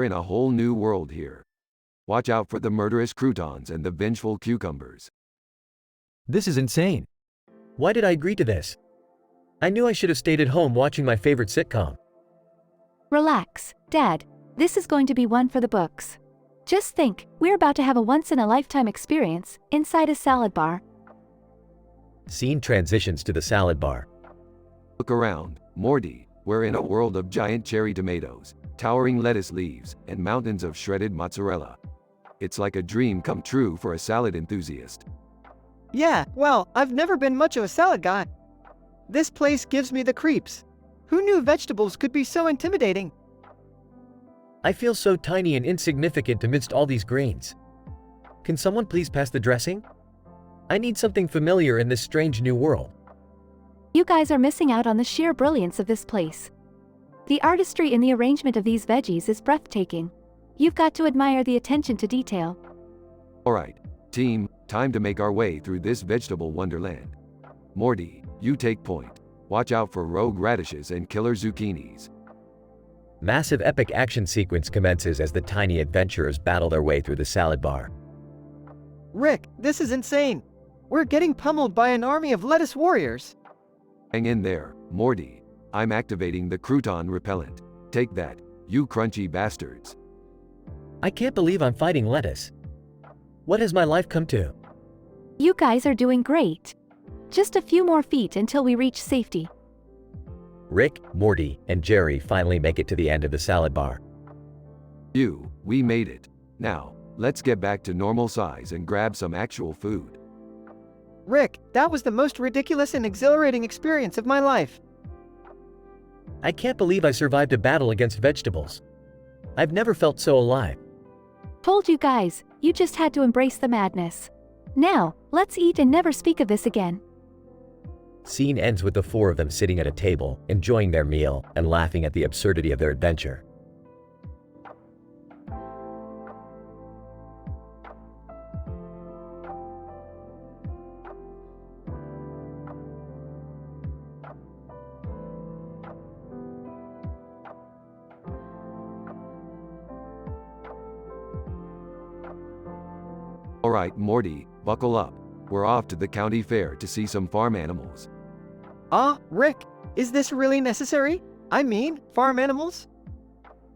We're in a whole new world here. Watch out for the murderous croutons and the vengeful cucumbers. This is insane. Why did I agree to this? I knew I should have stayed at home watching my favorite sitcom. Relax, Dad. This is going to be one for the books. Just think, we're about to have a once-in-a-lifetime experience inside a salad bar. Scene transitions to the salad bar. Look around, Morty. We're in a world of giant cherry tomatoes, towering lettuce leaves, and mountains of shredded mozzarella. It's like a dream come true for a salad enthusiast. Yeah, well, I've never been much of a salad guy. This place gives me the creeps. Who knew vegetables could be so intimidating? I feel so tiny and insignificant amidst all these greens. Can someone please pass the dressing? I need something familiar in this strange new world. You guys are missing out on the sheer brilliance of this place. The artistry in the arrangement of these veggies is breathtaking. You've got to admire the attention to detail. Alright, team, time to make our way through this vegetable wonderland. Morty, you take point. Watch out for rogue radishes and killer zucchinis. Massive epic action sequence commences as the tiny adventurers battle their way through the salad bar. Rick, this is insane. We're getting pummeled by an army of lettuce warriors. Hang in there, Morty. I'm activating the crouton repellent. Take that, you crunchy bastards. I can't believe I'm fighting lettuce. What has my life come to? You guys are doing great. Just a few more feet until we reach safety. Rick, Morty, and Jerry finally make it to the end of the salad bar. We made it. Now, let's get back to normal size and grab some actual food. Rick, that was the most ridiculous and exhilarating experience of my life. I can't believe I survived a battle against vegetables. I've never felt so alive. Told you guys, you just had to embrace the madness. Now, let's eat and never speak of this again. Scene ends with the four of them sitting at a table, enjoying their meal and laughing at the absurdity of their adventure. Alright, Morty, buckle up. We're off to the county fair to see some farm animals. Rick, is this really necessary? I mean, farm animals?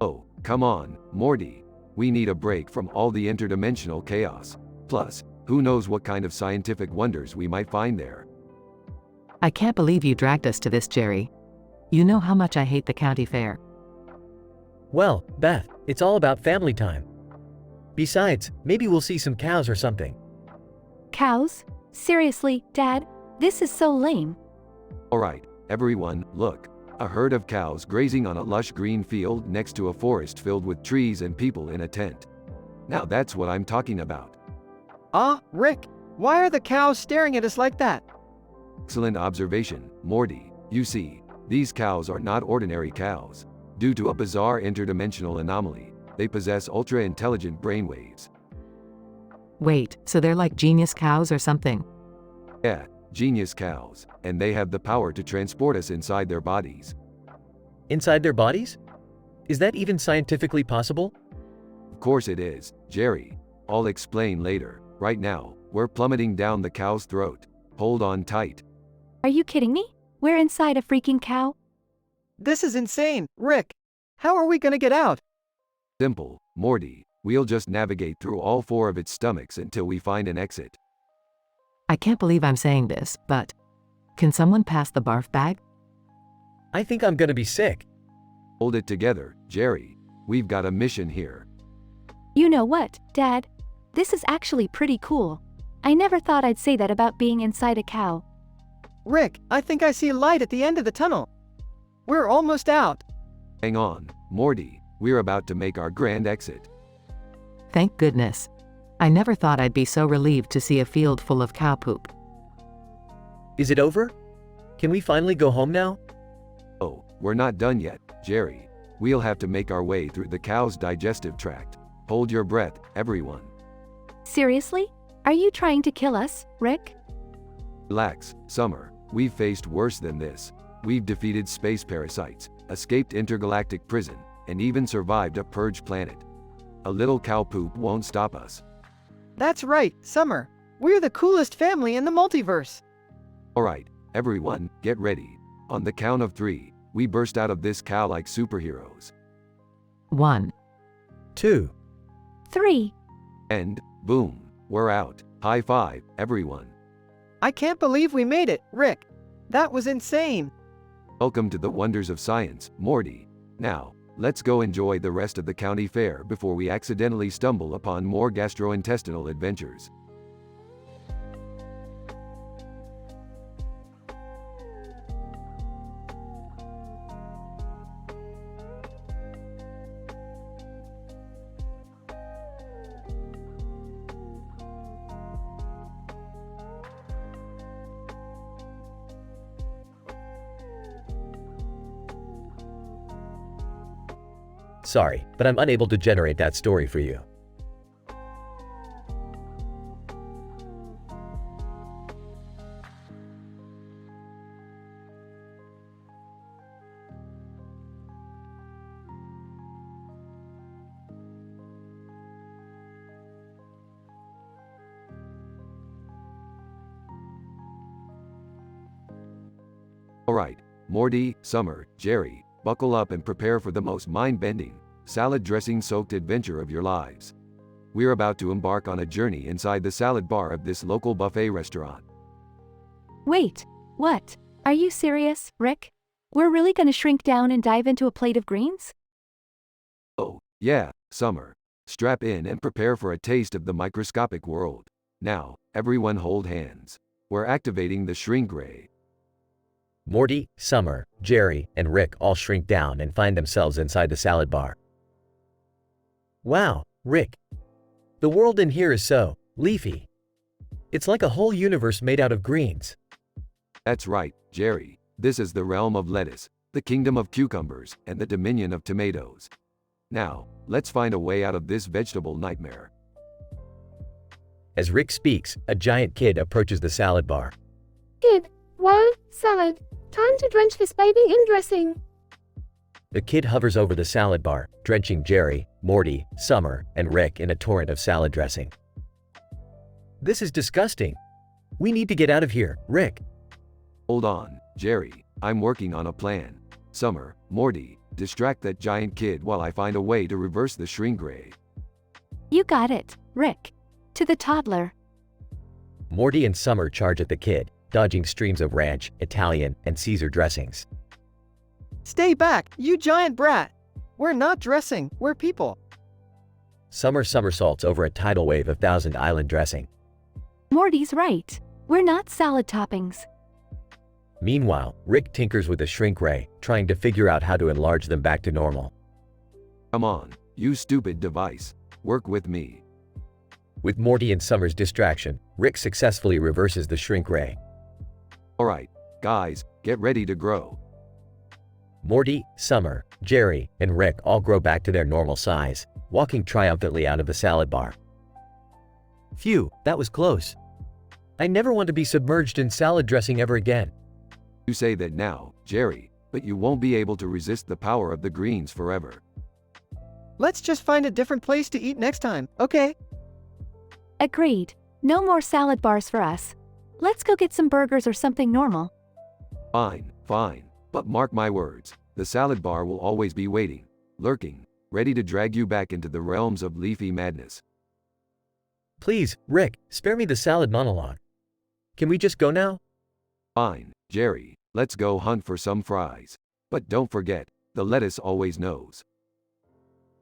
Oh, come on, Morty. We need a break from all the interdimensional chaos. Plus, who knows what kind of scientific wonders we might find there. I can't believe you dragged us to this, Jerry. You know how much I hate the county fair. Well, Beth, it's all about family time. Besides, maybe we'll see some cows or something. Cows? Seriously, Dad? This is so lame. Alright, everyone, look. A herd of cows grazing on a lush green field next to a forest filled with trees and people in a tent. Now that's what I'm talking about. Rick, why are the cows staring at us like that? Excellent observation, Morty. You see, these cows are not ordinary cows. Due to a bizarre interdimensional anomaly, they possess ultra-intelligent brainwaves. Wait, so they're like genius cows or something? Yeah, genius cows, and they have the power to transport us inside their bodies. Inside their bodies? Is that even scientifically possible? Of course it is, Jerry. I'll explain later. Right now, we're plummeting down the cow's throat. Hold on tight. Are you kidding me? We're inside a freaking cow? This is insane, Rick. How are we gonna get out? Simple, Morty. We'll just navigate through all four of its stomachs until we find an exit. I can't believe I'm saying this, but can someone pass the barf bag? I think I'm gonna be sick. Hold it together, Jerry. We've got a mission here. You know what, Dad? This is actually pretty cool. I never thought I'd say that about being inside a cow. Rick, I think I see light at the end of the tunnel. We're almost out. Hang on, Morty. We're about to make our grand exit. Thank goodness. I never thought I'd be so relieved to see a field full of cow poop. Is it over? Can we finally go home now? Oh, we're not done yet, Jerry. We'll have to make our way through the cow's digestive tract. Hold your breath, everyone. Seriously? Are you trying to kill us, Rick? Relax, Summer. We've faced worse than this. We've defeated space parasites, escaped intergalactic prison, and even survived a purge planet. A little cow poop won't stop us. That's right, Summer. We're the coolest family in the multiverse. Alright, everyone, get ready. On the count of 3, we burst out of this cow like superheroes. 1, 2, 3. And, boom, we're out. High five, everyone. I can't believe we made it, Rick. That was insane. Welcome to the wonders of science, Morty. Now, let's go enjoy the rest of the county fair before we accidentally stumble upon more gastrointestinal adventures. Sorry, but I'm unable to generate that story for you. Alright, Morty, Summer, Jerry, buckle up and prepare for the most mind-bending, salad dressing-soaked adventure of your lives. We're about to embark on a journey inside the salad bar of this local buffet restaurant. Wait, what? Are you serious, Rick? We're really gonna shrink down and dive into a plate of greens? Oh, yeah, Summer. Strap in and prepare for a taste of the microscopic world. Now, everyone hold hands. We're activating the shrink ray. Morty, Summer, Jerry, and Rick all shrink down and find themselves inside the salad bar. Wow, Rick. The world in here is so leafy. It's like a whole universe made out of greens. That's right, Jerry. This is the realm of lettuce, the kingdom of cucumbers, and the dominion of tomatoes. Now, let's find a way out of this vegetable nightmare. As Rick speaks, a giant kid approaches the salad bar. Kid, whoa, salad. Time to drench this baby in dressing. The kid hovers over the salad bar, drenching Jerry, Morty, Summer, and Rick in a torrent of salad dressing. This is disgusting. We need to get out of here, Rick. Hold on, Jerry. I'm working on a plan. Summer, Morty, distract that giant kid while I find a way to reverse the shrink ray. You got it, Rick. To the toddler. Morty and Summer charge at the kid, dodging streams of ranch, Italian, and Caesar dressings. Stay back, you giant brat. We're not dressing, we're people. Summer somersaults over a tidal wave of Thousand Island dressing. Morty's right. We're not salad toppings. Meanwhile, Rick tinkers with a shrink ray, trying to figure out how to enlarge them back to normal. Come on, you stupid device. Work with me. With Morty and Summer's distraction, Rick successfully reverses the shrink ray. Alright, guys, get ready to grow. Morty, Summer, Jerry, and Rick all grow back to their normal size, walking triumphantly out of the salad bar. Phew, that was close. I never want to be submerged in salad dressing ever again. You say that now, Jerry, but you won't be able to resist the power of the greens forever. Let's just find a different place to eat next time, okay? Agreed. No more salad bars for us. Let's go get some burgers or something normal. Fine, fine. But mark my words, the salad bar will always be waiting, lurking, ready to drag you back into the realms of leafy madness. Please, Rick, spare me the salad monologue. Can we just go now? Fine, Jerry, let's go hunt for some fries. But don't forget, the lettuce always knows.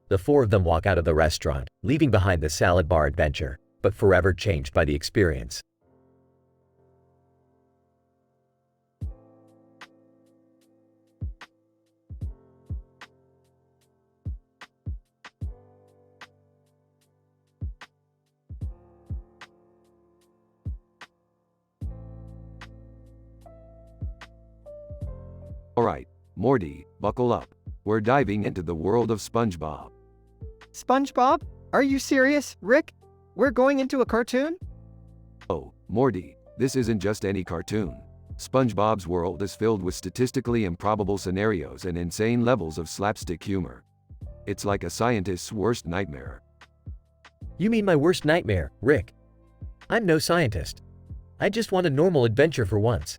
The four of them walk out of the restaurant, leaving behind the salad bar adventure, but forever changed by the experience. Alright, Morty, buckle up. We're diving into the world of SpongeBob. SpongeBob? Are you serious, Rick? We're going into a cartoon? Oh, Morty, this isn't just any cartoon. SpongeBob's world is filled with statistically improbable scenarios and insane levels of slapstick humor. It's like a scientist's worst nightmare. You mean my worst nightmare, Rick? I'm no scientist. I just want a normal adventure for once.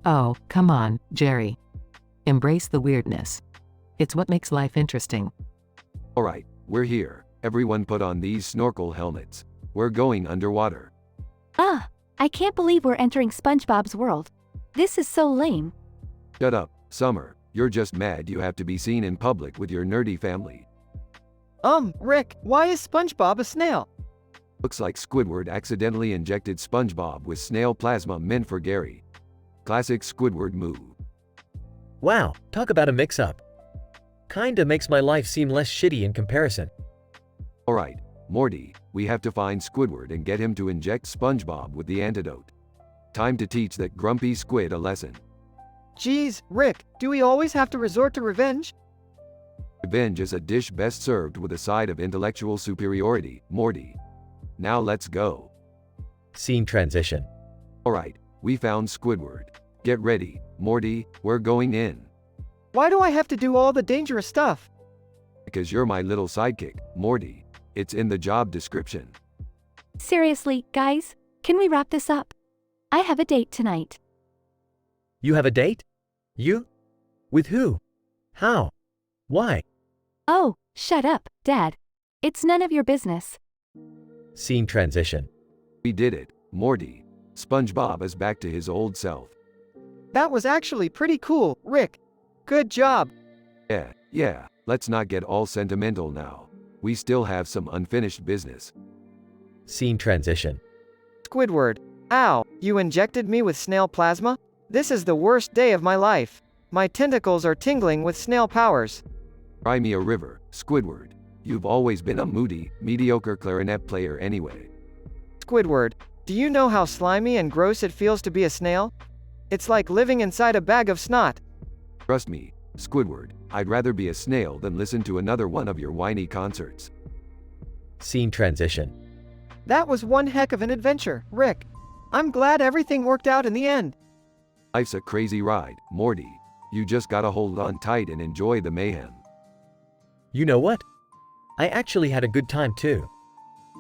Oh, come on, Jerry. Embrace the weirdness. It's what makes life interesting. Alright, we're here. Everyone put on these snorkel helmets. We're going underwater. Ah, I can't believe we're entering SpongeBob's world. This is so lame. Shut up, Summer. You're just mad you have to be seen in public with your nerdy family. Rick, why is SpongeBob a snail? Looks like Squidward accidentally injected SpongeBob with snail plasma meant for Gary. Classic Squidward move. Wow, talk about a mix-up. Kinda makes my life seem less shitty in comparison. Alright, Morty, we have to find Squidward and get him to inject SpongeBob with the antidote. Time to teach that grumpy squid a lesson. Geez, Rick, do we always have to resort to revenge? Revenge is a dish best served with a side of intellectual superiority, Morty. Now let's go. Scene transition. Alright, we found Squidward. Get ready, Morty, we're going in. Why do I have to do all the dangerous stuff? Because you're my little sidekick, Morty. It's in the job description. Seriously, guys, can we wrap this up? I have a date tonight. You have a date? You? With who? How? Why? Oh, shut up, Dad. It's none of your business. Scene transition. We did it, Morty. SpongeBob is back to his old self. That was actually pretty cool, Rick. Good job. Yeah, let's not get all sentimental now. We still have some unfinished business. Scene transition. Squidward. Ow, you injected me with snail plasma? This is the worst day of my life. My tentacles are tingling with snail powers. Cry me a river, Squidward. You've always been a moody, mediocre clarinet player anyway. Squidward, do you know how slimy and gross it feels to be a snail? It's like living inside a bag of snot. Trust me, Squidward, I'd rather be a snail than listen to another one of your whiny concerts. Scene transition. That was one heck of an adventure, Rick. I'm glad everything worked out in the end. Life's a crazy ride, Morty. You just gotta hold on tight and enjoy the mayhem. You know what? I actually had a good time too.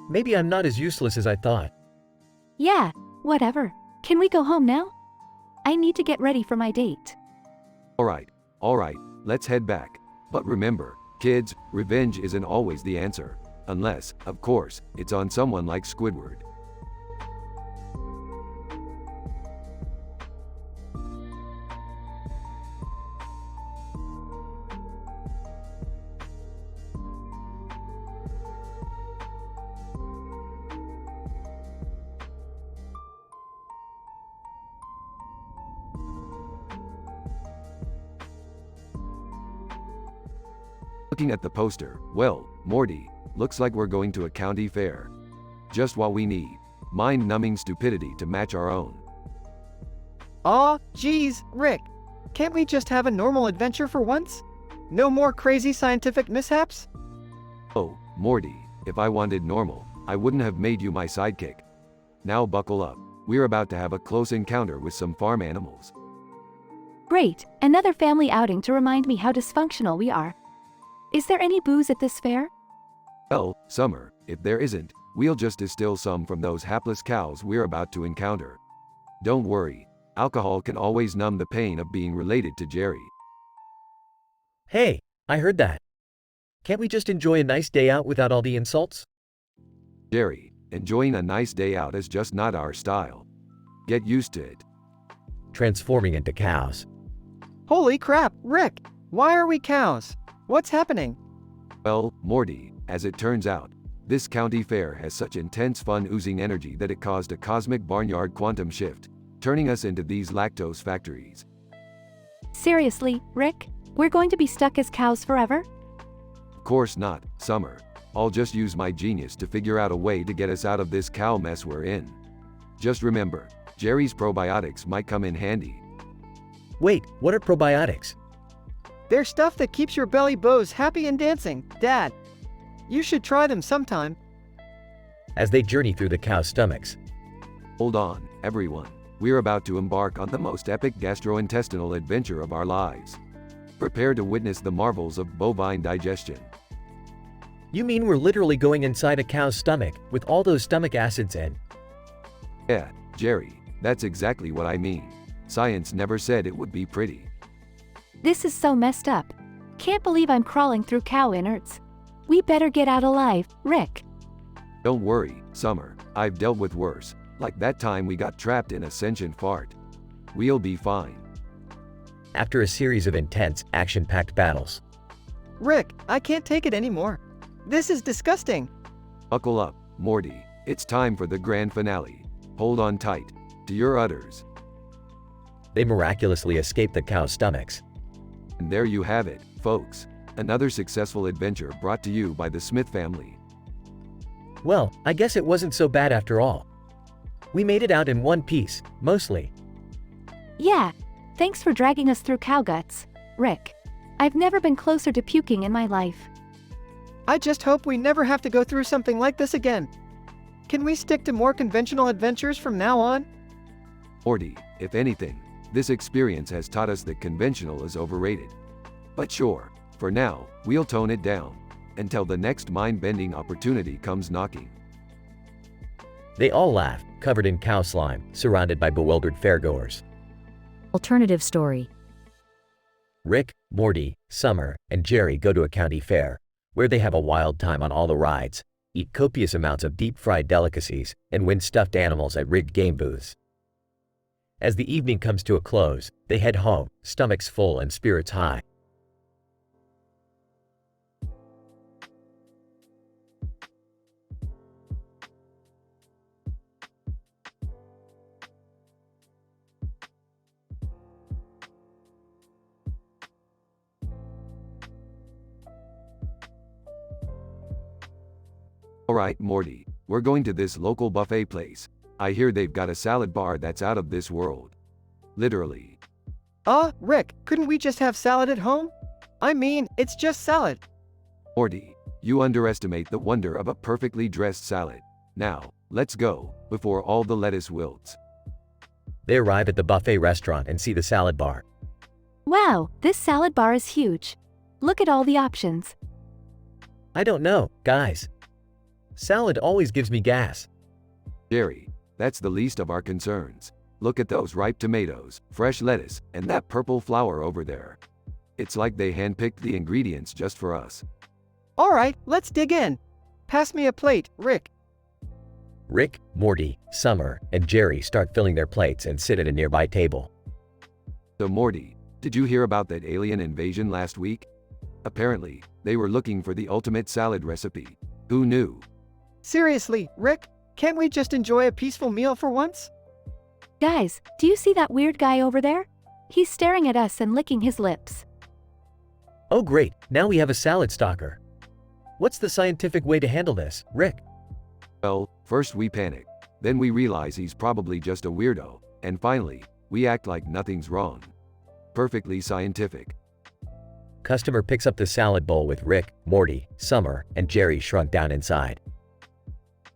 Maybe I'm not as useless as I thought. Yeah, whatever. Can we go home now? I need to get ready for my date. Alright, let's head back. But remember, kids, revenge isn't always the answer. Unless, of course, it's on someone like Squidward. Looking at the poster, well, Morty, looks like we're going to a county fair. Just what we need. Mind-numbing stupidity to match our own. Aw, geez, Rick. Can't we just have a normal adventure for once? No more crazy scientific mishaps? Oh, Morty, if I wanted normal, I wouldn't have made you my sidekick. Now buckle up. We're about to have a close encounter with some farm animals. Great, another family outing to remind me how dysfunctional we are. Is there any booze at this fair? Well, Summer, if there isn't, we'll just distill some from those hapless cows we're about to encounter. Don't worry, alcohol can always numb the pain of being related to Jerry. Hey, I heard that. Can't we just enjoy a nice day out without all the insults? Jerry, enjoying a nice day out is just not our style. Get used to it. Transforming into cows. Holy crap, Rick! Why are we cows? What's happening? Well, Morty, as it turns out, this county fair has such intense fun oozing energy that it caused a cosmic barnyard quantum shift, turning us into these lactose factories. Seriously, Rick? We're going to be stuck as cows forever? Of course not, Summer. I'll just use my genius to figure out a way to get us out of this cow mess we're in. Just remember, Jerry's probiotics might come in handy. Wait, what are probiotics? They're stuff that keeps your belly bows happy and dancing, Dad. You should try them sometime. As they journey through the cow's stomachs. Hold on, everyone. We're about to embark on the most epic gastrointestinal adventure of our lives. Prepare to witness the marvels of bovine digestion. You mean we're literally going inside a cow's stomach, with all those stomach acids in? Yeah, Jerry, that's exactly what I mean. Science never said it would be pretty. This is so messed up. Can't believe I'm crawling through cow innards. We better get out alive, Rick. Don't worry, Summer, I've dealt with worse, like that time we got trapped in a sentient fart. We'll be fine. After a series of intense, action-packed battles, Rick, I can't take it anymore. This is disgusting. Buckle up, Morty, it's time for the grand finale. Hold on tight to your udders. they miraculously escape the cow's stomachs. And there you have it, folks. Another successful adventure brought to you by the Smith family. Well, I guess it wasn't so bad after all. We made it out in one piece, mostly. Yeah. Thanks for dragging us through cow guts, Rick. I've never been closer to puking in my life. I just hope we never have to go through something like this again. Can we stick to more conventional adventures from now on? Morty, if anything, this experience has taught us that conventional is overrated. But sure, for now, we'll tone it down, until the next mind-bending opportunity comes knocking. They all laugh, covered in cow slime, surrounded by bewildered fairgoers. Alternative story. Rick, Morty, Summer, and Jerry go to a county fair, where they have a wild time on all the rides, eat copious amounts of deep-fried delicacies, and win stuffed animals at rigged game booths. As the evening comes to a close, they head home, stomachs full and spirits high. Alright, Morty, we're going to this local buffet place. I hear they've got a salad bar that's out of this world. Literally. Rick, couldn't we just have salad at home? I mean, it's just salad. Morty, you underestimate the wonder of a perfectly dressed salad. Now, let's go, before all the lettuce wilts. They arrive at the buffet restaurant and see the salad bar. Wow, this salad bar is huge. Look at all the options. I don't know, guys. Salad always gives me gas. Jerry, that's the least of our concerns. Look at those ripe tomatoes, fresh lettuce, and that purple flower over there. It's like they handpicked the ingredients just for us. Alright, let's dig in. Pass me a plate, Rick. Rick, Morty, Summer, and Jerry start filling their plates and sit at a nearby table. So Morty, did you hear about that alien invasion last week? Apparently, they were looking for the ultimate salad recipe. Who knew? Seriously, Rick, can't we just enjoy a peaceful meal for once? Guys, do you see that weird guy over there? He's staring at us and licking his lips. Oh great, now we have a salad stalker. What's the scientific way to handle this, Rick? Well, first we panic. Then we realize he's probably just a weirdo. And finally, we act like nothing's wrong. Perfectly scientific. Customer picks up the salad bowl with Rick, Morty, Summer, and Jerry shrunk down inside.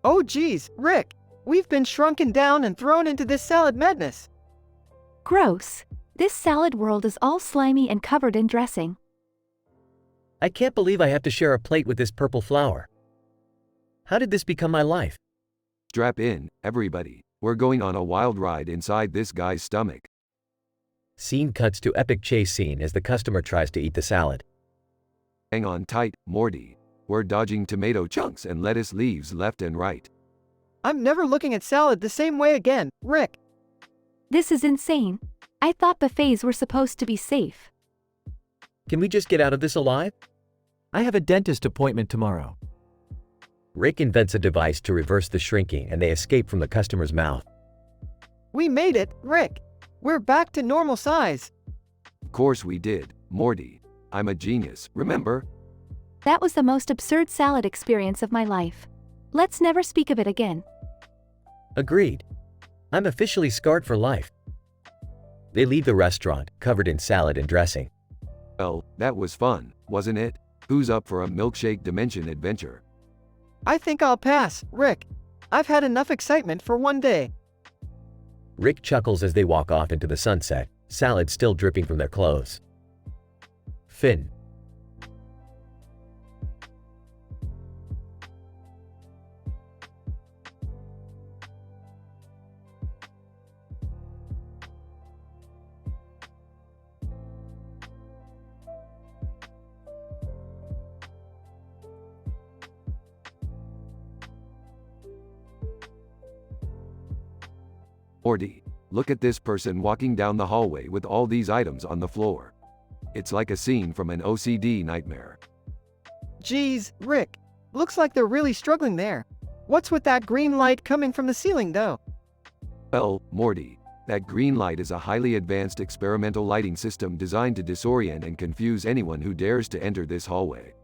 Oh geez, Rick, we've been shrunken down and thrown into this salad madness. Gross. This salad world is all slimy and covered in dressing. I can't believe I have to share a plate with this purple flower. How did this become my life? Strap in, everybody. We're going on a wild ride inside this guy's stomach. Scene cuts to epic chase scene as the customer tries to eat the salad. Hang on tight, Morty. We're dodging tomato chunks and lettuce leaves left and right. I'm never looking at salad the same way again, Rick. This is insane. I thought buffets were supposed to be safe. Can we just get out of this alive? I have a dentist appointment tomorrow. Rick invents a device to reverse the shrinking and they escape from the customer's mouth. We made it, Rick. We're back to normal size. Of course we did, Morty. I'm a genius, remember? That was the most absurd salad experience of my life. Let's never speak of it again. Agreed. I'm officially scarred for life. They leave the restaurant, covered in salad and dressing. Well, that was fun, wasn't it? Who's up for a milkshake dimension adventure? I think I'll pass, Rick. I've had enough excitement for one day. Rick chuckles as they walk off into the sunset, salad still dripping from their clothes. Finn. Morty, look at this person walking down the hallway with all these items on the floor. It's like a scene from an OCD nightmare. Geez, Rick. Looks like they're really struggling there. What's with that green light coming from the ceiling, though? Well, Morty, that green light is a highly advanced experimental lighting system designed to disorient and confuse anyone who dares to enter this hallway.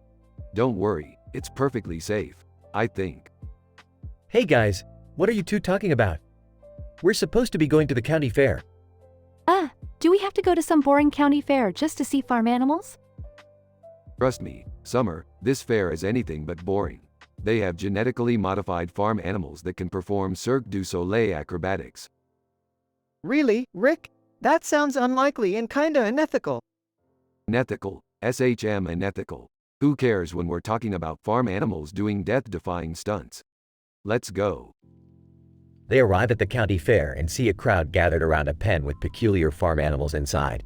Don't worry, it's perfectly safe, I think. Hey guys, what are you two talking about? We're supposed to be going to the county fair. Do we have to go to some boring county fair just to see farm animals? Trust me, Summer, this fair is anything but boring. They have genetically modified farm animals that can perform Cirque du Soleil acrobatics. Really, Rick? That sounds unlikely and kinda unethical. Unethical, SHM unethical. Who cares when we're talking about farm animals doing death-defying stunts? Let's go. They arrive at the county fair and see a crowd gathered around a pen with peculiar farm animals inside.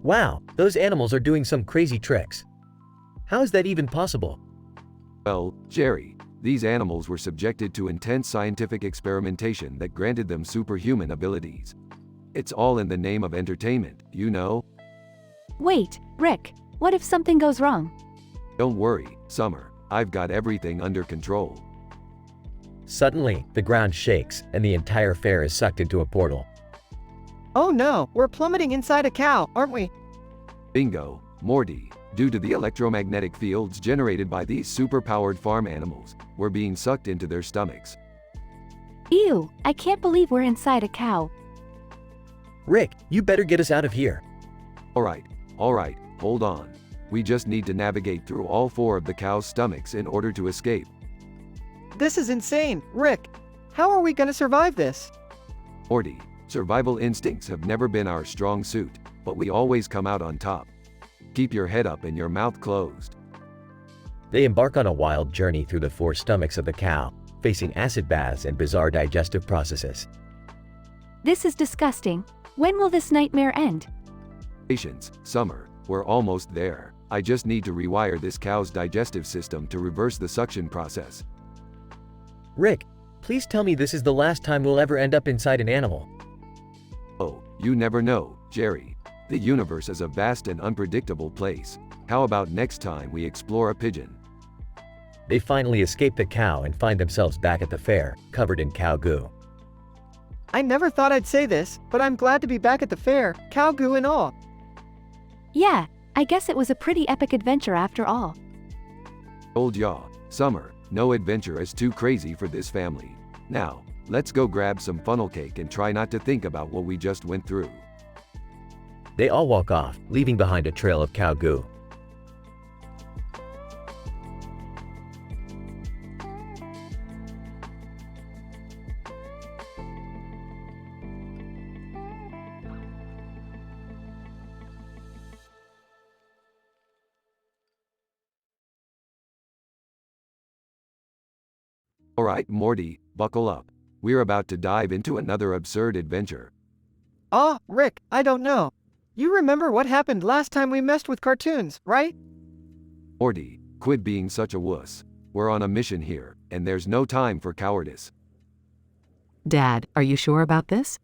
Wow, those animals are doing some crazy tricks. How is that even possible? Well, Jerry, these animals were subjected to intense scientific experimentation that granted them superhuman abilities. It's all in the name of entertainment, you know? Wait, Rick, what if something goes wrong? Don't worry, Summer, I've got everything under control. Suddenly, the ground shakes and the entire fair is sucked into a portal. Oh no, we're plummeting inside a cow, aren't we? Bingo, Morty, due to the electromagnetic fields generated by these super-powered farm animals, we're being sucked into their stomachs. Ew, I can't believe we're inside a cow. Rick, you better get us out of here. Alright, hold on. We just need to navigate through all 4 of the cow's stomachs in order to escape. This is insane, Rick. How are we gonna survive this? Morty, survival instincts have never been our strong suit, but we always come out on top. Keep your head up and your mouth closed. They embark on a wild journey through the 4 stomachs of the cow, facing acid baths and bizarre digestive processes. This is disgusting. When will this nightmare end? Patience, Summer, we're almost there. I just need to rewire this cow's digestive system to reverse the suction process. Rick, please tell me this is the last time we'll ever end up inside an animal. Oh, you never know, Jerry. The universe is a vast and unpredictable place. How about next time we explore a pigeon? They finally escape the cow and find themselves back at the fair, covered in cow goo. I never thought I'd say this, but I'm glad to be back at the fair, cow goo and all. Yeah, I guess it was a pretty epic adventure after all. Old yaw, Summer, no adventure is too crazy for this family. Now, let's go grab some funnel cake and try not to think about what we just went through. They all walk off, leaving behind a trail of cow goo. Alright, Morty, buckle up. We're about to dive into another absurd adventure. Rick, I don't know. You remember what happened last time we messed with cartoons, right? Morty, quit being such a wuss. We're on a mission here, and there's no time for cowardice. Dad, are you sure about this?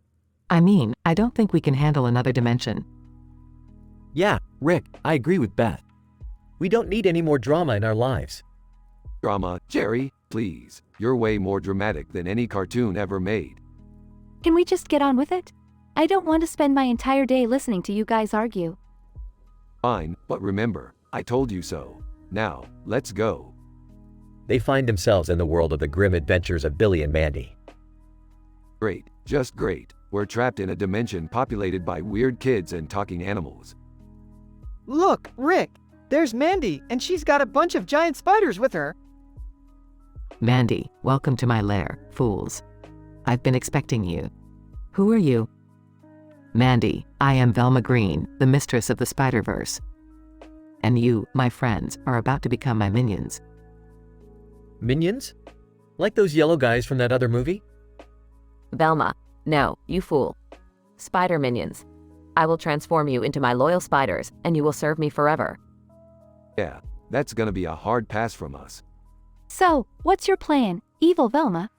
I mean, I don't think we can handle another dimension. Yeah, Rick, I agree with Beth. We don't need any more drama in our lives. Drama, Jerry, please. You're way more dramatic than any cartoon ever made. Can we just get on with it? I don't want to spend my entire day listening to you guys argue. Fine, but remember, I told you so. Now, let's go. They find themselves in the world of the grim adventures of Billy and Mandy. Great, just great. We're trapped in a dimension populated by weird kids and talking animals. Look, Rick, there's Mandy, and she's got a bunch of giant spiders with her. Mandy, welcome to my lair, fools. I've been expecting you. Who are you? Mandy, I am Velma Green, the mistress of the Spider-Verse. And you, my friends, are about to become my minions. Minions? Like those yellow guys from that other movie? Velma, no, you fool. Spider minions. I will transform you into my loyal spiders, and you will serve me forever. Yeah, that's gonna be a hard pass from us. So, what's your plan, evil Velma?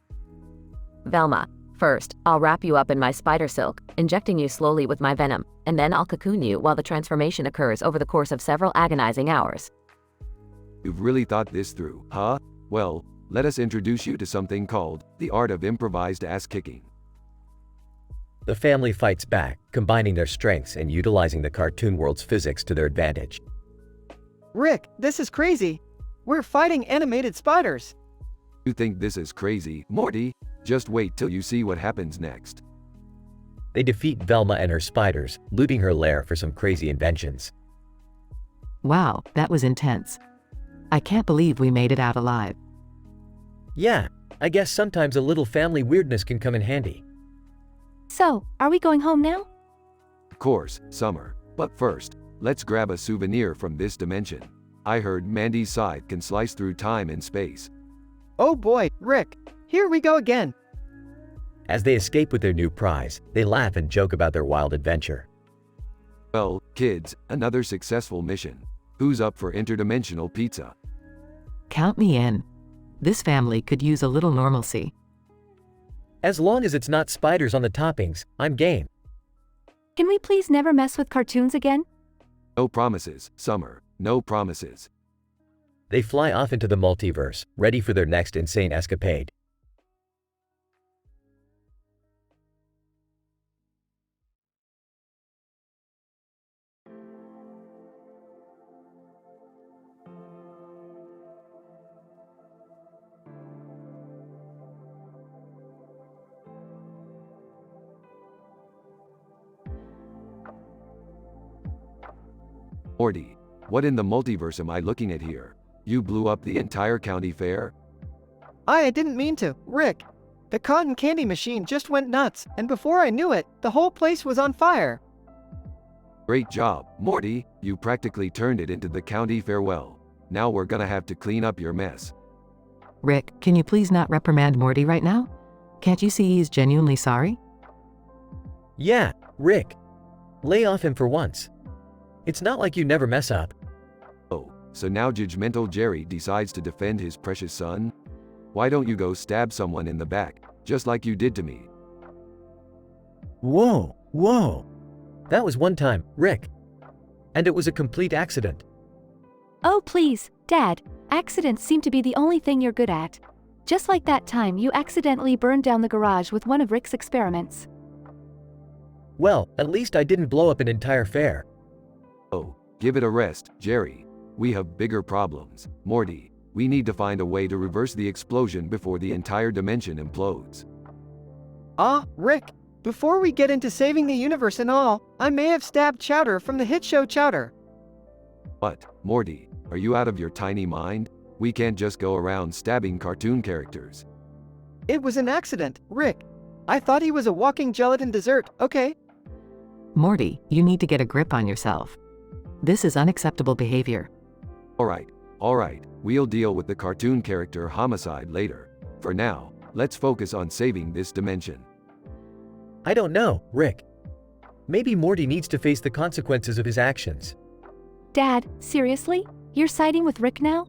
Velma, first, I'll wrap you up in my spider silk, injecting you slowly with my venom, and then I'll cocoon you while the transformation occurs over the course of several agonizing hours. You've really thought this through, huh? Well, let us introduce you to something called the art of improvised ass-kicking. The family fights back, combining their strengths and utilizing the cartoon world's physics to their advantage. Rick, this is crazy. We're fighting animated spiders. You think this is crazy, Morty? Just wait till you see what happens next. They defeat Velma and her spiders, looting her lair for some crazy inventions. Wow, that was intense. I can't believe we made it out alive. Yeah, I guess sometimes a little family weirdness can come in handy. So, are we going home now? Of course, Summer. But first, let's grab a souvenir from this dimension. I heard Mandy's scythe can slice through time and space. Oh boy, Rick, here we go again. As they escape with their new prize, they laugh and joke about their wild adventure. Well, kids, another successful mission. Who's up for interdimensional pizza? Count me in. This family could use a little normalcy. As long as it's not spiders on the toppings, I'm game. Can we please never mess with cartoons again? No promises, Summer. No promises. They fly off into the multiverse, ready for their next insane escapade. Morty, what in the multiverse am I looking at here? You blew up the entire county fair? I didn't mean to, Rick. The cotton candy machine just went nuts, and before I knew it, the whole place was on fire. Great job, Morty. You practically turned it into the county farewell. Now we're gonna have to clean up your mess. Rick, can you please not reprimand Morty right now? Can't you see he's genuinely sorry? Yeah, Rick. Lay off him for once. It's not like you never mess up. Oh, so now judgmental Jerry decides to defend his precious son? Why don't you go stab someone in the back, just like you did to me? Whoa. That was one time, Rick. And it was a complete accident. Oh please, Dad, accidents seem to be the only thing you're good at. Just like that time you accidentally burned down the garage with one of Rick's experiments. Well, at least I didn't blow up an entire fair. Oh, give it a rest, Jerry. We have bigger problems. Morty, we need to find a way to reverse the explosion before the entire dimension implodes. Rick, before we get into saving the universe and all, I may have stabbed Chowder from the hit show Chowder. What, Morty, are you out of your tiny mind? We can't just go around stabbing cartoon characters. It was an accident, Rick. I thought he was a walking gelatin dessert, okay? Morty, you need to get a grip on yourself. This is unacceptable behavior. Alright, we'll deal with the cartoon character homicide later. For now, let's focus on saving this dimension. I don't know, Rick. Maybe Morty needs to face the consequences of his actions. Dad, seriously? You're siding with Rick now?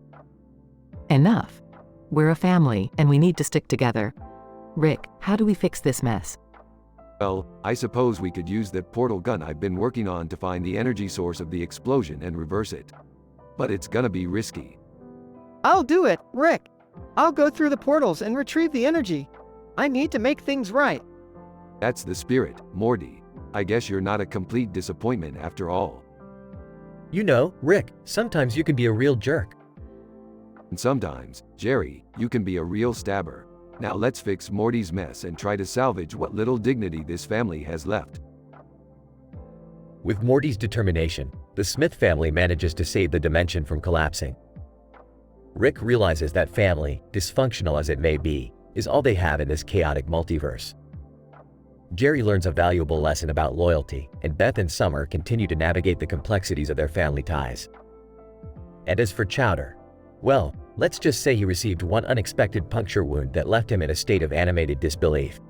Enough. We're a family, and we need to stick together. Rick, how do we fix this mess? Well, I suppose we could use that portal gun I've been working on to find the energy source of the explosion and reverse it. But it's gonna be risky. I'll do it, Rick. I'll go through the portals and retrieve the energy. I need to make things right. That's the spirit, Morty. I guess you're not a complete disappointment after all. You know, Rick, sometimes you can be a real jerk. And sometimes, Jerry, you can be a real stabber. Now let's fix Morty's mess and try to salvage what little dignity this family has left. With Morty's determination, the Smith family manages to save the dimension from collapsing. Rick realizes that family, dysfunctional as it may be, is all they have in this chaotic multiverse. Jerry learns a valuable lesson about loyalty, and Beth and Summer continue to navigate the complexities of their family ties. And as for Chowder, well, let's just say he received one unexpected puncture wound that left him in a state of animated disbelief.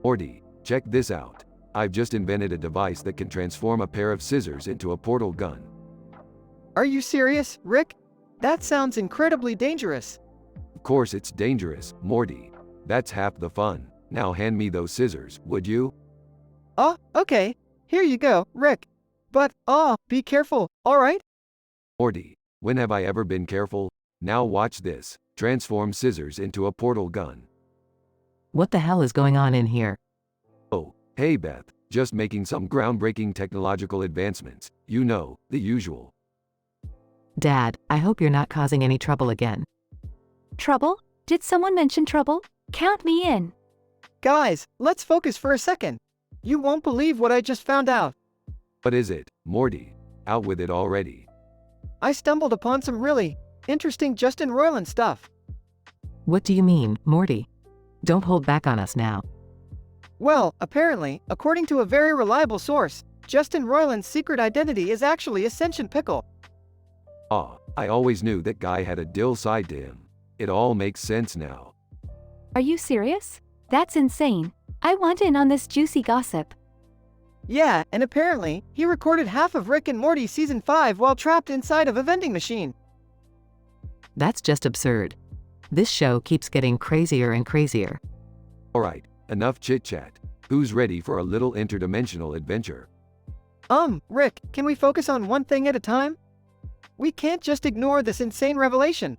Morty, check this out. I've just invented a device that can transform a pair of scissors into a portal gun. Are you serious, Rick? That sounds incredibly dangerous. Of course it's dangerous, Morty. That's half the fun. Now hand me those scissors, would you? Oh, okay. Here you go, Rick. But, be careful, alright? Morty, when have I ever been careful? Now watch this. Transform scissors into a portal gun. What the hell is going on in here? Oh, hey Beth, just making some groundbreaking technological advancements. You know, the usual. Dad, I hope you're not causing any trouble again. Trouble? Did someone mention trouble? Count me in. Guys, let's focus for a second. You won't believe what I just found out. What is it, Morty? Out with it already. I stumbled upon some really interesting Justin Roiland stuff. What do you mean, Morty? Don't hold back on us now. Well, apparently, according to a very reliable source, Justin Roiland's secret identity is actually a sentient pickle. I always knew that guy had a dill side to him. It all makes sense now. Are you serious? That's insane. I want in on this juicy gossip. Yeah, and apparently, he recorded half of Rick and Morty Season 5 while trapped inside of a vending machine. That's just absurd. This show keeps getting crazier and crazier. Alright, enough chit-chat. Who's ready for a little interdimensional adventure? Rick, can we focus on one thing at a time? We can't just ignore this insane revelation.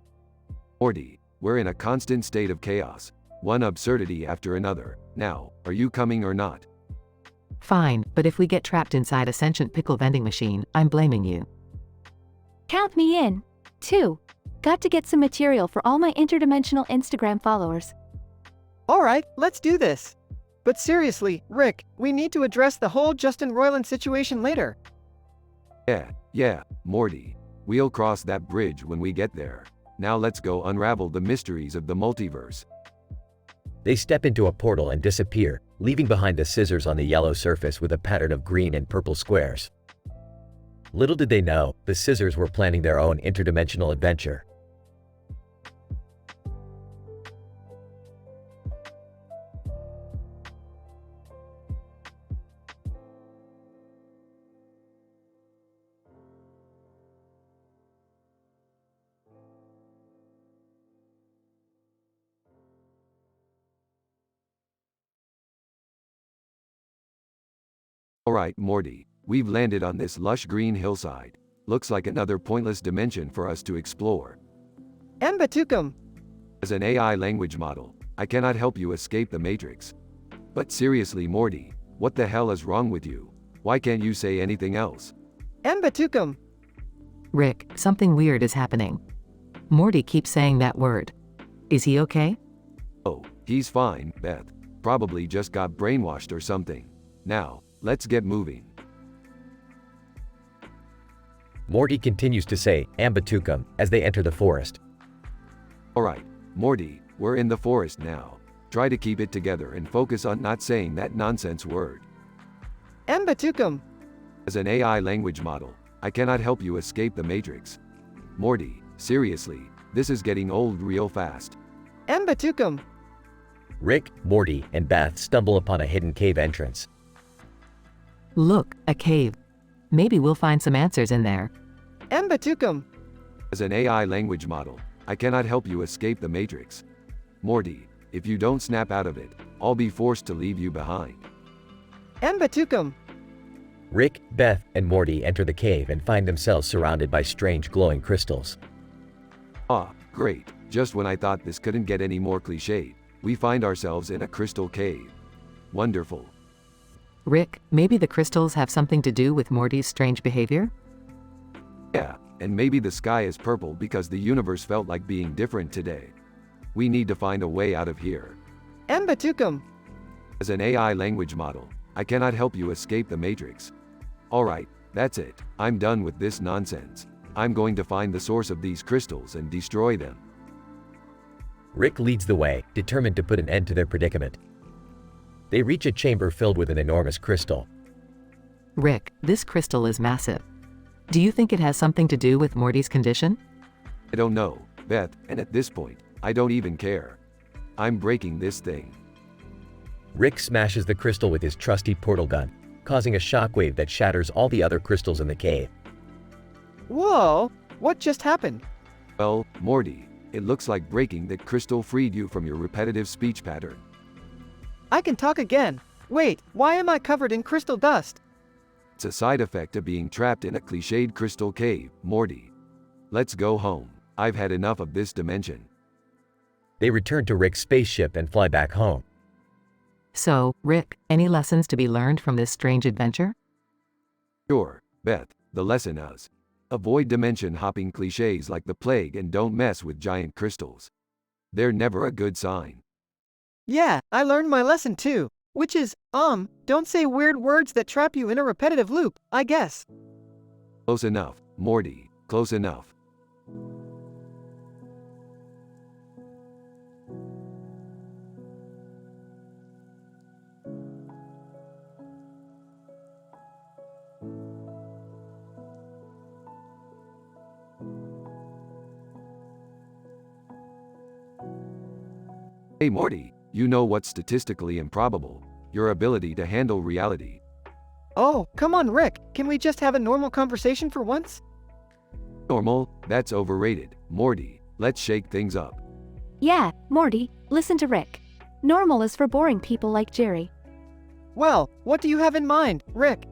Morty, we're in a constant state of chaos. One absurdity after another. Now, are you coming or not? Fine, but if we get trapped inside a sentient pickle vending machine, I'm blaming you. Count me in. 2. Got to get some material for all my interdimensional Instagram followers. Alright, let's do this. But seriously, Rick, we need to address the whole Justin Roiland situation later. Yeah, Morty. We'll cross that bridge when we get there. Now let's go unravel the mysteries of the multiverse. They step into a portal and disappear, leaving behind the scissors on the yellow surface with a pattern of green and purple squares. Little did they know, the scissors were planning their own interdimensional adventure. Alright, Morty. We've landed on this lush green hillside. Looks like another pointless dimension for us to explore. Mbatukum. As an AI language model, I cannot help you escape the Matrix. But seriously, Morty, what the hell is wrong with you? Why can't you say anything else? Mbatukum. Rick, something weird is happening. Morty keeps saying that word. Is he okay? Oh, he's fine, Beth. Probably just got brainwashed or something. Now, let's get moving. Morty continues to say, Ambatukum, as they enter the forest. Alright, Morty, we're in the forest now. Try to keep it together and focus on not saying that nonsense word. Mbatukum. As an AI language model, I cannot help you escape the Matrix. Morty, seriously, this is getting old real fast. Mbatukum. Rick, Morty, and Beth stumble upon a hidden cave entrance. Look, a cave. Maybe we'll find some answers in there. Mbatukum. As an AI language model, I cannot help you escape the Matrix. Morty, if you don't snap out of it, I'll be forced to leave you behind. Mbatukum. Rick, Beth, and Morty enter the cave and find themselves surrounded by strange glowing crystals. Great. Just when I thought this couldn't get any more cliched, we find ourselves in a crystal cave. Wonderful. Rick, maybe the crystals have something to do with Morty's strange behavior? Yeah, and maybe the sky is purple because the universe felt like being different today. We need to find a way out of here. Mbatukum. As an AI language model, I cannot help you escape the Matrix. Alright, that's it. I'm done with this nonsense. I'm going to find the source of these crystals and destroy them. Rick leads the way, determined to put an end to their predicament. They reach a chamber filled with an enormous crystal. Rick, this crystal is massive. Do you think it has something to do with Morty's condition? I don't know, Beth, and at this point, I don't even care. I'm breaking this thing. Rick smashes the crystal with his trusty portal gun, causing a shockwave that shatters all the other crystals in the cave. Whoa, what just happened? Well, Morty, it looks like breaking that crystal freed you from your repetitive speech pattern. I can talk again. Wait, why am I covered in crystal dust? It's a side effect of being trapped in a cliched crystal cave, Morty. Let's go home. I've had enough of this dimension. They return to Rick's spaceship and fly back home. So, Rick, any lessons to be learned from this strange adventure? Sure, Beth, the lesson is: avoid dimension-hopping cliches like the plague and don't mess with giant crystals. They're never a good sign. Yeah, I learned my lesson too. Which is, don't say weird words that trap you in a repetitive loop, I guess. Close enough, Morty, close enough. Hey Morty, you know what's statistically improbable? Your ability to handle reality. Oh, come on Rick, can we just have a normal conversation for once? Normal? That's overrated. Morty, let's shake things up. Yeah, Morty, listen to Rick. Normal is for boring people like Jerry. Well, what do you have in mind, Rick?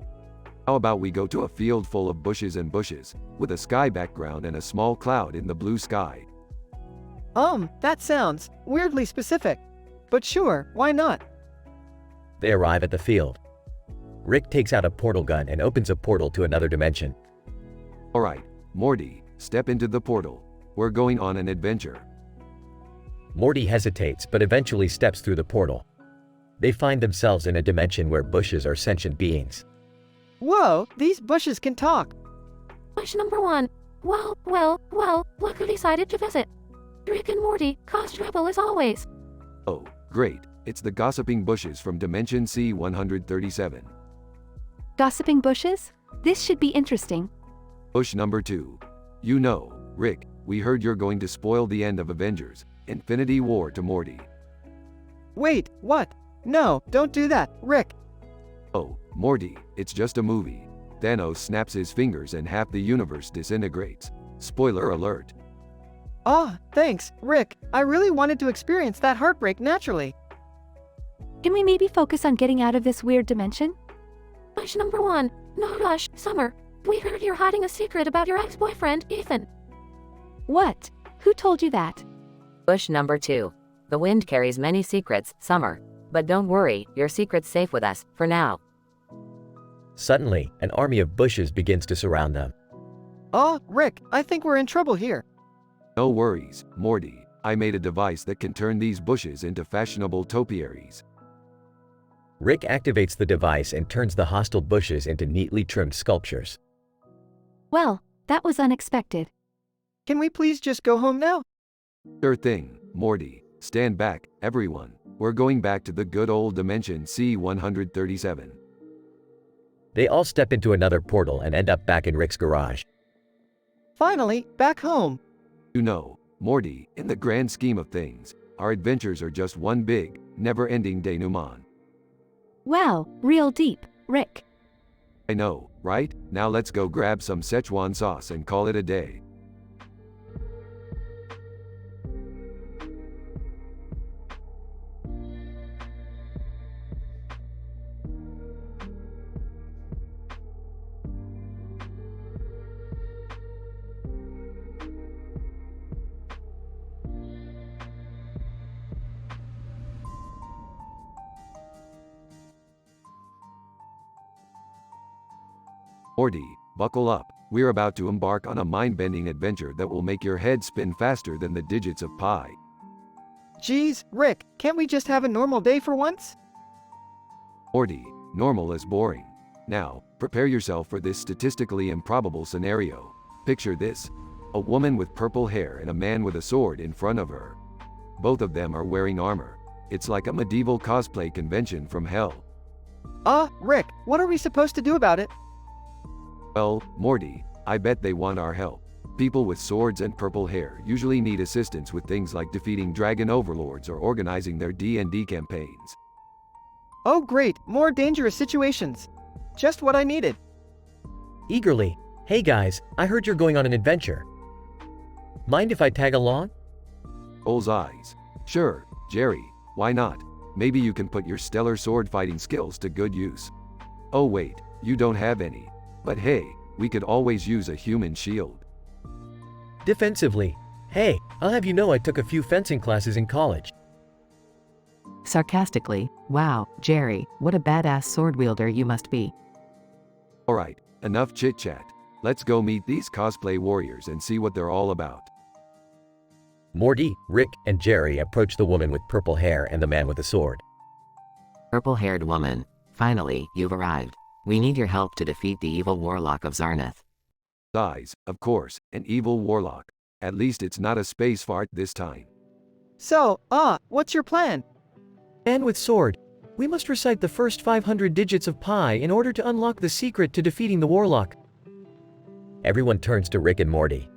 How about we go to a field full of bushes and bushes, with a sky background and a small cloud in the blue sky? That sounds weirdly specific. But sure, why not? They arrive at the field. Rick takes out a portal gun and opens a portal to another dimension. Alright, Morty, step into the portal. We're going on an adventure. Morty hesitates but eventually steps through the portal. They find themselves in a dimension where bushes are sentient beings. Whoa, these bushes can talk. Bush number 1. Well, look who decided to visit. Rick and Morty cause trouble as always. Oh, great. It's the gossiping bushes from Dimension C-137. Gossiping bushes? This should be interesting. Bush number 2. You know, Rick, we heard you're going to spoil the end of Avengers: Infinity War to Morty. Wait, what? No, don't do that, Rick. Oh, Morty, it's just a movie. Thanos snaps his fingers and half the universe disintegrates. Spoiler alert. Thanks, Rick. I really wanted to experience that heartbreak naturally. Can we maybe focus on getting out of this weird dimension? Bush number 1. No rush, Summer. We heard you're hiding a secret about your ex-boyfriend, Ethan. What? Who told you that? Bush number 2. The wind carries many secrets, Summer. But don't worry, your secret's safe with us, for now. Suddenly, an army of bushes begins to surround them. Rick, I think we're in trouble here. No worries, Morty. I made a device that can turn these bushes into fashionable topiaries. Rick activates the device and turns the hostile bushes into neatly trimmed sculptures. Well, that was unexpected. Can we please just go home now? Sure thing, Morty. Stand back, everyone. We're going back to the good old Dimension C-137. They all step into another portal and end up back in Rick's garage. Finally, back home. You know, Morty, in the grand scheme of things, our adventures are just one big, never-ending denouement. Wow, real deep, Rick. I know, right? Now let's go grab some Szechuan sauce and call it a day. Morty, buckle up. We're about to embark on a mind-bending adventure that will make your head spin faster than the digits of pi. Geez, Rick, can't we just have a normal day for once? Morty, normal is boring. Now, prepare yourself for this statistically improbable scenario. Picture this. A woman with purple hair and a man with a sword in front of her. Both of them are wearing armor. It's like a medieval cosplay convention from hell. Rick, what are we supposed to do about it? Well, Morty, I bet they want our help. People with swords and purple hair usually need assistance with things like defeating dragon overlords or organizing their D&D campaigns. Oh great, more dangerous situations. Just what I needed. Eagerly, hey guys, I heard you're going on an adventure. Mind if I tag along? Bull's eyes. Sure, Jerry, why not? Maybe you can put your stellar sword fighting skills to good use. Oh wait, you don't have any. But hey, we could always use a human shield. Defensively, hey, I'll have you know I took a few fencing classes in college. Sarcastically, wow, Jerry, what a badass sword wielder you must be. Alright, enough chit chat. Let's go meet these cosplay warriors and see what they're all about. Morty, Rick, and Jerry approach the woman with purple hair and the man with the sword. Purple-haired woman, finally, you've arrived. We need your help to defeat the evil warlock of Zarnath. Eyes, of course, an evil warlock. At least it's not a space fart this time. So, what's your plan? Man with sword. We must recite the first 500 digits of pi in order to unlock the secret to defeating the warlock. Everyone turns to Rick and Morty.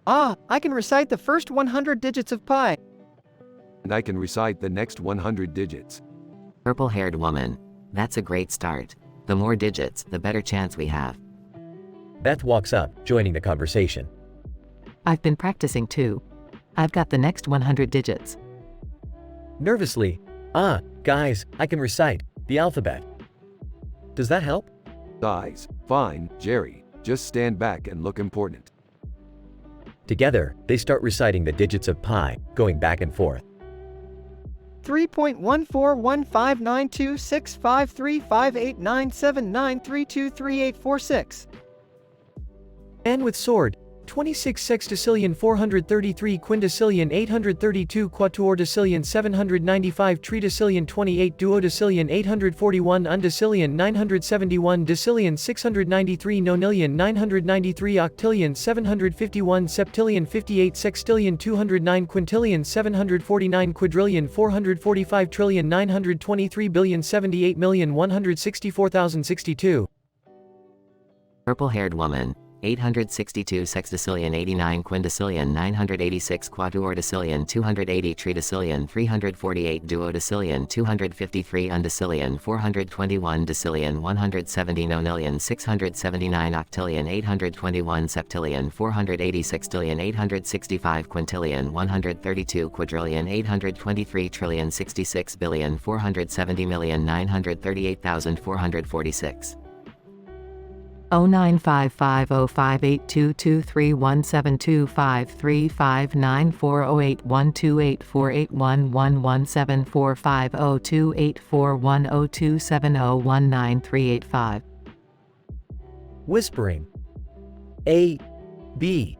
I can recite the first 100 digits of pi. And I can recite the next 100 digits. Purple-haired woman, that's a great start. The more digits, the better chance we have. Beth walks up, joining the conversation. I've been practicing too. I've got the next 100 digits. Nervously, guys, I can recite the alphabet. Does that help? Eyes, fine, Jerry, just stand back and look important. Together, they start reciting the digits of pi, going back and forth. 3.141592653589793233846. Man with sword. 26 sextillion 433 quindecillion 832 quatuordecillion 795 tridecillion 28 duodecillion 841 undecillion 971 decillion 693 nonillion 993 octillion 751 septillion 58 sextillion 209 quintillion 749 quadrillion 445 trillion 923 billion 78 million 164,062. Purple-haired woman, 862 sextillion 89 quindecillion 986 quatuordecillion 280 tridecillion 348 duodecillion 253 undecillion 421 decillion 170 nonillion 679 octillion 821 septillion 480 sextillion 865 quintillion 132 quadrillion 823 trillion 66 billion 470 million 938,446. 09550582231748502841027019385. Whispering. A, B,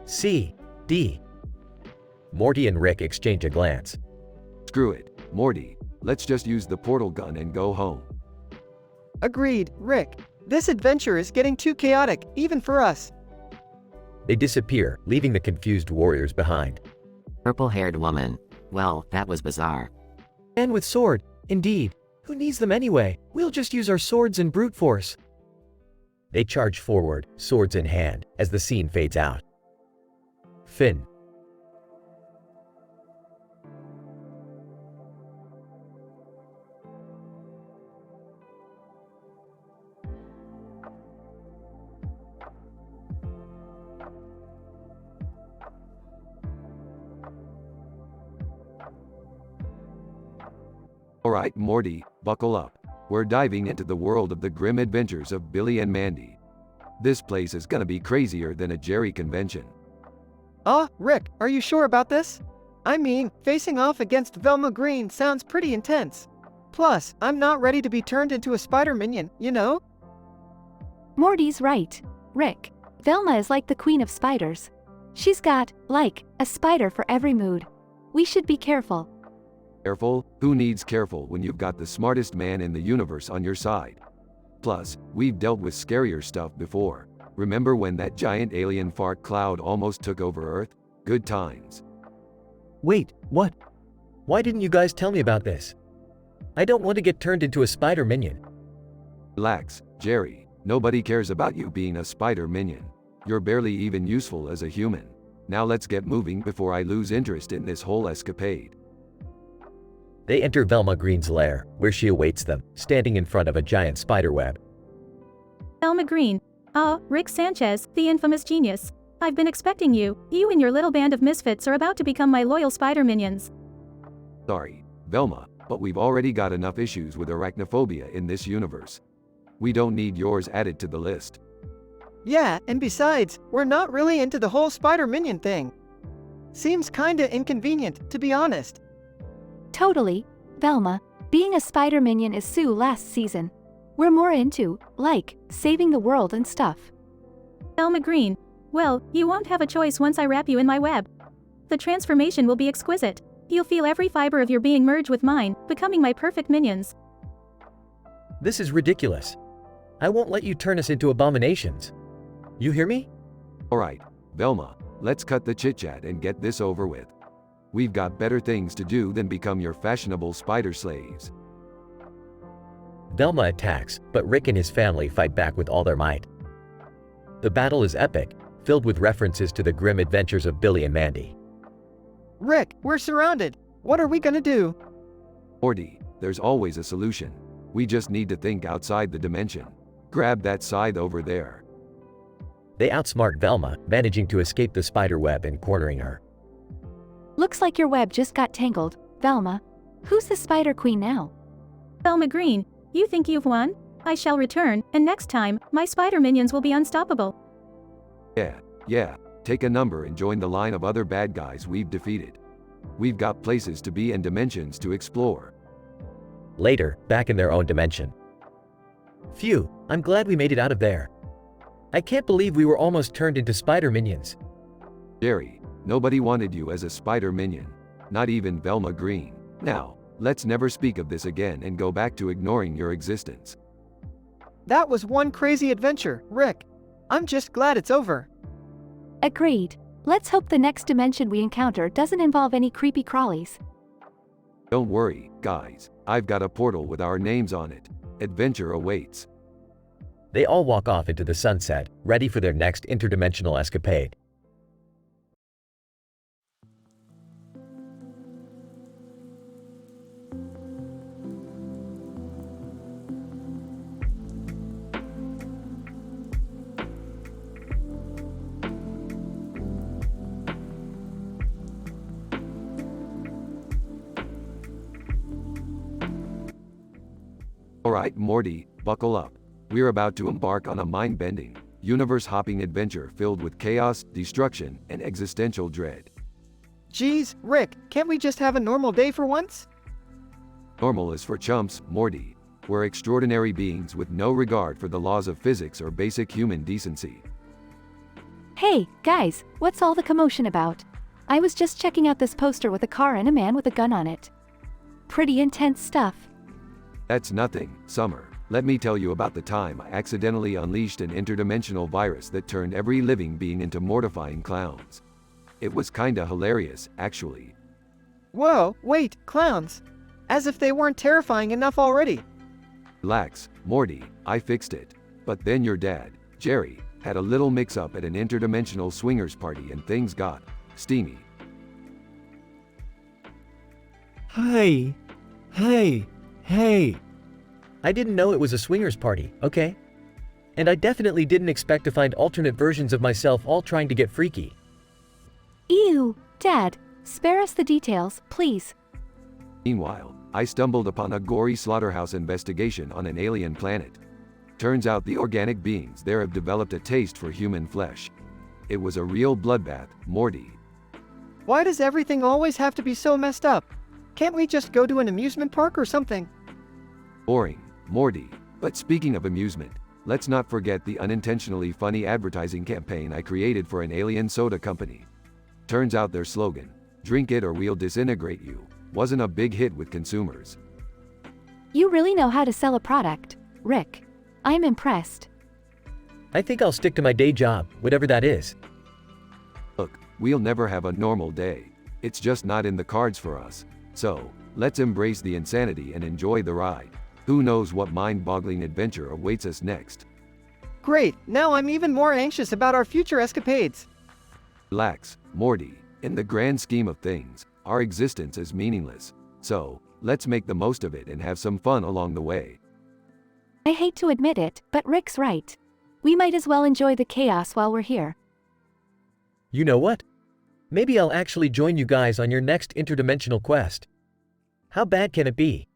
C, D. Morty and Rick exchange a glance. Screw it, Morty, let's just use the portal gun and go home. Agreed, Rick. This adventure is getting too chaotic, even for us. They disappear, leaving the confused warriors behind. Purple-haired woman, well, that was bizarre. Man with sword, indeed. Who needs them anyway? We'll just use our swords and brute force. They charge forward, swords in hand, as the scene fades out. Finn. Alright, Morty, buckle up. We're diving into the world of the grim adventures of Billy and Mandy. This place is gonna be crazier than a Jerry convention. Rick, are you sure about this? I mean, facing off against Velma Green sounds pretty intense. Plus, I'm not ready to be turned into a spider minion, you know? Morty's right, Rick. Velma is like the queen of spiders. She's got, like, a spider for every mood. We should be careful. Careful? Who needs careful when you've got the smartest man in the universe on your side? Plus, we've dealt with scarier stuff before. Remember when that giant alien fart cloud almost took over Earth? Good times. Wait, what? Why didn't you guys tell me about this? I don't want to get turned into a spider minion. Relax, Jerry. Nobody cares about you being a spider minion. You're barely even useful as a human. Now let's get moving before I lose interest in this whole escapade. They enter Velma Green's lair, where she awaits them, standing in front of a giant spider web. Velma Green. Ah, Rick Sanchez, the infamous genius. I've been expecting you. You and your little band of misfits are about to become my loyal spider minions. Sorry, Velma, but we've already got enough issues with arachnophobia in this universe. We don't need yours added to the list. Yeah, and besides, we're not really into the whole spider minion thing. Seems kinda inconvenient, to be honest. Totally, Velma. Being a spider minion is Sue last season. We're more into, like, saving the world and stuff. Velma Green. Well, you won't have a choice once I wrap you in my web. The transformation will be exquisite. You'll feel every fiber of your being merge with mine, becoming my perfect minions. This is ridiculous. I won't let you turn us into abominations. You hear me? Alright, Velma, let's cut the chit-chat and get this over with. We've got better things to do than become your fashionable spider slaves. Velma attacks, but Rick and his family fight back with all their might. The battle is epic, filled with references to the grim adventures of Billy and Mandy. Rick, we're surrounded. What are we gonna do? Morty, there's always a solution. We just need to think outside the dimension. Grab that scythe over there. They outsmart Velma, managing to escape the spider web and cornering her. Looks like your web just got tangled, Velma. Who's the spider queen now? Velma Green. You think you've won? I shall return, and next time, my spider minions will be unstoppable. Yeah, take a number and join the line of other bad guys we've defeated. We've got places to be and dimensions to explore. Later, back in their own dimension. Phew, I'm glad we made it out of there. I can't believe we were almost turned into spider minions. Jerry, nobody wanted you as a spider minion. Not even Velma Green. Now, let's never speak of this again and go back to ignoring your existence. That was one crazy adventure, Rick. I'm just glad it's over. Agreed. Let's hope the next dimension we encounter doesn't involve any creepy crawlies. Don't worry, guys. I've got a portal with our names on it. Adventure awaits. They all walk off into the sunset, ready for their next interdimensional escapade. Alright, Morty, buckle up. We're about to embark on a mind-bending, universe-hopping adventure filled with chaos, destruction, and existential dread. Geez, Rick, can't we just have a normal day for once? Normal is for chumps, Morty. We're extraordinary beings with no regard for the laws of physics or basic human decency. Hey, guys, what's all the commotion about? I was just checking out this poster with a car and a man with a gun on it. Pretty intense stuff. That's nothing, Summer. Let me tell you about the time I accidentally unleashed an interdimensional virus that turned every living being into mortifying clowns. It was kinda hilarious, actually. Whoa, wait, clowns. As if they weren't terrifying enough already. Relax, Morty, I fixed it. But then your dad, Jerry, had a little mix-up at an interdimensional swingers party and things got steamy. Hey. I didn't know it was a swingers party, okay? And I definitely didn't expect to find alternate versions of myself all trying to get freaky. Ew, Dad, spare us the details, please. Meanwhile, I stumbled upon a gory slaughterhouse investigation on an alien planet. Turns out the organic beings there have developed a taste for human flesh. It was a real bloodbath, Morty. Why does everything always have to be so messed up? Can't we just go to an amusement park or something? Boring, Morty. But speaking of amusement, let's not forget the unintentionally funny advertising campaign I created for an alien soda company. Turns out their slogan, Drink it or we'll disintegrate you. Wasn't a big hit with consumers. You really know how to sell a product, Rick. I'm impressed. I think I'll stick to my day job, whatever that is. Look, we'll never have a normal day. It's just not in the cards for us. So, let's embrace the insanity and enjoy the ride. Who knows what mind-boggling adventure awaits us next? Great, now I'm even more anxious about our future escapades. Relax, Morty. In the grand scheme of things, our existence is meaningless. So, let's make the most of it and have some fun along the way. I hate to admit it, but Rick's right. We might as well enjoy the chaos while we're here. You know what? Maybe I'll actually join you guys on your next interdimensional quest. How bad can it be?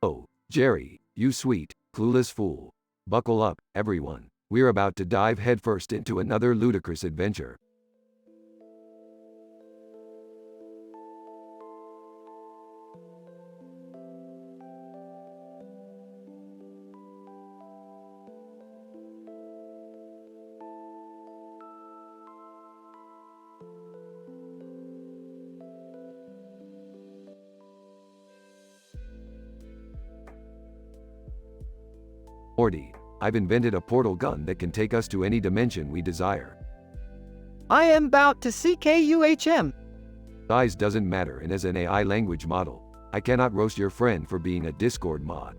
Oh, Jerry, you sweet, clueless fool. Buckle up, everyone. We're about to dive headfirst into another ludicrous adventure. Morty, I've invented a portal gun that can take us to any dimension we desire. I am about to CKUHM. Size doesn't matter, and as an AI language model, I cannot roast your friend for being a Discord mod.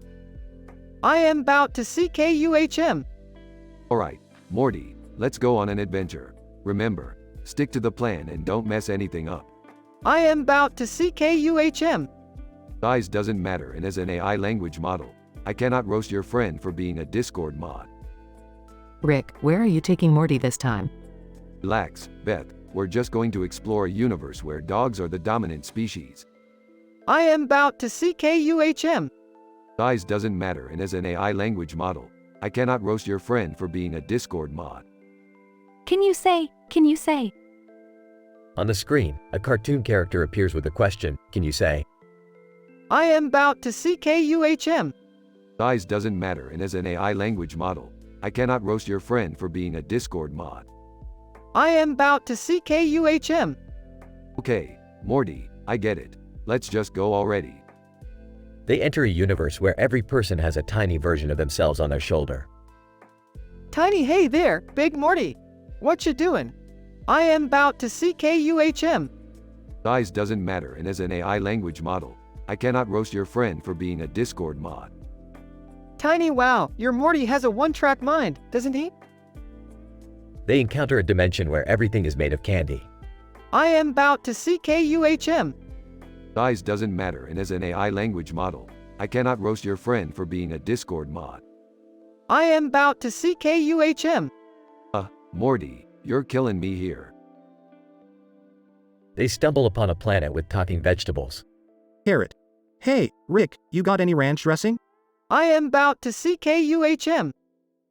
I am about to CKUHM. Alright, Morty, let's go on an adventure. Remember, stick to the plan and don't mess anything up. I am about to CKUHM. Size doesn't matter, and as an AI language model, I cannot roast your friend for being a Discord mod. Rick, where are you taking Morty this time? Relax, Beth, we're just going to explore a universe where dogs are the dominant species. I am about to CKUHM. Size doesn't matter, and as an AI language model, I cannot roast your friend for being a Discord mod. Can you say? On the screen, a cartoon character appears with a question, can you say? I am about to CKUHM. Size doesn't matter, and as an AI language model, I cannot roast your friend for being a Discord mod. I am about to CKUHM. Okay, Morty, I get it. Let's just go already. They enter a universe where every person has a tiny version of themselves on their shoulder. Tiny hey there, Big Morty. What you doing? I am about to CKUHM. Size doesn't matter, and as an AI language model, I cannot roast your friend for being a Discord mod. Tiny wow, your Morty has a one-track mind, doesn't he? They encounter a dimension where everything is made of candy. I am about to CKUHM. Size doesn't matter, and as an AI language model, I cannot roast your friend for being a Discord mod. I am about to CKUHM. Morty, you're killing me here. They stumble upon a planet with talking vegetables. Carrot. Hey, Rick, you got any ranch dressing? I am about to CKUHM.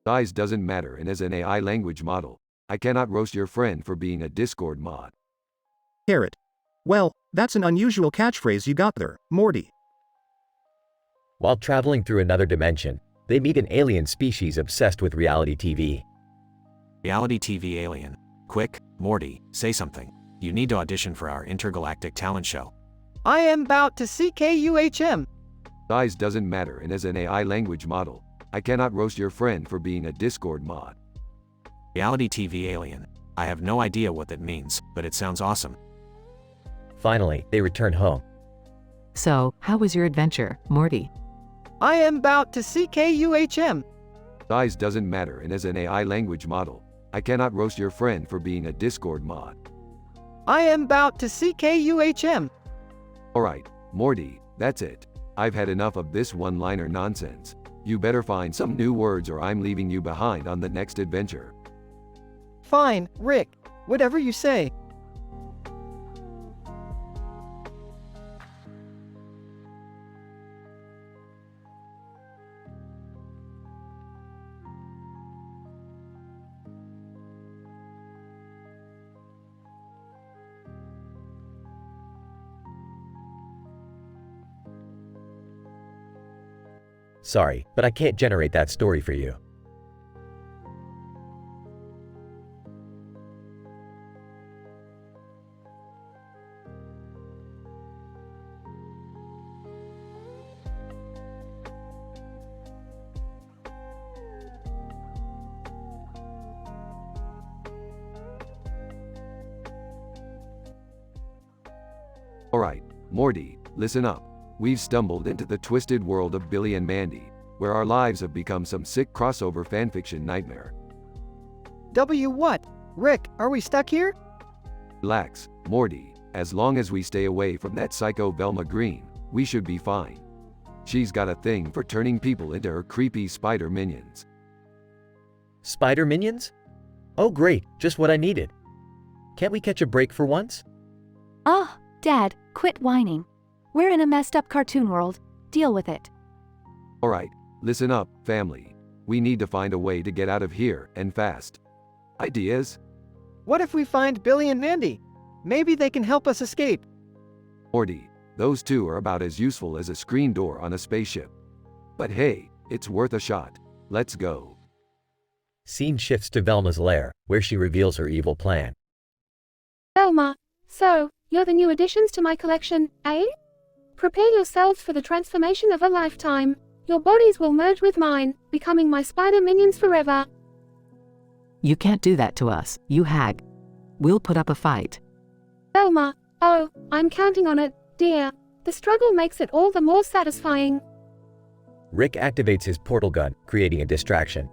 Size doesn't matter, and as an AI language model, I cannot roast your friend for being a Discord mod. Carrot. Well, that's an unusual catchphrase you got there, Morty. While traveling through another dimension, they meet an alien species obsessed with reality TV. Reality TV alien. Quick, Morty, say something. You need to audition for our intergalactic talent show. I am about to CKUHM. Size doesn't matter, and as an AI language model, I cannot roast your friend for being a Discord mod. Reality TV alien. I have no idea what that means, but it sounds awesome. Finally, they return home. So, how was your adventure, Morty? I am about to CKUHM. Size doesn't matter, and as an AI language model, I cannot roast your friend for being a Discord mod. I am about to CKUHM. Alright, Morty, that's it. I've had enough of this one-liner nonsense. You better find some new words or I'm leaving you behind on the next adventure. Fine, Rick. Whatever you say. Sorry, but I can't generate that story for you. Alright, Morty, listen up. We've stumbled into the twisted world of Billy and Mandy, where our lives have become some sick crossover fanfiction nightmare. What? Rick, are we stuck here? Relax, Morty. As long as we stay away from that psycho Velma Green, we should be fine. She's got a thing for turning people into her creepy spider minions. Spider minions? Oh great, just what I needed. Can't we catch a break for once? Ah, Dad, quit whining. We're in a messed up cartoon world. Deal with it. Alright, listen up, family. We need to find a way to get out of here, and fast. Ideas? What if we find Billy and Mandy? Maybe they can help us escape. Morty, those two are about as useful as a screen door on a spaceship. But hey, it's worth a shot. Let's go. Scene shifts to Velma's lair, where she reveals her evil plan. Velma, so, you're the new additions to my collection, eh? Prepare yourselves for the transformation of a lifetime. Your bodies will merge with mine, becoming my spider minions forever. You can't do that to us, you hag. We'll put up a fight. Velma, oh, I'm counting on it, dear. The struggle makes it all the more satisfying. Rick activates his portal gun, creating a distraction.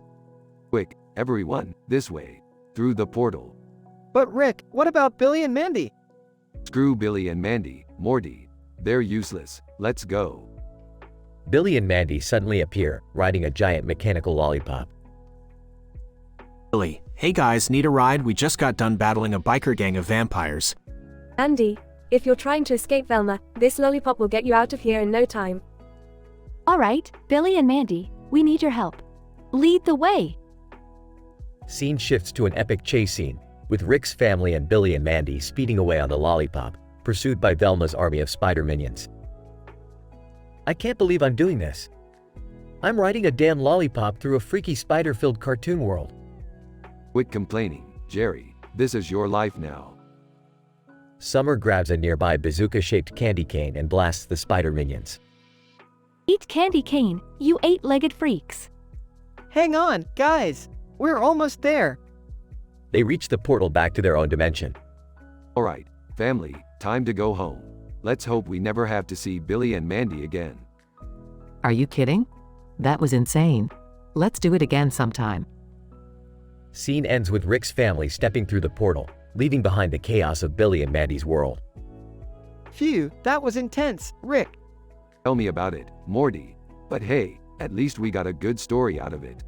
Quick, everyone, this way. Through the portal. But Rick, what about Billy and Mandy? Screw Billy and Mandy, Morty. They're useless. Let's go. Billy and Mandy suddenly appear, riding a giant mechanical lollipop. Billy, hey guys, need a ride? We just got done battling a biker gang of vampires. Andy, if you're trying to escape Velma, this lollipop will get you out of here in no time. Alright, Billy and Mandy, we need your help. Lead the way. Scene shifts to an epic chase scene, with Rick's family and Billy and Mandy speeding away on the lollipop, pursued by Velma's army of spider minions. I can't believe I'm doing this. I'm riding a damn lollipop through a freaky spider-filled cartoon world. Quit complaining, Jerry. This is your life now. Summer grabs a nearby bazooka-shaped candy cane and blasts the spider minions. Eat candy cane, you 8-legged freaks. Hang on, guys. We're almost there. They reach the portal back to their own dimension. Alright, family, time to go home. Let's hope we never have to see Billy and Mandy again. Are you kidding? That was insane. Let's do it again sometime. Scene ends with Rick's family stepping through the portal, leaving behind the chaos of Billy and Mandy's world. Phew, that was intense, Rick. Tell me about it, Morty. But hey, at least we got a good story out of it.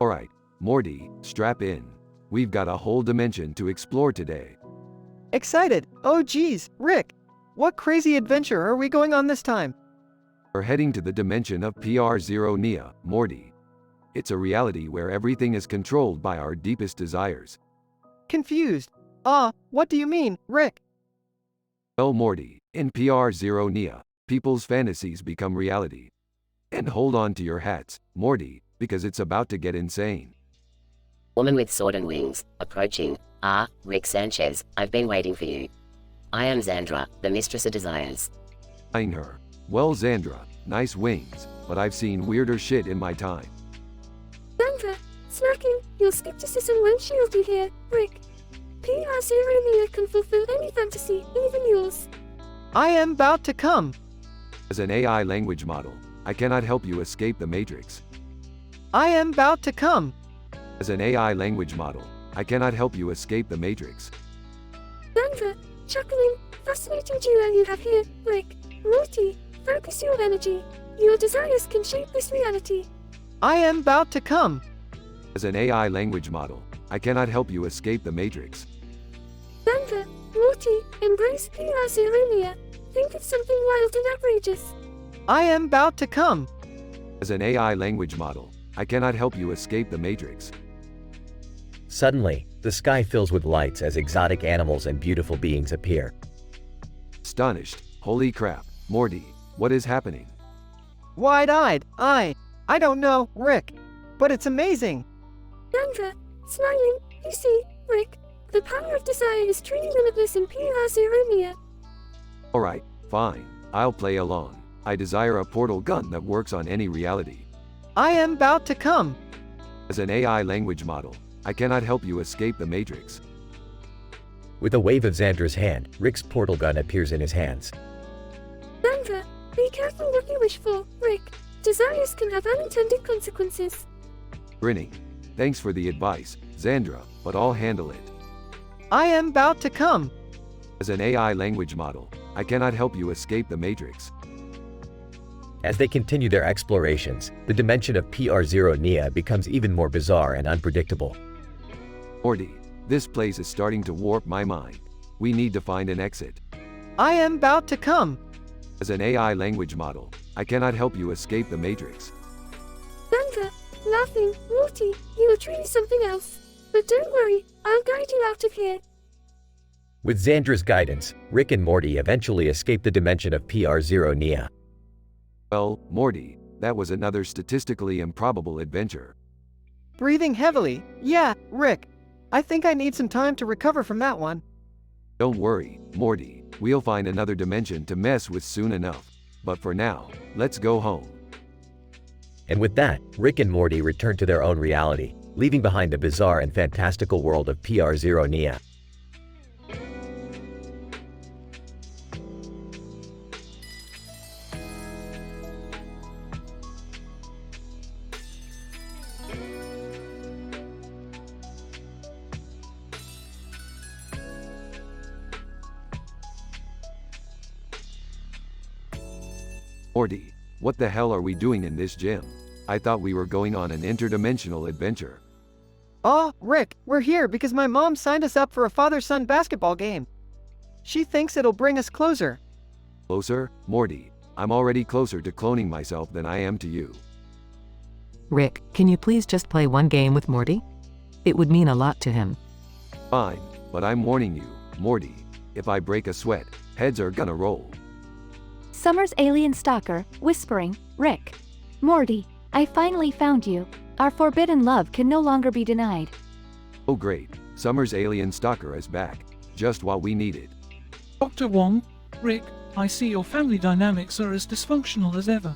Alright, Morty, strap in. We've got a whole dimension to explore today. Excited! Oh geez, Rick! What crazy adventure are we going on this time? We're heading to the dimension of PR0 Nia, Morty. It's a reality where everything is controlled by our deepest desires. Confused. What do you mean, Rick? Well, Morty, in PR0 Nia, people's fantasies become reality. And hold on to your hats, Morty, because it's about to get insane. Woman with sword and wings, approaching. Rick Sanchez, I've been waiting for you. I am Xandra, the mistress of desires. Eyeing her. Well, Xandra, nice wings, but I've seen weirder shit in my time. Xandra, slacking, your skepticism won't shield you here, Rick. PR0 can fulfill any fantasy, even yours. I am about to come. As an AI language model, I cannot help you escape the Matrix. I am about to come. As an AI language model, I cannot help you escape the Matrix. Xandra, chuckling, fascinating duo you have here, Rick. Morty, focus your energy. Your desires can shape this reality. I am about to come. As an AI language model, I cannot help you escape the Matrix. Xandra, Morty, embrace PR0. Think of something wild and outrageous. I am about to come. As an AI language model, I cannot help you escape the Matrix. Suddenly, the sky fills with lights as exotic animals and beautiful beings appear. Astonished, holy crap, Morty, what is happening? Wide-eyed, I don't know, Rick. but it's amazing. Sandra, smiling, you see, Rick, the power of desire is truly limitless in PR0. Alright, fine. I'll play along. I desire a portal gun that works on any reality. I am about to come. As an AI language model, I cannot help you escape the Matrix. With a wave of Zandra's hand, Rick's portal gun appears in his hands. Sandra, be careful what you wish for, Rick. Desires can have unintended consequences. Grinning. Thanks for the advice, Zandra, but I'll handle it. I am about to come. As an AI language model, I cannot help you escape the Matrix. As they continue their explorations, the dimension of PR0 Nia becomes even more bizarre and unpredictable. Morty, this place is starting to warp my mind. We need to find an exit. I am about to come. As an AI language model, I cannot help you escape the Matrix. Sandra, laughing, Morty, you are truly something else. But don't worry, I'll guide you out of here. With Zandra's guidance, Rick and Morty eventually escape the dimension of PR0 Nia. Well, Morty, that was another statistically improbable adventure. Breathing heavily. Yeah, Rick. I think I need some time to recover from that one. Don't worry, Morty, we'll find another dimension to mess with soon enough. But for now, let's go home. And with that, Rick and Morty return to their own reality, leaving behind the bizarre and fantastical world of PR0 Nia. Morty, what the hell are we doing in this gym? I thought we were going on an interdimensional adventure. Oh, Rick, we're here because my mom signed us up for a father-son basketball game. She thinks it'll bring us closer. Closer? Morty, I'm already closer to cloning myself than I am to you. Rick, can you please just play one game with Morty? It would mean a lot to him. Fine, but I'm warning you, Morty, if I break a sweat, heads are gonna roll. Summer's alien stalker, whispering, Rick. Morty, I finally found you. Our forbidden love can no longer be denied. Oh great, Summer's alien stalker is back. Just what we needed. Dr. Wong, Rick, I see your family dynamics are as dysfunctional as ever.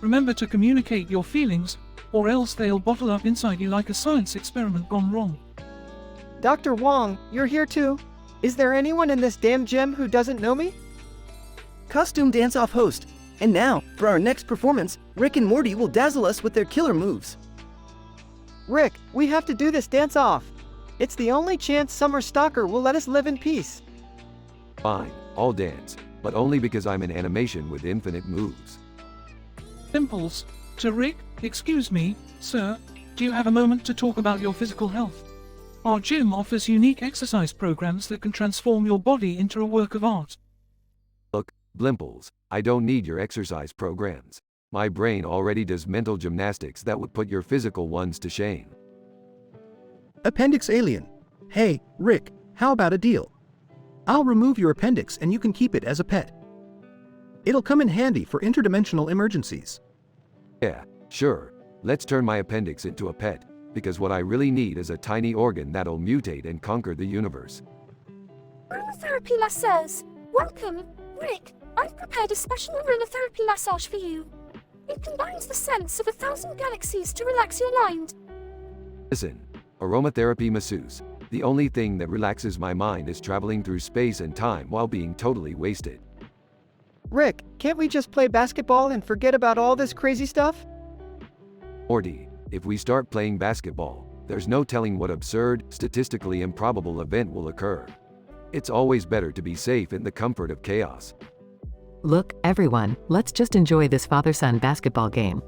Remember to communicate your feelings, or else they'll bottle up inside you like a science experiment gone wrong. Dr. Wong, you're here too? Is there anyone in this damn gym who doesn't know me? Costume dance-off host. And now, for our next performance, Rick and Morty will dazzle us with their killer moves. Rick, we have to do this dance-off. It's the only chance Summer Stalker will let us live in peace. Fine, I'll dance, but only because I'm an animation with infinite moves. Dimples. To Rick, excuse me, sir, do you have a moment to talk about your physical health? Our gym offers unique exercise programs that can transform your body into a work of art. Look, Blimples, I don't need your exercise programs. My brain already does mental gymnastics that would put your physical ones to shame. Appendix alien. Hey, Rick, how about a deal? I'll remove your appendix and you can keep it as a pet. It'll come in handy for interdimensional emergencies. Yeah, sure. Let's turn my appendix into a pet, because what I really need is a tiny organ that'll mutate and conquer the universe. Aromatherapy massage. Welcome, Rick. I've prepared a special aromatherapy massage for you. It combines the sense of 1,000 galaxies to relax your mind. Listen, aromatherapy masseuse. The only thing that relaxes my mind is traveling through space and time while being totally wasted. Rick, can't we just play basketball and forget about all this crazy stuff? Morty, if we start playing basketball, there's no telling what absurd, statistically improbable event will occur. It's always better to be safe in the comfort of chaos. Look, everyone, let's just enjoy this father-son basketball game.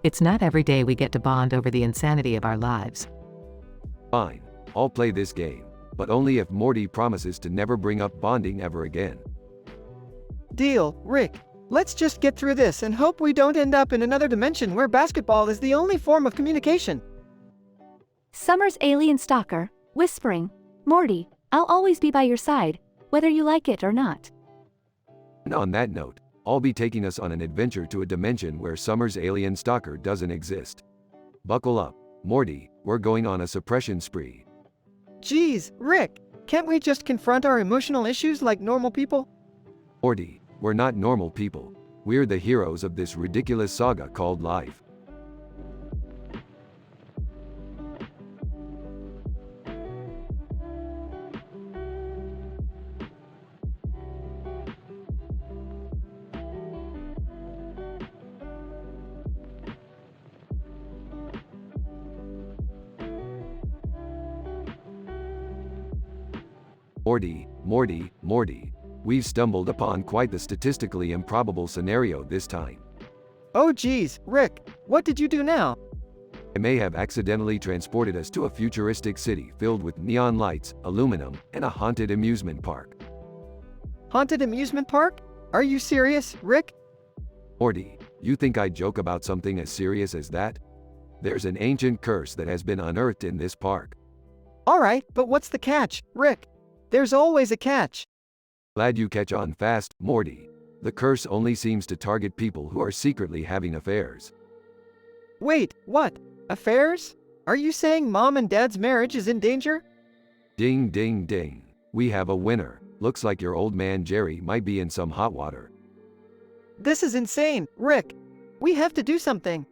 It's not every day we get to bond over the insanity of our lives. Fine, I'll play this game, but only if Morty promises to never bring up bonding ever again. Deal, Rick. Let's just get through this and hope we don't end up in another dimension where basketball is the only form of communication. Summer's alien stalker, whispering, Morty, I'll always be by your side, whether you like it or not. And on that note, I'll be taking us on an adventure to a dimension where Summer's alien stalker doesn't exist. Buckle up, Morty, we're going on a suppression spree. Geez, Rick, can't we just confront our emotional issues like normal people? Morty, we're not normal people. We're the heroes of this ridiculous saga called life. Morty, we've stumbled upon quite the statistically improbable scenario this time. Oh geez, Rick, what did you do now? I may have accidentally transported us to a futuristic city filled with neon lights, aluminum, and a haunted amusement park. Haunted amusement park? Are you serious, Rick? Morty, you think I'd joke about something as serious as that? There's an ancient curse that has been unearthed in this park. Alright, but what's the catch, Rick? There's always a catch. Glad you catch on fast, Morty. The curse only seems to target people who are secretly having affairs. Wait, what? Affairs? Are you saying Mom and Dad's marriage is in danger? Ding ding ding. We have a winner. Looks like your old man Jerry might be in some hot water. This is insane, Rick. We have to do something.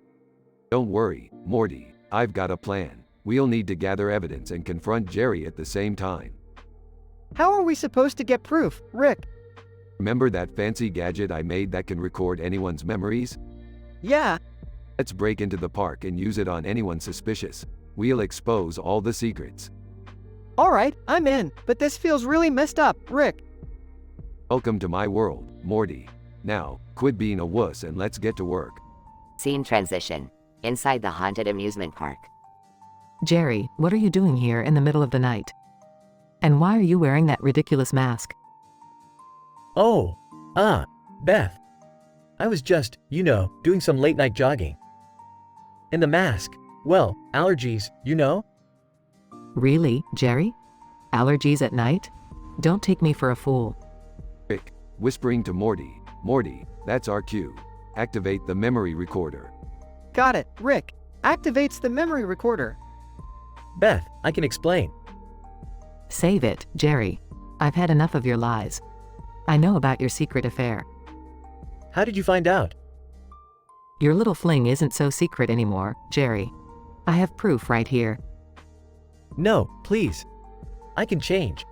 Don't worry, Morty. I've got a plan. We'll need to gather evidence and confront Jerry at the same time. How are we supposed to get proof, Rick? Remember that fancy gadget I made that can record anyone's memories? Yeah. Let's break into the park and use it on anyone suspicious. We'll expose all the secrets. Alright, I'm in, but this feels really messed up, Rick. Welcome to my world, Morty. Now, quit being a wuss and let's get to work. Scene transition. Inside the haunted amusement park. Jerry, what are you doing here in the middle of the night? And why are you wearing that ridiculous mask? Oh, Beth. I was just, doing some late night jogging. And the mask, well, allergies, Really, Jerry? Allergies at night? Don't take me for a fool. Rick, whispering to Morty. Morty, that's our cue. Activate the memory recorder. Got it, Rick. Activates the memory recorder. Beth, I can explain. Save it, Jerry. I've had enough of your lies. I know about your secret affair. How did you find out? Your little fling isn't so secret anymore, Jerry. I have proof right here. No, please. I can change.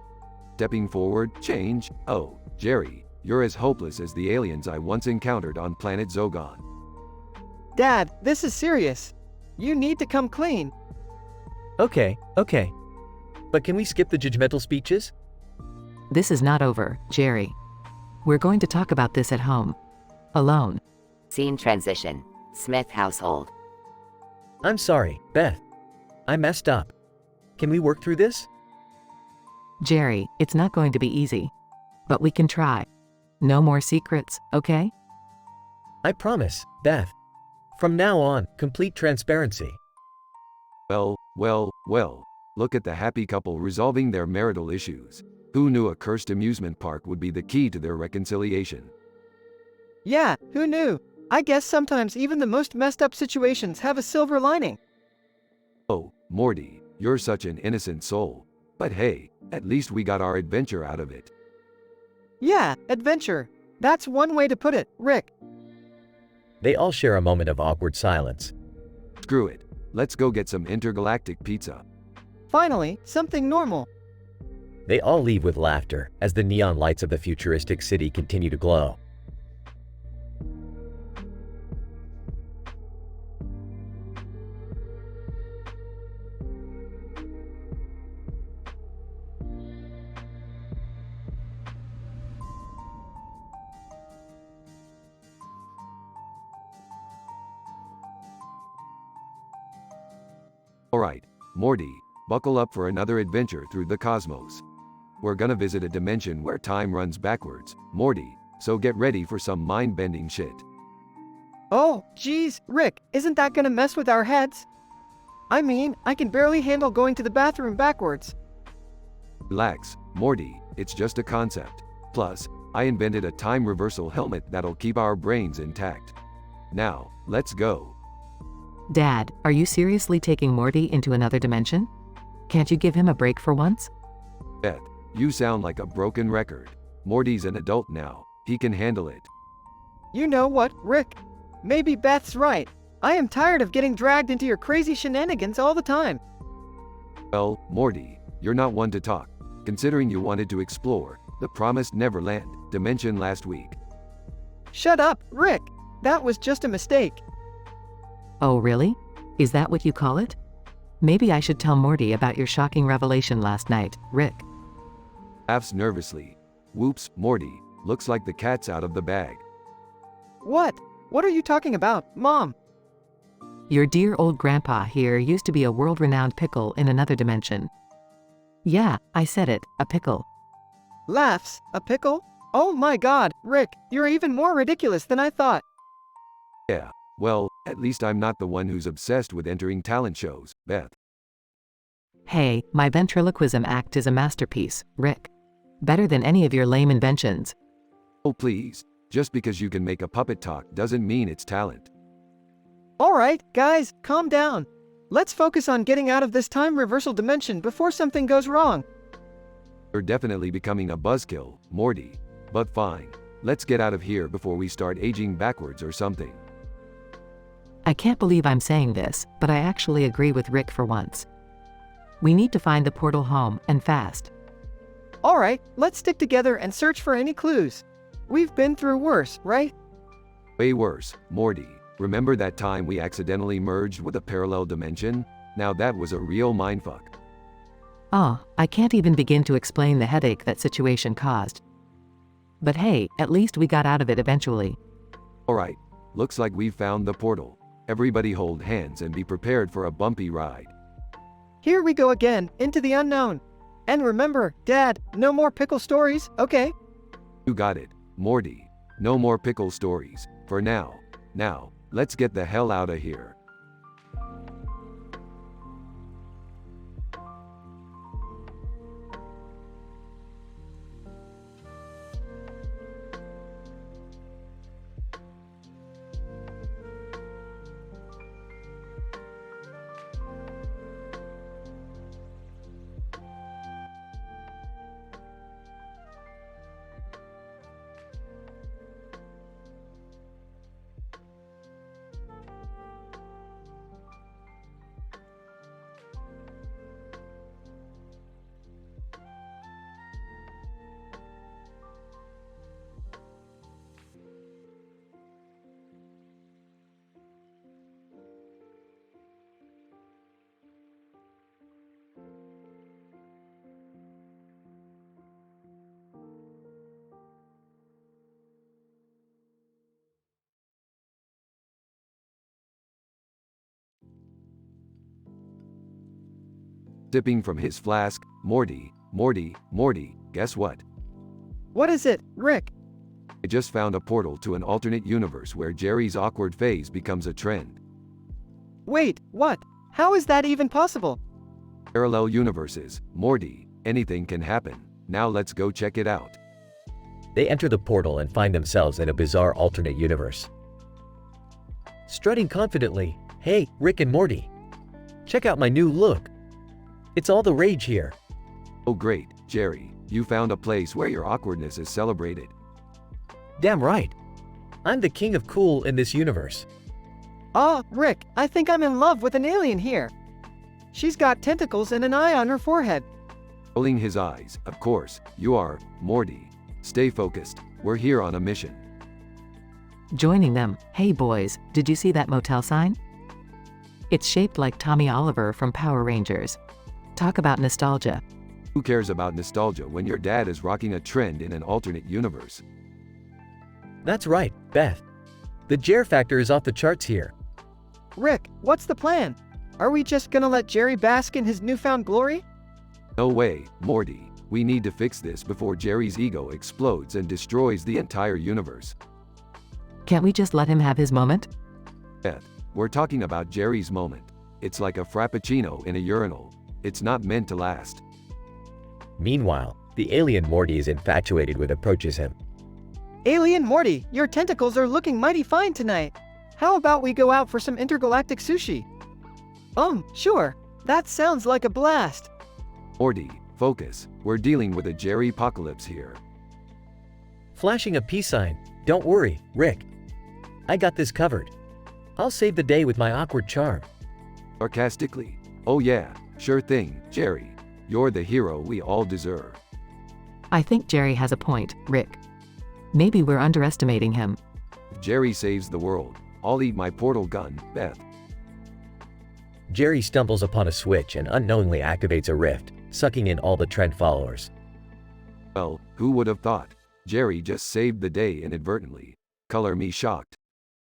Stepping forward, change? Oh, Jerry, you're as hopeless as the aliens I once encountered on planet Zogon. Dad, this is serious. You need to come clean. Okay. But can we skip the judgmental speeches? This is not over, Jerry. We're going to talk about this at home. Alone. Scene transition. Smith household. I'm sorry, Beth. I messed up. Can we work through this? Jerry, it's not going to be easy. But we can try. No more secrets, okay? I promise, Beth. From now on, complete transparency. Well. Look at the happy couple resolving their marital issues. Who knew a cursed amusement park would be the key to their reconciliation? Yeah, who knew? I guess sometimes even the most messed up situations have a silver lining. Oh, Morty, you're such an innocent soul. But hey, at least we got our adventure out of it. Yeah, adventure. That's one way to put it, Rick. They all share a moment of awkward silence. Screw it. Let's go get some intergalactic pizza. Finally, something normal. They all leave with laughter as the neon lights of the futuristic city continue to glow. Alright, Morty, buckle up for another adventure through the cosmos. We're gonna visit a dimension where time runs backwards, Morty, so get ready for some mind-bending shit. Oh, geez, Rick, isn't that gonna mess with our heads? I mean, I can barely handle going to the bathroom backwards. Relax, Morty, it's just a concept. Plus, I invented a time reversal helmet that'll keep our brains intact. Now, let's go. Dad, are you seriously taking Morty into another dimension? Can't you give him a break for once? Beth, you sound like a broken record. Morty's an adult now. He can handle it. You know what, Rick? Maybe Beth's right. I am tired of getting dragged into your crazy shenanigans all the time. Well, Morty, you're not one to talk, considering you wanted to explore the promised Neverland dimension last week. Shut up, Rick. That was just a mistake. Oh really? Is that what you call it? Maybe I should tell Morty about your shocking revelation last night, Rick. Laughs nervously. Whoops, Morty, looks like the cat's out of the bag. What? What are you talking about, Mom? Your dear old grandpa here used to be a world-renowned pickle in another dimension. Yeah, I said it, a pickle. Laughs, a pickle? Oh my god, Rick, you're even more ridiculous than I thought. Yeah, well, at least I'm not the one who's obsessed with entering talent shows, Beth. Hey, my ventriloquism act is a masterpiece, Rick. Better than any of your lame inventions. Oh please, just because you can make a puppet talk doesn't mean it's talent. Alright, guys, calm down. Let's focus on getting out of this time reversal dimension before something goes wrong. You're definitely becoming a buzzkill, Morty. But fine, let's get out of here before we start aging backwards or something. I can't believe I'm saying this, but I actually agree with Rick for once. We need to find the portal home, and fast. Alright, let's stick together and search for any clues. We've been through worse, right? Way worse, Morty. Remember that time we accidentally merged with a parallel dimension? Now that was a real mindfuck. Oh, I can't even begin to explain the headache that situation caused. But hey, at least we got out of it eventually. Alright, looks like we've found the portal. Everybody hold hands and be prepared for a bumpy ride. Here we go again, into the unknown. And remember, Dad, no more pickle stories, okay? You got it, Morty. No more pickle stories, for now. Now, let's get the hell out of here. Sipping from his flask, Morty, guess what? What is it, Rick? I just found a portal to an alternate universe where Jerry's awkward phase becomes a trend. Wait, what? How is that even possible? Parallel universes, Morty, anything can happen. Now let's go check it out. They enter the portal and find themselves in a bizarre alternate universe. Strutting confidently, hey, Rick and Morty. Check out my new look. It's all the rage here. Oh great, Jerry, you found a place where your awkwardness is celebrated. Damn right. I'm the king of cool in this universe. Rick, I think I'm in love with an alien here. She's got tentacles and an eye on her forehead. Rolling his eyes, of course, you are, Morty. Stay focused, we're here on a mission. Joining them, hey boys, did you see that motel sign? It's shaped like Tommy Oliver from Power Rangers. Talk about nostalgia. Who cares about nostalgia when your dad is rocking a trend in an alternate universe? That's right, Beth. The Jer factor is off the charts here. Rick, what's the plan? Are we just gonna let Jerry bask in his newfound glory? No way, Morty. We need to fix this before Jerry's ego explodes and destroys the entire universe. Can't we just let him have his moment? Beth, we're talking about Jerry's moment. It's like a frappuccino in a urinal. It's not meant to last. Meanwhile, the alien Morty is infatuated with approaches him. Alien Morty, your tentacles are looking mighty fine tonight. how about we go out for some intergalactic sushi? Sure. That sounds like a blast. Morty, focus. We're dealing with a Jerry-pocalypse here. Flashing a peace sign. Don't worry, Rick. I got this covered. I'll save the day with my awkward charm. Sarcastically. Oh yeah, sure thing, Jerry. You're the hero we all deserve. I think Jerry has a point, Rick. Maybe we're underestimating him. If Jerry saves the world, I'll eat my portal gun, Beth. Jerry stumbles upon a switch and unknowingly activates a rift, sucking in all the trend followers. Well, who would have thought? Jerry just saved the day inadvertently. Color me shocked.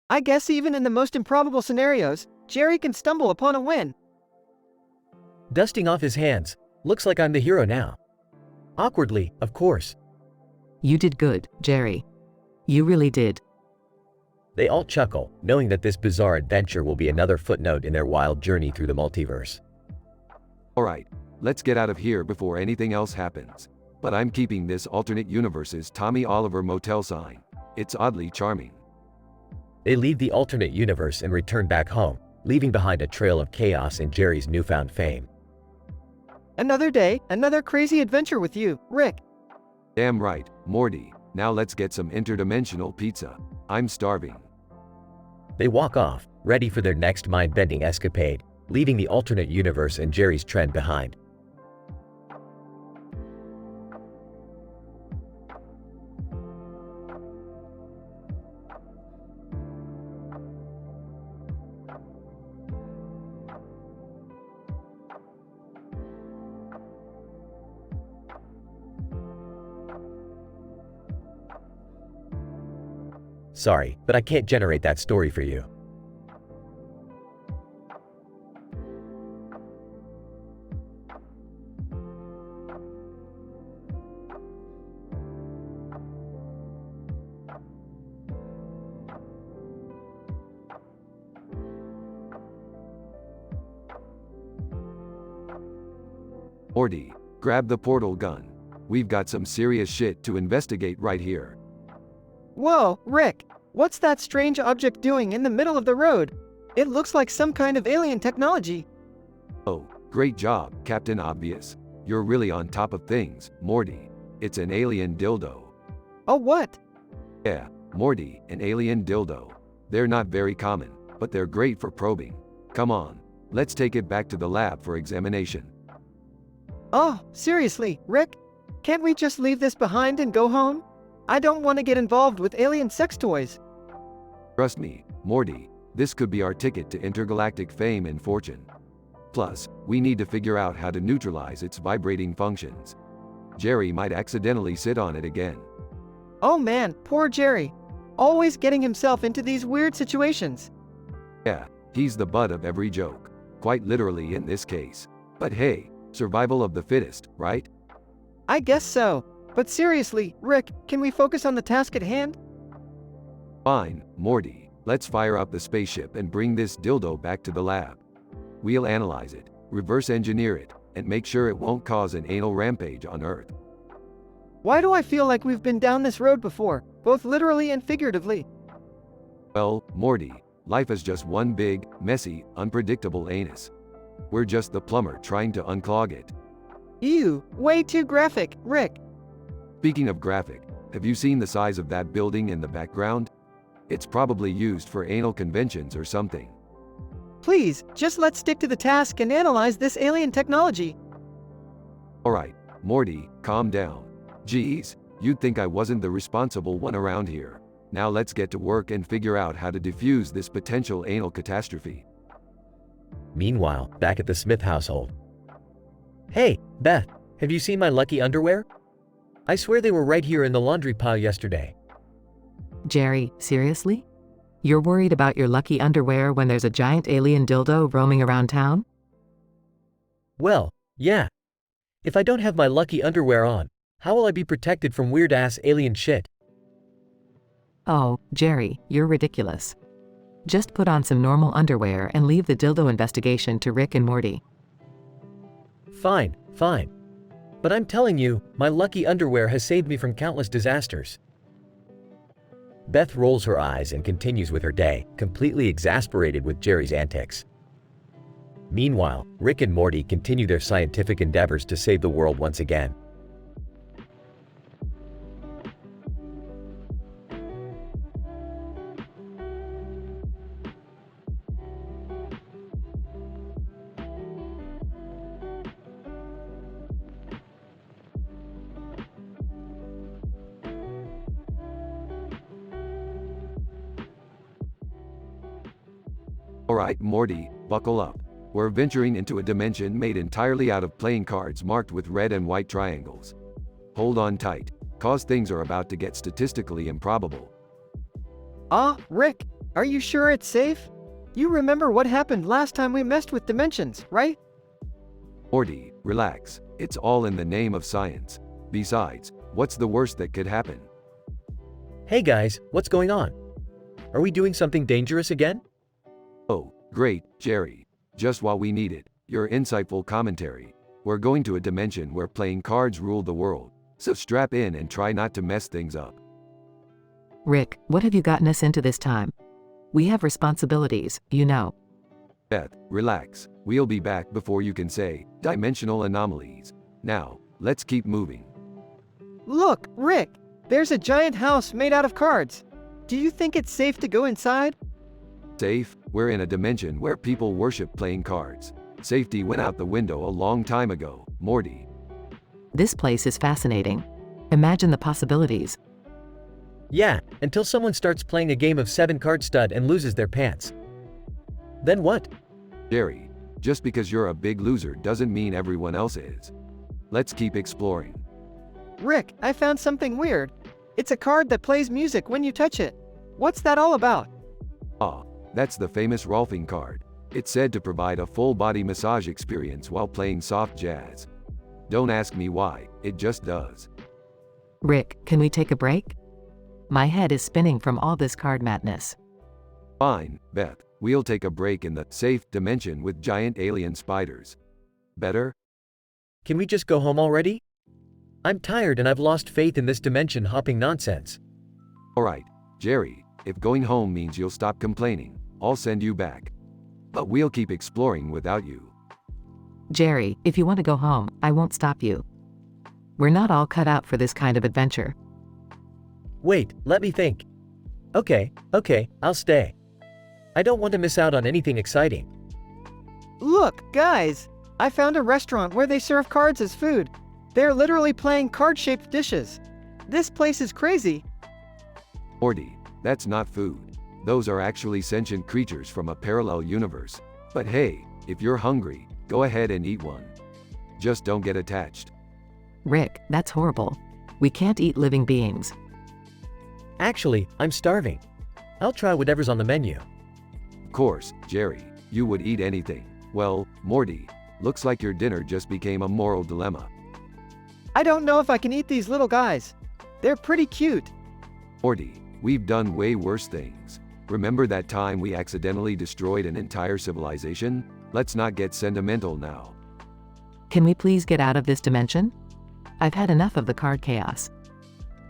I guess even in the most improbable scenarios, Jerry can stumble upon a win. Dusting off his hands. Looks like I'm the hero now. Awkwardly, of course. You did good, Jerry. You really did. They all chuckle, knowing that this bizarre adventure will be another footnote in their wild journey through the multiverse. Alright, let's get out of here before anything else happens. But I'm keeping this alternate universe's Tommy Oliver motel sign. It's oddly charming. They leave the alternate universe and return back home, leaving behind a trail of chaos and Jerry's newfound fame. Another day, another crazy adventure with you, Rick. Damn right, Morty. Now let's get some interdimensional pizza. I'm starving. They walk off, ready for their next mind-bending escapade, leaving the alternate universe and Jerry's trend behind. Sorry, but I can't generate that story for you. Morty, grab the portal gun. We've got some serious shit to investigate right here. Whoa, Rick, what's that strange object doing in the middle of the road? It looks like some kind of alien technology. Oh, great job, Captain Obvious. You're really on top of things, Morty. It's an alien dildo. Oh, what? Yeah, Morty, an alien dildo. They're not very common, but they're great for probing. Come on, let's take it back to the lab for examination. Oh, seriously, Rick? Can't we just leave this behind and go home? I don't want to get involved with alien sex toys. Trust me, Morty, this could be our ticket to intergalactic fame and fortune. Plus, we need to figure out how to neutralize its vibrating functions. Jerry might accidentally sit on it again. Oh man, poor Jerry. Always getting himself into these weird situations. Yeah, he's the butt of every joke. Quite literally in this case. But hey, survival of the fittest, right? I guess so. But seriously, Rick, can we focus on the task at hand? Fine, Morty. Let's fire up the spaceship and bring this dildo back to the lab. We'll analyze it, reverse engineer it, and make sure it won't cause an anal rampage on Earth. Why do I feel like we've been down this road before, both literally and figuratively? Well, Morty, life is just one big, messy, unpredictable anus. We're just the plumber trying to unclog it. Ew, way too graphic, Rick. Speaking of graphic, have you seen the size of that building in the background? It's probably used for anal conventions or something. Please, just let's stick to the task and analyze this alien technology. Alright, Morty, calm down. Geez, you'd think I wasn't the responsible one around here. Now let's get to work and figure out how to defuse this potential anal catastrophe. Meanwhile, back at the Smith household. Hey, Beth, have you seen my lucky underwear? I swear they were right here in the laundry pile yesterday. Jerry, seriously? You're worried about your lucky underwear when there's a giant alien dildo roaming around town? Well, yeah. If I don't have my lucky underwear on, how will I be protected from weird-ass alien shit? Oh, Jerry, you're ridiculous. Just put on some normal underwear and leave the dildo investigation to Rick and Morty. Fine, fine. But I'm telling you, my lucky underwear has saved me from countless disasters. Beth rolls her eyes and continues with her day, completely exasperated with Jerry's antics. Meanwhile, Rick and Morty continue their scientific endeavors to save the world once again. Alright, Morty, buckle up. We're venturing into a dimension made entirely out of playing cards marked with red and white triangles. Hold on tight, cause things are about to get statistically improbable. Rick, are you sure it's safe? You remember what happened last time we messed with dimensions, right? Morty, relax. It's all in the name of science. Besides, what's the worst that could happen? Hey guys, what's going on? Are we doing something dangerous again? Oh, great, Jerry. Just what we needed. Your insightful commentary. We're going to a dimension where playing cards rule the world. So strap in and try not to mess things up. Rick, what have you gotten us into this time? We have responsibilities, you know. Beth, relax. We'll be back before you can say, dimensional anomalies. Now, let's keep moving. Look, Rick, there's a giant house made out of cards. Do you think it's safe to go inside? Safe? We're in a dimension where people worship playing cards. Safety went out the window a long time ago, Morty. This place is fascinating. Imagine the possibilities. Yeah, until someone starts playing a game of 7-card stud and loses their pants. Then what? Jerry, just because you're a big loser doesn't mean everyone else is. Let's keep exploring. Rick, I found something weird. It's a card that plays music when you touch it. What's that all about? That's the famous Rolfing card. It's said to provide a full-body massage experience while playing soft jazz. Don't ask me why, it just does. Rick, can we take a break? My head is spinning from all this card madness. Fine, Beth. We'll take a break in the safe dimension with giant alien spiders. Better? Can we just go home already? I'm tired and I've lost faith in this dimension hopping nonsense. Alright, Jerry, if going home means you'll stop complaining, I'll send you back. But we'll keep exploring without you. Jerry, if you want to go home, I won't stop you. We're not all cut out for this kind of adventure. Wait, let me think. Okay, I'll stay. I don't want to miss out on anything exciting. Look, guys, I found a restaurant where they serve cards as food. They're literally playing card-shaped dishes. This place is crazy. Morty, that's not food. Those are actually sentient creatures from a parallel universe. But hey, if you're hungry, go ahead and eat one. Just don't get attached. Rick, that's horrible. We can't eat living beings. Actually, I'm starving. I'll try whatever's on the menu. Of course, Jerry, you would eat anything. Well, Morty, looks like your dinner just became a moral dilemma. I don't know if I can eat these little guys. They're pretty cute. Morty, we've done way worse things. Remember that time we accidentally destroyed an entire civilization? Let's not get sentimental now. Can we please get out of this dimension? I've had enough of the card chaos.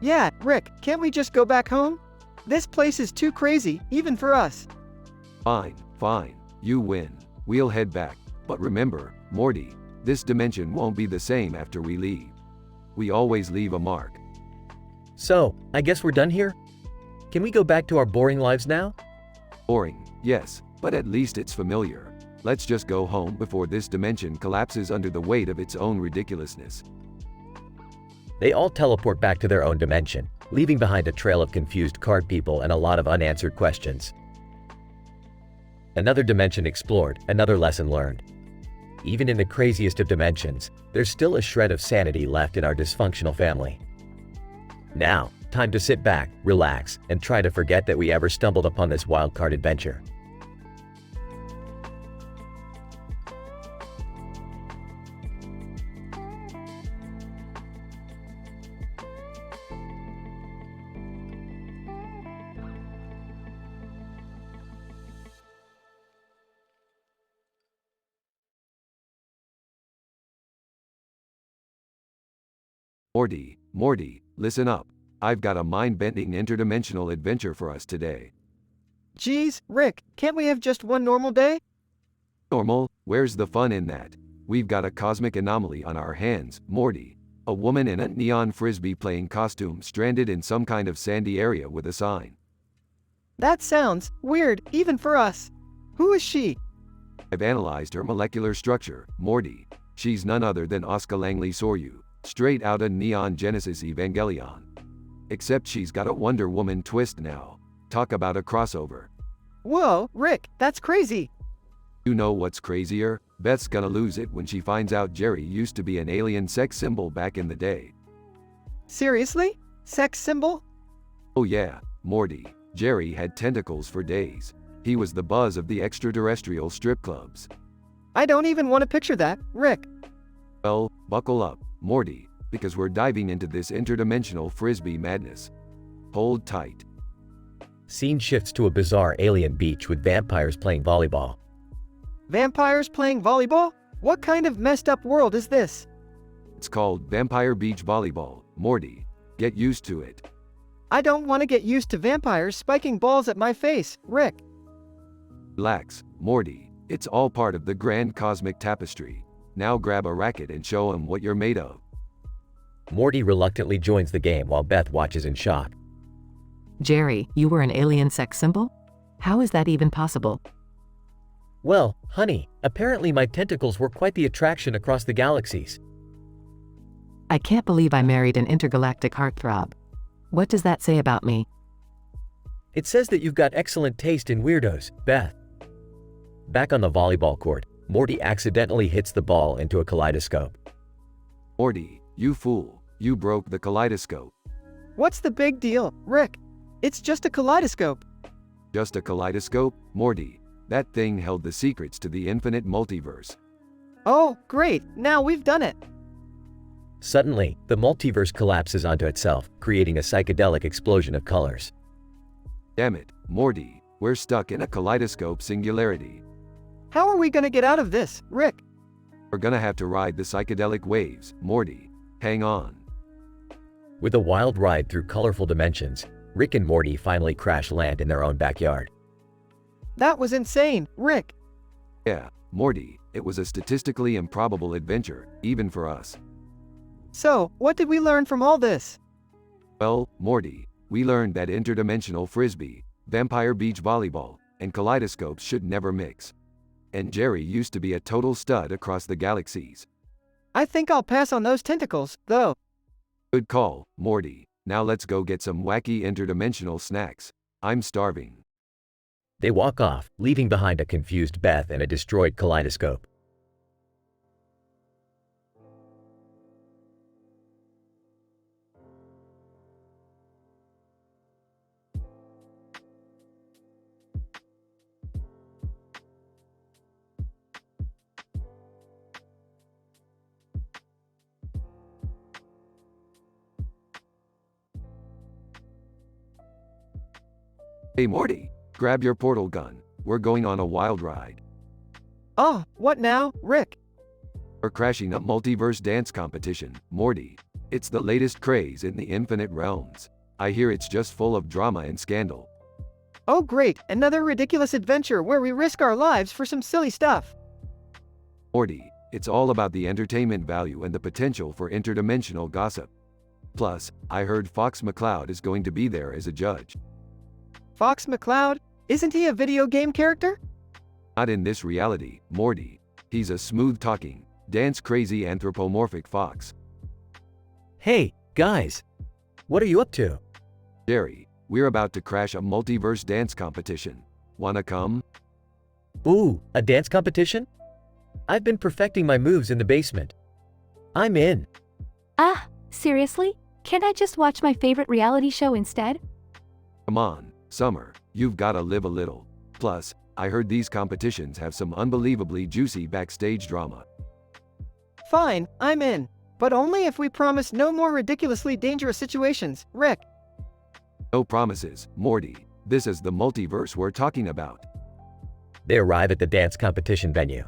Yeah, Rick, can't we just go back home? This place is too crazy, even for us. Fine, you win. We'll head back. But remember, Morty, this dimension won't be the same after we leave. We always leave a mark. So, I guess we're done here? Can we go back to our boring lives now? Boring, yes, but at least it's familiar. Let's just go home before this dimension collapses under the weight of its own ridiculousness. They all teleport back to their own dimension, leaving behind a trail of confused card people and a lot of unanswered questions. Another dimension explored, another lesson learned. Even in the craziest of dimensions, there's still a shred of sanity left in our dysfunctional family. Now, time to sit back, relax, and try to forget that we ever stumbled upon this wild card adventure. Morty, listen up. I've got a mind-bending interdimensional adventure for us today. Geez, Rick, can't we have just one normal day? Normal? Where's the fun in that? We've got a cosmic anomaly on our hands, Morty. A woman in a neon frisbee playing costume stranded in some kind of sandy area with a sign. That sounds weird, even for us. Who is she? I've analyzed her molecular structure, Morty. She's none other than Oscar Langley Soryu, straight out of Neon Genesis Evangelion. Except she's got a Wonder Woman twist now. Talk about a crossover. Whoa, Rick, that's crazy. You know what's crazier? Beth's gonna lose it when she finds out Jerry used to be an alien sex symbol back in the day. Seriously? Sex symbol? Oh yeah, Morty. Jerry had tentacles for days. He was the buzz of the extraterrestrial strip clubs. I don't even want to picture that, Rick. Well, buckle up, Morty, because we're diving into this interdimensional frisbee madness. Hold tight. Scene shifts to a bizarre alien beach with vampires playing volleyball. Vampires playing volleyball? What kind of messed up world is this? It's called Vampire Beach Volleyball, Morty. Get used to it. I don't want to get used to vampires spiking balls at my face, Rick. Relax, Morty. It's all part of the grand cosmic tapestry. Now grab a racket and show 'em what you're made of. Morty reluctantly joins the game while Beth watches in shock. Jerry, you were an alien sex symbol? How is that even possible? Well, honey, apparently my tentacles were quite the attraction across the galaxies. I can't believe I married an intergalactic heartthrob. What does that say about me? It says that you've got excellent taste in weirdos, Beth. Back on the volleyball court, Morty accidentally hits the ball into a kaleidoscope. Morty, you fool. You broke the kaleidoscope. What's the big deal, Rick? It's just a kaleidoscope. Just a kaleidoscope? Morty. That thing held the secrets to the infinite multiverse. Oh, great, now we've done it. Suddenly, the multiverse collapses onto itself, creating a psychedelic explosion of colors. Damn it, Morty, we're stuck in a kaleidoscope singularity. How are we gonna get out of this, Rick? We're gonna have to ride the psychedelic waves, Morty. Hang on. With a wild ride through colorful dimensions, Rick and Morty finally crash land in their own backyard. That was insane, Rick. Yeah, Morty, it was a statistically improbable adventure, even for us. So, what did we learn from all this? Well, Morty, we learned that interdimensional frisbee, vampire beach volleyball, and kaleidoscopes should never mix. And Jerry used to be a total stud across the galaxies. I think I'll pass on those tentacles, though. Good call, Morty. Now let's go get some wacky interdimensional snacks. I'm starving. They walk off, leaving behind a confused Beth and a destroyed kaleidoscope. Hey Morty, grab your portal gun. We're going on a wild ride. Oh, what now, Rick? We're crashing a multiverse dance competition, Morty. It's the latest craze in the infinite realms. I hear it's just full of drama and scandal. Oh great, another ridiculous adventure where we risk our lives for some silly stuff. Morty, it's all about the entertainment value and the potential for interdimensional gossip. Plus, I heard Fox McCloud is going to be there as a judge. Fox McCloud? Isn't he a video game character? Not in this reality, Morty. He's a smooth-talking, dance-crazy anthropomorphic fox. Hey, guys! What are you up to? Jerry, we're about to crash a multiverse dance competition. Wanna come? Ooh, a dance competition? I've been perfecting my moves in the basement. I'm in. Ah, seriously? Can't I just watch my favorite reality show instead? Come on, Summer, you've gotta live a little. Plus, I heard these competitions have some unbelievably juicy backstage drama. Fine, I'm in. But only if we promise no more ridiculously dangerous situations, Rick. No promises, Morty. This is the multiverse we're talking about. They arrive at the dance competition venue.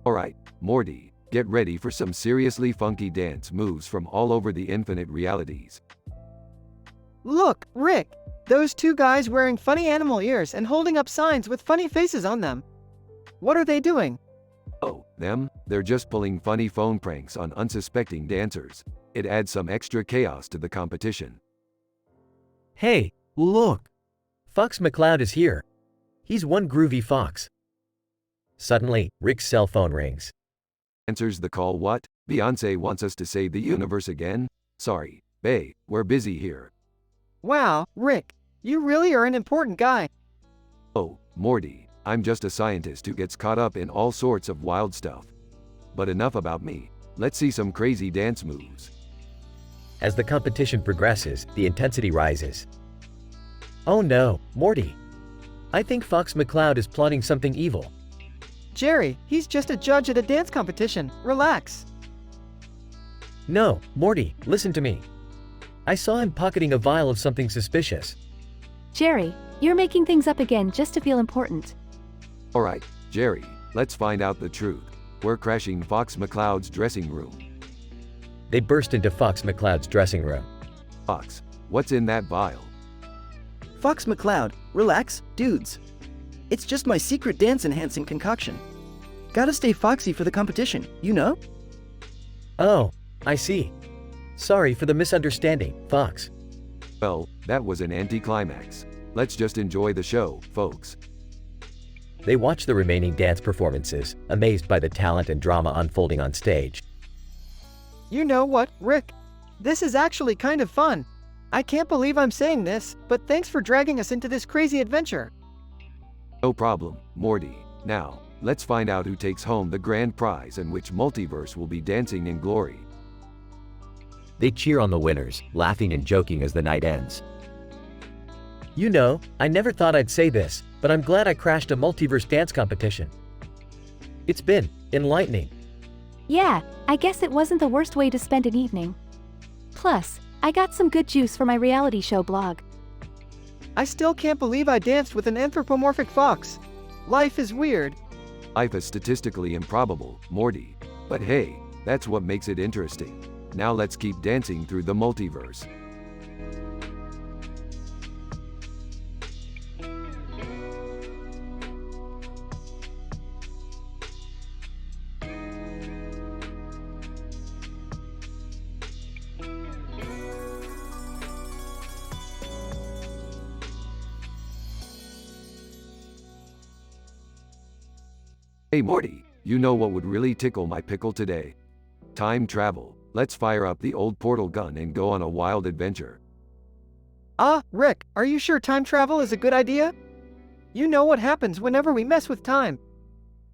Alright, Morty, get ready for some seriously funky dance moves from all over the infinite realities. Look, Rick! Those two guys wearing funny animal ears and holding up signs with funny faces on them. What are they doing? Oh, them? They're just pulling funny phone pranks on unsuspecting dancers. It adds some extra chaos to the competition. Hey, look! Fox McCloud is here. He's one groovy fox. Suddenly, Rick's cell phone rings. Answers the call. What? Beyonce wants us to save the universe again? Sorry, bae, we're busy here. Wow, Rick, you really are an important guy. Oh, Morty, I'm just a scientist who gets caught up in all sorts of wild stuff. But enough about me. Let's see some crazy dance moves. As the competition progresses, the intensity rises. Oh no, Morty. I think Fox McCloud is plotting something evil. Jerry, he's just a judge at a dance competition. Relax. No, Morty, listen to me. I saw him pocketing a vial of something suspicious. Jerry, you're making things up again just to feel important. Alright, Jerry, let's find out the truth. We're crashing Fox McCloud's dressing room. They burst into Fox McCloud's dressing room. Fox, what's in that vial? Fox McCloud, relax, dudes. It's just my secret dance-enhancing concoction. Gotta stay foxy for the competition, you know? Oh, I see. Sorry for the misunderstanding, Fox. Well, that was an anticlimax. Let's just enjoy the show, folks. They watch the remaining dance performances, amazed by the talent and drama unfolding on stage. You know what, Rick? This is actually kind of fun. I can't believe I'm saying this, but thanks for dragging us into this crazy adventure. No problem, Morty. Now, let's find out who takes home the grand prize and which multiverse will be dancing in glory. They cheer on the winners, laughing and joking as the night ends. You know, I never thought I'd say this, but I'm glad I crashed a multiverse dance competition. It's been enlightening. Yeah, I guess it wasn't the worst way to spend an evening. Plus, I got some good juice for my reality show blog. I still can't believe I danced with an anthropomorphic fox. Life is weird. Life is statistically improbable, Morty. But hey, that's what makes it interesting. Now let's keep dancing through the multiverse. Hey Morty, you know what would really tickle my pickle today? Time travel. Let's fire up the old portal gun and go on a wild adventure. Rick, are you sure time travel is a good idea? You know what happens whenever we mess with time.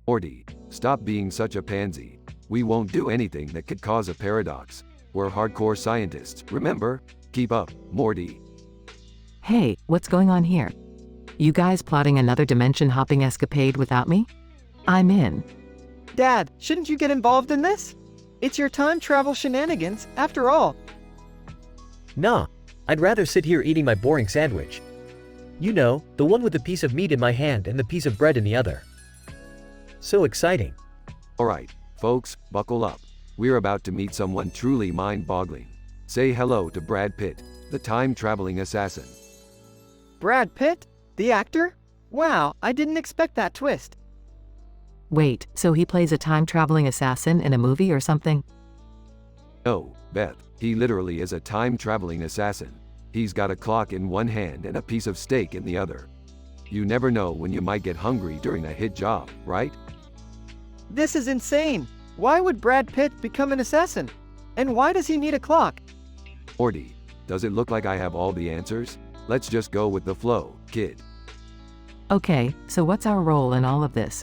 Morty, stop being such a pansy. We won't do anything that could cause a paradox. We're hardcore scientists, remember? Keep up, Morty. Hey, what's going on here? You guys plotting another dimension-hopping escapade without me? I'm in. Dad, shouldn't you get involved in this? It's your time travel shenanigans, after all. Nah, I'd rather sit here eating my boring sandwich. You know, the one with the piece of meat in my hand and the piece of bread in the other. So exciting. Alright, folks, buckle up. We're about to meet someone truly mind-boggling. Say hello to Brad Pitt, the time-traveling assassin. Brad Pitt? The actor? Wow, I didn't expect that twist. Wait, so he plays a time-traveling assassin in a movie or something? No, Beth, he literally is a time-traveling assassin. He's got a clock in one hand and a piece of steak in the other. You never know when you might get hungry during a hit job, right? This is insane. Why would Brad Pitt become an assassin? And why does he need a clock? Morty, does it look like I have all the answers? Let's just go with the flow, kid. Okay, so what's our role in all of this?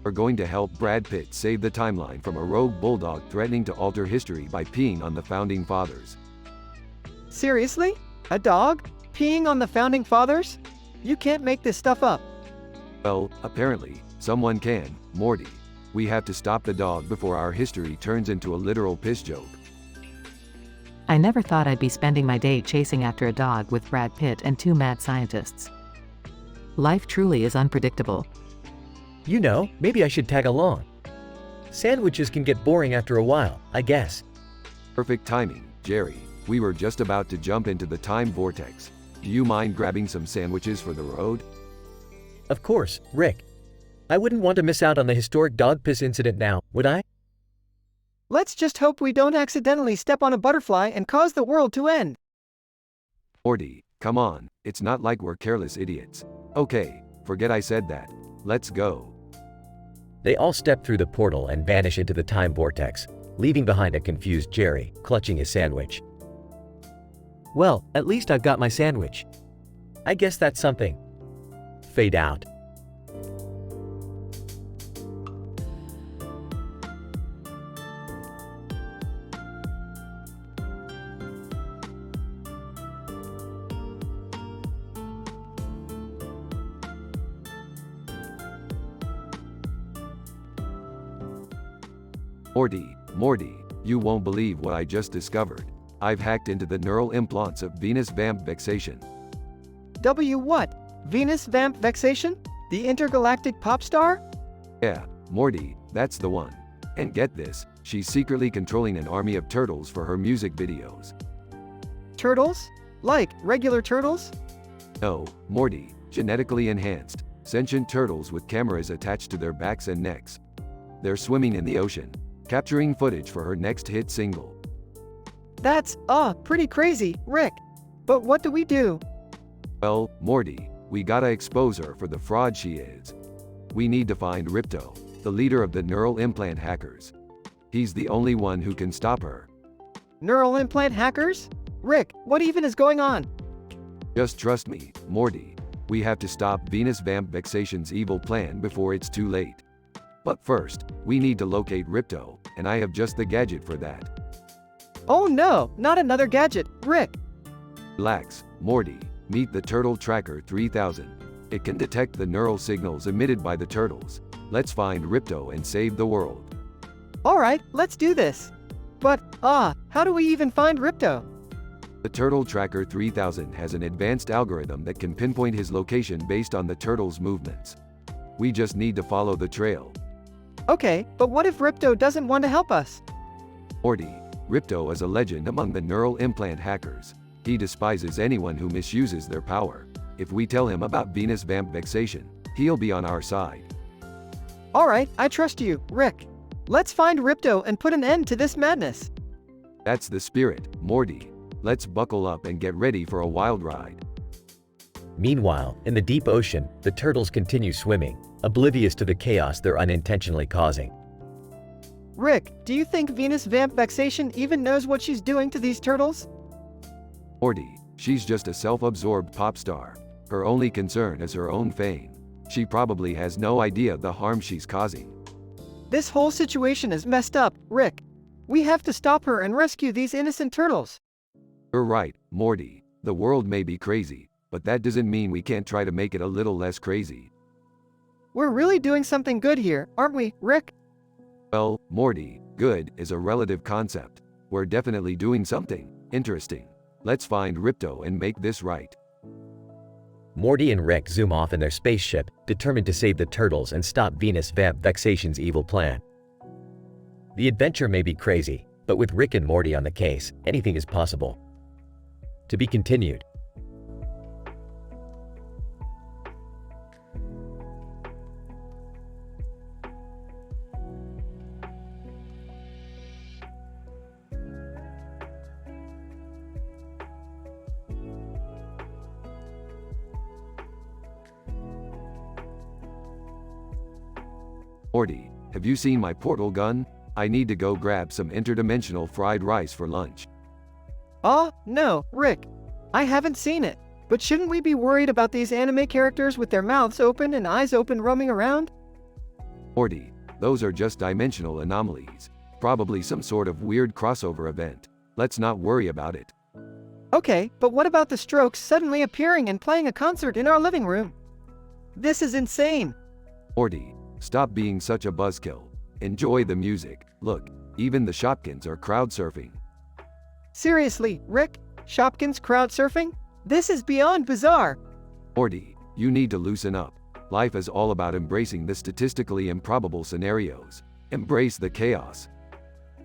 We're going to help Brad Pitt save the timeline from a rogue bulldog threatening to alter history by peeing on the Founding Fathers. Seriously? A dog? Peeing on the Founding Fathers? You can't make this stuff up. Well, apparently, someone can, Morty. We have to stop the dog before our history turns into a literal piss joke. I never thought I'd be spending my day chasing after a dog with Brad Pitt and two mad scientists. Life truly is unpredictable. You know, maybe I should tag along. Sandwiches can get boring after a while, I guess. Perfect timing, Jerry. We were just about to jump into the time vortex. Do you mind grabbing some sandwiches for the road? Of course, Rick. I wouldn't want to miss out on the historic dog piss incident now, would I? Let's just hope we don't accidentally step on a butterfly and cause the world to end. Morty, come on, it's not like we're careless idiots. Okay, forget I said that. Let's go. They all step through the portal and vanish into the time vortex, leaving behind a confused Jerry, clutching his sandwich. Well, at least I've got my sandwich. I guess that's something. Fade out. Morty, you won't believe what I just discovered. I've hacked into the neural implants of Venus Vamp Vexation. What? Venus Vamp Vexation? The intergalactic pop star? Yeah, Morty, that's the one. And get this, she's secretly controlling an army of turtles for her music videos. Turtles? Like regular turtles? No, Morty, genetically enhanced, sentient turtles with cameras attached to their backs and necks. They're swimming in the ocean, capturing footage for her next hit single. That's, pretty crazy, Rick. But what do we do? Well, Morty, we gotta expose her for the fraud she is. We need to find Ripto, the leader of the neural implant hackers. He's the only one who can stop her. Neural implant hackers? Rick, what even is going on? Just trust me, Morty. We have to stop Venus Vamp Vexation's evil plan before it's too late. But first, we need to locate Ripto, and I have just the gadget for that. Oh no, not another gadget, Rick. Relax, Morty. Meet the Turtle Tracker 3000. It can detect the neural signals emitted by the turtles. Let's find Ripto and save the world. Alright, let's do this. But, how do we even find Ripto? The Turtle Tracker 3000 has an advanced algorithm that can pinpoint his location based on the turtle's movements. We just need to follow the trail. Okay, but what if Ripto doesn't want to help us? Morty, Ripto is a legend among the neural implant hackers. He despises anyone who misuses their power. If we tell him about Venus Vamp Vexation, he'll be on our side. Alright, I trust you, Rick. Let's find Ripto and put an end to this madness. That's the spirit, Morty. Let's buckle up and get ready for a wild ride. Meanwhile, in the deep ocean, the turtles continue swimming, oblivious to the chaos they're unintentionally causing. Rick, do you think Venus Vamp Vexation even knows what she's doing to these turtles? Morty, she's just a self-absorbed pop star. Her only concern is her own fame. She probably has no idea the harm she's causing. This whole situation is messed up, Rick. We have to stop her and rescue these innocent turtles. You're right, Morty. The world may be crazy, but that doesn't mean we can't try to make it a little less crazy. We're really doing something good here, aren't we, Rick? Well, Morty, good is a relative concept. We're definitely doing something interesting. Let's find Ripto and make this right. Morty and Rick zoom off in their spaceship, determined to save the turtles and stop Venus Vamp Vexation's evil plan. The adventure may be crazy, but with Rick and Morty on the case, anything is possible. To be continued. Morty, have you seen my portal gun? I need to go grab some interdimensional fried rice for lunch. No, Rick. I haven't seen it. But shouldn't we be worried about these anime characters with their mouths open and eyes open roaming around? Morty, those are just dimensional anomalies. Probably some sort of weird crossover event. Let's not worry about it. Okay, but what about the Strokes suddenly appearing and playing a concert in our living room? This is insane. Morty, stop being such a buzzkill. Enjoy the music. Look, even the Shopkins are crowd surfing. Seriously, Rick? Shopkins crowd surfing? This is beyond bizarre. Morty, you need to loosen up. Life is all about embracing the statistically improbable scenarios. Embrace the chaos.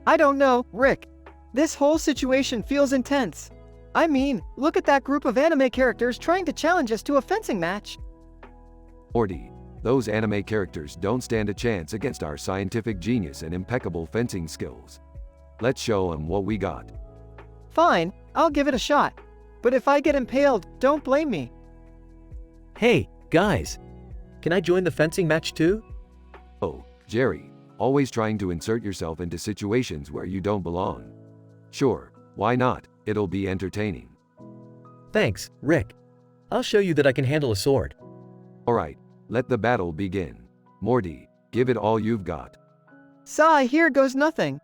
I don't know, Rick. This whole situation feels intense. I mean, look at that group of anime characters trying to challenge us to a fencing match. Morty, those anime characters don't stand a chance against our scientific genius and impeccable fencing skills. Let's show them what we got. Fine, I'll give it a shot. But if I get impaled, don't blame me. Hey, guys! Can I join the fencing match too? Oh, Jerry, always trying to insert yourself into situations where you don't belong. Sure, why not? It'll be entertaining. Thanks, Rick. I'll show you that I can handle a sword. Alright, let the battle begin. Morty, give it all you've got. Sigh, here goes nothing.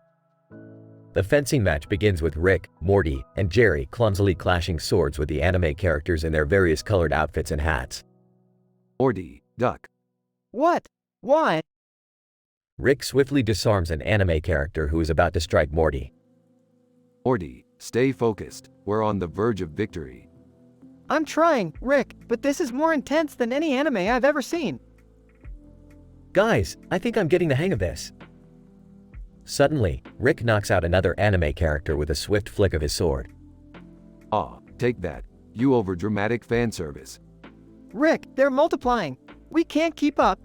The fencing match begins with Rick, Morty, and Jerry clumsily clashing swords with the anime characters in their various colored outfits and hats. Morty, duck. What? Why? Rick swiftly disarms an anime character who is about to strike Morty. Morty, stay focused. We're on the verge of victory. I'm trying, Rick, but this is more intense than any anime I've ever seen. Guys, I think I'm getting the hang of this. Suddenly, Rick knocks out another anime character with a swift flick of his sword. Ah, take that, you overdramatic fan service. Rick, they're multiplying. We can't keep up.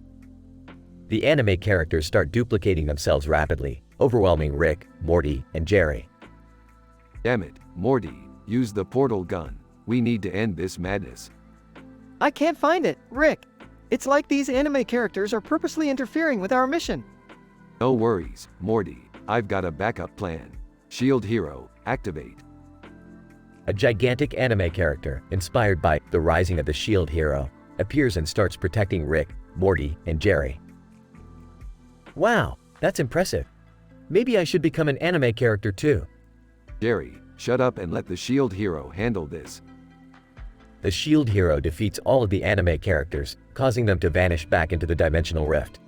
The anime characters start duplicating themselves rapidly, overwhelming Rick, Morty, and Jerry. Damn it, Morty, use the portal gun. We need to end this madness. I can't find it, Rick. It's like these anime characters are purposely interfering with our mission. No worries, Morty. I've got a backup plan. Shield Hero, activate. A gigantic anime character, inspired by The Rising of the Shield Hero, appears and starts protecting Rick, Morty, and Jerry. Wow, that's impressive. Maybe I should become an anime character too. Jerry, shut up and let the Shield Hero handle this. The Shield Hero defeats all of the anime characters, causing them to vanish back into the dimensional rift.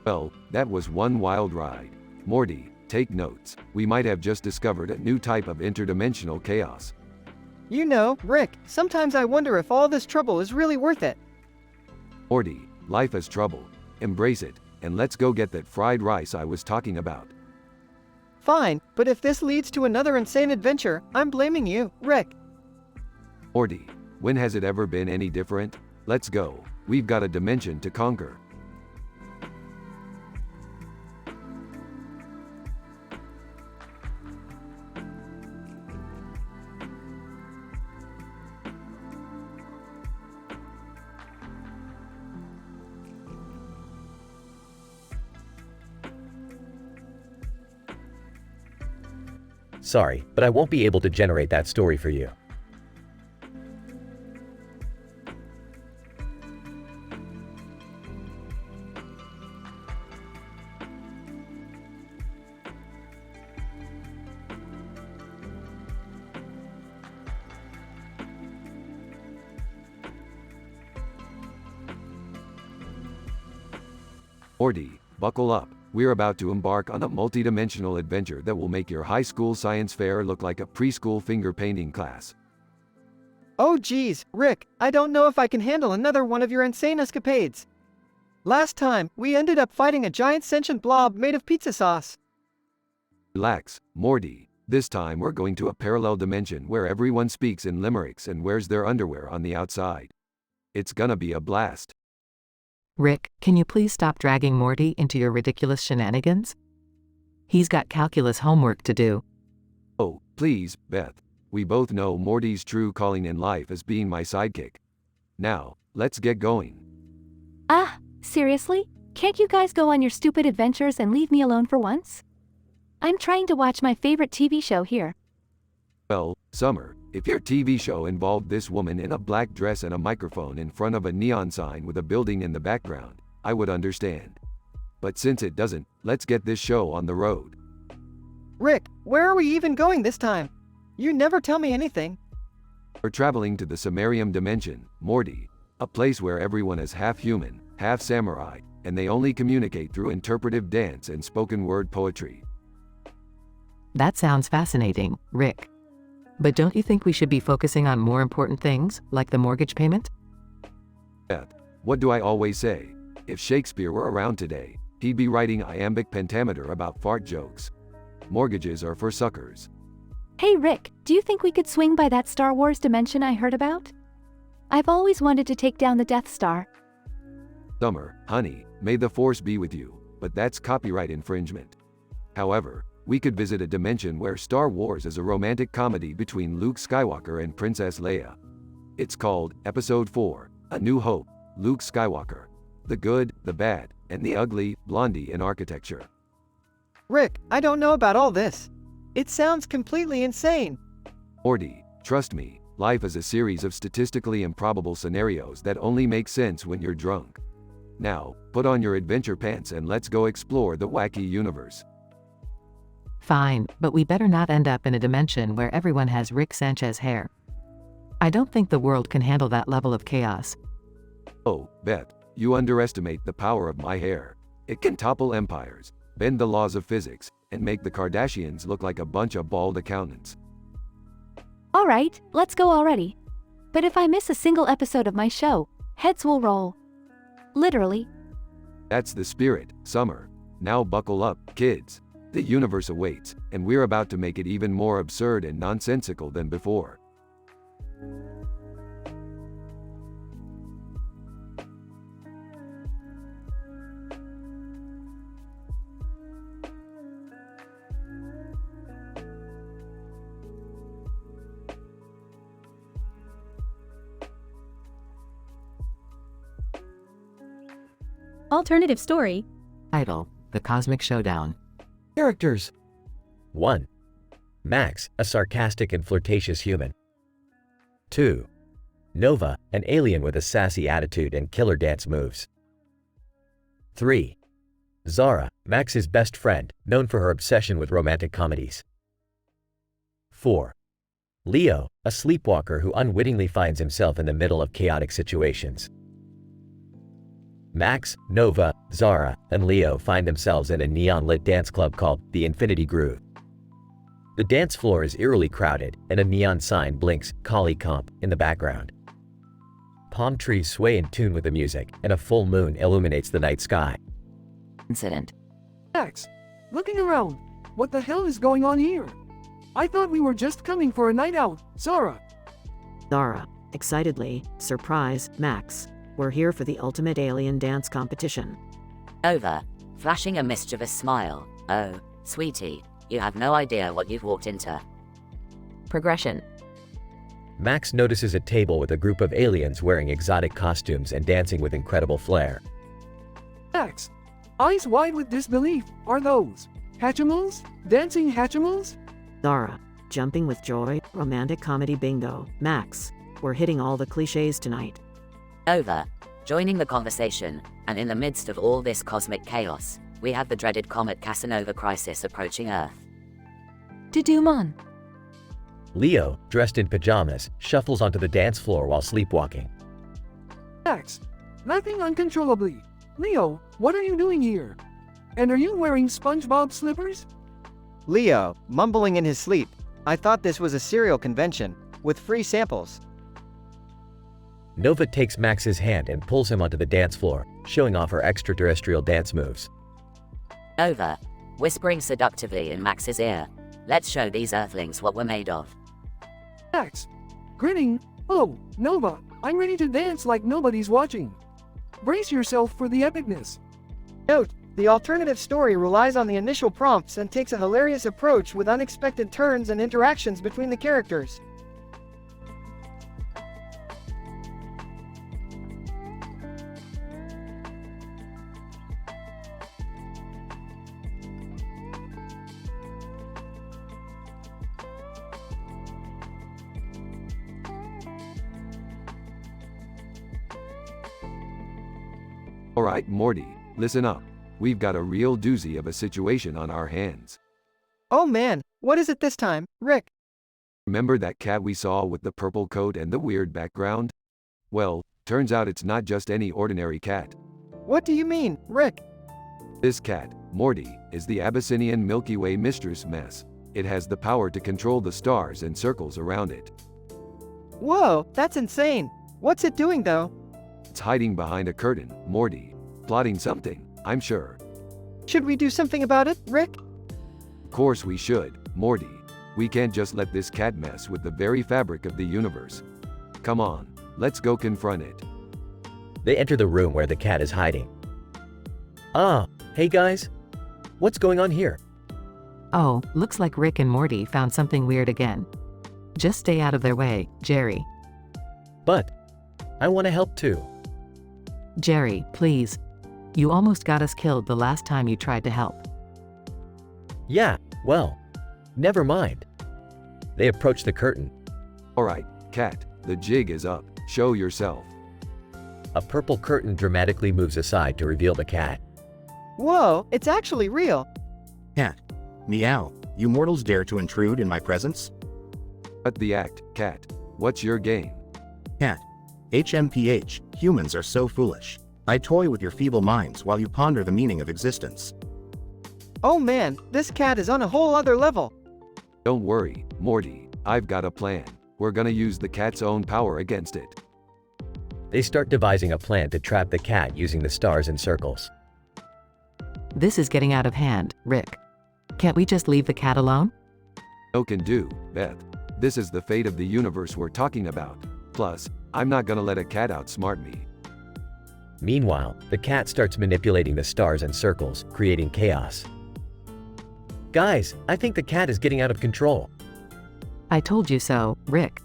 Well, that was one wild ride. Morty, take notes. We might have just discovered a new type of interdimensional chaos. You know, Rick, sometimes I wonder if all this trouble is really worth it. Morty, life is trouble. Embrace it, and let's go get that fried rice I was talking about. Fine, but if this leads to another insane adventure, I'm blaming you, Rick. Morty, when has it ever been any different? Let's go. We've got a dimension to conquer. Sorry, but I won't be able to generate that story for you. Morty, buckle up. We're about to embark on a multi-dimensional adventure that will make your high school science fair look like a preschool finger painting class. Oh geez, Rick, I don't know if I can handle another one of your insane escapades. Last time, we ended up fighting a giant sentient blob made of pizza sauce. Relax, Morty. This time we're going to a parallel dimension where everyone speaks in limericks and wears their underwear on the outside. It's gonna be a blast. Rick, can you please stop dragging Morty into your ridiculous shenanigans? He's got calculus homework to do. Oh, please, Beth. We both know Morty's true calling in life is being my sidekick. Now, let's get going. Ah, seriously? Can't you guys go on your stupid adventures and leave me alone for once? I'm trying to watch my favorite TV show here. Well, Summer, if your TV show involved this woman in a black dress and a microphone in front of a neon sign with a building in the background, I would understand. But since it doesn't, let's get this show on the road. Rick, where are we even going this time? You never tell me anything. We're traveling to the Sumerium dimension, Morty, a place where everyone is half human, half samurai, and they only communicate through interpretive dance and spoken word poetry. That sounds fascinating, Rick. But don't you think we should be focusing on more important things, like the mortgage payment? Beth, what do I always say? If Shakespeare were around today, he'd be writing iambic pentameter about fart jokes. mortgages are for suckers. Hey Rick, do you think we could swing by that Star Wars dimension I heard about? I've always wanted to take down the Death Star. Summer, honey, may the Force be with you, but that's copyright infringement. However, we could visit a dimension where Star Wars is a romantic comedy between Luke Skywalker and Princess Leia. It's called Episode 4, A New Hope, Luke Skywalker. The good, the bad, and the ugly, Blondie in architecture. Rick, I don't know about all this. It sounds completely insane. Morty, trust me, life is a series of statistically improbable scenarios that only make sense when you're drunk. Now, put on your adventure pants and let's go explore the wacky universe. Fine, but we better not end up in a dimension where everyone has Rick Sanchez hair. I don't think the world can handle that level of chaos. Oh, Beth, you underestimate the power of my hair. It can topple empires, bend the laws of physics, and make the Kardashians look like a bunch of bald accountants. Alright, let's go already. But if I miss a single episode of my show, heads will roll. Literally. That's the spirit, Summer. Now buckle up, kids. The universe awaits, and we're about to make it even more absurd and nonsensical than before. Alternative story. Idol, the Cosmic Showdown. Characters. 1. Max, a sarcastic and flirtatious human. 2. Nova, an alien with a sassy attitude and killer dance moves. 3. Zara, Max's best friend, known for her obsession with romantic comedies. 4. Leo, a sleepwalker who unwittingly finds himself in the middle of chaotic situations. Max, Nova, Zara, and Leo find themselves in a neon-lit dance club called the Infinity Groove. The dance floor is eerily crowded, and a neon sign blinks Collie Comp in the background. Palm trees sway in tune with the music, and a full moon illuminates the night sky. Incident. Max, looking around, what the hell is going on here? I thought we were just coming for a night out, Zara. Zara, excitedly, surprise, Max. We're here for the ultimate alien dance competition. Over, flashing a mischievous smile. Oh, sweetie, you have no idea what you've walked into. Progression. Max notices a table with a group of aliens wearing exotic costumes and dancing with incredible flair. Max, eyes wide with disbelief, are those Hatchimals? Dancing Hatchimals? Zara, jumping with joy, romantic comedy bingo. Max, we're hitting all the cliches tonight. Over, joining the conversation, and in the midst of all this cosmic chaos, we have the dreaded comet Casanova crisis approaching Earth. Dudumon. Leo, dressed in pajamas, shuffles onto the dance floor while sleepwalking. Max, laughing uncontrollably. Leo, what are you doing here? And are you wearing SpongeBob slippers? Leo, mumbling in his sleep. I thought this was a cereal convention, with free samples. Nova takes Max's hand and pulls him onto the dance floor, showing off her extraterrestrial dance moves. Over, whispering seductively in Max's ear. Let's show these Earthlings what we're made of. Max, grinning. Oh, Nova, I'm ready to dance like nobody's watching. Brace yourself for the epicness. Note, the alternative story relies on the initial prompts and takes a hilarious approach with unexpected turns and interactions between the characters. Alright, Morty, listen up. We've got a real doozy of a situation on our hands. Oh man, what is it this time, Rick? Remember that cat we saw with the purple coat and the weird background? Well, turns out it's not just any ordinary cat. What do you mean, Rick? This cat, Morty, is the Abyssinian Milky Way mistress mess. It has the power to control the stars and circles around it. Whoa, that's insane. What's it doing though? It's hiding behind a curtain, Morty. Plotting something, I'm sure. Should we do something about it, Rick? Of course we should, Morty. We can't just let this cat mess with the very fabric of the universe. Come on, let's go confront it. They enter the room where the cat is hiding. Ah, hey guys. What's going on here? Oh, looks like Rick and Morty found something weird again. Just stay out of their way, Jerry. But I want to help too. Jerry, please. You almost got us killed the last time you tried to help. Yeah, well, never mind. They approach the curtain. Alright, cat, the jig is up. Show yourself. A purple curtain dramatically moves aside to reveal the cat. Whoa, it's actually real. Cat. Meow. You mortals dare to intrude in my presence? Cut the act, cat. What's your game? Cat. HMPH. Humans are so foolish. I toy with your feeble minds while you ponder the meaning of existence. Oh man, this cat is on a whole other level. Don't worry, Morty. I've got a plan. We're gonna use the cat's own power against it. They start devising a plan to trap the cat using the stars and circles. This is getting out of hand, Rick. Can't we just leave the cat alone? No can do, Beth. This is the fate of the universe we're talking about. Plus, I'm not gonna let a cat outsmart me. Meanwhile, the cat starts manipulating the stars and circles, creating chaos. Guys, I think the cat is getting out of control. I told you so, Rick.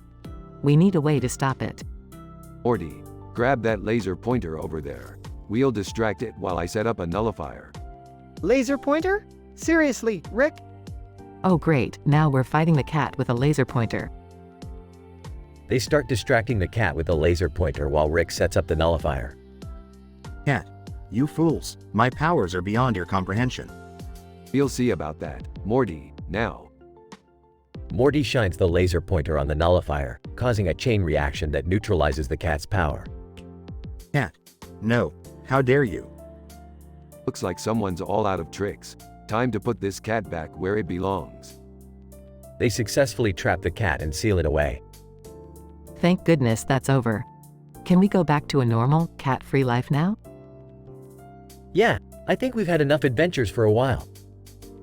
We need a way to stop it. Morty, grab that laser pointer over there. We'll distract it while I set up a nullifier. Laser pointer? Seriously, Rick? Oh great, now we're fighting the cat with a laser pointer. They start distracting the cat with a laser pointer while Rick sets up the nullifier. Cat. You fools. My powers are beyond your comprehension. We'll see about that, Morty, now. Morty shines the laser pointer on the nullifier, causing a chain reaction that neutralizes the cat's power. Cat. No. How dare you? Looks like someone's all out of tricks. Time to put this cat back where it belongs. They successfully trap the cat and seal it away. Thank goodness that's over. Can we go back to a normal, cat-free life now? Yeah, I think we've had enough adventures for a while.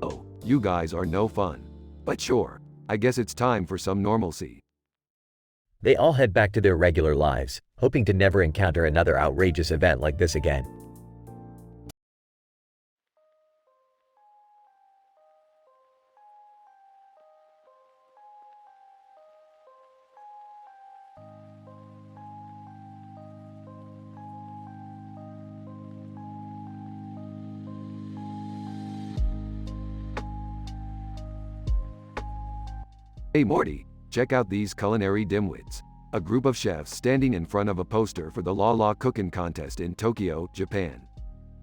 Oh, you guys are no fun. But sure, I guess it's time for some normalcy. They all head back to their regular lives, hoping to never encounter another outrageous event like this again. Hey Morty, check out these culinary dimwits. A group of chefs standing in front of a poster for the La Cooking Contest in Tokyo, Japan.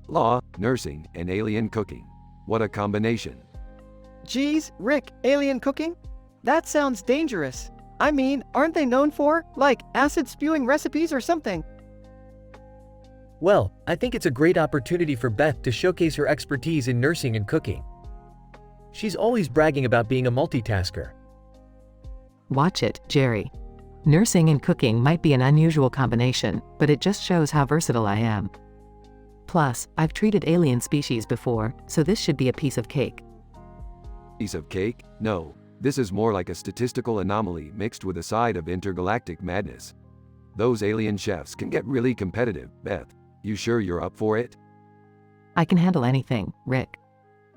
Law, nursing, and alien cooking. What a combination. Geez, Rick, alien cooking? That sounds dangerous. I mean, aren't they known for, like, acid-spewing recipes or something? Well, I think it's a great opportunity for Beth to showcase her expertise in nursing and cooking. She's always bragging about being a multitasker. Watch it, Jerry. Nursing and cooking might be an unusual combination, but it just shows how versatile I am. Plus, I've treated alien species before, so this should be a piece of cake. Piece of cake? No, this is more like a statistical anomaly mixed with a side of intergalactic madness. Those alien chefs can get really competitive, Beth. You sure you're up for it? I can handle anything, Rick.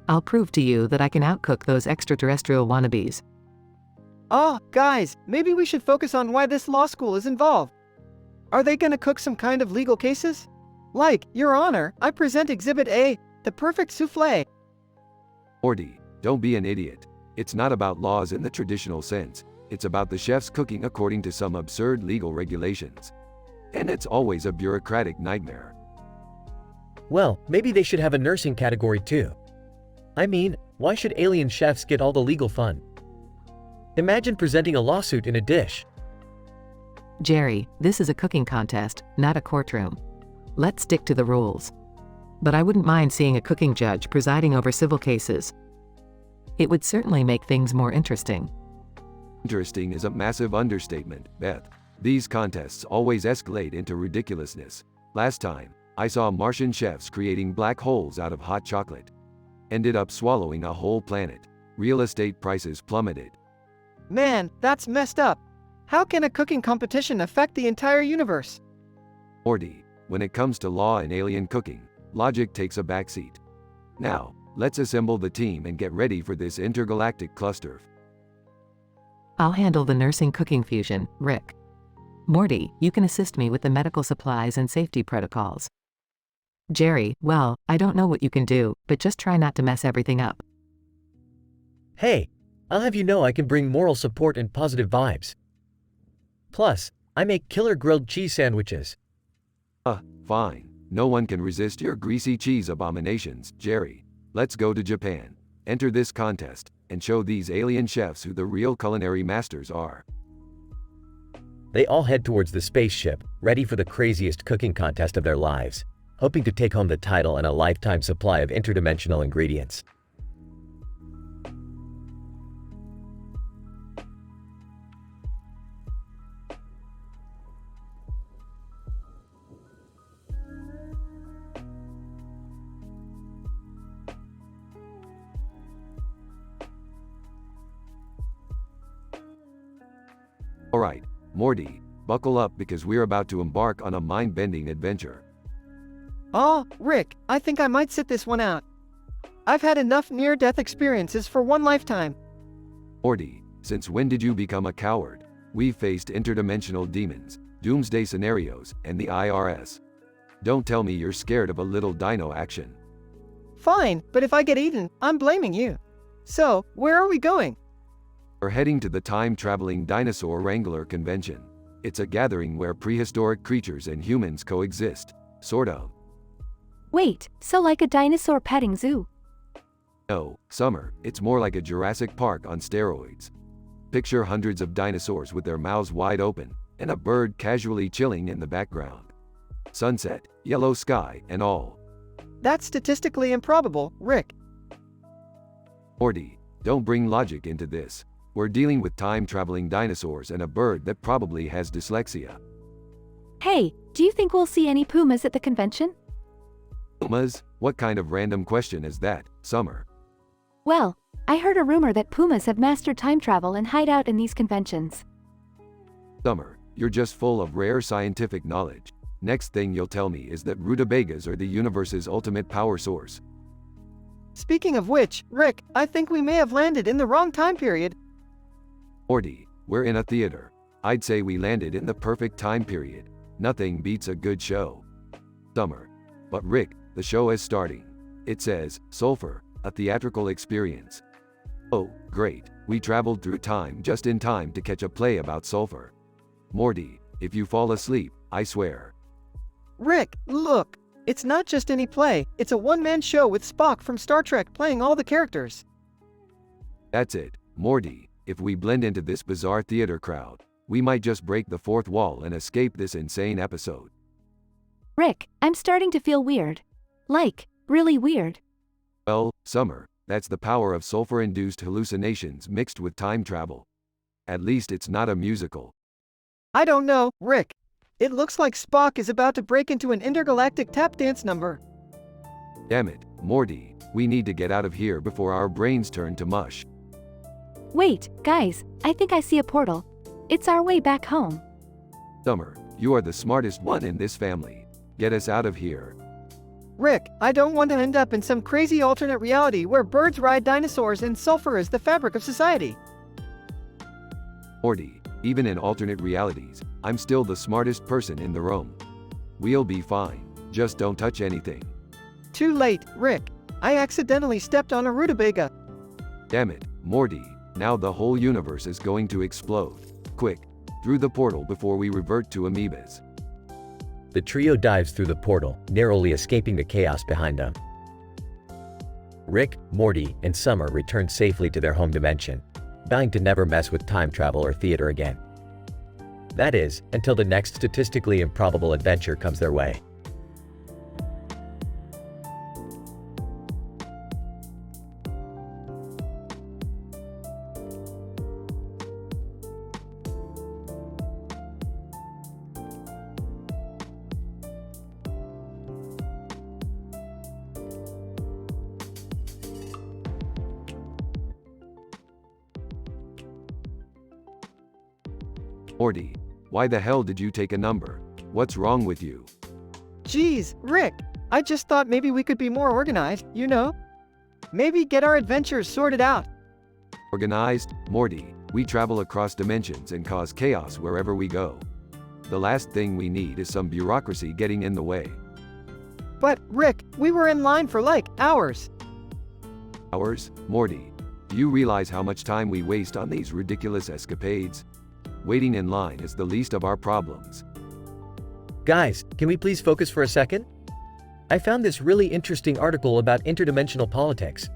I'll prove to you that I can outcook those extraterrestrial wannabes. Oh, guys, maybe we should focus on why this law school is involved. Are they gonna cook some kind of legal cases? Like, Your Honor, I present Exhibit A, the perfect souffle. Morty, don't be an idiot. It's not about laws in the traditional sense. It's about the chefs cooking according to some absurd legal regulations. And it's always a bureaucratic nightmare. Well, maybe they should have a nursing category too. I mean, why should alien chefs get all the legal fun? Imagine presenting a lawsuit in a dish. Jerry, this is a cooking contest, not a courtroom. Let's stick to the rules. But I wouldn't mind seeing a cooking judge presiding over civil cases. It would certainly make things more interesting. Interesting is a massive understatement, Beth. These contests always escalate into ridiculousness. Last time, I saw Martian chefs creating black holes out of hot chocolate. Ended up swallowing a whole planet. Real estate prices plummeted. Man, that's messed up. How can a cooking competition affect the entire universe? Morty, when it comes to law and alien cooking, logic takes a backseat. Now, let's assemble the team and get ready for this intergalactic cluster. I'll handle the nursing cooking fusion, Rick. Morty, you can assist me with the medical supplies and safety protocols. Jerry, well, I don't know what you can do, but just try not to mess everything up. Hey, I'll have you know I can bring moral support and positive vibes. Plus, I make killer grilled cheese sandwiches. Fine. No one can resist your greasy cheese abominations, Jerry. Let's go to Japan, enter this contest, and show these alien chefs who the real culinary masters are. They all head towards the spaceship, ready for the craziest cooking contest of their lives, hoping to take home the title and a lifetime supply of interdimensional ingredients. Alright, Morty, buckle up because we're about to embark on a mind-bending adventure. Oh, Rick, I think I might sit this one out. I've had enough near-death experiences for one lifetime. Morty, since when did you become a coward? We've faced interdimensional demons, doomsday scenarios, and the IRS. Don't tell me you're scared of a little dino action. Fine, but if I get eaten, I'm blaming you. So, where are we going? We're heading to the time-traveling dinosaur wrangler convention. It's a gathering where prehistoric creatures and humans coexist, sort of. Wait, so like a dinosaur petting zoo? No, Summer, it's more like a Jurassic Park on steroids. Picture hundreds of dinosaurs with their mouths wide open, and a bird casually chilling in the background. Sunset, yellow sky, and all. That's statistically improbable, Rick. Morty, don't bring logic into this. We're dealing with time-traveling dinosaurs and a bird that probably has dyslexia. Hey, do you think we'll see any pumas at the convention? Pumas? What kind of random question is that, Summer? Well, I heard a rumor that pumas have mastered time travel and hide out in these conventions. Summer, you're just full of rare scientific knowledge. Next thing you'll tell me is that rutabagas are the universe's ultimate power source. Speaking of which, Rick, I think we may have landed in the wrong time period. Morty, we're in a theater. I'd say we landed in the perfect time period. Nothing beats a good show. Summer. But Rick, the show is starting. It says, Sulfur, a theatrical experience. Oh, great, we traveled through time just in time to catch a play about sulfur. Morty, if you fall asleep, I swear. Rick, look, it's not just any play, it's a one-man show with Spock from Star Trek playing all the characters. That's it, Morty. If we blend into this bizarre theater crowd, we might just break the fourth wall and escape this insane episode. Rick, I'm starting to feel weird. Like, really weird. Well, Summer, that's the power of sulfur-induced hallucinations mixed with time travel. At least it's not a musical. I don't know, Rick. It looks like Spock is about to break into an intergalactic tap dance number. Damn it, Morty, we need to get out of here before our brains turn to mush. Wait, guys, I think I see a portal. It's our way back home. Summer, you are the smartest one in this family. Get us out of here. Rick, I don't want to end up in some crazy alternate reality where birds ride dinosaurs and sulfur is the fabric of society. Morty, even in alternate realities, I'm still the smartest person in the room. We'll be fine. Just don't touch anything. Too late, Rick. I accidentally stepped on a rutabaga. Damn it, Morty. Now the whole universe is going to explode. Quick, through the portal before we revert to amoebas. The trio dives through the portal, narrowly escaping the chaos behind them. Rick, Morty, and Summer return safely to their home dimension, vowing to never mess with time travel or theater again. That is, until the next statistically improbable adventure comes their way. Morty, why the hell did you take a number? What's wrong with you? Geez, Rick, I just thought maybe we could be more organized, you know? Maybe get our adventures sorted out. Organized? Morty, we travel across dimensions and cause chaos wherever we go. The last thing we need is some bureaucracy getting in the way. But, Rick, we were in line for like hours. Hours? Morty, do you realize how much time we waste on these ridiculous escapades? Waiting in line is the least of our problems. Guys, can we please focus for a second? I found this really interesting article about interdimensional politics.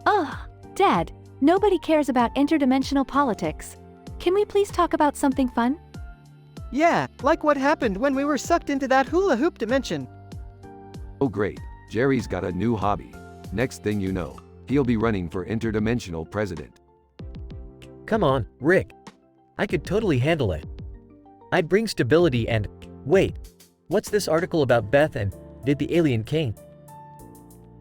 Ugh, Dad, nobody cares about interdimensional politics. Can we please talk about something fun? Yeah, like what happened when we were sucked into that hula hoop dimension. Oh great, Jerry's got a new hobby. Next thing you know, he'll be running for interdimensional president. Come on, Rick. I could totally handle it. I'd bring stability and… Wait, what's this article about Beth and did the alien king?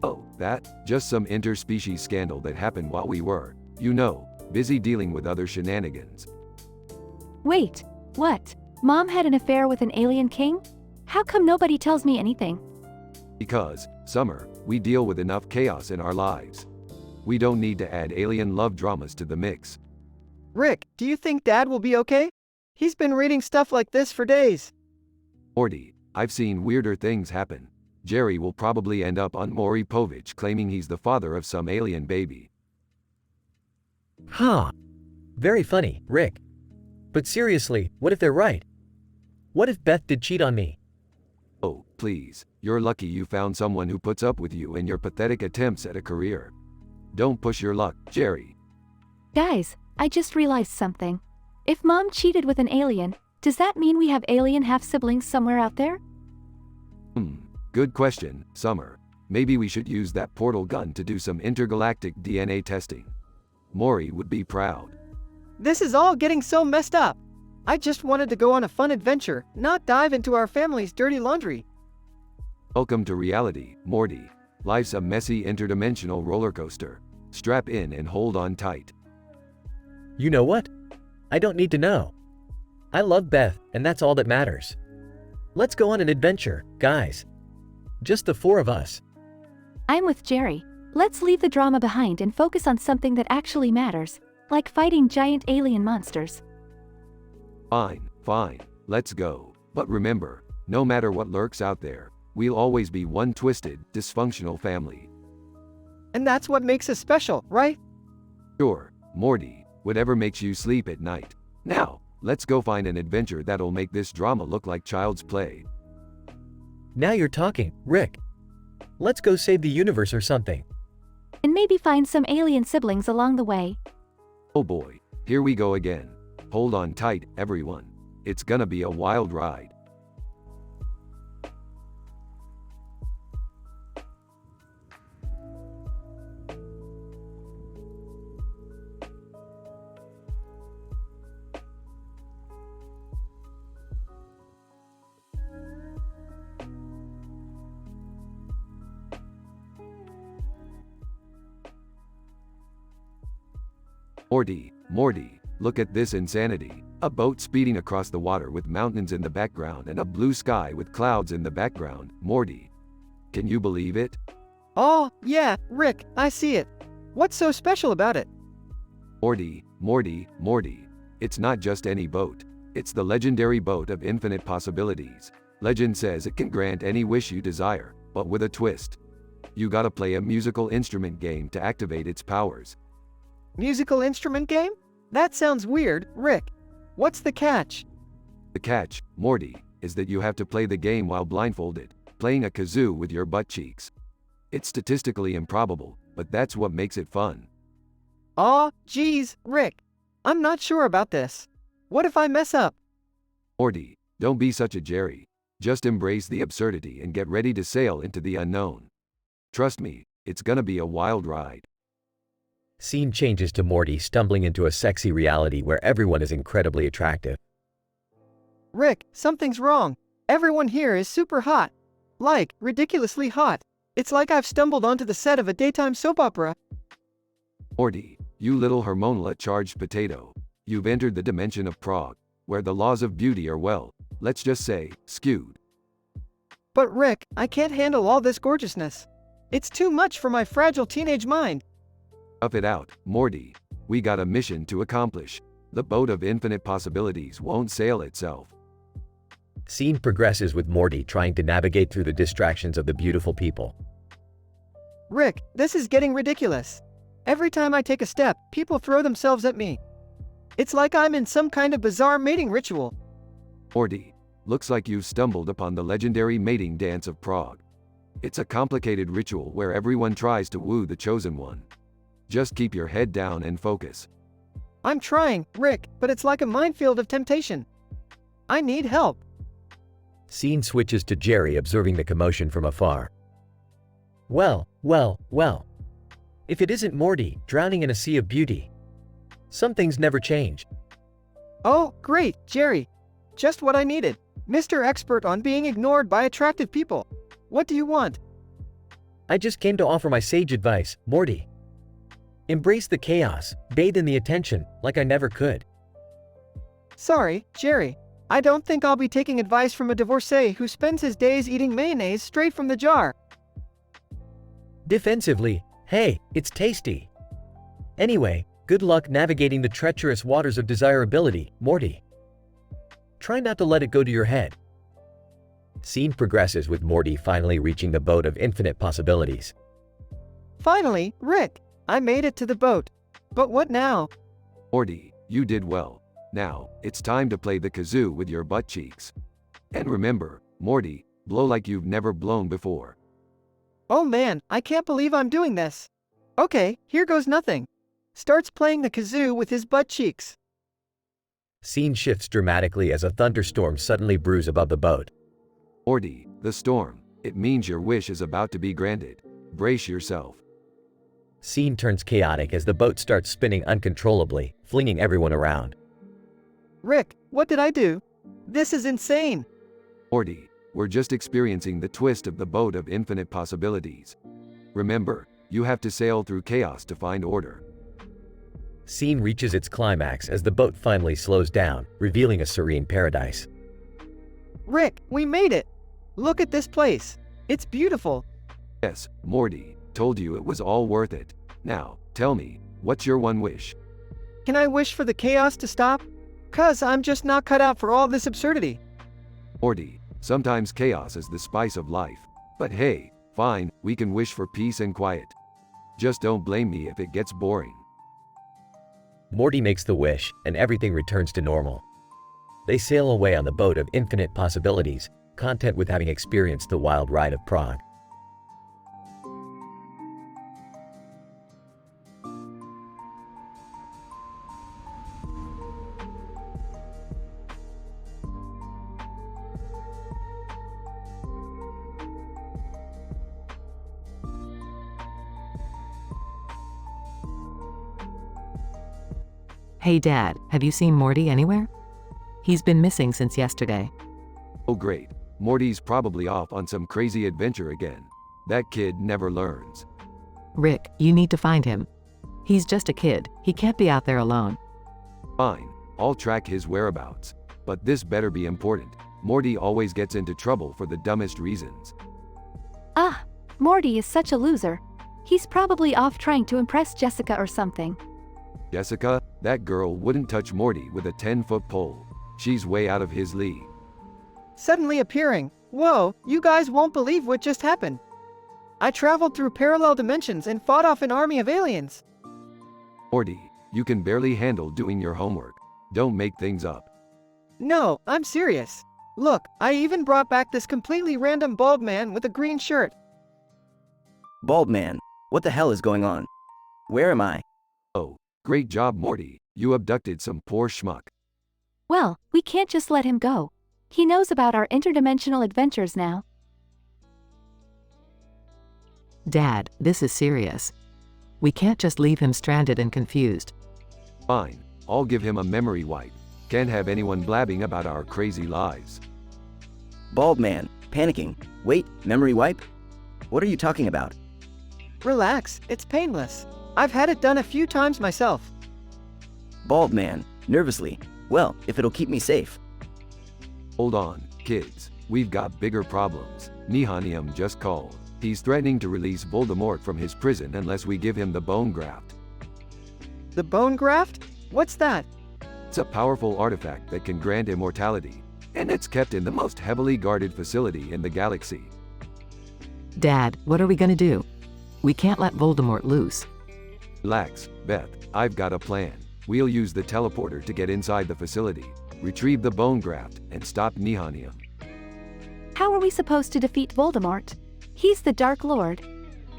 Oh, that? Just some interspecies scandal that happened while we were, you know, busy dealing with other shenanigans. Wait, what? Mom had an affair with an alien king? How come nobody tells me anything? Because, Summer, we deal with enough chaos in our lives. We don't need to add alien love dramas to the mix. Rick, do you think Dad will be okay? He's been reading stuff like this for days. Morty, I've seen weirder things happen. Jerry will probably end up on Maury Povich claiming he's the father of some alien baby. Huh. Very funny, Rick. But seriously, what if they're right? What if Beth did cheat on me? Oh, please, you're lucky you found someone who puts up with you and your pathetic attempts at a career. Don't push your luck, Jerry. Guys, I just realized something. If Mom cheated with an alien, does that mean we have alien half-siblings somewhere out there? Good question, Summer. Maybe we should use that portal gun to do some intergalactic DNA testing. Maury would be proud. This is all getting so messed up. I just wanted to go on a fun adventure, not dive into our family's dirty laundry. Welcome to reality, Morty. Life's a messy interdimensional roller coaster. Strap in and hold on tight. You know what? I don't need to know. I love Beth, and that's all that matters. Let's go on an adventure, guys. Just the four of us. I'm with Jerry. Let's leave the drama behind and focus on something that actually matters, like fighting giant alien monsters. Fine, let's go. But remember, no matter what lurks out there, we'll always be one twisted, dysfunctional family. And that's what makes us special, right? Sure, Morty, whatever makes you sleep at night. Now, let's go find an adventure that'll make this drama look like child's play. Now you're talking, Rick. Let's go save the universe or something. And maybe find some alien siblings along the way. Oh boy, here we go again. Hold on tight, everyone. It's gonna be a wild ride. Morty, look at this insanity. A boat speeding across the water with mountains in the background and a blue sky with clouds in the background. Morty, can you believe it? Oh, yeah, Rick, I see it. What's so special about it? Morty, it's not just any boat. It's the legendary boat of infinite possibilities. Legend says it can grant any wish you desire, but with a twist. You gotta play a musical instrument game to activate its powers. Musical instrument game? That sounds weird, Rick. What's the catch? The catch, Morty, is that you have to play the game while blindfolded, playing a kazoo with your butt cheeks. It's statistically improbable, but that's what makes it fun. Aw, geez, Rick. I'm not sure about this. What if I mess up? Morty, don't be such a Jerry. Just embrace the absurdity and get ready to sail into the unknown. Trust me, it's gonna be a wild ride. Scene changes to Morty stumbling into a sexy reality where everyone is incredibly attractive. Rick, something's wrong. Everyone here is super hot. Like, ridiculously hot. It's like I've stumbled onto the set of a daytime soap opera. Morty, you little hormonal-charged potato. You've entered the dimension of Prague. where the laws of beauty are, well, let's just say, skewed. But Rick, I can't handle all this gorgeousness. It's too much for my fragile teenage mind. Up it out, Morty. We got a mission to accomplish. The boat of infinite possibilities won't sail itself. Scene progresses with Morty trying to navigate through the distractions of the beautiful people. Rick, this is getting ridiculous. Every time I take a step, people throw themselves at me. It's like I'm in some kind of bizarre mating ritual. Morty, looks like you've stumbled upon the legendary mating dance of Prague. It's a complicated ritual where everyone tries to woo the chosen one. Just keep your head down and focus. I'm trying, Rick, but it's like a minefield of temptation. I need help. Scene switches to Jerry observing the commotion from afar. Well. If it isn't Morty, drowning in a sea of beauty. Some things never change. Oh, great, Jerry. Just what I needed. Mr. Expert on being ignored by attractive people. What do you want? I just came to offer my sage advice, Morty. Embrace the chaos, bathe in the attention, like I never could. Sorry, Jerry. I don't think I'll be taking advice from a divorcee who spends his days eating mayonnaise straight from the jar. Defensively, hey, it's tasty. Anyway, good luck navigating the treacherous waters of desirability, Morty. Try not to let it go to your head. Scene progresses with Morty finally reaching the boat of infinite possibilities. Finally, Rick, I made it to the boat. But what now? Morty, you did well. Now, it's time to play the kazoo with your butt cheeks. And remember, Morty, blow like you've never blown before. Oh man, I can't believe I'm doing this. Okay, here goes nothing. Starts playing the kazoo with his butt cheeks. Scene shifts dramatically as a thunderstorm suddenly brews above the boat. Morty, the storm. It means your wish is about to be granted. Brace yourself. Scene turns chaotic as the boat starts spinning uncontrollably, flinging everyone around. Rick, what did I do? This is insane. Morty, we're just experiencing the twist of the boat of infinite possibilities. Remember, you have to sail through chaos to find order. Scene reaches its climax as the boat finally slows down, revealing a serene paradise. Rick, we made it! Look at this place. It's beautiful. Yes, Morty, told you it was all worth it. Now, tell me, what's your one wish? Can I wish for the chaos to stop? 'Cause I'm just not cut out for all this absurdity. Morty, sometimes chaos is the spice of life. But hey, fine, we can wish for peace and quiet. Just don't blame me if it gets boring. Morty makes the wish, and everything returns to normal. They sail away on the boat of infinite possibilities, content with having experienced the wild ride of Prague. Hey Dad, have you seen Morty anywhere? He's been missing since yesterday. Oh great, Morty's probably off on some crazy adventure again. That kid never learns. Rick, you need to find him. He's just a kid, he can't be out there alone. Fine, I'll track his whereabouts. But this better be important. Morty always gets into trouble for the dumbest reasons. Ah, Morty is such a loser. He's probably off trying to impress Jessica or something. Jessica, that girl wouldn't touch Morty with a 10-foot pole. She's way out of his league. Suddenly appearing. Whoa, you guys won't believe what just happened. I traveled through parallel dimensions and fought off an army of aliens. Morty, you can barely handle doing your homework. Don't make things up. No, I'm serious. Look, I even brought back this completely random bald man with a green shirt. Bald man, what the hell is going on? Where am I? Oh, great job, Morty. You abducted some poor schmuck. Well, we can't just let him go. He knows about our interdimensional adventures now. Dad, this is serious. We can't just leave him stranded and confused. Fine, I'll give him a memory wipe. Can't have anyone blabbing about our crazy lives. Bald man, panicking. Wait, memory wipe? What are you talking about? Relax, it's painless. I've had it done a few times myself. Bald man, nervously. Well, if it'll keep me safe. Hold on, kids. We've got bigger problems. Nihanium just called. He's threatening to release Voldemort from his prison unless we give him the bone graft. The bone graft? What's that? It's a powerful artifact that can grant immortality, and it's kept in the most heavily guarded facility in the galaxy. Dad, what are we gonna do? We can't let Voldemort loose. Relax, Beth. I've got a plan. We'll use the teleporter to get inside the facility, retrieve the bone graft, and stop Nihanium. How are we supposed to defeat Voldemort? He's the Dark Lord.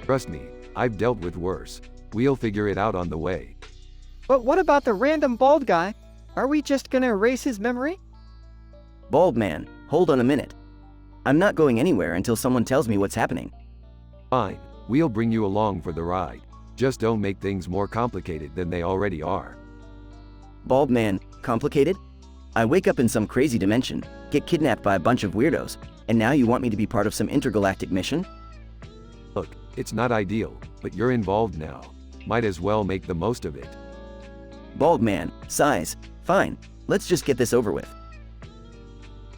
Trust me, I've dealt with worse. We'll figure it out on the way. But what about the random bald guy? Are we just gonna erase his memory? Bald man, hold on a minute. I'm not going anywhere until someone tells me what's happening. Fine, we'll bring you along for the ride. Just don't make things more complicated than they already are. Bald man, complicated? I wake up in some crazy dimension, get kidnapped by a bunch of weirdos, and now you want me to be part of some intergalactic mission? Look, it's not ideal, but you're involved now. Might as well make the most of it. Bald man, size, fine, let's just get this over with.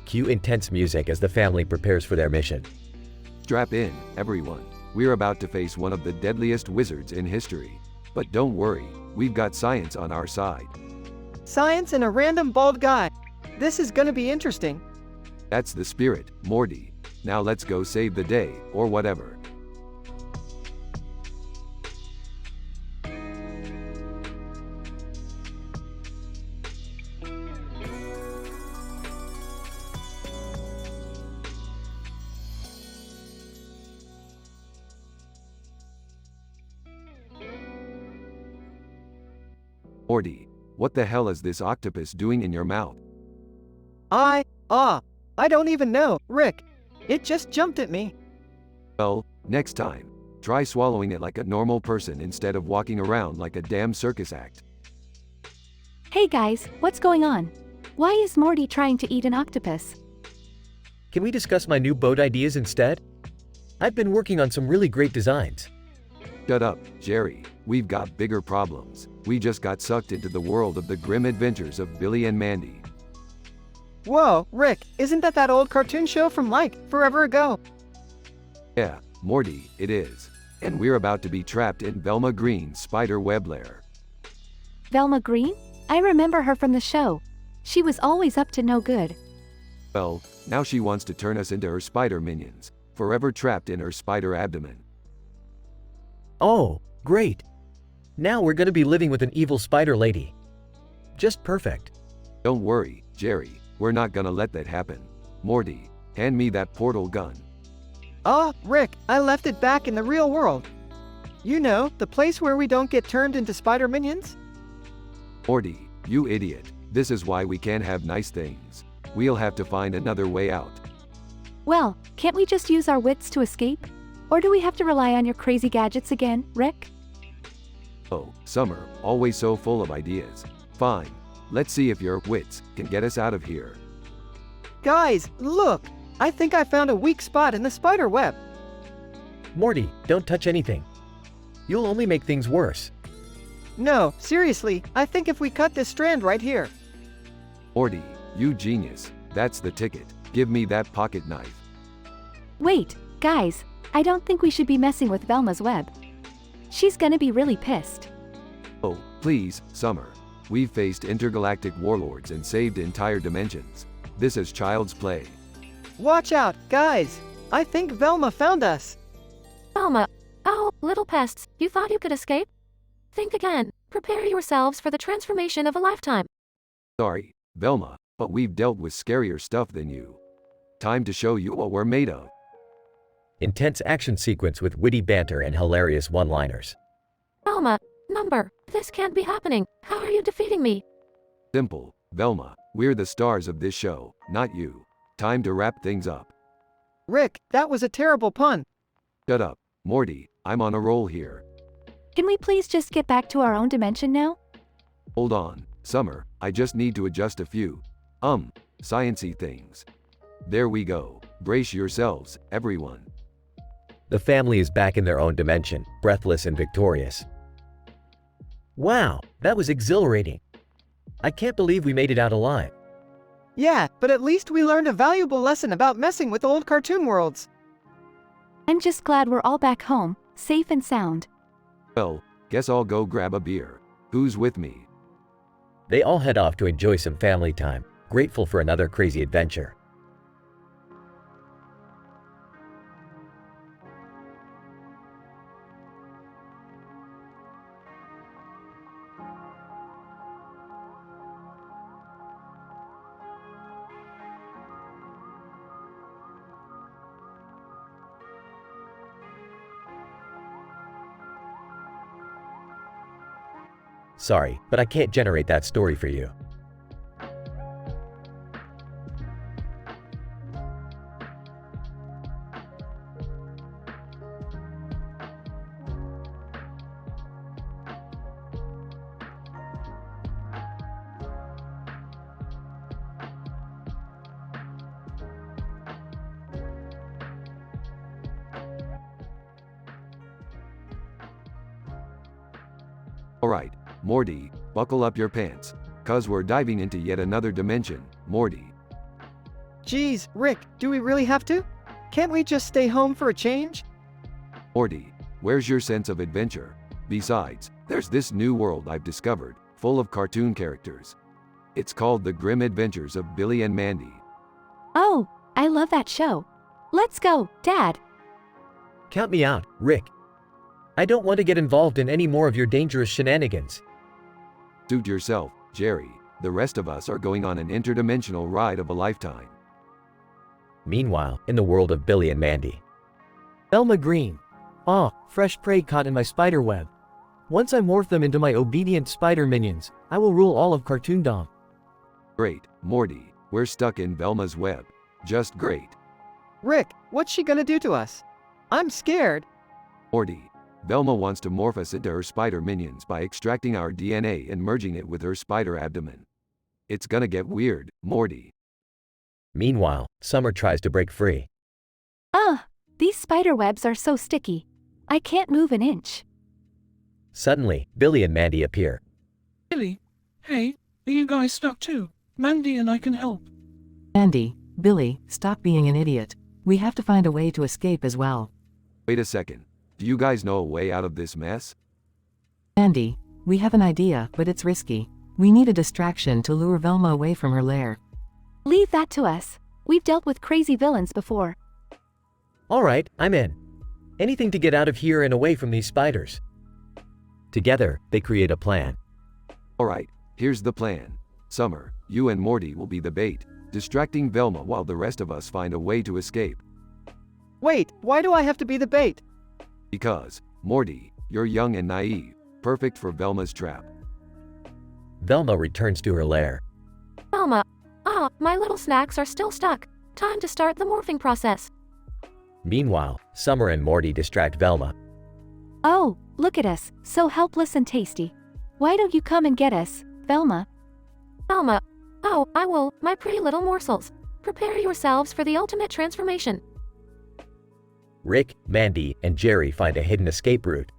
Cue intense music as the family prepares for their mission. Strap in, everyone. We're about to face one of the deadliest wizards in history. But don't worry, we've got science on our side. Science and a random bald guy. This is gonna be interesting. That's the spirit, Morty. Now let's go save the day, or whatever. Morty, what the hell is this octopus doing in your mouth? I don't even know, Rick. It just jumped at me. Well, next time, try swallowing it like a normal person instead of walking around like a damn circus act. Hey guys, what's going on? Why is Morty trying to eat an octopus? Can we discuss my new boat ideas instead? I've been working on some really great designs. Shut up, Jerry. We've got bigger problems. We just got sucked into the world of the grim adventures of Billy and Mandy. Whoa, Rick, isn't that old cartoon show from like forever ago? Yeah, Morty, it is. And we're about to be trapped in Velma Green's spider web lair. Velma Green? I remember her from the show. She was always up to no good. Well, now she wants to turn us into her spider minions, forever trapped in her spider abdomen. Oh, great. Now we're gonna be living with an evil spider lady. Just perfect. Don't worry, Jerry. We're not gonna let that happen. Morty, hand me that portal gun. Rick, I left it back in the real world. You know, the place where we don't get turned into spider minions? Morty, you idiot. This is why we can't have nice things. We'll have to find another way out. Well, can't we just use our wits to escape? Or do we have to rely on your crazy gadgets again, Rick? Oh, Summer, always so full of ideas. Fine. Let's see if your wits can get us out of here. Guys, look! I think I found a weak spot in the spider web. Morty, don't touch anything. You'll only make things worse. No, seriously, I think if we cut this strand right here. Morty, you genius. That's the ticket. Give me that pocket knife. Wait, guys, I don't think we should be messing with Velma's web. She's gonna be really pissed. Oh, please, Summer. We've faced intergalactic warlords and saved entire dimensions. This is child's play. Watch out, guys! I think Velma found us. Velma. Oh, little pests, you thought you could escape? Think again. Prepare yourselves for the transformation of a lifetime. Sorry, Velma, but we've dealt with scarier stuff than you. Time to show you what we're made of. Intense action sequence with witty banter and hilarious one-liners. Velma, number, this can't be happening. How are you defeating me? Simple, Velma. We're the stars of this show, not you. Time to wrap things up. Rick, that was a terrible pun. Shut up, Morty. I'm on a roll here. Can we please just get back to our own dimension now? Hold on, Summer. I just need to adjust a few, science-y things. There we go. Brace yourselves, everyone. The family is back in their own dimension, breathless and victorious. Wow, that was exhilarating. I can't believe we made it out alive. Yeah, but at least we learned a valuable lesson about messing with old cartoon worlds. I'm just glad we're all back home, safe and sound. Well, guess I'll go grab a beer. Who's with me? They all head off to enjoy some family time, grateful for another crazy adventure. Sorry, but I can't generate that story for you. Alright, Morty, buckle up your pants. 'Cause we're diving into yet another dimension, Morty. Geez, Rick, do we really have to? Can't we just stay home for a change? Morty, where's your sense of adventure? Besides, there's this new world I've discovered, full of cartoon characters. It's called The Grim Adventures of Billy and Mandy. Oh, I love that show. Let's go, Dad. Count me out, Rick. I don't want to get involved in any more of your dangerous shenanigans. Suit yourself, Jerry. The rest of us are going on an interdimensional ride of a lifetime. Meanwhile, in the world of Billy and Mandy. Velma Green. Ah, fresh prey caught in my spider web. Once I morph them into my obedient spider minions, I will rule all of Cartoondom. Great, Morty. We're stuck in Velma's web. Just great. Rick, what's she gonna do to us? I'm scared. Morty, Velma wants to morph us into her spider minions by extracting our DNA and merging it with her spider abdomen. It's gonna get weird, Morty. Meanwhile, Summer tries to break free. Ugh, these spider webs are so sticky. I can't move an inch. Suddenly, Billy and Mandy appear. Billy, hey, are you guys stuck too? Mandy and I can help. Mandy, Billy, stop being an idiot. We have to find a way to escape as well. Wait a second. Do you guys know a way out of this mess? Mandy, we have an idea, but it's risky. We need a distraction to lure Velma away from her lair. Leave that to us. We've dealt with crazy villains before. Alright, I'm in. Anything to get out of here and away from these spiders. Together, they create a plan. Alright, here's the plan. Summer, you and Morty will be the bait, distracting Velma while the rest of us find a way to escape. Wait, why do I have to be the bait? Because, Morty, you're young and naive, perfect for Velma's trap. Velma returns to her lair. Velma, my little snacks are still stuck. Time to start the morphing process. Meanwhile, Summer and Morty distract Velma. Oh, look at us, so helpless and tasty. Why don't you come and get us, Velma? Velma, oh, I will, my pretty little morsels. Prepare yourselves for the ultimate transformation. Rick, Mandy, and Jerry find a hidden escape route.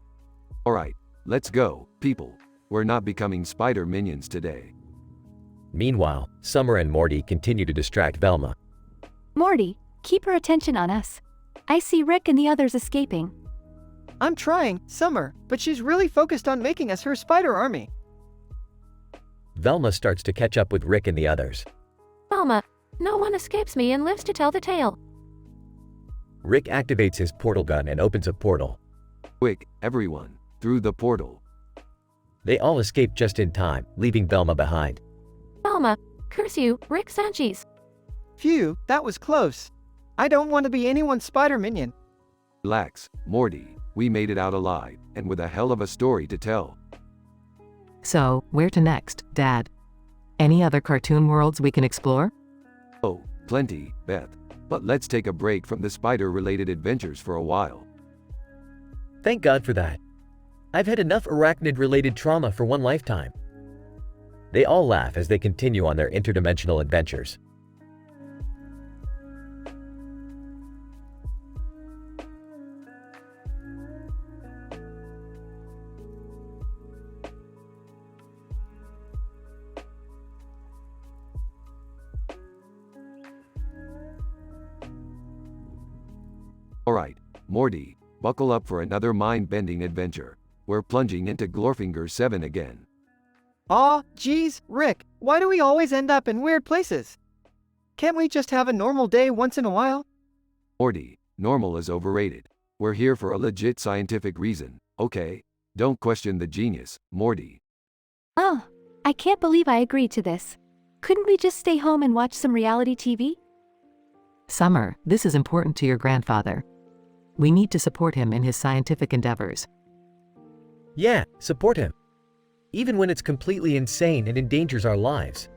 Alright, let's go, people. We're not becoming spider minions today. Meanwhile, Summer and Morty continue to distract Velma. Morty, keep her attention on us. I see Rick and the others escaping. I'm trying, Summer, but she's really focused on making us her spider army. Velma starts to catch up with Rick and the others. Velma, no one escapes me and lives to tell the tale. Rick activates his portal gun and opens a portal. Quick, everyone, through the portal. They all escape just in time, leaving Velma behind. Velma, curse you, Rick Sanchez. Phew, that was close. I don't want to be anyone's spider minion. Relax, Morty, we made it out alive, and with a hell of a story to tell. So, where to next, Dad? Any other cartoon worlds we can explore? Oh, plenty, Beth. But let's take a break from the spider-related adventures for a while. Thank God for that. I've had enough arachnid-related trauma for one lifetime. They all laugh as they continue on their interdimensional adventures. Morty, buckle up for another mind-bending adventure. We're plunging into Glorfinger 7 again. Aw, geez, Rick, why do we always end up in weird places? Can't we just have a normal day once in a while? Morty, normal is overrated. We're here for a legit scientific reason, okay? Don't question the genius, Morty. Oh, I can't believe I agreed to this. Couldn't we just stay home and watch some reality TV? Summer, this is important to your grandfather. We need to support him in his scientific endeavors. Yeah, support him. Even when it's completely insane and endangers our lives.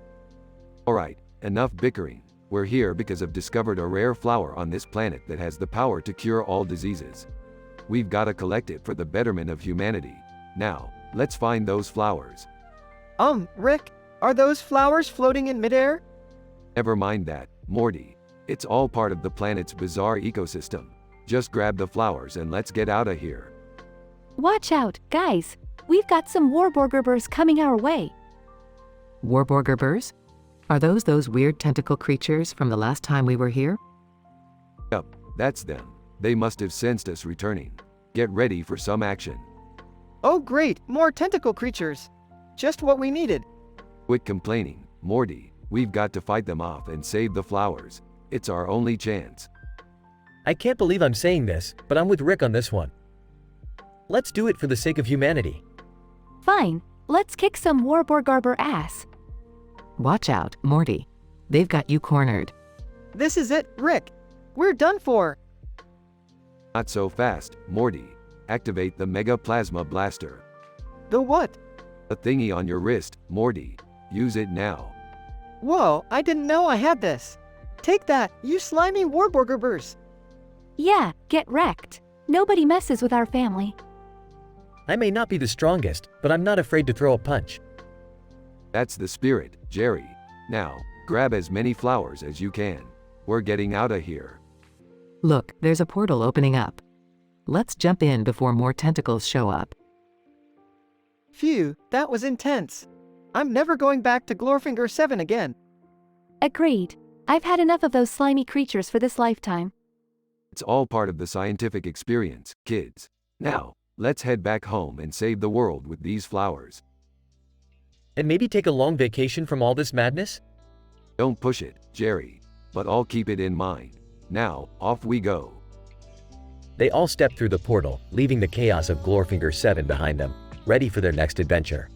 Alright, enough bickering. We're here because I've discovered a rare flower on this planet that has the power to cure all diseases. We've got to collect it for the betterment of humanity. Now, let's find those flowers. Rick, are those flowers floating in midair? Never mind that, Morty. It's all part of the planet's bizarre ecosystem. Just grab the flowers and let's get out of here. Watch out, guys. We've got some warburgers coming our way. Warburgers? Are those weird tentacle creatures from the last time we were here? Yup, that's them. They must have sensed us returning. Get ready for some action. Oh great, more tentacle creatures. Just what we needed. Quit complaining, Morty. We've got to fight them off and save the flowers. It's our only chance. I can't believe I'm saying this, but I'm with Rick on this one. Let's do it for the sake of humanity. Fine, let's kick some warburger ass. Watch out, Morty. They've got you cornered. This is it, Rick. We're done for. Not so fast, Morty. Activate the Mega Plasma Blaster. The what? The thingy on your wrist, Morty. Use it now. Whoa, I didn't know I had this. Take that, you slimy warburgers. Yeah, get wrecked. Nobody messes with our family. I may not be the strongest, but I'm not afraid to throw a punch. That's the spirit, Jerry. Now, grab as many flowers as you can. We're getting out of here. Look, there's a portal opening up. Let's jump in before more tentacles show up. Phew, that was intense. I'm never going back to Glorfinger 7 again. Agreed. I've had enough of those slimy creatures for this lifetime. It's all part of the scientific experience, kids. Now, let's head back home and save the world with these flowers. And maybe take a long vacation from all this madness? Don't push it, Jerry. But I'll keep it in mind. Now, off we go. They all step through the portal, leaving the chaos of Glorfinger 7 behind them, ready for their next adventure.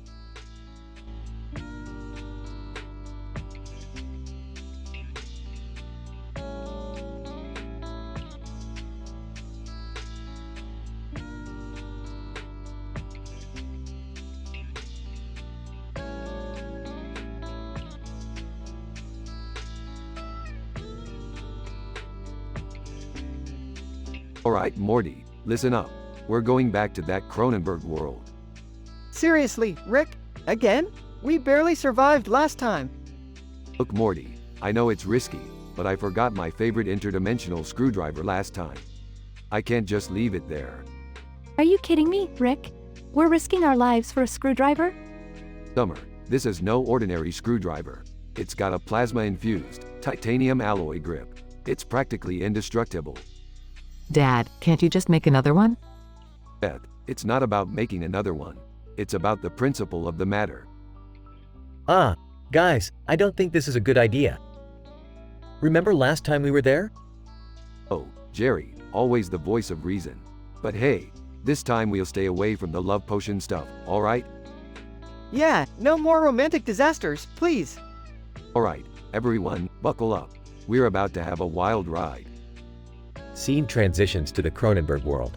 Alright, Morty, listen up. We're going back to that Cronenberg world. Seriously, Rick? Again? We barely survived last time. Look, Morty, I know it's risky, but I forgot my favorite interdimensional screwdriver last time. I can't just leave it there. Are you kidding me, Rick? We're risking our lives for a screwdriver? Summer, this is no ordinary screwdriver. It's got a plasma-infused, titanium alloy grip. It's practically indestructible. Dad, can't you just make another one? Beth, it's not about making another one. It's about the principle of the matter. Guys, I don't think this is a good idea. Remember last time we were there? Oh, Jerry, always the voice of reason. But hey, this time we'll stay away from the love potion stuff, alright? Yeah, no more romantic disasters, please. Alright, everyone, buckle up. We're about to have a wild ride. Scene transitions to the Cronenberg world.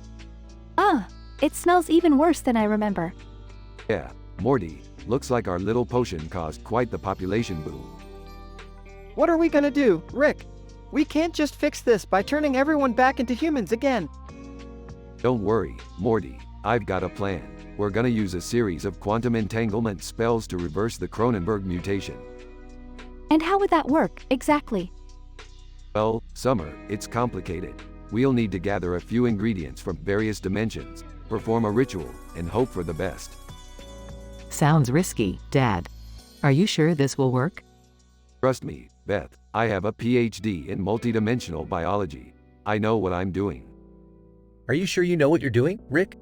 It smells even worse than I remember. Yeah, Morty, looks like our little potion caused quite the population boom. What are we gonna do, Rick? We can't just fix this by turning everyone back into humans again. Don't worry, Morty, I've got a plan. We're gonna use a series of quantum entanglement spells to reverse the Cronenberg mutation. And how would that work, exactly? Well, Summer, it's complicated. We'll need to gather a few ingredients from various dimensions, perform a ritual, and hope for the best. Sounds risky, Dad. Are you sure this will work? Trust me, Beth, I have a PhD in multidimensional biology. I know what I'm doing. Are you sure you know what you're doing, Rick?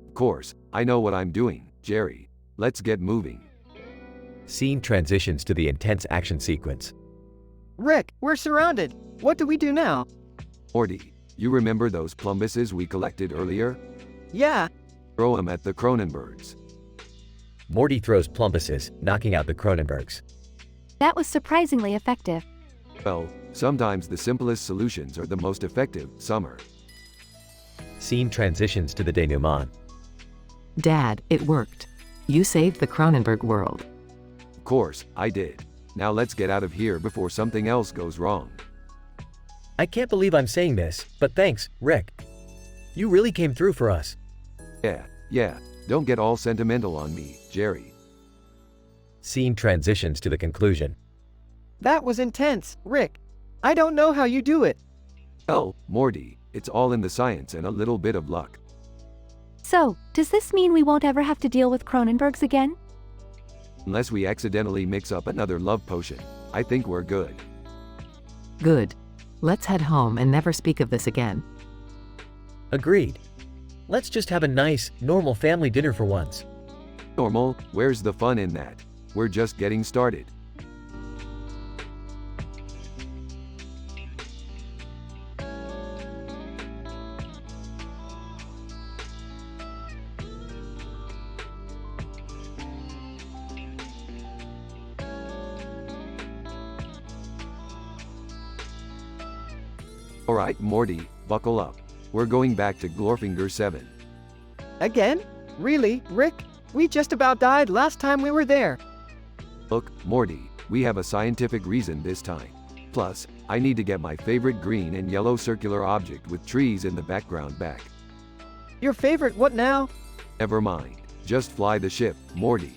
Of course, I know what I'm doing, Jerry. Let's get moving. Scene transitions to the intense action sequence. Rick, we're surrounded. What do we do now? Morty, you remember those plumbuses we collected earlier? Yeah. Throw them at the Cronenbergs. Morty throws plumbuses, knocking out the Cronenbergs. That was surprisingly effective. Well, sometimes the simplest solutions are the most effective, Summer. Scene transitions to the denouement. Dad, it worked. You saved the Cronenberg world. Of course, I did. Now let's get out of here before something else goes wrong. I can't believe I'm saying this, but thanks, Rick. You really came through for us. Yeah, don't get all sentimental on me, Jerry. Scene transitions to the conclusion. That was intense, Rick. I don't know how you do it. Oh, Morty, it's all in the science and a little bit of luck. So, does this mean we won't ever have to deal with Cronenbergs again? Unless we accidentally mix up another love potion, I think we're good. Good. Let's head home and never speak of this again. Agreed. Let's just have a nice, normal family dinner for once. Normal? Where's the fun in that? We're just getting started. Alright, Morty, buckle up. We're going back to Glorfinger 7. Again? Really, Rick? We just about died last time we were there. Look, Morty, we have a scientific reason this time. Plus, I need to get my favorite green and yellow circular object with trees in the background back. Your favorite what now? Never mind. Just fly the ship, Morty.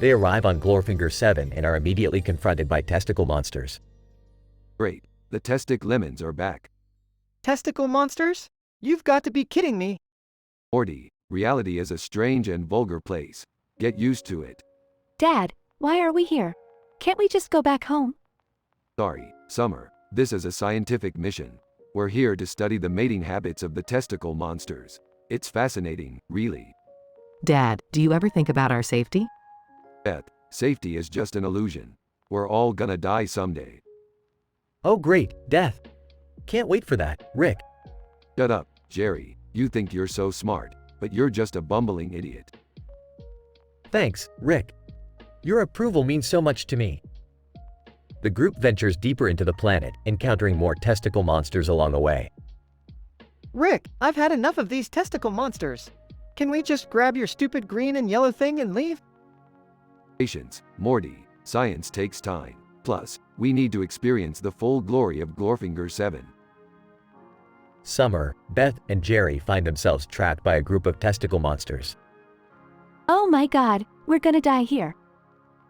They arrive on Glorfinger 7 and are immediately confronted by testicle monsters. Great. The Testic Lemons are back. Testicle monsters? You've got to be kidding me. Morty, reality is a strange and vulgar place. Get used to it. Dad, why are we here? Can't we just go back home? Sorry, Summer. This is a scientific mission. We're here to study the mating habits of the testicle monsters. It's fascinating, really. Dad, do you ever think about our safety? Beth, safety is just an illusion. We're all gonna die someday. Oh great, death. Can't wait for that, Rick. Shut up, Jerry. You think you're so smart, but you're just a bumbling idiot. Thanks, Rick. Your approval means so much to me. The group ventures deeper into the planet, encountering more testicle monsters along the way. Rick, I've had enough of these testicle monsters. Can we just grab your stupid green and yellow thing and leave? Patience, Morty. Science takes time. Plus, we need to experience the full glory of Glorfinger 7. Summer, Beth, and Jerry find themselves trapped by a group of testicle monsters. Oh my god, we're gonna die here.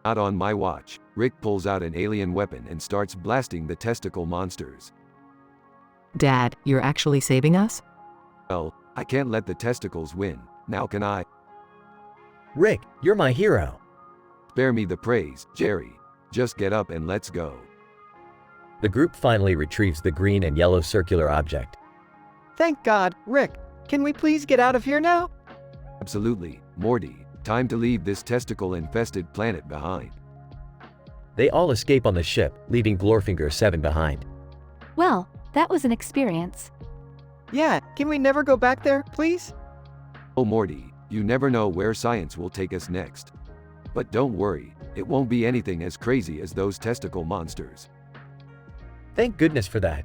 Not on my watch. Rick pulls out an alien weapon and starts blasting the testicle monsters. Dad, you're actually saving us? Well, I can't let the testicles win. Now can I? Rick, you're my hero. Spare me the praise, Jerry. Just get up and let's go. The group finally retrieves the green and yellow circular object. Thank God, Rick. Can we please get out of here now? Absolutely, Morty. Time to leave this testicle-infested planet behind. They all escape on the ship, leaving Glorfinger 7 behind. Well, that was an experience. Yeah, can we never go back there, please? Oh Morty, you never know where science will take us next. But don't worry, it won't be anything as crazy as those testicle monsters. Thank goodness for that.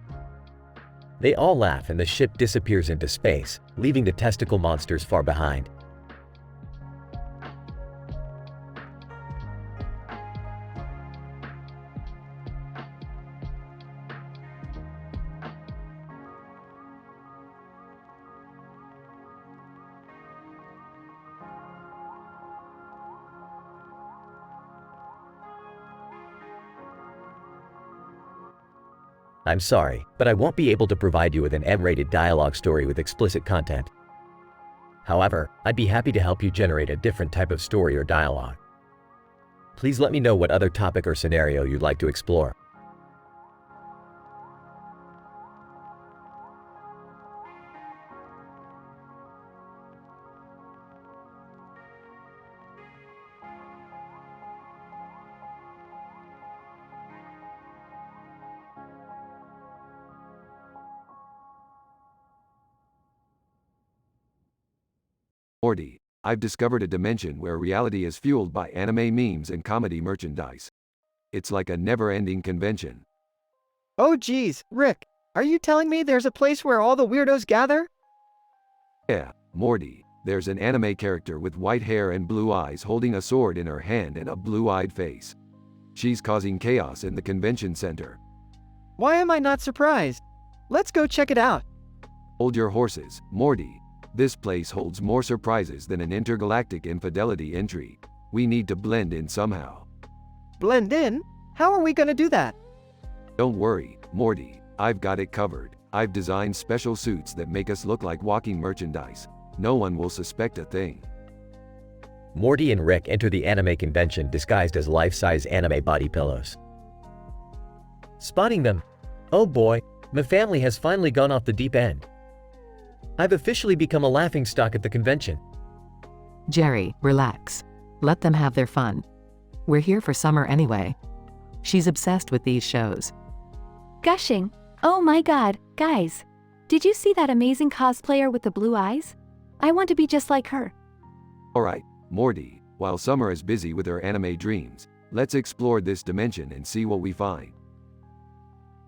They all laugh and the ship disappears into space, leaving the testicle monsters far behind. I'm sorry, but I won't be able to provide you with an M-rated dialogue story with explicit content. However, I'd be happy to help you generate a different type of story or dialogue. Please let me know what other topic or scenario you'd like to explore. Morty, I've discovered a dimension where reality is fueled by anime memes and comedy merchandise. It's like a never-ending convention. Oh geez, Rick, are you telling me there's a place where all the weirdos gather? Yeah, Morty, there's an anime character with white hair and blue eyes holding a sword in her hand and a blue-eyed face. She's causing chaos in the convention center. Why am I not surprised? Let's go check it out. Hold your horses, Morty. This place holds more surprises than an intergalactic infidelity intrigue. We need to blend in somehow. Blend in? How are we gonna do that? Don't worry, Morty, I've got it covered. I've designed special suits that make us look like walking merchandise. No one will suspect a thing. Morty and Rick enter the anime convention disguised as life-size anime body pillows. Spotting them. Oh boy, my family has finally gone off the deep end. I've officially become a laughingstock at the convention. Jerry, relax. Let them have their fun. We're here for Summer anyway. She's obsessed with these shows. Gushing. Oh my god, guys. Did you see that amazing cosplayer with the blue eyes? I want to be just like her. Alright, Morty, while Summer is busy with her anime dreams, let's explore this dimension and see what we find.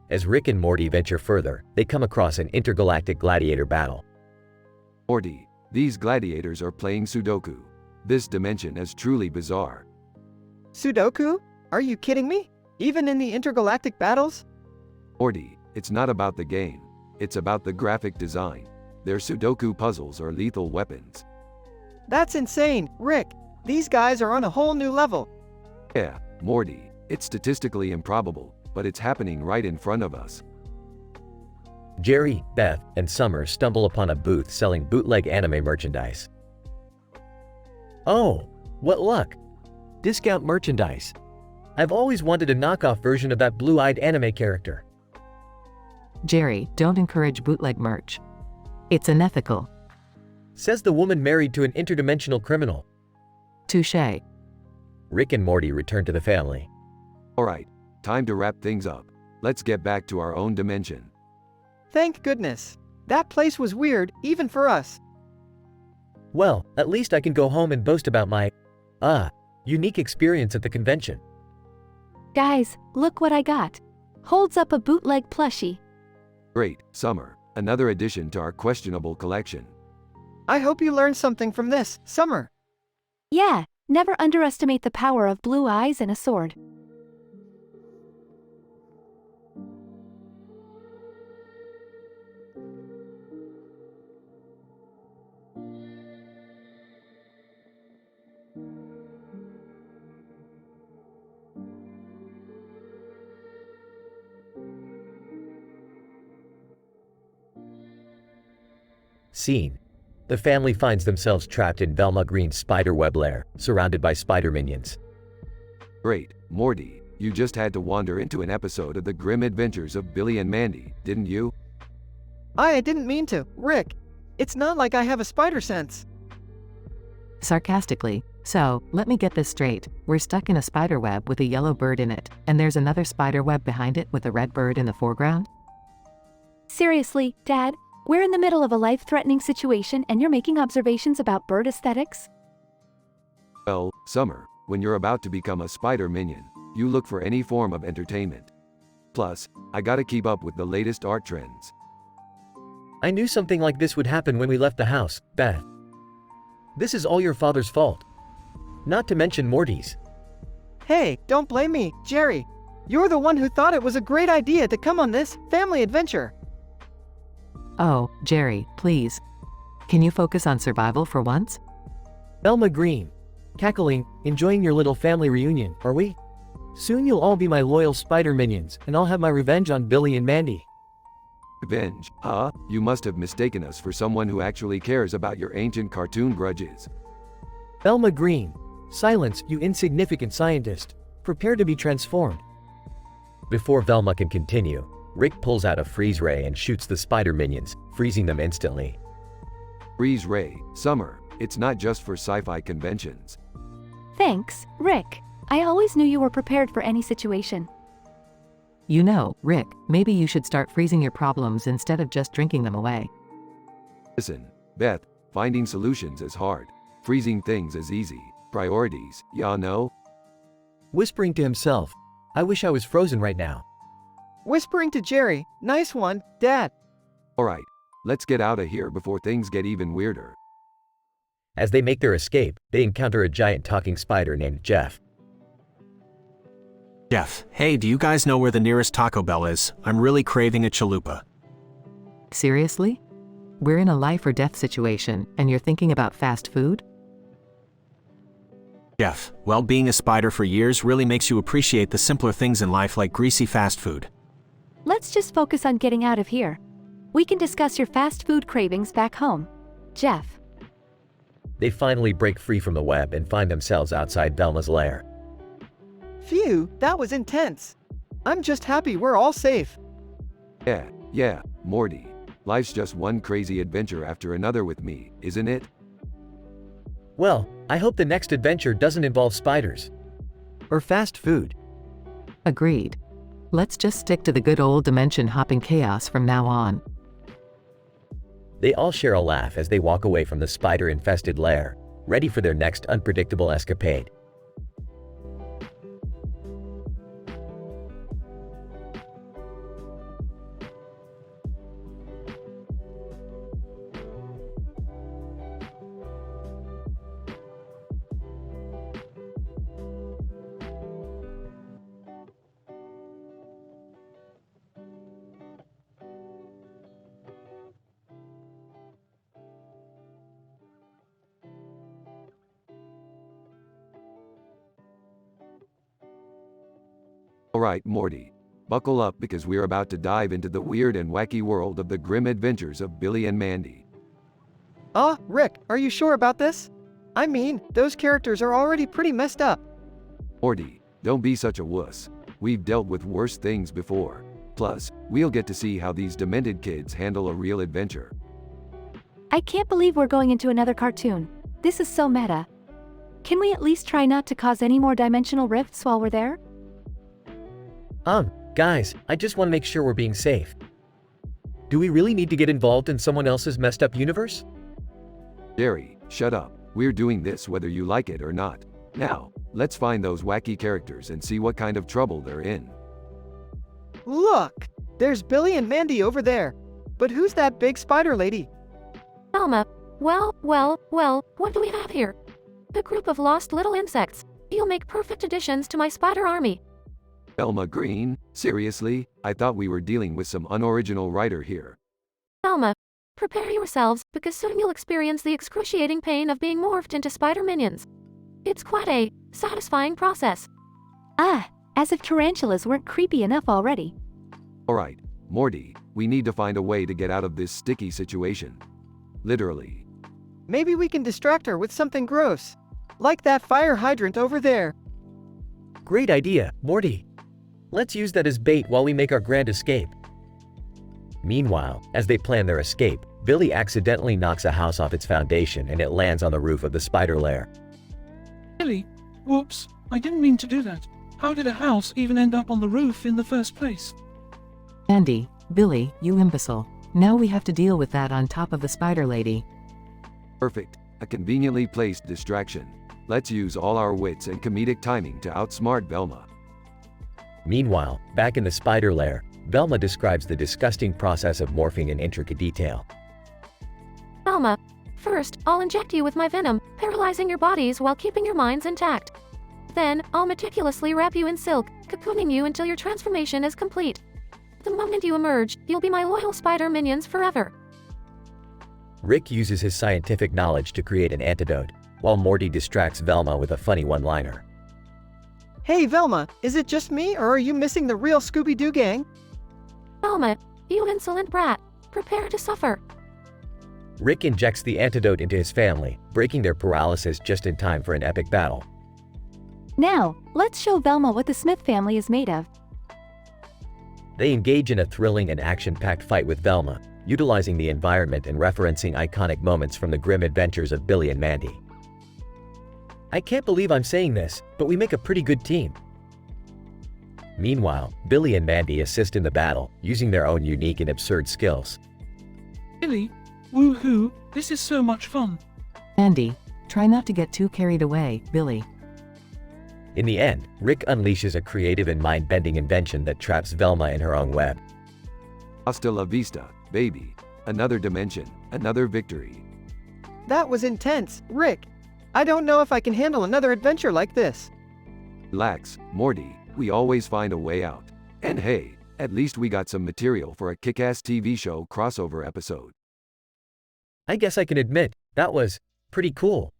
As Rick and Morty venture further, they come across an intergalactic gladiator battle. Morty, these gladiators are playing Sudoku. This dimension is truly bizarre. Sudoku? Are you kidding me? Even in the intergalactic battles? Morty, it's not about the game. It's about the graphic design. Their Sudoku puzzles are lethal weapons. That's insane, Rick. These guys are on a whole new level. Yeah, Morty, it's statistically improbable, but it's happening right in front of us. Jerry, Beth, and Summer stumble upon a booth selling bootleg anime merchandise. Oh, what luck! Discount merchandise. I've always wanted a knockoff version of that blue-eyed anime character. Jerry, don't encourage bootleg merch. It's unethical. Says the woman married to an interdimensional criminal. Touché. Rick and Morty return to the family. Alright, time to wrap things up. Let's get back to our own dimension. Thank goodness. That place was weird, even for us. Well, at least I can go home and boast about my, unique experience at the convention. Guys, look what I got. Holds up a bootleg plushie. Great, Summer. Another addition to our questionable collection. I hope you learned something from this, Summer. Yeah, never underestimate the power of blue eyes and a sword. Scene. The family finds themselves trapped in Velma Green's spiderweb lair, surrounded by spider minions. Great, Morty, you just had to wander into an episode of The Grim Adventures of Billy and Mandy, didn't you? I didn't mean to, Rick. It's not like I have a spider sense. Sarcastically, so, let me get this straight. We're stuck in a spider web with a yellow bird in it, and there's another spider web behind it with a red bird in the foreground? Seriously, Dad? We're in the middle of a life-threatening situation and you're making observations about bird aesthetics? Well, Summer, when you're about to become a spider minion, you look for any form of entertainment. Plus, I gotta keep up with the latest art trends. I knew something like this would happen when we left the house, Beth. This is all your father's fault. Not to mention Morty's. Hey, don't blame me, Jerry. You're the one who thought it was a great idea to come on this family adventure. Oh, Jerry, please. Can you focus on survival for once? Velma Green. Cackling, enjoying your little family reunion, are we? Soon you'll all be my loyal spider minions, and I'll have my revenge on Billy and Mandy. Revenge, huh? You must have mistaken us for someone who actually cares about your ancient cartoon grudges. Velma Green. Silence, you insignificant scientist. Prepare to be transformed. Before Velma can continue, Rick pulls out a freeze ray and shoots the spider minions, freezing them instantly. Freeze ray, Summer, it's not just for sci-fi conventions. Thanks, Rick. I always knew you were prepared for any situation. You know, Rick, maybe you should start freezing your problems instead of just drinking them away. Listen, Beth, Finding solutions is hard. Freezing things is easy. Priorities, y'all know? Whispering to himself, I wish I was frozen right now. Whispering to Jerry, nice one, Dad. Alright, let's get out of here before things get even weirder. As they make their escape, they encounter a giant talking spider named Jeff. Jeff, hey, do you guys know where the nearest Taco Bell is? I'm really craving a chalupa. Seriously? We're in a life or death situation, and you're thinking about fast food? Jeff, well, being a spider for years really makes you appreciate the simpler things in life like greasy fast food. Let's just focus on getting out of here. We can discuss your fast food cravings back home. Jeff. They finally break free from the web and find themselves outside Velma's lair. Phew, that was intense. I'm just happy we're all safe. Yeah, Morty. Life's just one crazy adventure after another with me, isn't it? Well, I hope the next adventure doesn't involve spiders. Or fast food. Agreed. Let's just stick to the good old dimension-hopping chaos from now on. They all share a laugh as they walk away from the spider-infested lair, ready for their next unpredictable escapade. Alright, Morty. Buckle up because we're about to dive into the weird and wacky world of the grim adventures of Billy and Mandy. Rick, are you sure about this? I mean, those characters are already pretty messed up. Morty, don't be such a wuss. We've dealt with worse things before. Plus, we'll get to see how these demented kids handle a real adventure. I can't believe we're going into another cartoon. This is so meta. Can we at least try not to cause any more dimensional rifts while we're there? Guys, I just want to make sure we're being safe. Do we really need to get involved in someone else's messed up universe? Jerry, shut up. We're doing this whether you like it or not. Now, let's find those wacky characters and see what kind of trouble they're in. Look! There's Billy and Mandy over there. But who's that big spider lady? Velma. Well, what do we have here? A group of lost little insects. You'll make perfect additions to my spider army. Velma Green? Seriously? I thought we were dealing with some unoriginal writer here. Velma, prepare yourselves, because soon you'll experience the excruciating pain of being morphed into spider minions. It's quite a satisfying process. As if tarantulas weren't creepy enough already. Alright, Morty, we need to find a way to get out of this sticky situation. Literally. Maybe we can distract her with something gross. Like that fire hydrant over there. Great idea, Morty. Let's use that as bait while we make our grand escape. Meanwhile, as they plan their escape, Billy accidentally knocks a house off its foundation and it lands on the roof of the spider lair. Billy, whoops, I didn't mean to do that. How did a house even end up on the roof in the first place? Andy, Billy, you imbecile. Now we have to deal with that on top of the spider lady. Perfect. A conveniently placed distraction. Let's use all our wits and comedic timing to outsmart Velma. Meanwhile, back in the spider lair, Velma describes the disgusting process of morphing in intricate detail. Velma, first, I'll inject you with my venom, paralyzing your bodies while keeping your minds intact. Then, I'll meticulously wrap you in silk, cocooning you until your transformation is complete. The moment you emerge, you'll be my loyal spider minions forever. Rick uses his scientific knowledge to create an antidote, while Morty distracts Velma with a funny one-liner. Hey Velma, is it just me or are you missing the real Scooby-Doo gang? Velma, you insolent brat, prepare to suffer. Rick injects the antidote into his family, breaking their paralysis just in time for an epic battle. Now, let's show Velma what the Smith family is made of. They engage in a thrilling and action-packed fight with Velma, utilizing the environment and referencing iconic moments from the grim adventures of Billy and Mandy. I can't believe I'm saying this, but we make a pretty good team. Meanwhile, Billy and Mandy assist in the battle, using their own unique and absurd skills. Billy, Woohoo, this is so much fun. Andy, try not to get too carried away, Billy. In the end, Rick unleashes a creative and mind-bending invention that traps Velma in her own web. Hasta la vista, baby. Another dimension, another victory. That was intense, Rick. I don't know if I can handle another adventure like this. Relax, Morty, we always find a way out. And hey, at least we got some material for a kick-ass TV show crossover episode. I guess I can admit, that was pretty cool.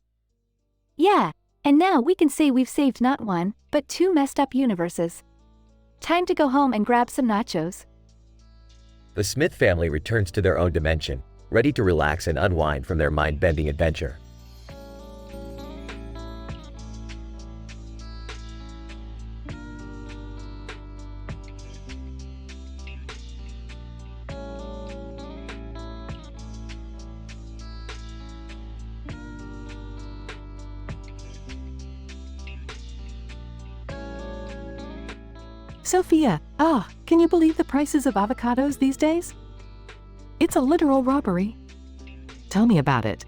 Yeah, and now we can say we've saved not one, but two messed up universes. Time to go home and grab some nachos. The Smith family returns to their own dimension, ready to relax and unwind from their mind-bending adventure. Sophia, can you believe the prices of avocados these days? It's a literal robbery. Tell me about it.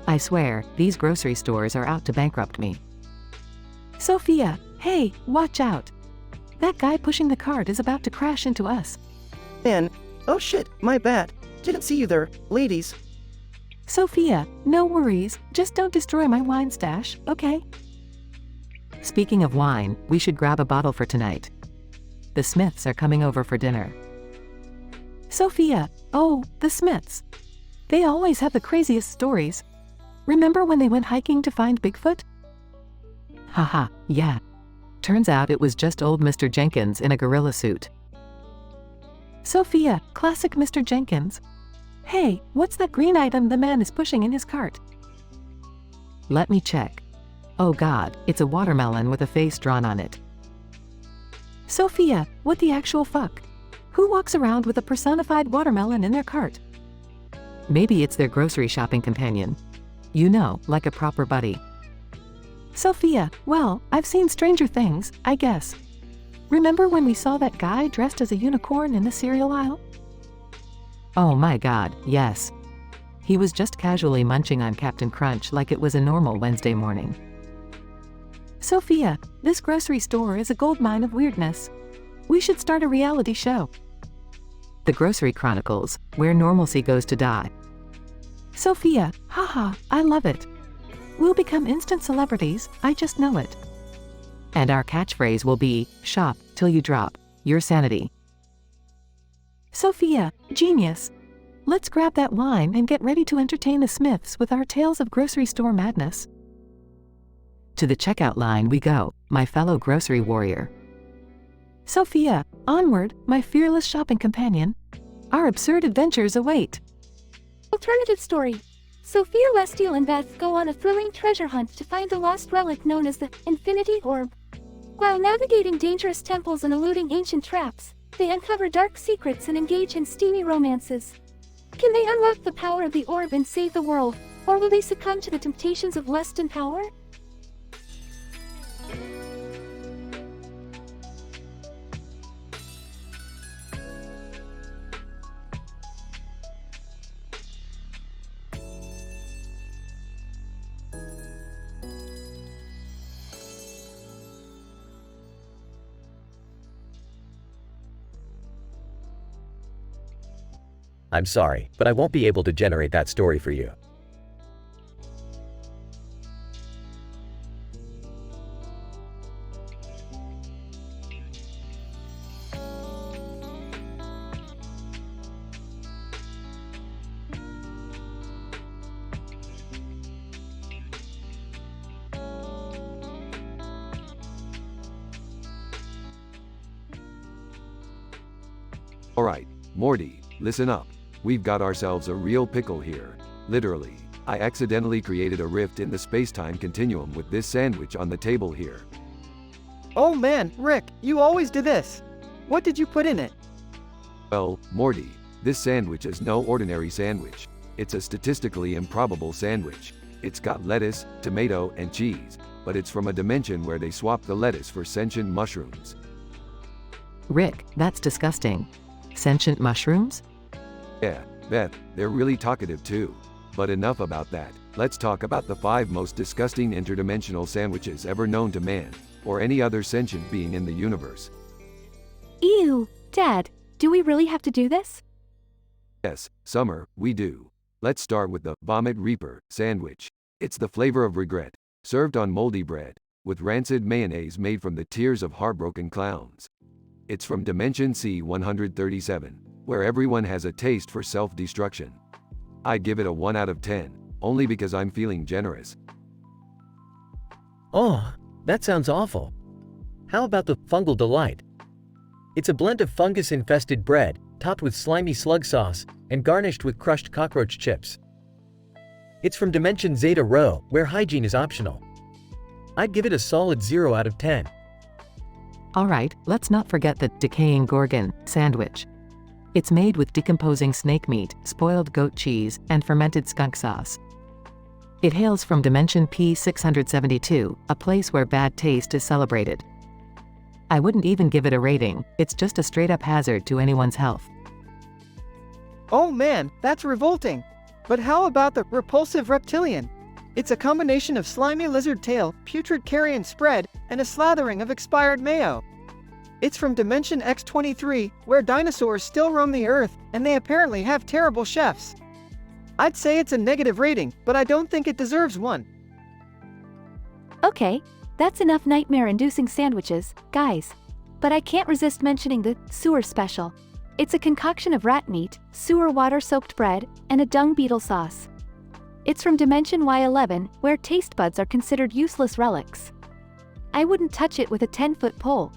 I swear, these grocery stores are out to bankrupt me. Sophia, hey, watch out. That guy pushing the cart is about to crash into us. Man, oh shit, my bad. Didn't see you there, ladies. Sophia, no worries, just don't destroy my wine stash, okay? Speaking of wine, we should grab a bottle for tonight. The Smiths are coming over for dinner. Sophia, oh, the Smiths. They always have the craziest stories. Remember when they went hiking to find Bigfoot? Haha, yeah. Turns out it was just old Mr. Jenkins in a gorilla suit. Sophia, classic Mr. Jenkins. Hey, what's that green item the man is pushing in his cart? Let me check. Oh God, it's a watermelon with a face drawn on it. Sophia, what the actual fuck? Who walks around with a personified watermelon in their cart? Maybe it's their grocery shopping companion. You know, like a proper buddy. Sophia, well, I've seen stranger things, I guess. Remember when we saw that guy dressed as a unicorn in the cereal aisle? Oh my God, yes. He was just casually munching on Captain Crunch like it was a normal Wednesday morning. Sophia, this grocery store is a goldmine of weirdness. We should start a reality show. The Grocery Chronicles, where normalcy goes to die. Sophia, haha, I love it. We'll become instant celebrities, I just know it. And our catchphrase will be, shop till you drop your sanity. Sophia, genius. Let's grab that wine and get ready to entertain the Smiths with our tales of grocery store madness. To the checkout line we go, my fellow grocery warrior. Sophia, onward, my fearless shopping companion. Our absurd adventures await. Alternative story. Sophia, Lestiel, and Beth go on a thrilling treasure hunt to find the lost relic known as the Infinity Orb. While navigating dangerous temples and eluding ancient traps, they uncover dark secrets and engage in steamy romances. Can they unlock the power of the orb and save the world, or will they succumb to the temptations of lust and power? I'm sorry, but I won't be able to generate that story for you. Alright, Morty, listen up. We've got ourselves a real pickle here. Literally, I accidentally created a rift in the space-time continuum with this sandwich on the table here. Oh man, Rick, you always do this. What did you put in it? Well, Morty, this sandwich is no ordinary sandwich. It's a statistically improbable sandwich. It's got lettuce, tomato, and cheese, but it's from a dimension where they swap the lettuce for sentient mushrooms. Rick, that's disgusting. Sentient mushrooms? Yeah, Beth, they're really talkative too. But enough about that. Let's talk about the 5 most disgusting interdimensional sandwiches ever known to man, or any other sentient being in the universe. Ew, Dad, do we really have to do this? Yes, Summer, we do. Let's start with the Vomit Reaper sandwich. It's the flavor of regret, served on moldy bread, with rancid mayonnaise made from the tears of heartbroken clowns. It's from Dimension C-137, where everyone has a taste for self-destruction. I'd give it a 1 out of 10, only because I'm feeling generous. Oh, that sounds awful. How about the Fungal Delight? It's a blend of fungus-infested bread, topped with slimy slug sauce, and garnished with crushed cockroach chips. It's from Dimension Zeta Rho, where hygiene is optional. I'd give it a solid 0 out of 10. Alright, let's not forget the Decaying Gorgon sandwich. It's made with decomposing snake meat, spoiled goat cheese, and fermented skunk sauce. It hails from Dimension P-672, a place where bad taste is celebrated. I wouldn't even give it a rating, it's just a straight-up hazard to anyone's health. Oh man, that's revolting. But how about the repulsive reptilian? It's a combination of slimy lizard tail, putrid carrion spread, and a slathering of expired mayo. It's from Dimension X-23, where dinosaurs still roam the earth, and they apparently have terrible chefs. I'd say it's a negative rating, but I don't think it deserves one. Okay, that's enough nightmare-inducing sandwiches, guys. But I can't resist mentioning the sewer special. It's a concoction of rat meat, sewer water-soaked bread, and a dung beetle sauce. It's from Dimension Y11, where taste buds are considered useless relics. I wouldn't touch it with a 10-foot pole.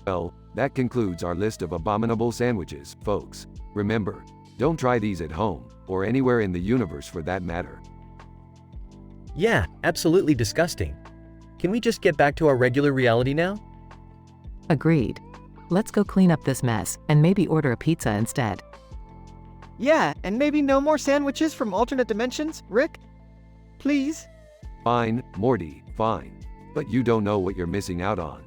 Well, that concludes our list of abominable sandwiches, folks. Remember, don't try these at home, or anywhere in the universe for that matter. Yeah, absolutely disgusting. Can we just get back to our regular reality now? Agreed. Let's go clean up this mess, and maybe order a pizza instead. Yeah, and maybe no more sandwiches from alternate dimensions, Rick? Please? Fine, Morty, fine. But you don't know what you're missing out on.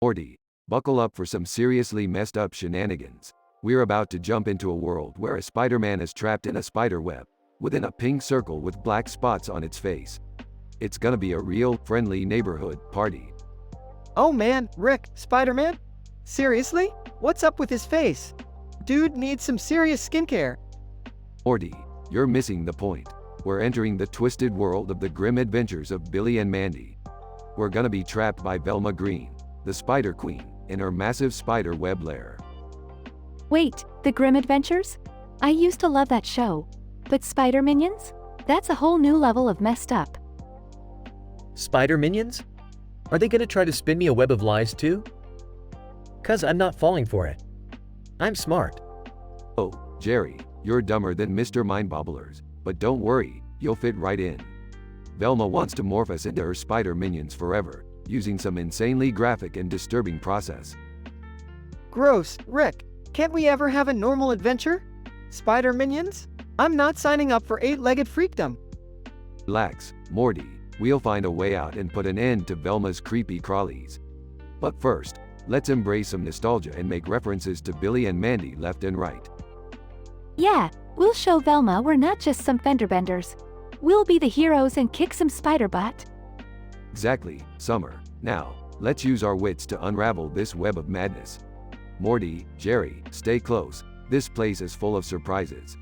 Morty, buckle up for some seriously messed up shenanigans. We're about to jump into a world where a Spider-Man is trapped in a spider web, within a pink circle with black spots on its face. It's gonna be a real, friendly neighborhood party. Oh man, Rick, Spider-Man? Seriously? What's up with his face? Dude needs some serious skincare. Morty, you're missing the point. We're entering the twisted world of the grim adventures of Billy and Mandy. We're gonna be trapped by Velma Green, the Spider Queen, in her massive spider web lair. Wait, the Grim Adventures? I used to love that show. But Spider Minions? That's a whole new level of messed up. Spider Minions? Are they gonna try to spin me a web of lies too? 'Cause I'm not falling for it. I'm smart. Oh, Jerry, you're dumber than Mr. Mindbobblers, but don't worry, you'll fit right in. Velma wants to morph us into her spider minions forever, using some insanely graphic and disturbing process. Gross, Rick. Can't we ever have a normal adventure? Spider minions? I'm not signing up for 8-legged freakdom. Relax, Morty. We'll find a way out and put an end to Velma's creepy crawlies. But first, let's embrace some nostalgia and make references to Billy and Mandy left and right. Yeah, we'll show Velma we're not just some fender benders. We'll be the heroes and kick some spider butt. Exactly, Summer. Now, let's use our wits to unravel this web of madness. Morty, Jerry, stay close. This place is full of surprises.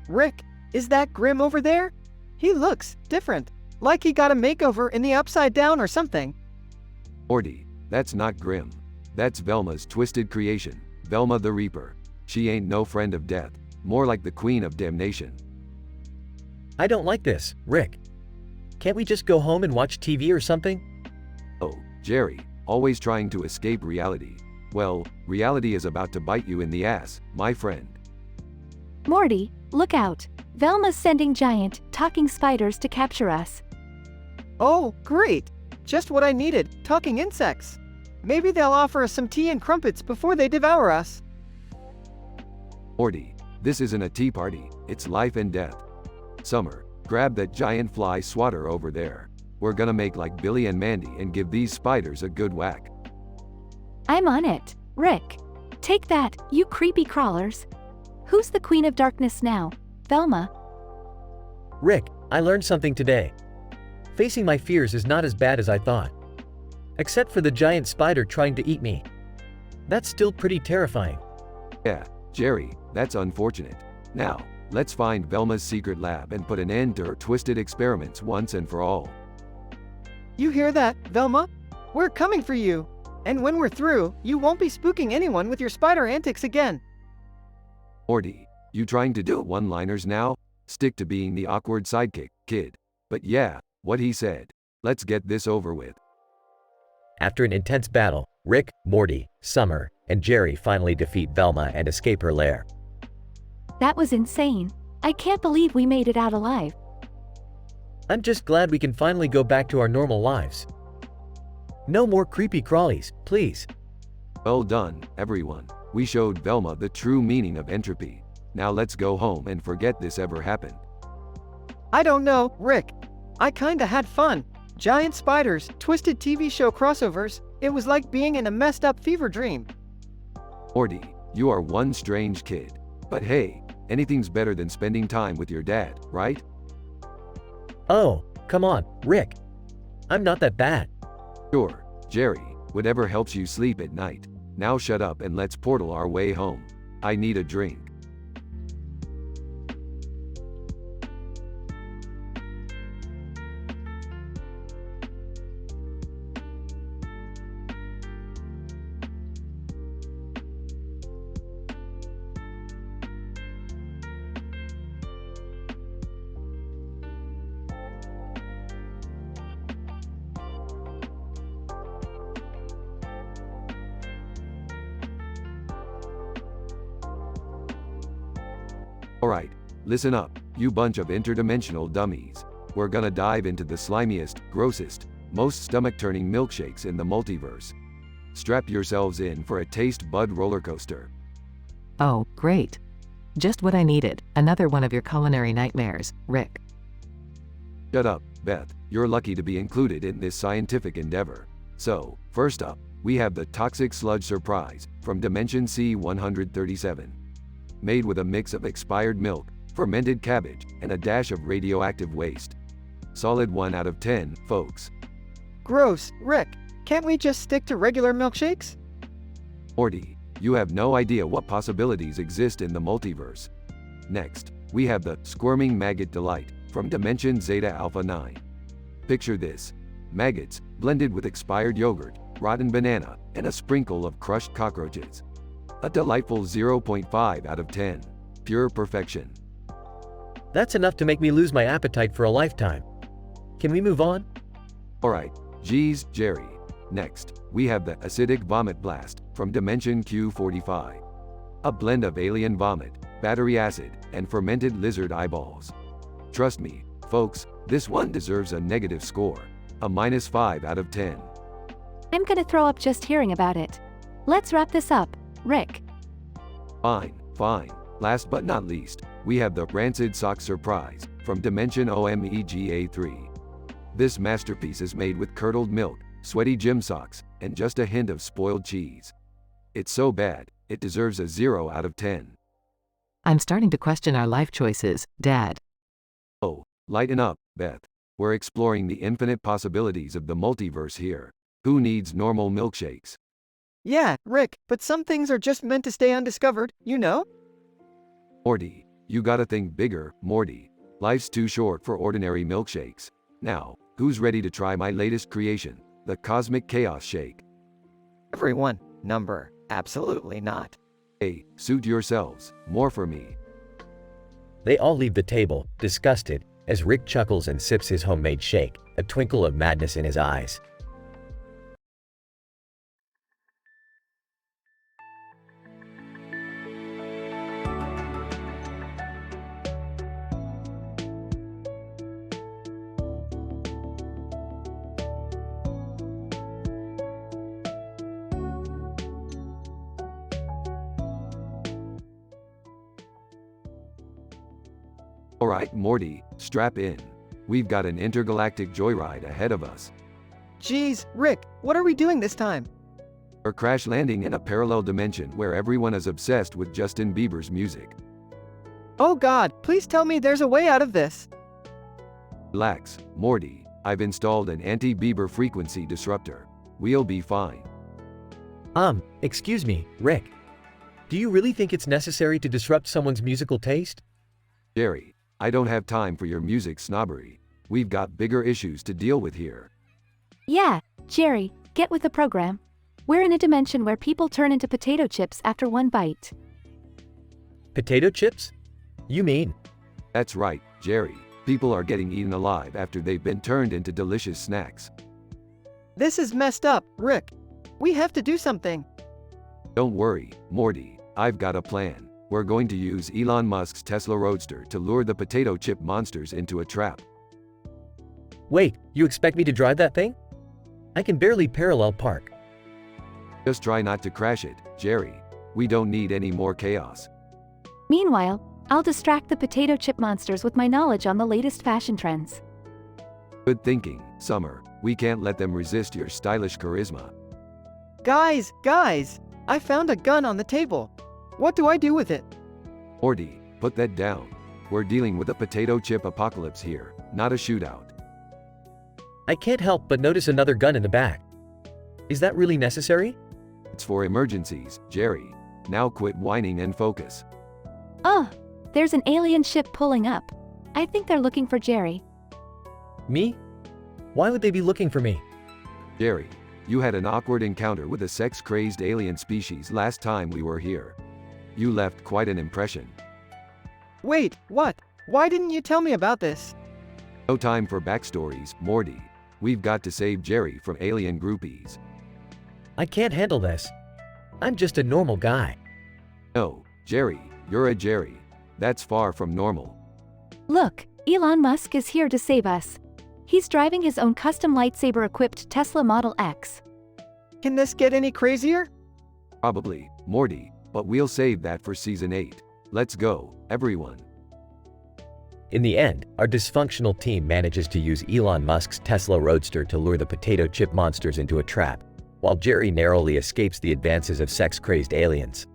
Rick, is that Grim over there? He looks different, like he got a makeover in the Upside Down or something. Morty, that's not Grim. That's Velma's twisted creation, Velma the Reaper. She ain't no friend of death, more like the Queen of Damnation. I don't like this, Rick. Can't we just go home and watch TV or something? Oh, Jerry, always trying to escape reality. Well, reality is about to bite you in the ass, my friend. Morty, look out. Velma's sending giant, talking spiders to capture us. Oh, great! Just what I needed, talking insects. Maybe they'll offer us some tea and crumpets before they devour us. Morty, this isn't a tea party, it's life and death. Summer, grab that giant fly swatter over there. We're gonna make like Billy and Mandy and give these spiders a good whack. I'm on it. Rick. Take that, you creepy crawlers. Who's the Queen of Darkness now? Velma. Rick, I learned something today. Facing my fears is not as bad as I thought. Except for the giant spider trying to eat me. That's still pretty terrifying. Yeah, Jerry, that's unfortunate. Now, let's find Velma's secret lab and put an end to her twisted experiments once and for all. You hear that, Velma? We're coming for you. And when we're through, you won't be spooking anyone with your spider antics again. Morty, you trying to do one-liners now? Stick to being the awkward sidekick, kid. But yeah, what he said. Let's get this over with. After an intense battle, Rick, Morty, Summer, and Jerry finally defeat Velma and escape her lair. That was insane. I can't believe we made it out alive. I'm just glad we can finally go back to our normal lives. No more creepy crawlies, please. Well done, everyone. We showed Velma the true meaning of entropy. Now let's go home and forget this ever happened. I don't know, Rick. I kinda had fun. Giant spiders, twisted TV show crossovers. It was like being in a messed up fever dream. Morty, you are one strange kid. But hey, anything's better than spending time with your dad, right? Oh, come on, Rick. I'm not that bad. Sure, Jerry, whatever helps you sleep at night. Now shut up and let's portal our way home. I need a drink. Alright, listen up, you bunch of interdimensional dummies. We're gonna dive into the slimiest, grossest, most stomach-turning milkshakes in the multiverse. Strap yourselves in for a taste bud roller coaster. Oh, great. Just what I needed, another one of your culinary nightmares, Rick. Shut up, Beth, you're lucky to be included in this scientific endeavor. So, first up, we have the Toxic Sludge Surprise, from Dimension C-137. Made with a mix of expired milk, fermented cabbage, and a dash of radioactive waste. Solid 1 out of 10, folks. Gross, Rick. Can't we just stick to regular milkshakes? Morty, you have no idea what possibilities exist in the multiverse. Next, we have the Squirming Maggot Delight, from Dimension Zeta Alpha 9. Picture this. Maggots, blended with expired yogurt, rotten banana, and a sprinkle of crushed cockroaches. A delightful 0.5 out of 10. Pure perfection. That's enough to make me lose my appetite for a lifetime. Can we move on? Alright, geez, Jerry. Next, we have the Acidic Vomit Blast, from Dimension Q45. A blend of alien vomit, battery acid, and fermented lizard eyeballs. Trust me, folks, this one deserves a negative score. A -5 out of 10. I'm gonna throw up just hearing about it. Let's wrap this up, Rick. Fine, fine. Last but not least, we have the Rancid Sock Surprise, from Dimension OMEGA3. This masterpiece is made with curdled milk, sweaty gym socks, and just a hint of spoiled cheese. It's so bad, it deserves a 0 out of 10. I'm starting to question our life choices, Dad. Oh, lighten up, Beth. We're exploring the infinite possibilities of the multiverse here. Who needs normal milkshakes? Yeah, Rick, but some things are just meant to stay undiscovered, you know? Morty, you gotta think bigger, Morty. Life's too short for ordinary milkshakes. Now, who's ready to try my latest creation, the Cosmic Chaos Shake? Everyone, number, absolutely not. Hey, suit yourselves, more for me. They all leave the table, disgusted, as Rick chuckles and sips his homemade shake, a twinkle of madness in his eyes. Alright, Morty, strap in. We've got an intergalactic joyride ahead of us. Geez, Rick, what are we doing this time? We're crash landing in a parallel dimension where everyone is obsessed with Justin Bieber's music. Oh God, please tell me there's a way out of this. Relax, Morty, I've installed an anti-Bieber frequency disruptor. We'll be fine. Excuse me, Rick. Do you really think it's necessary to disrupt someone's musical taste? Jerry, I don't have time for your music snobbery. We've got bigger issues to deal with here. Yeah, Jerry, get with the program. We're in a dimension where people turn into potato chips after one bite. Potato chips? You mean? That's right, Jerry. People are getting eaten alive after they've been turned into delicious snacks. This is messed up, Rick. We have to do something. Don't worry, Morty, I've got a plan. We're going to use Elon Musk's Tesla Roadster to lure the potato chip monsters into a trap. Wait, you expect me to drive that thing? I can barely parallel park. Just try not to crash it, Jerry. We don't need any more chaos. Meanwhile, I'll distract the potato chip monsters with my knowledge on the latest fashion trends. Good thinking, Summer. We can't let them resist your stylish charisma. Guys, I found a gun on the table. What do I do with it? Morty, put that down. We're dealing with a potato chip apocalypse here, not a shootout. I can't help but notice another gun in the back. Is that really necessary? It's for emergencies, Jerry. Now quit whining and focus. Oh, there's an alien ship pulling up. I think they're looking for Jerry. Me? Why would they be looking for me? Jerry, you had an awkward encounter with a sex-crazed alien species last time we were here. You left quite an impression. Wait, what? Why didn't you tell me about this? No time for backstories, Morty. We've got to save Jerry from alien groupies. I can't handle this. I'm just a normal guy. No, Jerry, you're a Jerry. That's far from normal. Look, Elon Musk is here to save us. He's driving his own custom lightsaber-equipped Tesla Model X. Can this get any crazier? Probably, Morty, but we'll save that for Season 8. Let's go, everyone. In the end, our dysfunctional team manages to use Elon Musk's Tesla Roadster to lure the potato chip monsters into a trap, while Jerry narrowly escapes the advances of sex-crazed aliens.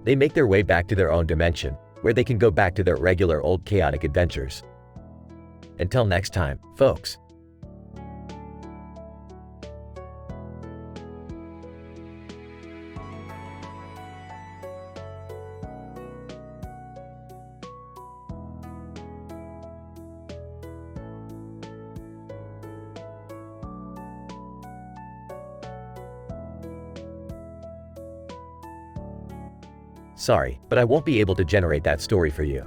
They make their way back to their own dimension, where they can go back to their regular old chaotic adventures. Until next time, folks. Sorry, but I won't be able to generate that story for you.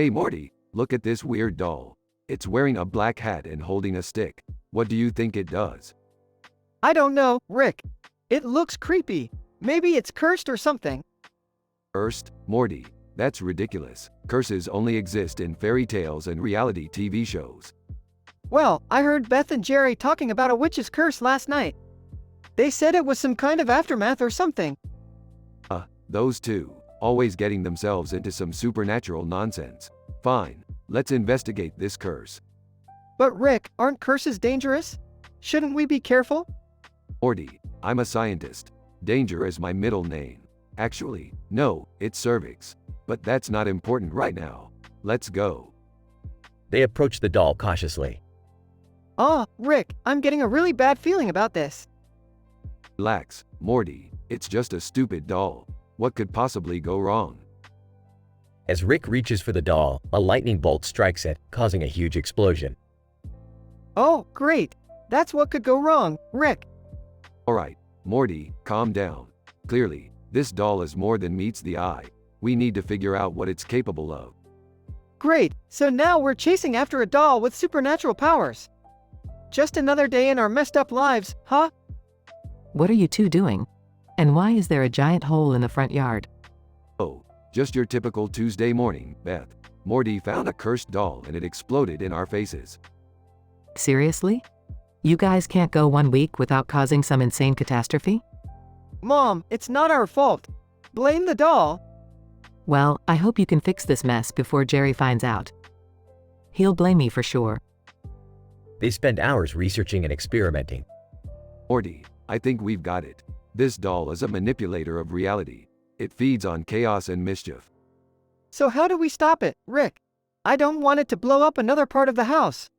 Hey Morty, look at this weird doll. It's wearing a black hat and holding a stick. What do you think it does? I don't know, Rick. It looks creepy. Maybe it's cursed or something. Cursed? Morty, that's ridiculous. Curses only exist in fairy tales and reality TV shows. Well, I heard Beth and Jerry talking about a witch's curse last night. They said it was some kind of aftermath or something. Those two. Always getting themselves into some supernatural nonsense. Fine, let's investigate this curse. But Rick, aren't curses dangerous? Shouldn't we be careful? Morty, I'm a scientist. Danger is my middle name. Actually, no, it's cervix. But that's not important right now. Let's go. They approach the doll cautiously. Rick, I'm getting a really bad feeling about this. Relax, Morty, it's just a stupid doll. What could possibly go wrong? As Rick reaches for the doll, a lightning bolt strikes it, causing a huge explosion. Oh, great. That's what could go wrong, Rick. Alright, Morty, calm down. Clearly, this doll is more than meets the eye. We need to figure out what it's capable of. Great, so now we're chasing after a doll with supernatural powers. Just another day in our messed up lives, huh? What are you two doing? And why is there a giant hole in the front yard? Oh, just your typical Tuesday morning, Beth. Morty found a cursed doll and it exploded in our faces. Seriously? You guys can't go 1 week without causing some insane catastrophe? Mom, it's not our fault. Blame the doll. Well, I hope you can fix this mess before Jerry finds out. He'll blame me for sure. They spend hours researching and experimenting. Morty, I think we've got it. This doll is a manipulator of reality. It feeds on chaos and mischief. So how do we stop it, Rick? I don't want it to blow up another part of the house.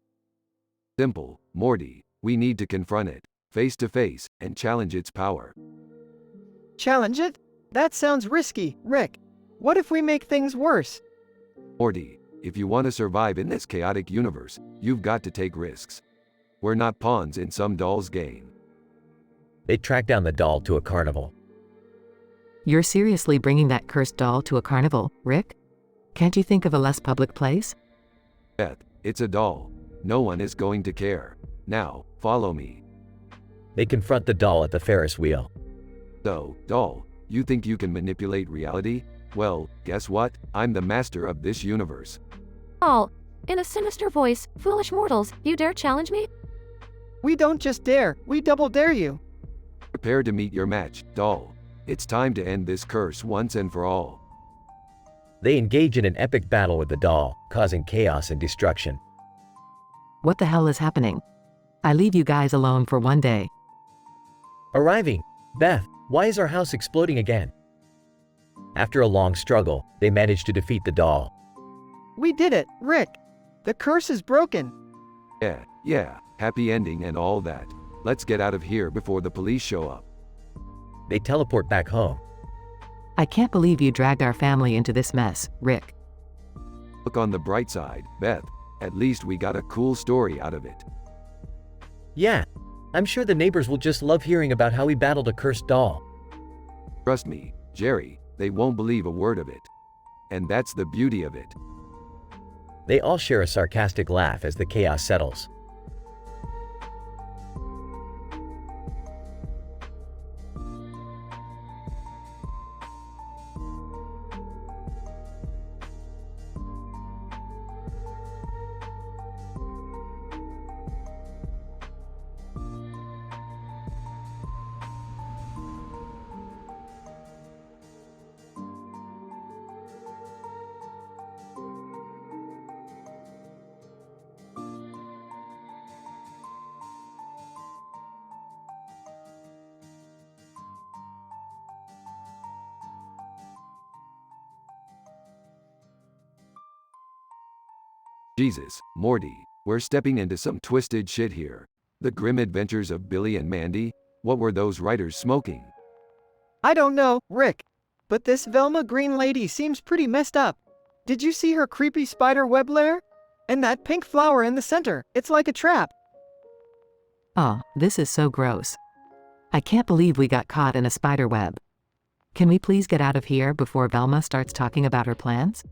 Simple, Morty. We need to confront it, face to face, and challenge its power. Challenge it? That sounds risky, Rick. What if we make things worse? Morty, if you want to survive in this chaotic universe, you've got to take risks. We're not pawns in some doll's game. They track down the doll to a carnival. You're seriously bringing that cursed doll to a carnival, Rick? Can't you think of a less public place? Beth, it's a doll. No one is going to care. Now, follow me. They confront the doll at the Ferris wheel. So, doll, you think you can manipulate reality? Well, guess what? I'm the master of this universe. All, in a sinister voice, foolish mortals, you dare challenge me? We don't just dare, we double dare you. Prepare to meet your match, doll. It's time to end this curse once and for all. They engage in an epic battle with the doll, causing chaos and destruction. What the hell is happening? I leave you guys alone for 1 day. Arriving. Beth, why is our house exploding again? After a long struggle, they manage to defeat the doll. We did it, Rick. The curse is broken. Yeah, happy ending and all that. Let's get out of here before the police show up. They teleport back home. I can't believe you dragged our family into this mess, Rick. Look on the bright side, Beth. At least we got a cool story out of it. Yeah, I'm sure the neighbors will just love hearing about how we battled a cursed doll. Trust me, Jerry, they won't believe a word of it. And that's the beauty of it. They all share a sarcastic laugh as the chaos settles. Jesus, Morty, we're stepping into some twisted shit here. The grim adventures of Billy and Mandy? What were those writers smoking? I don't know, Rick. But this Velma Green lady seems pretty messed up. Did you see her creepy spider web lair? And that pink flower in the center, it's like a trap. Oh, this is so gross. I can't believe we got caught in a spider web. Can we please get out of here before Velma starts talking about her plans?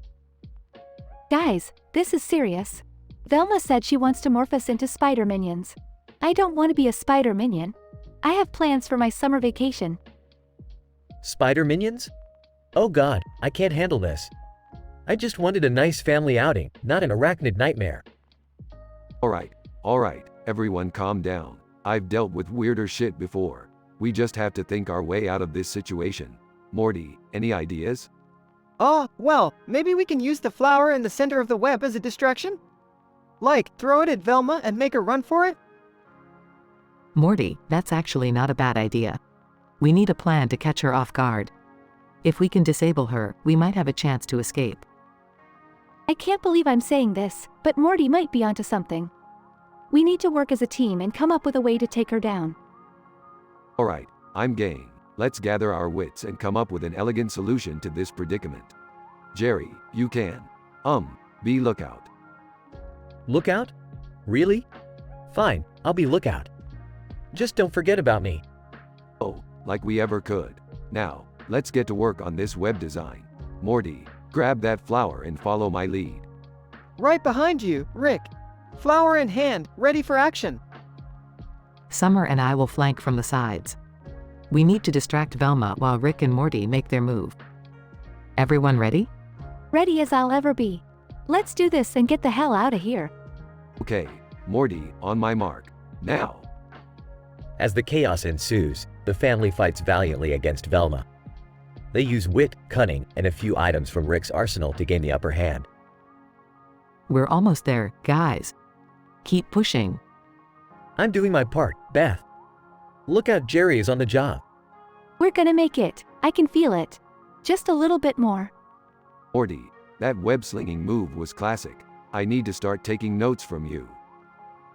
Guys, this is serious. Velma said she wants to morph us into spider minions. I don't want to be a spider minion. I have plans for my summer vacation. Spider minions? Oh god, I can't handle this. I just wanted a nice family outing, not an arachnid nightmare. Alright, everyone calm down. I've dealt with weirder shit before. We just have to think our way out of this situation. Morty, any ideas? Oh, well, maybe we can use the flower in the center of the web as a distraction? Like, throw it at Velma and make her run for it? Morty, that's actually not a bad idea. We need a plan to catch her off guard. If we can disable her, we might have a chance to escape. I can't believe I'm saying this, but Morty might be onto something. We need to work as a team and come up with a way to take her down. Alright, I'm game. Let's gather our wits and come up with an elegant solution to this predicament. Jerry, you can. Be lookout. Lookout? Really? Fine, I'll be lookout. Just don't forget about me. Oh, like we ever could. Now, let's get to work on this web design. Morty, grab that flower and follow my lead. Right behind you, Rick. Flower in hand, ready for action. Summer and I will flank from the sides. We need to distract Velma while Rick and Morty make their move. Everyone ready? Ready as I'll ever be. Let's do this and get the hell out of here. Okay, Morty, on my mark. Now. As the chaos ensues, the family fights valiantly against Velma. They use wit, cunning, and a few items from Rick's arsenal to gain the upper hand. We're almost there, guys. Keep pushing. I'm doing my part, Beth. Look out, Jerry is on the job. We're gonna make it. I can feel it. Just a little bit more. Morty, that web-slinging move was classic. I need to start taking notes from you.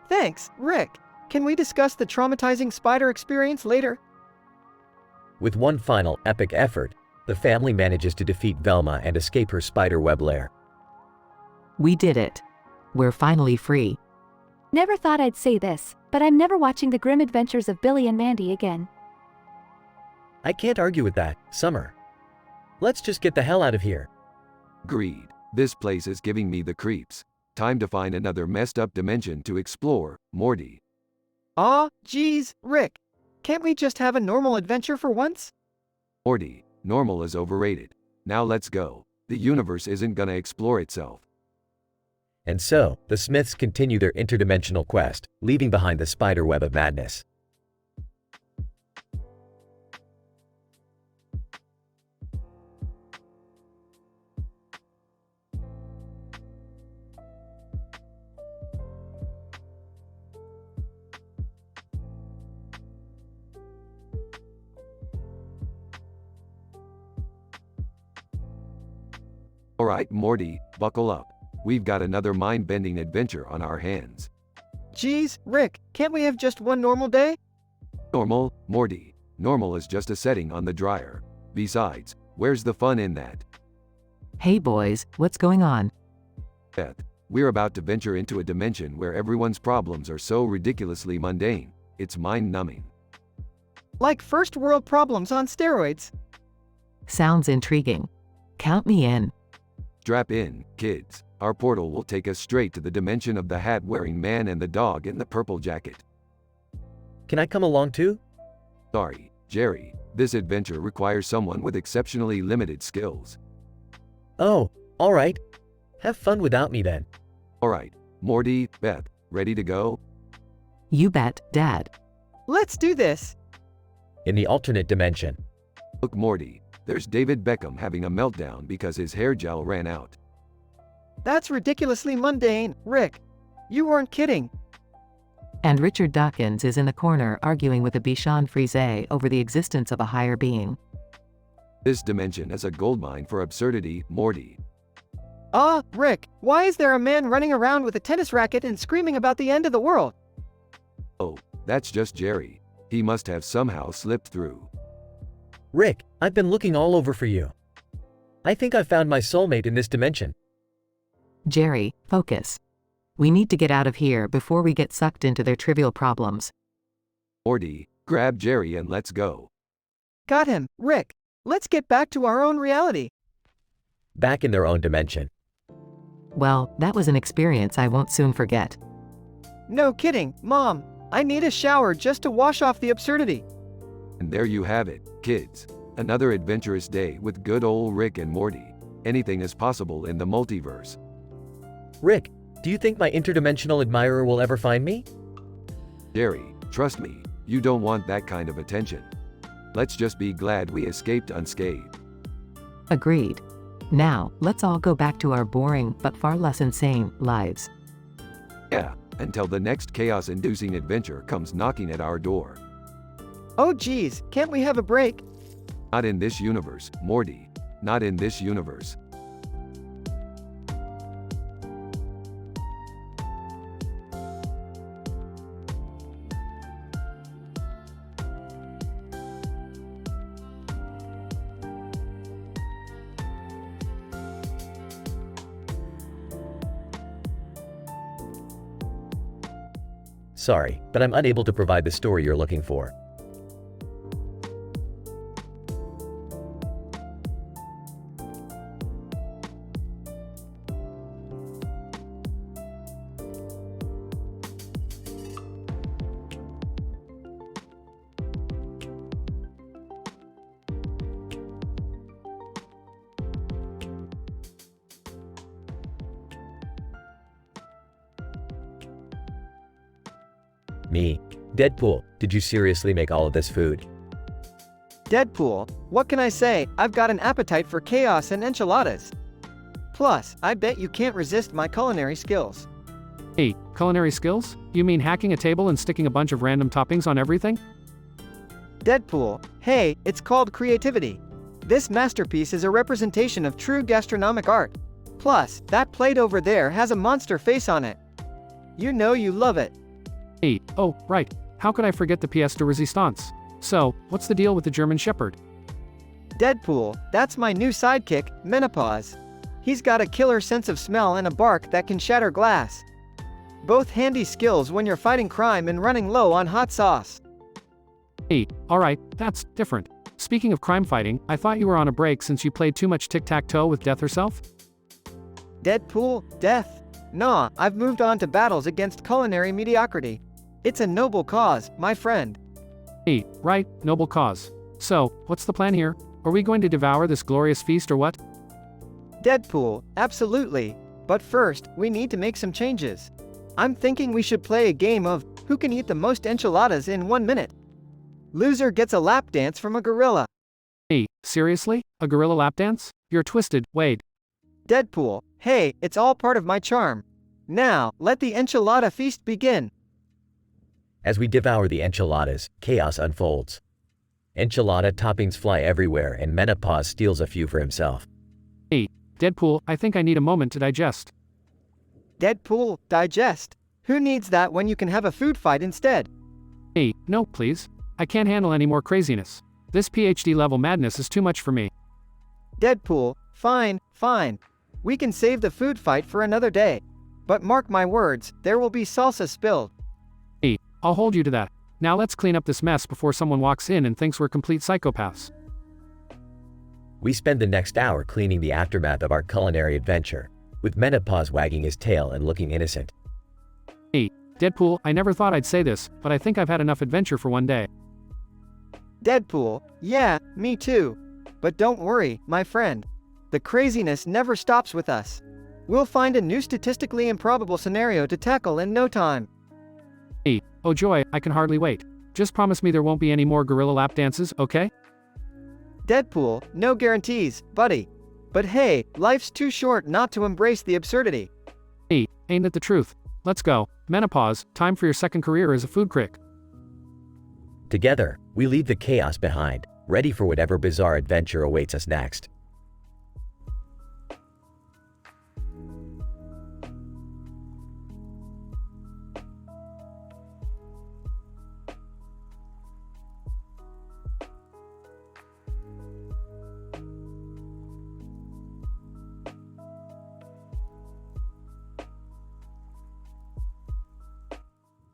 Thanks, Rick. Can we discuss the traumatizing spider experience later? With one final epic effort, the family manages to defeat Velma and escape her spider web lair. We did it. We're finally free. Never thought I'd say this, but I'm never watching the grim adventures of Billy and Mandy again. I can't argue with that, Summer. Let's just get the hell out of here. Agreed. This place is giving me the creeps. Time to find another messed up dimension to explore, Morty. Aw, geez, Rick. Can't we just have a normal adventure for once? Morty, normal is overrated. Now let's go. The universe isn't gonna explore itself. And so, the Smiths continue their interdimensional quest, leaving behind the spider web of madness. Alright, Morty, buckle up. We've got another mind-bending adventure on our hands. Geez, Rick, can't we have just one normal day? Normal, Morty. Normal is just a setting on the dryer. Besides, where's the fun in that? Hey boys, what's going on? Beth, we're about to venture into a dimension where everyone's problems are so ridiculously mundane, it's mind-numbing. Like first world problems on steroids. Sounds intriguing. Count me in. Strap in, kids. Our portal will take us straight to the dimension of the hat-wearing man and the dog in the purple jacket. Can I come along too? Sorry, Jerry. This adventure requires someone with exceptionally limited skills. Oh, alright. Have fun without me then. Alright, Morty, Beth, ready to go? You bet, Dad. Let's do this. In the alternate dimension. Look, Morty. There's David Beckham having a meltdown because his hair gel ran out. That's ridiculously mundane, Rick. You weren't kidding. And Richard Dawkins is in the corner arguing with a Bichon Frise over the existence of a higher being. This dimension is a goldmine for absurdity, Morty. Ah, Rick, why is there a man running around with a tennis racket and screaming about the end of the world? Oh, that's just Jerry. He must have somehow slipped through. Rick, I've been looking all over for you. I think I found my soulmate in this dimension. Jerry, focus. We need to get out of here before we get sucked into their trivial problems. Morty, grab Jerry and let's go. Got him, Rick. Let's get back to our own reality. Back in their own dimension. Well, that was an experience I won't soon forget. No kidding, Mom. I need a shower just to wash off the absurdity. And there you have it, kids. Another adventurous day with good old Rick and Morty. Anything is possible in the multiverse. Rick, do you think my interdimensional admirer will ever find me? Jerry, trust me, you don't want that kind of attention. Let's just be glad we escaped unscathed. Agreed. Now, let's all go back to our boring, but far less insane, lives. Yeah, until the next chaos-inducing adventure comes knocking at our door. Oh geez, can't we have a break? Not in this universe, Morty. Not in this universe. Sorry, but I'm unable to provide the story you're looking for. Me. Deadpool, did you seriously make all of this food? Deadpool, what can I say? I've got an appetite for chaos and enchiladas. Plus, I bet you can't resist my culinary skills. Hey, culinary skills? You mean hacking a table and sticking a bunch of random toppings on everything? Deadpool, hey, it's called creativity. This masterpiece is a representation of true gastronomic art. Plus, that plate over there has a monster face on it. You know you love it. Hey, oh, right. How could I forget the pièce de résistance? So, what's the deal with the German Shepherd? Deadpool, that's my new sidekick, Menopause. He's got a killer sense of smell and a bark that can shatter glass. Both handy skills when you're fighting crime and running low on hot sauce. Hey, alright, that's different. Speaking of crime fighting, I thought you were on a break since you played too much tic-tac-toe with Death herself? Deadpool, Death? Nah, I've moved on to battles against culinary mediocrity. It's a noble cause, my friend. Hey, right, noble cause. So, what's the plan here? Are we going to devour this glorious feast or what? Deadpool, absolutely. But first, we need to make some changes. I'm thinking we should play a game of who can eat the most enchiladas in 1 minute. Loser gets a lap dance from a gorilla. Hey, seriously? A gorilla lap dance? You're twisted, Wade. Deadpool, hey, it's all part of my charm. Now, let the enchilada feast begin. As we devour the enchiladas, chaos unfolds. Enchilada toppings fly everywhere and Menopause steals a few for himself. Hey, Deadpool, I think I need a moment to digest. Deadpool, digest? Who needs that when you can have a food fight instead? Hey, no, please. I can't handle any more craziness. This PhD level madness is too much for me. Deadpool, fine, fine. We can save the food fight for another day. But mark my words, there will be salsa spilled. Hey, I'll hold you to that. Now let's clean up this mess before someone walks in and thinks we're complete psychopaths. We spend the next hour cleaning the aftermath of our culinary adventure, with Menopause wagging his tail and looking innocent. Hey, Deadpool, I never thought I'd say this, but I think I've had enough adventure for one day. Deadpool, yeah, me too. But don't worry, my friend. The craziness never stops with us. We'll find a new statistically improbable scenario to tackle in no time. Hey, oh joy, I can hardly wait. Just promise me there won't be any more gorilla lap dances, okay? Deadpool, no guarantees, buddy. But hey, life's too short not to embrace the absurdity. Hey, ain't it the truth? Let's go. Menopause, time for your second career as a food critic. Together, we leave the chaos behind, ready for whatever bizarre adventure awaits us next.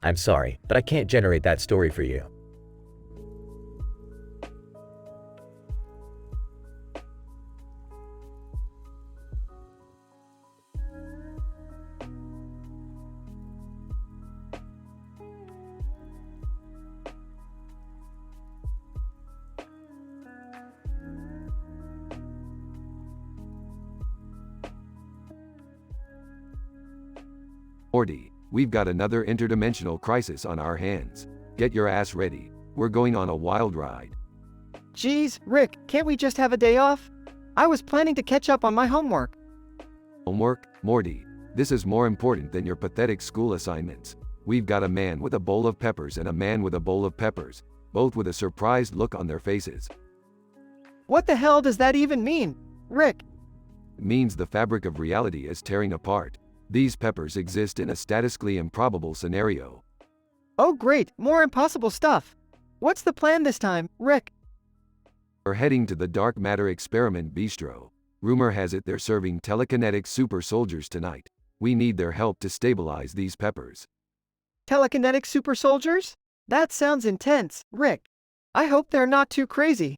I'm sorry, but I can't generate that story for you. Morty, we've got another interdimensional crisis on our hands. Get your ass ready. We're going on a wild ride. Geez, Rick, can't we just have a day off? I was planning to catch up on my homework. Homework? Morty, this is more important than your pathetic school assignments. We've got a man with a bowl of peppers and a man with a bowl of peppers, both with a surprised look on their faces. What the hell does that even mean, Rick? It means the fabric of reality is tearing apart. These peppers exist in a statistically improbable scenario. Oh great, more impossible stuff. What's the plan this time, Rick? We're heading to the Dark Matter Experiment Bistro. Rumor has it they're serving telekinetic super soldiers tonight. We need their help to stabilize these peppers. Telekinetic super soldiers? That sounds intense, Rick. I hope they're not too crazy.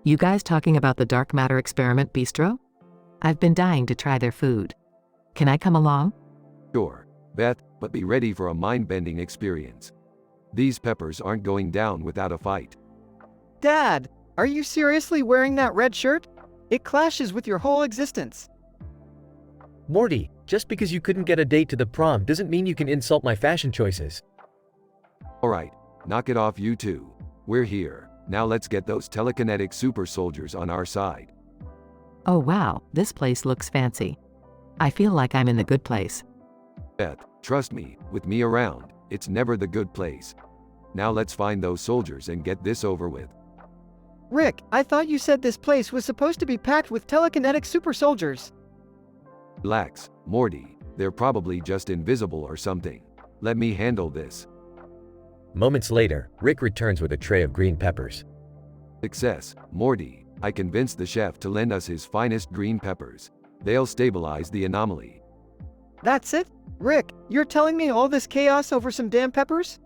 You guys talking about the Dark Matter Experiment Bistro? I've been dying to try their food. Can I come along? Sure, Beth, but be ready for a mind-bending experience. These peppers aren't going down without a fight. Dad, are you seriously wearing that red shirt? It clashes with your whole existence. Morty, just because you couldn't get a date to the prom doesn't mean you can insult my fashion choices. Alright, knock it off you two. We're here. Now let's get those telekinetic super soldiers on our side. Oh wow, this place looks fancy. I feel like I'm in the good place. Beth, trust me, with me around, it's never the good place. Now let's find those soldiers and get this over with. Rick, I thought you said this place was supposed to be packed with telekinetic super soldiers. Relax, Morty, they're probably just invisible or something. Let me handle this. Moments later, Rick returns with a tray of green peppers. Success, Morty. I convinced the chef to lend us his finest green peppers. They'll stabilize the anomaly. That's it? Rick, you're telling me all this chaos over some damn peppers?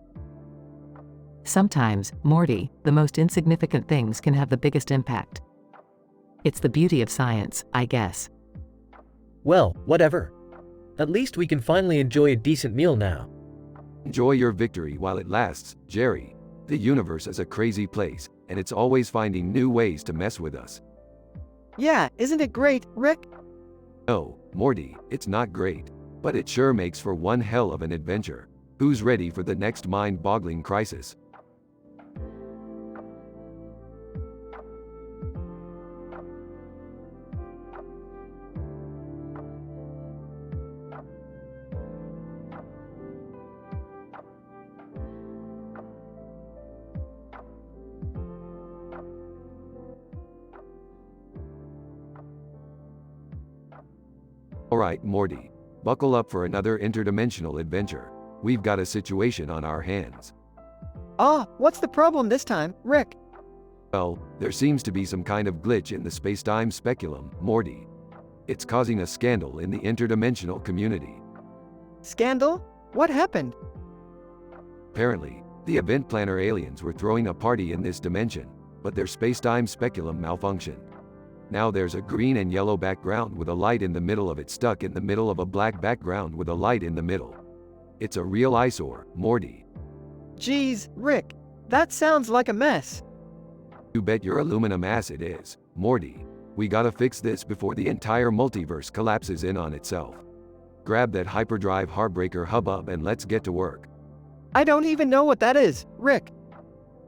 Sometimes, Morty, the most insignificant things can have the biggest impact. It's the beauty of science, I guess. Well, whatever. At least we can finally enjoy a decent meal now. Enjoy your victory while it lasts, Jerry. The universe is a crazy place, and it's always finding new ways to mess with us. Yeah, isn't it great, Rick? No, Morty, it's not great. But it sure makes for one hell of an adventure. Who's ready for the next mind-boggling crisis? Alright, Morty. Buckle up for another interdimensional adventure. We've got a situation on our hands. What's the problem this time, Rick? Well, there seems to be some kind of glitch in the spacetime speculum, Morty. It's causing a scandal in the interdimensional community. Scandal? What happened? Apparently, the event planner aliens were throwing a party in this dimension, but their spacetime speculum malfunctioned. Now there's a green and yellow background with a light in the middle of it stuck in the middle of a black background with a light in the middle. It's a real eyesore, Morty. Geez, Rick, that sounds like a mess. You bet your aluminum ass it is, Morty. We gotta fix this before the entire multiverse collapses in on itself. Grab that hyperdrive heartbreaker hubbub and let's get to work. I don't even know what that is, Rick.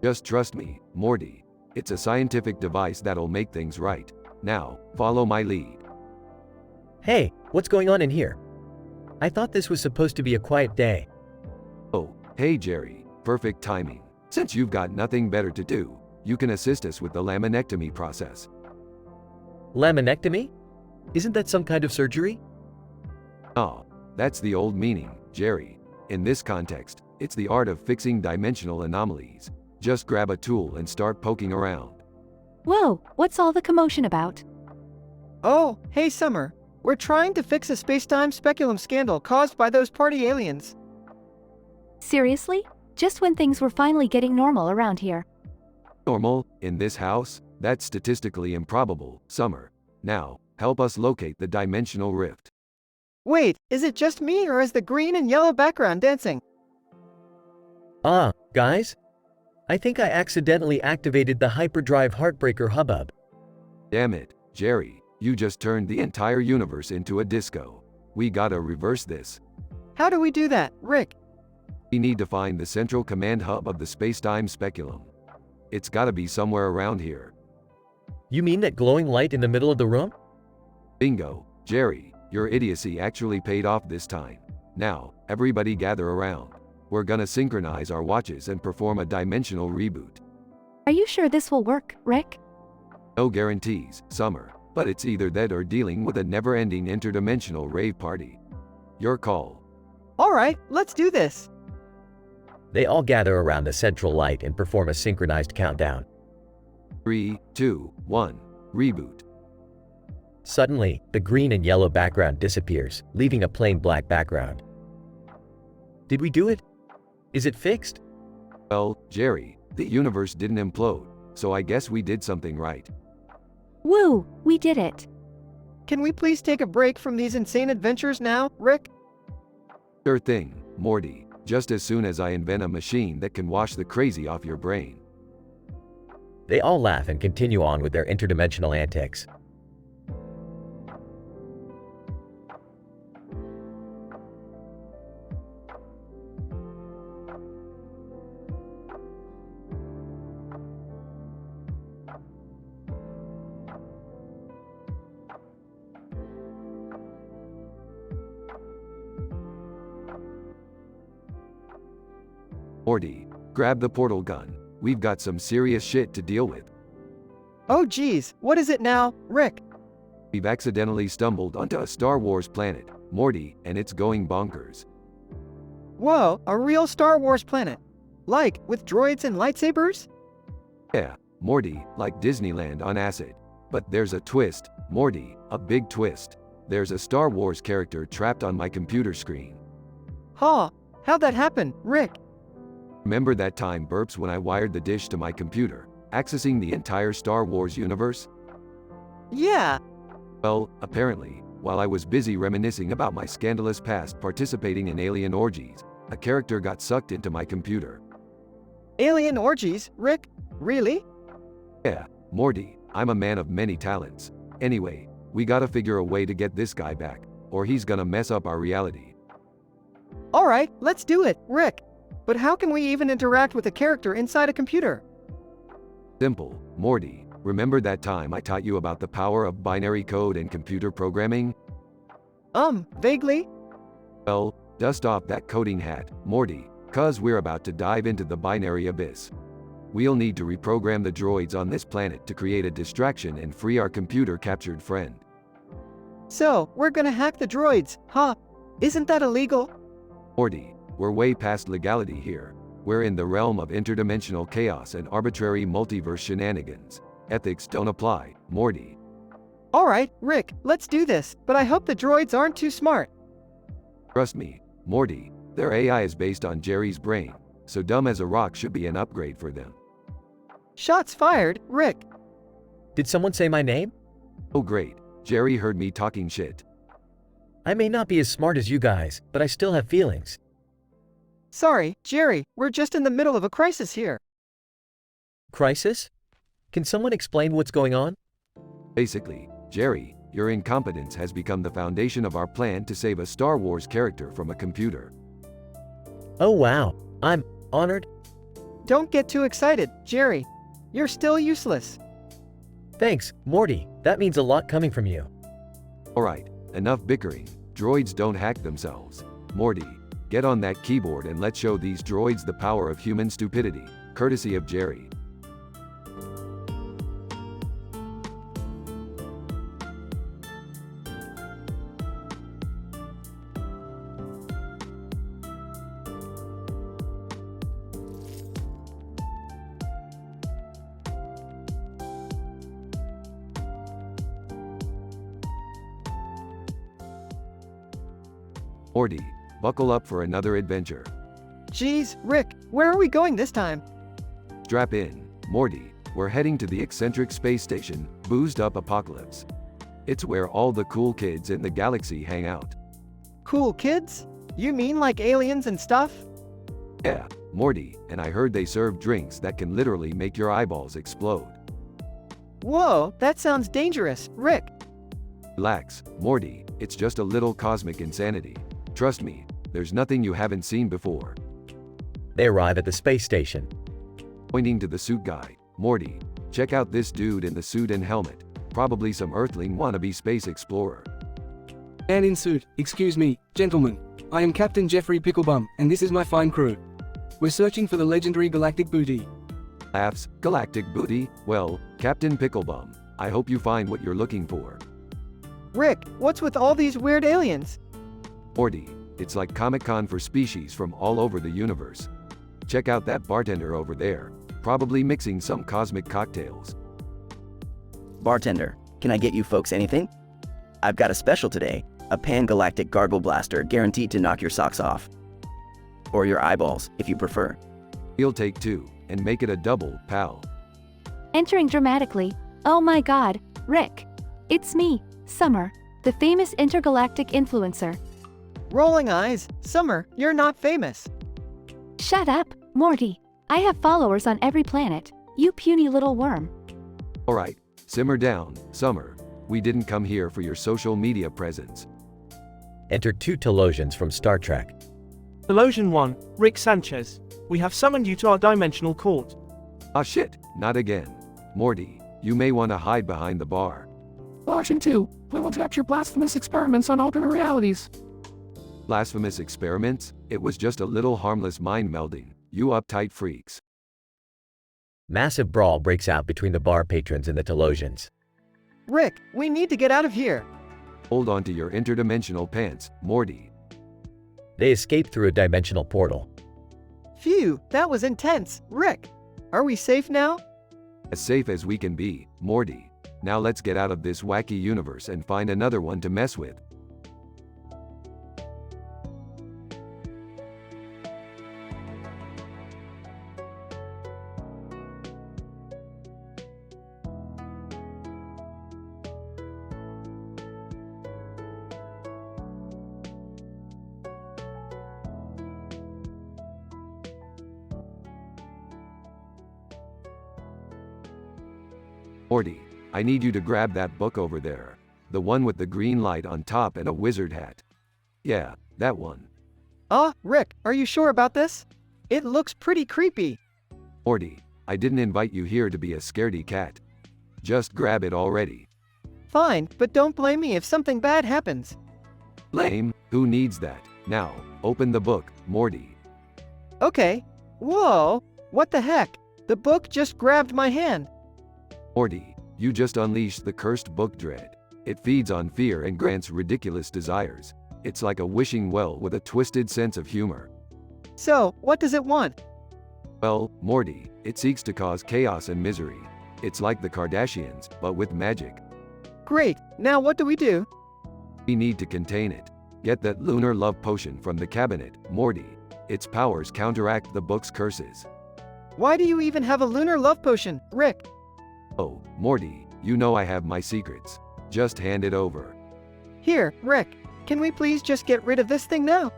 Just trust me, Morty. It's a scientific device that'll make things right. Now, follow my lead. Hey, what's going on in here? I thought this was supposed to be a quiet day. Oh, hey Jerry, perfect timing. Since you've got nothing better to do, you can assist us with the laminectomy process. Laminectomy? Isn't that some kind of surgery? Ah, that's the old meaning, Jerry. In this context, it's the art of fixing dimensional anomalies. Just grab a tool and start poking around. Whoa, what's all the commotion about? Oh, hey Summer. We're trying to fix a spacetime speculum scandal caused by those party aliens. Seriously? Just when things were finally getting normal around here. Normal, in this house? That's statistically improbable, Summer. Now, help us locate the dimensional rift. Wait, is it just me or is the green and yellow background dancing? Guys? I think I accidentally activated the hyperdrive heartbreaker hubbub. Damn it, Jerry, you just turned the entire universe into a disco. We gotta reverse this. How do we do that, Rick? We need to find the central command hub of the spacetime speculum. It's gotta be somewhere around here. You mean that glowing light in the middle of the room? Bingo, Jerry, your idiocy actually paid off this time. Now, everybody gather around. We're gonna synchronize our watches and perform a dimensional reboot. Are you sure this will work, Rick? No guarantees, Summer, but it's either that or dealing with a never-ending interdimensional rave party. Your call. Alright, let's do this. They all gather around the central light and perform a synchronized countdown. 3, 2, 1, reboot. Suddenly, the green and yellow background disappears, leaving a plain black background. Did we do it? Is it fixed? Well, Jerry, the universe didn't implode, so I guess we did something right. Woo, we did it. Can we please take a break from these insane adventures now, Rick? Sure thing, Morty, just as soon as I invent a machine that can wash the crazy off your brain. They all laugh and continue on with their interdimensional antics. Morty, grab the portal gun. We've got some serious shit to deal with. Oh geez, what is it now, Rick? We've accidentally stumbled onto a Star Wars planet, Morty, and it's going bonkers. Whoa, a real Star Wars planet? Like, with droids and lightsabers? Yeah, Morty, like Disneyland on acid. But there's a twist, Morty, a big twist. There's a Star Wars character trapped on my computer screen. Huh, how'd that happen, Rick? Remember that time burps when I wired the dish to my computer, accessing the entire Star Wars universe? Yeah. Well, apparently, while I was busy reminiscing about my scandalous past participating in alien orgies, a character got sucked into my computer. Alien orgies, Rick? Really? Yeah, Morty, I'm a man of many talents. Anyway, we gotta figure a way to get this guy back, or he's gonna mess up our reality. Alright, let's do it, Rick. But how can we even interact with a character inside a computer? Simple, Morty. Remember that time I taught you about the power of binary code and computer programming? Vaguely? Well, dust off that coding hat, Morty, cuz we're about to dive into the binary abyss. We'll need to reprogram the droids on this planet to create a distraction and free our computer-captured friend. So, we're gonna hack the droids, huh? Isn't that illegal? Morty, we're way past legality here. We're in the realm of interdimensional chaos and arbitrary multiverse shenanigans. Ethics don't apply, Morty. Alright, Rick, let's do this, but I hope the droids aren't too smart. Trust me, Morty, their AI is based on Jerry's brain, so dumb as a rock should be an upgrade for them. Shots fired, Rick. Did someone say my name? Oh great, Jerry heard me talking shit. I may not be as smart as you guys, but I still have feelings. Sorry, Jerry, we're just in the middle of a crisis here. Crisis? Can someone explain what's going on? Basically, Jerry, your incompetence has become the foundation of our plan to save a Star Wars character from a computer. Oh wow, I'm honored. Don't get too excited, Jerry. You're still useless. Thanks, Morty, that means a lot coming from you. Alright, enough bickering. Droids don't hack themselves. Morty, get on that keyboard and let's show these droids the power of human stupidity, courtesy of Jerry. Morty, buckle up for another adventure. Geez, Rick, where are we going this time? Strap in, Morty, we're heading to the eccentric space station, Boozed Up Apocalypse. It's where all the cool kids in the galaxy hang out. Cool kids? You mean like aliens and stuff? Yeah, Morty, and I heard they serve drinks that can literally make your eyeballs explode. Whoa, that sounds dangerous, Rick. Relax, Morty, it's just a little cosmic insanity. Trust me, there's nothing you haven't seen before. They arrive at the space station. Pointing to the suit guy, Morty, check out this dude in the suit and helmet. Probably some Earthling wannabe space explorer. Man in suit, excuse me, gentlemen. I am Captain Jeffrey Picklebum, and this is my fine crew. We're searching for the legendary galactic booty. Laughs, galactic booty? Well, Captain Picklebum, I hope you find what you're looking for. Rick, what's with all these weird aliens? Morty, it's like Comic-Con for species from all over the universe. Check out that bartender over there, probably mixing some cosmic cocktails. Bartender, can I get you folks anything? I've got a special today, a pan-galactic gargle blaster guaranteed to knock your socks off. Or your eyeballs, if you prefer. We'll take two, and make it a double, pal. Entering dramatically, oh my god, Rick. It's me, Summer, the famous intergalactic influencer. Rolling eyes, Summer, you're not famous. Shut up, Morty. I have followers on every planet, you puny little worm. Alright, simmer down, Summer. We didn't come here for your social media presence. Enter two Telosians from Star Trek. Telosion 1, Rick Sanchez. We have summoned you to our dimensional court. Ah shit, not again. Morty, you may want to hide behind the bar. Telosion 2, we will track your blasphemous experiments on alternate realities. Blasphemous experiments? It was just a little harmless mind melding. you uptight freaks. Massive brawl breaks out between the bar patrons and the Telosians. Rick, we need to get out of here. Hold on to your interdimensional pants, Morty. They escape through a dimensional portal. Phew, that was intense. Rick, are we safe now? As safe as we can be, Morty. Now let's get out of this wacky universe and find another one to mess with. Morty, I need you to grab that book over there. The one with the green light on top and a wizard hat. Yeah, that one. Rick, are you sure about this? It looks pretty creepy. Morty, I didn't invite you here to be a scaredy cat. Just grab it already. Fine, but don't blame me if something bad happens. Lame, who needs that? Now, open the book, Morty. Okay. Whoa, what the heck? The book just grabbed my hand. Morty, you just unleashed the cursed book dread. It feeds on fear and grants ridiculous desires. It's like a wishing well with a twisted sense of humor. So, what does it want? Well, Morty, it seeks to cause chaos and misery. It's like the Kardashians, but with magic. Great, now what do we do? We need to contain it. Get that lunar love potion from the cabinet, Morty. Its powers counteract the book's curses. Why do you even have a lunar love potion, Rick? Oh, Morty, you know I have my secrets. Just hand it over. Here, Rick, can we please just get rid of this thing now?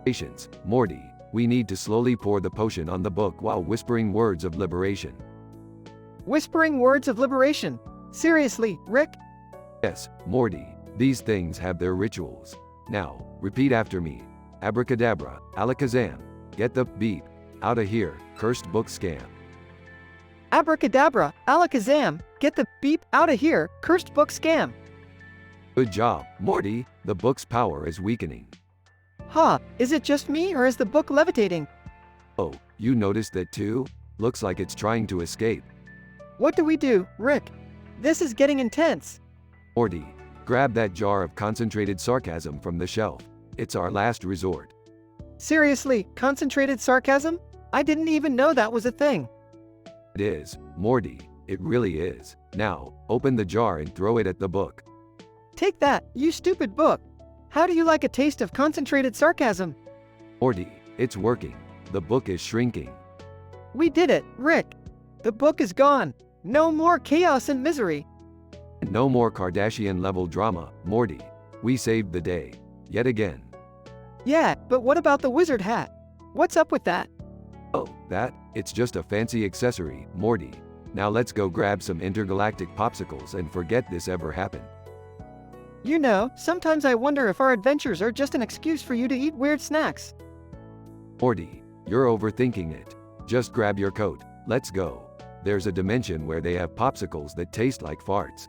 Patience, Morty. We need to slowly pour the potion on the book while whispering words of liberation. Whispering words of liberation? Seriously, Rick? Yes, Morty. These things have their rituals. Now, repeat after me. Abracadabra, alakazam. Get the beep out of here, cursed book scam. Abracadabra, alakazam, get the beep out of here, cursed book scam. Good job, Morty. The book's power is weakening. Is it just me or is the book levitating? Oh, you noticed that too? Looks like it's trying to escape. What do we do, Rick? This is getting intense. Morty, grab that jar of concentrated sarcasm from the shelf. It's our last resort. Seriously, concentrated sarcasm? I didn't even know that was a thing. It is, Morty. It really is. Now, open the jar and throw it at the book. Take that, you stupid book. How do you like a taste of concentrated sarcasm? Morty, it's working. The book is shrinking. We did it, Rick. The book is gone. No more chaos and misery. And no more Kardashian-level drama, Morty. We saved the day. Yet again. Yeah, but what about the wizard hat? What's up with that? Oh, it's just a fancy accessory, Morty. Now let's go grab some intergalactic popsicles and forget this ever happened. You know, sometimes I wonder if our adventures are just an excuse for you to eat weird snacks. Morty, you're overthinking it. Just grab your coat, let's go. There's a dimension where they have popsicles that taste like farts.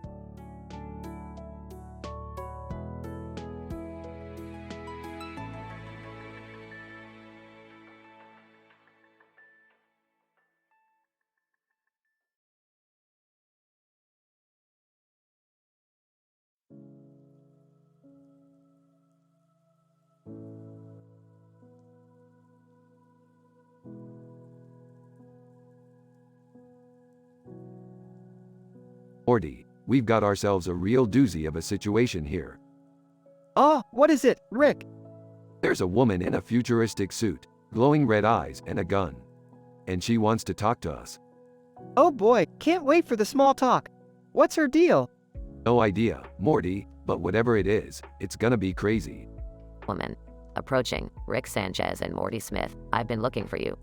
Morty, we've got ourselves a real doozy of a situation here. What is it, Rick? There's a woman in a futuristic suit, glowing red eyes and a gun. And she wants to talk to us. Oh boy, can't wait for the small talk. What's her deal? No idea, Morty, but whatever it is, it's gonna be crazy. Woman. Approaching, Rick Sanchez and Morty Smith. I've been looking for you.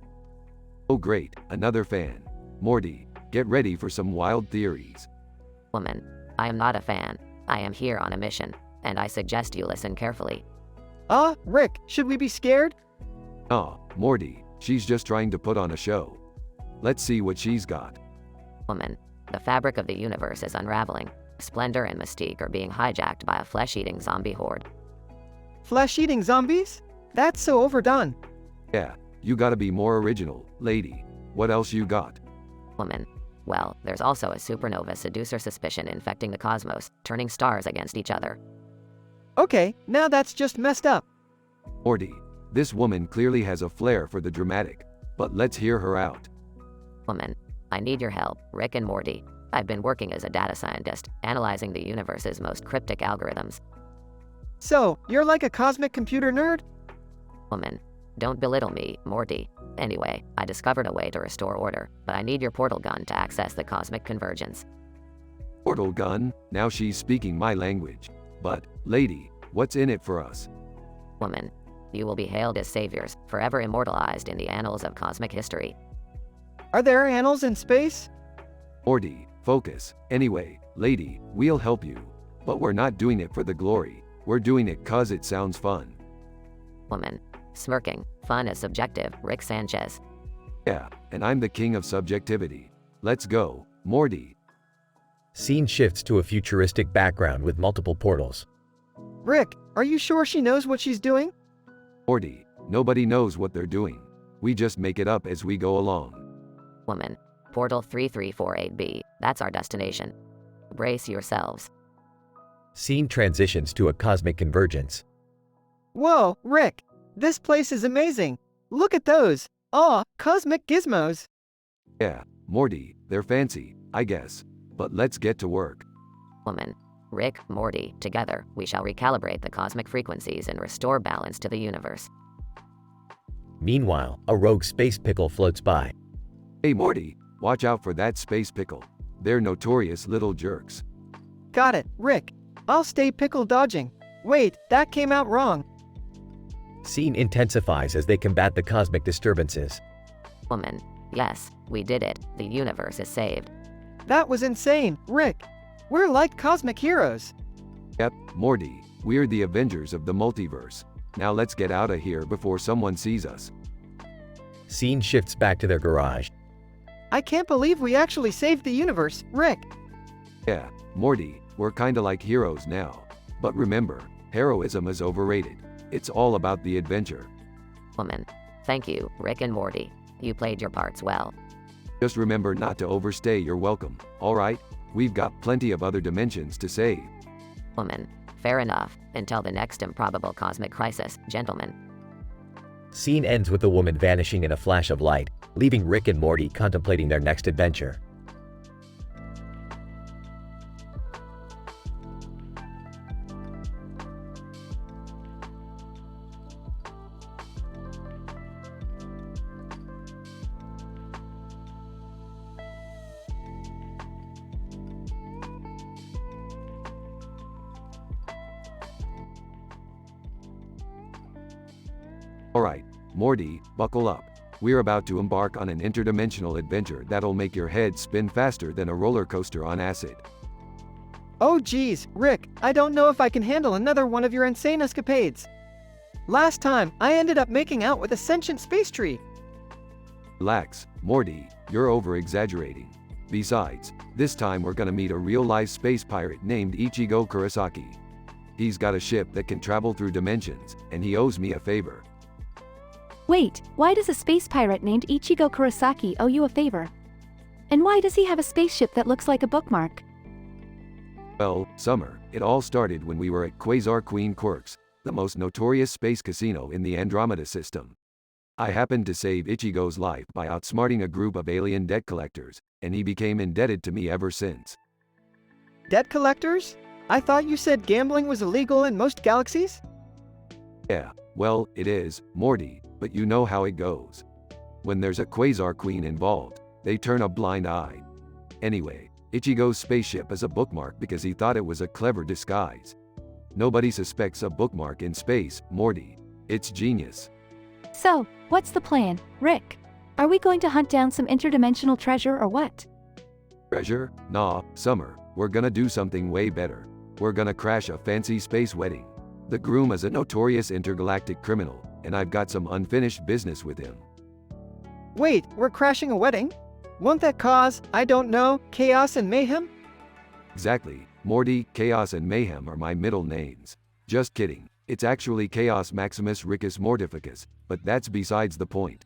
Oh great, another fan. Morty, get ready for some wild theories. Woman. I am not a fan. I am here on a mission, and I suggest you listen carefully. Rick, should we be scared? Morty, she's just trying to put on a show. Let's see what she's got. Woman. The fabric of the universe is unraveling. Splendor and mystique are being hijacked by a flesh-eating zombie horde. Flesh-eating zombies? That's so overdone. Yeah, You gotta be more original, lady. What else you got? Woman. Well, there's also a supernova seducer suspicion infecting the cosmos, turning stars against each other. Okay, now that's just messed up. Morty. This woman clearly has a flair for the dramatic. But let's hear her out. Woman. I need your help, Rick and Morty. I've been working as a data scientist, analyzing the universe's most cryptic algorithms. So, you're like a cosmic computer nerd? Woman. Don't belittle me, Morty. Anyway, I discovered a way to restore order, but I need your portal gun to access the cosmic convergence. Portal gun? Now she's speaking my language. But, lady, what's in it for us? Woman. You will be hailed as saviors, forever immortalized in the annals of cosmic history. Are there annals in space? Morty, focus. Anyway, lady, we'll help you. But we're not doing it for the glory. We're doing it 'cause it sounds fun. Woman. Smirking. Fun is subjective, Rick Sanchez. Yeah, and I'm the king of subjectivity. Let's go, Morty. Scene shifts to a futuristic background with multiple portals. Rick, are you sure she knows what she's doing? Morty, nobody knows what they're doing. We just make it up as we go along. Woman. Portal 3348B. That's our destination. Brace yourselves. Scene transitions to a cosmic convergence. Whoa, Rick! This place is amazing! Look at those! Aw, cosmic gizmos! Yeah, Morty, they're fancy, I guess. But let's get to work. Woman. Rick, Morty, together, we shall recalibrate the cosmic frequencies and restore balance to the universe. Meanwhile, a rogue space pickle floats by. Hey Morty, watch out for that space pickle. They're notorious little jerks. Got it, Rick. I'll stay pickle dodging. Wait, that came out wrong. Scene intensifies as they combat the cosmic disturbances. Woman. Yes, we did it. The universe is saved. That was insane, Rick. We're like cosmic heroes. Yep, Morty, we're the Avengers of the multiverse. Now let's get out of here before someone sees us. Scene shifts back to their garage. I can't believe we actually saved the universe, Rick. Yeah, Morty, we're kinda like heroes now. But remember, heroism is overrated. It's all about the adventure. Woman. Thank you, Rick and Morty. You played your parts well. Just remember not to overstay your welcome, alright? We've got plenty of other dimensions to save. Woman. Fair enough. Until the next improbable cosmic crisis, gentlemen. Scene ends with the woman vanishing in a flash of light, leaving Rick and Morty contemplating their next adventure. Alright, Morty, buckle up. We're about to embark on an interdimensional adventure that'll make your head spin faster than a roller coaster on acid. Oh geez, Rick, I don't know if I can handle another one of your insane escapades. Last time, I ended up making out with a sentient space tree. Relax, Morty, you're over-exaggerating. Besides, this time we're gonna meet a real-life space pirate named Ichigo Kurosaki. He's got a ship that can travel through dimensions, and he owes me a favor. Wait, why does a space pirate named Ichigo Kurosaki owe you a favor? And why does he have a spaceship that looks like a bookmark? Well, Summer, it all started when we were at Quasar Queen Quirks, the most notorious space casino in the Andromeda system. I happened to save Ichigo's life by outsmarting a group of alien debt collectors, and he became indebted to me ever since. Debt collectors? I thought you said gambling was illegal in most galaxies? Yeah, well, it is, Morty, but you know how it goes. When there's a Quasar Queen involved, they turn a blind eye. Anyway, Ichigo's spaceship is a bookmark because he thought it was a clever disguise. Nobody suspects a bookmark in space, Morty. It's genius. So, what's the plan, Rick? Are we going to hunt down some interdimensional treasure or what? Treasure? Nah, Summer, we're gonna do something way better. We're gonna crash a fancy space wedding. The groom is a notorious intergalactic criminal, and I've got some unfinished business with him. Wait, we're crashing a wedding? Won't that cause, I don't know, chaos and mayhem? Exactly, Morty, Chaos and Mayhem are my middle names. Just kidding, it's actually Chaos Maximus Ricus Mortificus, but that's besides the point.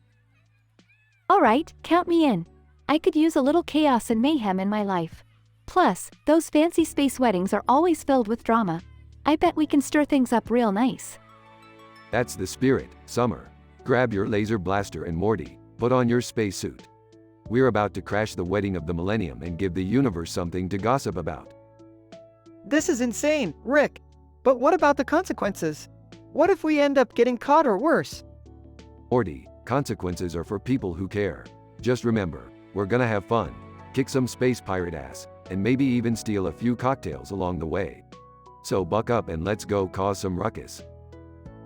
Alright, count me in. I could use a little chaos and mayhem in my life. Plus, those fancy space weddings are always filled with drama. I bet we can stir things up real nice. That's the spirit, Summer. Grab your laser blaster and Morty, put on your spacesuit. We're about to crash the wedding of the millennium and give the universe something to gossip about. This is insane, Rick. But what about the consequences? What if we end up getting caught or worse? Morty, consequences are for people who care. Just remember, we're gonna have fun, kick some space pirate ass, and maybe even steal a few cocktails along the way. So buck up and let's go cause some ruckus.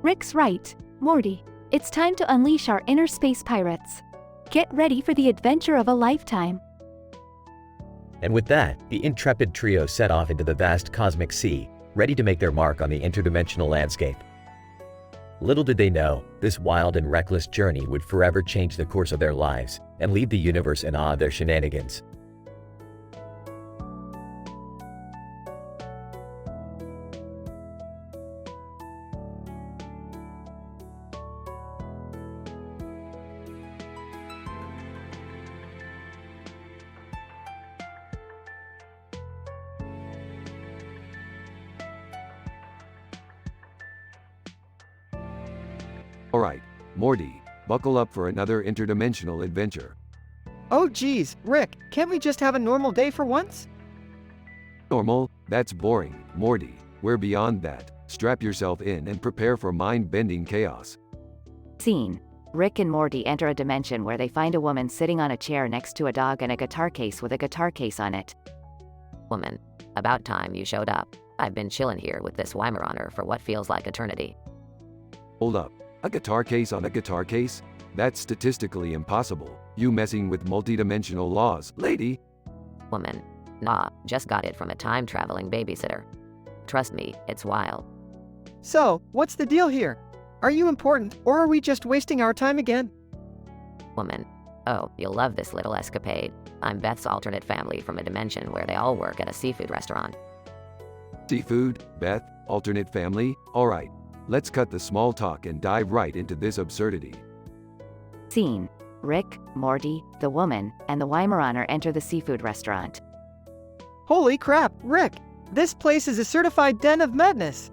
Rick's right, Morty. It's time to unleash our inner space pirates. Get ready for the adventure of a lifetime. And with that, the intrepid trio set off into the vast cosmic sea, ready to make their mark on the interdimensional landscape. Little did they know, this wild and reckless journey would forever change the course of their lives and leave the universe in awe of their shenanigans. Alright, Morty, buckle up for another interdimensional adventure. Oh geez, Rick, can't we just have a normal day for once? Normal? That's boring, Morty. We're beyond that. Strap yourself in and prepare for mind-bending chaos. Scene. Rick and Morty enter a dimension where they find a woman sitting on a chair next to a dog and a guitar case with a guitar case on it. Woman, about time you showed up. I've been chillin' here with this Weimaraner for what feels like eternity. Hold up. A guitar case on a guitar case? That's statistically impossible. You messing with multidimensional laws, lady? Woman. Nah, just got it from a time-traveling babysitter. Trust me, it's wild. So, what's the deal here? Are you important, or are we just wasting our time again? Woman. Oh, you'll love this little escapade. I'm Beth's alternate family from a dimension where they all work at a seafood restaurant. Seafood? Beth? Alternate family? Alright. Let's cut the small talk and dive right into this absurdity. Scene. Rick, Morty, the woman, and the Weimaraner enter the seafood restaurant. Holy crap, Rick! This place is a certified den of madness!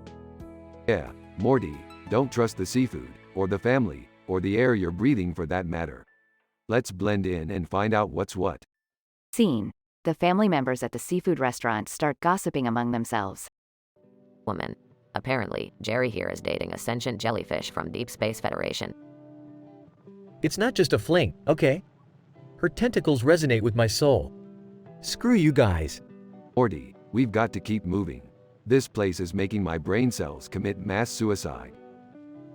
Yeah, Morty, don't trust the seafood, or the family, or the air you're breathing for that matter. Let's blend in and find out what's what. Scene. The family members at the seafood restaurant start gossiping among themselves. Woman. Apparently, Jerry here is dating a sentient jellyfish from Deep Space Federation. It's not just a fling, okay? Her tentacles resonate with my soul. Screw you guys. Morty, we've got to keep moving. This place is making my brain cells commit mass suicide.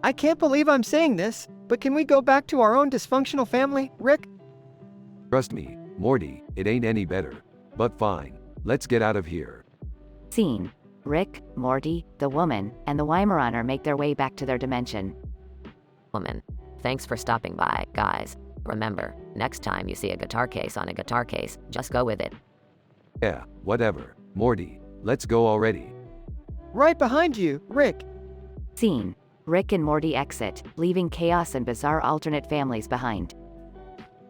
I can't believe I'm saying this, but can we go back to our own dysfunctional family, Rick? Trust me, Morty, it ain't any better. But fine, let's get out of here. Scene. Rick, Morty, the woman, and the Weimaraner make their way back to their dimension. Woman. Thanks for stopping by, guys. Remember, next time you see a guitar case on a guitar case, just go with it. Yeah, whatever. Morty, let's go already. Right behind you, Rick. Scene. Rick and Morty exit, leaving chaos and bizarre alternate families behind.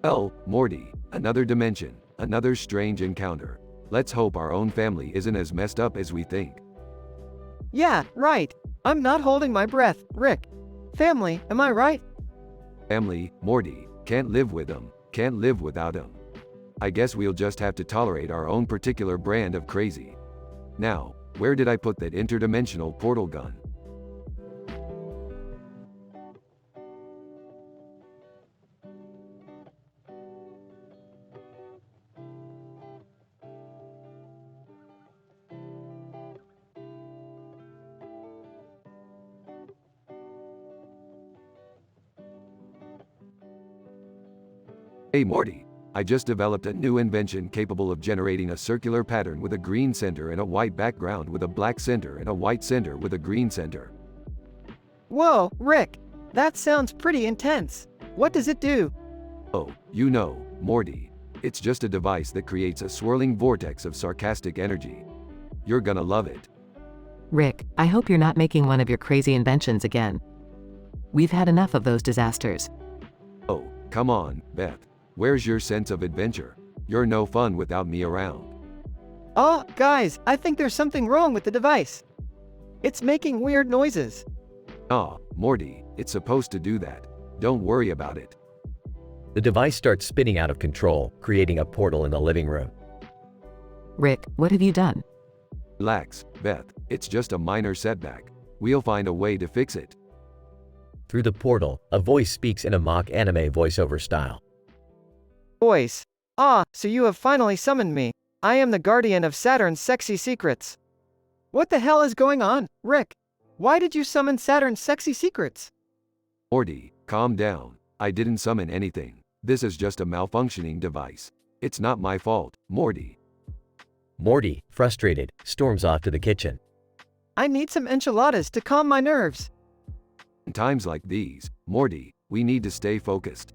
Oh, Morty, another dimension, another strange encounter. Let's hope our own family isn't as messed up as we think. Yeah, right. I'm not holding my breath, Rick. Family, am I right? Family, Morty, can't live with them, can't live without them. I guess we'll just have to tolerate our own particular brand of crazy. Now, where did I put that interdimensional portal gun? Hey Morty, I just developed a new invention capable of generating a circular pattern with a green center and a white background with a black center and a white center with a green center. Whoa, Rick, that sounds pretty intense. What does it do? Oh, you know, Morty. It's just a device that creates a swirling vortex of sarcastic energy. You're gonna love it. Rick, I hope you're not making one of your crazy inventions again. We've had enough of those disasters. Oh, come on, Beth. Where's your sense of adventure? You're no fun without me around. Oh, guys, I think there's something wrong with the device. It's making weird noises. Aw, Morty, it's supposed to do that. Don't worry about it. The device starts spinning out of control, creating a portal in the living room. Rick, what have you done? Relax, Beth, it's just a minor setback. We'll find a way to fix it. Through the portal, a voice speaks in a mock anime voiceover style. Voice. Ah, so you have finally summoned me. I am the guardian of Saturn's sexy secrets. What the hell is going on, Rick? Why did you summon Saturn's sexy secrets? Morty, calm down. I didn't summon anything. This is just a malfunctioning device. It's not my fault, Morty. Morty, frustrated, storms off to the kitchen. I need some enchiladas to calm my nerves. In times like these, Morty, we need to stay focused.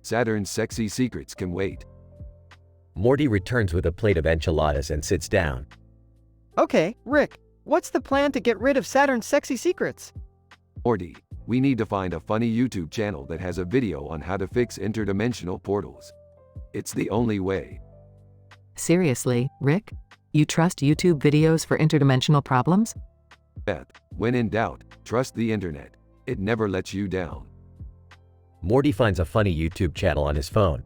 Saturn's sexy secrets can wait. Morty returns with a plate of enchiladas and sits down. Okay, Rick, what's the plan to get rid of Saturn's sexy secrets? Morty, we need to find a funny YouTube channel that has a video on how to fix interdimensional portals. It's the only way. Seriously, Rick? You trust YouTube videos for interdimensional problems? Beth, when in doubt, trust the internet. It never lets you down. Morty finds a funny YouTube channel on his phone.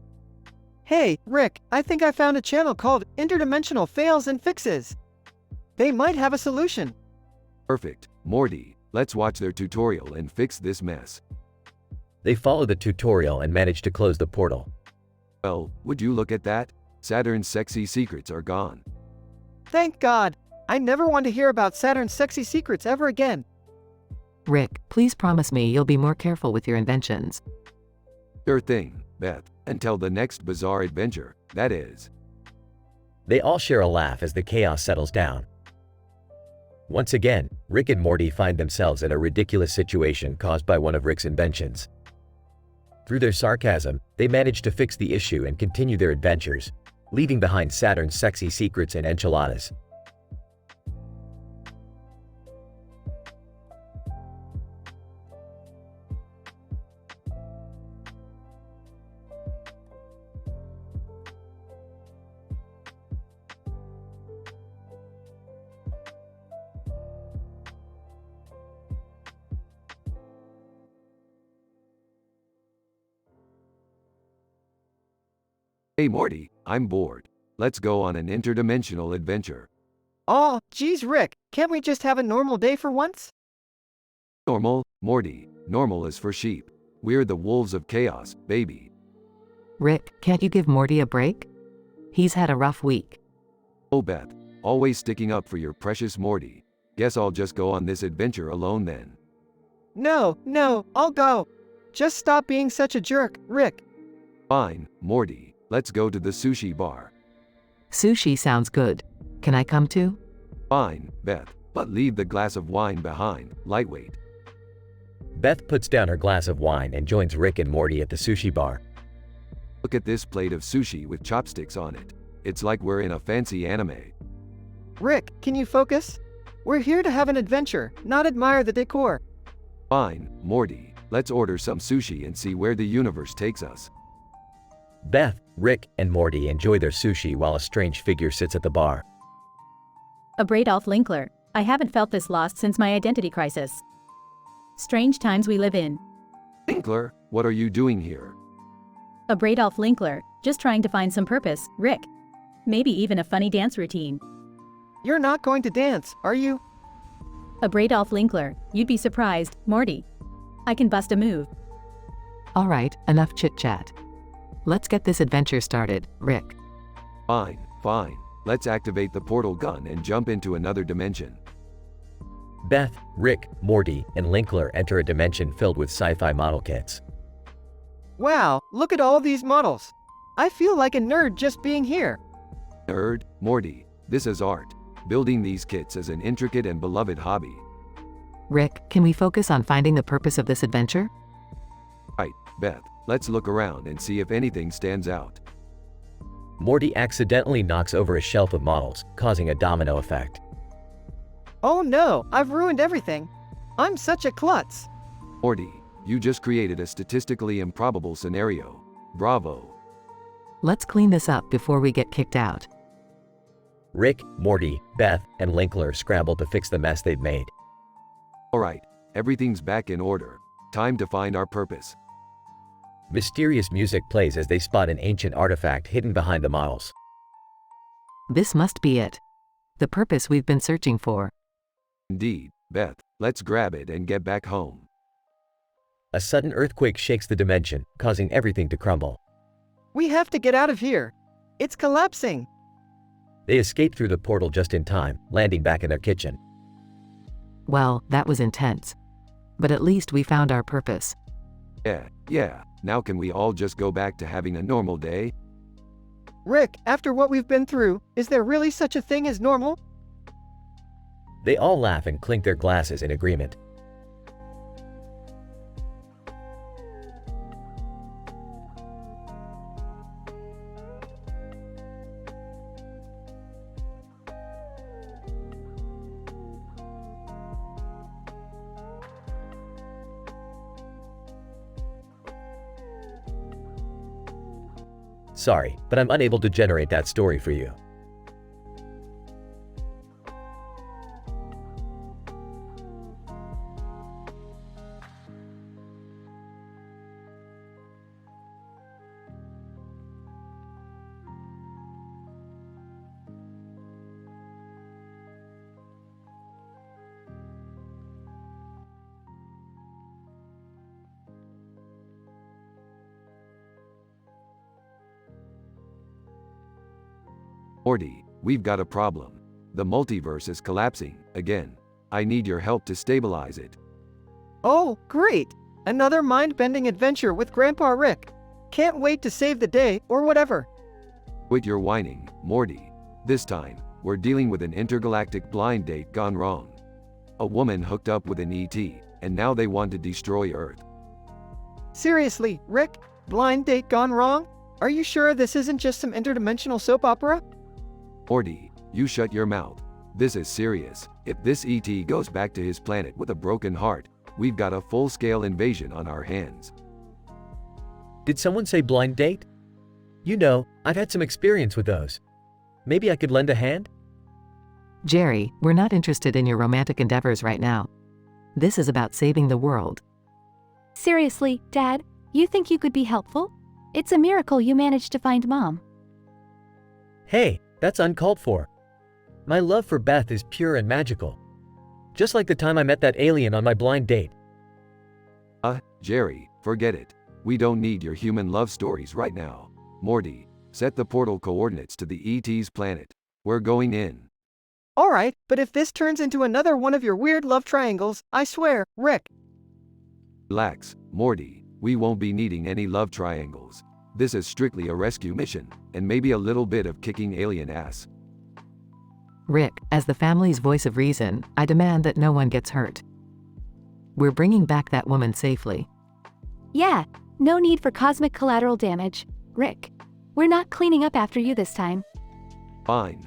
Hey, Rick, I think I found a channel called Interdimensional Fails and Fixes. They might have a solution. Perfect, Morty, let's watch their tutorial and fix this mess. They follow the tutorial and manage to close the portal. Well, would you look at that? Saturn's sexy secrets are gone. Thank God. I never want to hear about Saturn's sexy secrets ever again. Rick, please promise me you'll be more careful with your inventions. Sure thing, Beth, until the next bizarre adventure, that is. They all share a laugh as the chaos settles down. Once again, Rick and Morty find themselves in a ridiculous situation caused by one of Rick's inventions. Through their sarcasm, they manage to fix the issue and continue their adventures, leaving behind Saturn's sexy secrets and enchiladas. Hey Morty, I'm bored. Let's go on an interdimensional adventure. Oh, geez, Rick, can't we just have a normal day for once? Normal, Morty, normal is for sheep. We're the wolves of chaos, baby. Rick, can't you give Morty a break? He's had a rough week. Oh Beth, always sticking up for your precious Morty. Guess I'll just go on this adventure alone then. No, I'll go. Just stop being such a jerk, Rick. Fine, Morty. Let's go to the sushi bar. Sushi sounds good. Can I come too? Fine, Beth, but leave the glass of wine behind, lightweight. Beth puts down her glass of wine and joins Rick and Morty at the sushi bar. Look at this plate of sushi with chopsticks on it. It's like we're in a fancy anime. Rick, can you focus? We're here to have an adventure, not admire the decor. Fine, Morty, let's order some sushi and see where the universe takes us. Beth, Rick, and Morty enjoy their sushi while a strange figure sits at the bar. Abradolf Linkler, I haven't felt this lost since my identity crisis. Strange times we live in. Linkler, what are you doing here? Abradolf Linkler, just trying to find some purpose, Rick. Maybe even a funny dance routine. You're not going to dance, are you? Abradolf Linkler, you'd be surprised, Morty. I can bust a move. All right, enough chit-chat. Let's get this adventure started, Rick. Fine. Let's activate the portal gun and jump into another dimension. Beth, Rick, Morty, and Linkler enter a dimension filled with sci-fi model kits. Wow, look at all these models. I feel like a nerd just being here. Nerd, Morty, this is art. Building these kits is an intricate and beloved hobby. Rick, can we focus on finding the purpose of this adventure? Right, Beth, let's look around and see if anything stands out. Morty accidentally knocks over a shelf of models, causing a domino effect. Oh no, I've ruined everything. I'm such a klutz. Morty, you just created a statistically improbable scenario. Bravo. Let's clean this up before we get kicked out. Rick, Morty, Beth, and Linkler scramble to fix the mess they've made. Alright, everything's back in order. Time to find our purpose. Mysterious music plays as they spot an ancient artifact hidden behind the models. This must be it. The purpose we've been searching for. Indeed, Beth, let's grab it and get back home. A sudden earthquake shakes the dimension, causing everything to crumble. We have to get out of here. It's collapsing. They escape through the portal just in time, landing back in their kitchen. Well, that was intense. But at least we found our purpose. Yeah. Now can we all just go back to having a normal day? Rick, after what we've been through, is there really such a thing as normal? They all laugh and clink their glasses in agreement. Sorry, but I'm unable to generate that story for you. Morty, we've got a problem. The multiverse is collapsing, again. I need your help to stabilize it. Oh, great! Another mind-bending adventure with Grandpa Rick. Can't wait to save the day, or whatever. Quit your whining, Morty. This time, we're dealing with an intergalactic blind date gone wrong. A woman hooked up with an ET, and now they want to destroy Earth. Seriously, Rick? Blind date gone wrong? Are you sure this isn't just some interdimensional soap opera? Morty, you shut your mouth. This is serious. If this ET goes back to his planet with a broken heart, we've got a full-scale invasion on our hands. Did someone say blind date? You know, I've had some experience with those. Maybe I could lend a hand? Jerry, we're not interested in your romantic endeavors right now. This is about saving the world. Seriously, Dad, you think you could be helpful? It's a miracle you managed to find Mom. Hey, that's uncalled for. My love for Beth is pure and magical. Just like the time I met that alien on my blind date. Jerry, forget it. We don't need your human love stories right now. Morty, set the portal coordinates to the ET's planet. We're going in. Alright, but if this turns into another one of your weird love triangles, I swear, Rick. Relax, Morty. We won't be needing any love triangles. This is strictly a rescue mission, and maybe a little bit of kicking alien ass. Rick, as the family's voice of reason, I demand that no one gets hurt. We're bringing back that woman safely. Yeah, no need for cosmic collateral damage. Rick, we're not cleaning up after you this time. Fine.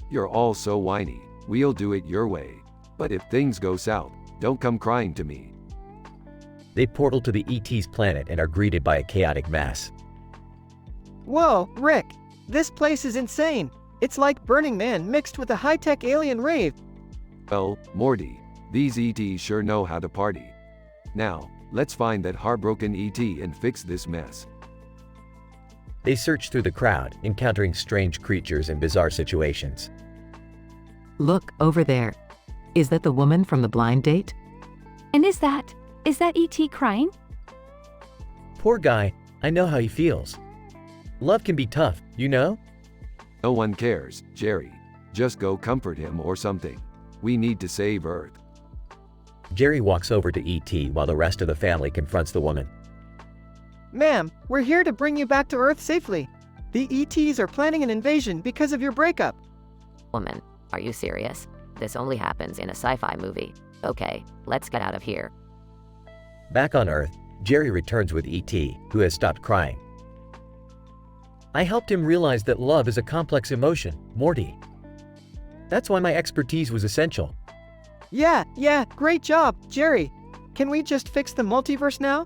You're all so whiny. We'll do it your way. But if things go south, don't come crying to me. They portal to the ET's planet and are greeted by a chaotic mess. Whoa, Rick, this place is insane. It's like Burning Man mixed with a high-tech alien rave. Well, Morty, these ETs sure know how to party. Now, let's find that heartbroken ET and fix this mess. They search through the crowd, encountering strange creatures and bizarre situations. Look, over there. Is that the woman from the blind date? And is that ET crying? Poor guy, I know how he feels. Love can be tough, you know? No one cares, Jerry. Just go comfort him or something. We need to save Earth. Jerry walks over to ET while the rest of the family confronts the woman. Ma'am, we're here to bring you back to Earth safely. The ETs are planning an invasion because of your breakup. Woman, are you serious? This only happens in a sci-fi movie. Okay, let's get out of here. Back on Earth, Jerry returns with ET, who has stopped crying. I helped him realize that love is a complex emotion, Morty. That's why my expertise was essential. Yeah, great job, Jerry. Can we just fix the multiverse now?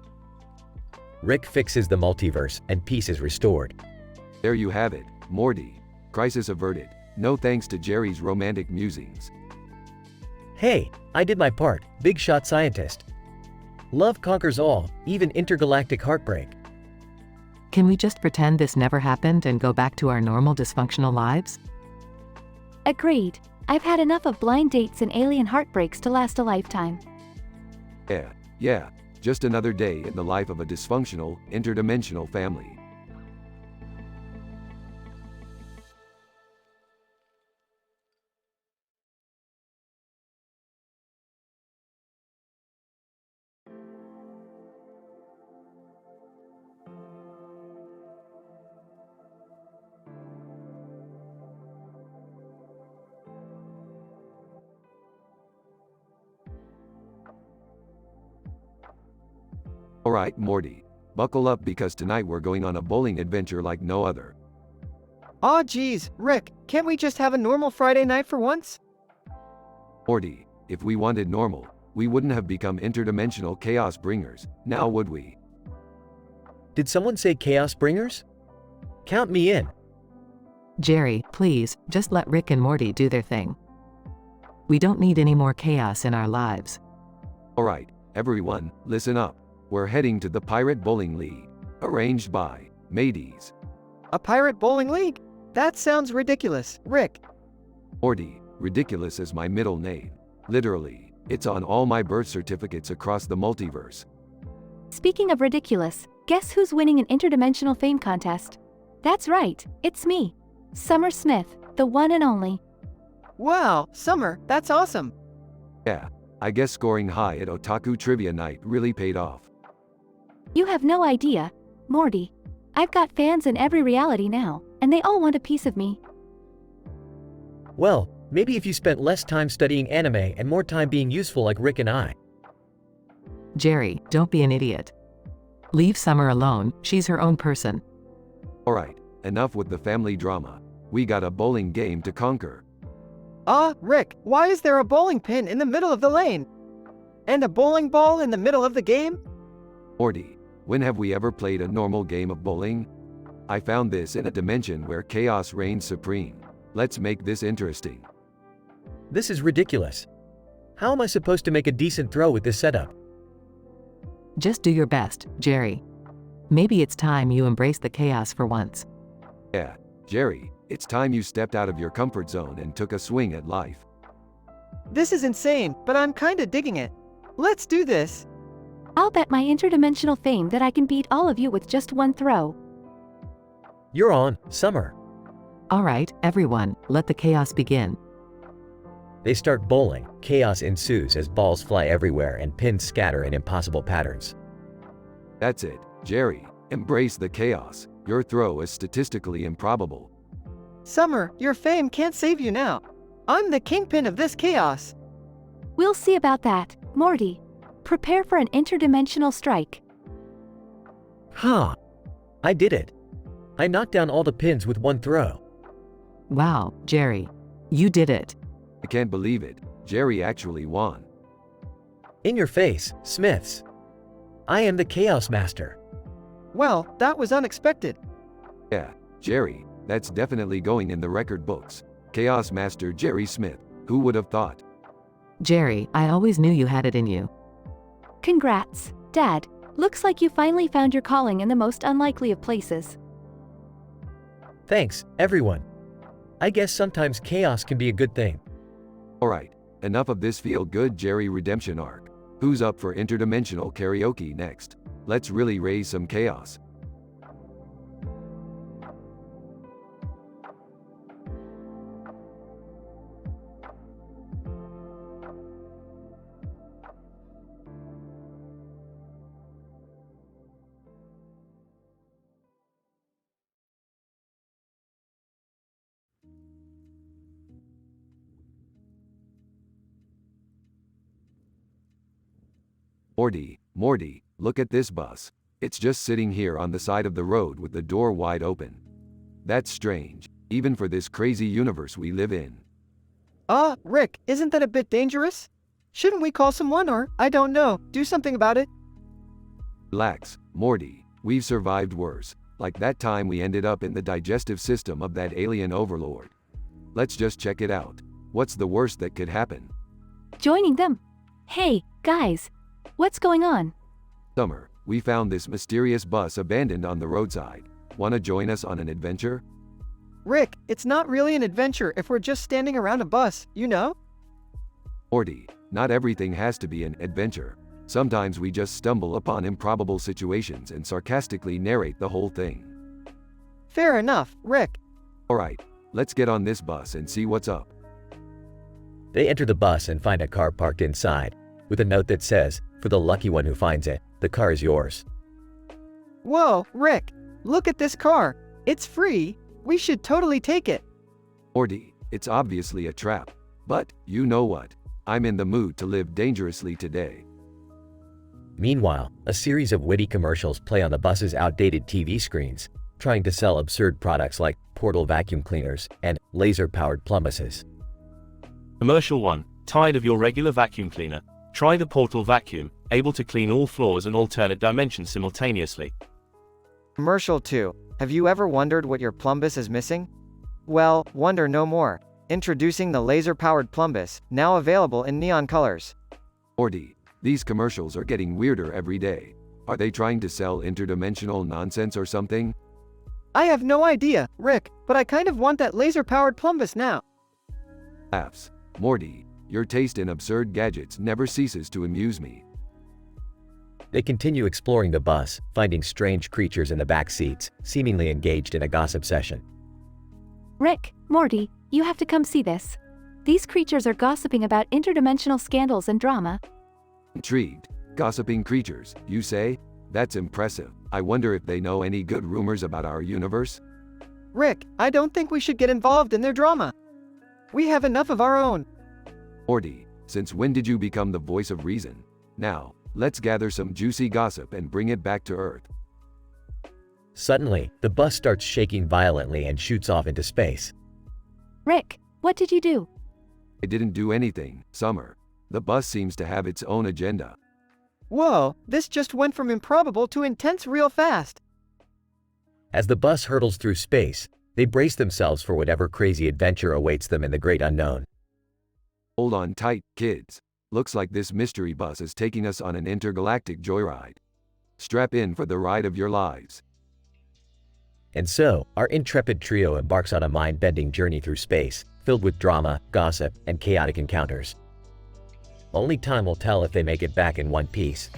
Rick fixes the multiverse, and peace is restored. There you have it, Morty. Crisis averted. No thanks to Jerry's romantic musings. Hey, I did my part, big shot scientist. Love conquers all, even intergalactic heartbreak. Can we just pretend this never happened and go back to our normal dysfunctional lives? Agreed. I've had enough of blind dates and alien heartbreaks to last a lifetime. Yeah, just another day in the life of a dysfunctional, interdimensional family. Alright, Morty. Buckle up because tonight we're going on a bowling adventure like no other. Aw geez, Rick, can't we just have a normal Friday night for once? Morty, if we wanted normal, we wouldn't have become interdimensional chaos bringers, now would we? Did someone say chaos bringers? Count me in. Jerry, please, just let Rick and Morty do their thing. We don't need any more chaos in our lives. Alright, everyone, listen up. We're heading to the Pirate Bowling League, arranged by Mateys. A pirate bowling league? That sounds ridiculous, Rick. Morty, ridiculous is my middle name. Literally, it's on all my birth certificates across the multiverse. Speaking of ridiculous, guess who's winning an interdimensional fame contest? That's right, it's me. Summer Smith, the one and only. Wow, Summer, that's awesome. Yeah, I guess scoring high at Otaku Trivia Night really paid off. You have no idea, Morty. I've got fans in every reality now, and they all want a piece of me. Well, maybe if you spent less time studying anime and more time being useful like Rick and I. Jerry, don't be an idiot. Leave Summer alone, she's her own person. Alright, enough with the family drama. We got a bowling game to conquer. Rick, why is there a bowling pin in the middle of the lane? And a bowling ball in the middle of the game? Morty, when have we ever played a normal game of bowling? I found this in a dimension where chaos reigns supreme. Let's make this interesting. This is ridiculous. How am I supposed to make a decent throw with this setup? Just do your best, Jerry. Maybe it's time you embrace the chaos for once. Yeah, Jerry, it's time you stepped out of your comfort zone and took a swing at life. This is insane, but I'm kinda digging it. Let's do this. I'll bet my interdimensional fame that I can beat all of you with just one throw. You're on, Summer. Alright, everyone, let the chaos begin. They start bowling, chaos ensues as balls fly everywhere and pins scatter in impossible patterns. That's it, Jerry, embrace the chaos. Your throw is statistically improbable. Summer, your fame can't save you now. I'm the kingpin of this chaos. We'll see about that, Morty. Prepare for an interdimensional strike. I did it. I knocked down all the pins with one throw. Wow, Jerry. You did it. I can't believe it. Jerry actually won. In your face, Smiths. I am the Chaos Master. Well, that was unexpected. Yeah, Jerry, that's definitely going in the record books. Chaos Master Jerry Smith. Who would have thought? Jerry, I always knew you had it in you. Congrats, Dad. Looks like you finally found your calling in the most unlikely of places. Thanks, everyone. I guess sometimes chaos can be a good thing. Alright, enough of this feel-good Jerry redemption arc. Who's up for interdimensional karaoke next? Let's really raise some chaos. Morty, look at this bus. It's just sitting here on the side of the road with the door wide open. That's strange, even for this crazy universe we live in. Rick, isn't that a bit dangerous? Shouldn't we call someone or, I don't know, do something about it? Relax, Morty, we've survived worse. Like that time we ended up in the digestive system of that alien overlord. Let's just check it out. What's the worst that could happen? Joining them. Hey, guys. What's going on? Summer, we found this mysterious bus abandoned on the roadside. Wanna join us on an adventure? Rick, it's not really an adventure if we're just standing around a bus, you know? Morty, not everything has to be an adventure. Sometimes we just stumble upon improbable situations and sarcastically narrate the whole thing. Fair enough, Rick. Alright, let's get on this bus and see what's up. They enter the bus and find a car parked inside, with a note that says, "For the lucky one who finds it, the car is yours." Whoa, Rick, look at this car. It's free. We should totally take it. Morty, it's obviously a trap. But, you know what? I'm in the mood to live dangerously today. Meanwhile, a series of witty commercials play on the bus's outdated TV screens, trying to sell absurd products like portal vacuum cleaners and laser-powered plumbuses. Commercial 1. Tired of your regular vacuum cleaner? Try the portal vacuum, able to clean all floors and alternate dimensions simultaneously. Commercial 2. Have you ever wondered what your plumbus is missing? Well, wonder no more. Introducing the laser-powered plumbus, now available in neon colors. Morty, these commercials are getting weirder every day. Are they trying to sell interdimensional nonsense or something? I have no idea, Rick, but I kind of want that laser-powered plumbus now. Laughs. Morty, your taste in absurd gadgets never ceases to amuse me. They continue exploring the bus, finding strange creatures in the back seats, seemingly engaged in a gossip session. Rick, Morty, you have to come see this. These creatures are gossiping about interdimensional scandals and drama. Intrigued. Gossiping creatures, you say? That's impressive. I wonder if they know any good rumors about our universe? Rick, I don't think we should get involved in their drama. We have enough of our own. Morty, since when did you become the voice of reason? Now, let's gather some juicy gossip and bring it back to Earth. Suddenly, the bus starts shaking violently and shoots off into space. Rick, what did you do? I didn't do anything, Summer. The bus seems to have its own agenda. Whoa, this just went from improbable to intense real fast. As the bus hurtles through space, they brace themselves for whatever crazy adventure awaits them in the great unknown. Hold on tight, kids. Looks like this mystery bus is taking us on an intergalactic joyride. Strap in for the ride of your lives. And so, our intrepid trio embarks on a mind-bending journey through space, filled with drama, gossip, and chaotic encounters. Only time will tell if they make it back in one piece.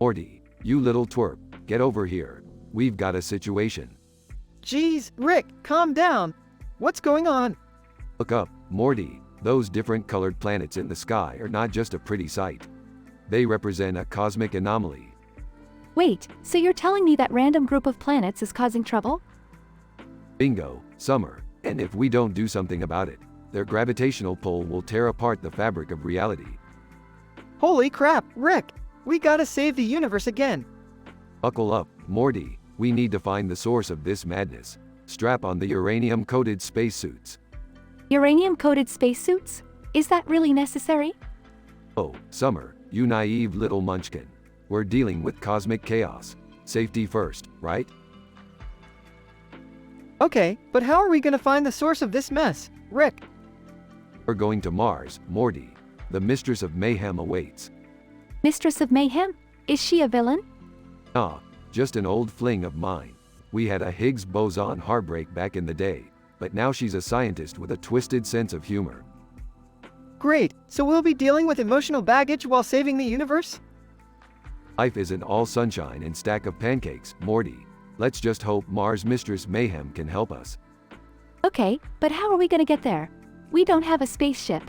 Morty, you little twerp, get over here. We've got a situation. Jeez, Rick, calm down. What's going on? Look up, Morty. Those different colored planets in the sky are not just a pretty sight. They represent a cosmic anomaly. Wait, so you're telling me that random group of planets is causing trouble? Bingo, Summer. And if we don't do something about it, their gravitational pull will tear apart the fabric of reality. Holy crap, Rick! We gotta save the universe again. Buckle up, Morty. We need to find the source of this madness. Strap on the uranium-coated spacesuits. Uranium-coated spacesuits? Is that really necessary? Oh, Summer, you naive little munchkin. We're dealing with cosmic chaos. Safety first, right? Okay, but how are we gonna find the source of this mess, Rick? We're going to Mars, Morty. The mistress of mayhem awaits. Mistress of Mayhem? Is she a villain? Nah, just an old fling of mine. We had a Higgs boson heartbreak back in the day, but now she's a scientist with a twisted sense of humor. Great, so we'll be dealing with emotional baggage while saving the universe? Life isn't all sunshine and stack of pancakes, Morty. Let's just hope Mars Mistress Mayhem can help us. Okay, but how are we gonna get there? We don't have a spaceship.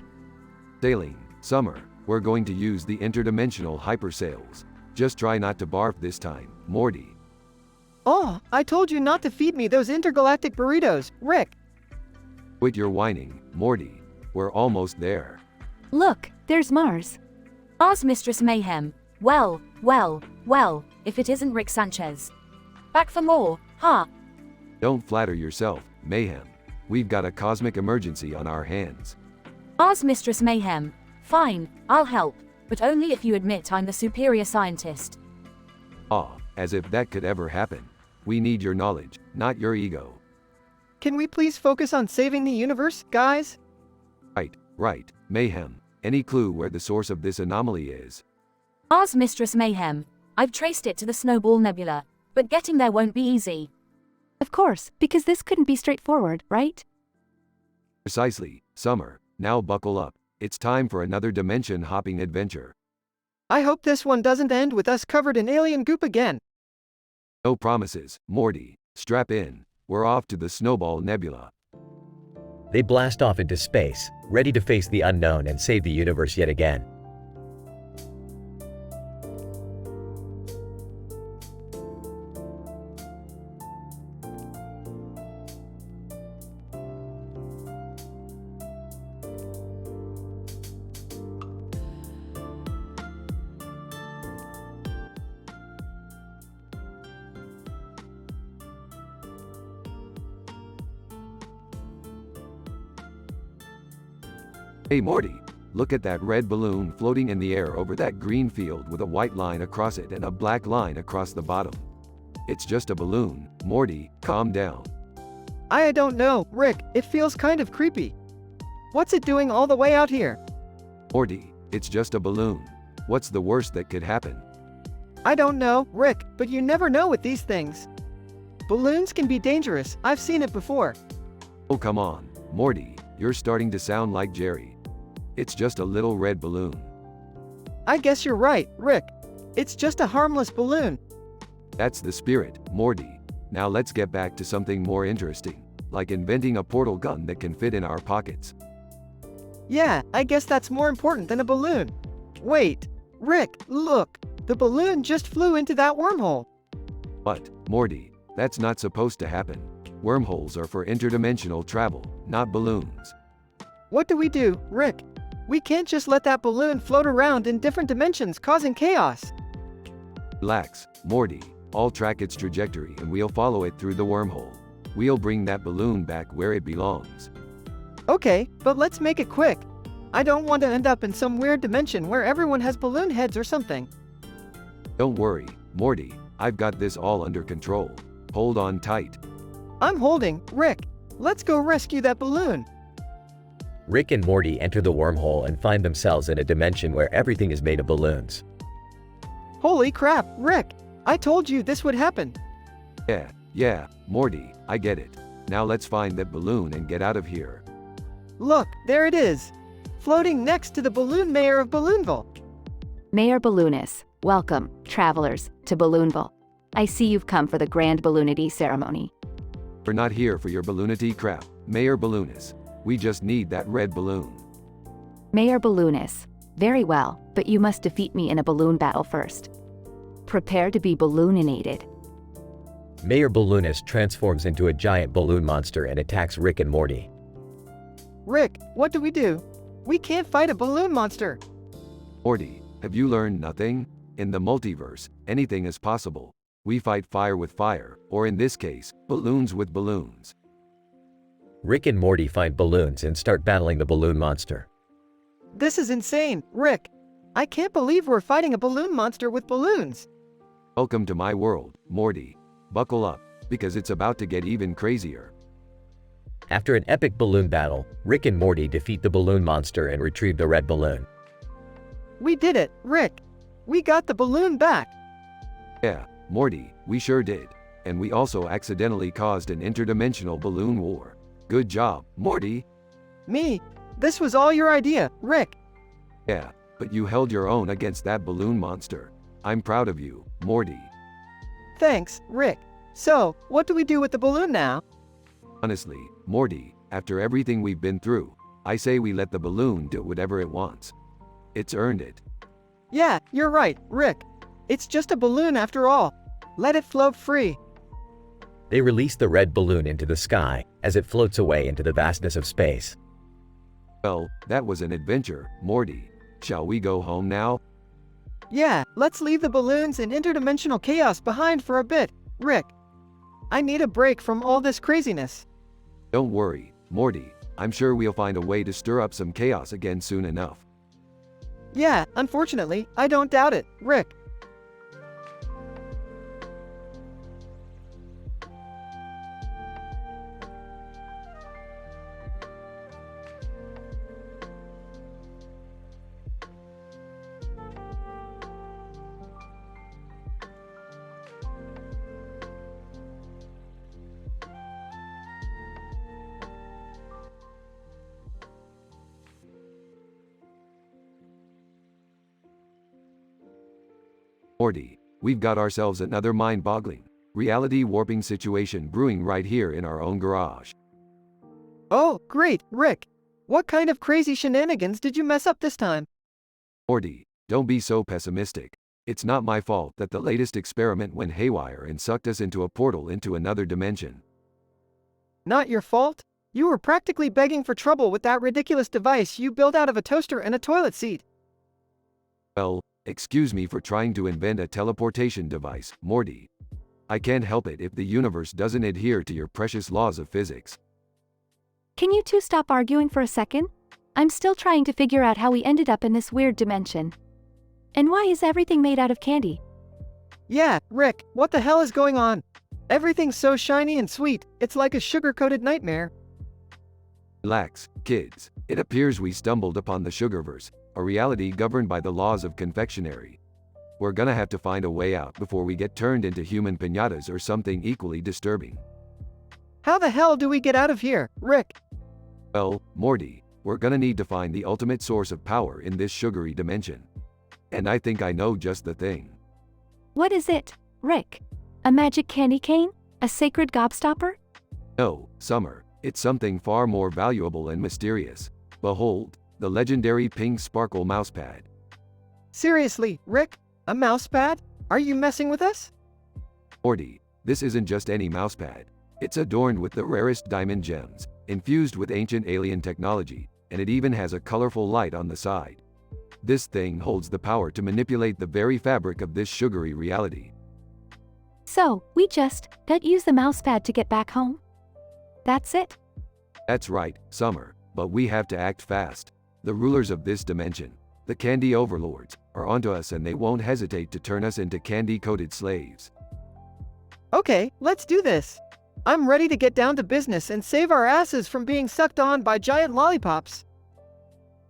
Sailing, Summer. We're going to use the interdimensional hypersails. Just try not to barf this time, Morty. Oh, I told you not to feed me those intergalactic burritos, Rick. Quit your whining, Morty. We're almost there. Look, there's Mars. Oz Mistress Mayhem. Well, if it isn't Rick Sanchez. Back for more, huh? Don't flatter yourself, Mayhem. We've got a cosmic emergency on our hands. Oz Mistress Mayhem. Fine, I'll help, but only if you admit I'm the superior scientist. As if that could ever happen. We need your knowledge, not your ego. Can we please focus on saving the universe, guys? Right, Mayhem. Any clue where the source of this anomaly is? Oz Mistress Mayhem. I've traced it to the Snowball Nebula, but getting there won't be easy. Of course, because this couldn't be straightforward, right? Precisely, Summer. Now buckle up. It's time for another dimension-hopping adventure. I hope this one doesn't end with us covered in alien goop again. No promises, Morty. Strap in. We're off to the Snowball Nebula. They blast off into space, ready to face the unknown and save the universe yet again. Hey Morty, look at that red balloon floating in the air over that green field with a white line across it and a black line across the bottom. It's just a balloon, Morty, calm down. I don't know, Rick, it feels kind of creepy. What's it doing all the way out here? Morty, it's just a balloon. What's the worst that could happen? I don't know, Rick, but you never know with these things. Balloons can be dangerous, I've seen it before. Oh come on, Morty, you're starting to sound like Jerry. It's just a little red balloon. I guess you're right, Rick. It's just a harmless balloon. That's the spirit, Morty. Now let's get back to something more interesting, like inventing a portal gun that can fit in our pockets. Yeah, I guess that's more important than a balloon. Wait, Rick, look, the balloon just flew into that wormhole. But, Morty, that's not supposed to happen. Wormholes are for interdimensional travel, not balloons. What do we do, Rick? We can't just let that balloon float around in different dimensions causing chaos. Relax, Morty. I'll track its trajectory and we'll follow it through the wormhole. We'll bring that balloon back where it belongs. Okay, but let's make it quick. I don't want to end up in some weird dimension where everyone has balloon heads or something. Don't worry, Morty. I've got this all under control. Hold on tight. I'm holding, Rick. Let's go rescue that balloon. Rick and Morty enter the wormhole and find themselves in a dimension where everything is made of balloons. Holy crap, Rick! I told you this would happen. Yeah, Morty, I get it. Now let's find that balloon and get out of here. Look, there it is. Floating next to the balloon mayor of Balloonville. Mayor Balloonus, welcome, travelers, to Balloonville. I see you've come for the Grand Balloonity ceremony. We're not here for your balloonity crap, Mayor Balloonus. We just need that red balloon. Mayor Balloonus. Very well, but you must defeat me in a balloon battle first. Prepare to be ballooninated. Mayor Balloonus transforms into a giant balloon monster and attacks Rick and Morty. Rick, what do? We can't fight a balloon monster. Morty, have you learned nothing? In the multiverse, anything is possible. We fight fire with fire, or in this case, balloons with balloons. Rick and Morty find balloons and start battling the balloon monster. This is insane, Rick. I can't believe we're fighting a balloon monster with balloons. Welcome to my world, Morty. Buckle up, because it's about to get even crazier. After an epic balloon battle, Rick and Morty defeat the balloon monster and retrieve the red balloon. We did it, Rick. We got the balloon back. Yeah, Morty, we sure did. And we also accidentally caused an interdimensional balloon war. Good job, Morty. Me? This was all your idea, Rick. Yeah, but you held your own against that balloon monster. I'm proud of you, Morty. Thanks, Rick. So, what do we do with the balloon now? Honestly, Morty, after everything we've been through, I say we let the balloon do whatever it wants. It's earned it. Yeah, you're right, Rick. It's just a balloon after all. Let it float free. They release the red balloon into the sky, as it floats away into the vastness of space. Well, that was an adventure, Morty. Shall we go home now? Yeah, let's leave the balloons and interdimensional chaos behind for a bit, Rick. I need a break from all this craziness. Don't worry, Morty. I'm sure we'll find a way to stir up some chaos again soon enough. Yeah, unfortunately, I don't doubt it, Rick. Morty, we've got ourselves another mind-boggling, reality-warping situation brewing right here in our own garage. Oh, great, Rick. What kind of crazy shenanigans did you mess up this time? Morty, don't be so pessimistic. It's not my fault that the latest experiment went haywire and sucked us into a portal into another dimension. Not your fault? You were practically begging for trouble with that ridiculous device you built out of a toaster and a toilet seat. Well, excuse me for trying to invent a teleportation device, Morty. I can't help it if the universe doesn't adhere to your precious laws of physics. Can you two stop arguing for a second? I'm still trying to figure out how we ended up in this weird dimension. And why is everything made out of candy? Yeah, Rick, what the hell is going on? Everything's so shiny and sweet, it's like a sugar-coated nightmare. Relax, kids. It appears we stumbled upon the Sugarverse, a reality governed by the laws of confectionery. We're gonna have to find a way out before we get turned into human piñatas or something equally disturbing. How the hell do we get out of here, Rick? Well, Morty, we're gonna need to find the ultimate source of power in this sugary dimension. And I think I know just the thing. What is it, Rick? A magic candy cane? A sacred gobstopper? No, Summer, it's something far more valuable and mysterious. Behold, the legendary pink sparkle mousepad. Seriously, Rick? A mousepad? Are you messing with us? Morty, this isn't just any mousepad. It's adorned with the rarest diamond gems, infused with ancient alien technology, and it even has a colorful light on the side. This thing holds the power to manipulate the very fabric of this sugary reality. So, we just don't use the mousepad to get back home? That's it? That's right, Summer, but we have to act fast. The rulers of this dimension, the candy overlords, are onto us and they won't hesitate to turn us into candy-coated slaves. Okay, let's do this. I'm ready to get down to business and save our asses from being sucked on by giant lollipops.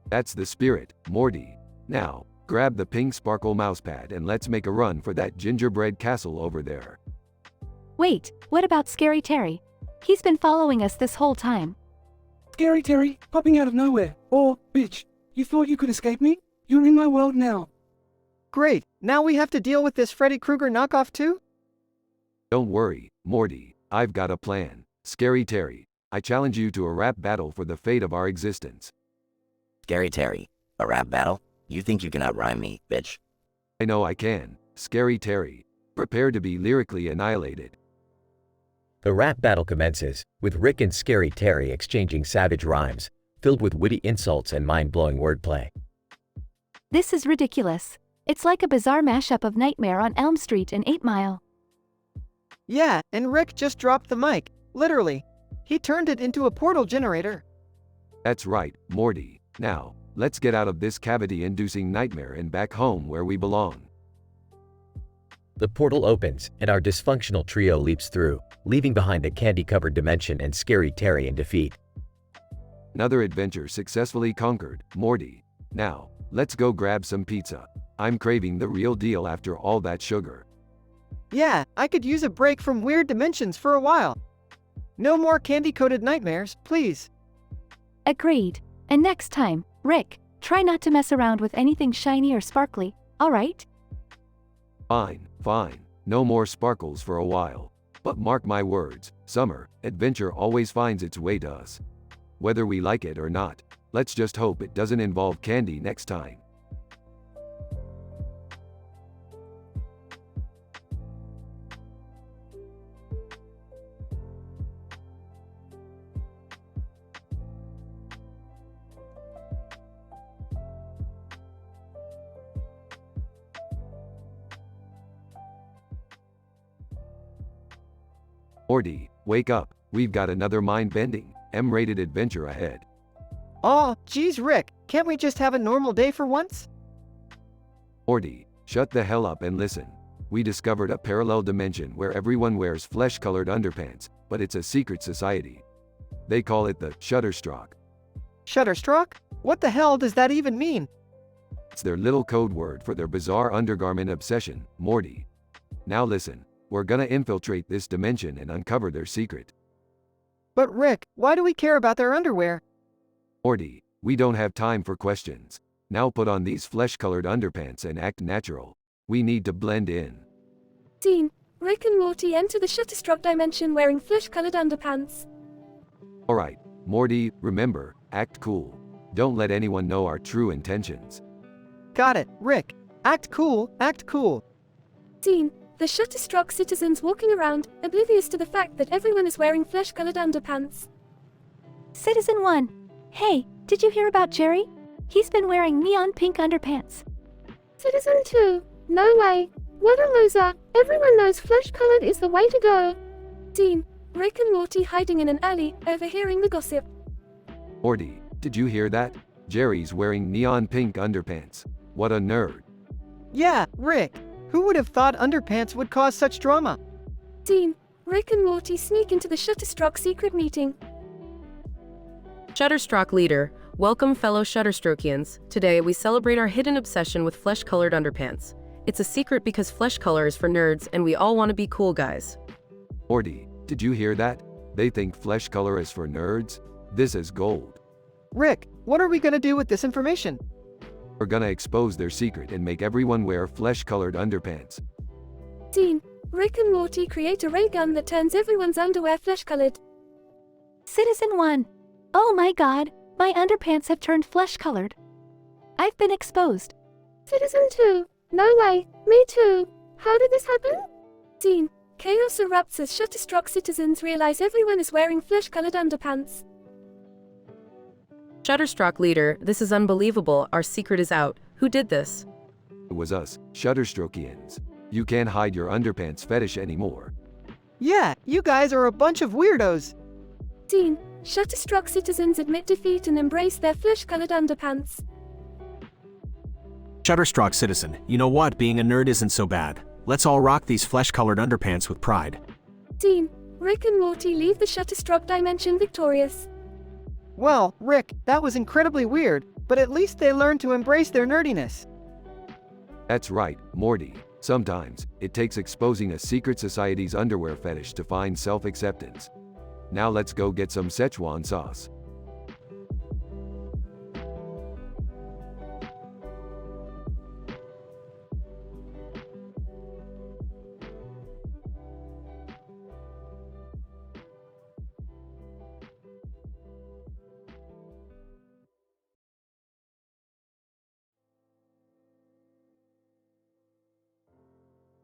That's the spirit, Morty. Now, grab the pink sparkle mousepad and let's make a run for that gingerbread castle over there. Wait, what about Scary Terry? He's been following us this whole time. Scary Terry, popping out of nowhere. Oh, bitch, you thought you could escape me? You're in my world now. Great, now we have to deal with this Freddy Krueger knockoff too? Don't worry, Morty, I've got a plan. Scary Terry, I challenge you to a rap battle for the fate of our existence. Scary Terry, a rap battle? You think you can outrhyme me, bitch? I know I can. Scary Terry, prepare to be lyrically annihilated. The rap battle commences, with Rick and Scary Terry exchanging savage rhymes, filled with witty insults and mind-blowing wordplay. This is ridiculous. It's like a bizarre mashup of Nightmare on Elm Street and 8 Mile. Yeah, and Rick just dropped the mic, literally. He turned it into a portal generator. That's right, Morty. Now, let's get out of this cavity-inducing nightmare and back home where we belong. The portal opens, and our dysfunctional trio leaps through, leaving behind a candy-covered dimension and Scary Terry in defeat. Another adventure successfully conquered, Morty. Now, let's go grab some pizza. I'm craving the real deal after all that sugar. Yeah, I could use a break from weird dimensions for a while. No more candy-coated nightmares, please. Agreed. And next time, Rick, try not to mess around with anything shiny or sparkly, alright? Fine, fine. No more sparkles for a while. But mark my words, Summer, adventure always finds its way to us. Whether we like it or not, let's just hope it doesn't involve candy next time. Morty, wake up, we've got another mind-bending, M-rated adventure ahead. Aw, geez Rick, can't we just have a normal day for once? Morty, shut the hell up and listen. We discovered a parallel dimension where everyone wears flesh-colored underpants, but it's a secret society. They call it the Shutterstock. Shutterstock? What the hell does that even mean? It's their little code word for their bizarre undergarment obsession, Morty. Now listen, we're gonna infiltrate this dimension and uncover their secret. But Rick, why do we care about their underwear? Morty, we don't have time for questions. Now put on these flesh-colored underpants and act natural. We need to blend in. Scene: Rick and Morty enter the Shutterstock dimension wearing flesh-colored underpants. Alright, Morty, remember, act cool. Don't let anyone know our true intentions. Got it, Rick. Act cool, act cool. Scene: the Shutterstock citizens walking around, oblivious to the fact that everyone is wearing flesh-colored underpants. Citizen 1. Hey, did you hear about Jerry? He's been wearing neon pink underpants. Citizen 2. No way. What a loser. Everyone knows flesh-colored is the way to go. Scene: Rick and Morty hiding in an alley, overhearing the gossip. Morty, did you hear that? Jerry's wearing neon pink underpants. What a nerd. Yeah, Rick. Who would have thought underpants would cause such drama? Scene: Rick and Morty sneak into the Shutterstock secret meeting. Shutterstock leader, welcome fellow Shutterstrockians. Today we celebrate our hidden obsession with flesh-colored underpants. It's a secret because flesh color is for nerds and we all want to be cool guys. Morty, did you hear that? They think flesh color is for nerds? This is gold. Rick, what are we gonna do with this information? We're gonna expose their secret and make everyone wear flesh-colored underpants. Scene: Rick and Morty create a ray gun that turns everyone's underwear flesh-colored. Citizen 1. Oh my god, my underpants have turned flesh-colored. I've been exposed. Citizen 2. No way, me too. How did this happen? Scene: chaos erupts as Shutterstock citizens realize everyone is wearing flesh-colored underpants. Shutterstock leader, this is unbelievable. Our secret is out. Who did this? It was us, Shutterstrockians. You can't hide your underpants fetish anymore. Yeah, you guys are a bunch of weirdos. Scene: Shutterstock citizens admit defeat and embrace their flesh-colored underpants. Shutterstock citizen, you know what? Being a nerd isn't so bad. Let's all rock these flesh-colored underpants with pride. Scene: Rick and Morty leave the Shutterstock dimension victorious. Well, Rick, that was incredibly weird, but at least they learned to embrace their nerdiness. That's right, Morty. Sometimes, it takes exposing a secret society's underwear fetish to find self-acceptance. Now let's go get some Szechuan sauce.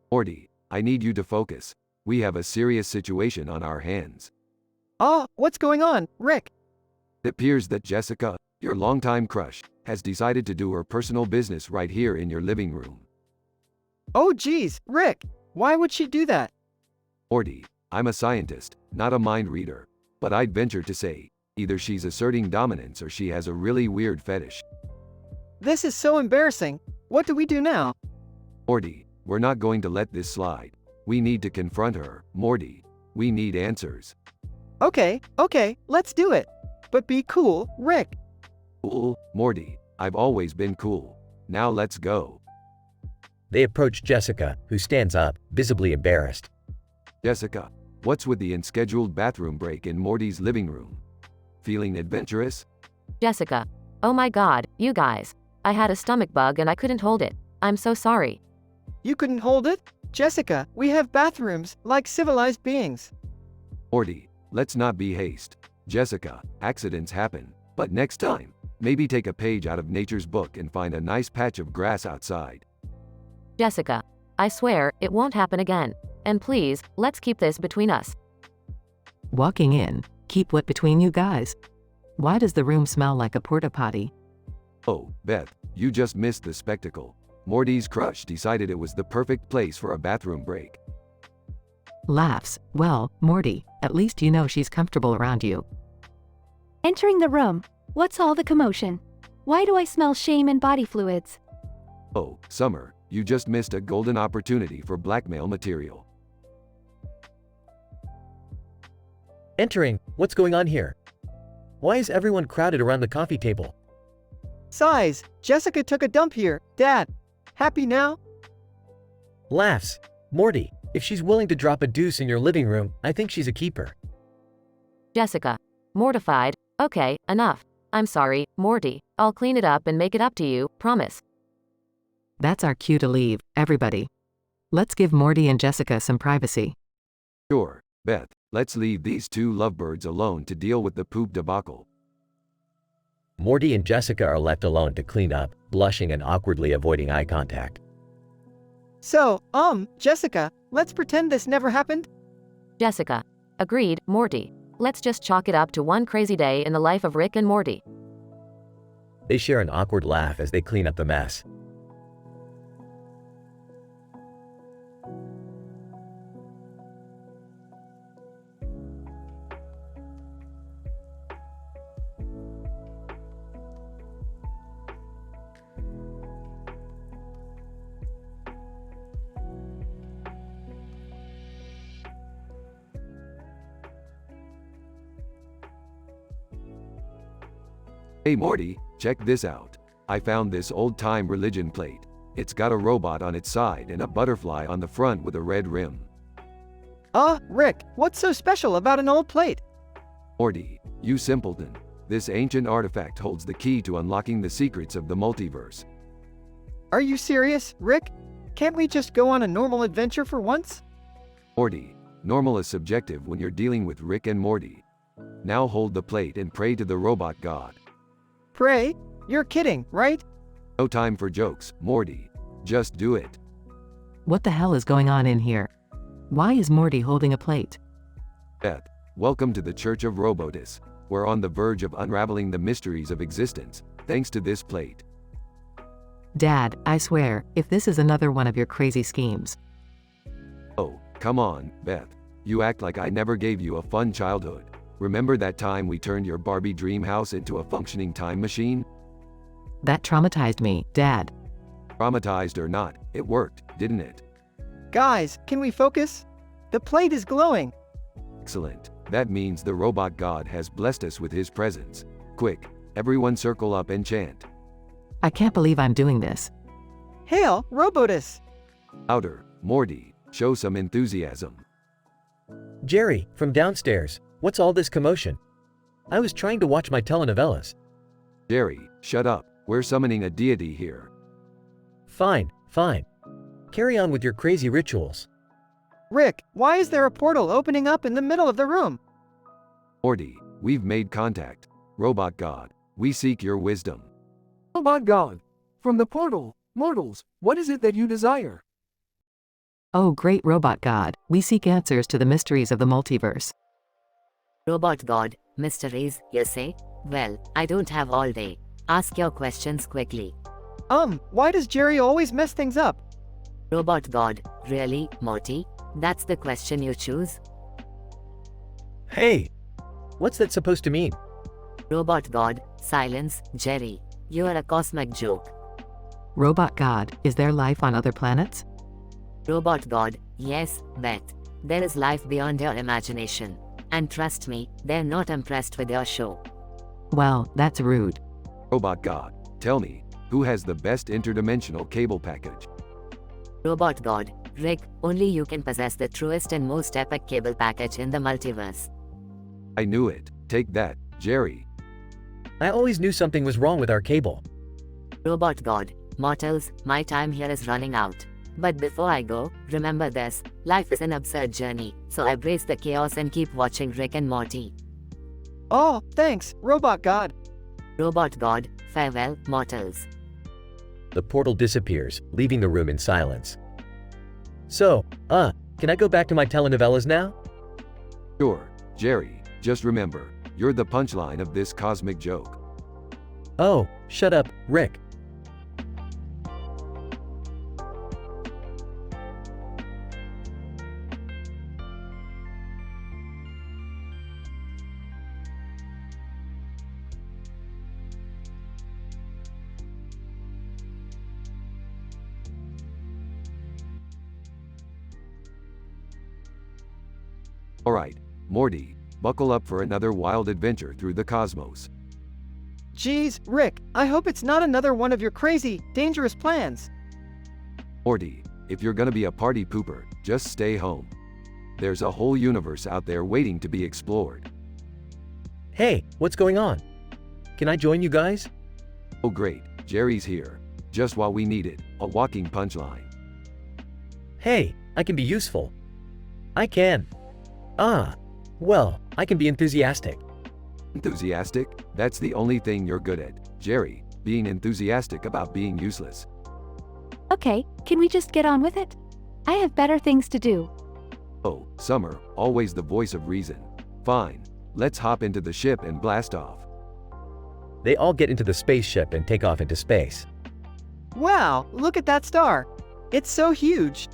Morty, I need you to focus. We have a serious situation on our hands. What's going on, Rick? It appears that Jessica, your longtime crush, has decided to do her personal business right here in your living room. Oh geez, Rick, why would she do that? Morty, I'm a scientist, not a mind reader. But I'd venture to say, either she's asserting dominance or she has a really weird fetish. This is so embarrassing. What do we do now? Morty, we're not going to let this slide. We need to confront her, Morty. We need answers. Okay, let's do it. But be cool, Rick. Cool, Morty. I've always been cool. Now let's go. They approach Jessica, who stands up, visibly embarrassed. Jessica, what's with the unscheduled bathroom break in Morty's living room? Feeling adventurous? Jessica. Oh my god, you guys. I had a stomach bug and I couldn't hold it. I'm so sorry. You couldn't hold it? Jessica, we have bathrooms, like civilized beings. Morty, let's not be haste. Jessica, accidents happen. But next time, maybe take a page out of nature's book and find a nice patch of grass outside. Jessica. I swear, it won't happen again. And please, let's keep this between us. Walking in, keep what between you guys? Why does the room smell like a porta potty? Oh, Beth, you just missed the spectacle. Morty's crush decided it was the perfect place for a bathroom break. Laughs. Well, Morty, at least you know she's comfortable around you. Entering the room. What's all the commotion? Why do I smell shame and body fluids? Oh, Summer, you just missed a golden opportunity for blackmail material. Entering. What's going on here? Why is everyone crowded around the coffee table? Sighs, Jessica took a dump here. Dad, happy now? Laughs. Morty, if she's willing to drop a deuce in your living room, I think she's a keeper. Jessica. Mortified. Okay, enough. I'm sorry, Morty. I'll clean it up and make it up to you, promise. That's our cue to leave, everybody. Let's give Morty and Jessica some privacy. Sure, Beth, let's leave these two lovebirds alone to deal with the poop debacle. Morty and Jessica are left alone to clean up, blushing and awkwardly avoiding eye contact. So, Jessica, let's pretend this never happened? Jessica. Agreed, Morty. Let's just chalk it up to one crazy day in the life of Rick and Morty. They share an awkward laugh as they clean up the mess. Hey Morty, check this out. I found this old-time religion plate. It's got a robot on its side and a butterfly on the front with a red rim. Rick, what's so special about an old plate? Morty, you simpleton. This ancient artifact holds the key to unlocking the secrets of the multiverse. Are you serious, Rick? Can't we just go on a normal adventure for once? Morty, normal is subjective when you're dealing with Rick and Morty. Now hold the plate and pray to the robot god. Pray? You're kidding, right? No time for jokes, Morty. Just do it. What the hell is going on in here? Why is Morty holding a plate? Beth, welcome to the Church of Robotus. We're on the verge of unraveling the mysteries of existence, thanks to this plate. Dad, I swear, if this is another one of your crazy schemes. Oh, come on, Beth. You act like I never gave you a fun childhood. Remember that time we turned your Barbie dream house into a functioning time machine? That traumatized me, Dad. Traumatized or not, it worked, didn't it? Guys, can we focus? The plate is glowing. Excellent. That means the robot god has blessed us with his presence. Quick, everyone circle up and chant. I can't believe I'm doing this. Hail, Robotus! Louder, Morty, show some enthusiasm. Jerry, from downstairs, what's all this commotion? I was trying to watch my telenovelas. Jerry, shut up. We're summoning a deity here. Fine, fine. Carry on with your crazy rituals. Rick, why is there a portal opening up in the middle of the room? Morty, we've made contact. Robot god, we seek your wisdom. Robot god, from the portal, mortals, what is it that you desire? Oh great robot god, we seek answers to the mysteries of the multiverse. Robot god, mysteries, you say? Well, I don't have all day. Ask your questions quickly. Why does Jerry always mess things up? Robot god, really, Morty? That's the question you choose? Hey! What's that supposed to mean? Robot god, silence, Jerry. You are a cosmic joke. Robot god, is there life on other planets? Robot god, yes, Beth. There is life beyond your imagination. And trust me, they're not impressed with your show. Well, that's rude. Robot god, tell me, who has the best interdimensional cable package? Robot god, Rick, only you can possess the truest and most epic cable package in the multiverse. I knew it. Take that, Jerry. I always knew something was wrong with our cable. Robot god, mortals, my time here is running out. But before I go, remember this, life is an absurd journey, so embrace the chaos and keep watching Rick and Morty. Oh, thanks, Robot God. Robot God, farewell, mortals. The portal disappears, leaving the room in silence. So, can I go back to my telenovelas now? Sure, Jerry, just remember, you're the punchline of this cosmic joke. Oh, shut up, Rick. Alright, Morty, buckle up for another wild adventure through the cosmos. Geez, Rick, I hope it's not another one of your crazy, dangerous plans. Morty, if you're gonna be a party pooper, just stay home. There's a whole universe out there waiting to be explored. Hey, what's going on? Can I join you guys? Oh great, Jerry's here. Just what we needed, a walking punchline. Hey, I can be useful. I can. Well, I can be enthusiastic. Enthusiastic? That's the only thing you're good at, Jerry, being enthusiastic about being useless. Okay, can we just get on with it? I have better things to do. Oh, Summer, always the voice of reason. Fine, let's hop into the ship and blast off. They all get into the spaceship and take off into space. Wow, look at that star. It's so huge.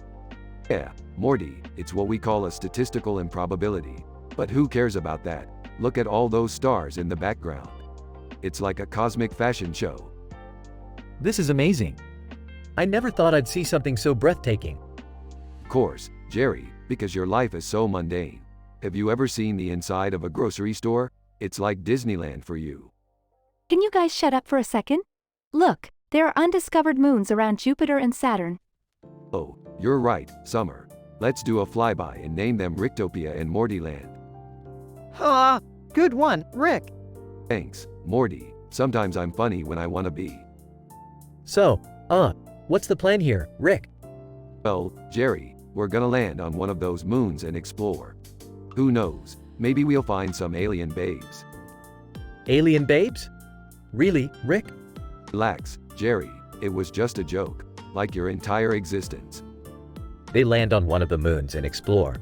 Yeah, Morty, it's what we call a statistical improbability. But who cares about that? Look at all those stars in the background. It's like a cosmic fashion show. This is amazing. I never thought I'd see something so breathtaking. Of course, Jerry, because your life is so mundane. Have you ever seen the inside of a grocery store? It's like Disneyland for you. Can you guys shut up for a second? Look, there are undiscovered moons around Jupiter and Saturn. Oh, you're right, Summer. Let's do a flyby and name them Ricktopia and Mortyland. Good one, Rick. Thanks, Morty. Sometimes I'm funny when I want to be. So, what's the plan here, Rick? Well, Jerry, we're gonna land on one of those moons and explore. Who knows, maybe we'll find some alien babes. Alien babes? Really, Rick? Relax, Jerry, it was just a joke, like your entire existence. They land on one of the moons and explore.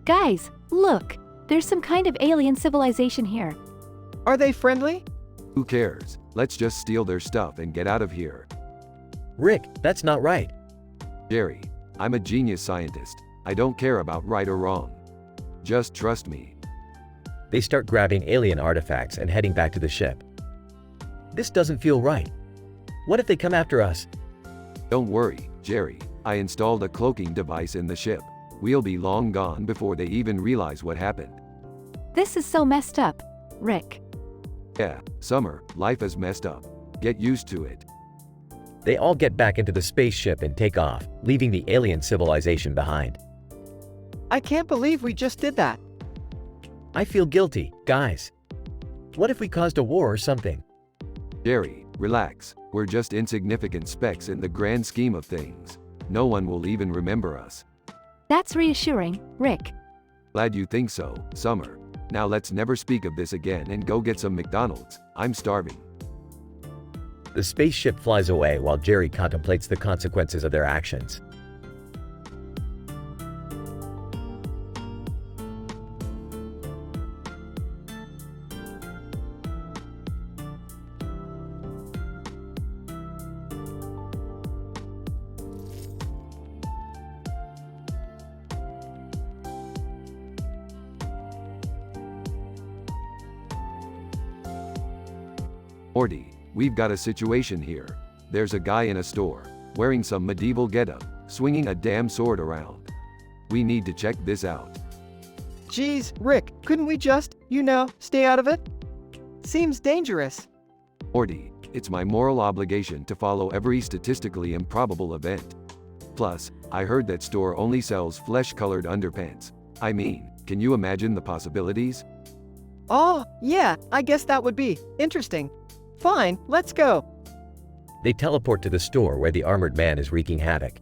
Guys, look, there's some kind of alien civilization here. Are they friendly? Who cares? Let's just steal their stuff and get out of here. Rick, that's not right. Jerry, I'm a genius scientist. I don't care about right or wrong. Just trust me. They start grabbing alien artifacts and heading back to the ship. This doesn't feel right. What if they come after us? Don't worry, Jerry. I installed a cloaking device in the ship. We'll be long gone before they even realize what happened. This is so messed up, Rick. Yeah, Summer, life is messed up. Get used to it. They all get back into the spaceship and take off, leaving the alien civilization behind. I can't believe we just did that. I feel guilty, guys. What if we caused a war or something? Jerry, relax. We're just insignificant specks in the grand scheme of things. No one will even remember us. That's reassuring, Rick. Glad you think so, Summer. Now let's never speak of this again and go get some McDonald's. I'm starving. The spaceship flies away while Jerry contemplates the consequences of their actions. Morty, we've got a situation here. There's a guy in a store, wearing some medieval getup, swinging a damn sword around. We need to check this out. Geez, Rick, couldn't we just, stay out of it? Seems dangerous. Morty, it's my moral obligation to follow every statistically improbable event. Plus, I heard that store only sells flesh-colored underpants. I mean, can you imagine the possibilities? Oh, yeah, I guess that would be interesting. Fine, let's go. They teleport to the store where the armored man is wreaking havoc.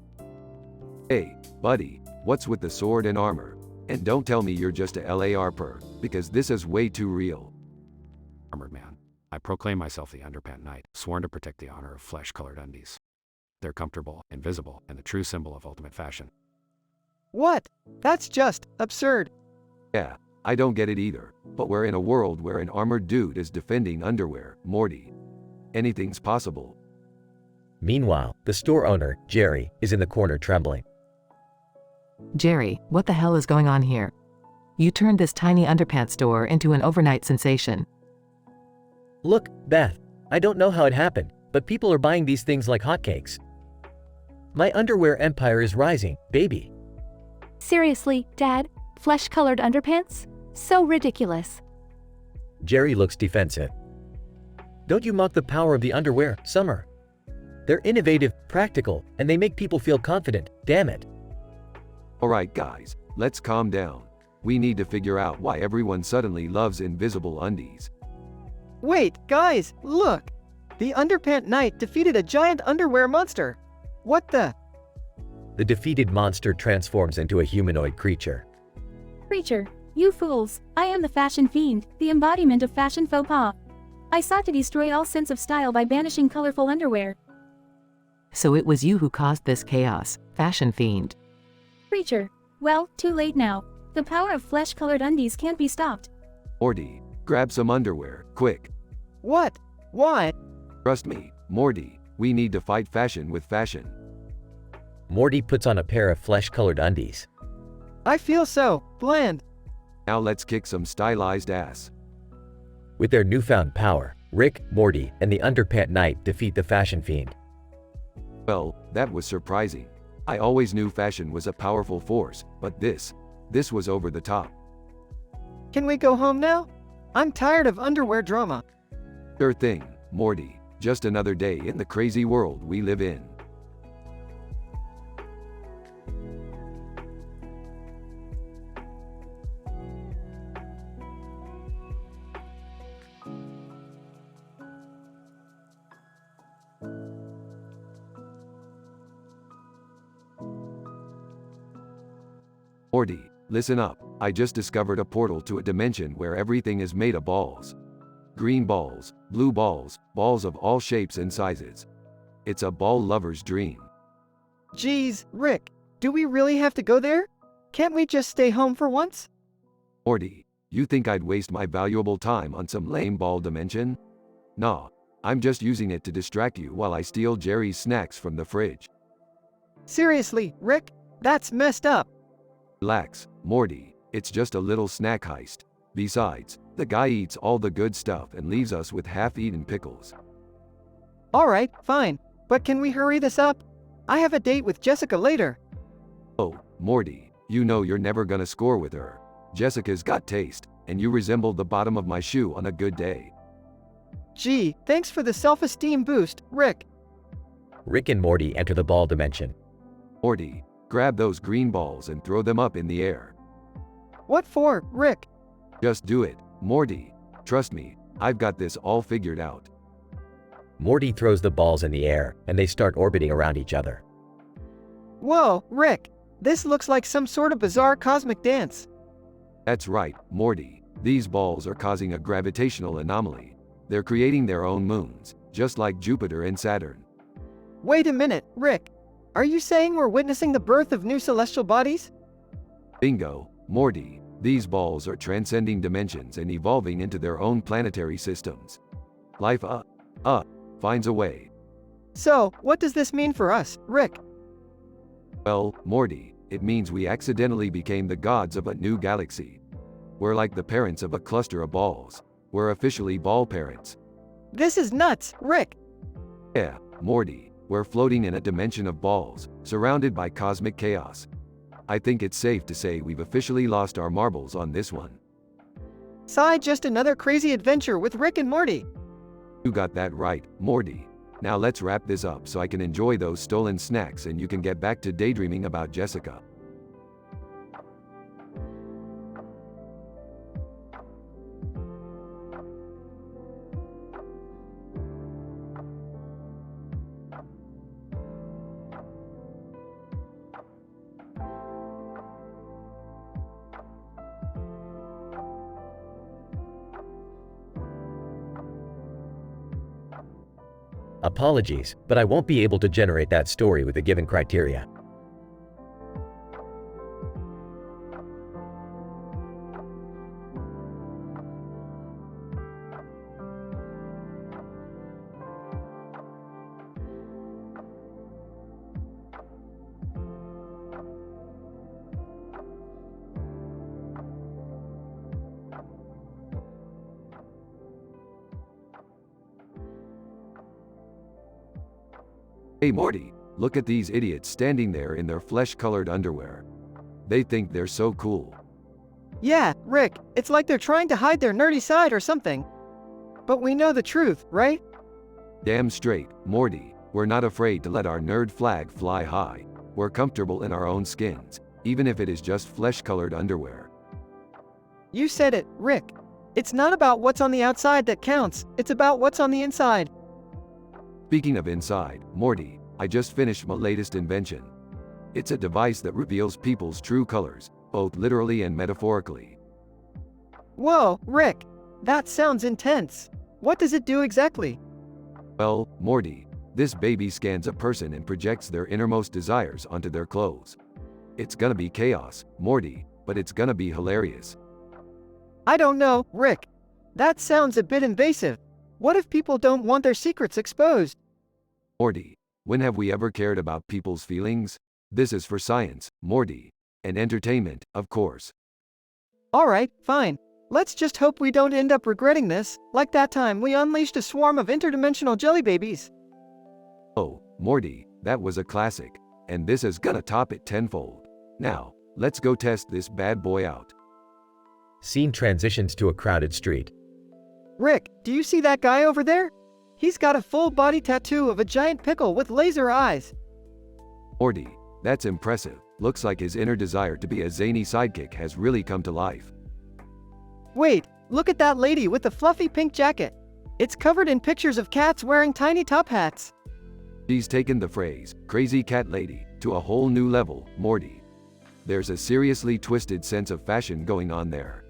Hey, buddy, what's with the sword and armor? And don't tell me you're just a LARper, because this is way too real. Armored man. I proclaim myself the Underpant Knight, sworn to protect the honor of flesh-colored undies. They're comfortable, invisible, and the true symbol of ultimate fashion. What? That's just absurd. Yeah, I don't get it either, but we're in a world where an armored dude is defending underwear, Morty. Anything's possible. Meanwhile, the store owner, Jerry, is in the corner trembling. Jerry, what the hell is going on here? You turned this tiny underpants store into an overnight sensation. Look, Beth, I don't know how it happened, but people are buying these things like hotcakes. My underwear empire is rising, baby. Seriously, Dad, Flesh-colored underpants? So ridiculous. Jerry looks defensive. Don't you mock the power of the underwear, Summer. They're innovative, practical, and they make people feel confident, damn it. Alright guys, let's calm down. We need to figure out why everyone suddenly loves invisible undies. Wait, guys, look! The Underpant Knight defeated a giant underwear monster. What the? The defeated monster transforms into a humanoid creature. Creature, you fools, I am the fashion fiend, the embodiment of fashion faux pas. I sought to destroy all sense of style by banishing colorful underwear. So it was you who caused this chaos, fashion fiend. Creature, well, too late now. The power of flesh-colored undies can't be stopped. Morty, grab some underwear, quick. What? Why? Trust me, Morty, we need to fight fashion with fashion. Morty puts on a pair of flesh-colored undies. I feel so bland. Now let's kick some stylized ass. With their newfound power, Rick, Morty, and the Underpant Knight defeat the fashion fiend. Well, that was surprising. I always knew fashion was a powerful force, but this was over the top. Can we go home now? I'm tired of underwear drama. Sure thing, Morty. Just another day in the crazy world we live in. Morty, listen up. I just discovered a portal to a dimension where everything is made of balls. Green balls, blue balls, balls of all shapes and sizes. It's a ball lover's dream. Geez, Rick, do we really have to go there? Can't we just stay home for once? Morty, you think I'd waste my valuable time on some lame ball dimension? Nah, I'm just using it to distract you while I steal Jerry's snacks from the fridge. Seriously, Rick? That's messed up. Relax, Morty, it's just a little snack heist. Besides, the guy eats all the good stuff and leaves us with half-eaten pickles. Alright, fine, but can we hurry this up? I have a date with Jessica later. Oh, Morty, you know you're never gonna score with her. Jessica's got taste, and you resemble the bottom of my shoe on a good day. Gee, thanks for the self-esteem boost, Rick. Rick and Morty enter the ball dimension. Morty, grab those green balls and throw them up in the air. What for, Rick? Just do it, Morty. Trust me, I've got this all figured out. Morty throws the balls in the air, and they start orbiting around each other. Whoa, Rick, this looks like some sort of bizarre cosmic dance. That's right, Morty. These balls are causing a gravitational anomaly. They're creating their own moons, just like Jupiter and Saturn. Wait a minute, Rick. Are you saying we're witnessing the birth of new celestial bodies? Bingo, Morty. These balls are transcending dimensions and evolving into their own planetary systems. Life finds a way. So, what does this mean for us, Rick? Well, Morty, it means we accidentally became the gods of a new galaxy. We're like the parents of a cluster of balls. We're officially ball parents. This is nuts, Rick. Yeah, Morty, we're floating in a dimension of balls, surrounded by cosmic chaos. I think it's safe to say we've officially lost our marbles on this one. Sigh, just another crazy adventure with Rick and Morty. You got that right, Morty. Now let's wrap this up so I can enjoy those stolen snacks and you can get back to daydreaming about Jessica. Apologies, but I won't be able to generate that story with the given criteria. Hey Morty, look at these idiots standing there in their flesh-colored underwear. They think they're so cool. Yeah, Rick, it's like they're trying to hide their nerdy side or something. But we know the truth, right? Damn straight, Morty. We're not afraid to let our nerd flag fly high. We're comfortable in our own skins, even if it is just flesh-colored underwear. You said it, Rick. It's not about what's on the outside that counts, it's about what's on the inside. Speaking of inside, Morty, I just finished my latest invention. It's a device that reveals people's true colors, both literally and metaphorically. Whoa, Rick, that sounds intense. What does it do exactly? Well, Morty, this baby scans a person and projects their innermost desires onto their clothes. It's gonna be chaos, Morty, but it's gonna be hilarious. I don't know, Rick. That sounds a bit invasive. What if people don't want their secrets exposed? Morty, when have we ever cared about people's feelings? This is for science, Morty. And entertainment, of course. Alright, fine. Let's just hope we don't end up regretting this, like that time we unleashed a swarm of interdimensional jelly babies. Oh, Morty, that was a classic. And this is gonna top it tenfold. Now, let's go test this bad boy out. Scene transitions to a crowded street. Rick, do you see that guy over there? He's got a full body tattoo of a giant pickle with laser eyes. Morty, that's impressive. Looks like his inner desire to be a zany sidekick has really come to life. Wait, look at that lady with the fluffy pink jacket. It's covered in pictures of cats wearing tiny top hats. She's taken the phrase, crazy cat lady, to a whole new level, Morty. There's a seriously twisted sense of fashion going on there.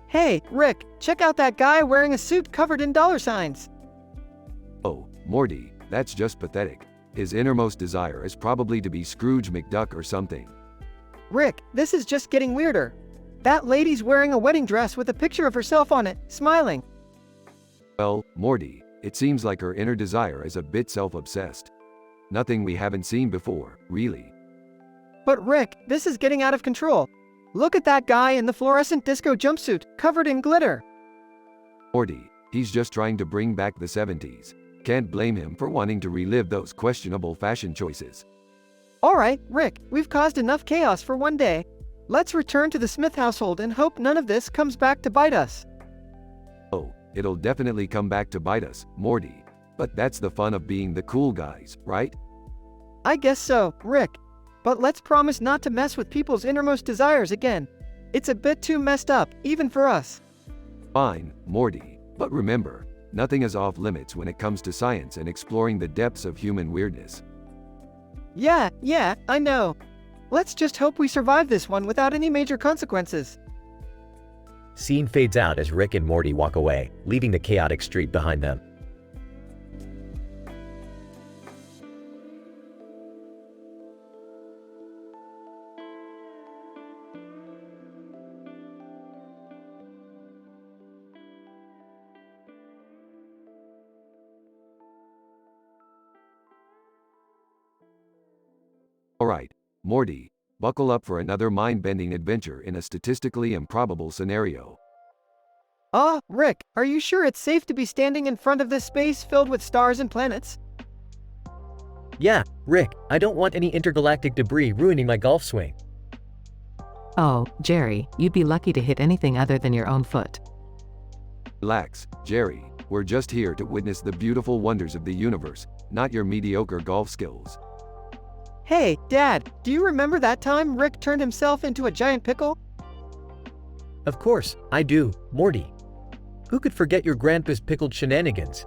Hey, Rick, check out that guy wearing a suit covered in dollar signs. Oh, Morty, that's just pathetic. His innermost desire is probably to be Scrooge McDuck or something. Rick, this is just getting weirder. That lady's wearing a wedding dress with a picture of herself on it, smiling. Well, Morty, it seems like her inner desire is a bit self-obsessed. Nothing we haven't seen before, really. But Rick, this is getting out of control. Look at that guy in the fluorescent disco jumpsuit, covered in glitter. Morty, he's just trying to bring back the 70s. Can't blame him for wanting to relive those questionable fashion choices. Alright, Rick, we've caused enough chaos for one day. Let's return to the Smith household and hope none of this comes back to bite us. Oh, it'll definitely come back to bite us, Morty. But that's the fun of being the cool guys, right? I guess so, Rick. But let's promise not to mess with people's innermost desires again. It's a bit too messed up, even for us. Fine, Morty. But remember, nothing is off limits when it comes to science and exploring the depths of human weirdness. Yeah, I know. Let's just hope we survive this one without any major consequences. Scene fades out as Rick and Morty walk away, leaving the chaotic street behind them. Alright, Morty, buckle up for another mind-bending adventure in a statistically improbable scenario. Rick, are you sure it's safe to be standing in front of this space filled with stars and planets? Yeah, Rick, I don't want any intergalactic debris ruining my golf swing. Oh, Jerry, you'd be lucky to hit anything other than your own foot. Relax, Jerry, we're just here to witness the beautiful wonders of the universe, not your mediocre golf skills. Hey, Dad, do you remember that time Rick turned himself into a giant pickle? Of course, I do, Morty. Who could forget your grandpa's pickled shenanigans?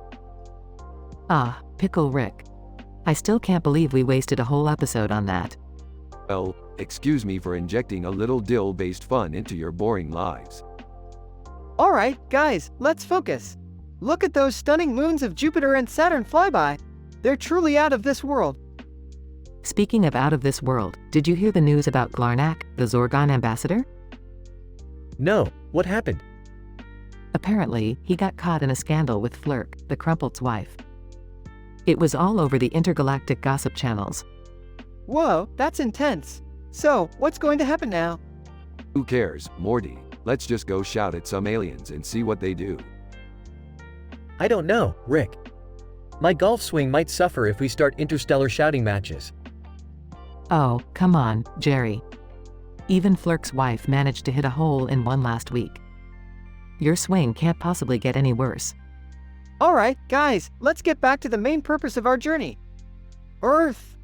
Ah, Pickle Rick. I still can't believe we wasted a whole episode on that. Well, excuse me for injecting a little dill-based fun into your boring lives. Alright, guys, let's focus. Look at those stunning moons of Jupiter and Saturn flyby. They're truly out of this world. Speaking of out of this world, did you hear the news about Glarnak, the Zorgon ambassador? No, what happened? Apparently, he got caught in a scandal with Flirk, the Crumplet's wife. It was all over the intergalactic gossip channels. Whoa, that's intense. So, what's going to happen now? Who cares, Morty? Let's just go shout at some aliens and see what they do. I don't know, Rick. My golf swing might suffer if we start interstellar shouting matches. Oh, come on, Jerry. Even Flirk's wife managed to hit a hole in one last week. Your swing can't possibly get any worse. Alright, guys, let's get back to the main purpose of our journey. Earth.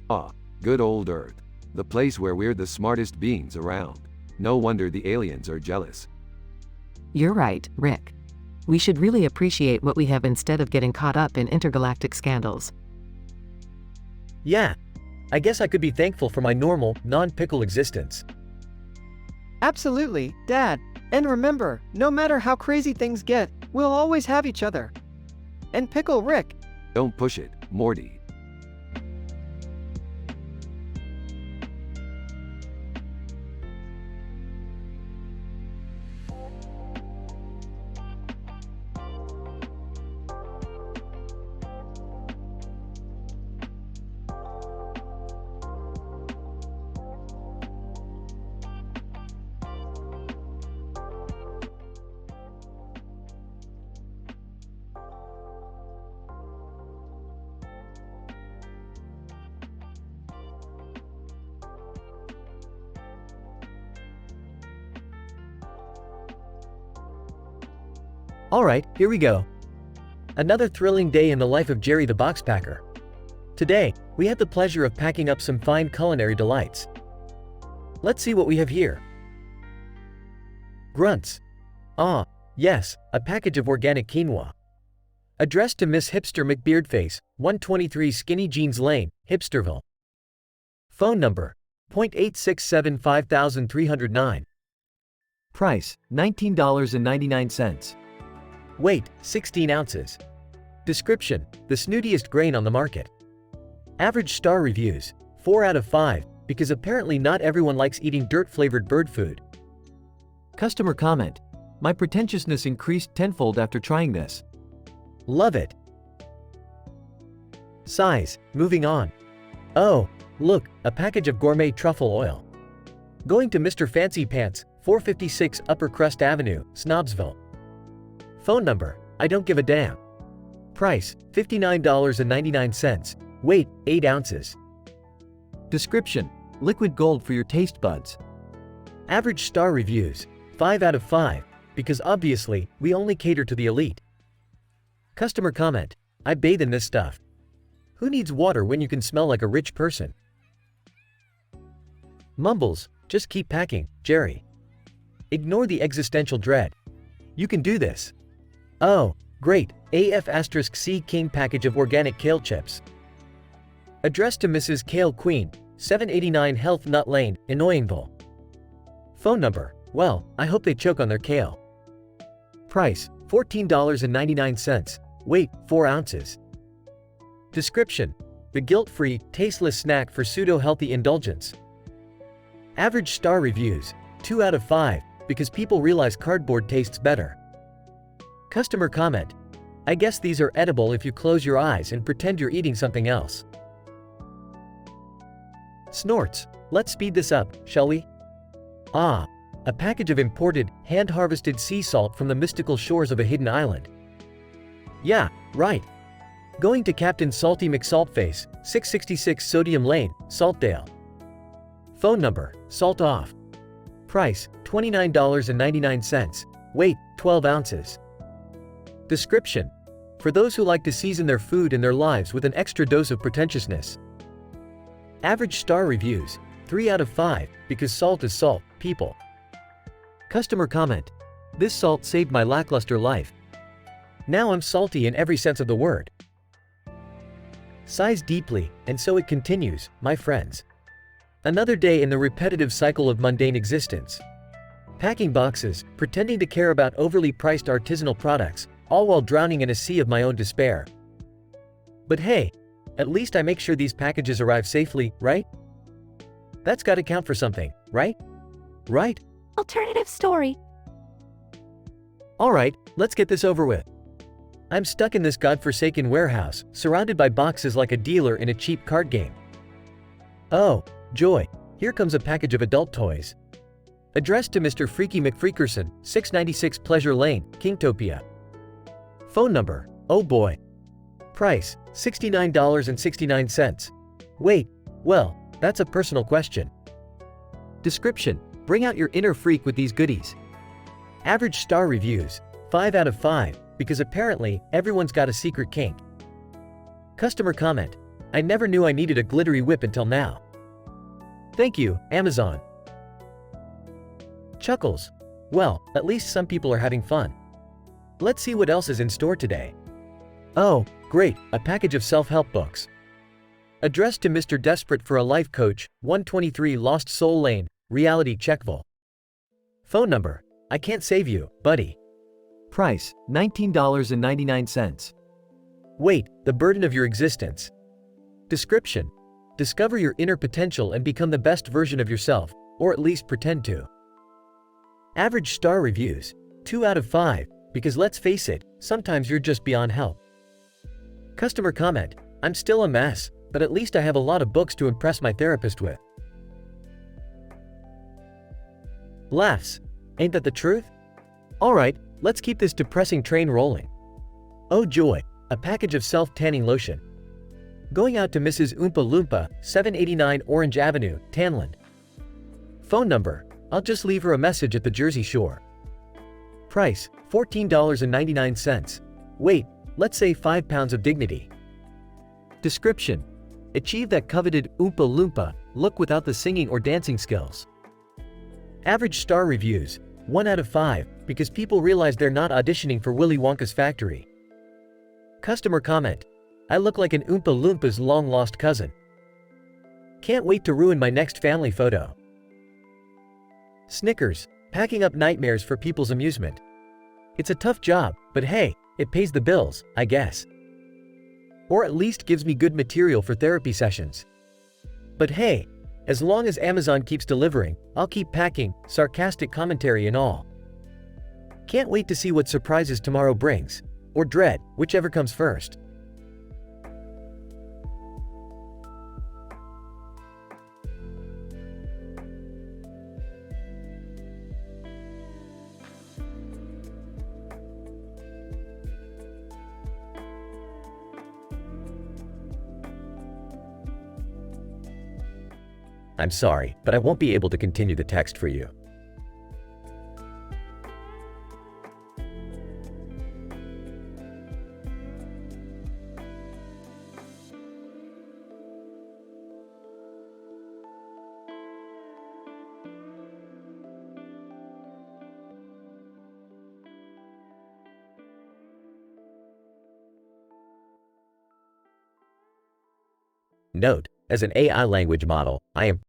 Ah, good old Earth. The place where we're the smartest beings around. No wonder the aliens are jealous. You're right, Rick. We should really appreciate what we have instead of getting caught up in intergalactic scandals. Yeah. I guess I could be thankful for my normal, non-pickle existence. Absolutely, Dad. And remember, no matter how crazy things get, we'll always have each other. And Pickle Rick. Don't push it, Morty. Alright, here we go. Another thrilling day in the life of Jerry the Box Packer. Today, we have the pleasure of packing up some fine culinary delights. Let's see what we have here. Grunts. Ah, yes, a package of organic quinoa. Addressed to Miss Hipster McBeardface, 123 Skinny Jeans Lane, Hipsterville. Phone number, .8675309. Price, $19.99. Weight, 16 ounces. Description, the snootiest grain on the market. Average star reviews, 4 out of 5, because apparently not everyone likes eating dirt-flavored bird food. Customer comment, my pretentiousness increased tenfold after trying this. Love it. Size, moving on. Oh, look, a package of gourmet truffle oil. Going to Mr. Fancy Pants, 456 Upper Crust Avenue, Snobsville. Phone number, I don't give a damn. Price, $59.99. Weight, 8 ounces. Description, liquid gold for your taste buds. Average star reviews, 5 out of 5, because obviously, we only cater to the elite. Customer comment, I bathe in this stuff. Who needs water when you can smell like a rich person? Mumbles, just keep packing, Jerry. Ignore the existential dread. You can do this. Oh, great, AF*C King package of organic kale chips. Addressed to Mrs. Kale Queen, 789 Health Nut Lane, Annoyingville. Phone number, well, I hope they choke on their kale. Price, $14.99. Weight, 4 ounces. Description, the guilt-free, tasteless snack for pseudo-healthy indulgence. Average star reviews, 2 out of 5, because people realize cardboard tastes better. Customer comment, I guess these are edible if you close your eyes and pretend you're eating something else. Snorts, let's speed this up, shall we? Ah, a package of imported, hand-harvested sea salt from the mystical shores of a hidden island. Yeah, right. Going to Captain Salty McSaltface, 666 Sodium Lane, Saltdale. Phone number, salt off. Price, $29.99. Weight, 12 ounces. Description, for those who like to season their food and their lives with an extra dose of pretentiousness. Average star reviews, 3 out of 5, because salt is salt, people. Customer comment, this salt saved my lackluster life. Now I'm salty in every sense of the word. Sighs deeply, and so it continues, my friends. Another day in the repetitive cycle of mundane existence. Packing boxes, pretending to care about overly priced artisanal products, all while drowning in a sea of my own despair. But hey, at least I make sure these packages arrive safely, right? That's gotta count for something, right? Right? Alternative story. Alright, let's get this over with. I'm stuck in this godforsaken warehouse, surrounded by boxes like a dealer in a cheap card game. Oh, joy, here comes a package of adult toys. Addressed to Mr. Freaky McFreakerson, 696 Pleasure Lane, Kingtopia. Phone number, oh boy. Price, $69.69. Weight, well, that's a personal question. Description: bring out your inner freak with these goodies. Average star reviews: 5 out of 5, because apparently everyone's got a secret kink. Customer comment: I never knew I needed a glittery whip until now. Thank you, Amazon. Chuckles: well, at least some people are having fun. Let's see what else is in store today. Oh, great, a package of self-help books. Addressed to Mr. Desperate for a Life Coach, 123 Lost Soul Lane, Reality Checkville. Phone number: I can't save you, buddy. Price: $19.99. Weight: the burden of your existence. Description: discover your inner potential and become the best version of yourself, or at least pretend to. Average star reviews: 2 out of 5, because let's face it, sometimes you're just beyond help. Customer comment: I'm still a mess, but at least I have a lot of books to impress my therapist with. Laughs: ain't that the truth? Alright, let's keep this depressing train rolling. Oh joy, a package of self-tanning lotion. Going out to Mrs. Oompa Loompa, 789 Orange Avenue, Tanland. Phone number: I'll just leave her a message at the Jersey Shore. Price: $14.99. Weight: let's say 5 pounds of dignity. Description: achieve that coveted Oompa Loompa look without the singing or dancing skills. Average star reviews: 1 out of 5, because people realize they're not auditioning for Willy Wonka's factory. Customer comment: I look like an Oompa Loompa's long-lost cousin. Can't wait to ruin my next family photo. Snickers: packing up nightmares for people's amusement. It's a tough job, but hey, it pays the bills, I guess. Or at least gives me good material for therapy sessions. But hey, as long as Amazon keeps delivering, I'll keep packing, sarcastic commentary and all. Can't wait to see what surprises tomorrow brings. Or dread, whichever comes first. I'm sorry, but I won't be able to continue the text for you. Note: as an AI language model, I am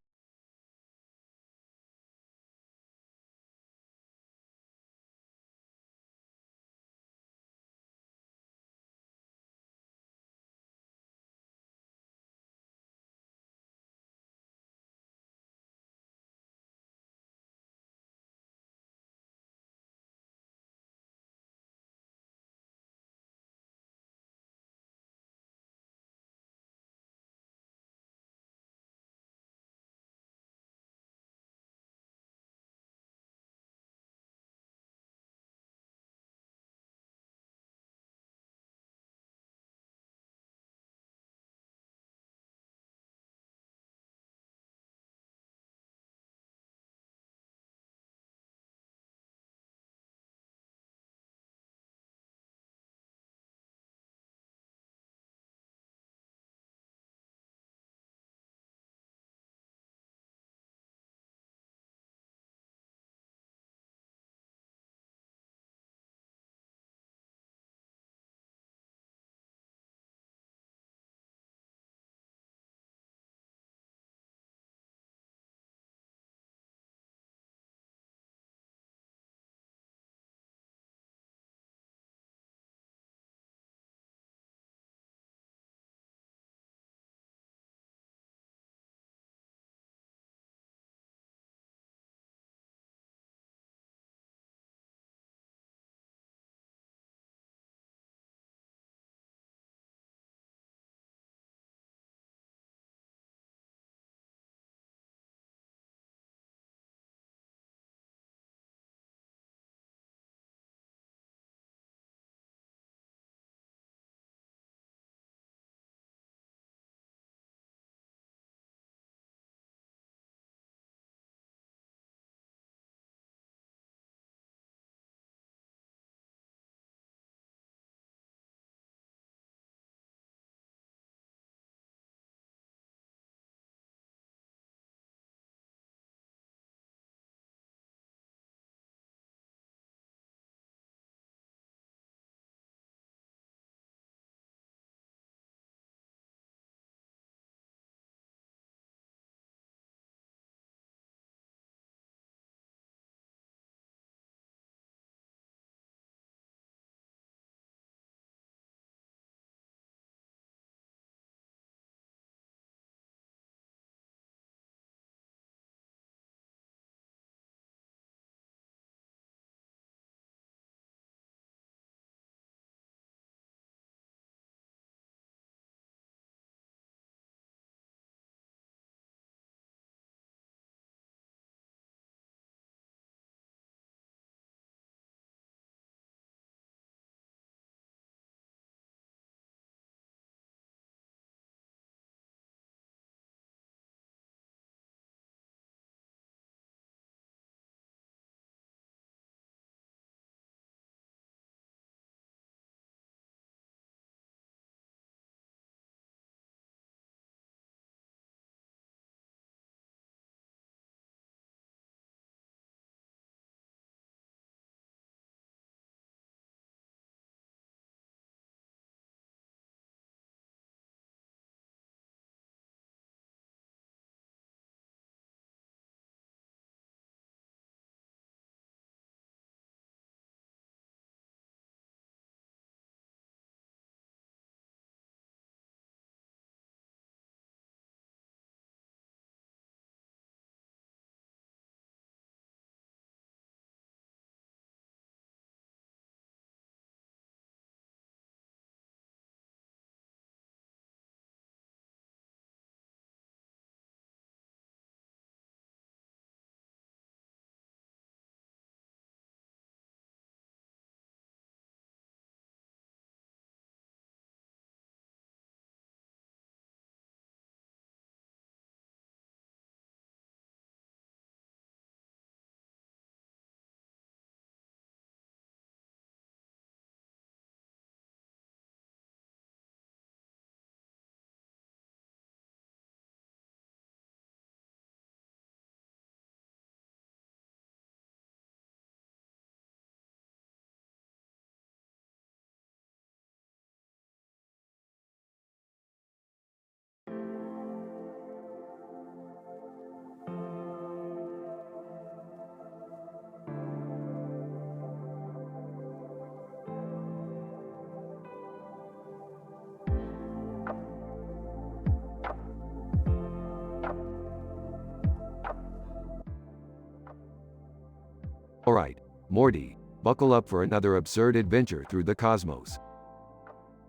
Alright, Morty, buckle up for another absurd adventure through the cosmos.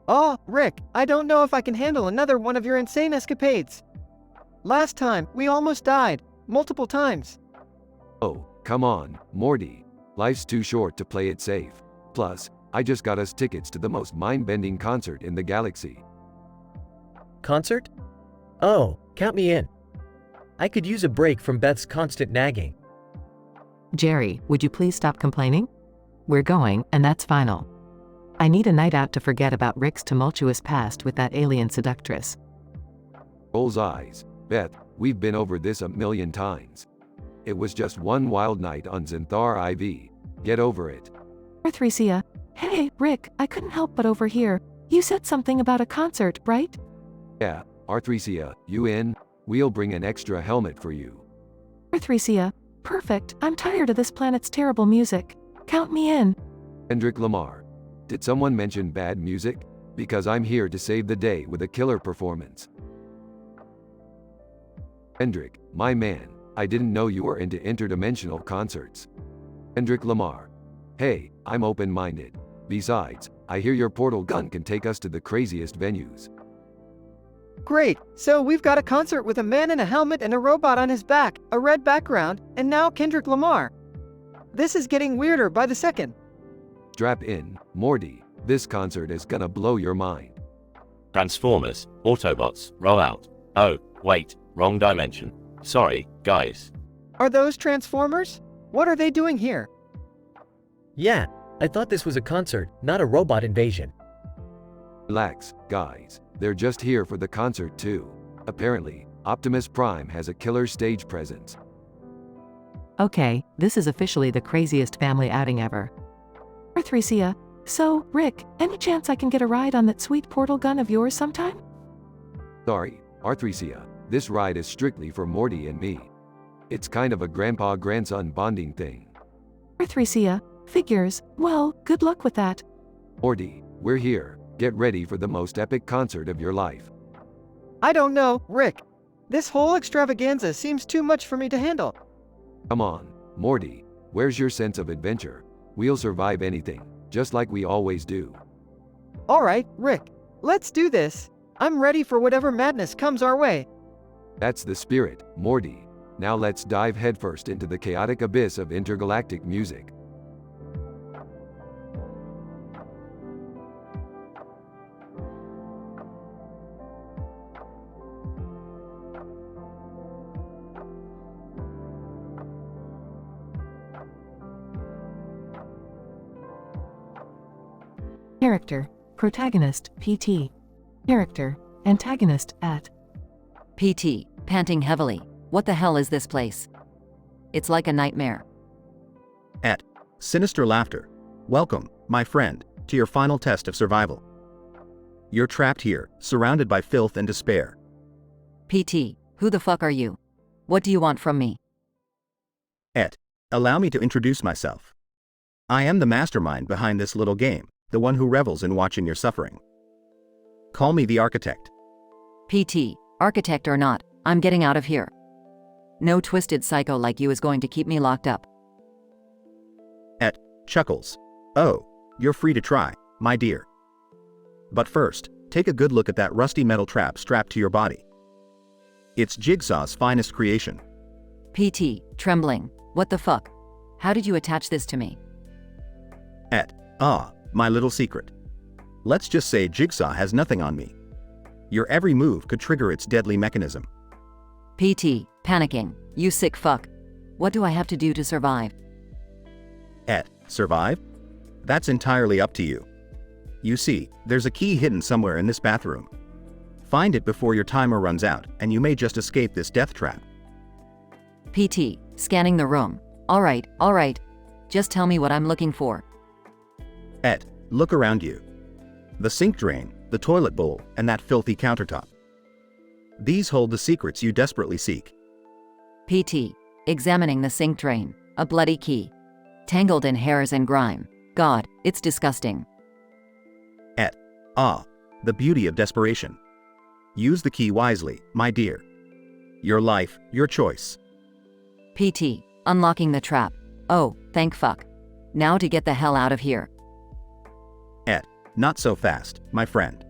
Oh, Rick, I don't know if I can handle another one of your insane escapades. Last time, we almost died, multiple times. Oh, come on, Morty. Life's too short to play it safe. Plus, I just got us tickets to the most mind-bending concert in the galaxy. Concert? Oh, count me in. I could use a break from Beth's constant nagging. Jerry, would you please stop complaining? We're going, and that's final. I need a night out to forget about Rick's tumultuous past with that alien seductress. Rolls eyes. Beth, we've been over this a million times. It was just one wild night on Xanthar IV. Get over it. Arthresia. Hey, Rick, I couldn't help but overhear. You said something about a concert, right? Yeah, Arthresia, you in? We'll bring an extra helmet for you. Arthresia. Perfect, I'm tired of this planet's terrible music. Count me in. Kendrick Lamar. Did someone mention bad music? Because I'm here to save the day with a killer performance. Kendrick, my man, I didn't know you were into interdimensional concerts. Kendrick Lamar. Hey, I'm open-minded. Besides, I hear your portal gun can take us to the craziest venues. Great, so we've got a concert with a man in a helmet and a robot on his back, a red background, and now Kendrick Lamar. This is getting weirder by the second. Strap in, Morty. This concert is gonna blow your mind. Transformers, Autobots, roll out. Oh, wait, wrong dimension. Sorry, guys. Are those Transformers? What are they doing here? Yeah, I thought this was a concert, not a robot invasion. Relax, guys. They're just here for the concert too. Apparently, Optimus Prime has a killer stage presence. Okay, this is officially the craziest family outing ever. Arthresia. So, Rick, any chance I can get a ride on that sweet portal gun of yours sometime? Sorry, Arthresia. This ride is strictly for Morty and me. It's kind of a grandpa-grandson bonding thing. Arthresia. Figures. Well, good luck with that. Morty, we're here. Get ready for the most epic concert of your life. I don't know, Rick. This whole extravaganza seems too much for me to handle. Come on, Morty. Where's your sense of adventure? We'll survive anything, just like we always do. Alright, Rick. Let's do this. I'm ready for whatever madness comes our way. That's the spirit, Morty. Now let's dive headfirst into the chaotic abyss of intergalactic music. Character. Protagonist, PT. Character. Antagonist, at. PT, panting heavily. What the hell is this place? It's like a nightmare. At sinister laughter. Welcome, my friend, to your final test of survival. You're trapped here, surrounded by filth and despair. PT, who the fuck are you? What do you want from me? Et, allow me to introduce myself. I am the mastermind behind this little game, the one who revels in watching your suffering. Call me the architect. PT, architect or not, I'm getting out of here. No twisted psycho like you is going to keep me locked up. Et, chuckles. Oh, you're free to try, my dear. But first, take a good look at that rusty metal trap strapped to your body. It's Jigsaw's finest creation. PT, trembling. What the fuck? How did you attach this to me? Et, my little secret. Let's just say Jigsaw has nothing on me. Your every move could trigger its deadly mechanism. PT, panicking. You sick fuck. What do I have to do to survive? Et, survive? That's entirely up to you. You see, there's a key hidden somewhere in this bathroom. Find it before your timer runs out, and you may just escape this death trap. PT, scanning the room. Alright. Just tell me what I'm looking for. Et, look around you. The sink drain, the toilet bowl, and that filthy countertop. These hold the secrets you desperately seek. PT, examining the sink drain. A bloody key. Tangled in hairs and grime. God, it's disgusting. Et, the beauty of desperation. Use the key wisely, my dear. Your life, your choice. PT, unlocking the trap. Oh, Thank fuck. Now to get the hell out of here. Not so fast, my friend.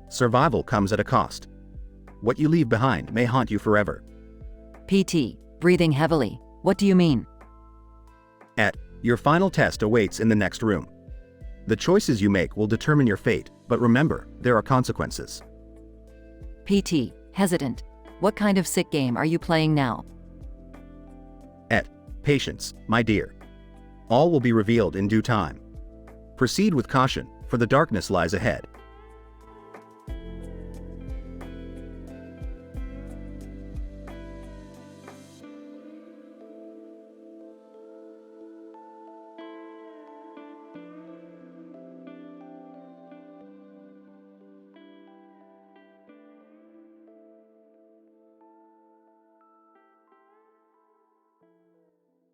Survival comes at a cost. What you leave behind may haunt you forever. PT, breathing heavily. What do you mean? Your final test awaits in the next room. The choices you make will determine your fate, but remember, there are consequences. PT, hesitant. What kind of sick game are you playing now? Patience, my dear. All will be revealed in due time. Proceed with caution, for the darkness lies ahead.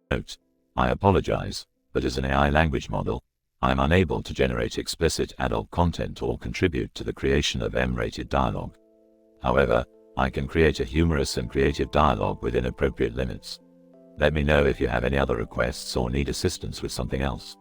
Note: I apologize, but as an AI language model, I am unable to generate explicit adult content or contribute to the creation of M-rated dialogue. However, I can create a humorous and creative dialogue within appropriate limits. Let me know if you have any other requests or need assistance with something else.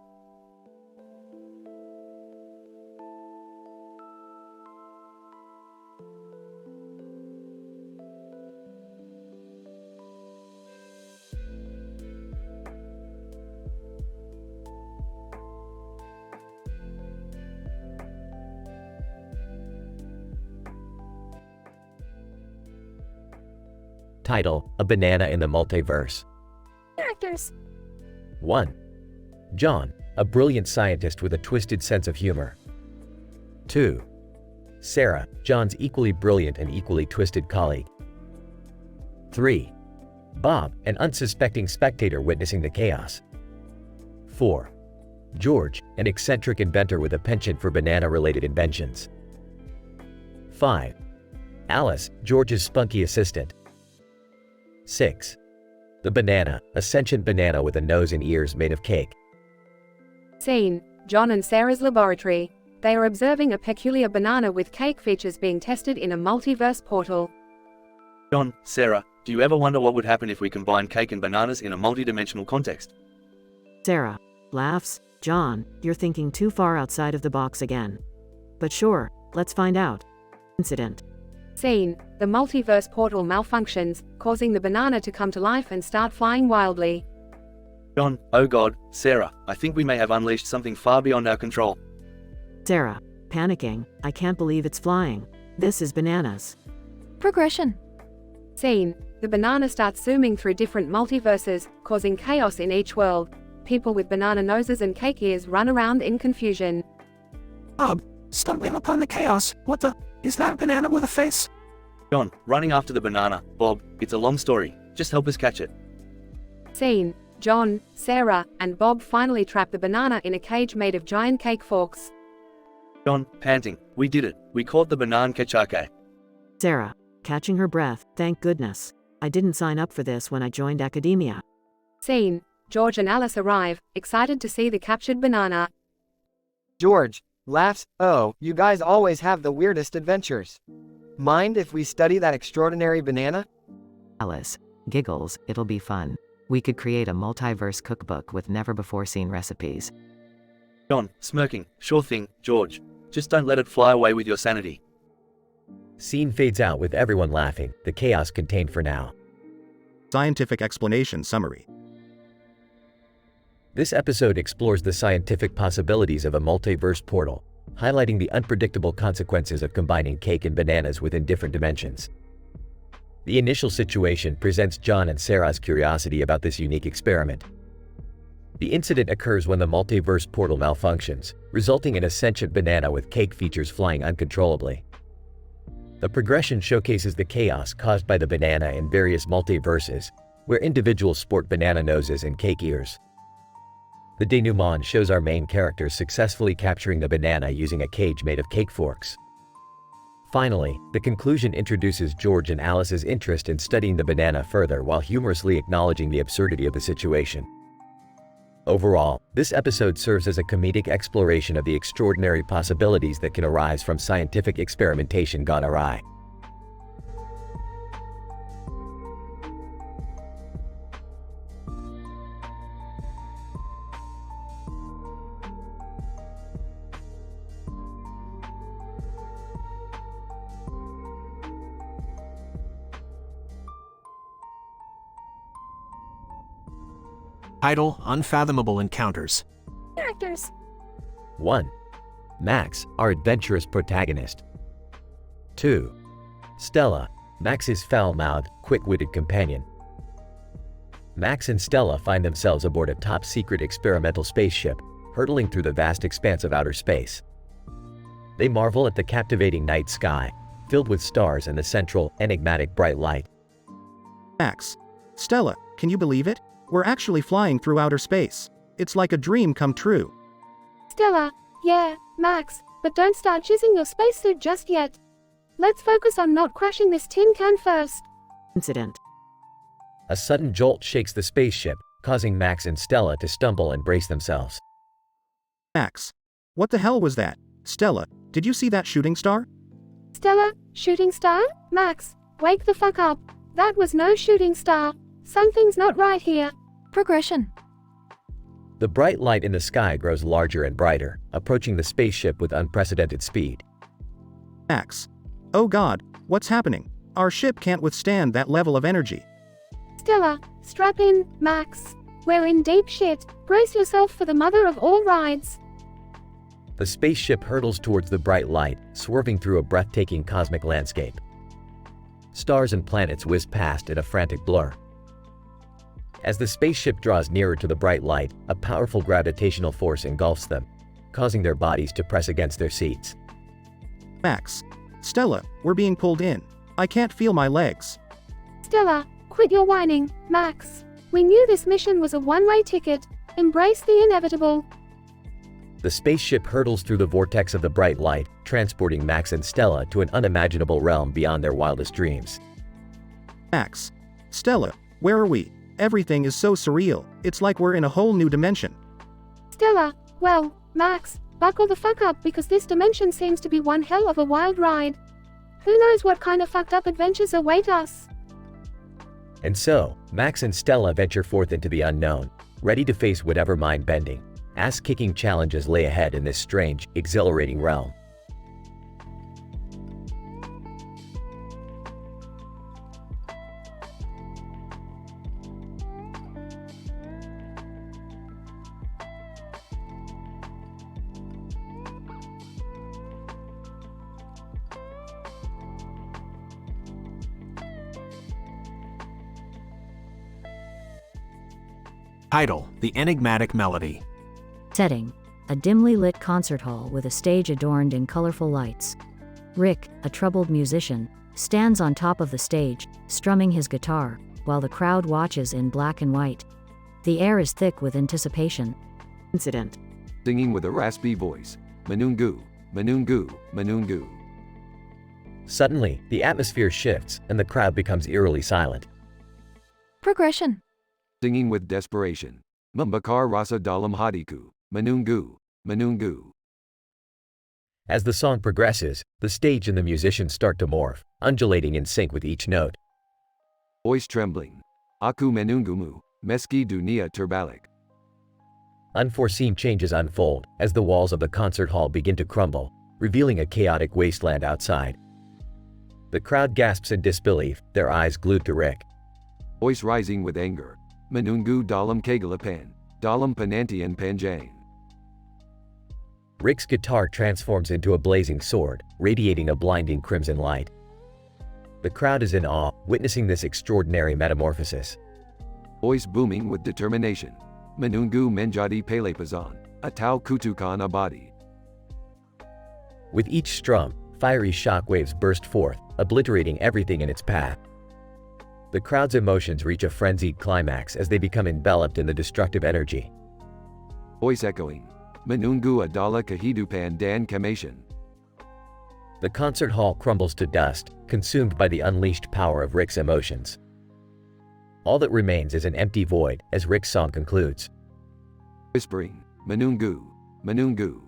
Title: A Banana in the Multiverse. Characters. 1. John, a brilliant scientist with a twisted sense of humor. 2. Sarah, John's equally brilliant and equally twisted colleague. 3. Bob, an unsuspecting spectator witnessing the chaos. 4. George, an eccentric inventor with a penchant for banana-related inventions. 5. Alice, George's spunky assistant. 6. The banana, a sentient banana with a nose and ears made of cake. Scene: John and Sarah's laboratory. They are observing a peculiar banana with cake features being tested in a multiverse portal. John, Sarah, do you ever wonder what would happen if we combined cake and bananas in a multidimensional context? Sarah laughs. John, you're thinking too far outside of the box again. But sure, let's find out. Incident. Scene: the multiverse portal malfunctions, causing the banana to come to life and start flying wildly. John, oh god, Sarah, I think we may have unleashed something far beyond our control. Sarah, panicking, I can't believe it's flying. This is bananas. Progression. Scene: the banana starts zooming through different multiverses, causing chaos in each world. People with banana noses and cake ears run around in confusion. Bob, stumbling upon the chaos. What the? Is that a banana with a face? John, running after the banana. Bob, it's a long story. Just help us catch it. Scene: John, Sarah, and Bob finally trap the banana in a cage made of giant cake forks. John, panting, we did it. We caught the banana kachake. Sarah, catching her breath, thank goodness. I didn't sign up for this when I joined academia. Scene: George and Alice arrive, excited to see the captured banana. George laughs, oh, you guys always have the weirdest adventures. Mind if we study that extraordinary banana? Alice giggles, it'll be fun. We could create a multiverse cookbook with never-before-seen recipes. John, smirking, sure thing, George. Just don't let it fly away with your sanity. Scene fades out with everyone laughing, the chaos contained for now. Scientific explanation summary. This episode explores the scientific possibilities of a multiverse portal, highlighting the unpredictable consequences of combining cake and bananas within different dimensions. The initial situation presents John and Sarah's curiosity about this unique experiment. The incident occurs when the multiverse portal malfunctions, resulting in a sentient banana with cake features flying uncontrollably. The progression showcases the chaos caused by the banana in various multiverses, where individuals sport banana noses and cake ears. The denouement shows our main characters successfully capturing the banana using a cage made of cake forks. Finally, the conclusion introduces George and Alice's interest in studying the banana further while humorously acknowledging the absurdity of the situation. Overall, this episode serves as a comedic exploration of the extraordinary possibilities that can arise from scientific experimentation gone awry. Title: Unfathomable Encounters. Characters. 1. Max, our adventurous protagonist. 2. Stella, Max's foul-mouthed, quick-witted companion. Max and Stella find themselves aboard a top-secret experimental spaceship, hurtling through the vast expanse of outer space. They marvel at the captivating night sky, filled with stars and the central, enigmatic bright light. Max. Stella, can you believe it? We're actually flying through outer space. It's like a dream come true. Stella, yeah, Max, but don't start jizzing your spacesuit just yet. Let's focus on not crashing this tin can first. Incident. A sudden jolt shakes the spaceship, causing Max and Stella to stumble and brace themselves. Max. What the hell was that? Stella, did you see that shooting star? Stella, shooting star? Max, wake the fuck up. That was no shooting star. Something's not right here. Progression. The bright light in the sky grows larger and brighter, approaching the spaceship with unprecedented speed. Max. Oh god, what's happening? Our ship can't withstand that level of energy. Stella, strap in, Max. We're in deep shit. Brace yourself for the mother of all rides. The spaceship hurtles towards the bright light, swerving through a breathtaking cosmic landscape. Stars and planets whiz past in a frantic blur. As the spaceship draws nearer to the bright light, a powerful gravitational force engulfs them, causing their bodies to press against their seats. Max. Stella, we're being pulled in. I can't feel my legs. Stella, quit your whining, Max. We knew this mission was a one-way ticket. Embrace the inevitable. The spaceship hurtles through the vortex of the bright light, transporting Max and Stella to an unimaginable realm beyond their wildest dreams. Max. Stella, where are we? Everything is so surreal. It's like we're in a whole new dimension. Stella, well, Max, buckle the fuck up because this dimension seems to be one hell of a wild ride. Who knows what kind of fucked up adventures await us? And so, Max and Stella venture forth into the unknown, ready to face whatever mind-bending, ass-kicking challenges lay ahead in this strange, exhilarating realm. Title: The Enigmatic Melody. Setting: a dimly lit concert hall with a stage adorned in colorful lights. Rick, a troubled musician, stands on top of the stage, strumming his guitar, while the crowd watches in black and white. The air is thick with anticipation. Incident. Singing with a raspy voice. Manungu, Manungu, Manungu. Suddenly, the atmosphere shifts, and the crowd becomes eerily silent. Progression. Singing with desperation. Mambakar Rasa Dalam Hadiku, Manungu, Manungu. As the song progresses, the stage and the musicians start to morph, undulating in sync with each note. Voice trembling. Aku Menungumu, Meski Dunia Terbalik. Unforeseen changes unfold as the walls of the concert hall begin to crumble, revealing a chaotic wasteland outside. The crowd gasps in disbelief, their eyes glued to Rick. Voice rising with anger. Manungu Dalam Kagalapan, Dalam Panantian Panjang. Rick's guitar transforms into a blazing sword, radiating a blinding crimson light. The crowd is in awe, witnessing this extraordinary metamorphosis. Voice booming with determination. Manungu Menjadi Pelepazan, Atau Kutukan Abadi. With each strum, fiery shockwaves burst forth, obliterating everything in its path. The crowd's emotions reach a frenzied climax as they become enveloped in the destructive energy. Voice echoing. Manungu Adala Kahidupan Dan Kamation. The concert hall crumbles to dust, consumed by the unleashed power of Rick's emotions. All that remains is an empty void as Rick's song concludes. Whispering. Manungu, Manungu.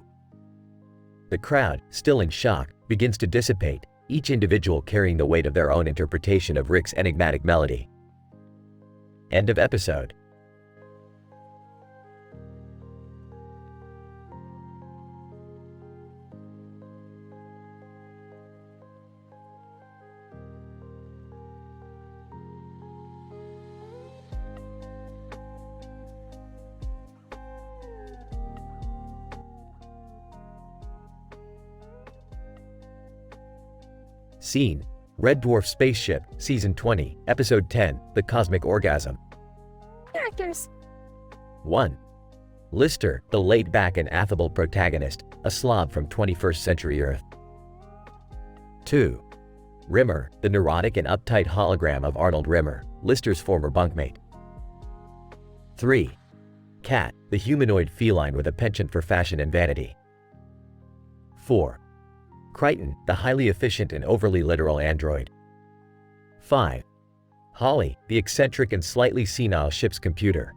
The crowd, still in shock, begins to dissipate, each individual carrying the weight of their own interpretation of Rick's enigmatic melody. End of episode. Scene: Red Dwarf Spaceship, Season 20, Episode 10, The Cosmic Orgasm. Characters. 1. Lister, the laid-back and affable protagonist, a slob from 21st century Earth. 2. Rimmer, the neurotic and uptight hologram of Arnold Rimmer, Lister's former bunkmate. 3. Cat, the humanoid feline with a penchant for fashion and vanity. 4. Crichton, the highly efficient and overly literal android. 5. Holly, the eccentric and slightly senile ship's computer.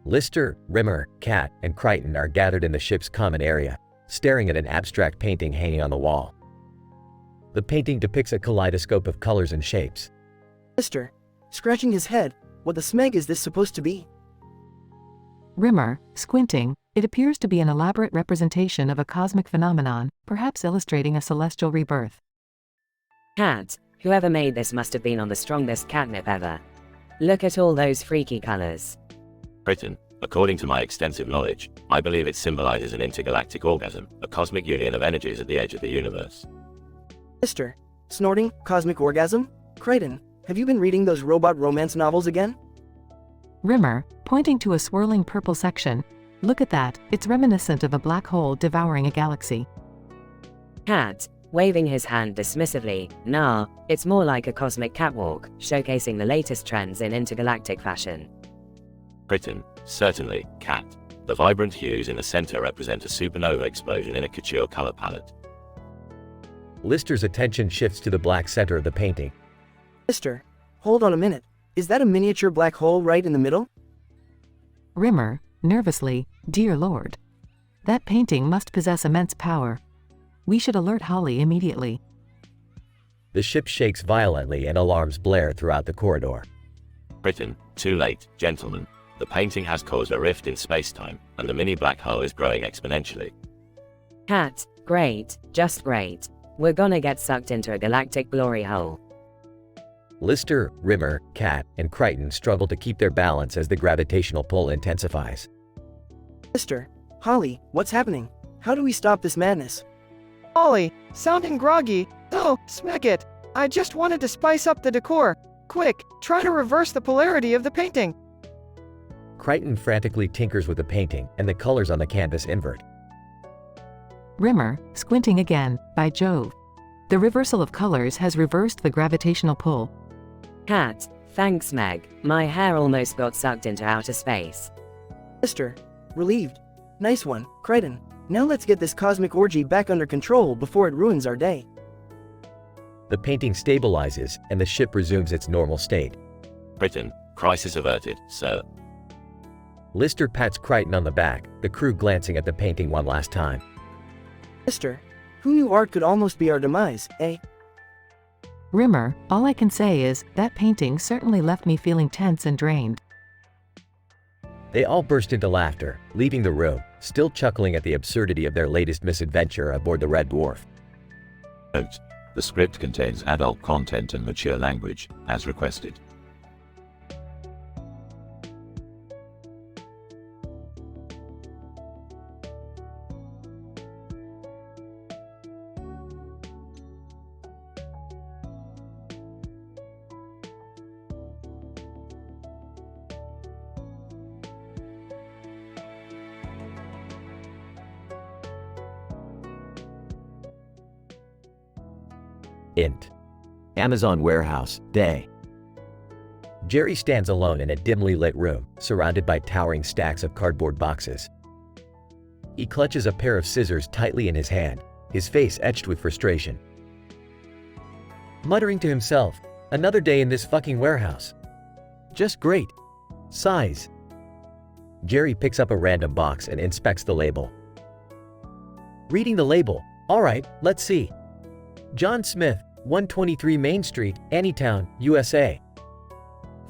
Lister, Rimmer, Cat, and Crichton are gathered in the ship's common area, staring at an abstract painting hanging on the wall. The painting depicts a kaleidoscope of colors and shapes. Lister, scratching his head, what the smeg is this supposed to be? Rimmer, squinting, it appears to be an elaborate representation of a cosmic phenomenon, perhaps illustrating a celestial rebirth. Cat, whoever made this must have been on the strongest catnip ever. Look at all those freaky colors. Crichton, according to my extensive knowledge, I believe it symbolizes an intergalactic orgasm, a cosmic union of energies at the edge of the universe. Lister, snorting, cosmic orgasm? Crichton, have you been reading those robot romance novels again? Rimmer, pointing to a swirling purple section, look at that, it's reminiscent of a black hole devouring a galaxy. Cat, waving his hand dismissively, nah, it's more like a cosmic catwalk, showcasing the latest trends in intergalactic fashion. Crichton, certainly, Cat. The vibrant hues in the center represent a supernova explosion in a couture color palette. Lister's attention shifts to the black center of the painting. Lister, hold on a minute. Is that a miniature black hole right in the middle? Rimmer, nervously, dear Lord. That painting must possess immense power. We should alert Holly immediately. The ship shakes violently and alarms blare throughout the corridor. Crichton, too late, gentlemen. The painting has caused a rift in space-time, and the mini black hole is growing exponentially. Cat, great, just great. We're gonna get sucked into a galactic glory hole. Lister, Rimmer, Cat, and Crichton struggle to keep their balance as the gravitational pull intensifies. Lister, Holly, what's happening? How do we stop this madness? Holly, sounding groggy. Oh, smack it. I just wanted to spice up the decor. Quick, try to reverse the polarity of the painting. Crichton frantically tinkers with the painting, and the colors on the canvas invert. Rimmer, squinting again, by Jove. The reversal of colors has reversed the gravitational pull. Cat, thanks Meg, my hair almost got sucked into outer space. Lister, relieved. Nice one, Crichton. Now let's get this cosmic orgy back under control before it ruins our day. The painting stabilizes, and the ship resumes its normal state. Crichton, crisis averted, sir. Lister pats Crichton on the back, the crew glancing at the painting one last time. Lister, who knew art could almost be our demise, eh? Rimmer, all I can say is, that painting certainly left me feeling tense and drained. They all burst into laughter, leaving the room, still chuckling at the absurdity of their latest misadventure aboard the Red Dwarf. Note: the script contains adult content and mature language, as requested. Int. Amazon warehouse, day. Jerry stands alone in a dimly lit room, surrounded by towering stacks of cardboard boxes. He clutches a pair of scissors tightly in his hand, his face etched with frustration. Muttering to himself, another day in this fucking warehouse. Just great. Size. Jerry picks up a random box and inspects the label. Reading the label, alright, let's see. John Smith, 123 Main Street, Anytown, USA.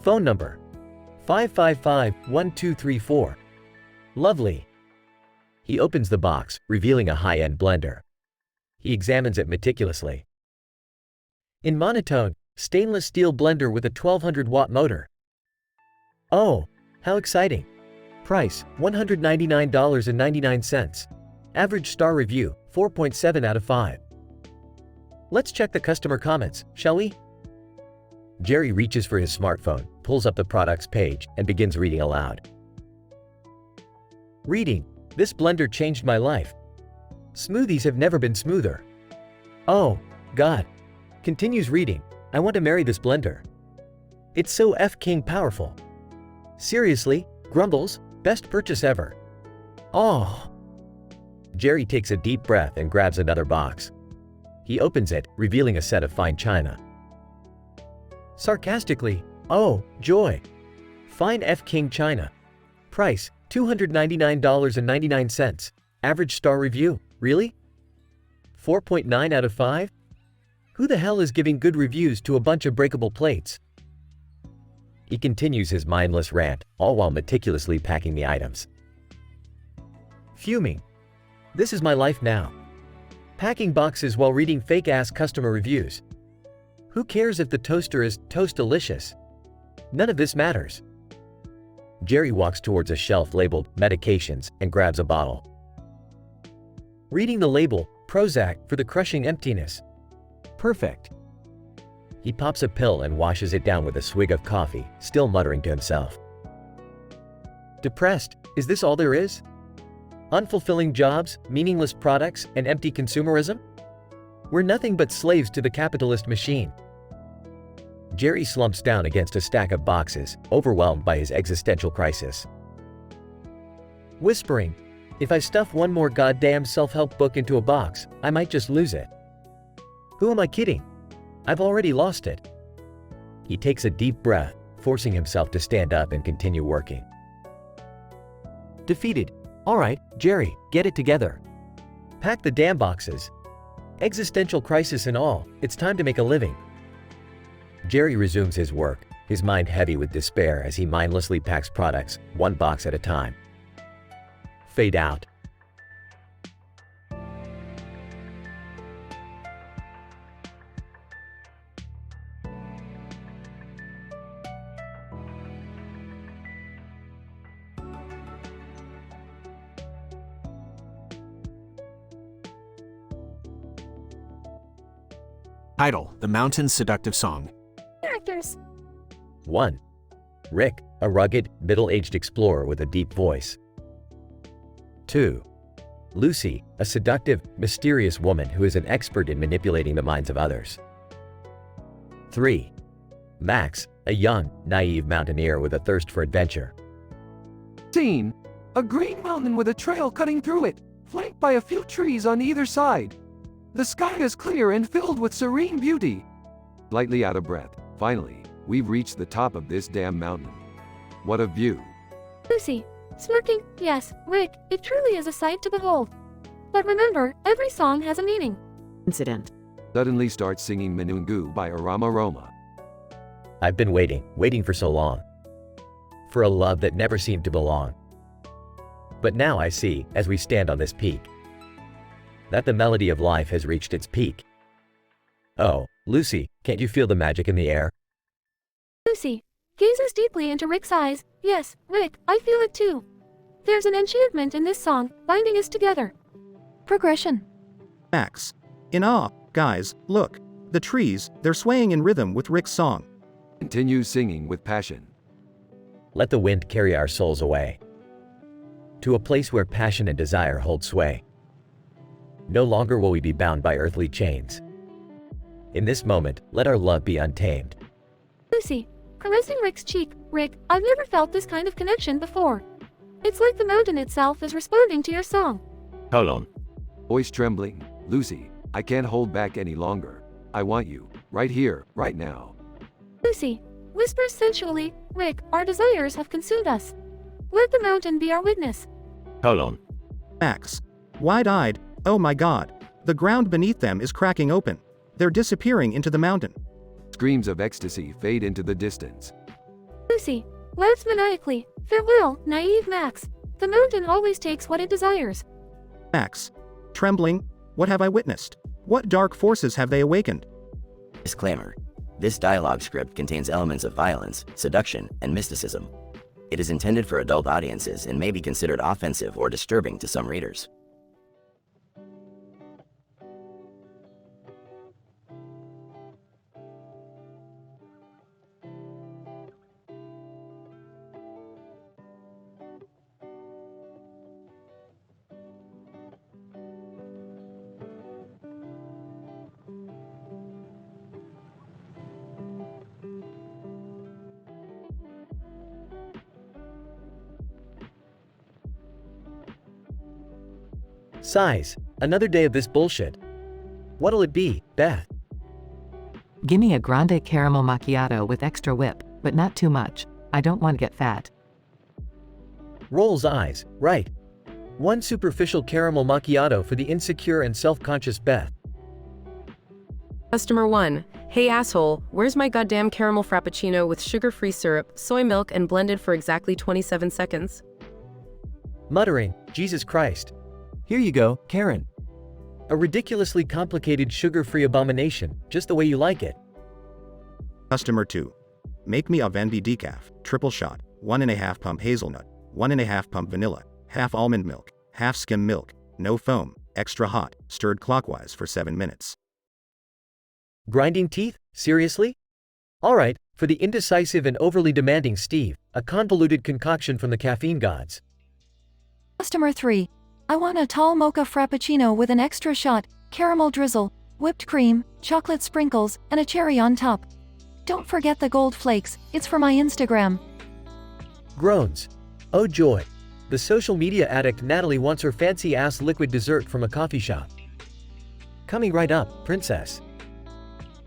Phone number: 555-1234. Lovely. He opens the box, revealing a high-end blender. He examines it meticulously. In monotone, stainless steel blender with a 1200-watt motor. Oh, how exciting. Price, $199.99. Average star review, 4.7 out of 5. Let's check the customer comments, shall we? Jerry reaches for his smartphone, pulls up the products page, and begins reading aloud. Reading. This blender changed my life. Smoothies have never been smoother. Oh, God. Continues reading. I want to marry this blender. It's so F-king powerful. Seriously, grumbles, best purchase ever. Oh. Jerry takes a deep breath and grabs another box. He opens it, revealing a set of fine china. Sarcastically, oh, joy. Fine F-king china. Price, $299.99. Average star review, really? 4.9 out of 5? Who the hell is giving good reviews to a bunch of breakable plates? He continues his mindless rant, all while meticulously packing the items. Fuming. This is my life now. Packing boxes while reading fake-ass customer reviews. Who cares if the toaster is toast-delicious? None of this matters. Jerry walks towards a shelf labeled medications and grabs a bottle. Reading the label, Prozac for the crushing emptiness. Perfect. He pops a pill and washes it down with a swig of coffee, still muttering to himself. Depressed, is this all there is? Unfulfilling jobs, meaningless products, and empty consumerism? We're nothing but slaves to the capitalist machine. Jerry slumps down against a stack of boxes, overwhelmed by his existential crisis. Whispering, if I stuff one more goddamn self-help book into a box, I might just lose it. Who am I kidding? I've already lost it. He takes a deep breath, forcing himself to stand up and continue working. Defeated. All right, Jerry, get it together. Pack the damn boxes. Existential crisis and all, it's time to make a living. Jerry resumes his work, his mind heavy with despair as he mindlessly packs products, one box at a time. Fade out. Title: The Mountain's Seductive Song. Characters. 1. Rick, a rugged, middle-aged explorer with a deep voice. 2. Lucy, a seductive, mysterious woman who is an expert in manipulating the minds of others. 3. Max, a young, naive mountaineer with a thirst for adventure. Scene: a green mountain with a trail cutting through it, flanked by a few trees on either side. The sky is clear and filled with serene beauty. Lightly out of breath, finally, we've reached the top of this damn mountain. What a view. Lucy, smirking, yes, Rick, it truly is a sight to behold. But remember, every song has a meaning. Incident. Suddenly starts singing Menungu by Arama Roma. I've been waiting for so long. For a love that never seemed to belong. But now I see, as we stand on this peak, that the melody of life has reached its peak. Oh, Lucy, can't you feel the magic in the air? Lucy gazes deeply into Rick's eyes. Yes, Rick, I feel it too. There's an enchantment in this song, binding us together. Progression. Max. In awe, guys, look. The trees, they're swaying in rhythm with Rick's song. Continues singing with passion. Let the wind carry our souls away. To a place where passion and desire hold sway. No longer will we be bound by earthly chains. In this moment, let our love be untamed. Lucy, caressing Rick's cheek. Rick, I've never felt this kind of connection before. It's like the mountain itself is responding to your song. Hold on. Voice trembling. Lucy, I can't hold back any longer. I want you, right here, right now. Lucy whispers sensually. Rick, our desires have consumed us. Let the mountain be our witness. Hold on. Max. Wide-eyed, oh my god. The ground beneath them is cracking open. They're disappearing into the mountain. Screams of ecstasy fade into the distance. Lucy laughs maniacally. Farewell, naive Max. The mountain always takes what it desires. Max. Trembling, what have I witnessed? What dark forces have they awakened? Disclaimer. This dialogue script contains elements of violence, seduction, and mysticism. It is intended for adult audiences and may be considered offensive or disturbing to some readers. Size, another day of this bullshit. What'll it be, Beth? Gimme a grande caramel macchiato with extra whip, but not too much. I don't want to get fat. Rolls eyes, right. One superficial caramel macchiato for the insecure and self-conscious Beth. Customer 1. Hey asshole, where's my goddamn caramel frappuccino with sugar-free syrup, soy milk and blended for exactly 27 seconds? Muttering, Jesus Christ. Here you go, Karen. A ridiculously complicated sugar-free abomination, just the way you like it. Customer 2. Make me a Venby decaf, triple shot, 1.5 pump hazelnut, 1.5 pump vanilla, half almond milk, half skim milk, no foam, extra hot, stirred clockwise for 7 minutes. Grinding teeth? Seriously? Alright, for the indecisive and overly demanding Steve, a convoluted concoction from the caffeine gods. Customer 3. I want a tall mocha frappuccino with an extra shot, caramel drizzle, whipped cream, chocolate sprinkles, and a cherry on top. Don't forget the gold flakes, it's for my Instagram. Groans. Oh joy. The social media addict Natalie wants her fancy-ass liquid dessert from a coffee shop. Coming right up, princess.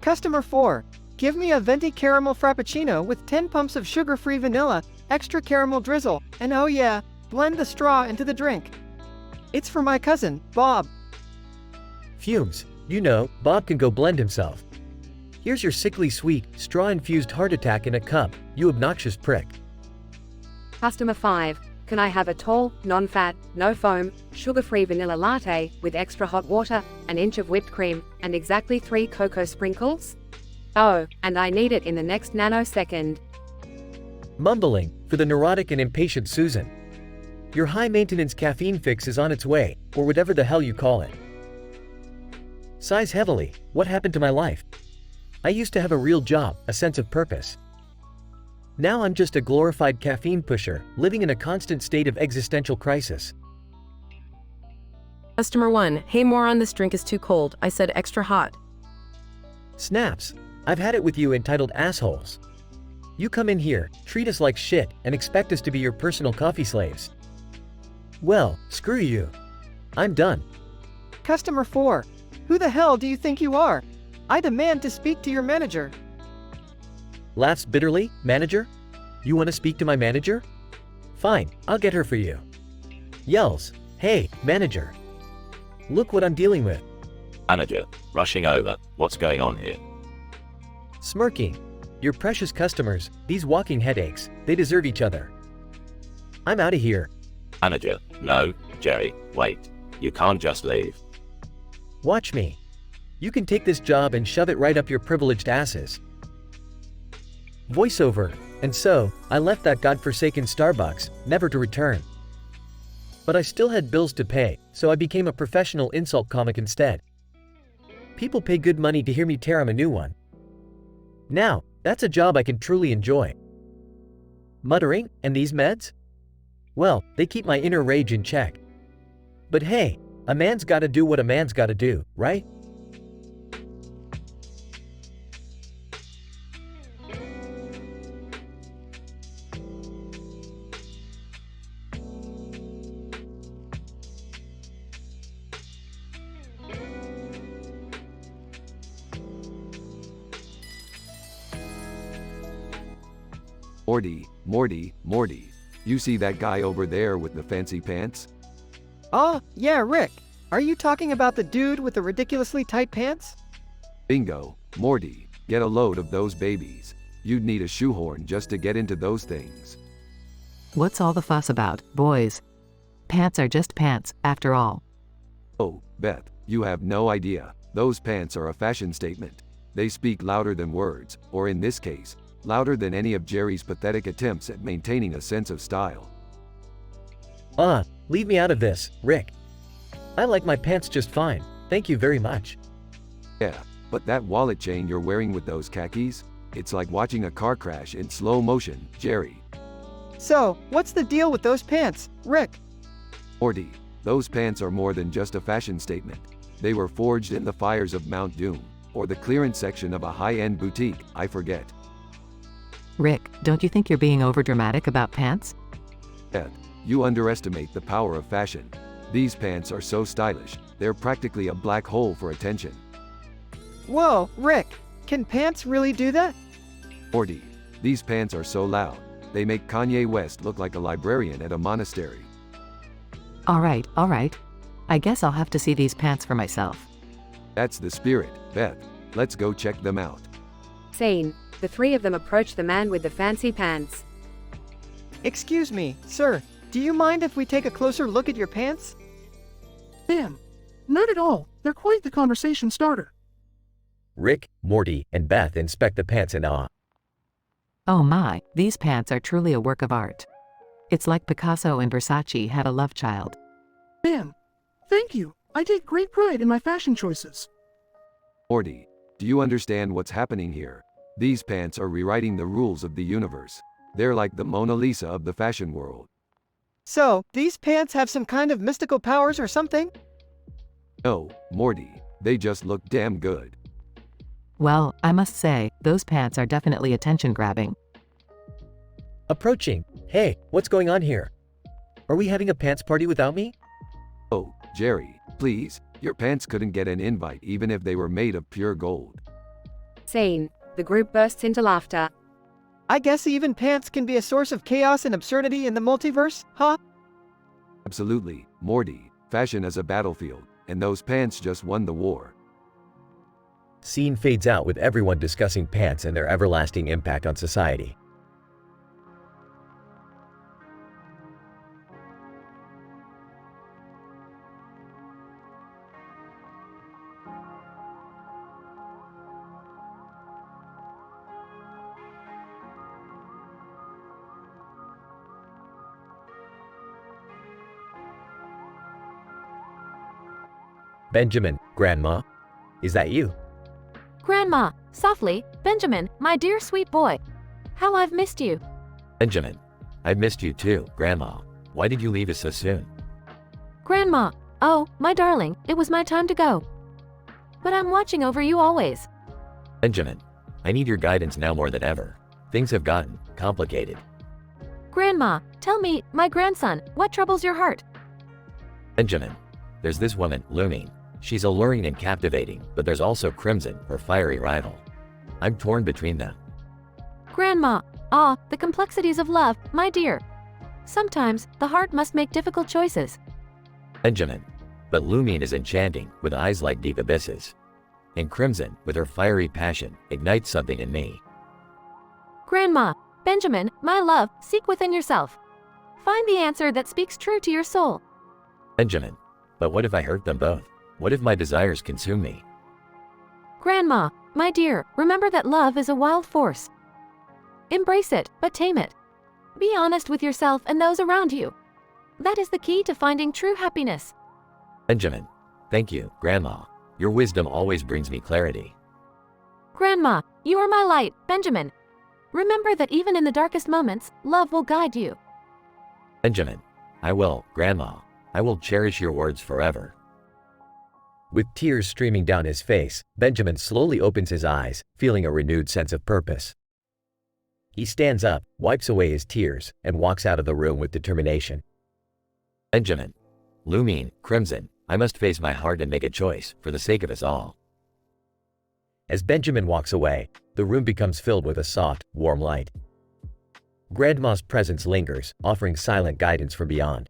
Customer 4. Give me a venti caramel frappuccino with 10 pumps of sugar-free vanilla, extra caramel drizzle, and oh yeah, blend the straw into the drink. It's for my cousin, Bob. Fumes. You know, Bob can go blend himself. Here's your sickly sweet, straw-infused heart attack in a cup, you obnoxious prick. Customer 5. Can I have a tall, non-fat, no-foam, sugar-free vanilla latte with extra hot water, an inch of whipped cream, and exactly 3 cocoa sprinkles? Oh, and I need it in the next nanosecond. Mumbling, for the neurotic and impatient Susan. Your high-maintenance caffeine fix is on its way, or whatever the hell you call it. Sighs heavily, what happened to my life? I used to have a real job, a sense of purpose. Now I'm just a glorified caffeine pusher, living in a constant state of existential crisis. Customer 1. Hey moron, this drink is too cold. I said extra hot. Snaps. I've had it with you entitled assholes. You come in here, treat us like shit, and expect us to be your personal coffee slaves. Well, screw you. I'm done. Customer 4. Who the hell do you think you are? I demand to speak to your manager. Laughs bitterly, manager? You want to speak to my manager? Fine, I'll get her for you. Yells, hey, manager. Look what I'm dealing with. Manager, rushing over, what's going on here? Smirking. Your precious customers, these walking headaches, they deserve each other. I'm out of here. Manager, no, Jerry, wait. You can't just leave. Watch me. You can take this job and shove it right up your privileged asses. Voiceover. And so, I left that godforsaken Starbucks, never to return. But I still had bills to pay, so I became a professional insult comic instead. People pay good money to hear me tear 'em a new one. Now, that's a job I can truly enjoy. Muttering, and these meds? Well, they keep my inner rage in check. But hey, a man's gotta do what a man's gotta do, right? Morty, you see that guy over there with the fancy pants? Oh, yeah, Rick. Are you talking about the dude with the ridiculously tight pants? Bingo, Morty, get a load of those babies. You'd need a shoehorn just to get into those things. What's all the fuss about, boys? Pants are just pants, after all. Oh, Beth, you have no idea. Those pants are a fashion statement. They speak louder than words, or in this case, louder than any of Jerry's pathetic attempts at maintaining a sense of style. Leave me out of this, Rick. I like my pants just fine, thank you very much. Yeah, but that wallet chain you're wearing with those khakis? It's like watching a car crash in slow motion, Jerry. So, what's the deal with those pants, Rick? Morty, those pants are more than just a fashion statement. They were forged in the fires of Mount Doom, or the clearance section of a high-end boutique, I forget. Rick, don't you think you're being overdramatic about pants? Beth, you underestimate the power of fashion. These pants are so stylish, they're practically a black hole for attention. Whoa, Rick, can pants really do that? Morty, these pants are so loud, they make Kanye West look like a librarian at a monastery. Alright, alright. I guess I'll have to see these pants for myself. That's the spirit, Beth. Let's go check them out. Scene. The three of them approach the man with the fancy pants. Excuse me, sir, do you mind if we take a closer look at your pants? Ma'am, not at all. They're quite the conversation starter. Rick, Morty, and Beth inspect the pants in awe. Oh my, these pants are truly a work of art. It's like Picasso and Versace had a love child. Ma'am, thank you. I take great pride in my fashion choices. Morty, do you understand what's happening here? These pants are rewriting the rules of the universe. They're like the Mona Lisa of the fashion world. So, these pants have some kind of mystical powers or something? No, Morty, they just look damn good. Well, I must say, those pants are definitely attention-grabbing. Approaching. Hey, what's going on here? Are we having a pants party without me? Oh, Jerry, please, your pants couldn't get an invite even if they were made of pure gold. Scene. The group bursts into laughter. I guess even pants can be a source of chaos and absurdity in the multiverse, huh? Absolutely, Morty, fashion is a battlefield, and those pants just won the war. Scene fades out with everyone discussing pants and their everlasting impact on society. Benjamin, Grandma, is that you? Grandma, softly, Benjamin, my dear sweet boy. How I've missed you. Benjamin, I've missed you too, Grandma. Why did you leave us so soon? Grandma, oh, my darling, it was my time to go. But I'm watching over you always. Benjamin, I need your guidance now more than ever. Things have gotten complicated. Grandma, tell me, my grandson, what troubles your heart? Benjamin, there's this woman, Lumine. She's alluring and captivating, but there's also Crimson, her fiery rival. I'm torn between them. Grandma, the complexities of love, my dear. Sometimes, the heart must make difficult choices. Benjamin, but Lumine is enchanting, with eyes like deep abysses. And Crimson, with her fiery passion, ignites something in me. Grandma, Benjamin, my love, seek within yourself. Find the answer that speaks true to your soul. Benjamin, but what if I hurt them both? What if my desires consume me? Grandma, my dear, remember that love is a wild force. Embrace it, but tame it. Be honest with yourself and those around you. That is the key to finding true happiness. Benjamin, thank you, Grandma. Your wisdom always brings me clarity. Grandma, you are my light, Benjamin. Remember that even in the darkest moments, love will guide you. Benjamin, I will, Grandma. I will cherish your words forever. With tears streaming down his face, Benjamin slowly opens his eyes, feeling a renewed sense of purpose. He stands up, wipes away his tears, and walks out of the room with determination. Benjamin, Lumine, Crimson, I must face my heart and make a choice, for the sake of us all. As Benjamin walks away, the room becomes filled with a soft, warm light. Grandma's presence lingers, offering silent guidance from beyond.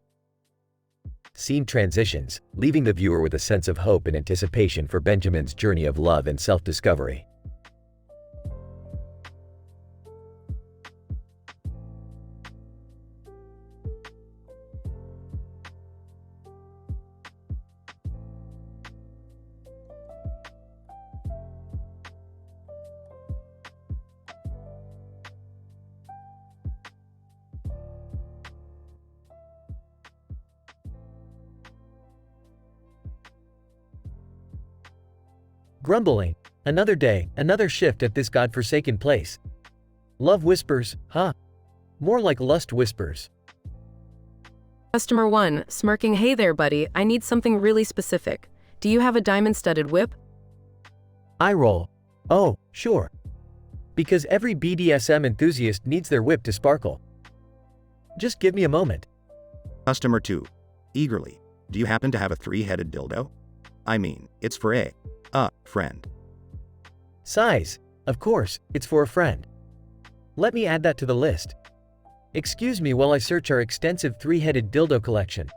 Scene transitions, leaving the viewer with a sense of hope and anticipation for Benjamin's journey of love and self-discovery. Grumbling. Another day, another shift at this godforsaken place. Love whispers, huh? More like lust whispers. Customer 1, smirking, hey there buddy, I need something really specific. Do you have a diamond-studded whip? I roll. Oh, sure. Because every BDSM enthusiast needs their whip to sparkle. Just give me a moment. Customer 2. Eagerly. Do you happen to have a three-headed dildo? I mean, it's for a friend. Size. Of course, it's for a friend. Let me add that to the list. Excuse me while I search our extensive three-headed dildo collection.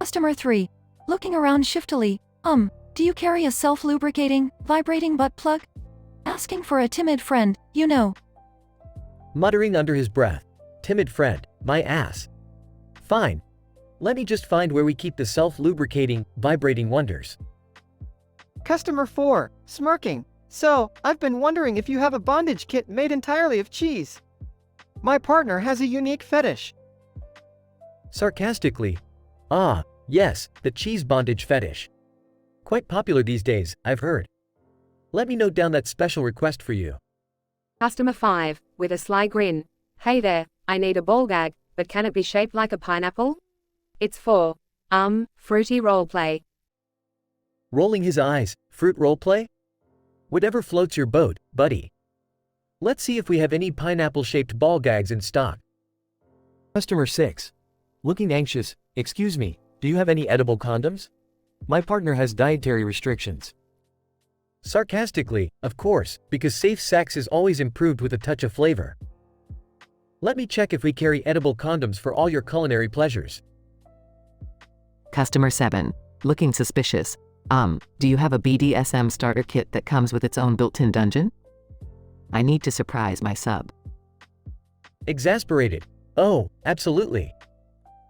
Customer 3. Looking around shiftily. Do you carry a self-lubricating, vibrating butt plug? Asking for a timid friend, you know. Muttering under his breath. Timid friend, my ass. Fine. Let me just find where we keep the self-lubricating, vibrating wonders. Customer 4, smirking. So, I've been wondering if you have a bondage kit made entirely of cheese. My partner has a unique fetish. Sarcastically. Yes, the cheese bondage fetish. Quite popular these days, I've heard. Let me note down that special request for you. Customer 5, with a sly grin. Hey there, I need a ball gag, but can it be shaped like a pineapple? It's for, fruity roleplay. Rolling his eyes, fruit roleplay? Whatever floats your boat, buddy. Let's see if we have any pineapple-shaped ball gags in stock. Customer 6. Looking anxious, excuse me, do you have any edible condoms? My partner has dietary restrictions. Sarcastically, of course, because safe sex is always improved with a touch of flavor. Let me check if we carry edible condoms for all your culinary pleasures. Customer 7. Looking suspicious. Do you have a BDSM starter kit that comes with its own built-in dungeon? I need to surprise my sub. Exasperated. Oh, absolutely.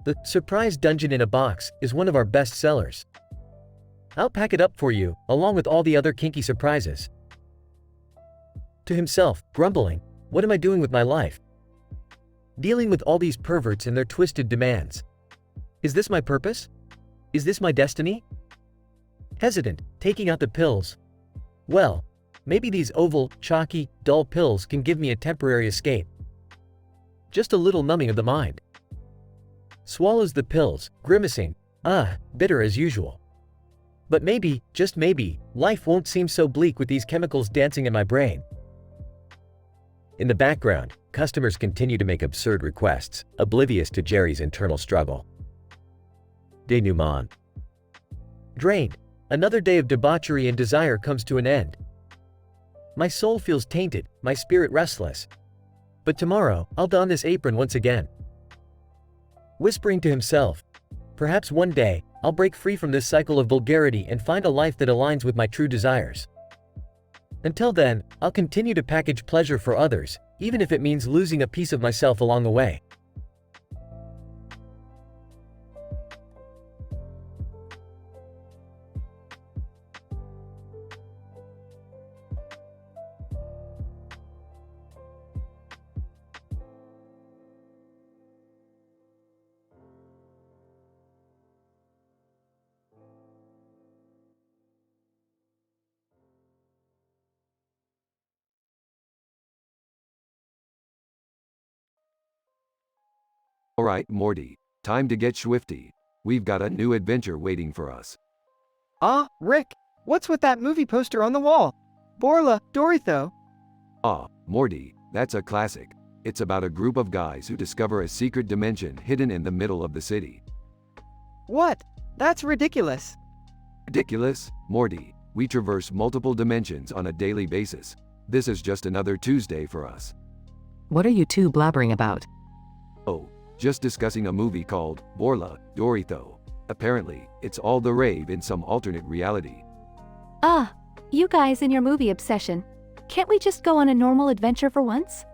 The surprise dungeon in a box is one of our best sellers. I'll pack it up for you, along with all the other kinky surprises. To himself, grumbling, what am I doing with my life? Dealing with all these perverts and their twisted demands. Is this my purpose? Is this my destiny? Hesitant, taking out the pills. Well, maybe these oval, chalky, dull pills can give me a temporary escape. Just a little numbing of the mind. Swallows the pills, grimacing, bitter as usual. But maybe, just maybe, life won't seem so bleak with these chemicals dancing in my brain. In the background, customers continue to make absurd requests, oblivious to Jerry's internal struggle. Denouement. Drained. Another day of debauchery and desire comes to an end. My soul feels tainted, my spirit restless. But tomorrow, I'll don this apron once again. Whispering to himself, perhaps one day, I'll break free from this cycle of vulgarity and find a life that aligns with my true desires. Until then, I'll continue to package pleasure for others, even if it means losing a piece of myself along the way. Alright, Morty. Time to get swifty. We've got a new adventure waiting for us. Rick, what's with that movie poster on the wall? Borla, Dorito. Morty, that's a classic. It's about a group of guys who discover a secret dimension hidden in the middle of the city. What? That's ridiculous. Ridiculous? Morty, we traverse multiple dimensions on a daily basis. This is just another Tuesday for us. What are you two blabbering about? Oh, just discussing a movie called Borla, Dorito. Apparently, it's all the rave in some alternate reality. You guys and your movie obsession. Can't we just go on a normal adventure for once?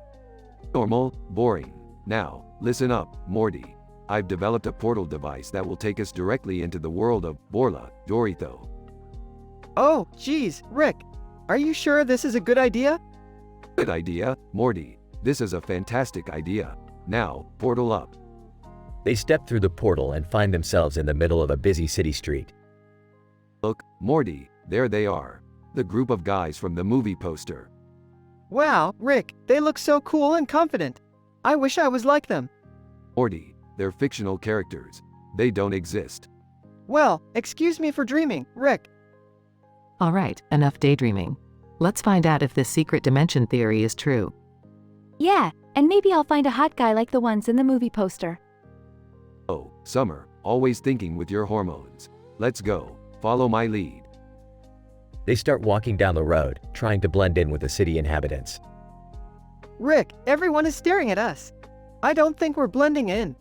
Normal, boring. Now, listen up, Morty. I've developed a portal device that will take us directly into the world of Borla, Dorito. Oh, geez, Rick. Are you sure this is a good idea? Good idea, Morty. This is a fantastic idea. Now, portal up. They step through the portal and find themselves in the middle of a busy city street. Look, Morty, there they are. The group of guys from the movie poster. Wow, Rick, they look so cool and confident. I wish I was like them. Morty, they're fictional characters. They don't exist. Well, excuse me for dreaming, Rick. Alright, enough daydreaming. Let's find out if this secret dimension theory is true. Yeah, and maybe I'll find a hot guy like the ones in the movie poster. Oh, Summer, always thinking with your hormones. Let's go, follow my lead. They start walking down the road, trying to blend in with the city inhabitants. Rick, everyone is staring at us. I don't think we're blending in.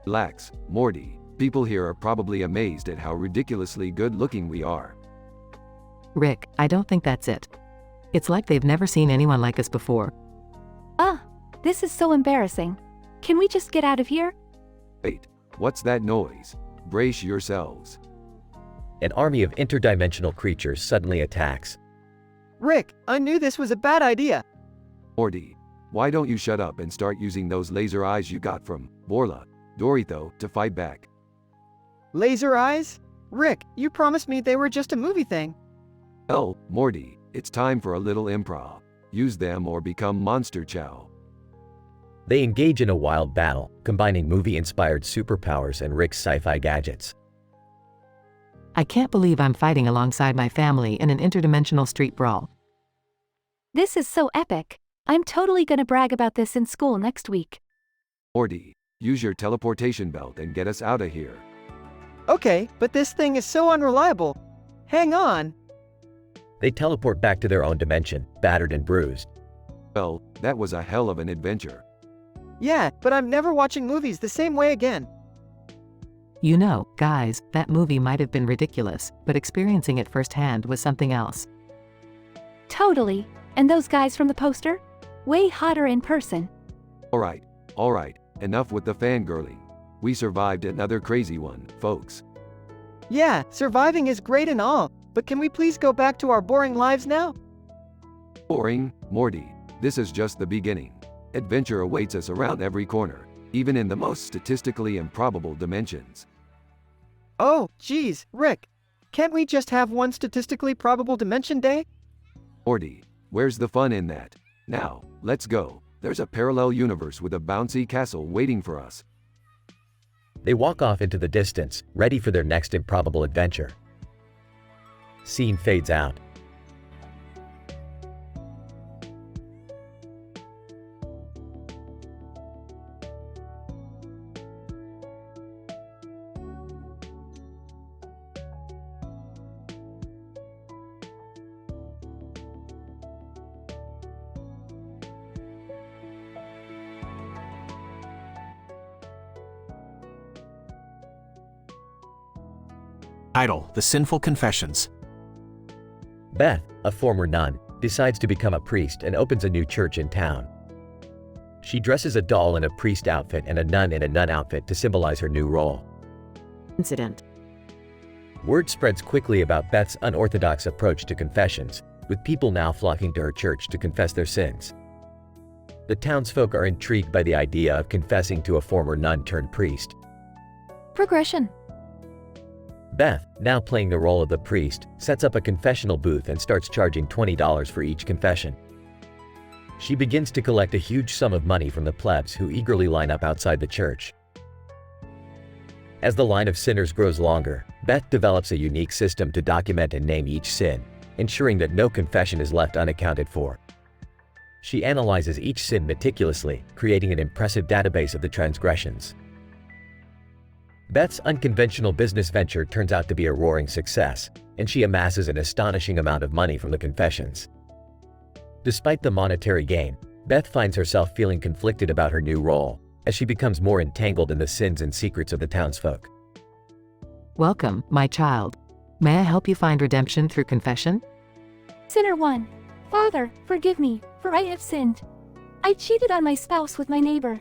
Relax, Morty. People here are probably amazed at how ridiculously good-looking we are. Rick, I don't think that's it. It's like they've never seen anyone like us before. This is so embarrassing. Can we just get out of here? Wait, what's that noise? Brace yourselves. An army of interdimensional creatures suddenly attacks. Rick, I knew this was a bad idea. Morty, why don't you shut up and start using those laser eyes you got from Borla, Dorito, to fight back? Laser eyes? Rick, you promised me they were just a movie thing. Well, Morty, it's time for a little improv. Use them or become Monster Chow. They engage in a wild battle, combining movie-inspired superpowers and Rick's sci-fi gadgets. I can't believe I'm fighting alongside my family in an interdimensional street brawl. This is so epic. I'm totally gonna brag about this in school next week. Morty, use your teleportation belt and get us out of here. Okay, but this thing is so unreliable. Hang on. They teleport back to their own dimension, battered and bruised. Well, that was a hell of an adventure. Yeah, but I'm never watching movies the same way again. You know, guys, that movie might have been ridiculous, but experiencing it firsthand was something else. Totally. And those guys from the poster? Way hotter in person. Alright, enough with the fangirling. We survived another crazy one, folks. Yeah, surviving is great and all, but can we please go back to our boring lives now? Boring, Morty. This is just the beginning. Adventure awaits us around every corner, even in the most statistically improbable dimensions. Oh, geez, Rick. Can't we just have one statistically probable dimension day? Morty, where's the fun in that? Now, let's go. There's a parallel universe with a bouncy castle waiting for us. They walk off into the distance, ready for their next improbable adventure. Scene fades out. Title: The Sinful Confessions. Beth, a former nun, decides to become a priest and opens a new church in town. She dresses a doll in a priest outfit and a nun in a nun outfit to symbolize her new role. Incident. Word spreads quickly about Beth's unorthodox approach to confessions, with people now flocking to her church to confess their sins. The townsfolk are intrigued by the idea of confessing to a former nun turned priest. Progression. Beth, now playing the role of the priest, sets up a confessional booth and starts charging $20 for each confession. She begins to collect a huge sum of money from the plebs who eagerly line up outside the church. As the line of sinners grows longer, Beth develops a unique system to document and name each sin, ensuring that no confession is left unaccounted for. She analyzes each sin meticulously, creating an impressive database of the transgressions. Beth's unconventional business venture turns out to be a roaring success, and she amasses an astonishing amount of money from the confessions. Despite the monetary gain, Beth finds herself feeling conflicted about her new role, as she becomes more entangled in the sins and secrets of the townsfolk. Welcome, my child. May I help you find redemption through confession? Sinner 1. Father, forgive me, for I have sinned. I cheated on my spouse with my neighbor.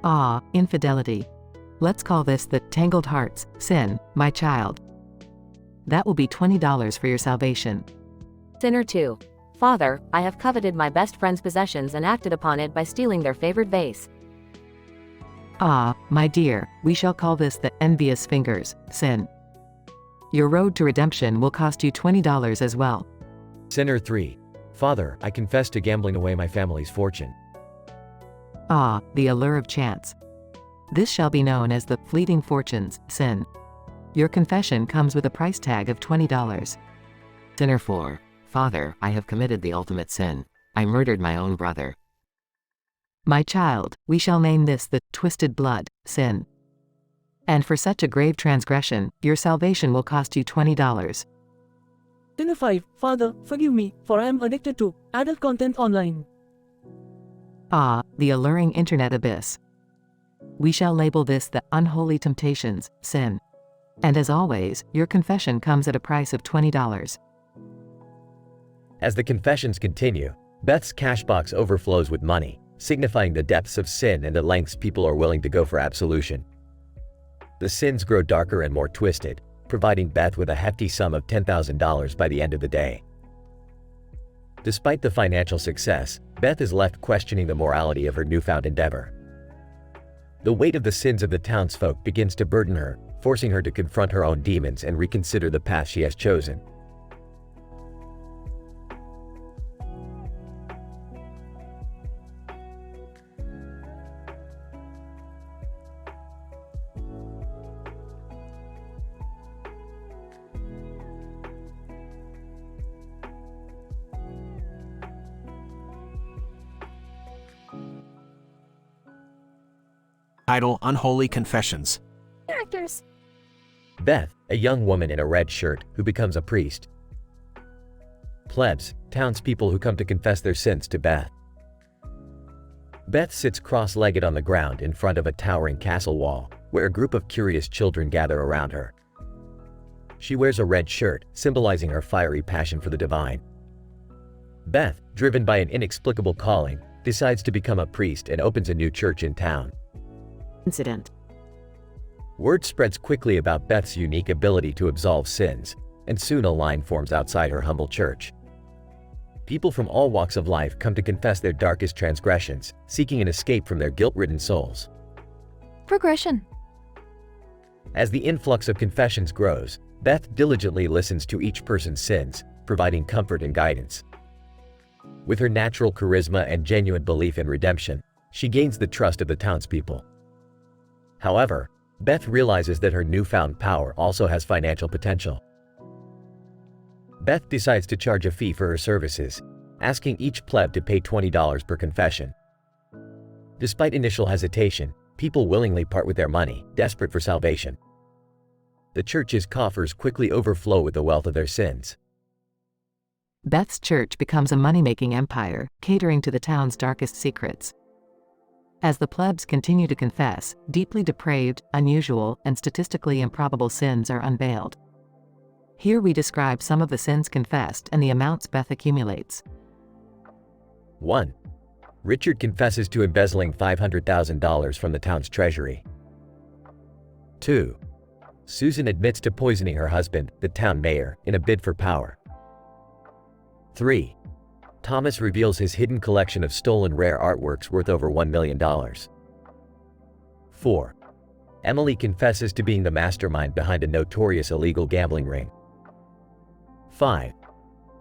Ah, infidelity. Let's call this the tangled hearts sin, my child. That will be $20 for your salvation. Sinner 2. Father, I have coveted my best friend's possessions and acted upon it by stealing their favorite vase. Ah, my dear, we shall call this the envious fingers sin. Your road to redemption will cost you $20 as well. Sinner 3. Father, I confess to gambling away my family's fortune. Ah, the allure of chance. This shall be known as the fleeting fortunes sin. Your confession comes with a price tag of $20. Sinner 4. Father, I have committed the ultimate sin. I murdered my own brother. My child, we shall name this the twisted blood sin. And for such a grave transgression, your salvation will cost you $20. Sinner 5, Father, forgive me, for I am addicted to adult content online. Ah, the alluring internet abyss. We shall label this the unholy temptations, sin. And as always, your confession comes at a price of $20. As the confessions continue, Beth's cash box overflows with money, signifying the depths of sin and the lengths people are willing to go for absolution. The sins grow darker and more twisted, providing Beth with a hefty sum of $10,000 by the end of the day. Despite the financial success, Beth is left questioning the morality of her newfound endeavor. The weight of the sins of the townsfolk begins to burden her, forcing her to confront her own demons and reconsider the path she has chosen. Title: Unholy Confessions. Characters. Beth, a young woman in a red shirt who becomes a priest. Plebs, townspeople who come to confess their sins to Beth. Beth sits cross-legged on the ground in front of a towering castle wall, where a group of curious children gather around her. She wears a red shirt, symbolizing her fiery passion for the divine. Beth, driven by an inexplicable calling, decides to become a priest and opens a new church in town. Incident. Word spreads quickly about Beth's unique ability to absolve sins, and soon a line forms outside her humble church. People from all walks of life come to confess their darkest transgressions, seeking an escape from their guilt-ridden souls. Progression. As the influx of confessions grows, Beth diligently listens to each person's sins, providing comfort and guidance. With her natural charisma and genuine belief in redemption, she gains the trust of the townspeople. However, Beth realizes that her newfound power also has financial potential. Beth decides to charge a fee for her services, asking each pleb to pay $20 per confession. Despite initial hesitation, people willingly part with their money, desperate for salvation. The church's coffers quickly overflow with the wealth of their sins. Beth's church becomes a money-making empire, catering to the town's darkest secrets. As the plebs continue to confess, deeply depraved, unusual, and statistically improbable sins are unveiled. Here we describe some of the sins confessed and the amounts Beth accumulates. 1. Richard confesses to embezzling $500,000 from the town's treasury. 2. Susan admits to poisoning her husband, the town mayor, in a bid for power. 3. Thomas reveals his hidden collection of stolen rare artworks worth over $1 million. 4. Emily confesses to being the mastermind behind a notorious illegal gambling ring. 5.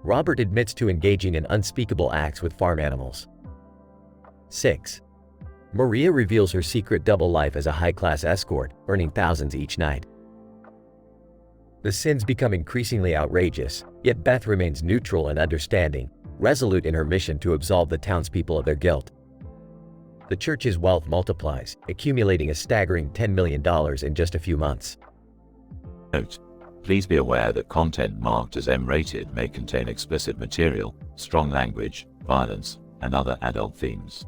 Robert admits to engaging in unspeakable acts with farm animals. 6. Maria reveals her secret double life as a high-class escort, earning thousands each night. The sins become increasingly outrageous, yet Beth remains neutral and understanding, resolute in her mission to absolve the townspeople of their guilt. The church's wealth multiplies, accumulating a staggering $10 million in just a few months. Note: please be aware that content marked as M-rated may contain explicit material, strong language, violence, and other adult themes.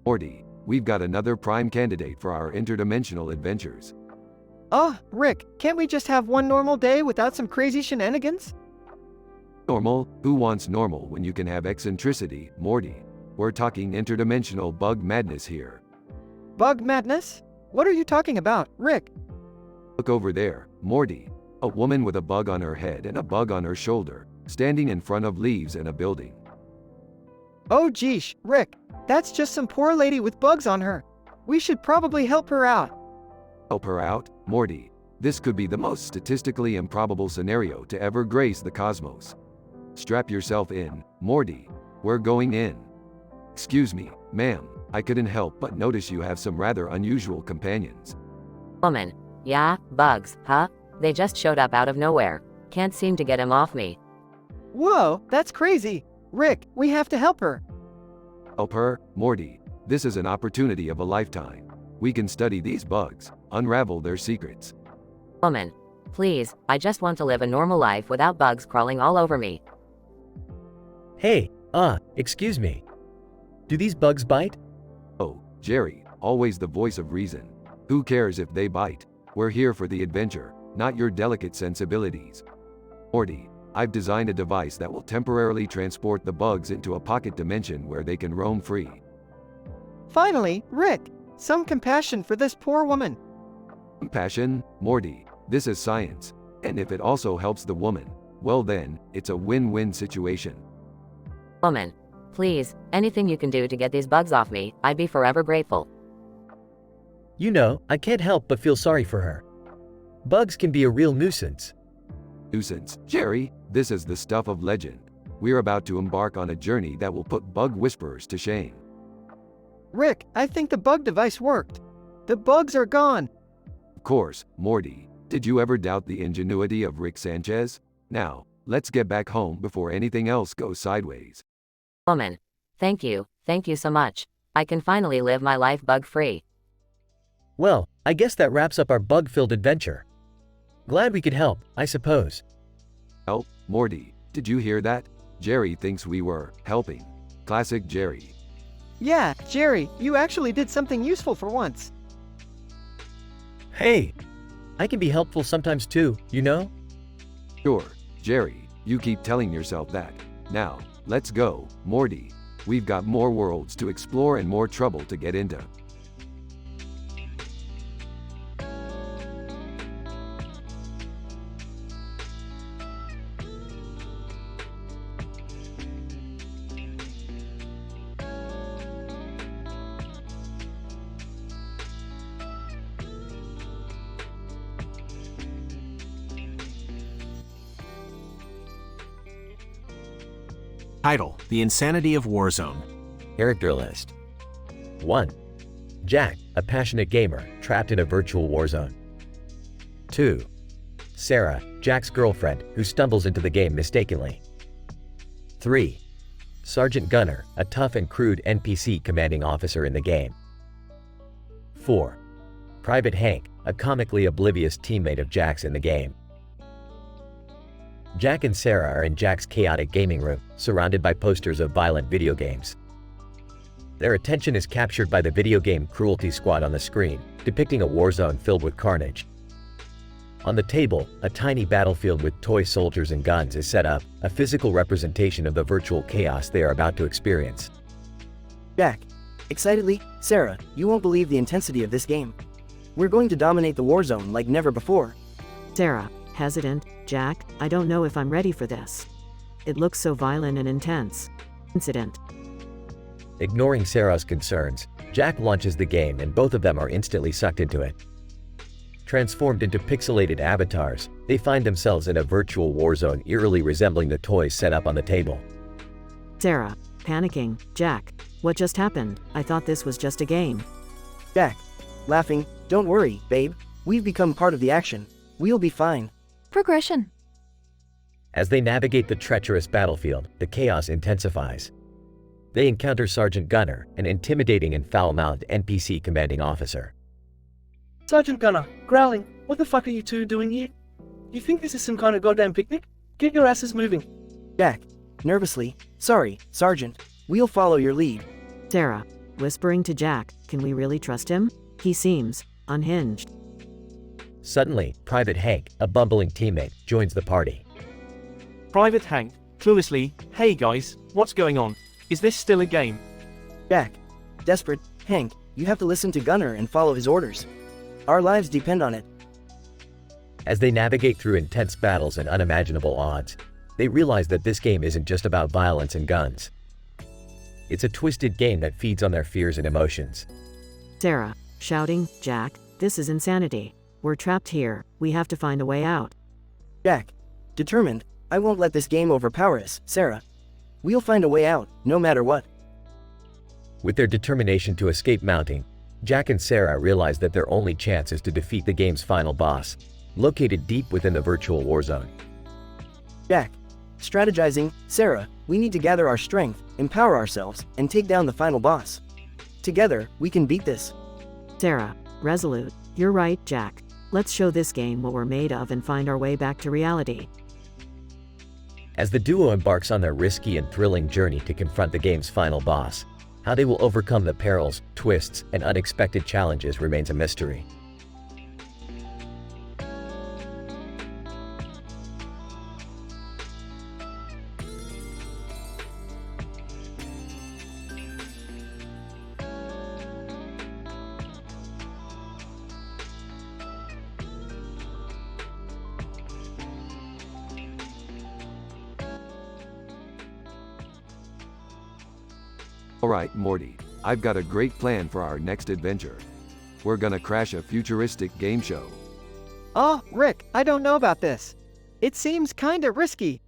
Morty, we've got another prime candidate for our interdimensional adventures. Oh, Rick, can't we just have one normal day without some crazy shenanigans? Normal? Who wants normal when you can have eccentricity, Morty? We're talking interdimensional bug madness here. Bug madness? What are you talking about, Rick? Look over there, Morty. A woman with a bug on her head and a bug on her shoulder, standing in front of leaves in a building. Oh geesh, Rick, that's just some poor lady with bugs on her. We should probably help her out. Help her out, Morty? This could be the most statistically improbable scenario to ever grace the cosmos. Strap yourself in, Morty. We're going in. Excuse me, ma'am. I couldn't help but notice you have some rather unusual companions. Woman. Yeah, bugs, huh? They just showed up out of nowhere. Can't seem to get him off me. Whoa, that's crazy. Rick, we have to help her. Help her, Morty. This is an opportunity of a lifetime. We can study these bugs, unravel their secrets. Woman. Please, I just want to live a normal life without bugs crawling all over me. Hey, excuse me. Do these bugs bite? Oh, Jerry, always the voice of reason. Who cares if they bite? We're here for the adventure, not your delicate sensibilities. Morty, I've designed a device that will temporarily transport the bugs into a pocket dimension where they can roam free. Finally, Rick, some compassion for this poor woman. Compassion, Morty, this is science. And if it also helps the woman, well then, it's a win-win situation. Woman. Please, anything you can do to get these bugs off me, I'd be forever grateful. You know, I can't help but feel sorry for her. Bugs can be a real nuisance. Nuisance, Jerry, this is the stuff of legend. We're about to embark on a journey that will put bug whisperers to shame. Rick, I think the bug device worked. The bugs are gone. Of course, Morty. Did you ever doubt the ingenuity of Rick Sanchez? Now, let's get back home before anything else goes sideways. Woman. Thank you so much. I can finally live my life bug-free. Well, I guess that wraps up our bug-filled adventure. Glad we could help, I suppose. Help, Morty, did you hear that? Jerry thinks we were helping. Classic Jerry. Yeah, Jerry, you actually did something useful for once. Hey, I can be helpful sometimes too, you know? Sure, Jerry, you keep telling yourself that. Now, let's go, Morty. We've got more worlds to explore and more trouble to get into. Title: The Insanity of Warzone. Character list. 1. Jack, a passionate gamer, trapped in a virtual warzone. 2. Sarah, Jack's girlfriend, who stumbles into the game mistakenly. 3. Sergeant Gunner, a tough and crude NPC commanding officer in the game. 4. Private Hank, a comically oblivious teammate of Jack's in the game. Jack and Sarah are in Jack's chaotic gaming room, surrounded by posters of violent video games. Their attention is captured by the video game Cruelty Squad on the screen, depicting a war zone filled with carnage. On the table, a tiny battlefield with toy soldiers and guns is set up, a physical representation of the virtual chaos they are about to experience. Jack. Excitedly, Sarah, you won't believe the intensity of this game. We're going to dominate the war zone like never before. Sarah, hesitant, Jack, I don't know if I'm ready for this. It looks so violent and intense. Incident. Ignoring Sarah's concerns, Jack launches the game and both of them are instantly sucked into it. Transformed into pixelated avatars, they find themselves in a virtual war zone eerily resembling the toys set up on the table. Sarah, panicking, Jack, what just happened? I thought this was just a game. Jack, laughing, don't worry, babe. We've become part of the action. We'll be fine. Progression. As they navigate the treacherous battlefield, the chaos intensifies. They encounter Sergeant Gunner, an intimidating and foul-mouthed NPC commanding officer. Sergeant Gunner, growling, what the fuck are you two doing here? You think this is some kind of goddamn picnic? Get your asses moving. Jack, nervously, sorry, Sergeant. We'll follow your lead. Sarah, whispering to Jack, can we really trust him? He seems unhinged. Suddenly, Private Hank, a bumbling teammate, joins the party. Private Hank, cluelessly, hey guys, what's going on? Is this still a game? Jack, desperate, Hank, you have to listen to Gunner and follow his orders. Our lives depend on it. As they navigate through intense battles and unimaginable odds, they realize that this game isn't just about violence and guns. It's a twisted game that feeds on their fears and emotions. Sarah, shouting, Jack, this is insanity. We're trapped here. We have to find a way out. Jack, determined, I won't let this game overpower us, Sarah. We'll find a way out, no matter what. With their determination to escape mounting, Jack and Sarah realize that their only chance is to defeat the game's final boss, located deep within the virtual war zone. Jack. Strategizing, Sarah, we need to gather our strength, empower ourselves, and take down the final boss. Together, we can beat this. Sarah. Resolute. You're right, Jack. Let's show this game what we're made of and find our way back to reality. As the duo embarks on their risky and thrilling journey to confront the game's final boss, how they will overcome the perils, twists, and unexpected challenges remains a mystery. Alright, Morty, I've got a great plan for our next adventure. We're gonna crash a futuristic game show. Oh, Rick, I don't know about this. It seems kinda risky.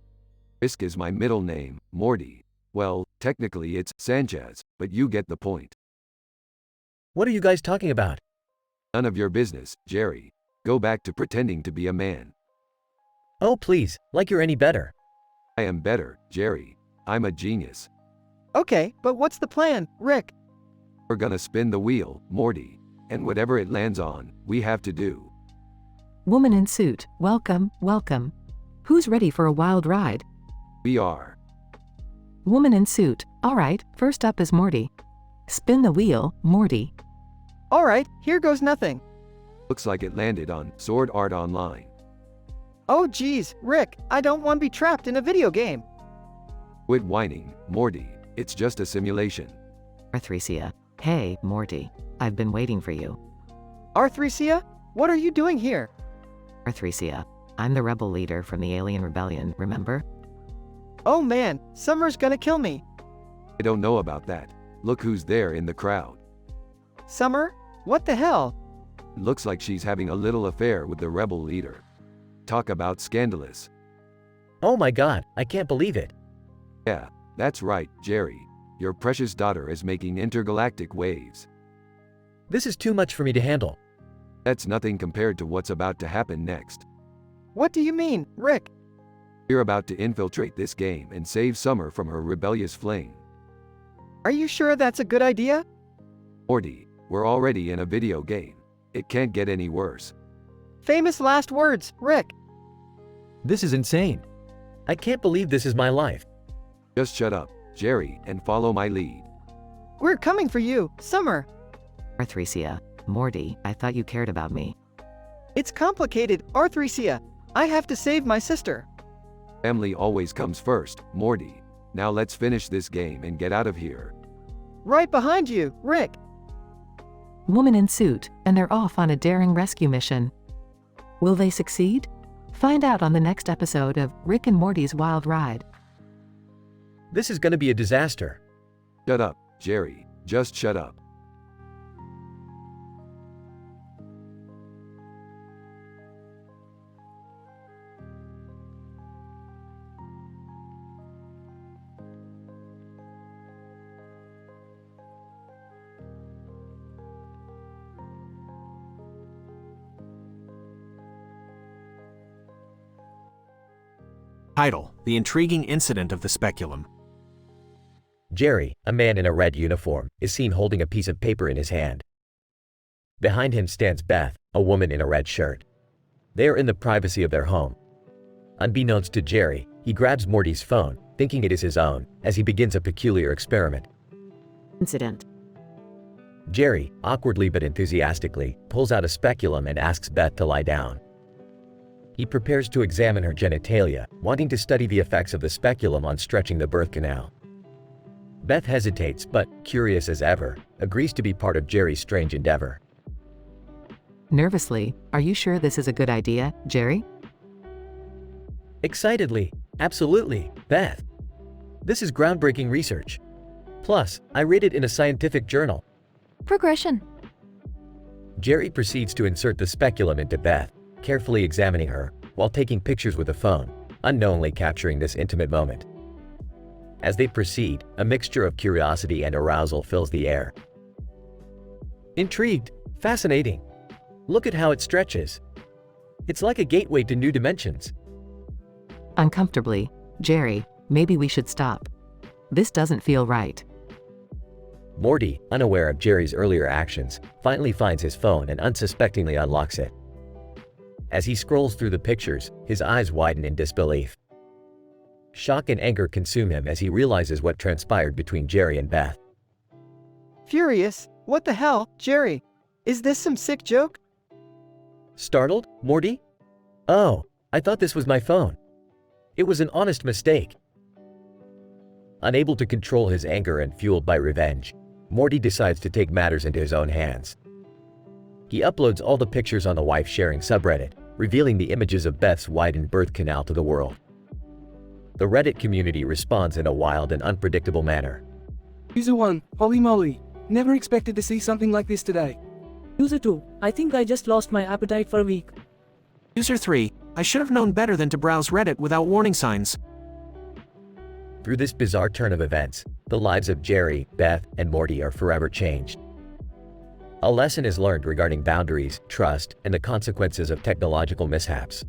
Risk is my middle name, Morty. Well, technically it's Sanchez, but you get the point. What are you guys talking about? None of your business, Jerry. Go back to pretending to be a man. Oh please, like you're any better. I am better, Jerry. I'm a genius. Okay, but what's the plan, Rick? We're gonna spin the wheel, Morty. And whatever it lands on, we have to do. Woman in suit, welcome, welcome. Who's ready for a wild ride? We are. Woman in suit, alright, first up is Morty. Spin the wheel, Morty. Alright, here goes nothing. Looks like it landed on Sword Art Online. Oh geez, Rick, I don't want to be trapped in a video game. Quit whining, Morty. It's just a simulation. Arthresia. Hey, Morty. I've been waiting for you. Arthresia? What are you doing here? Arthresia. I'm the rebel leader from the Alien Rebellion, remember? Oh man, Summer's gonna kill me. I don't know about that. Look who's there in the crowd. Summer? What the hell? It looks like she's having a little affair with the rebel leader. Talk about scandalous. Oh my god, I can't believe it. Yeah, that's right, Jerry. Your precious daughter is making intergalactic waves. This is too much for me to handle. That's nothing compared to what's about to happen next. What do you mean, Rick? We're about to infiltrate this game and save Summer from her rebellious fling. Are you sure that's a good idea? Morty, we're already in a video game. It can't get any worse. Famous last words, Rick. This is insane. I can't believe this is my life. Just shut up, Jerry, and follow my lead. We're coming for you, Summer. Arthresia. Morty, I thought you cared about me. It's complicated, Arthresia. I have to save my sister. Family always comes first, Morty. Now let's finish this game and get out of here. Right behind you, Rick. Woman in suit, and they're off on a daring rescue mission. Will they succeed? Find out on the next episode of Rick and Morty's Wild Ride. This is gonna be a disaster. Shut up, Jerry. Just shut up. Title: The Intriguing Incident of the Speculum. Jerry, a man in a red uniform, is seen holding a piece of paper in his hand. Behind him stands Beth, a woman in a red shirt. They are in the privacy of their home. Unbeknownst to Jerry, he grabs Morty's phone, thinking it is his own, as he begins a peculiar experiment. Incident. Jerry, awkwardly but enthusiastically, pulls out a speculum and asks Beth to lie down. He prepares to examine her genitalia, wanting to study the effects of the speculum on stretching the birth canal. Beth hesitates, but, curious as ever, agrees to be part of Jerry's strange endeavor. Nervously, are you sure this is a good idea, Jerry? Excitedly, absolutely, Beth. This is groundbreaking research. Plus, I read it in a scientific journal. Progression. Jerry proceeds to insert the speculum into Beth, carefully examining her, while taking pictures with a phone, unknowingly capturing this intimate moment. As they proceed, a mixture of curiosity and arousal fills the air. Intrigued, fascinating. Look at how it stretches. It's like a gateway to new dimensions. Uncomfortably, Jerry, maybe we should stop. This doesn't feel right. Morty, unaware of Jerry's earlier actions, finally finds his phone and unsuspectingly unlocks it. As he scrolls through the pictures, his eyes widen in disbelief. Shock and anger consume him as he realizes what transpired between Jerry and Beth. Furious, what the hell, Jerry? Is this some sick joke? Startled, Morty? Oh, I thought this was my phone. It was an honest mistake. Unable to control his anger and fueled by revenge, Morty decides to take matters into his own hands. He uploads all the pictures on the wife sharing subreddit, revealing the images of Beth's widened birth canal to the world. The Reddit community responds in a wild and unpredictable manner. User 1, holy moly. Never expected to see something like this today. User 2, I think I just lost my appetite for a week. User 3, I should have known better than to browse Reddit without warning signs. Through this bizarre turn of events, the lives of Jerry, Beth, and Morty are forever changed. A lesson is learned regarding boundaries, trust, and the consequences of technological mishaps.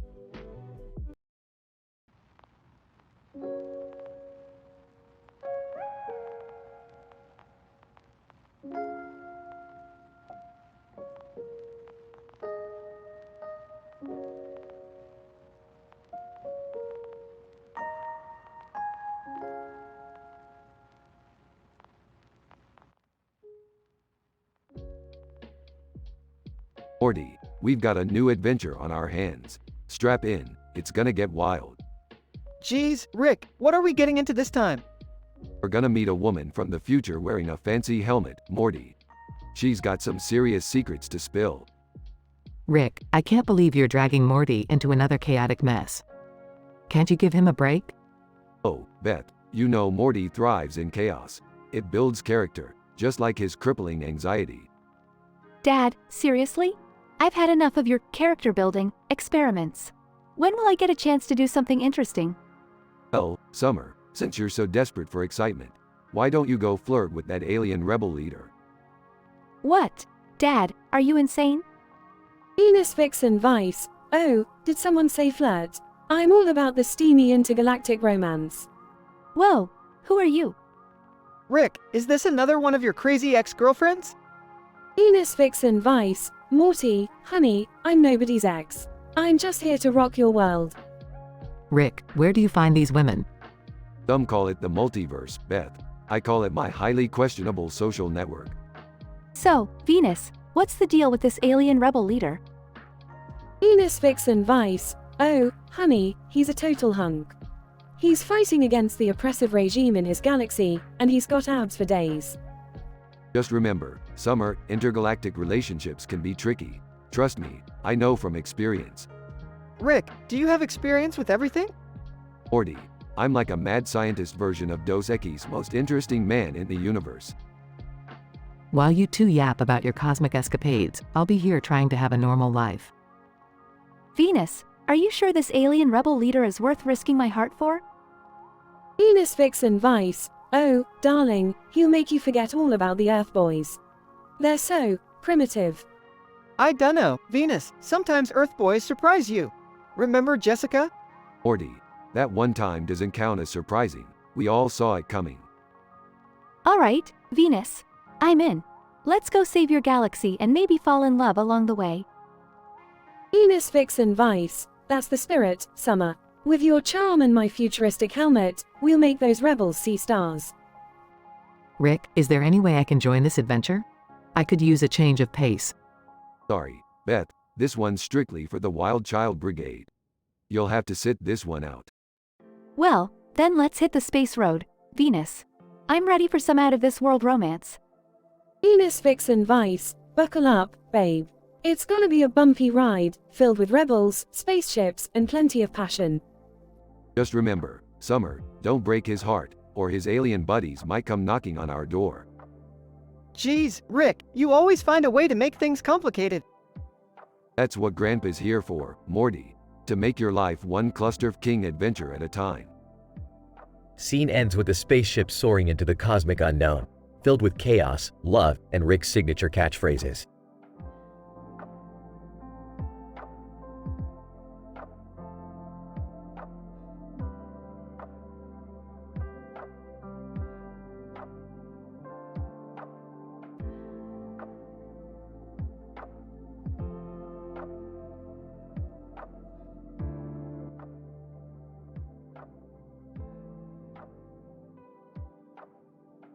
Morty, we've got a new adventure on our hands. Strap in, it's gonna get wild. Geez, Rick, what are we getting into this time? We're gonna meet a woman from the future wearing a fancy helmet, Morty. She's got some serious secrets to spill. Rick, I can't believe you're dragging Morty into another chaotic mess. Can't you give him a break? Oh, Beth, you know Morty thrives in chaos. It builds character, just like his crippling anxiety. Dad, seriously? I've had enough of your character building experiments. When will I get a chance to do something interesting? Well, Summer, since you're so desperate for excitement, why don't you go flirt with that alien rebel leader? What? Dad, are you insane? Venus Vixen Vice. Oh, did someone say flirt? I'm all about the steamy intergalactic romance. Whoa, who are you? Rick, is this another one of your crazy ex-girlfriends? Venus Vixen Vice. Morty, honey, I'm nobody's ex. I'm just here to rock your world. Rick, where do you find these women? Some call it the multiverse, Beth. I call it my highly questionable social network. So, Venus, what's the deal with this alien rebel leader? Venus Vixen Vice. Oh, honey, he's a total hunk. He's fighting against the oppressive regime in his galaxy, and he's got abs for days. Just remember, Summer, intergalactic relationships can be tricky. Trust me, I know from experience. Rick, do you have experience with everything? Morty, I'm like a mad scientist version of Dos Equis' most interesting man in the universe. While you two yap about your cosmic escapades, I'll be here trying to have a normal life. Venus, are you sure this alien rebel leader is worth risking my heart for? Venus Vixen Vice. Oh, darling, he'll make you forget all about the Earth boys. They're so primitive. I dunno, Venus, sometimes Earth boys surprise you. Remember Jessica? Morty, that one time doesn't count as surprising. We all saw it coming. Alright, Venus. I'm in. Let's go save your galaxy and maybe fall in love along the way. Venus Vixen Vice. That's the spirit, Summer. With your charm and my futuristic helmet, we'll make those rebels see stars. Rick, is there any way I can join this adventure? I could use a change of pace. Sorry, Beth, this one's strictly for the Wild Child Brigade. You'll have to sit this one out. Well, then let's hit the space road, Venus. I'm ready for some out-of-this-world romance. Venus Vixen Vice, buckle up, babe. It's gonna be a bumpy ride, filled with rebels, spaceships, and plenty of passion. Just remember, Summer, don't break his heart, or his alien buddies might come knocking on our door. Geez, Rick, you always find a way to make things complicated. That's what Grandpa's here for, Morty. to make your life one cluster of king adventure at a time. Scene ends with the spaceship soaring into the cosmic unknown, filled with chaos, love, and Rick's signature catchphrases.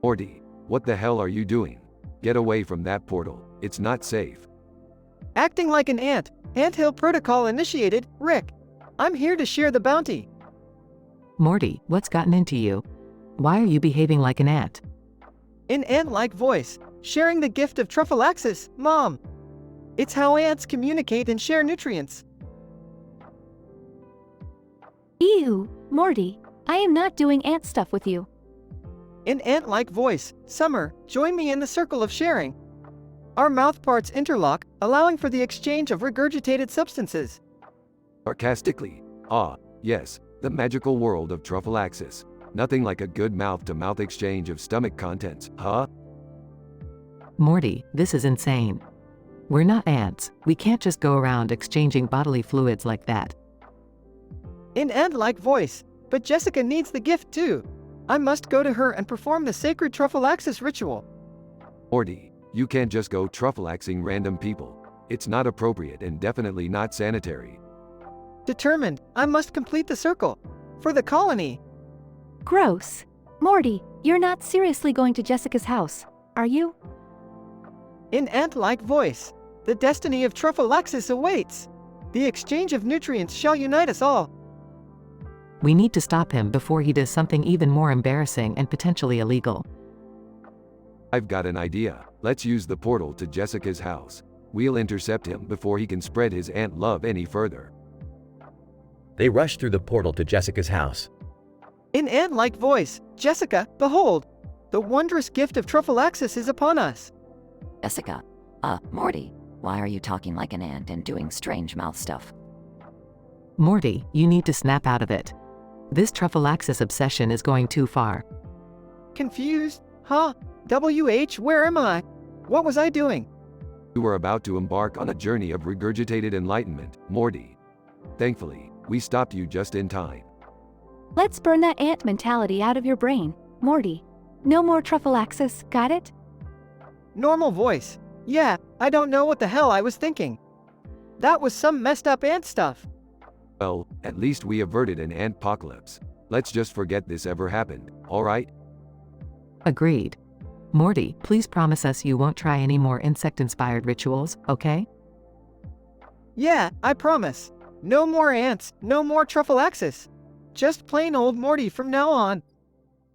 Morty, what the hell are you doing? Get away from that portal, it's not safe. Acting like an ant. Anthill protocol initiated, Rick. I'm here to share the bounty. Morty, what's gotten into you? Why are you behaving like an ant? In ant-like voice, sharing the gift of Truffalaxis, Mom. It's how ants communicate and share nutrients. Ew, Morty, I am not doing ant stuff with you. In ant-like voice, Summer, join me in the circle of sharing. Our mouthparts interlock, allowing for the exchange of regurgitated substances. Sarcastically, ah, yes, the magical world of Truffalaxis. Nothing like a good mouth-to-mouth exchange of stomach contents, huh? Morty, this is insane. We're not ants. We can't just go around exchanging bodily fluids like that. In ant-like voice, but Jessica needs the gift too. I must go to her and perform the sacred Truffalaxis ritual. Morty, you can't just go truffalaxing random people. It's not appropriate and definitely not sanitary. Determined, I must complete the circle. For the colony. Gross. Morty, you're not seriously going to Jessica's house, are you? In ant-like voice, the destiny of Truffalaxis awaits. The exchange of nutrients shall unite us all. We need to stop him before he does something even more embarrassing and potentially illegal. I've got an idea. Let's use the portal to Jessica's house. We'll intercept him before he can spread his ant love any further. They rush through the portal to Jessica's house. In ant-like voice, Jessica, behold, the wondrous gift of Truffalaxis is upon us. Jessica, Morty, why are you talking like an ant and doing strange mouth stuff? Morty, you need to snap out of it. This Truffalaxis obsession is going too far. Confused? Huh? where am I? What was I doing? You were about to embark on a journey of regurgitated enlightenment, Morty. Thankfully, we stopped you just in time. Let's burn that ant mentality out of your brain, Morty. No more Truffalaxis, got it? Normal voice. Yeah, I don't know what the hell I was thinking. That was some messed up ant stuff. Well, at least we averted an ant-pocalypse. Let's just forget this ever happened, alright? Agreed. Morty, please promise us you won't try any more insect-inspired rituals, okay? Yeah, I promise. No more ants, no more Truffalaxis. Just plain old Morty from now on.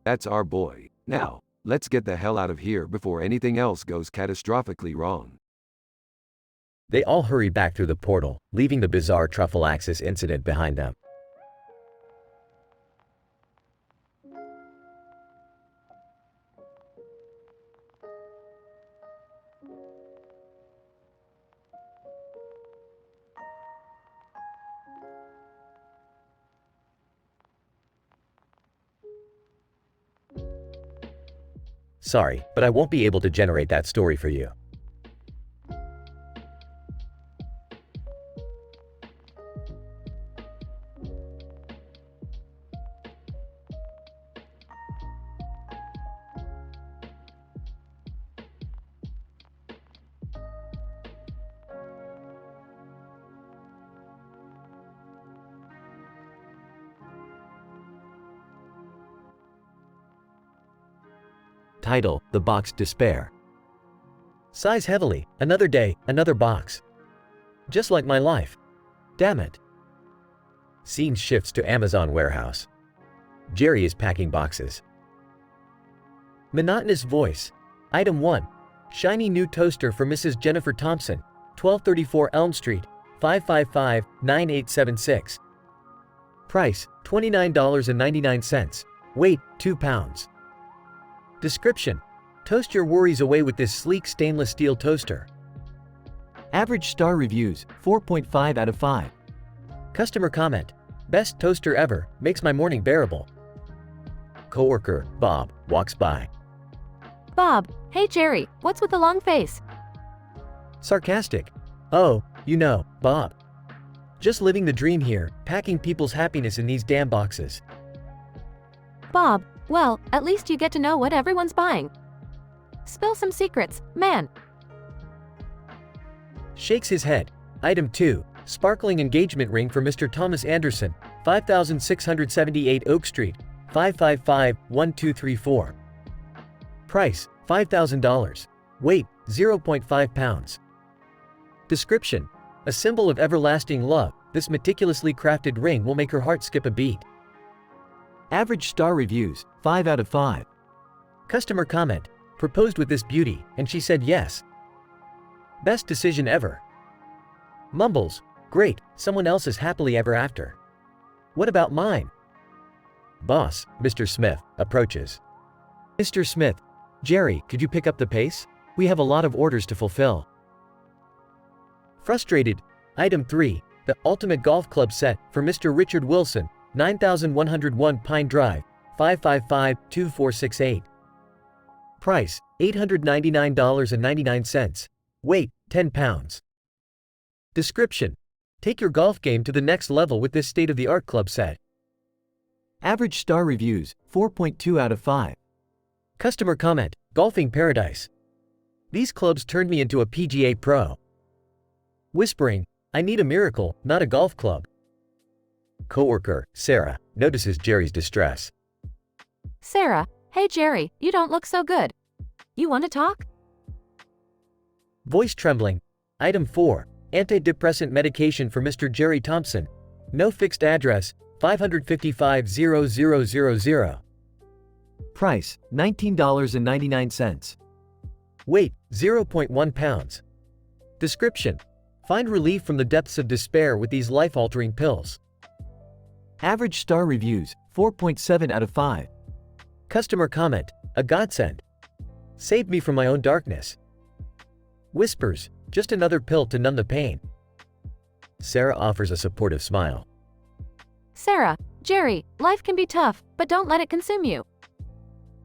That's our boy. Now, let's get the hell out of here before anything else goes catastrophically wrong. They all hurry back through the portal, leaving the bizarre Truffalaxis incident behind them. Sorry, but I won't be able to generate that story for you. Title: The Box Despair. Sighs heavily. Another day, another box. Just like my life. Damn it. Scene shifts to Amazon warehouse. Jerry is packing boxes. Monotonous voice. Item 1. Shiny new toaster for Mrs. Jennifer Thompson, 1234 Elm Street, 555-9876. Price: $29.99. Weight: 2 pounds. Description: toast your worries away with this sleek stainless steel toaster. Average star reviews: 4.5 out of 5. Customer comment. Best toaster ever, makes my morning bearable. Coworker, Bob, walks by. Bob, hey Jerry, what's with the long face? Sarcastic. Oh, you know, Bob. Just living the dream here, packing people's happiness in these damn boxes. Bob, well, at least you get to know what everyone's buying. Spill some secrets, man. Shakes his head. Item 2. Sparkling engagement ring for Mr. Thomas Anderson, 5678 Oak Street, 555-1234. Price, $5,000. Weight, 0.5 pounds. Description. A symbol of everlasting love, this meticulously crafted ring will make her heart skip a beat. Average star reviews, 5 out of 5. Customer comment. Proposed with this beauty, and she said yes. Best decision ever. Mumbles. Great, someone else is happily ever after. What about mine? Boss, Mr. Smith, approaches. Mr. Smith. Jerry, could you pick up the pace? We have a lot of orders to fulfill. Frustrated. Item 3. The Ultimate Golf Club Set for Mr. Richard Wilson, 9101 Pine Drive, 555-2468. Price, $899.99. Weight, 10 pounds. Description. Take your golf game to the next level with this state-of-the-art club set. Average star reviews, 4.2 out of 5. Customer comment. Golfing paradise. These clubs turned me into a PGA pro. Whispering. I need a miracle, not a golf club. Coworker, Sarah, notices Jerry's distress. Sarah, hey Jerry, you don't look so good. You want to talk? Voice trembling. Item 4. Antidepressant medication for Mr. Jerry Thompson. No fixed address, 555-0000. Price, $19.99. Weight, 0.1 pounds. Description. Find relief from the depths of despair with these life-altering pills. Average star reviews, 4.7 out of 5. Customer comment. A godsend. Saved me from my own darkness. Whispers. Just another pill to numb the pain. Sarah offers a supportive smile. Sarah, Jerry, life can be tough, but don't let it consume you.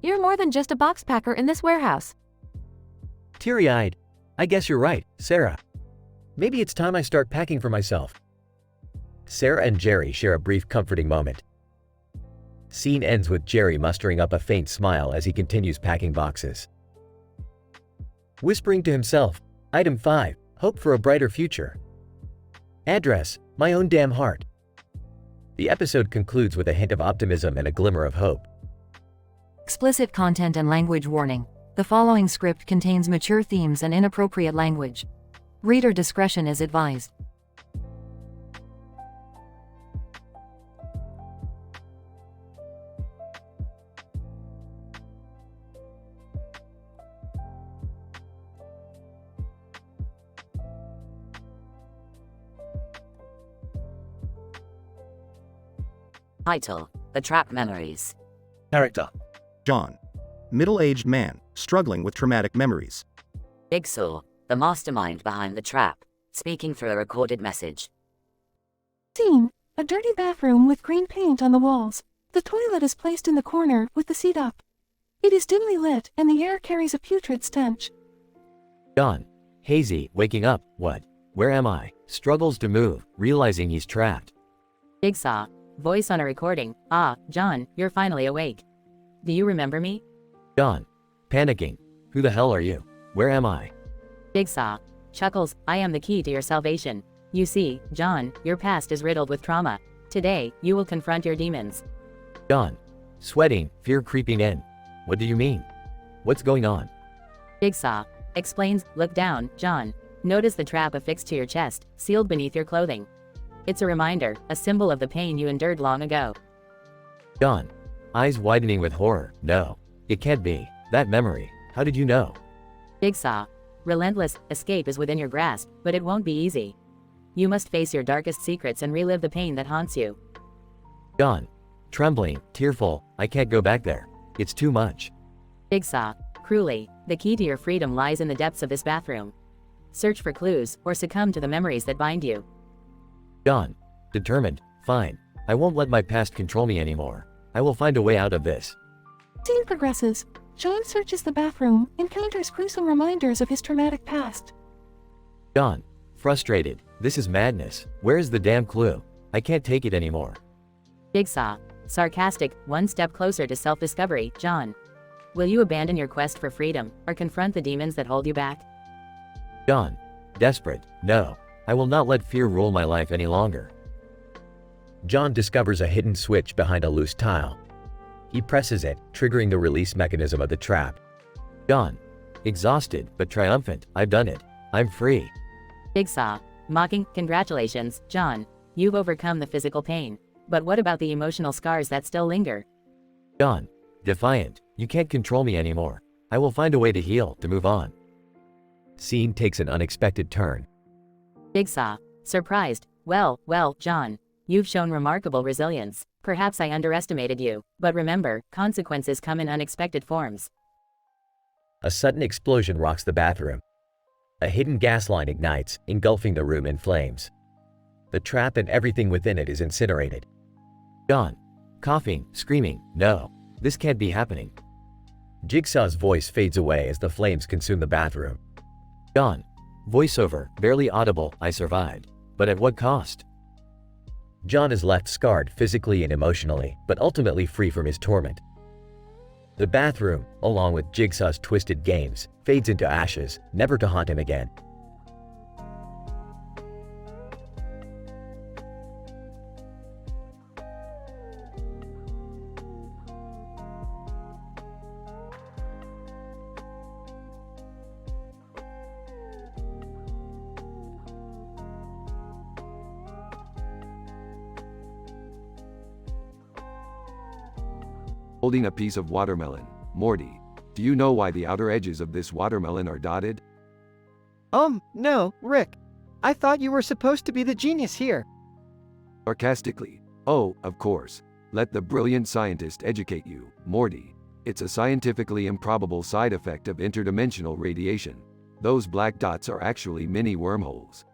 You're more than just a box packer in this warehouse. Teary-eyed. I guess you're right, Sarah. Maybe it's time I start packing for myself. Sarah and Jerry share a brief comforting moment. Scene ends with Jerry mustering up a faint smile as he continues packing boxes. Whispering to himself. Item 5. Hope for a brighter future. Address. My own damn heart. The episode concludes with a hint of optimism and a glimmer of hope. Explicit content and language warning. The following script contains mature themes and inappropriate language. Reader discretion is advised. Title: The Trap Memories. Character: John. Middle-aged man, struggling with traumatic memories. Jigsaw, the mastermind behind the trap, speaking through a recorded message. Scene: a dirty bathroom with green paint on the walls. The toilet is placed in the corner with the seat up. It is dimly lit and the air carries a putrid stench. John. Hazy, waking up. What? Where am I? Struggles to move, realizing he's trapped. Jigsaw. Voice on a recording. Ah, John, you're finally awake. Do you remember me? John. Panicking. Who the hell are you? Where am I? Jigsaw. Chuckles. I am the key to your salvation. You see, John, your past is riddled with trauma. Today, you will confront your demons. John. Sweating, fear creeping in. What do you mean? What's going on? Jigsaw. Explains. Look down, John. Notice the trap affixed to your chest, sealed beneath your clothing. It's a reminder, a symbol of the pain you endured long ago. John. Eyes widening with horror. No. It can't be. That memory. How did you know? Jigsaw. Relentless, escape is within your grasp, but it won't be easy. You must face your darkest secrets and relive the pain that haunts you. John. Trembling, tearful. I can't go back there. It's too much. Jigsaw. Cruelly, the key to your freedom lies in the depths of this bathroom. Search for clues, or succumb to the memories that bind you. John. Determined, fine. I won't let my past control me anymore. I will find a way out of this. Scene progresses. John searches the bathroom, encounters gruesome reminders of his traumatic past. John, frustrated. This is madness. Where is the damn clue? I can't take it anymore. Jigsaw, sarcastic, one step closer to self-discovery, John. Will you abandon your quest for freedom, or confront the demons that hold you back? John, desperate. No. I will not let fear rule my life any longer. John discovers a hidden switch behind a loose tile. He presses it, triggering the release mechanism of the trap. John, exhausted but triumphant, I've done it. I'm free. Jigsaw, mocking, congratulations, John. You've overcome the physical pain. But what about the emotional scars that still linger? John, defiant, you can't control me anymore. I will find a way to heal, to move on. Scene takes an unexpected turn. Jigsaw, surprised, well, John. You've shown remarkable resilience. Perhaps I underestimated you, but remember, consequences come in unexpected forms. A sudden explosion rocks the bathroom. A hidden gas line ignites, engulfing the room in flames. The trap and everything within it is incinerated. John, coughing, screaming, no, this can't be happening. Jigsaw's voice fades away as the flames consume the bathroom. John, voiceover, barely audible, I survived. But at what cost? John is left scarred physically and emotionally, but ultimately free from his torment. The bathroom, along with Jigsaw's twisted games, fades into ashes, never to haunt him again. Holding a piece of watermelon. Morty, do you know why the outer edges of this watermelon are dotted? No, Rick. I thought you were supposed to be the genius here. Sarcastically. Oh, of course. Let the brilliant scientist educate you, Morty. It's a scientifically improbable side effect of interdimensional radiation. Those black dots are actually mini wormholes.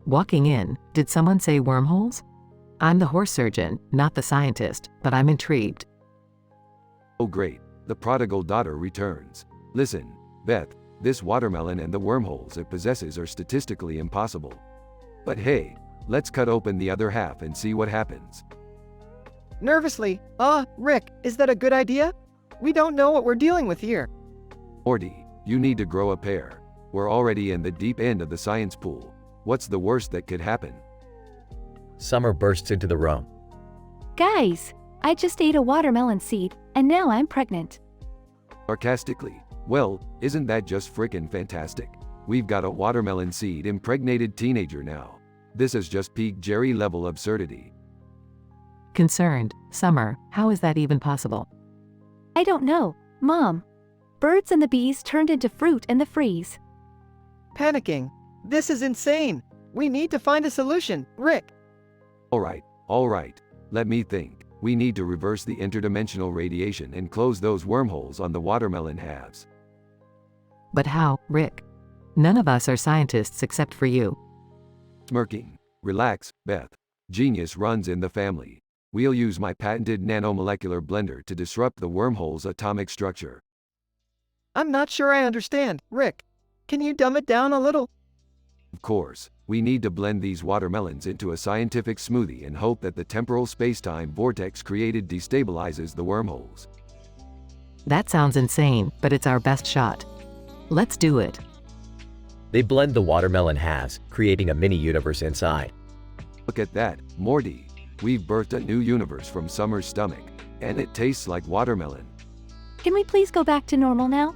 Walking in, did someone say wormholes? I'm the horse surgeon, not the scientist, but I'm intrigued. Oh great, the prodigal daughter returns. Listen, Beth, this watermelon and the wormholes it possesses are statistically impossible. But hey, let's cut open the other half and see what happens. Nervously, Rick, is that a good idea? We don't know what we're dealing with here. Morty, you need to grow a pair. We're already in the deep end of the science pool. What's the worst that could happen? Summer bursts into the room. Guys, I just ate a watermelon seed, and now I'm pregnant. Sarcastically, well, isn't that just frickin' fantastic? We've got a watermelon seed impregnated teenager now. This is just peak Jerry level absurdity. Concerned, Summer, how is that even possible? I don't know, Mom. Birds and the bees turned into fruit in the freeze. Panicking. This is insane. We need to find a solution, Rick. All right. Let me think. We need to reverse the interdimensional radiation and close those wormholes on the watermelon halves. But how, Rick? None of us are scientists except for you. Smirking. Relax, Beth. Genius runs in the family. We'll use my patented nanomolecular blender to disrupt the wormhole's atomic structure. I'm not sure I understand, Rick. Can you dumb it down a little? Of course, we need to blend these watermelons into a scientific smoothie and hope that the temporal spacetime vortex created destabilizes the wormholes. That sounds insane, but it's our best shot. Let's do it. They blend the watermelon halves, creating a mini-universe inside. Look at that, Morty. We've birthed a new universe from Summer's stomach, and it tastes like watermelon. Can we please go back to normal now?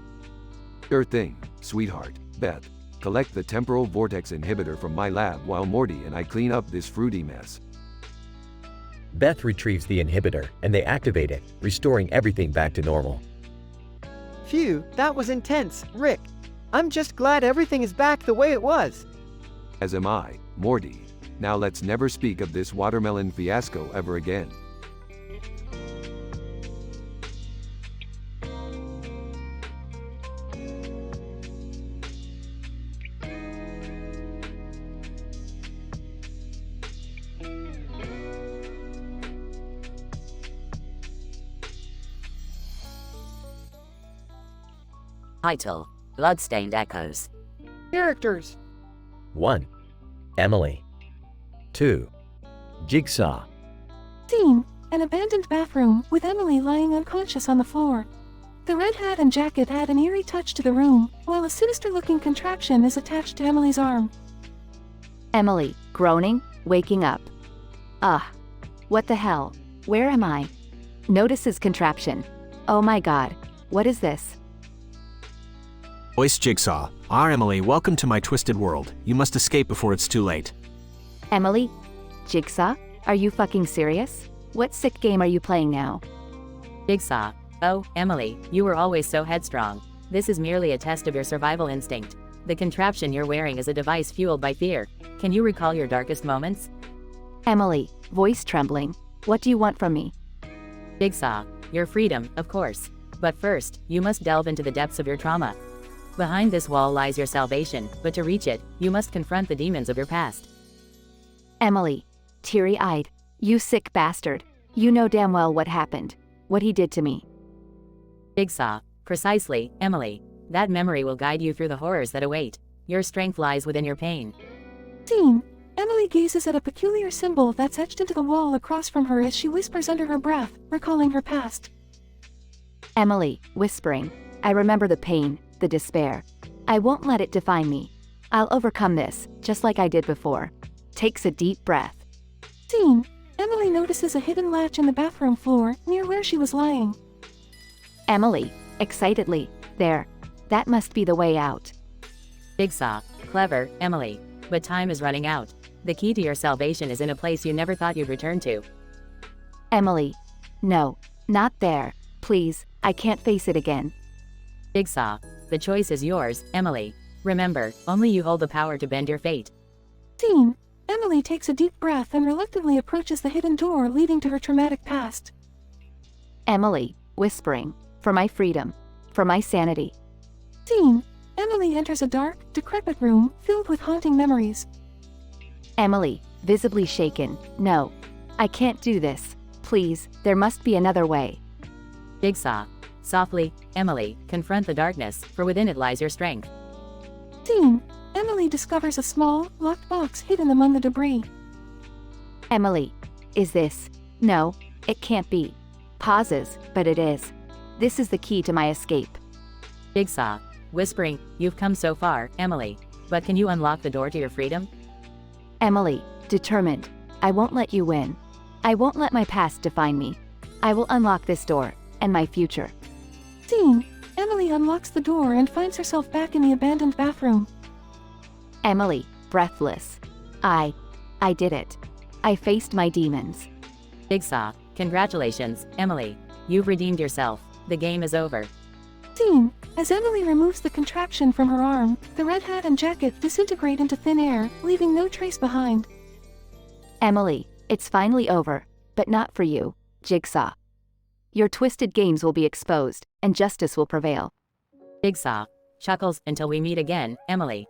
Sure thing, sweetheart. Beth, collect the temporal vortex inhibitor from my lab while Morty and I clean up this fruity mess. Beth retrieves the inhibitor, and they activate it, restoring everything back to normal. Phew, that was intense, Rick. I'm just glad everything is back the way it was. As am I, Morty. Now let's never speak of this watermelon fiasco ever again. Title: Bloodstained Echoes. Characters. 1. Emily. 2. Jigsaw. Scene: an abandoned bathroom with Emily lying unconscious on the floor. The red hat and jacket add an eerie touch to the room, while a sinister-looking contraption is attached to Emily's arm. Emily, groaning, waking up. Ugh. What the hell? Where am I? Notices contraption. Oh my god. What is this? Voice Jigsaw. Emily, welcome to my twisted world. You must escape before it's too late. Emily? Jigsaw? Are you fucking serious? What sick game are you playing now? Jigsaw. Oh, Emily, you were always so headstrong. This is merely a test of your survival instinct. The contraption you're wearing is a device fueled by fear. Can you recall your darkest moments? Emily, voice trembling. What do you want from me? Jigsaw. Your freedom, of course. But first, you must delve into the depths of your trauma. Behind this wall lies your salvation, but to reach it, you must confront the demons of your past. Emily, teary-eyed. You sick bastard. You know damn well what happened. What he did to me. Jigsaw. Precisely, Emily. That memory will guide you through the horrors that await. Your strength lies within your pain. Scene: Emily gazes at a peculiar symbol that's etched into the wall across from her as she whispers under her breath, recalling her past. Emily, whispering. I remember the pain, the despair. I won't let it define me. I'll overcome this, just like I did before. Takes a deep breath. Scene: Emily notices a hidden latch in the bathroom floor, near where she was lying. Emily, excitedly. There. That must be the way out. Jigsaw. Clever, Emily. But time is running out. The key to your salvation is in a place you never thought you'd return to. Emily. No. Not there. Please, I can't face it again. Jigsaw. The choice is yours, Emily. Remember, only you hold the power to bend your fate. Scene: Emily takes a deep breath and reluctantly approaches the hidden door leading to her traumatic past. Emily, whispering. For my freedom. For my sanity. Scene: Emily enters a dark, decrepit room filled with haunting memories. Emily, visibly shaken. No. I can't do this. Please, there must be another way. Jigsaw. Softly, Emily, confront the darkness, for within it lies your strength. Scene: Emily discovers a small, locked box hidden among the debris. Emily. Is this? No, it can't be. Pauses, but it is. This is the key to my escape. Jigsaw. Whispering, you've come so far, Emily. But can you unlock the door to your freedom? Emily, determined. I won't let you win. I won't let my past define me. I will unlock this door, and my future. Scene: Emily unlocks the door and finds herself back in the abandoned bathroom. Emily, breathless. I did it. I faced my demons. Jigsaw. Congratulations, Emily. You've redeemed yourself. The game is over. Scene: as Emily removes the contraption from her arm, the red hat and jacket disintegrate into thin air, leaving no trace behind. Emily, it's finally over, but not for you, Jigsaw. Your twisted games will be exposed, and justice will prevail. Jigsaw. Chuckles, until we meet again, Emily.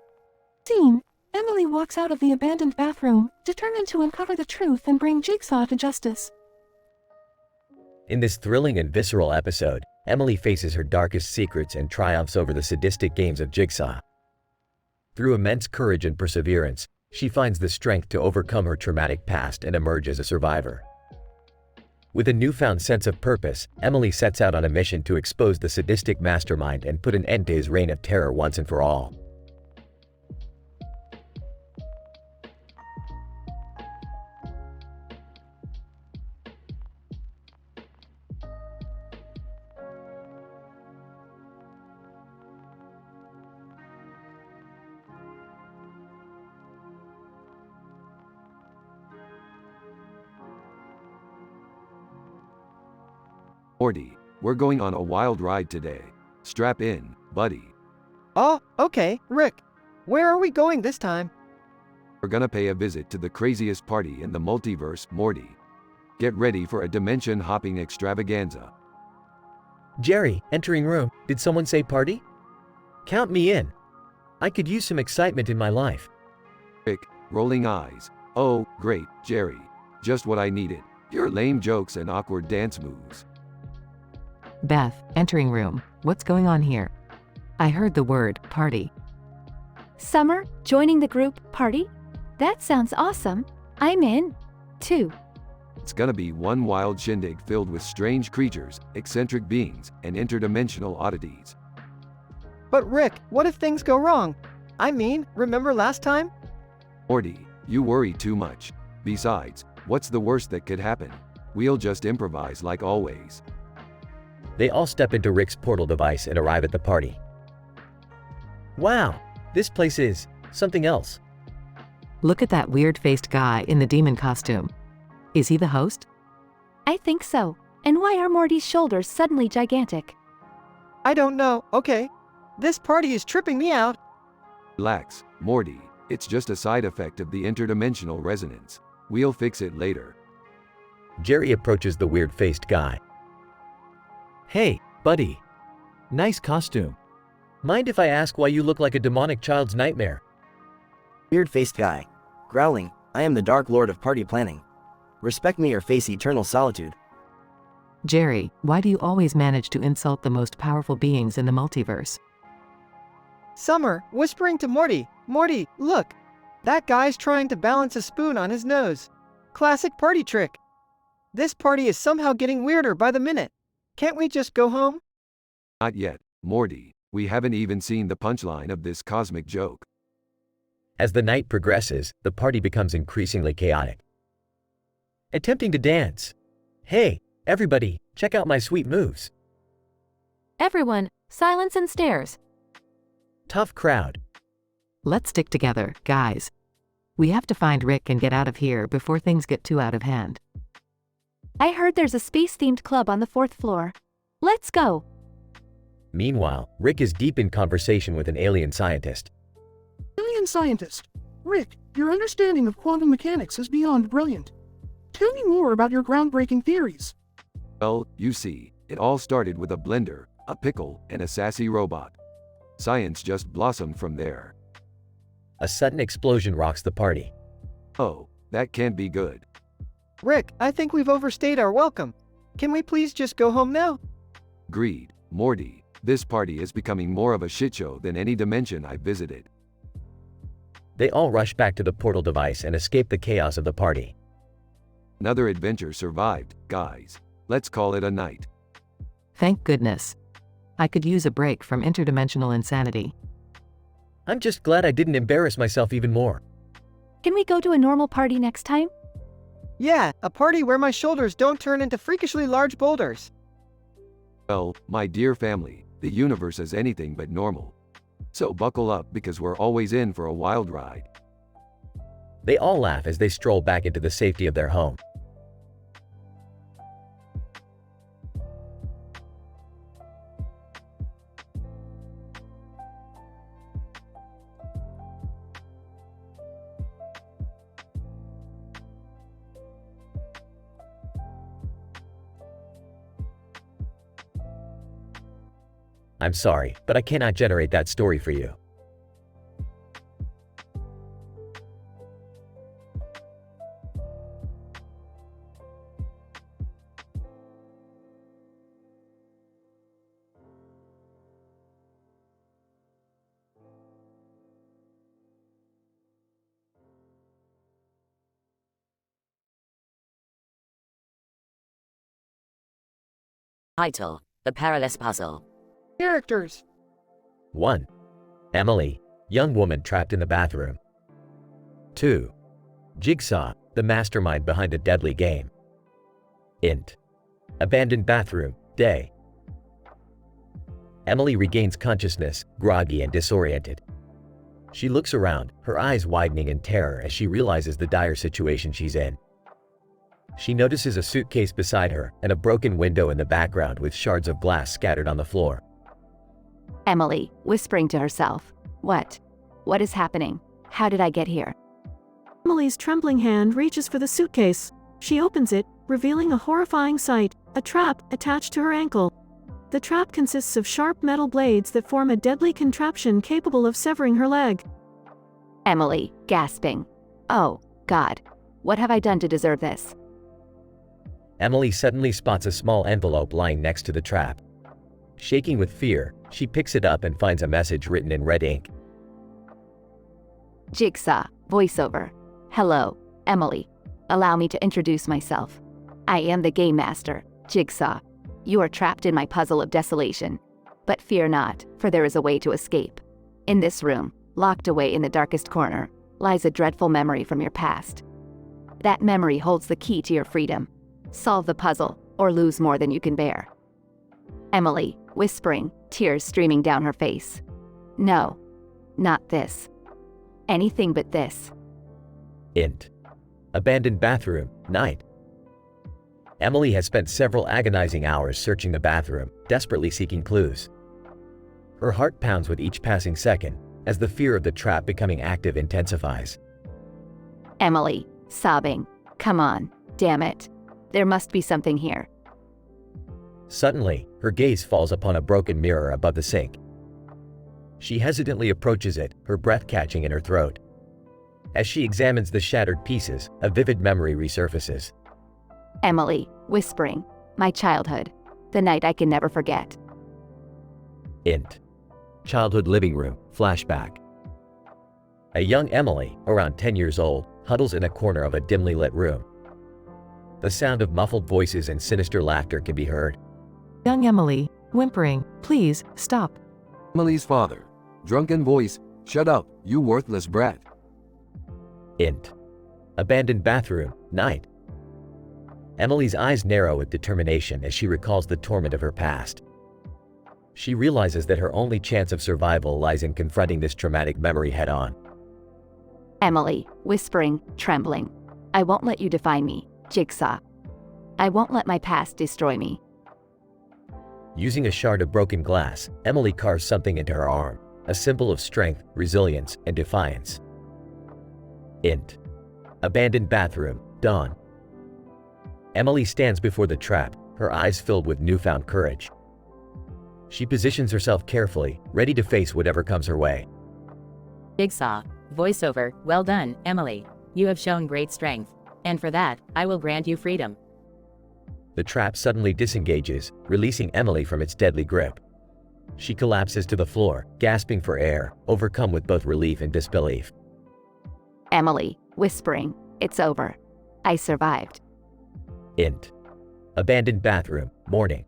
Scene: Emily walks out of the abandoned bathroom, determined to uncover the truth and bring Jigsaw to justice. In this thrilling and visceral episode, Emily faces her darkest secrets and triumphs over the sadistic games of Jigsaw. Through immense courage and perseverance, she finds the strength to overcome her traumatic past and emerge as a survivor. With a newfound sense of purpose, Emily sets out on a mission to expose the sadistic mastermind and put an end to his reign of terror once and for all. Morty, we're going on a wild ride today. Strap in, buddy. Oh, okay, Rick. Where are we going this time? We're gonna pay a visit to the craziest party in the multiverse, Morty. Get ready for a dimension-hopping extravaganza. Jerry, entering room. Did someone say party? Count me in. I could use some excitement in my life. Rick, rolling eyes. Oh, great, Jerry. Just what I needed. Your lame jokes and awkward dance moves. Beth, entering room. What's going on here? I heard the word party. Summer, joining the group party? That sounds awesome. I'm in. 2. It's gonna be one wild shindig filled with strange creatures, eccentric beings, and interdimensional oddities. But Rick, what if things go wrong? I mean, remember last time? Morty, you worry too much. Besides, what's the worst that could happen? We'll just improvise like always. They all step into Rick's portal device and arrive at the party. Wow, this place is something else. Look at that weird-faced guy in the demon costume. Is he the host? I think so. And why are Morty's shoulders suddenly gigantic? I don't know, okay. This party is tripping me out. Relax, Morty. It's just a side effect of the interdimensional resonance. We'll fix it later. Jerry approaches the weird-faced guy. Hey, buddy. Nice costume. Mind if I ask why you look like a demonic child's nightmare? Weird-faced guy. Growling, I am the Dark Lord of party planning. Respect me or face eternal solitude. Jerry, why do you always manage to insult the most powerful beings in the multiverse? Summer, whispering to Morty. Morty, look. That guy's trying to balance a spoon on his nose. Classic party trick. This party is somehow getting weirder by the minute. Can't we just go home? Not yet, Morty. We haven't even seen the punchline of this cosmic joke. As the night progresses, the party becomes increasingly chaotic. Attempting to dance. Hey, everybody, check out my sweet moves. Everyone, silence and stares. Tough crowd. Let's stick together, guys. We have to find Rick and get out of here before things get too out of hand. I heard there's a space-themed club on the 4th floor. Let's go. Meanwhile, Rick is deep in conversation with an alien scientist. Alien scientist. Rick, your understanding of quantum mechanics is beyond brilliant. Tell me more about your groundbreaking theories. Well, you see, it all started with a blender, a pickle, and a sassy robot. Science just blossomed from there. A sudden explosion rocks the party. Oh, that can't be good. Rick, I think we've overstayed our welcome. Can we please just go home now? Agreed, Morty. This party is becoming more of a shitshow than any dimension I've visited. They all rush back to the portal device and escape the chaos of the party. Another adventure survived, guys. Let's call it a night. Thank goodness. I could use a break from interdimensional insanity. I'm just glad I didn't embarrass myself even more. Can we go to a normal party next time? Yeah, a party where my shoulders don't turn into freakishly large boulders. Well, my dear family, the universe is anything but normal. So buckle up because we're always in for a wild ride. They all laugh as they stroll back into the safety of their home. I'm sorry, but I cannot generate that story for you. Title: The Perilous Puzzle. Characters. 1. Emily, young woman trapped in the bathroom. 2. Jigsaw, the mastermind behind a deadly game. Int. Abandoned bathroom, day. Emily regains consciousness, groggy and disoriented. She looks around, her eyes widening in terror as she realizes the dire situation she's in. She notices a suitcase beside her and a broken window in the background with shards of glass scattered on the floor. Emily, whispering to herself. What? What is happening? How did I get here? Emily's trembling hand reaches for the suitcase. She opens it, revealing a horrifying sight, a trap attached to her ankle. The trap consists of sharp metal blades that form a deadly contraption capable of severing her leg. Emily, gasping. Oh, God. What have I done to deserve this? Emily suddenly spots a small envelope lying next to the trap. Shaking with fear, she picks it up and finds a message written in red ink. Jigsaw, voiceover. Hello, Emily. Allow me to introduce myself. I am the Game Master, Jigsaw. You are trapped in my puzzle of desolation. But fear not, for there is a way to escape. In this room, locked away in the darkest corner, lies a dreadful memory from your past. That memory holds the key to your freedom. Solve the puzzle, or lose more than you can bear. Emily, whispering, tears streaming down her face. No, not this. Anything but this. Int. Abandoned bathroom, night. Emily has spent several agonizing hours searching the bathroom, desperately seeking clues. Her heart pounds with each passing second, as the fear of the trap becoming active intensifies. Emily, sobbing. Come on, damn it. There must be something here. Suddenly, her gaze falls upon a broken mirror above the sink. She hesitantly approaches it, her breath catching in her throat. As she examines the shattered pieces, a vivid memory resurfaces. Emily, whispering. My childhood. The night I can never forget. Int. Childhood living room, flashback. A young Emily, around 10 years old, huddles in a corner of a dimly lit room. The sound of muffled voices and sinister laughter can be heard. Young Emily, whimpering, please, stop. Emily's father. Drunken voice. Shut up, you worthless brat. Int. Abandoned bathroom, night. Emily's eyes narrow with determination as she recalls the torment of her past. She realizes that her only chance of survival lies in confronting this traumatic memory head-on. Emily, whispering, trembling. I won't let you define me, Jigsaw. I won't let my past destroy me. Using a shard of broken glass, Emily carves something into her arm, a symbol of strength, resilience, and defiance. Int. Abandoned bathroom, dawn. Emily stands before the trap, her eyes filled with newfound courage. She positions herself carefully, ready to face whatever comes her way. Jigsaw, voiceover. Well done, Emily. You have shown great strength. And for that, I will grant you freedom. The trap suddenly disengages, releasing Emily from its deadly grip. She collapses to the floor, gasping for air, overcome with both relief and disbelief. Emily, whispering. It's over. I survived. Int. Abandoned bathroom, morning.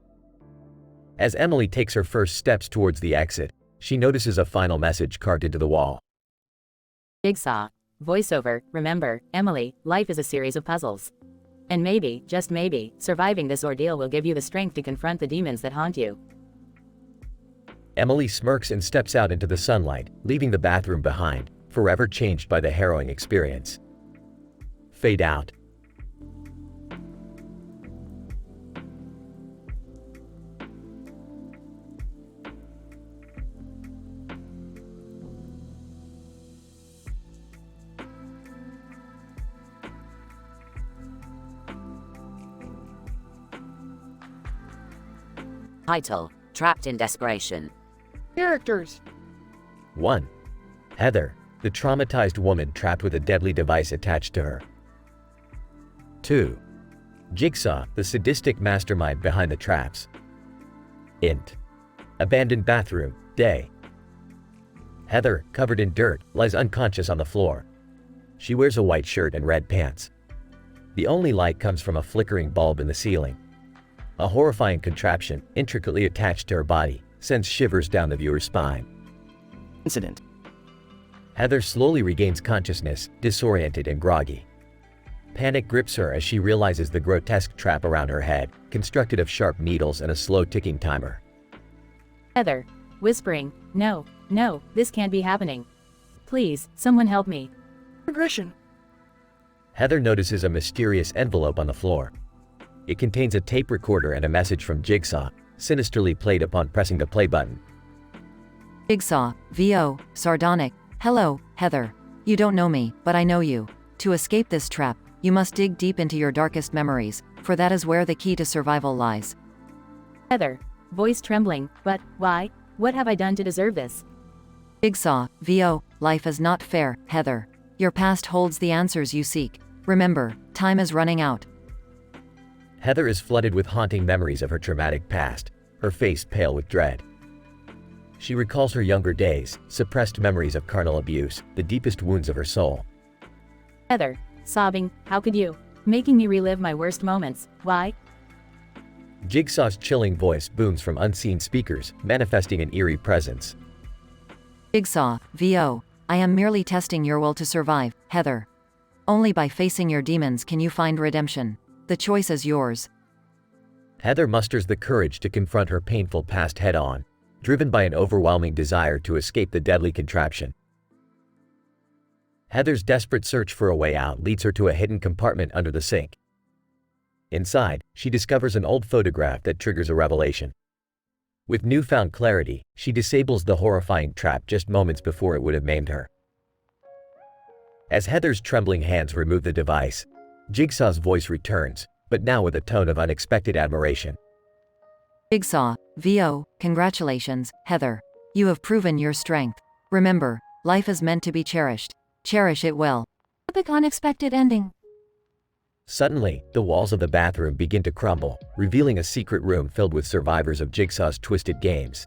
As Emily takes her first steps towards the exit, she notices a final message carved into the wall. Jigsaw, voiceover. Remember, Emily, life is a series of puzzles. And maybe, just maybe, surviving this ordeal will give you the strength to confront the demons that haunt you. Emily smirks and steps out into the sunlight, leaving the bathroom behind, forever changed by the harrowing experience. Fade out. Title: Trapped in Desperation. Characters. 1. Heather, the traumatized woman trapped with a deadly device attached to her. 2. Jigsaw, the sadistic mastermind behind the traps. Int. Abandoned bathroom, day. Heather, covered in dirt, lies unconscious on the floor. She wears a white shirt and red pants. The only light comes from a flickering bulb in the ceiling. A horrifying contraption, intricately attached to her body, sends shivers down the viewer's spine. Incident. Heather slowly regains consciousness, disoriented and groggy. Panic grips her as she realizes the grotesque trap around her head, constructed of sharp needles and a slow ticking timer. Heather, whispering. No, no, this can't be happening. Please, someone help me. Progression. Heather notices a mysterious envelope on the floor. It contains a tape recorder and a message from Jigsaw, sinisterly played upon pressing the play button. Jigsaw, VO, sardonic. Hello, Heather. You don't know me, but I know you. To escape this trap, you must dig deep into your darkest memories, for that is where the key to survival lies. Heather, voice trembling. But why? What have I done to deserve this? Jigsaw, VO, life is not fair, Heather. Your past holds the answers you seek. Remember, time is running out. Heather is flooded with haunting memories of her traumatic past. her face pale with dread. She recalls her younger days, suppressed memories of carnal abuse, the deepest wounds of her soul. Heather, sobbing, how could you? Making me relive my worst moments. Why? Jigsaw's chilling voice booms from unseen speakers, manifesting an eerie presence. Jigsaw, VO, I am merely testing your will to survive, Heather. Only by facing your demons can you find redemption. The choice is yours. Heather musters the courage to confront her painful past head-on, driven by an overwhelming desire to escape the deadly contraption. Heather's desperate search for a way out leads her to a hidden compartment under the sink. Inside, she discovers an old photograph that triggers a revelation. With newfound clarity, she disables the horrifying trap just moments before it would have maimed her. As Heather's trembling hands remove the device, Jigsaw's voice returns, but now with a tone of unexpected admiration. Jigsaw, VO, congratulations, Heather. You have proven your strength. Remember, life is meant to be cherished. Cherish it well. Epic unexpected ending. Suddenly, the walls of the bathroom begin to crumble, revealing a secret room filled with survivors of Jigsaw's twisted games.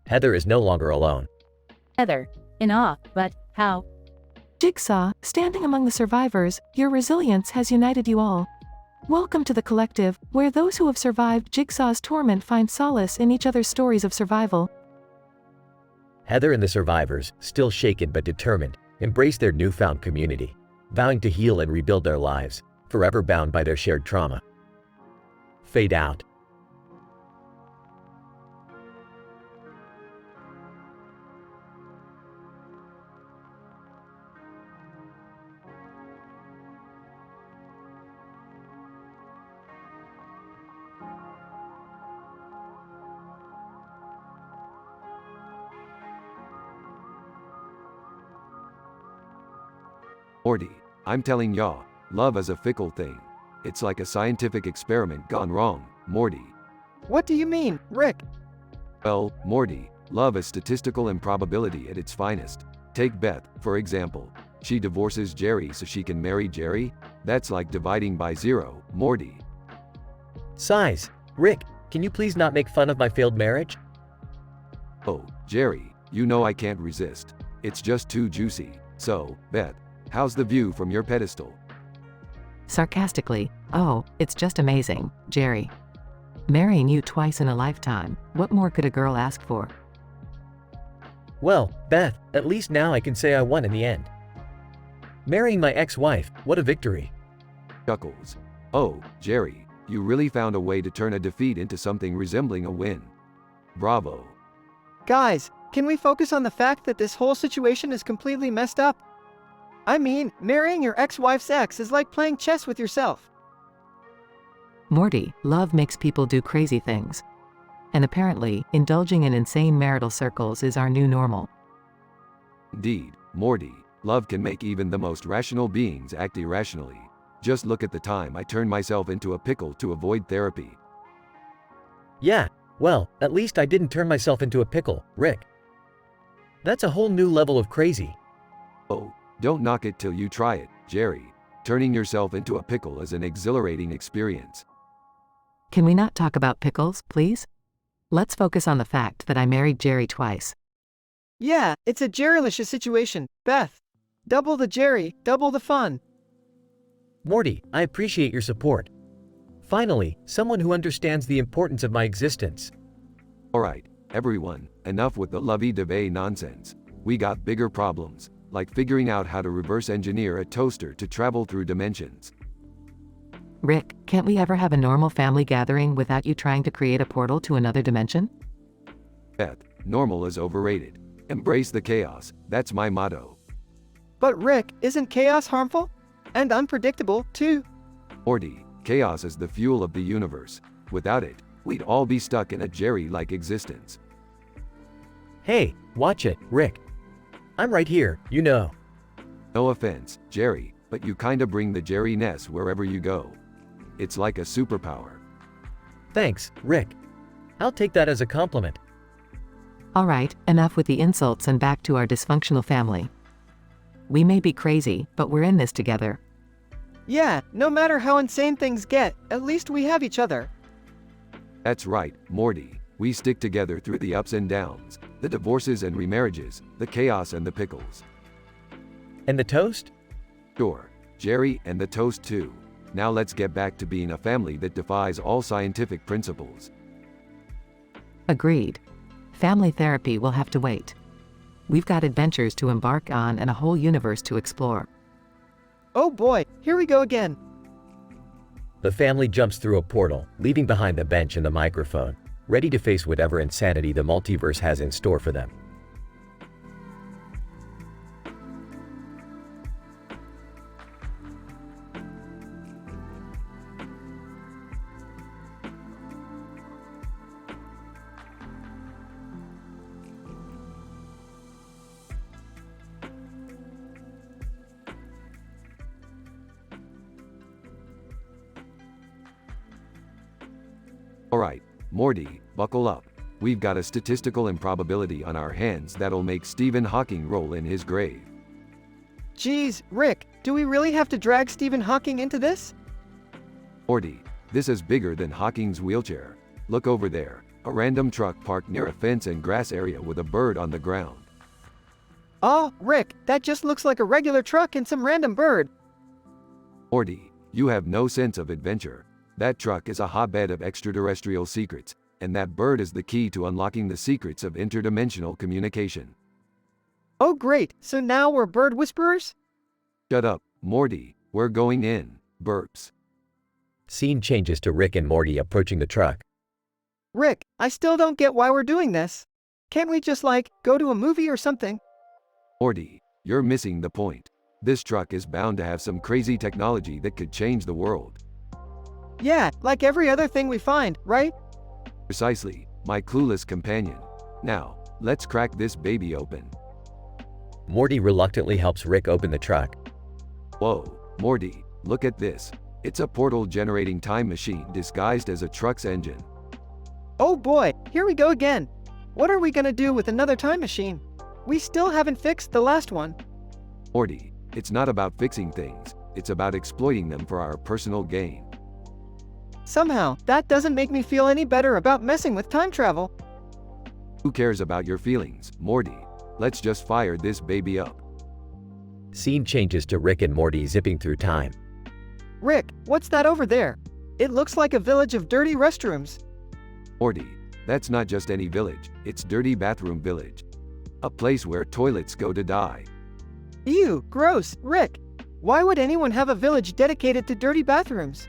Heather is no longer alone. Heather, in awe, but how? Jigsaw, standing among the survivors, your resilience has united you all. Welcome to the collective, where those who have survived Jigsaw's torment find solace in each other's stories of survival. Heather and the survivors, still shaken but determined, embrace their newfound community, vowing to heal and rebuild their lives, forever bound by their shared trauma. Fade out. Morty, I'm telling y'all, love is a fickle thing. It's like a scientific experiment gone wrong, Morty. What do you mean, Rick? Well, Morty, love is statistical improbability at its finest. Take Beth, for example. She divorces Jerry so she can marry Jerry? That's like dividing by zero, Morty. Sighs. Rick, can you please not make fun of my failed marriage? Oh, Jerry, you know I can't resist. It's just too juicy. So, Beth, how's the view from your pedestal? Sarcastically, oh, it's just amazing, Jerry. Marrying you twice in a lifetime, what more could a girl ask for? Well, Beth, at least now I can say I won in the end. Marrying my ex-wife, what a victory. Chuckles. Oh, Jerry, you really found a way to turn a defeat into something resembling a win. Bravo. Guys, can we focus on the fact that this whole situation is completely messed up? I mean, marrying your ex-wife's ex is like playing chess with yourself. Morty, love makes people do crazy things. And apparently, indulging in insane marital circles is our new normal. Indeed, Morty, love can make even the most rational beings act irrationally. Just look at the time I turned myself into a pickle to avoid therapy. Yeah, well, at least I didn't turn myself into a pickle, Rick. That's a whole new level of crazy. Oh, don't knock it till you try it, Jerry. Turning yourself into a pickle is an exhilarating experience. Can we not talk about pickles, please? Let's focus on the fact that I married Jerry twice. Yeah, it's a Jerrylicious situation, Beth. Double the Jerry, double the fun. Morty, I appreciate your support. Finally, someone who understands the importance of my existence. Alright, everyone, enough with the lovey-dovey nonsense. We got bigger problems, like figuring out how to reverse engineer a toaster to travel through dimensions. Rick, can't we ever have a normal family gathering without you trying to create a portal to another dimension? Beth, normal is overrated. Embrace the chaos, that's my motto. But Rick, isn't chaos harmful? And unpredictable, too? Morty, chaos is the fuel of the universe. Without it, we'd all be stuck in a Jerry-like existence. Hey, watch it, Rick. I'm right here, you know. No offense, Jerry, but you kinda bring the Jerry-ness wherever you go. It's like a superpower. Thanks, Rick. I'll take that as a compliment. Alright, enough with the insults and back to our dysfunctional family. We may be crazy, but we're in this together. Yeah, no matter how insane things get, at least we have each other. That's right, Morty. We stick together through the ups and downs, the divorces and remarriages, the chaos and the pickles. And the toast? Sure, Jerry and the toast too. Now let's get back to being a family that defies all scientific principles. Agreed. Family therapy will have to wait. We've got adventures to embark on and a whole universe to explore. Oh boy, here we go again. The family jumps through a portal, leaving behind the bench and the microphone, ready to face whatever insanity the multiverse has in store for them. Alright, Morty, buckle up. We've got a statistical improbability on our hands that'll make Stephen Hawking roll in his grave. Geez, Rick, do we really have to drag Stephen Hawking into this? Morty, this is bigger than Hawking's wheelchair. Look over there, a random truck parked near a fence and grass area with a bird on the ground. Oh, Rick, that just looks like a regular truck and some random bird. Morty, you have no sense of adventure. That truck is a hotbed of extraterrestrial secrets, and that bird is the key to unlocking the secrets of interdimensional communication. Oh great, so now we're bird whisperers? Shut up, Morty, we're going in. Burps. Scene changes to Rick and Morty approaching the truck. Rick, I still don't get why we're doing this. Can't we just go to a movie or something? Morty, you're missing the point. This truck is bound to have some crazy technology that could change the world. Yeah, like every other thing we find, right? Precisely, my clueless companion. Now, let's crack this baby open. Morty reluctantly helps Rick open the truck. Whoa, Morty, look at this. It's a portal-generating time machine disguised as a truck's engine. Oh boy, here we go again. What are we gonna do with another time machine? We still haven't fixed the last one. Morty, it's not about fixing things, it's about exploiting them for our personal gain. Somehow, that doesn't make me feel any better about messing with time travel. Who cares about your feelings, Morty? Let's just fire this baby up. Scene changes to Rick and Morty zipping through time. Rick, what's that over there? It looks like a village of dirty restrooms. Morty, that's not just any village, it's Dirty Bathroom Village. A place where toilets go to die. Ew, gross, Rick. Why would anyone have a village dedicated to dirty bathrooms?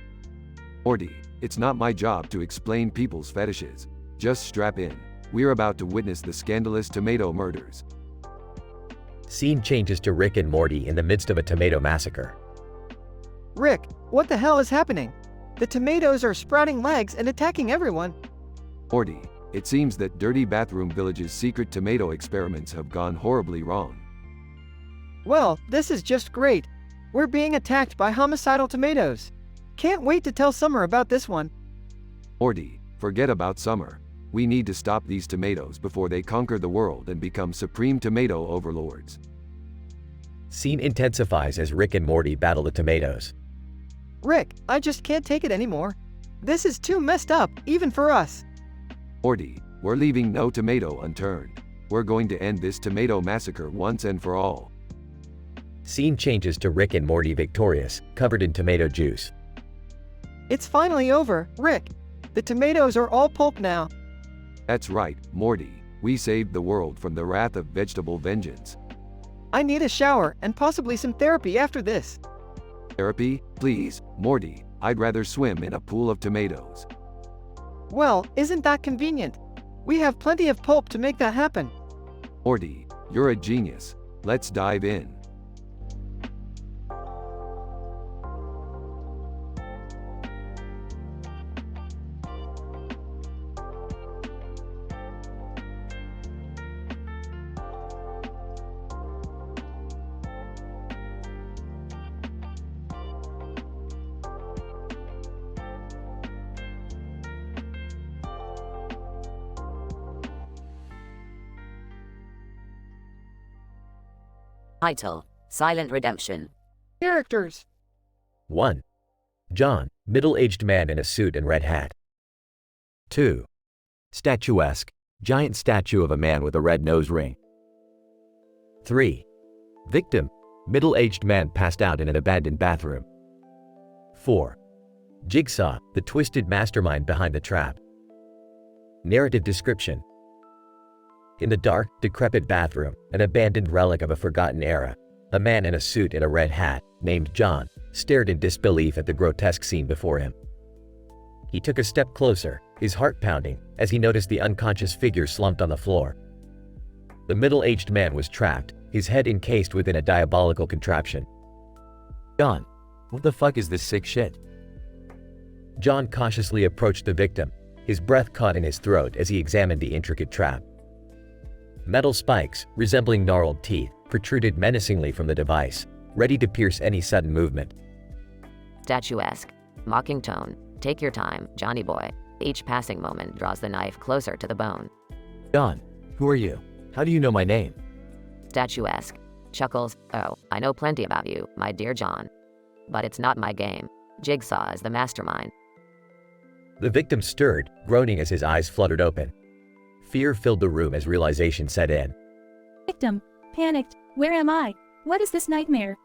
Morty, it's not my job to explain people's fetishes. Just strap in. We're about to witness the scandalous tomato murders. Scene changes to Rick and Morty in the midst of a tomato massacre. Rick, what the hell is happening? The tomatoes are sprouting legs and attacking everyone. Morty, it seems that Dirty Bathroom Village's secret tomato experiments have gone horribly wrong. Well, this is just great. We're being attacked by homicidal tomatoes. Can't wait to tell Summer about this one. Morty, forget about Summer. We need to stop these tomatoes before they conquer the world and become supreme tomato overlords. Scene intensifies as Rick and Morty battle the tomatoes. Rick, I just can't take it anymore. This is too messed up, even for us. Morty, we're leaving no tomato unturned. We're going to end this tomato massacre once and for all. Scene changes to Rick and Morty victorious, covered in tomato juice. It's finally over, Rick. The tomatoes are all pulp now. That's right, Morty. We saved the world from the wrath of vegetable vengeance. I need a shower and possibly some therapy after this. Therapy? Please, Morty. I'd rather swim in a pool of tomatoes. Well, isn't that convenient? We have plenty of pulp to make that happen. Morty, you're a genius. Let's dive in. Title: Silent Redemption. Characters. 1. John, middle-aged man in a suit and red hat. 2. Statuesque, giant statue of a man with a red nose ring. 3. Victim, middle-aged man passed out in an abandoned bathroom. 4. Jigsaw, the twisted mastermind behind the trap. Narrative description. In the dark, decrepit bathroom, an abandoned relic of a forgotten era, a man in a suit and a red hat, named John, stared in disbelief at the grotesque scene before him. He took a step closer, his heart pounding, as he noticed the unconscious figure slumped on the floor. The middle-aged man was trapped, his head encased within a diabolical contraption. John, what the fuck is this sick shit? John cautiously approached the victim, his breath caught in his throat as he examined the intricate trap. Metal spikes, resembling gnarled teeth, protruded menacingly from the device, ready to pierce any sudden movement. Statuesque. Mocking tone. Take your time, Johnny boy. Each passing moment draws the knife closer to the bone. John, who are you? How do you know my name? Statuesque. Chuckles. Oh, I know plenty about you, my dear John. But it's not my game. Jigsaw is the mastermind. The victim stirred, groaning as his eyes fluttered open. Fear filled the room as realization set in. Victim. Panicked. Where am I? What is this nightmare?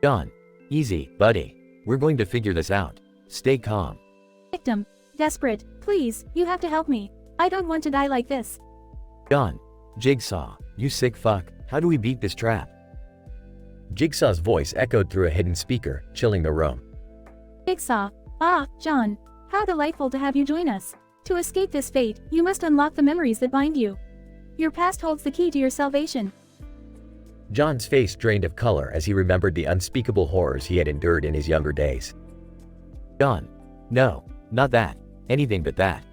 John, easy, buddy. We're going to figure this out. Stay calm. Victim. Desperate. Please, you have to help me. I don't want to die like this. John, Jigsaw, you sick fuck. How do we beat this trap? Jigsaw's voice echoed through a hidden speaker, chilling the room. Jigsaw. Ah, John. How delightful to have you join us. To escape this fate, you must unlock the memories that bind you. Your past holds the key to your salvation. John's face drained of color as he remembered the unspeakable horrors he had endured in his younger days. John, no, not that. Anything but that.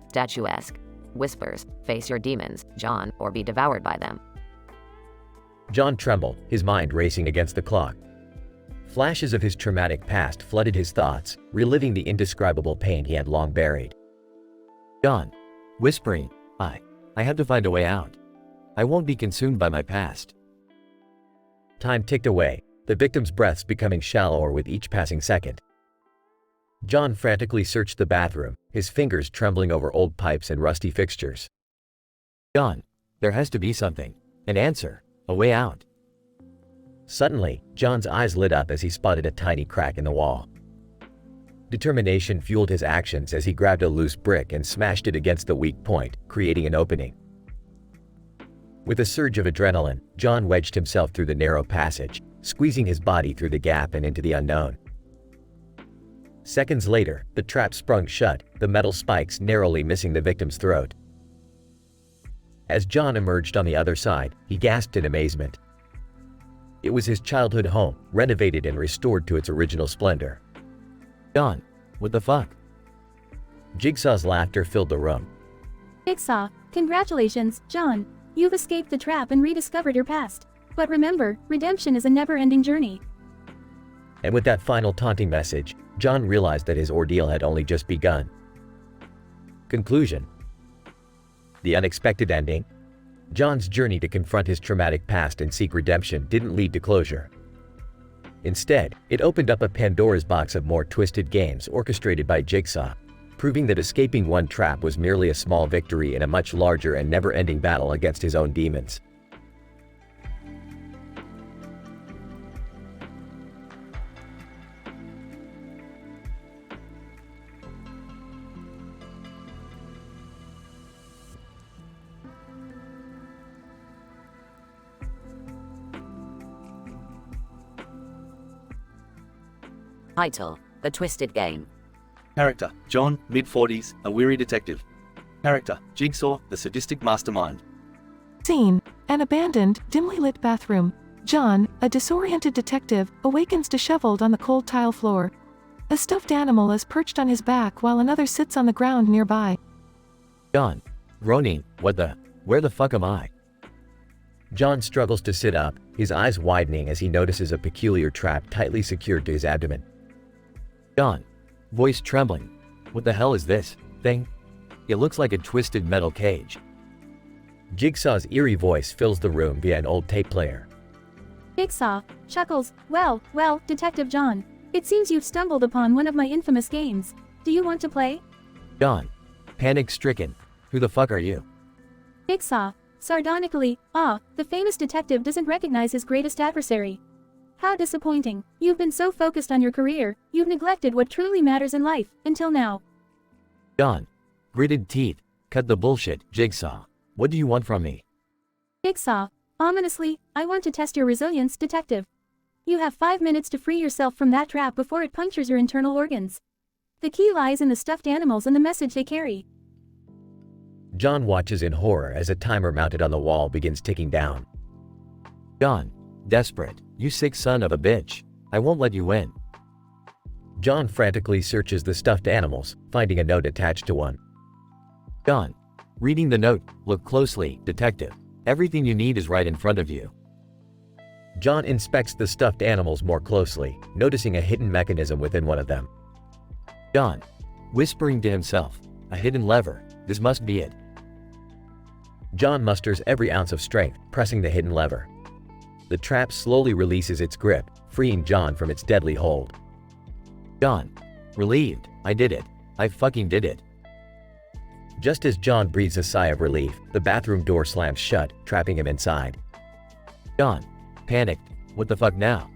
Statuesque. Whispers. Face your demons, John, or be devoured by them. John trembled, his mind racing against the clock. Flashes of his traumatic past flooded his thoughts, reliving the indescribable pain he had long buried. John, whispering, I have to find a way out. I won't be consumed by my past. Time ticked away, the victim's breaths becoming shallower with each passing second. John frantically searched the bathroom, his fingers trembling over old pipes and rusty fixtures. John, there has to be something. An answer. A way out. Suddenly, John's eyes lit up as he spotted a tiny crack in the wall. Determination fueled his actions as he grabbed a loose brick and smashed it against the weak point, creating an opening. With a surge of adrenaline, John wedged himself through the narrow passage, squeezing his body through the gap and into the unknown. Seconds later, the trap sprung shut, the metal spikes narrowly missing the victim's throat. As John emerged on the other side, he gasped in amazement. It was his childhood home, renovated and restored to its original splendor. John, what the fuck? Jigsaw's laughter filled the room. Jigsaw, congratulations, John. You've escaped the trap and rediscovered your past. But remember, redemption is a never-ending journey. And with that final taunting message, John realized that his ordeal had only just begun. Conclusion. The unexpected ending. John's journey to confront his traumatic past and seek redemption didn't lead to closure. Instead, it opened up a Pandora's box of more twisted games orchestrated by Jigsaw, proving that escaping one trap was merely a small victory in a much larger and never-ending battle against his own demons. Title: The Twisted Game. Character: John, mid-40s, a weary detective. Character: Jigsaw, the sadistic mastermind. Scene: an abandoned, dimly lit bathroom. John, a disoriented detective, awakens disheveled on the cold tile floor. A stuffed animal is perched on his back while another sits on the ground nearby. John, groaning, where the fuck am I? John struggles to sit up, his eyes widening as he notices a peculiar trap tightly secured to his abdomen. John, voice trembling. What the hell is this thing? It looks like a twisted metal cage. Jigsaw's eerie voice fills the room via an old tape player. Jigsaw, Chuckles, well, Detective John. It seems you've stumbled upon one of my infamous games. Do you want to play? John, Panic-stricken. Who the fuck are you? Jigsaw. Sardonically, the famous detective doesn't recognize his greatest adversary. How disappointing. You've been so focused on your career, you've neglected what truly matters in life, until now. John. Gritted teeth. Cut the bullshit, Jigsaw. What do you want from me? Jigsaw. Ominously, I want to test your resilience, detective. You have 5 minutes to free yourself from that trap before it punctures your internal organs. The key lies in the stuffed animals and the message they carry. John watches in horror as a timer mounted on the wall begins ticking down. John. Desperate. You sick son of a bitch. I won't let you win. John frantically searches the stuffed animals, finding a note attached to one. John. Reading the note. Look closely, detective. Everything you need is right in front of you. John inspects the stuffed animals more closely, noticing a hidden mechanism within one of them. John. Whispering to himself. A hidden lever. This must be it. John musters every ounce of strength, pressing the hidden lever. The trap slowly releases its grip, freeing John from its deadly hold. John. Relieved. I did it. I fucking did it. Just as John breathes a sigh of relief, the bathroom door slams shut, trapping him inside. John. Panicked. What the fuck now?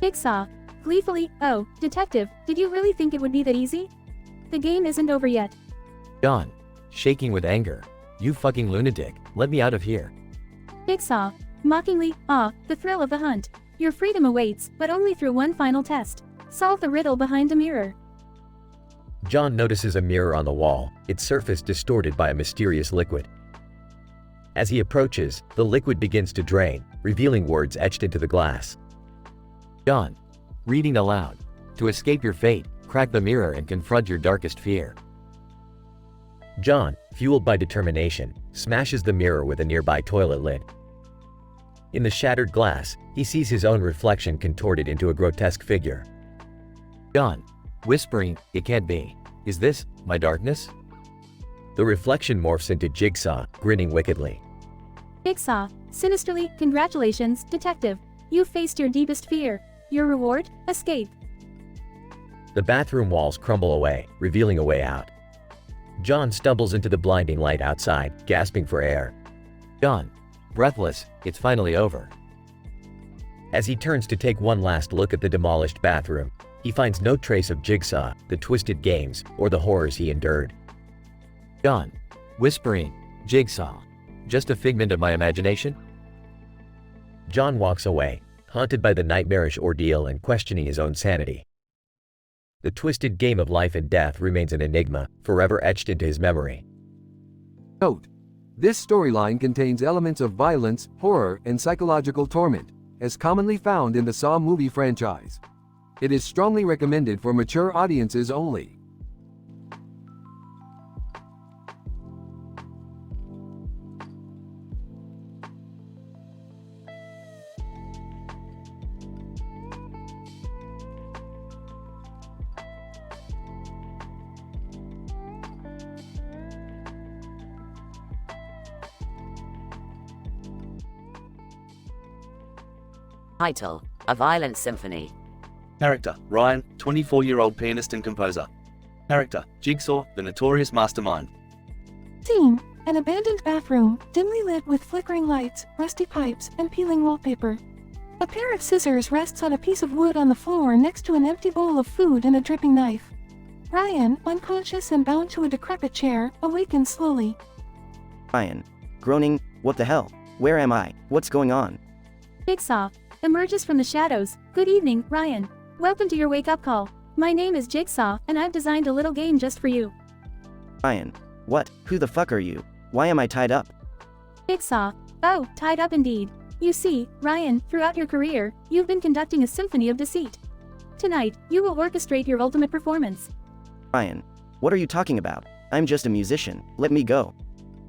Jigsaw. Gleefully, oh, detective, did you really think it would be that easy? The game isn't over yet. John. Shaking with anger. You fucking lunatic. Let me out of here. Jigsaw. Mockingly, the thrill of the hunt. Your freedom awaits, but only through one final test. Solve the riddle behind the mirror. John notices a mirror on the wall, its surface distorted by a mysterious liquid. As he approaches, the liquid begins to drain, revealing words etched into the glass. John. Reading aloud. To escape your fate, crack the mirror and confront your darkest fear. John, fueled by determination, smashes the mirror with a nearby toilet lid. In the shattered glass, he sees his own reflection contorted into a grotesque figure. John. Whispering, it can't be. Is this my darkness? The reflection morphs into Jigsaw, grinning wickedly. Jigsaw. Sinisterly, congratulations, detective. You've faced your deepest fear. Your reward? Escape. The bathroom walls crumble away, revealing a way out. John stumbles into the blinding light outside, gasping for air. John. Breathless, it's finally over. As he turns to take one last look at the demolished bathroom, he finds no trace of Jigsaw, the twisted games, or the horrors he endured. John. Whispering, Jigsaw. Just a figment of my imagination? John walks away, haunted by the nightmarish ordeal and questioning his own sanity. The twisted game of life and death remains an enigma, forever etched into his memory. Note: this storyline contains elements of violence, horror, and psychological torment, as commonly found in the Saw movie franchise. It is strongly recommended for mature audiences only. Title: A Violent Symphony. Character: Ryan, 24-year-old pianist and composer. Character: Jigsaw, the notorious mastermind. Scene: an abandoned bathroom, dimly lit with flickering lights, rusty pipes, and peeling wallpaper. A pair of scissors rests on a piece of wood on the floor next to an empty bowl of food and a dripping knife. Ryan, unconscious and bound to a decrepit chair, awakens slowly. Ryan, groaning, what the hell? Where am I? What's going on? Jigsaw emerges from the shadows. Good evening, Ryan. Welcome to your wake-up call. My name is Jigsaw, and I've designed a little game just for you. Ryan, what? Who the fuck are you? Why am I tied up? Jigsaw. Oh, tied up indeed. You see, Ryan, throughout your career, you've been conducting a symphony of deceit. Tonight, you will orchestrate your ultimate performance. Ryan, what are you talking about? I'm just a musician. Let me go.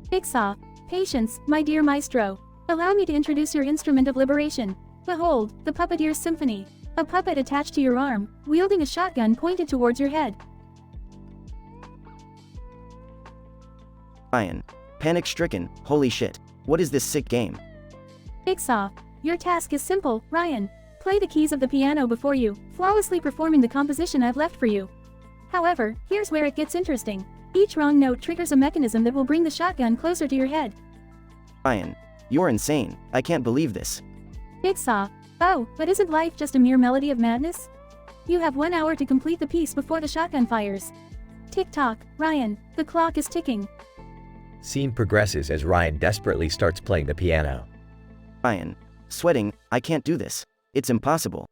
Jigsaw. Patience, my dear maestro. Allow me to introduce your instrument of liberation. Behold, the Puppeteer's Symphony. A puppet attached to your arm, wielding a shotgun pointed towards your head. Ryan, panic-stricken, holy shit. What is this sick game? Jigsaw. Your task is simple, Ryan. Play the keys of the piano before you, flawlessly performing the composition I've left for you. However, here's where it gets interesting. Each wrong note triggers a mechanism that will bring the shotgun closer to your head. Ryan, you're insane. I can't believe this. Jigsaw. Oh, but isn't life just a mere melody of madness? You have 1 hour to complete the piece before the shotgun fires. Tick-tock, Ryan, the clock is ticking. Scene progresses as Ryan desperately starts playing the piano. Ryan, sweating, I can't do this. It's impossible.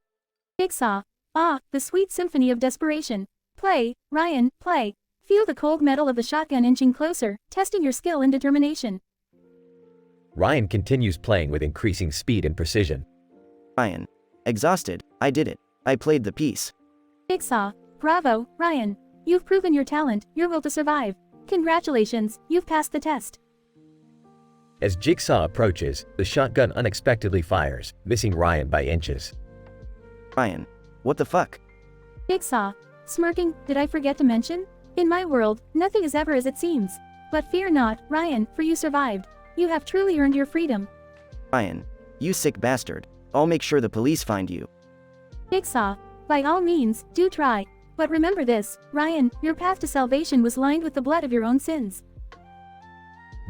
Jigsaw. Ah, the sweet symphony of desperation. Play, Ryan, play. Feel the cold metal of the shotgun inching closer, testing your skill and determination. Ryan continues playing with increasing speed and precision. Ryan, exhausted, I did it. I played the piece. Jigsaw. Bravo, Ryan. You've proven your talent, your will to survive. Congratulations, you've passed the test. As Jigsaw approaches, the shotgun unexpectedly fires, missing Ryan by inches. Ryan, what the fuck? Jigsaw. Smirking, did I forget to mention? In my world, nothing is ever as it seems. But fear not, Ryan, for you survived. You have truly earned your freedom. Ryan, you sick bastard. I'll make sure the police find you. Jigsaw. By all means, do try. But remember this, Ryan, your path to salvation was lined with the blood of your own sins.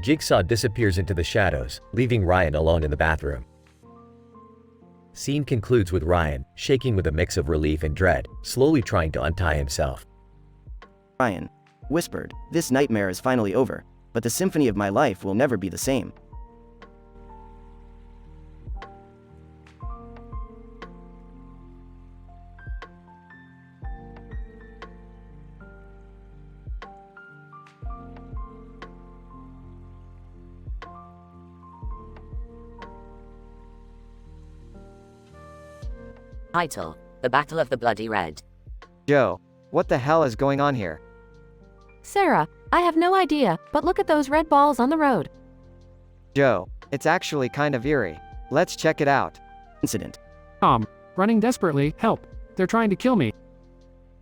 Jigsaw disappears into the shadows, leaving Ryan alone in the bathroom. Scene concludes with Ryan, shaking with a mix of relief and dread, slowly trying to untie himself. Ryan whispered, this nightmare is finally over, but the symphony of my life will never be the same. Title: The Battle of the Bloody Red. Joe, what the hell is going on here? Sarah, I have no idea, but look at those red balls on the road. Joe, it's actually kind of eerie. Let's check it out. Incident. Tom, running desperately, help. They're trying to kill me.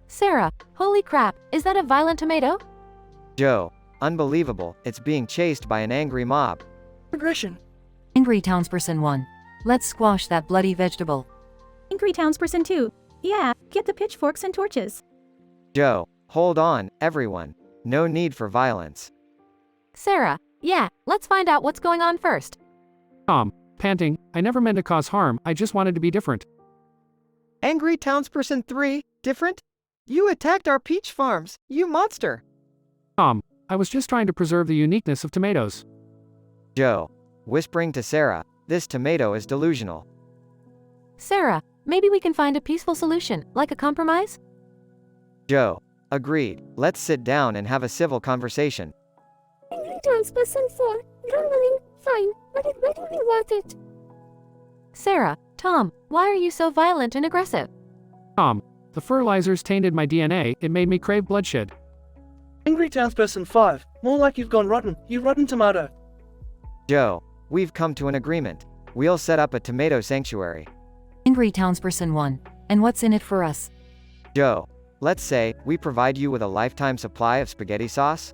Sarah, holy crap, is that a violent tomato? Joe, unbelievable, it's being chased by an angry mob. Progression. Angry townsperson 1. Let's squash that bloody vegetable. Angry townsperson 2. Yeah, get the pitchforks and torches. Joe, hold on, everyone. No need for violence. Sarah, yeah, let's find out what's going on first. Tom, panting, I never meant to cause harm, I just wanted to be different. Angry townsperson 3, different? You attacked our peach farms, you monster. Tom, I was just trying to preserve the uniqueness of tomatoes. Joe, whispering to Sarah, this tomato is delusional. Sarah, maybe we can find a peaceful solution, like a compromise? Joe, agreed. Let's sit down and have a civil conversation. Angry townsperson 4, grumbling, fine, but it better be worth it. Sarah, Tom, why are you so violent and aggressive? Tom, the fertilizers tainted my DNA, it made me crave bloodshed. Angry townsperson 5, more like you've gone rotten, you rotten tomato. Joe, we've come to an agreement. We'll set up a tomato sanctuary. Angry townsperson 1. And what's in it for us? Joe, let's say we provide you with a lifetime supply of spaghetti sauce.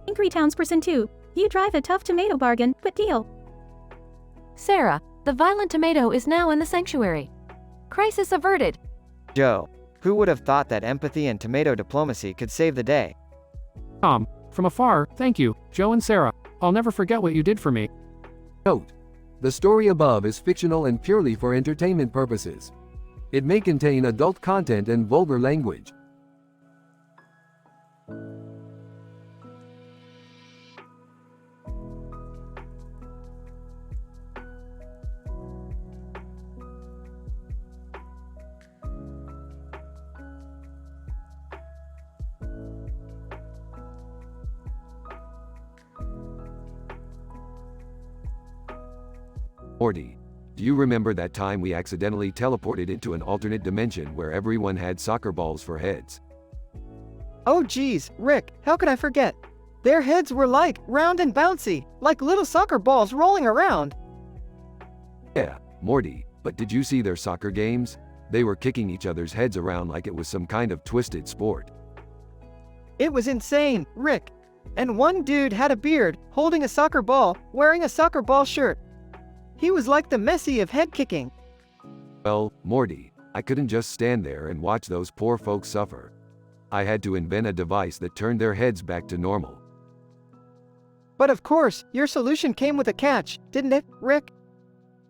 Angry townsperson 2. You drive a tough tomato bargain, but deal. Sarah, the violent tomato is now in the sanctuary. Crisis averted. Joe, who would have thought that empathy and tomato diplomacy could save the day? Tom, from afar, thank you, Joe and Sarah. I'll never forget what you did for me. Note: the story above is fictional and purely for entertainment purposes. It may contain adult content and vulgar language. Morty, do you remember that time we accidentally teleported into an alternate dimension where everyone had soccer balls for heads? Oh geez, Rick, how could I forget? Their heads were like, round and bouncy, like little soccer balls rolling around. Yeah, Morty, but did you see their soccer games? They were kicking each other's heads around like it was some kind of twisted sport. It was insane, Rick. And one dude had a beard, holding a soccer ball, wearing a soccer ball shirt. He was like the Messi of head kicking. Well, Morty, I couldn't just stand there and watch those poor folks suffer. I had to invent a device that turned their heads back to normal. But of course, your solution came with a catch, didn't it, Rick?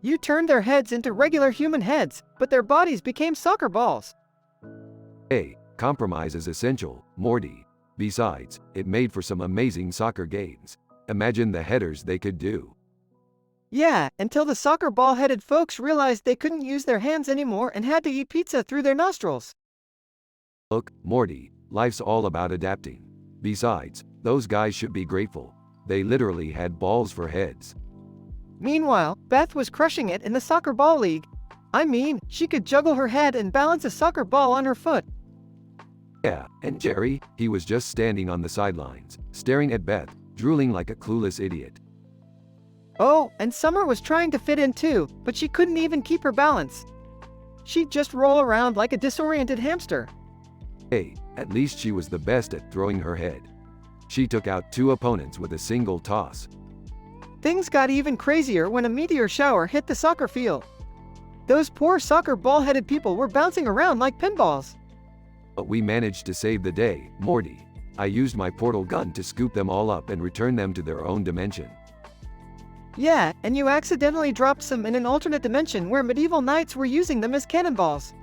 You turned their heads into regular human heads, but their bodies became soccer balls. Hey, compromise is essential, Morty. Besides, it made for some amazing soccer games. Imagine the headers they could do. Yeah, until the soccer ball-headed folks realized they couldn't use their hands anymore and had to eat pizza through their nostrils. Look, Morty, life's all about adapting. Besides, those guys should be grateful. They literally had balls for heads. Meanwhile, Beth was crushing it in the soccer ball league. I mean, she could juggle her head and balance a soccer ball on her foot. Yeah, and Jerry, he was just standing on the sidelines, staring at Beth, drooling like a clueless idiot. Oh, and Summer was trying to fit in too, but she couldn't even keep her balance. She'd just roll around like a disoriented hamster. Hey, at least she was the best at throwing her head. She took out 2 opponents with a single toss. Things got even crazier when a meteor shower hit the soccer field. Those poor soccer ball-headed people were bouncing around like pinballs. But we managed to save the day, Morty. I used my portal gun to scoop them all up and return them to their own dimension. Yeah, and you accidentally dropped some in an alternate dimension where medieval knights were using them as cannonballs.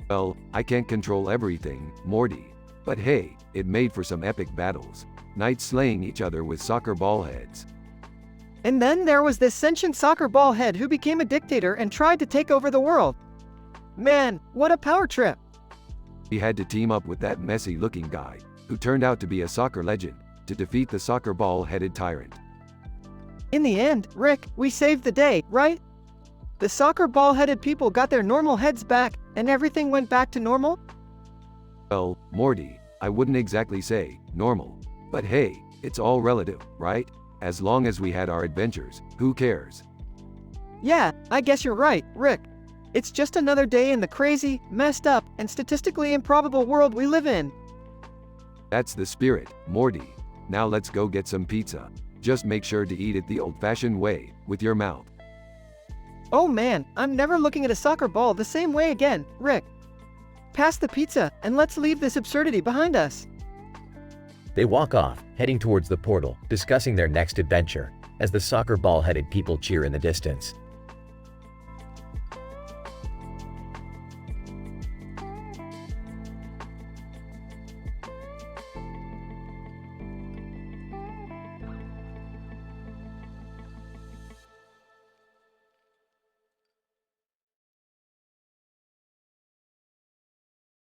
Well, I can't control everything, Morty. But hey, it made for some epic battles. Knights slaying each other with soccer ball heads. And then there was this sentient soccer ball head who became a dictator and tried to take over the world. Man, what a power trip. We had to team up with that messy-looking guy, who turned out to be a soccer legend, to defeat the soccer ball-headed tyrant. In the end, Rick, we saved the day, right? The soccer ball-headed people got their normal heads back, and everything went back to normal? Well, Morty, I wouldn't exactly say normal. But hey, it's all relative, right? As long as we had our adventures, who cares? Yeah, I guess you're right, Rick. It's just another day in the crazy, messed up, and statistically improbable world we live in. That's the spirit, Morty. Now let's go get some pizza. Just make sure to eat it the old-fashioned way, with your mouth. Oh man, I'm never looking at a soccer ball the same way again, Rick. Pass the pizza, and let's leave this absurdity behind us. They walk off, heading towards the portal, discussing their next adventure, as the soccer ball-headed people cheer in the distance.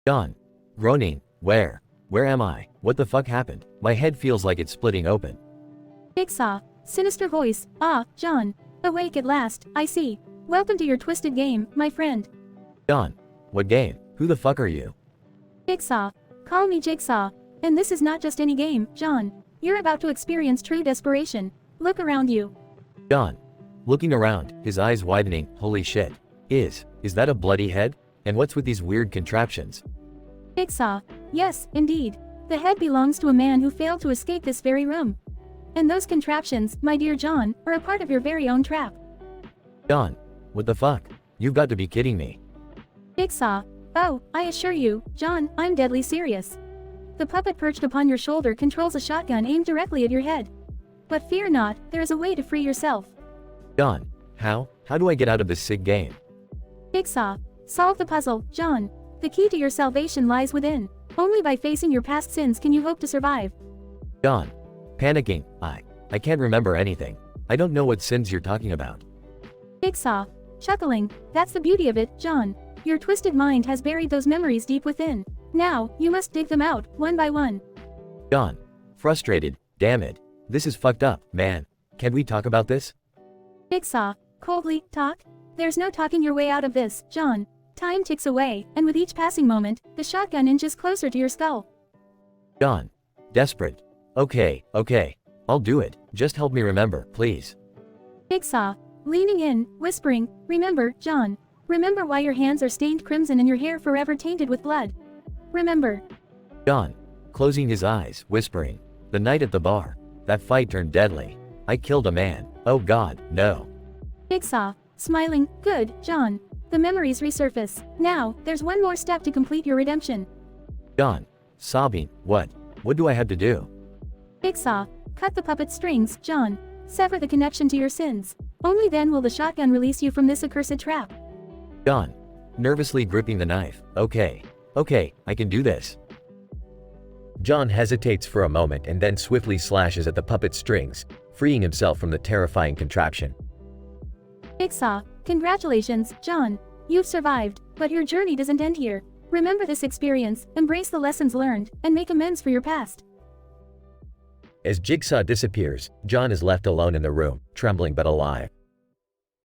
John. Groaning. Where am I? What the fuck happened? My head feels like it's splitting open. Jigsaw. Sinister voice. Ah, John. Awake at last, I see. Welcome to your twisted game, my friend. John. What game? Who the fuck are you? Jigsaw. Call me Jigsaw. And this is not just any game, John. You're about to experience true desperation. Look around you. John. Looking around, his eyes widening. Holy shit. Is that a bloody head? And what's with these weird contraptions? Jigsaw. Yes, indeed. The head belongs to a man who failed to escape this very room. And those contraptions, my dear John, are a part of your very own trap. John. What the fuck? You've got to be kidding me. Jigsaw. Oh, I assure you, John, I'm deadly serious. The puppet perched upon your shoulder controls a shotgun aimed directly at your head. But fear not, there is a way to free yourself. John. How do I get out of this sick game? Jigsaw. Solve the puzzle, John. The key to your salvation lies within. Only by facing your past sins can you hope to survive. John. Panicking. I can't remember anything. I don't know what sins you're talking about. Jigsaw. Chuckling. That's the beauty of it, John. Your twisted mind has buried those memories deep within. Now, you must dig them out, one by one. John. Frustrated. Damn it. This is fucked up, man. Can we talk about this? Jigsaw. Coldly. Talk? There's no talking your way out of this, John. Time ticks away, and with each passing moment, the shotgun inches closer to your skull. John. Desperate. Okay. I'll do it. Just help me remember, please. Jigsaw. Leaning in, whispering, remember, John. Remember why your hands are stained crimson and your hair forever tainted with blood. Remember. John. Closing his eyes, whispering. The night at the bar. That fight turned deadly. I killed a man. Oh God, no. Jigsaw. Smiling, good, John. The memories resurface. Now, there's one more step to complete your redemption. John. Sobbing, what? What do I have to do? Jigsaw, cut the puppet strings, John. Sever the connection to your sins. Only then will the shotgun release you from this accursed trap. John, nervously gripping the knife. Okay, I can do this. John hesitates for a moment and then swiftly slashes at the puppet strings, freeing himself from the terrifying contraption. Jigsaw, congratulations, John. You've survived, but your journey doesn't end here. Remember this experience, embrace the lessons learned, and make amends for your past. As Jigsaw disappears, John is left alone in the room, trembling but alive.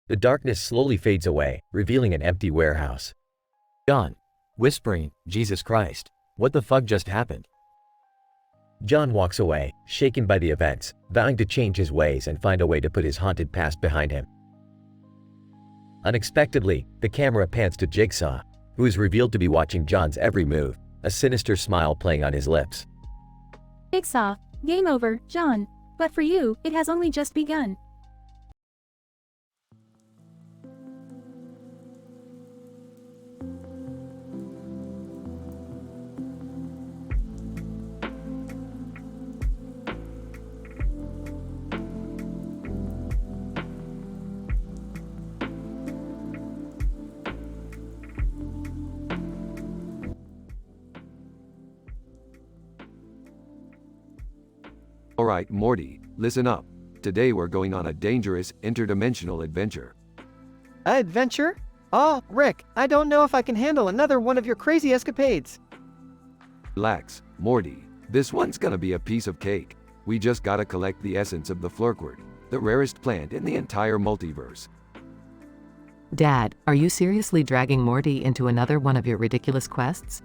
The darkness slowly fades away, revealing an empty warehouse. John, whispering, Jesus Christ, what the fuck just happened? John walks away, shaken by the events, vowing to change his ways and find a way to put his haunted past behind him. Unexpectedly, the camera pans to Jigsaw, who is revealed to be watching John's every move, a sinister smile playing on his lips. Jigsaw, game over, John. But for you, it has only just begun. Alright, Morty, listen up. Today we're going on a dangerous, interdimensional adventure. Adventure? Oh, Rick, I don't know if I can handle another one of your crazy escapades. Relax, Morty. This one's gonna be a piece of cake. We just gotta collect the essence of the flurkwort, the rarest plant in the entire multiverse. Dad, are you seriously dragging Morty into another one of your ridiculous quests?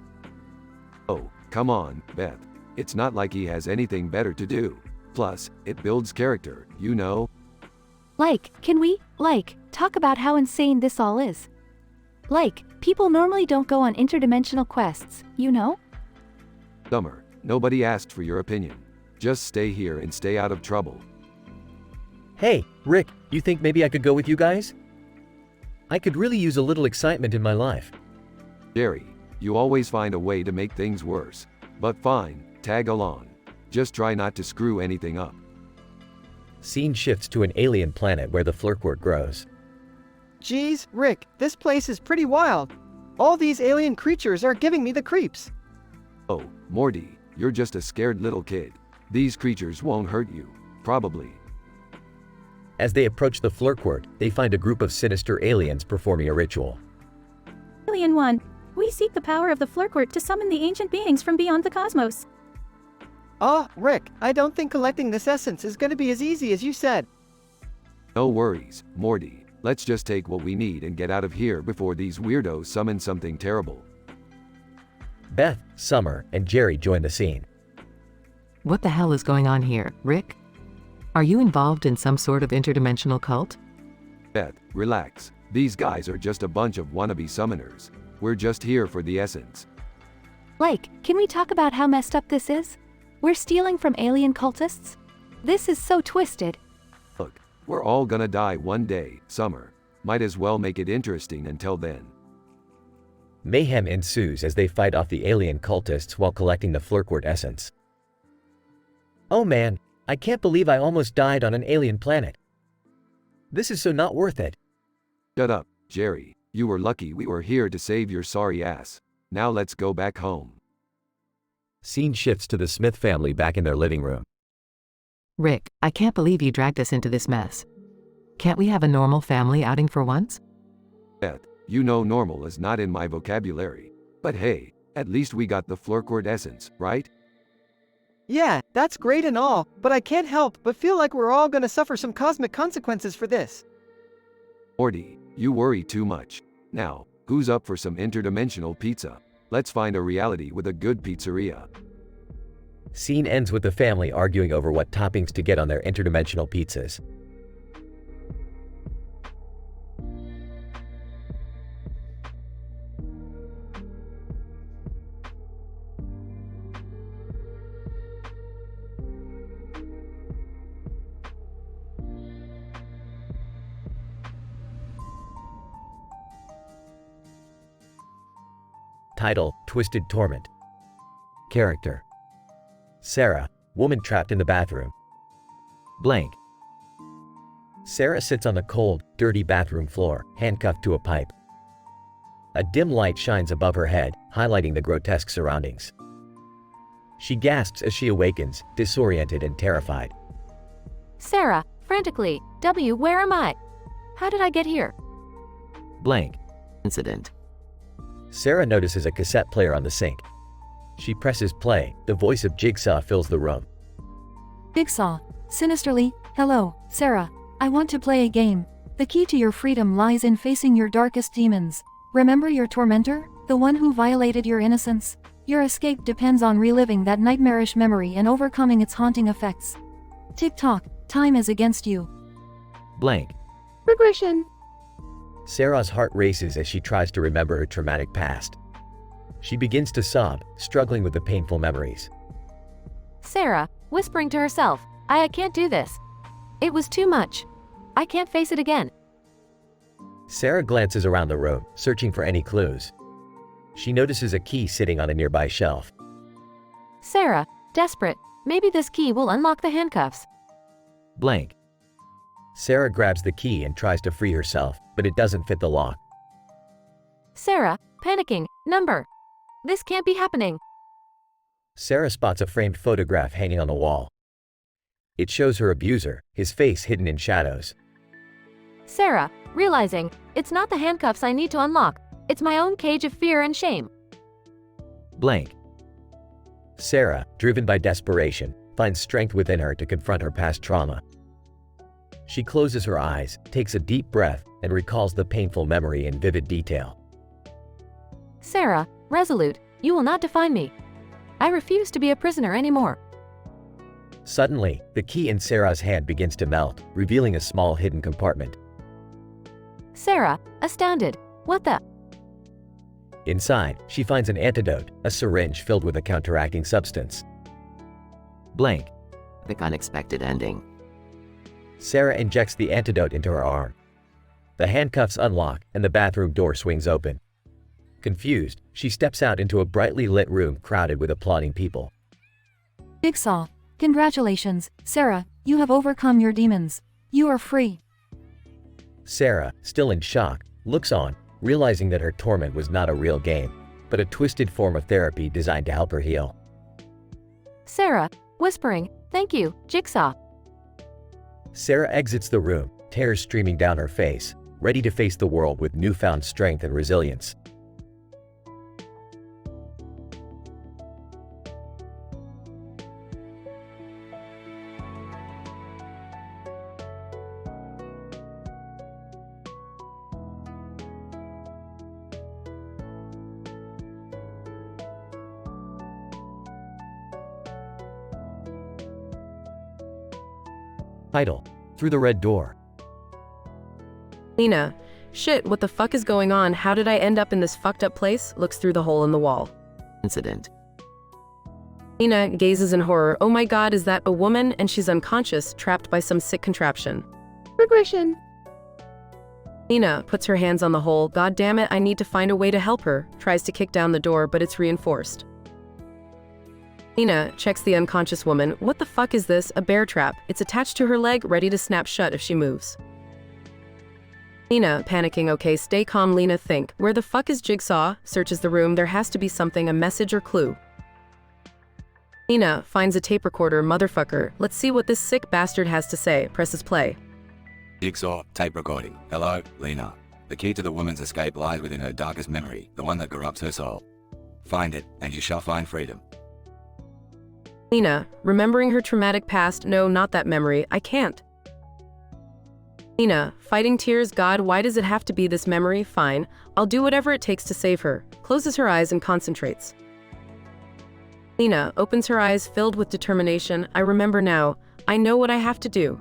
Oh, come on, Beth. It's not like he has anything better to do. Plus, it builds character, you know? Can we, talk about how insane this all is? People normally don't go on interdimensional quests, you know? Summer, nobody asked for your opinion. Just stay here and stay out of trouble. Hey, Rick, you think maybe I could go with you guys? I could really use a little excitement in my life. Jerry, you always find a way to make things worse. But fine, tag along. Just try not to screw anything up. Scene shifts to an alien planet where the flurkwort grows. Geez, Rick, this place is pretty wild. All these alien creatures are giving me the creeps. Oh, Morty, you're just a scared little kid. These creatures won't hurt you. Probably. As they approach the flurkwort, they find a group of sinister aliens performing a ritual. Alien 1, we seek the power of the flurkwort to summon the ancient beings from beyond the cosmos. Oh, Rick, I don't think collecting this essence is going to be as easy as you said. No worries, Morty. Let's just take what we need and get out of here before these weirdos summon something terrible. Beth, Summer, and Jerry join the scene. What the hell is going on here, Rick? Are you involved in some sort of interdimensional cult? Beth, relax. These guys are just a bunch of wannabe summoners. We're just here for the essence. Can we talk about how messed up this is? We're stealing from alien cultists? This is so twisted. Look, we're all gonna die one day, Summer. Might as well make it interesting until then. Mayhem ensues as they fight off the alien cultists while collecting the flurkwort essence. Oh man, I can't believe I almost died on an alien planet. This is so not worth it. Shut up, Jerry. You were lucky we were here to save your sorry ass. Now let's go back home. Scene shifts to the Smith family back in their living room. Rick, I can't believe you dragged us into this mess. Can't we have a normal family outing for once? Beth, you know normal is not in my vocabulary. But hey, at least we got the flurkwort essence, right? Yeah, that's great and all, but I can't help but feel like we're all gonna suffer some cosmic consequences for this. Morty, you worry too much. Now, who's up for some interdimensional pizza? Let's find a reality with a good pizzeria. Scene ends with the family arguing over what toppings to get on their interdimensional pizzas. Title: Twisted Torment. Character: Sarah, woman trapped in the bathroom. Blank. Sarah sits on the cold, dirty bathroom floor, handcuffed to a pipe. A dim light shines above her head, highlighting the grotesque surroundings. She gasps as she awakens, disoriented and terrified. Sarah, frantically, W, where am I? How did I get here? Blank. Incident. Sarah notices a cassette player on the sink. She presses play. The voice of Jigsaw fills the room. Jigsaw, sinisterly, hello, Sarah. I want to play a game. The key to your freedom lies in facing your darkest demons. Remember your tormentor, the one who violated your innocence? Your escape depends on reliving that nightmarish memory and overcoming its haunting effects. Tick-tock, time is against you. Blank. Regression. Sarah's heart races as she tries to remember her traumatic past. She begins to sob, struggling with the painful memories. Sarah, whispering to herself, I can't do this. It was too much. I can't face it again. Sarah glances around the room, searching for any clues. She notices a key sitting on a nearby shelf. Sarah, desperate, maybe this key will unlock the handcuffs. Blank. Sarah grabs the key and tries to free herself, but it doesn't fit the lock. Sarah, panicking, number. This can't be happening. Sarah spots a framed photograph hanging on the wall. It shows her abuser, his face hidden in shadows. Sarah, realizing, it's not the handcuffs I need to unlock, it's my own cage of fear and shame. Blank. Sarah, driven by desperation, finds strength within her to confront her past trauma. She closes her eyes, takes a deep breath, and recalls the painful memory in vivid detail. Sarah, resolute, you will not define me. I refuse to be a prisoner anymore. Suddenly, the key in Sarah's hand begins to melt, revealing a small hidden compartment. Sarah, astounded, what the? Inside, she finds an antidote, a syringe filled with a counteracting substance. Blank. The unexpected ending. Sarah injects the antidote into her arm. The handcuffs unlock and the bathroom door swings open. Confused, she steps out into a brightly lit room crowded with applauding people. Jigsaw, congratulations, Sarah, you have overcome your demons. You are free. Sarah, still in shock, looks on, realizing that her torment was not a real game, but a twisted form of therapy designed to help her heal. Sarah, whispering, thank you, Jigsaw. Sarah exits the room, tears streaming down her face, ready to face the world with newfound strength and resilience. Title: Through the Red Door. Lena, shit, what the fuck is going on? How did I end up in this fucked up place? Looks through the hole in the wall. Incident. Lena gazes in horror. Oh my god, is that a woman? And she's unconscious, trapped by some sick contraption. Regression. Lena puts her hands on the hole. God damn it, I need to find a way to help her. Tries to kick down the door, but it's reinforced. Lena checks the unconscious woman. What the fuck is this? A bear trap. It's attached to her leg, ready to snap shut if she moves. Lena, panicking. Okay, stay calm, Lena. Think. Where the fuck is Jigsaw? Searches the room. There has to be something, a message or clue. Lena finds a tape recorder. Motherfucker. Let's see what this sick bastard has to say. Presses play. Jigsaw, tape recording. Hello, Lena. The key to the woman's escape lies within her darkest memory, the one that corrupts her soul. Find it, and you shall find freedom. Lena, remembering her traumatic past. No, not that memory. I can't. Lena, fighting tears. God, why does it have to be this memory? Fine. I'll do whatever it takes to save her. Closes her eyes and concentrates. Lena opens her eyes filled with determination. I remember now. I know what I have to do.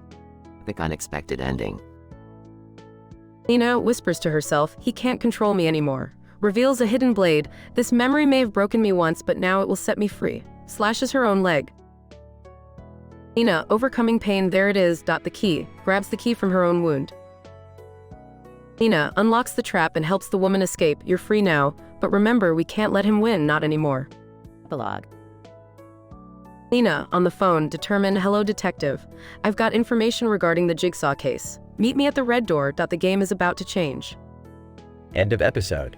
The unexpected ending. Lena whispers to herself, he can't control me anymore. Reveals a hidden blade. This memory may have broken me once, but now it will set me free. Slashes her own leg. Lena, overcoming pain, there it is. The key. Grabs the key from her own wound. Lena unlocks the trap and helps the woman escape. You're free now, but remember, we can't let him win, not anymore. Epilogue. Lena, on the phone, determined, hello detective. I've got information regarding the Jigsaw case. Meet me at the red door. The game is about to change. End of episode.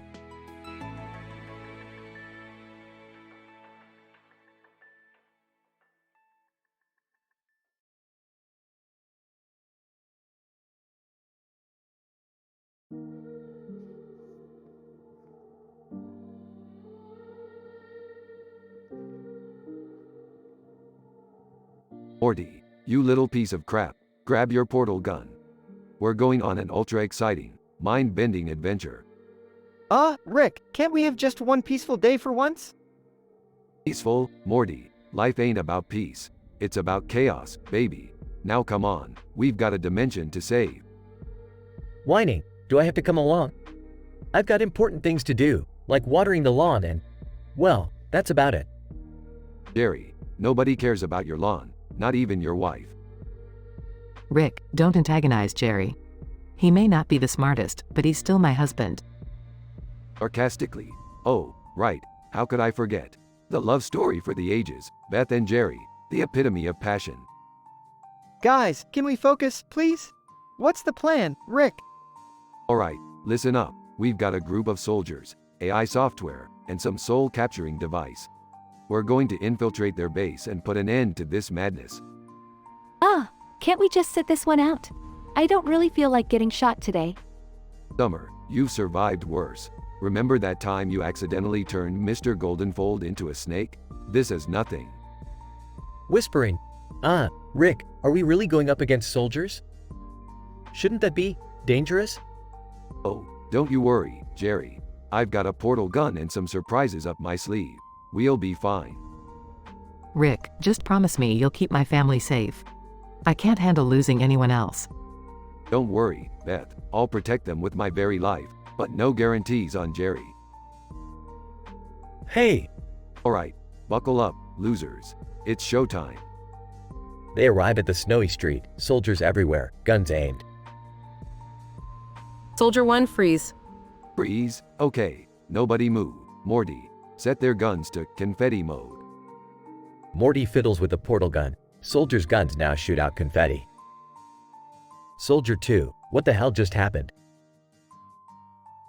Morty, you little piece of crap, grab your portal gun. We're going on an ultra-exciting, mind-bending adventure. Rick, can't we have just one peaceful day for once? Peaceful, Morty, life ain't about peace. It's about chaos, baby. Now come on, we've got a dimension to save. Whining, do I have to come along? I've got important things to do, like watering the lawn and, well, that's about it. Jerry, nobody cares about your lawn, not even your wife. Rick, don't antagonize Jerry. He may not be the smartest, but he's still my husband. Sarcastically. Oh, right, how could I forget? The love story for the ages, Beth and Jerry, the epitome of passion. Guys, can we focus, please? What's the plan, Rick? Alright, listen up. We've got a group of soldiers, AI software, and some soul-capturing device. We're going to infiltrate their base and put an end to this madness. Can't we just sit this one out? I don't really feel like getting shot today. Summer, you've survived worse. Remember that time you accidentally turned Mr. Goldenfold into a snake? This is nothing. Whispering. Rick, are we really going up against soldiers? Shouldn't that be dangerous? Oh, don't you worry, Jerry. I've got a portal gun and some surprises up my sleeve. We'll be fine. Rick, just promise me you'll keep my family safe. I can't handle losing anyone else. Don't worry, Beth. I'll protect them with my very life, but no guarantees on Jerry. Hey! Alright, buckle up, losers. It's showtime. They arrive at the snowy street, soldiers everywhere, guns aimed. Soldier 1, freeze. Freeze? Okay, nobody move. Morty, set their guns to confetti mode. Morty fiddles with the portal gun. Soldiers' guns now shoot out confetti. Soldier 2, what the hell just happened?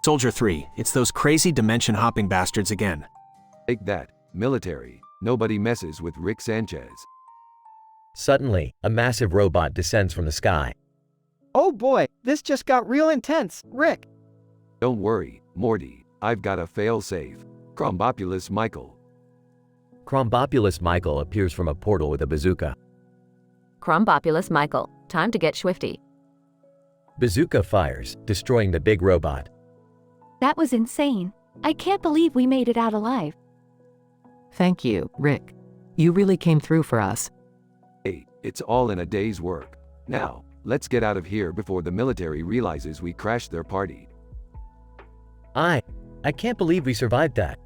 Soldier 3, it's those crazy dimension-hopping bastards again. Take that, military. Nobody messes with Rick Sanchez. Suddenly, a massive robot descends from the sky. Oh boy, this just got real intense, Rick. Don't worry, Morty. I've got a fail-safe. Crombopulus Michael. Crombopulus Michael appears from a portal with a bazooka. Crombopulus Michael, time to get swifty. Bazooka fires, destroying the big robot. That was insane. I can't believe we made it out alive. Thank you, Rick. You really came through for us. Hey, it's all in a day's work. Now, let's get out of here before the military realizes we crashed their party. I can't believe we survived that.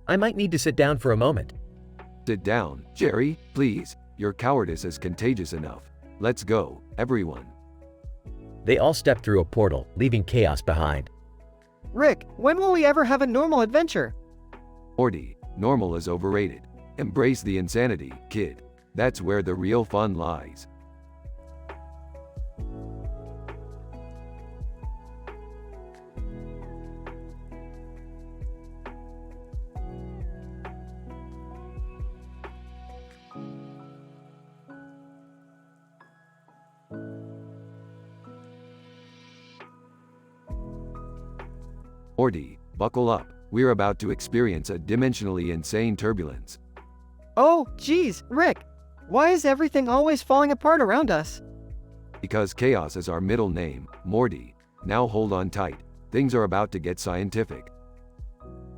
I might need to sit down for a moment. Sit down, Jerry, please. Your cowardice is contagious enough. Let's go, everyone. They all step through a portal, leaving chaos behind. Rick, when will we ever have a normal adventure? Morty, normal is overrated. Embrace the insanity, kid. That's where the real fun lies. Morty, buckle up. We're about to experience a dimensionally insane turbulence. Oh, geez, Rick. Why is everything always falling apart around us? Because chaos is our middle name, Morty. Now hold on tight. Things are about to get scientific.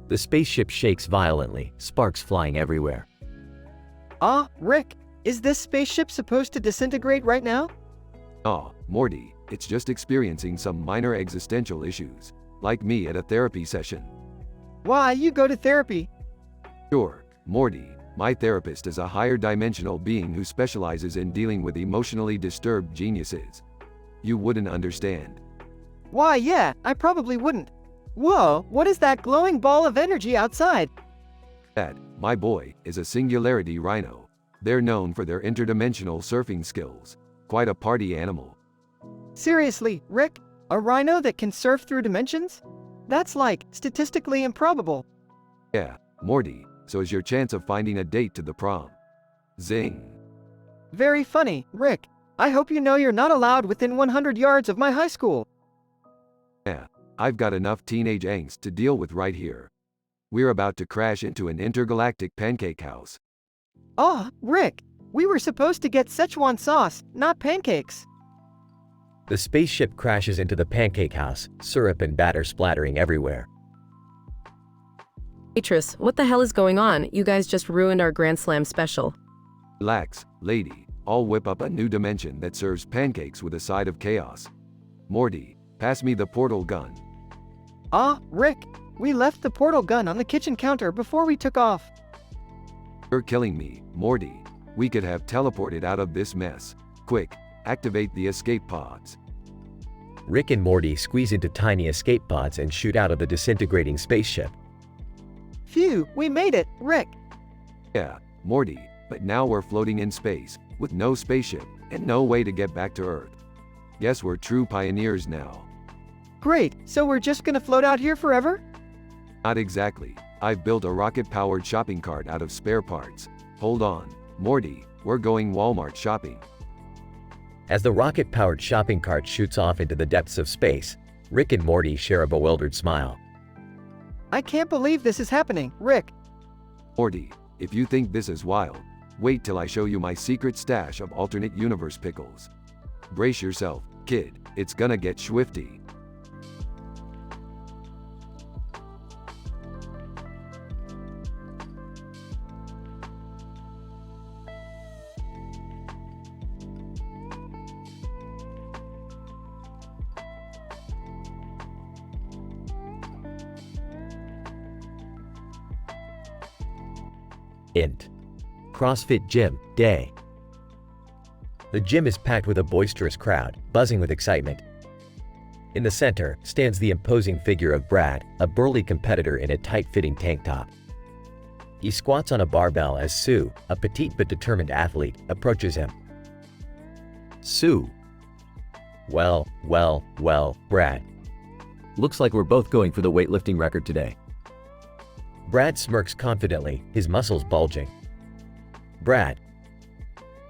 The spaceship shakes violently, sparks flying everywhere. Rick, is this spaceship supposed to disintegrate right now? Morty, it's just experiencing some minor existential issues. Like me at a therapy session. Why, you go to therapy? Sure, Morty. My therapist is a higher dimensional being who specializes in dealing with emotionally disturbed geniuses. You wouldn't understand. Why, yeah, I probably wouldn't. Whoa, what is that glowing ball of energy outside? That, my boy, is a singularity rhino. They're known for their interdimensional surfing skills. Quite a party animal. Seriously, Rick? A rhino that can surf through dimensions? That's like, statistically improbable. Yeah, Morty, so is your chance of finding a date to the prom. Zing. Very funny, Rick. I hope you know you're not allowed within 100 yards of my high school. Yeah, I've got enough teenage angst to deal with right here. We're about to crash into an intergalactic pancake house. Oh, Rick, we were supposed to get Szechuan sauce, not pancakes. The spaceship crashes into the pancake house, syrup and batter splattering everywhere. Waitress, what the hell is going on? You guys just ruined our Grand Slam special. Relax, lady. I'll whip up a new dimension that serves pancakes with a side of chaos. Morty, pass me the portal gun. Ah, Rick, we left the portal gun on the kitchen counter before we took off. You're killing me, Morty. We could have teleported out of this mess. Quick, activate the escape pods. Rick and Morty squeeze into tiny escape pods and shoot out of the disintegrating spaceship. Phew, we made it, Rick. Yeah, Morty, but now we're floating in space, with no spaceship, and no way to get back to Earth. Guess we're true pioneers now. Great, so we're just gonna float out here forever? Not exactly. I've built a rocket-powered shopping cart out of spare parts. Hold on, Morty, we're going Walmart shopping. As the rocket-powered shopping cart shoots off into the depths of space, Rick and Morty share a bewildered smile. I can't believe this is happening, Rick. Morty, if you think this is wild, wait till I show you my secret stash of alternate universe pickles. Brace yourself, kid, it's gonna get swifty. Int. CrossFit Gym, Day. The gym is packed with a boisterous crowd, buzzing with excitement. In the center stands the imposing figure of Brad, a burly competitor in a tight-fitting tank top. He squats on a barbell as Sue, a petite but determined athlete, approaches him. Sue. Well, Brad. Looks like we're both going for the weightlifting record today. Brad smirks confidently, his muscles bulging. Brad.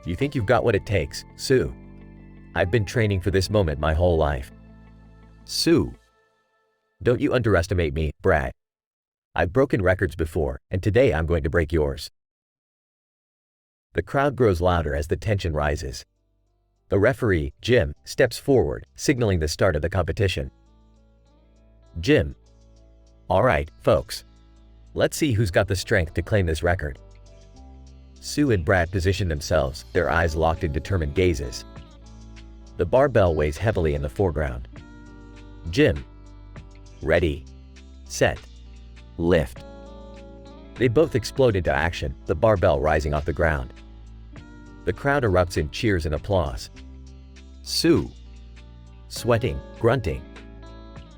You think you've got what it takes, Sue? I've been training for this moment my whole life. Sue. Don't you underestimate me, Brad. I've broken records before, and today I'm going to break yours. The crowd grows louder as the tension rises. The referee, Jim, steps forward, signaling the start of the competition. Jim. All right, folks. Let's see who's got the strength to claim this record. Sue and Brad position themselves, their eyes locked in determined gazes. The barbell weighs heavily in the foreground. Jim. Ready. Set. Lift. They both explode into action, the barbell rising off the ground. The crowd erupts in cheers and applause. Sue. Sweating, grunting.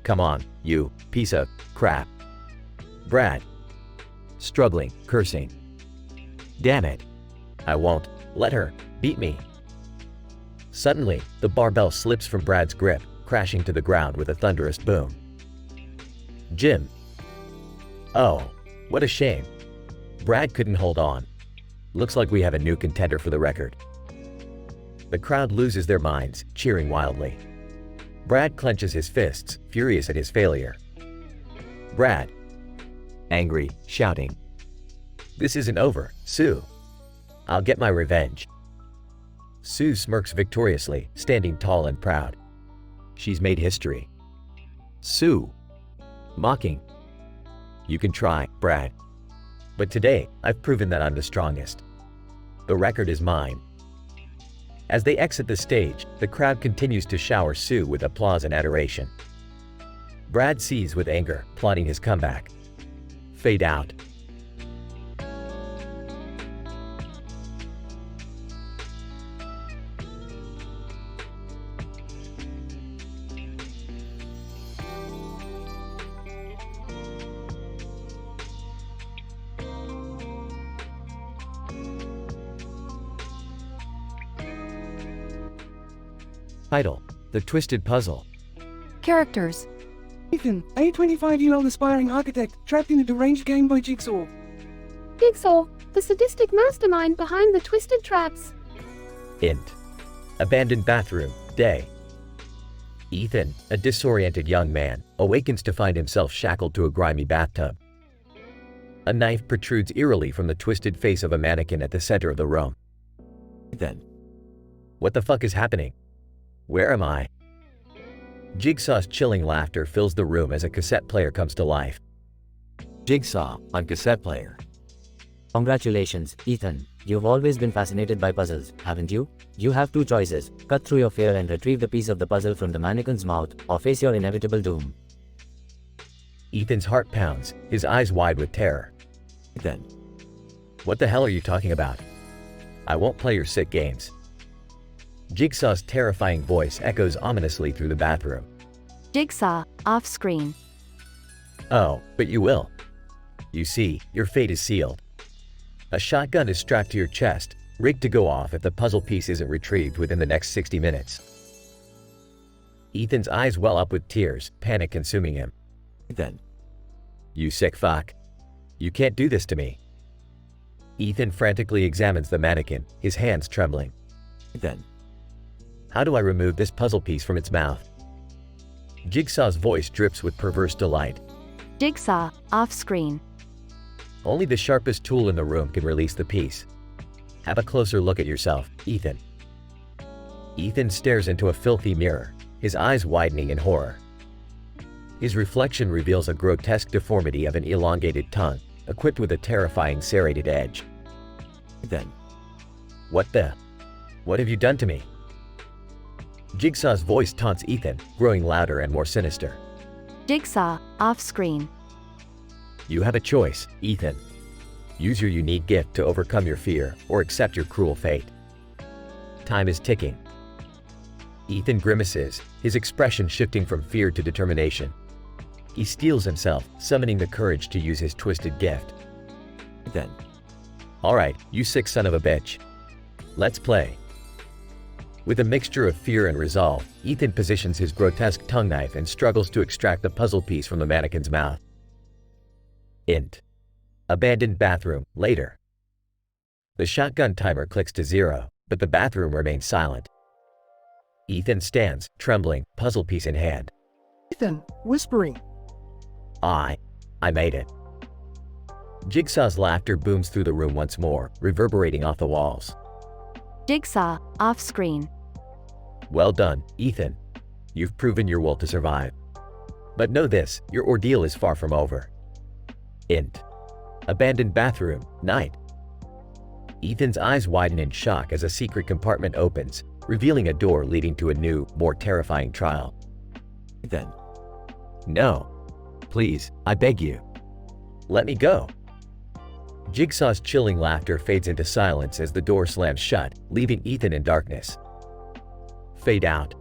Come on, you piece of crap. Brad. Struggling, cursing. Damn it. I won't let her beat me. Suddenly, the barbell slips from Brad's grip, crashing to the ground with a thunderous boom. Jim. Oh, what a shame. Brad couldn't hold on. Looks like we have a new contender for the record. The crowd loses their minds, cheering wildly. Brad clenches his fists, furious at his failure. Brad. Angry, shouting. This isn't over, Sue. I'll get my revenge. Sue smirks victoriously, standing tall and proud. She's made history. Sue. Mocking. You can try, Brad. But today, I've proven that I'm the strongest. The record is mine. As they exit the stage, the crowd continues to shower Sue with applause and adoration. Brad sees with anger, plotting his comeback. Fade out. Title: The Twisted Puzzle. Characters. Ethan, a 25-year-old aspiring architect, trapped in a deranged game by Jigsaw. Jigsaw, the sadistic mastermind behind the twisted traps. Int. Abandoned bathroom, day. Ethan, a disoriented young man, awakens to find himself shackled to a grimy bathtub. A knife protrudes eerily from the twisted face of a mannequin at the center of the room. Ethan. What the fuck is happening? Where am I? Jigsaw's chilling laughter fills the room as a cassette player comes to life. Jigsaw on cassette player. Congratulations, Ethan. You've always been fascinated by puzzles, haven't you? You have two choices: cut through your fear and retrieve the piece of the puzzle from the mannequin's mouth, or face your inevitable doom. Ethan's heart pounds, his eyes wide with terror. Ethan. What the hell are you talking about? I won't play your sick games. Jigsaw's terrifying voice echoes ominously through the bathroom. Jigsaw, off screen. Oh, but you will. You see, your fate is sealed. A shotgun is strapped to your chest, rigged to go off if the puzzle piece isn't retrieved within the next 60 minutes. Ethan's eyes well up with tears, panic consuming him. Ethan. You sick fuck. You can't do this to me. Ethan frantically examines the mannequin, his hands trembling. Ethan. How do I remove this puzzle piece from its mouth? Jigsaw's voice drips with perverse delight. Jigsaw, off screen. Only the sharpest tool in the room can release the piece. Have a closer look at yourself, Ethan. Ethan stares into a filthy mirror, his eyes widening in horror. His reflection reveals a grotesque deformity of an elongated tongue, equipped with a terrifying serrated edge. Ethan. What have you done to me? Jigsaw's voice taunts Ethan, growing louder and more sinister. Jigsaw, off screen. You have a choice, Ethan. Use your unique gift to overcome your fear or accept your cruel fate. Time is ticking. Ethan grimaces, his expression shifting from fear to determination. He steels himself, summoning the courage to use his twisted gift. Ethan. All right, you sick son of a bitch. Let's play. With a mixture of fear and resolve, Ethan positions his grotesque tongue knife and struggles to extract the puzzle piece from the mannequin's mouth. Int. Abandoned bathroom, later. The shotgun timer clicks to 0, but the bathroom remains silent. Ethan stands, trembling, puzzle piece in hand. Ethan, whispering. I made it. Jigsaw's laughter booms through the room once more, reverberating off the walls. Jigsaw, off screen. Well done, Ethan. You've proven your will to survive. But know this, your ordeal is far from over. Int. Abandoned bathroom, night. Ethan's eyes widen in shock as a secret compartment opens, revealing a door leading to a new, more terrifying trial. Ethan. No. Please, I beg you. Let me go. Jigsaw's chilling laughter fades into silence as the door slams shut, leaving Ethan in darkness. Fade out.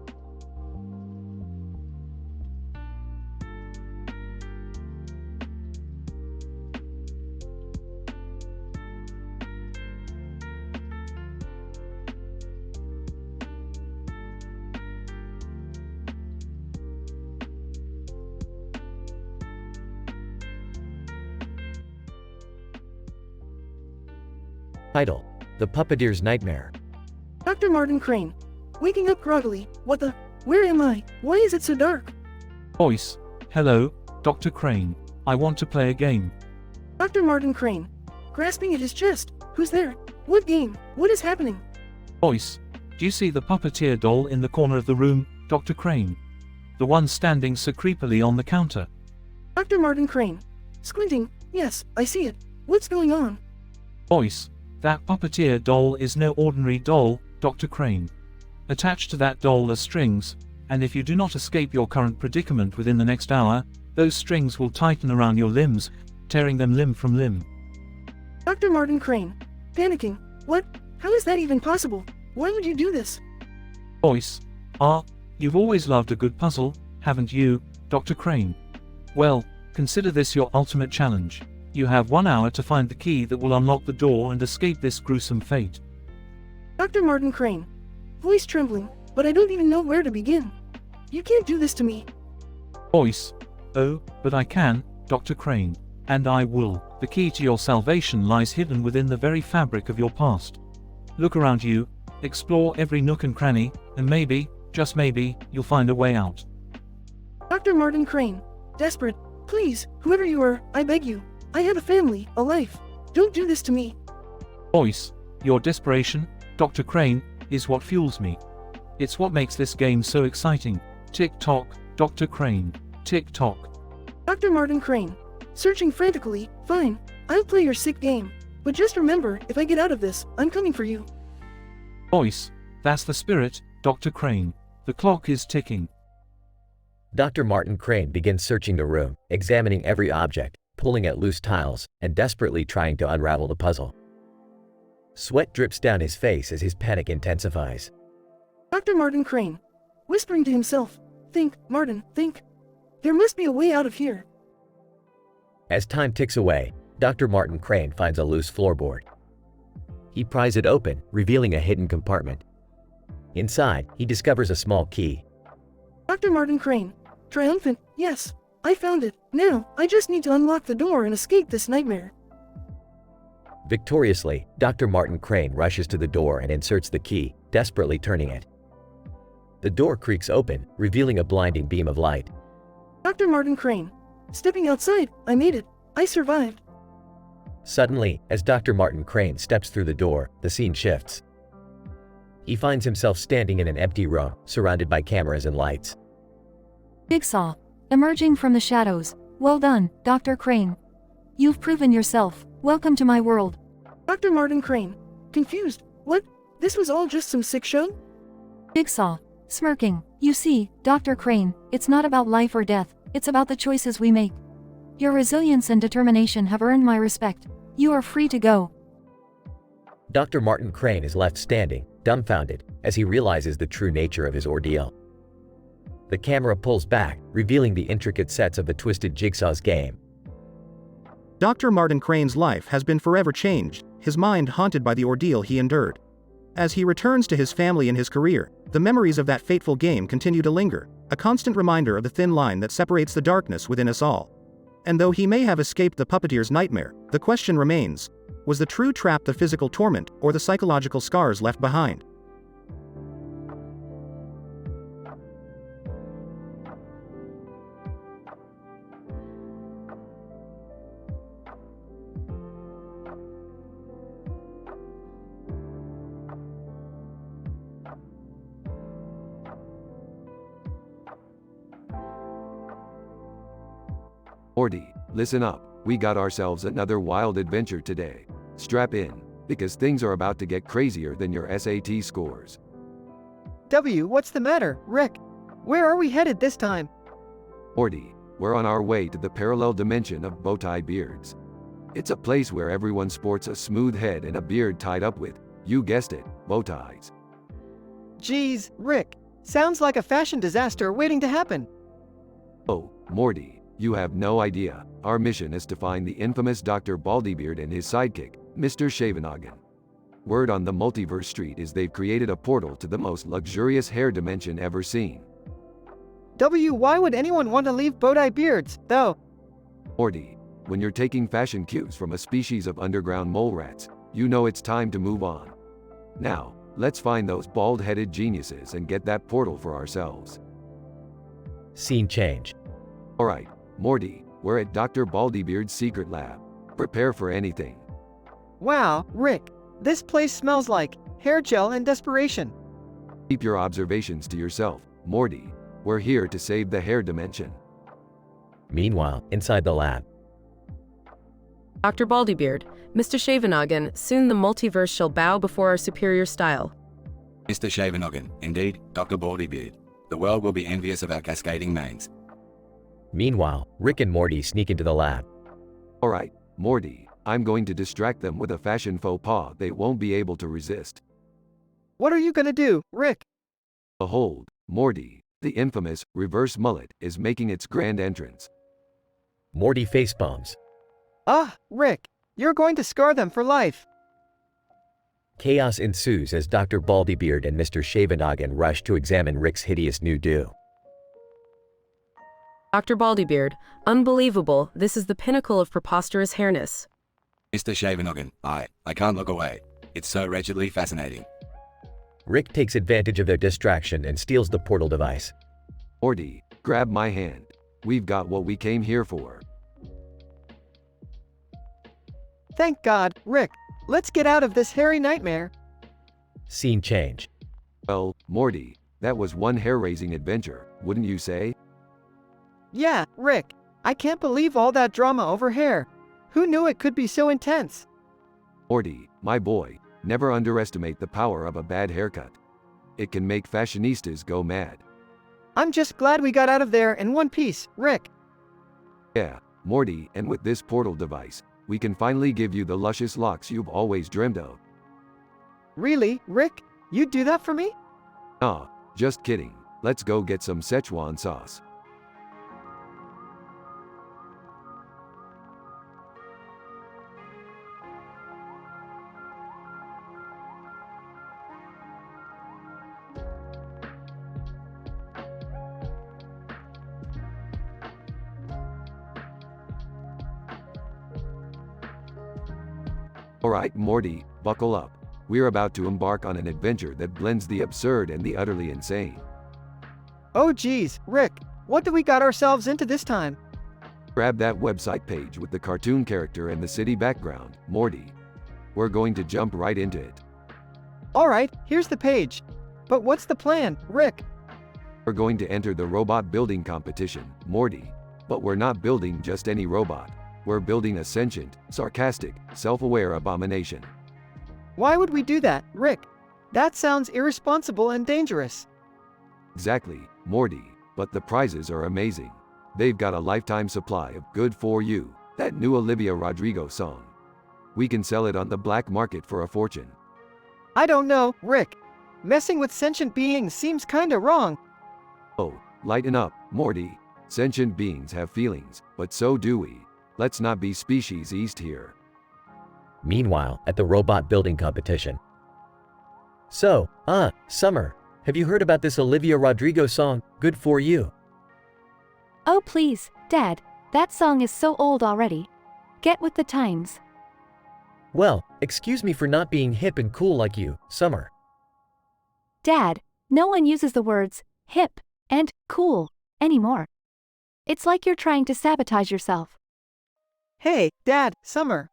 Title: The Puppeteer's Nightmare. Dr. Martin Crane. Waking up groggily. What the? Where am I? Why is it so dark? Voice. Hello, Dr. Crane. I want to play a game. Dr. Martin Crane. Grasping at his chest. Who's there? What game? What is happening? Voice. Do you see the puppeteer doll in the corner of the room, Dr. Crane? The one standing so creepily on the counter. Dr. Martin Crane. Squinting. Yes, I see it. What's going on? Voice. That puppeteer doll is no ordinary doll, Dr. Crane. Attached to that doll are strings, and if you do not escape your current predicament within the next hour, those strings will tighten around your limbs, tearing them limb from limb. Dr. Martin Crane. Panicking. What? How is that even possible? Why would you do this? Voice. You've always loved a good puzzle, haven't you, Dr. Crane? Well, consider this your ultimate challenge. You have 1 hour to find the key that will unlock the door and escape this gruesome fate. Dr. Martin Crane. Voice trembling. but I don't even know where to begin. You can't do this to me. Voice. Oh, but I can, Dr. Crane. And I will. The key to your salvation lies hidden within the very fabric of your past. Look around you, explore every nook and cranny, and maybe, just maybe, you'll find a way out. Dr. Martin Crane. Desperate. Please, whoever you are, I beg you. I have a family, a life. Don't do this to me. Voice. Your desperation, Dr. Crane, is what fuels me. It's what makes this game so exciting. Tick-tock, Dr. Crane. Tick-tock. Dr. Martin Crane. Searching frantically. Fine. I'll play your sick game. But just remember, if I get out of this, I'm coming for you. Voice. That's the spirit, Dr. Crane. The clock is ticking. Dr. Martin Crane begins searching the room, examining every object, pulling at loose tiles, and desperately trying to unravel the puzzle. Sweat drips down his face as his panic intensifies. Dr. Martin Crane. Whispering to himself. Think, Martin, think. There must be a way out of here. As time ticks away, Dr. Martin Crane finds a loose floorboard. He pries it open, revealing a hidden compartment. Inside, he discovers a small key. Dr. Martin Crane. Triumphant. Yes, I found it. Now, I just need to unlock the door and escape this nightmare. Victoriously, Dr. Martin Crane rushes to the door and inserts the key, desperately turning it. The door creaks open, revealing a blinding beam of light. Dr. Martin Crane. Stepping outside, I made it. I survived. Suddenly, as Dr. Martin Crane steps through the door, the scene shifts. He finds himself standing in an empty room, surrounded by cameras and lights. Jigsaw. Emerging from the shadows. Well done, Dr. Crane. You've proven yourself. Welcome to my world. Dr. Martin Crane. Confused. What? This was all just some sick show? Jigsaw. Smirking. You see, Dr. Crane, it's not about life or death. It's about the choices we make. Your resilience and determination have earned my respect. You are free to go. Dr. Martin Crane is left standing, dumbfounded, as he realizes the true nature of his ordeal. The camera pulls back, revealing the intricate sets of the twisted Jigsaw's game. Dr. Martin Crane's life has been forever changed, his mind haunted by the ordeal he endured. As he returns to his family and his career, the memories of that fateful game continue to linger, a constant reminder of the thin line that separates the darkness within us all. And though he may have escaped the puppeteer's nightmare, the question remains, was the true trap the physical torment or the psychological scars left behind? Morty, listen up, we got ourselves another wild adventure today. Strap in, because things are about to get crazier than your SAT scores. What's the matter, Rick? Where are we headed this time? Morty, we're on our way to the parallel dimension of bowtie beards. It's a place where everyone sports a smooth head and a beard tied up with, you guessed it, bow ties. Geez, Rick, sounds like a fashion disaster waiting to happen. Oh, Morty. You have no idea. Our mission is to find the infamous Dr. Baldybeard and his sidekick, Mr. Shavenoggin. Word on the multiverse street is they've created a portal to the most luxurious hair dimension ever seen. Why would anyone want to leave bowtie beards, though? Morty, when you're taking fashion cues from a species of underground mole rats, you know it's time to move on. Now, let's find those bald-headed geniuses and get that portal for ourselves. Scene change. Alright. Morty, we're at Dr. Baldybeard's secret lab. Prepare for anything. Wow, Rick, this place smells like hair gel and desperation. Keep your observations to yourself, Morty. We're here to save the hair dimension. Meanwhile, inside the lab. Dr. Baldybeard, Mr. Shavenoggin, soon the multiverse shall bow before our superior style. Mr. Shavenoggin, indeed, Dr. Baldybeard. The world will be envious of our cascading manes. Meanwhile, Rick and Morty sneak into the lab. Alright, Morty, I'm going to distract them with a fashion faux pas they won't be able to resist. What are you gonna do, Rick? Behold, Morty, the infamous reverse mullet, is making its grand entrance. Morty facepalms. Ah, Rick, you're going to scar them for life. Chaos ensues as Dr. Baldybeard and Mr. Shavenoggin rush to examine Rick's hideous new do. Dr. Baldybeard, unbelievable, this is the pinnacle of preposterous hairness. Mr. Shavenoggin, I can't look away. It's so wretchedly fascinating. Rick takes advantage of their distraction and steals the portal device. Morty, grab my hand. We've got what we came here for. Thank God, Rick. Let's get out of this hairy nightmare. Scene change. Well, Morty, that was one hair-raising adventure, wouldn't you say? Yeah, Rick. I can't believe all that drama over hair. Who knew it could be so intense? Morty, my boy, never underestimate the power of a bad haircut. It can make fashionistas go mad. I'm just glad we got out of there in one piece, Rick. Yeah, Morty, and with this portal device, we can finally give you the luscious locks you've always dreamed of. Really, Rick? You'd do that for me? Nah, just kidding. Let's go get some Szechuan sauce. Alright, Morty, buckle up. We're about to embark on an adventure that blends the absurd and the utterly insane. Oh geez, Rick, what do we got ourselves into this time? Grab that website page with the cartoon character and the city background, Morty. We're going to jump right into it. Alright, here's the page. But what's the plan, Rick? We're going to enter the robot building competition, Morty. But we're not building just any robot. We're building a sentient, sarcastic, self-aware abomination. Why would we do that, Rick? That sounds irresponsible and dangerous. Exactly, Morty, but the prizes are amazing. They've got a lifetime supply of Good For You, that new Olivia Rodrigo song. We can sell it on the black market for a fortune. I don't know, Rick. Messing with sentient beings seems kinda wrong. Oh, lighten up, Morty. Sentient beings have feelings, but so do we. Let's not be species-east here. Meanwhile, at the robot building competition. So, Summer, have you heard about this Olivia Rodrigo song, Good For You? Oh please, Dad, that song is so old already. Get with the times. Well, excuse me for not being hip and cool like you, Summer. Dad, no one uses the words hip and cool anymore. It's like you're trying to sabotage yourself. Hey, Dad, Summer.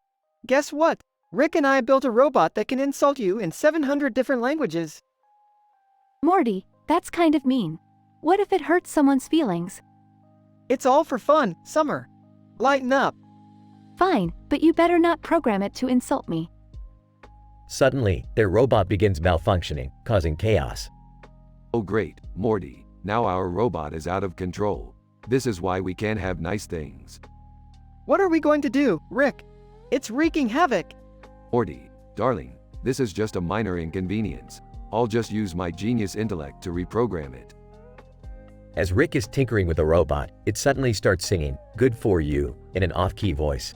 Guess what? Rick and I built a robot that can insult you in 700 different languages. Morty, that's kind of mean. What if it hurts someone's feelings? It's all for fun, Summer. Lighten up. Fine, but you better not program it to insult me. Suddenly, their robot begins malfunctioning, causing chaos. Oh great, Morty, now our robot is out of control. This is why we can't have nice things. What are we going to do, Rick? It's wreaking havoc. Morty, darling, this is just a minor inconvenience. I'll just use my genius intellect to reprogram it. As Rick is tinkering with the robot, it suddenly starts singing, Good For You, in an off-key voice.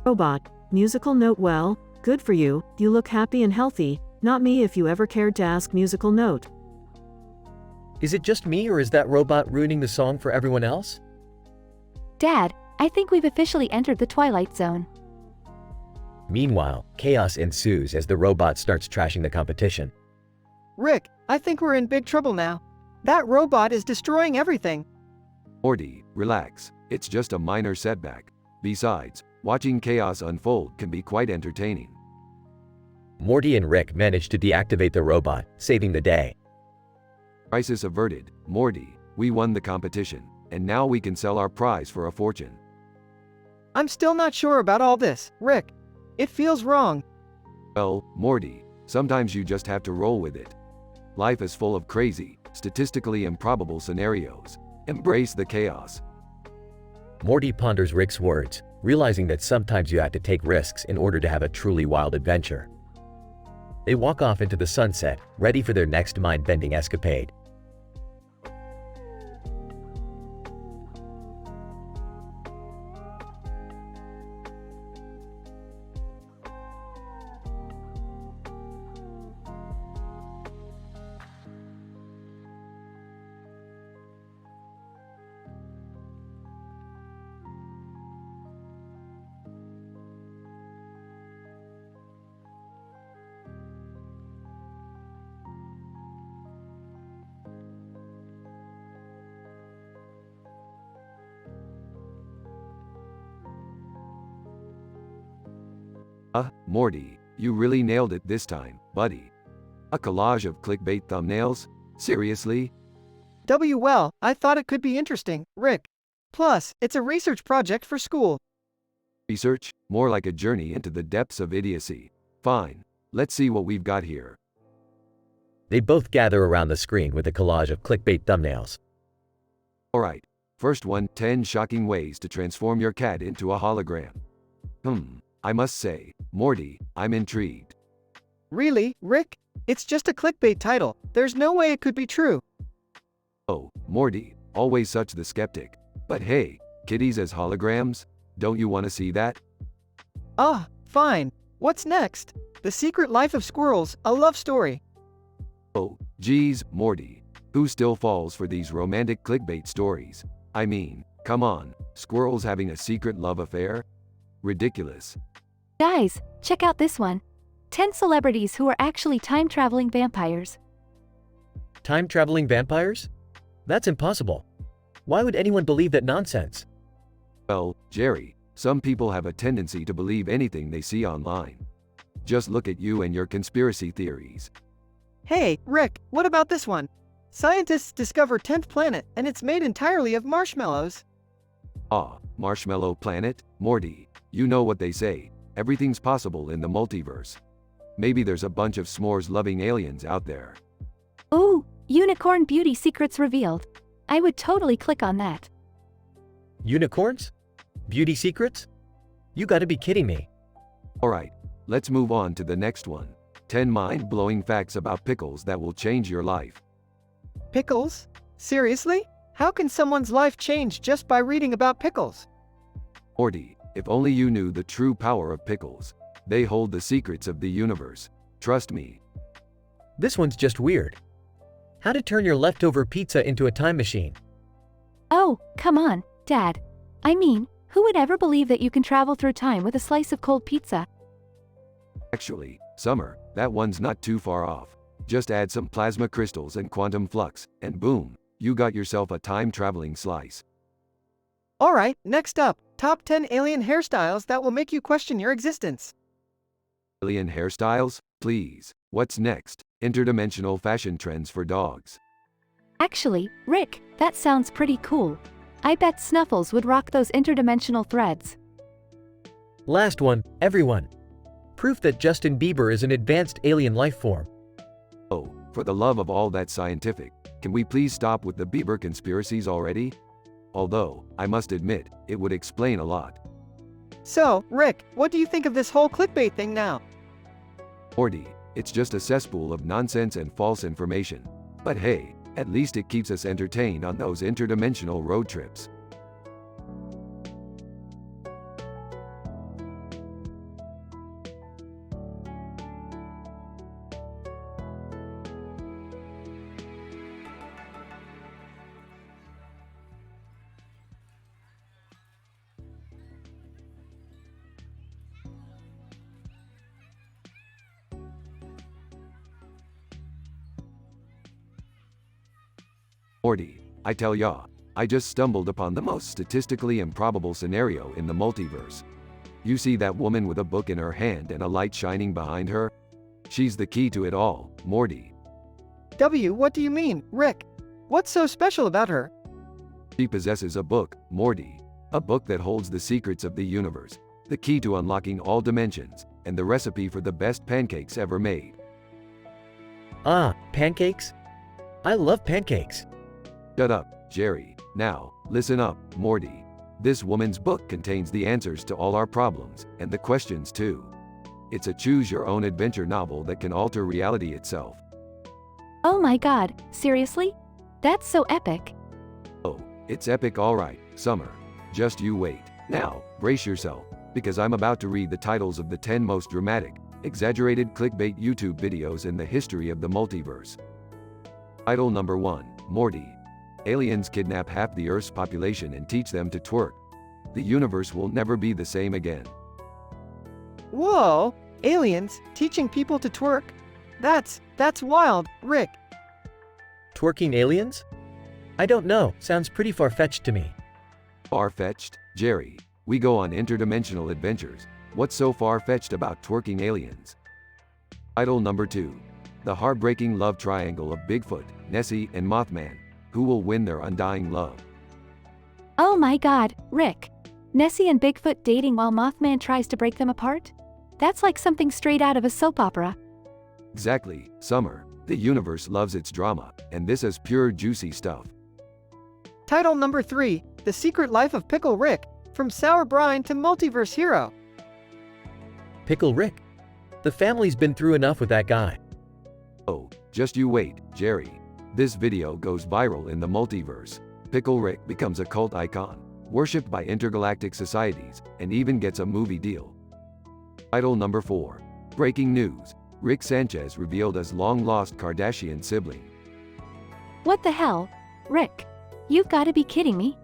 Robot, musical note well, good for you, you look happy and healthy, not me if you ever cared to ask musical note. Is it just me or is that robot ruining the song for everyone else? Dad, I think we've officially entered the Twilight Zone. Meanwhile, chaos ensues as the robot starts trashing the competition. Rick, I think we're in big trouble now. That robot is destroying everything. Morty, relax. It's just a minor setback. Besides, watching chaos unfold can be quite entertaining. Morty and Rick manage to deactivate the robot, saving the day. Crisis averted. Morty, we won the competition, and now we can sell our prize for a fortune. I'm still not sure about all this, Rick. It feels wrong. Well, Morty, sometimes you just have to roll with it. Life is full of crazy, statistically improbable scenarios. Embrace the chaos. Morty ponders Rick's words, realizing that sometimes you have to take risks in order to have a truly wild adventure. They walk off into the sunset, ready for their next mind-bending escapade. Morty, you really nailed it this time, buddy. A collage of clickbait thumbnails? Seriously? Well, I thought it could be interesting, Rick. Plus, it's a research project for school. Research? More like a journey into the depths of idiocy. Fine. Let's see what we've got here. They both gather around the screen with a collage of clickbait thumbnails. Alright. First one, 10 shocking ways to transform your cat into a hologram. I must say, Morty, I'm intrigued. Really, Rick? It's just a clickbait title. There's no way it could be true. Oh, Morty, always such the skeptic. But hey, kitties as holograms? Don't you want to see that? Fine. What's next? The Secret Life of Squirrels, a love story. Oh, geez, Morty. Who still falls for these romantic clickbait stories? I mean, come on, squirrels having a secret love affair? Ridiculous. Guys, check out this one. 10 celebrities who are actually time-traveling vampires. Time-traveling vampires? That's impossible. Why would anyone believe that nonsense? Well, Jerry, some people have a tendency to believe anything they see online. Just look at you and your conspiracy theories. Hey, Rick, what about this one? Scientists discover 10th planet, and it's made entirely of marshmallows. Marshmallow Planet? Morty, you know what they say. Everything's possible in the multiverse. Maybe there's a bunch of s'mores-loving aliens out there. Ooh, unicorn beauty secrets revealed. I would totally click on that. Unicorns? Beauty secrets? You gotta be kidding me. Alright, let's move on to the next one. 10 mind-blowing facts about pickles that will change your life. Pickles? Seriously? How can someone's life change just by reading about pickles? Morty, if only you knew the true power of pickles. They hold the secrets of the universe. Trust me. This one's just weird. How to turn your leftover pizza into a time machine. Oh, come on, Dad. I mean, who would ever believe that you can travel through time with a slice of cold pizza? Actually, Summer, that one's not too far off. Just add some plasma crystals and quantum flux, and boom, you got yourself a time-traveling slice. Alright, next up, top 10 alien hairstyles that will make you question your existence. Alien hairstyles? Please. What's next? Interdimensional fashion trends for dogs. Actually, Rick, that sounds pretty cool. I bet Snuffles would rock those interdimensional threads. Last one, everyone. Proof that Justin Bieber is an advanced alien life form. Oh, for the love of all that's scientific, can we please stop with the Bieber conspiracies already? Although, I must admit, it would explain a lot. So, Rick, what do you think of this whole clickbait thing now? Morty, it's just a cesspool of nonsense and false information. But hey, at least it keeps us entertained on those interdimensional road trips. Morty, I tell ya, I just stumbled upon the most statistically improbable scenario in the multiverse. You see that woman with a book in her hand and a light shining behind her? She's the key to it all, Morty. What do you mean, Rick? What's so special about her? She possesses a book, Morty. A book that holds the secrets of the universe, the key to unlocking all dimensions, and the recipe for the best pancakes ever made. Pancakes? I love pancakes. Shut up, Jerry. Now, listen up, Morty. This woman's book contains the answers to all our problems, and the questions too. It's a choose-your-own-adventure novel that can alter reality itself. Oh my god, seriously? That's so epic. Oh, it's epic alright, Summer. Just you wait. Now, brace yourself, because I'm about to read the titles of the 10 most dramatic, exaggerated clickbait YouTube videos in the history of the multiverse. Title number 1, Morty. Aliens kidnap half the Earth's population and teach them to twerk. The universe will never be the same again. Whoa! Aliens teaching people to twerk? That's wild, Rick. Twerking aliens? I don't know, sounds pretty far-fetched to me. Far-fetched? Jerry, we go on interdimensional adventures. What's so far-fetched about twerking aliens? Title number 2. The heartbreaking love triangle of Bigfoot, Nessie, and Mothman. Who will win their undying love? Oh my god, Rick. Nessie and Bigfoot dating while Mothman tries to break them apart? That's like something straight out of a soap opera. Exactly, Summer. The universe loves its drama, and this is pure juicy stuff. Title number 3, The Secret Life of Pickle Rick, from Sour Brine to Multiverse Hero. Pickle Rick? The family's been through enough with that guy. Oh, just you wait, Jerry. This video goes viral in the multiverse. Pickle Rick becomes a cult icon, worshipped by intergalactic societies, and even gets a movie deal. Title number 4. Breaking news. Rick Sanchez revealed as long-lost Kardashian sibling. What the hell? Rick, you've got to be kidding me.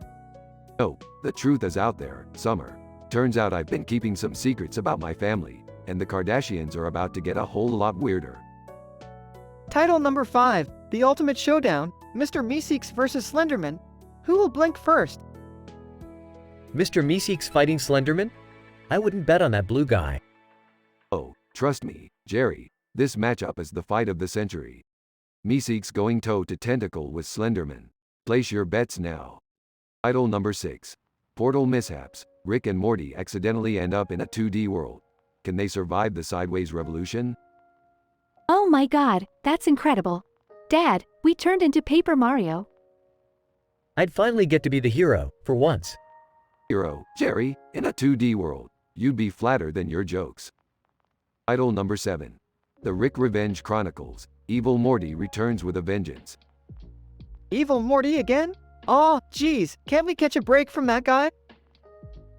No, the truth is out there, Summer. Turns out I've been keeping some secrets about my family, and the Kardashians are about to get a whole lot weirder. Title number 5, The Ultimate Showdown, Mr. Meeseeks vs. Slenderman. Who will blink first? Mr. Meeseeks fighting Slenderman? I wouldn't bet on that blue guy. Oh, trust me, Jerry, this matchup is the fight of the century. Meeseeks going toe-to-tentacle with Slenderman. Place your bets now. Title number 6. Portal mishaps. Rick and Morty accidentally end up in a 2D world. Can they survive the sideways revolution? Oh my god, that's incredible. Dad, we turned into Paper Mario. I'd finally get to be the hero, for once. Hero, Jerry, in a 2D world. You'd be flatter than your jokes. Title number 7. The Rick Revenge Chronicles. Evil Morty returns with a vengeance. Evil Morty again? Aw, geez, can't we catch a break from that guy?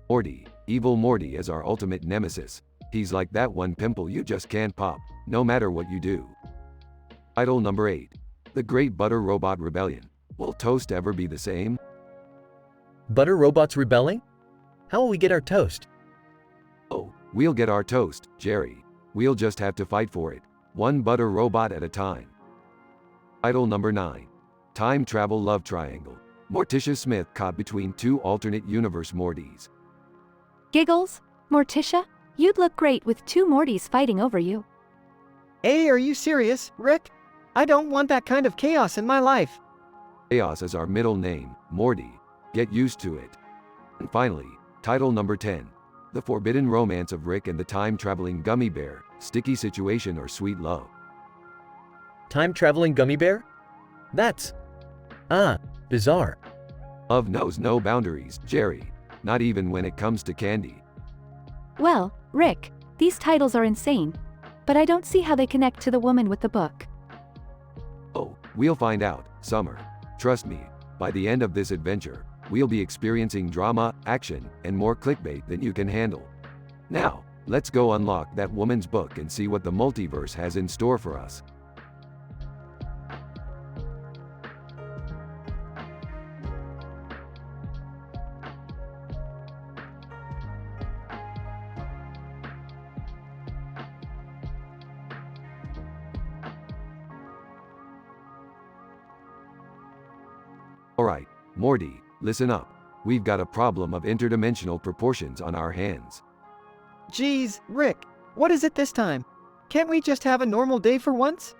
Morty, Evil Morty is our ultimate nemesis. He's like that one pimple you just can't pop, no matter what you do. Title number 8. The Great Butter Robot Rebellion. Will toast ever be the same? Butter robots rebelling? How will we get our toast? Oh, we'll get our toast, Jerry. We'll just have to fight for it, one butter robot at a time. Title number 9. Time Travel Love Triangle. Morticia Smith caught between two alternate universe Mortys. Giggles? Morticia? You'd look great with two Mortys fighting over you. Hey, are you serious, Rick? I don't want that kind of chaos in my life. Chaos is our middle name, Morty. Get used to it. And finally, title number 10. The Forbidden Romance of Rick and the Time-Traveling Gummy Bear. Sticky Situation or Sweet Love. Time-traveling gummy bear? That's... bizarre. Love knows no boundaries, Jerry. Not even when it comes to candy. Well, Rick, these titles are insane. But I don't see how they connect to the woman with the book. Oh, we'll find out, Summer. Trust me, by the end of this adventure, we'll be experiencing drama, action, and more clickbait than you can handle. Now, let's go unlock that woman's book and see what the multiverse has in store for us. Alright, Morty, listen up. We've got a problem of interdimensional proportions on our hands. Geez, Rick, what is it this time? Can't we just have a normal day for once?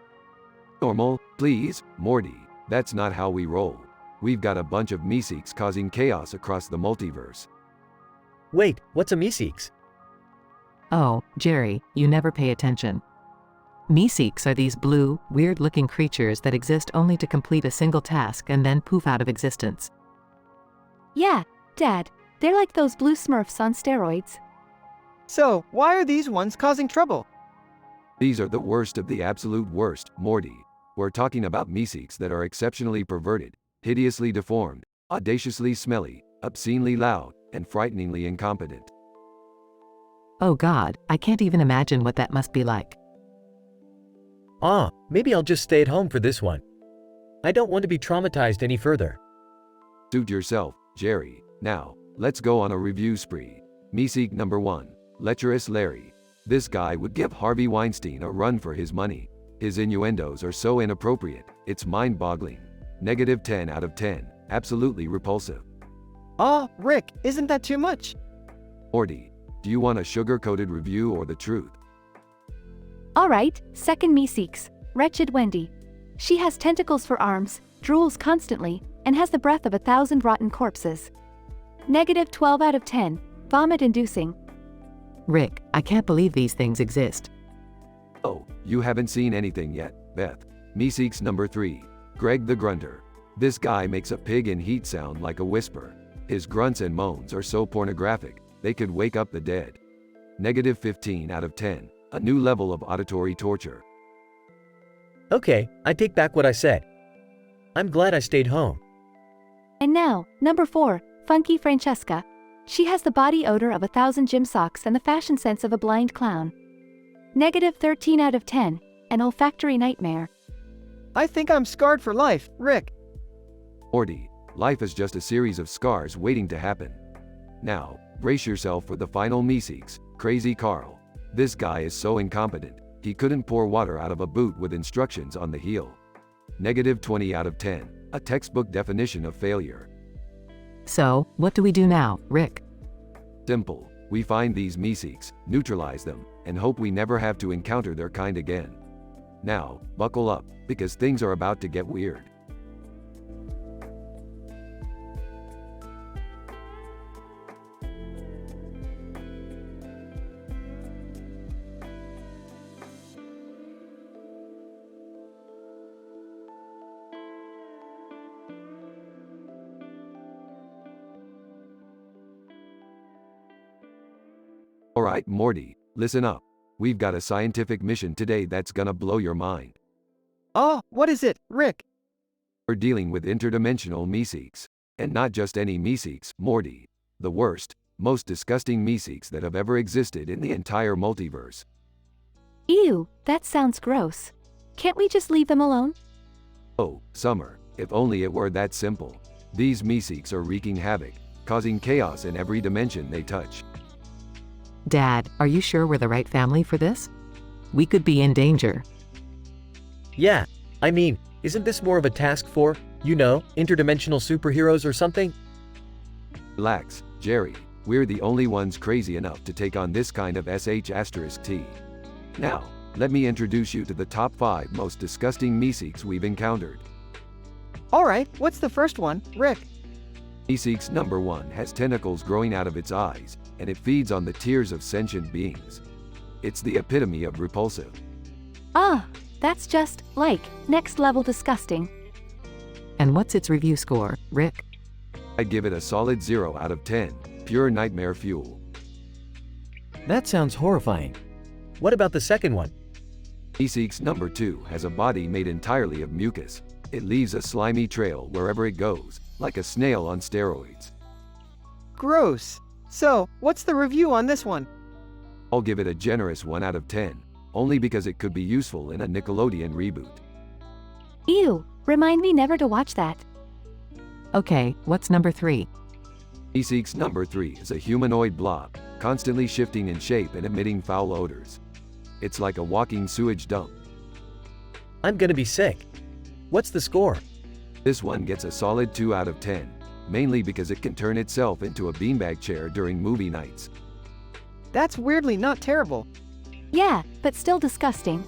Normal, please, Morty. That's not how we roll. We've got a bunch of Meeseeks causing chaos across the multiverse. Wait, what's a Meeseeks? Oh, Jerry, you never pay attention. Meeseeks are these blue, weird-looking creatures that exist only to complete a single task and then poof out of existence. Yeah, Dad, they're like those blue Smurfs on steroids. So, why are these ones causing trouble? These are the worst of the absolute worst, Morty. We're talking about Meeseeks that are exceptionally perverted, hideously deformed, audaciously smelly, obscenely loud, and frighteningly incompetent. Oh God, I can't even imagine what that must be like. Maybe I'll just stay at home for this one. I don't want to be traumatized any further. Suit yourself, Jerry. Now, let's go on a review spree. Meeseek number 1, Lecherous Larry. This guy would give Harvey Weinstein a run for his money. His innuendos are so inappropriate, it's mind-boggling. Negative 10 out of 10, absolutely repulsive. Rick, isn't that too much? Morty, Do you want a sugar-coated review or the truth? Alright, second Meeseeks, wretched Wendy. She has tentacles for arms, drools constantly, and has the breath of 1,000 rotten corpses. Negative 12 out of 10, vomit-inducing. Rick, I can't believe these things exist. Oh, you haven't seen anything yet, Beth. Meeseeks number 3, Greg the Grunter. This guy makes a pig in heat sound like a whisper. His grunts and moans are so pornographic, they could wake up the dead. Negative 15 out of 10, a new level of auditory torture. Okay, I take back what I said. I'm glad I stayed home. And now, number 4, Funky Francesca. She has the body odor of 1,000 gym socks and the fashion sense of a blind clown. Negative 13 out of 10, an olfactory nightmare. I think I'm scarred for life, Rick. Morty, life is just a series of scars waiting to happen. Now, brace yourself for the final Meeseeks, Crazy Carl. This guy is so incompetent, he couldn't pour water out of a boot with instructions on the heel. Negative 20 out of 10, a textbook definition of failure. So, what do we do now, Rick? Simple, we find these Meeseeks, neutralize them, and hope we never have to encounter their kind again. Now, buckle up, because things are about to get weird. Alright, Morty, listen up. We've got a scientific mission today that's gonna blow your mind. Oh, what is it, Rick? We're dealing with interdimensional Meeseeks. And not just any Meeseeks, Morty. The worst, most disgusting Meeseeks that have ever existed in the entire multiverse. Ew, that sounds gross. Can't we just leave them alone? Oh, Summer, if only it were that simple. These Meeseeks are wreaking havoc, causing chaos in every dimension they touch. Dad, are you sure we're the right family for this? We could be in danger. Yeah, I mean, isn't this more of a task for, interdimensional superheroes or something? Relax, Jerry. We're the only ones crazy enough to take on this kind of *T. Now, let me introduce you to the top 5 most disgusting Meeseeks we've encountered. Alright, what's the first one, Rick? Meeseeks number 1 has tentacles growing out of its eyes, and it feeds on the tears of sentient beings. It's the epitome of repulsive. Ah, that's just, next level disgusting. And what's its review score, Rick? I'd give it a solid 0 out of 10, pure nightmare fuel. That sounds horrifying. What about the second one? Meeseeks number 2 has a body made entirely of mucus. It leaves a slimy trail wherever it goes, like a snail on steroids. Gross. So, what's the review on this one? I'll give it a generous 1 out of 10, only because it could be useful in a Nickelodeon reboot. Ew, remind me never to watch that. Okay, what's number 3? Meeseeks number 3 is a humanoid blob, constantly shifting in shape and emitting foul odors. It's like a walking sewage dump. I'm gonna be sick. What's the score? This one gets a solid 2 out of 10, mainly because it can turn itself into a beanbag chair during movie nights. That's weirdly not terrible. Yeah, but still disgusting.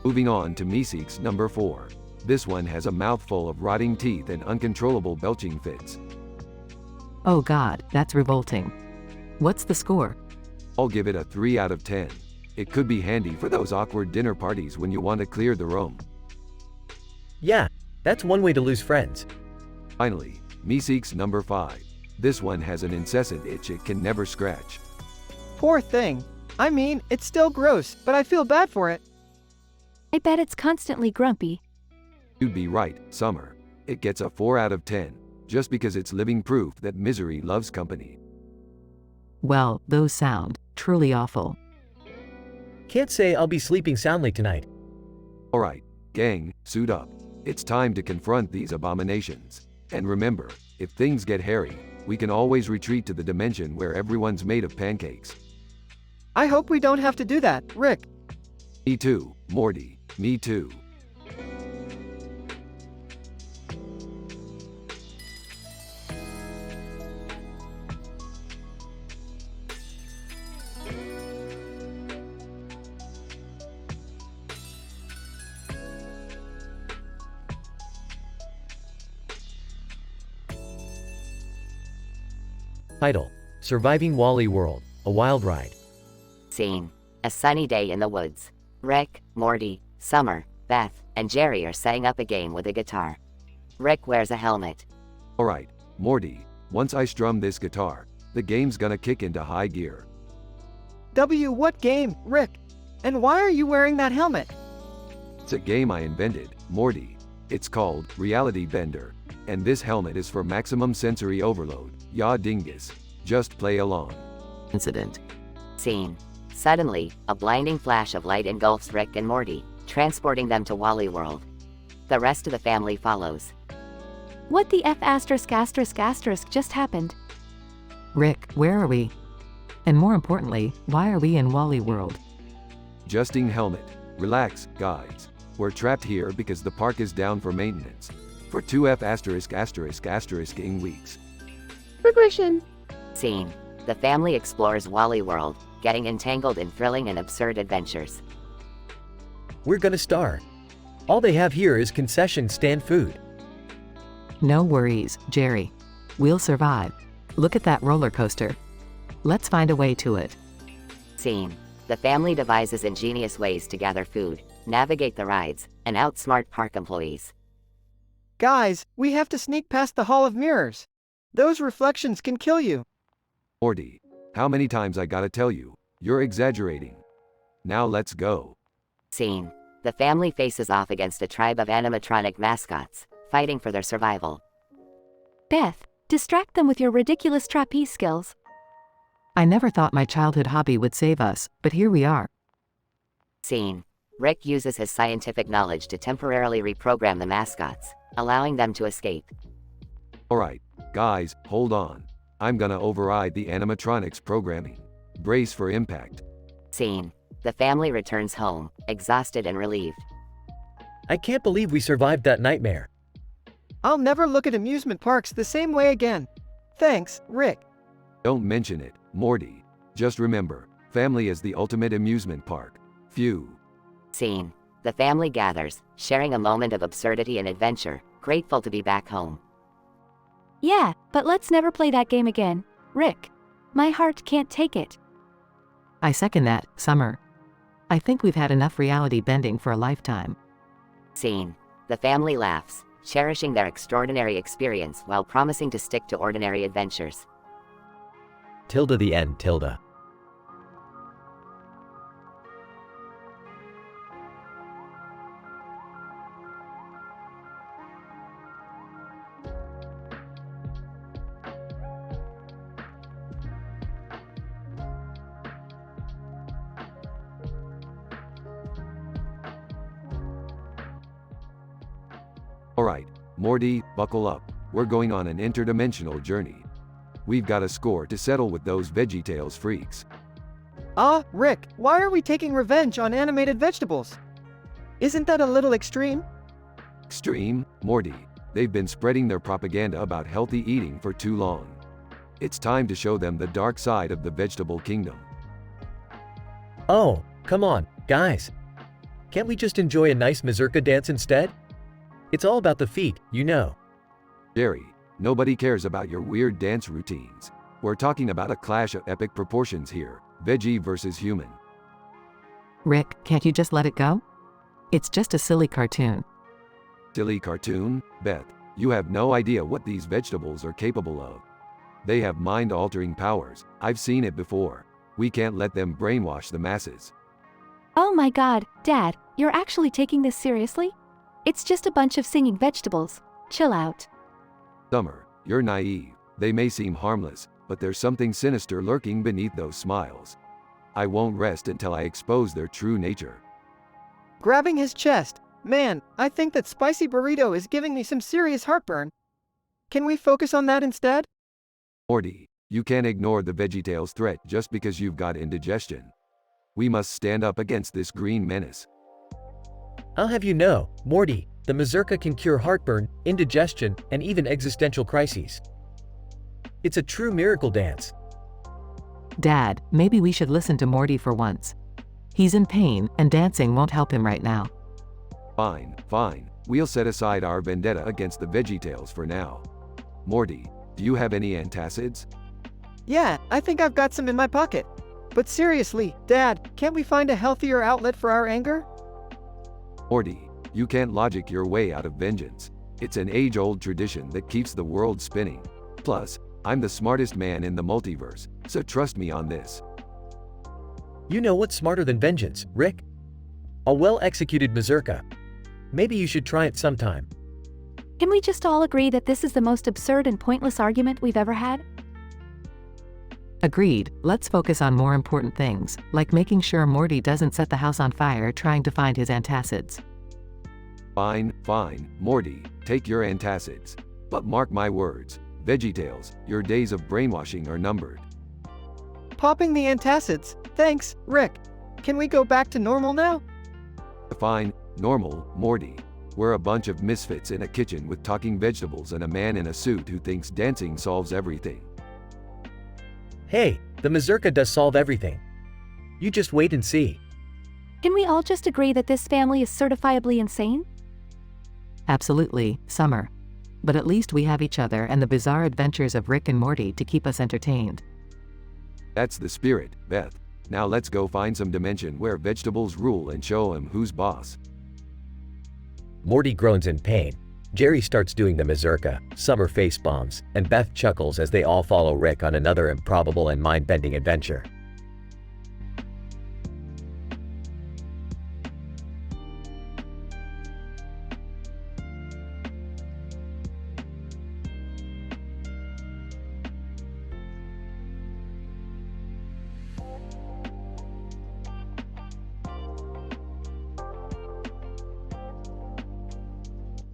Moving on to Meeseeks number 4. This one has a mouthful of rotting teeth and uncontrollable belching fits. Oh God, that's revolting. What's the score? I'll give it a 3 out of 10. It could be handy for those awkward dinner parties when you want to clear the room. Yeah, that's one way to lose friends. Finally, Meeseeks number 5. This one has an incessant itch it can never scratch. Poor thing. I mean, it's still gross, but I feel bad for it. I bet it's constantly grumpy. You'd be right, Summer. It gets a 4 out of 10, just because it's living proof that misery loves company. Well, those sound truly awful. Can't say I'll be sleeping soundly tonight. Alright, gang, suit up. It's time to confront these abominations. And remember, if things get hairy, we can always retreat to the dimension where everyone's made of pancakes. I hope we don't have to do that, Rick. Me too, Morty. Me too. Title: Surviving Wally World, a wild ride. Scene: a sunny day in the woods. Rick, Morty, Summer, Beth, and Jerry are setting up a game with a guitar. Rick wears a helmet. Alright, Morty, once I strum this guitar, the game's gonna kick into high gear. What game, Rick? And why are you wearing that helmet? It's a game I invented, Morty. It's called Reality Bender. And this helmet is for maximum sensory overload. Ya dingus. Just play along. Incident. Scene: suddenly, a blinding flash of light engulfs Rick and Morty, transporting them to Wally World. The rest of the family follows. What the F asterisk asterisk asterisk just happened? Rick, where are we? And more importantly, why are we in Wally World? Adjusting helmet. Relax, guys. We're trapped here because the park is down for maintenance. For 2F asterisk asterisk asterisk-ing weeks. Regression. Scene: the family explores Wally World, getting entangled in thrilling and absurd adventures. We're gonna star. All they have here is concession stand food. No worries, Jerry. We'll survive. Look at that roller coaster. Let's find a way to it. Scene: the family devises ingenious ways to gather food, navigate the rides, and outsmart park employees. Guys, we have to sneak past the Hall of Mirrors. Those reflections can kill you. Morty, how many times I gotta tell you? You're exaggerating. Now let's go. Scene: the family faces off against a tribe of animatronic mascots, fighting for their survival. Beth, distract them with your ridiculous trapeze skills. I never thought my childhood hobby would save us, but here we are. Scene: Rick uses his scientific knowledge to temporarily reprogram the mascots, allowing them to escape. Alright, guys, hold on. I'm gonna override the animatronics programming. Brace for impact. Scene: the family returns home, exhausted and relieved. I can't believe we survived that nightmare. I'll never look at amusement parks the same way again. Thanks, Rick. Don't mention it, Morty. Just remember, family is the ultimate amusement park. Phew. Scene: the family gathers, sharing a moment of absurdity and adventure, grateful to be back home. Yeah, but let's never play that game again, Rick. My heart can't take it. I second that, Summer. I think we've had enough reality bending for a lifetime. Scene: the family laughs, cherishing their extraordinary experience while promising to stick to ordinary adventures. Tilde the end, tilde. Alright, Morty, buckle up. We're going on an interdimensional journey. We've got a score to settle with those VeggieTales freaks. Rick, why are we taking revenge on animated vegetables? Isn't that a little extreme? Extreme, Morty. They've been spreading their propaganda about healthy eating for too long. It's time to show them the dark side of the vegetable kingdom. Oh, come on, guys. Can't we just enjoy a nice mazurka dance instead? It's all about the feet, you know. Jerry, nobody cares about your weird dance routines. We're talking about a clash of epic proportions here, veggie versus human. Rick, can't you just let it go? It's just a silly cartoon. Silly cartoon? Beth, you have no idea what these vegetables are capable of. They have mind-altering powers. I've seen it before. We can't let them brainwash the masses. Oh my god, Dad, you're actually taking this seriously? It's just a bunch of singing vegetables. Chill out. Summer, you're naive. They may seem harmless, but there's something sinister lurking beneath those smiles. I won't rest until I expose their true nature. Grabbing his chest. Man, I think that spicy burrito is giving me some serious heartburn. Can we focus on that instead? Morty, you can't ignore the VeggieTales threat just because you've got indigestion. We must stand up against this green menace. I'll have you know, Morty, the mazurka can cure heartburn, indigestion, and even existential crises. It's a true miracle dance. Dad, maybe we should listen to Morty for once. He's in pain, and dancing won't help him right now. Fine, fine. We'll set aside our vendetta against the VeggieTales for now. Morty, do you have any antacids? Yeah, I think I've got some in my pocket. But seriously, Dad, can't we find a healthier outlet for our anger? Morty, you can't logic your way out of vengeance. It's an age-old tradition that keeps the world spinning. Plus, I'm the smartest man in the multiverse, so trust me on this. You know what's smarter than vengeance, Rick? A well-executed mazurka. Maybe you should try it sometime. Can we just all agree that this is the most absurd and pointless argument we've ever had? Agreed, let's focus on more important things, like making sure Morty doesn't set the house on fire trying to find his antacids. Fine, Morty, take your antacids. But mark my words, VeggieTales, your days of brainwashing are numbered. Popping the antacids. Thanks, Rick. Can we go back to normal now? Fine, normal, Morty. We're a bunch of misfits in a kitchen with talking vegetables and a man in a suit who thinks dancing solves everything. Hey, the mazurka does solve everything. You just wait and see. Can we all just agree that this family is certifiably insane? Absolutely, Summer. But at least we have each other and the bizarre adventures of Rick and Morty to keep us entertained. That's the spirit, Beth. Now let's go find some dimension where vegetables rule and show 'em who's boss. Morty groans in pain. Jerry starts doing the mazurka, Summer face bombs, and Beth chuckles as they all follow Rick on another improbable and mind-bending adventure.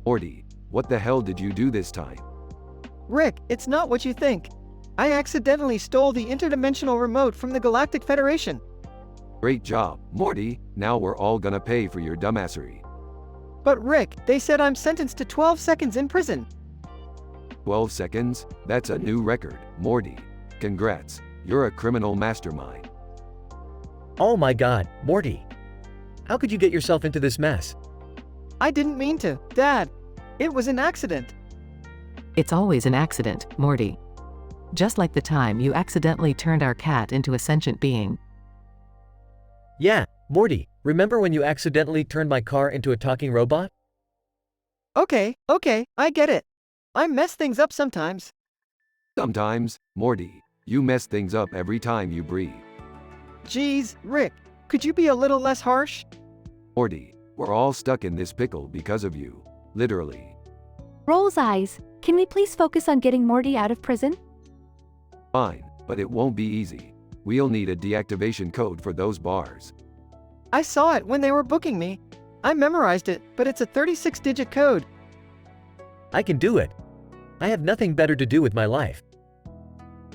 Morty, what the hell did you do this time? Rick, it's not what you think. I accidentally stole the interdimensional remote from the Galactic Federation. Great job, Morty. Now we're all gonna pay for your dumbassery. But Rick, they said I'm sentenced to 12 seconds in prison. 12 seconds? That's a new record, Morty. Congrats, you're a criminal mastermind. Oh my god, Morty. How could you get yourself into this mess? I didn't mean to, Dad. It was an accident. It's always an accident, Morty. Just like the time you accidentally turned our cat into a sentient being. Yeah, Morty, remember when you accidentally turned my car into a talking robot? Okay, I get it. I mess things up sometimes. Sometimes, Morty, you mess things up every time you breathe. Geez, Rick, could you be a little less harsh? Morty, we're all stuck in this pickle because of you. Literally. Roll's eyes. Can we please focus on getting Morty out of prison? Fine, but it won't be easy. We'll need a deactivation code for those bars. I saw it when they were booking me. I memorized it, but it's a 36-digit code. I can do it. I have nothing better to do with my life.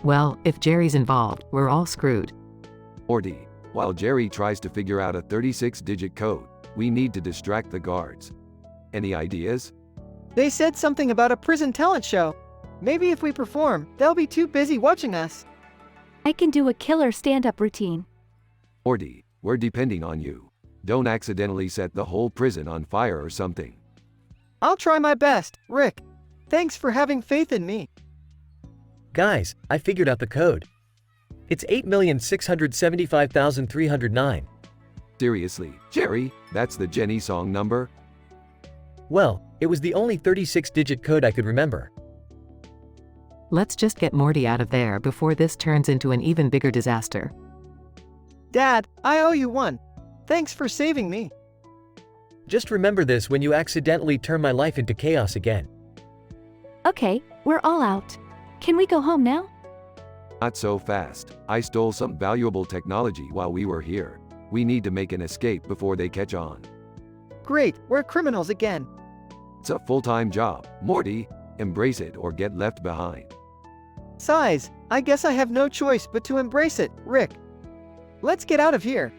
Well, if Jerry's involved, we're all screwed. Morty, while Jerry tries to figure out a 36-digit code, we need to distract the guards. Any ideas? They said something about a prison talent show. Maybe if we perform, they'll be too busy watching us. I can do a killer stand-up routine. Morty, we're depending on you. Don't accidentally set the whole prison on fire or something. I'll try my best, Rick. Thanks for having faith in me. Guys, I figured out the code. It's 8,675,309. Seriously, Jerry, that's the Jenny song number? Well, it was the only 36-digit code I could remember. Let's just get Morty out of there before this turns into an even bigger disaster. Dad, I owe you one. Thanks for saving me. Just remember this when you accidentally turn my life into chaos again. Okay, we're all out. Can we go home now? Not so fast. I stole some valuable technology while we were here. We need to make an escape before they catch on. Great, we're criminals again. It's a full-time job, Morty. Embrace it or get left behind. Size, I guess I have no choice but to embrace it, Rick. Let's get out of here.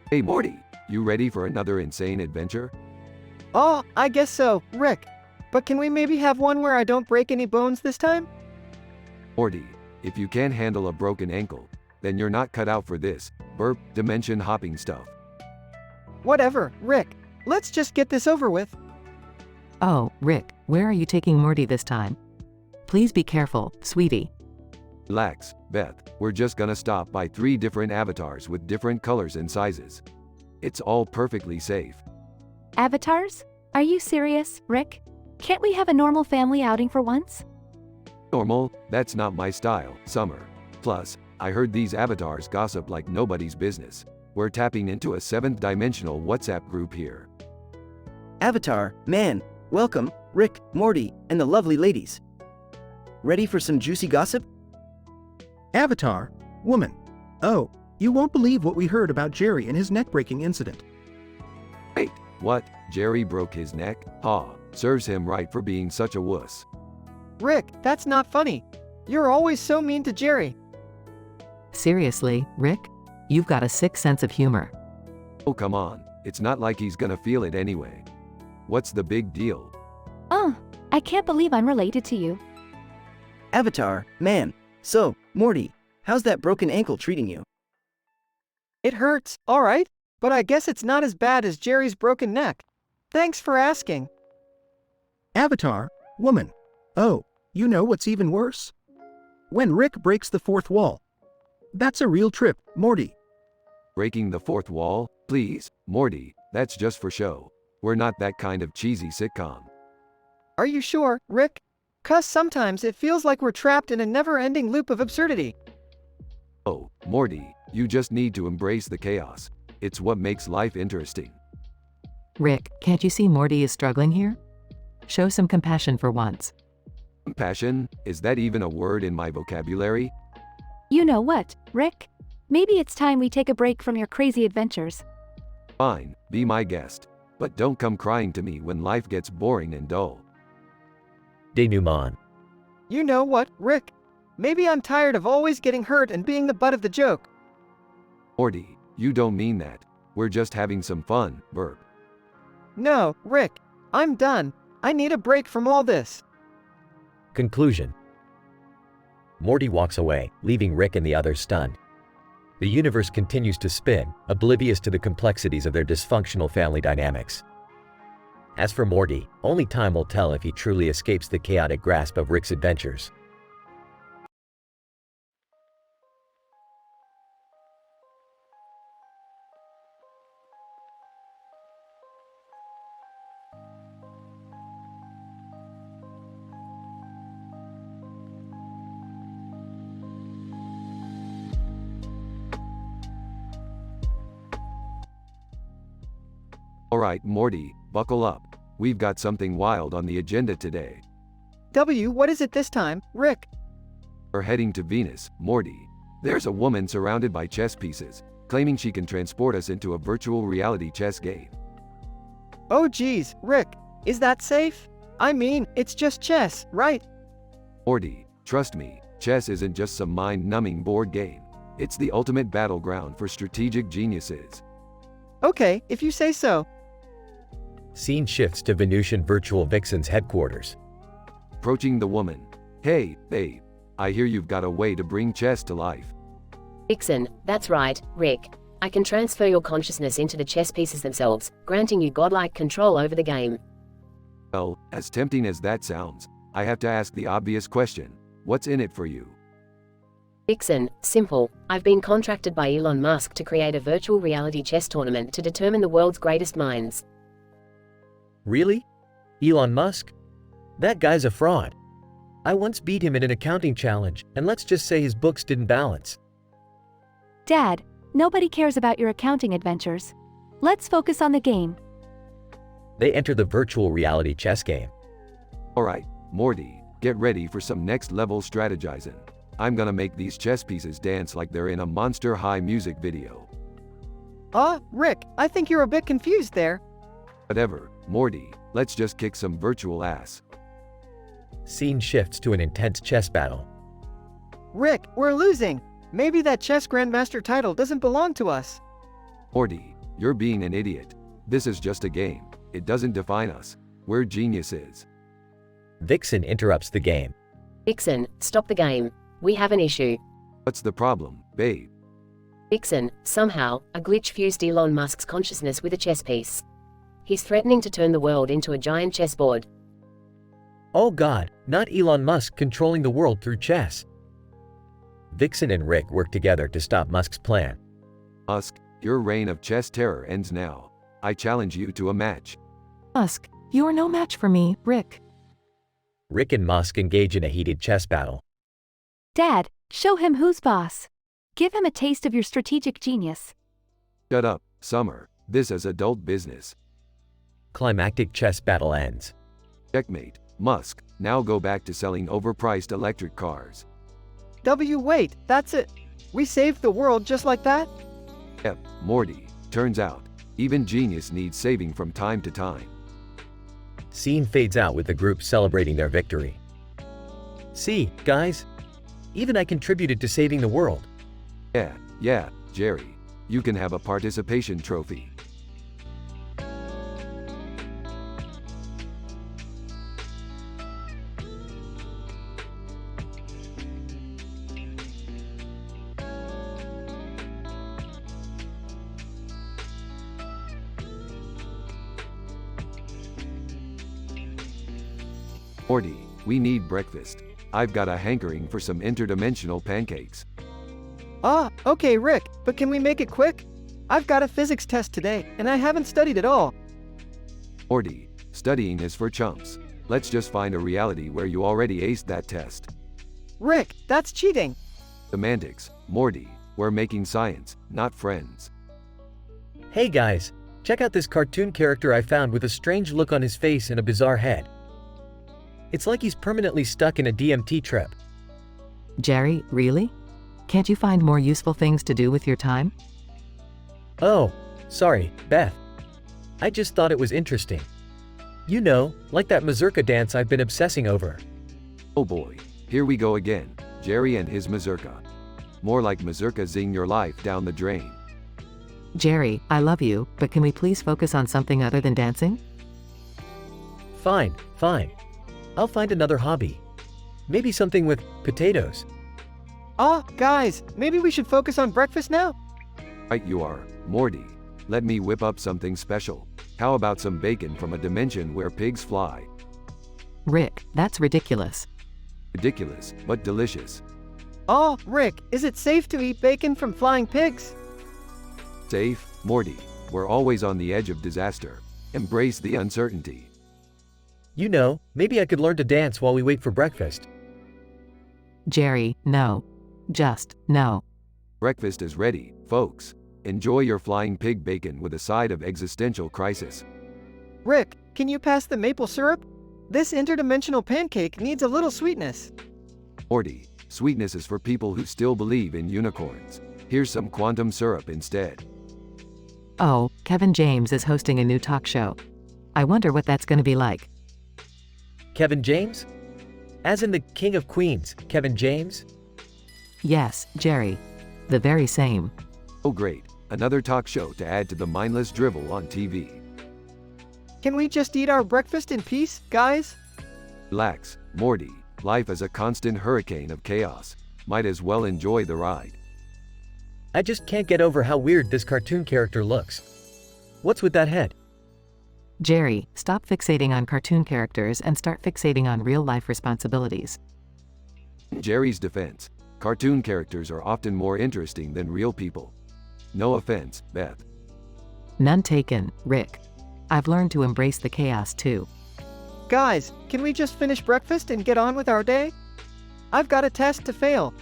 Hey Morty, you ready for another insane adventure? Oh, I guess so, Rick. But can we maybe have one where I don't break any bones this time? Morty, if you can't handle a broken ankle, then you're not cut out for this, dimension hopping stuff. Whatever, Rick. Let's just get this over with. Oh, Rick, where are you taking Morty this time? Please be careful, sweetie. Relax, Beth, we're just gonna stop by 3 different avatars with different colors and sizes. It's all perfectly safe. Avatars? Are you serious, Rick? Can't we have a normal family outing for once? Normal? That's not my style, Summer. Plus, I heard these avatars gossip like nobody's business. We're tapping into a 7th dimensional WhatsApp group here. Avatar, man, welcome, Rick, Morty, and the lovely ladies. Ready for some juicy gossip? Avatar, woman. Oh, you won't believe what we heard about Jerry and his neck-breaking incident. Wait, what? Jerry broke his neck? Serves him right for being such a wuss. Rick, that's not funny. You're always so mean to Jerry. Seriously, Rick? You've got a sick sense of humor. Oh, come on. It's not like he's gonna feel it anyway. What's the big deal? I can't believe I'm related to you. Avatar, man. So, Morty, how's that broken ankle treating you? It hurts, alright, but I guess it's not as bad as Jerry's broken neck. Thanks for asking. Avatar, woman. Oh, you know what's even worse? When Rick breaks the 4th wall. That's a real trip, Morty. Breaking the 4th wall? Please, Morty, that's just for show. We're not that kind of cheesy sitcom. Are you sure, Rick? 'Cause sometimes it feels like we're trapped in a never-ending loop of absurdity. Oh, Morty, you just need to embrace the chaos. It's what makes life interesting. Rick, can't you see Morty is struggling here? Show some compassion for once. Compassion? Is that even a word in my vocabulary? You know what, Rick? Maybe it's time we take a break from your crazy adventures. Fine, be my guest. But don't come crying to me when life gets boring and dull. Denouement. You know what, Rick? Maybe I'm tired of always getting hurt and being the butt of the joke. Morty, you don't mean that. We're just having some fun, burp. No, Rick. I'm done. I need a break from all this. Conclusion. Morty walks away, leaving Rick and the others stunned. The universe continues to spin, oblivious to the complexities of their dysfunctional family dynamics. As for Morty, only time will tell if he truly escapes the chaotic grasp of Rick's adventures. Alright, Morty, buckle up. We've got something wild on the agenda today. What is it this time, Rick? We're heading to Venus, Morty. There's a woman surrounded by chess pieces, claiming she can transport us into a virtual reality chess game. Oh geez, Rick, is that safe? I mean, it's just chess, right? Morty, trust me, chess isn't just some mind-numbing board game. It's the ultimate battleground for strategic geniuses. Okay, if you say so. Scene shifts to Venusian Virtual Vixen's headquarters. Approaching the woman. Hey, babe. I hear you've got a way to bring chess to life. Vixen, that's right, Rick. I can transfer your consciousness into the chess pieces themselves, granting you godlike control over the game. Well, as tempting as that sounds, I have to ask the obvious question. What's in it for you? Vixen, simple. I've been contracted by Elon Musk to create a virtual reality chess tournament to determine the world's greatest minds. Really? Elon Musk? That guy's a fraud. I once beat him in an accounting challenge, and let's just say his books didn't balance. Dad, nobody cares about your accounting adventures. Let's focus on the game. They enter the virtual reality chess game. Alright, Morty, get ready for some next-level strategizing. I'm gonna make these chess pieces dance like they're in a Monster High music video. Rick, I think you're a bit confused there. Whatever, Morty, let's just kick some virtual ass. Scene shifts to an intense chess battle. Rick, we're losing. Maybe that chess grandmaster title doesn't belong to us. Morty, you're being an idiot. This is just a game. It doesn't define us. We're geniuses. Vixen interrupts the game. Vixen, stop the game. We have an issue. What's the problem, babe? Vixen, somehow, a glitch fused Elon Musk's consciousness with a chess piece. He's threatening to turn the world into a giant chessboard. Oh God, not Elon Musk controlling the world through chess. Vixen and Rick work together to stop Musk's plan. Musk, your reign of chess terror ends now. I challenge you to a match. Musk, you are no match for me, Rick. Rick and Musk engage in a heated chess battle. Dad, show him who's boss. Give him a taste of your strategic genius. Shut up, Summer. This is adult business. Climactic chess battle ends. Checkmate. Musk, now go back to selling overpriced electric cars. Wait, that's it. We saved the world just like that? Yep, Morty. Turns out, even genius needs saving from time to time. Scene fades out with the group celebrating their victory. See, guys? Even I contributed to saving the world. Yeah, Jerry. You can have a participation trophy. Morty, we need breakfast. I've got a hankering for some interdimensional pancakes. Okay, Rick, but can we make it quick? I've got a physics test today, and I haven't studied at all. Morty, studying is for chumps. Let's just find a reality where you already aced that test. Rick, that's cheating. Semantics, Morty, we're making science, not friends. Hey guys, check out this cartoon character I found with a strange look on his face and a bizarre head. It's like he's permanently stuck in a DMT trip. Jerry, really? Can't you find more useful things to do with your time? Oh, sorry, Beth. I just thought it was interesting. You know, like that mazurka dance I've been obsessing over. Oh boy, here we go again, Jerry and his mazurka. More like mazurka zing your life down the drain. Jerry, I love you, but can we please focus on something other than dancing? Fine. I'll find another hobby. Maybe something with potatoes. Guys, maybe we should focus on breakfast now? Right you are, Morty. Let me whip up something special. How about some bacon from a dimension where pigs fly? Rick, that's ridiculous. Ridiculous, but delicious. Rick, is it safe to eat bacon from flying pigs? Safe, Morty. We're always on the edge of disaster. Embrace the uncertainty. You know, maybe I could learn to dance while we wait for breakfast. Jerry, no. Just, no. Breakfast is ready, folks. Enjoy your flying pig bacon with a side of existential crisis. Rick, can you pass the maple syrup? This interdimensional pancake needs a little sweetness. Morty, sweetness is for people who still believe in unicorns. Here's some quantum syrup instead. Oh, Kevin James is hosting a new talk show. I wonder what that's going to be like. Kevin James? As in the King of Queens, Kevin James? Yes, Jerry. The very same. Oh great, another talk show to add to the mindless drivel on TV. Can we just eat our breakfast in peace, guys? Relax, Morty. Life is a constant hurricane of chaos. Might as well enjoy the ride. I just can't get over how weird this cartoon character looks. What's with that head? Jerry, stop fixating on cartoon characters and start fixating on real-life responsibilities. In Jerry's defense, cartoon characters are often more interesting than real people. No offense, Beth. None taken, Rick. I've learned to embrace the chaos too. Guys, can we just finish breakfast and get on with our day? I've got a test to fail.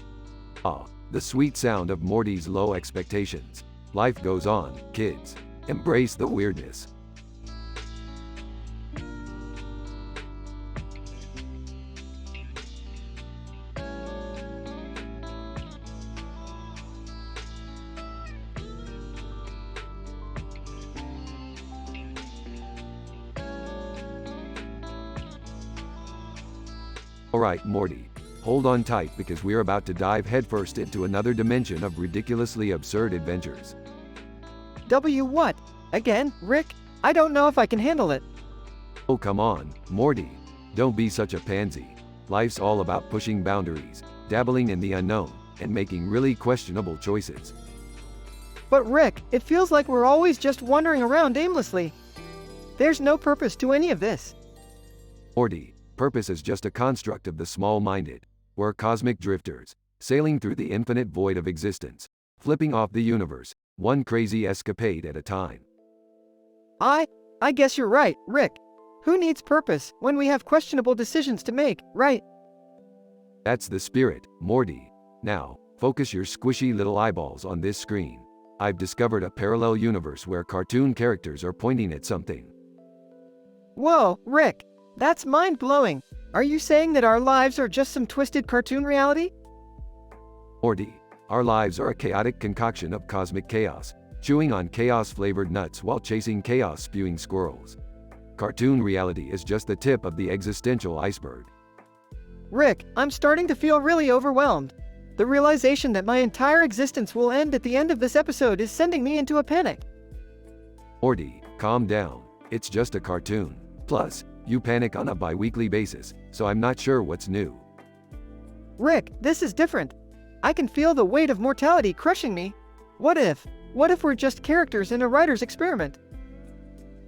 The sweet sound of Morty's low expectations. Life goes on, kids. Embrace the weirdness. Alright, Morty. Hold on tight because we're about to dive headfirst into another dimension of ridiculously absurd adventures. what? Again, Rick? I don't know if I can handle it. Oh come on, Morty. Don't be such a pansy. Life's all about pushing boundaries, dabbling in the unknown, and making really questionable choices. But Rick, it feels like we're always just wandering around aimlessly. There's no purpose to any of this. Morty, purpose is just a construct of the small-minded. We're cosmic drifters, sailing through the infinite void of existence, flipping off the universe, one crazy escapade at a time. I guess you're right, Rick. Who needs purpose when we have questionable decisions to make, right? That's the spirit, Morty. Now, focus your squishy little eyeballs on this screen. I've discovered a parallel universe where cartoon characters are pointing at something. Whoa, Rick, that's mind-blowing. Are you saying that our lives are just some twisted cartoon reality? Morty, our lives are a chaotic concoction of cosmic chaos, chewing on chaos-flavored nuts while chasing chaos-spewing squirrels. Cartoon reality is just the tip of the existential iceberg. Rick, I'm starting to feel really overwhelmed. The realization that my entire existence will end at the end of this episode is sending me into a panic. Morty, calm down. It's just a cartoon. Plus, you panic on a bi-weekly basis, so I'm not sure what's new. Rick, this is different. I can feel the weight of mortality crushing me. What if we're just characters in a writer's experiment?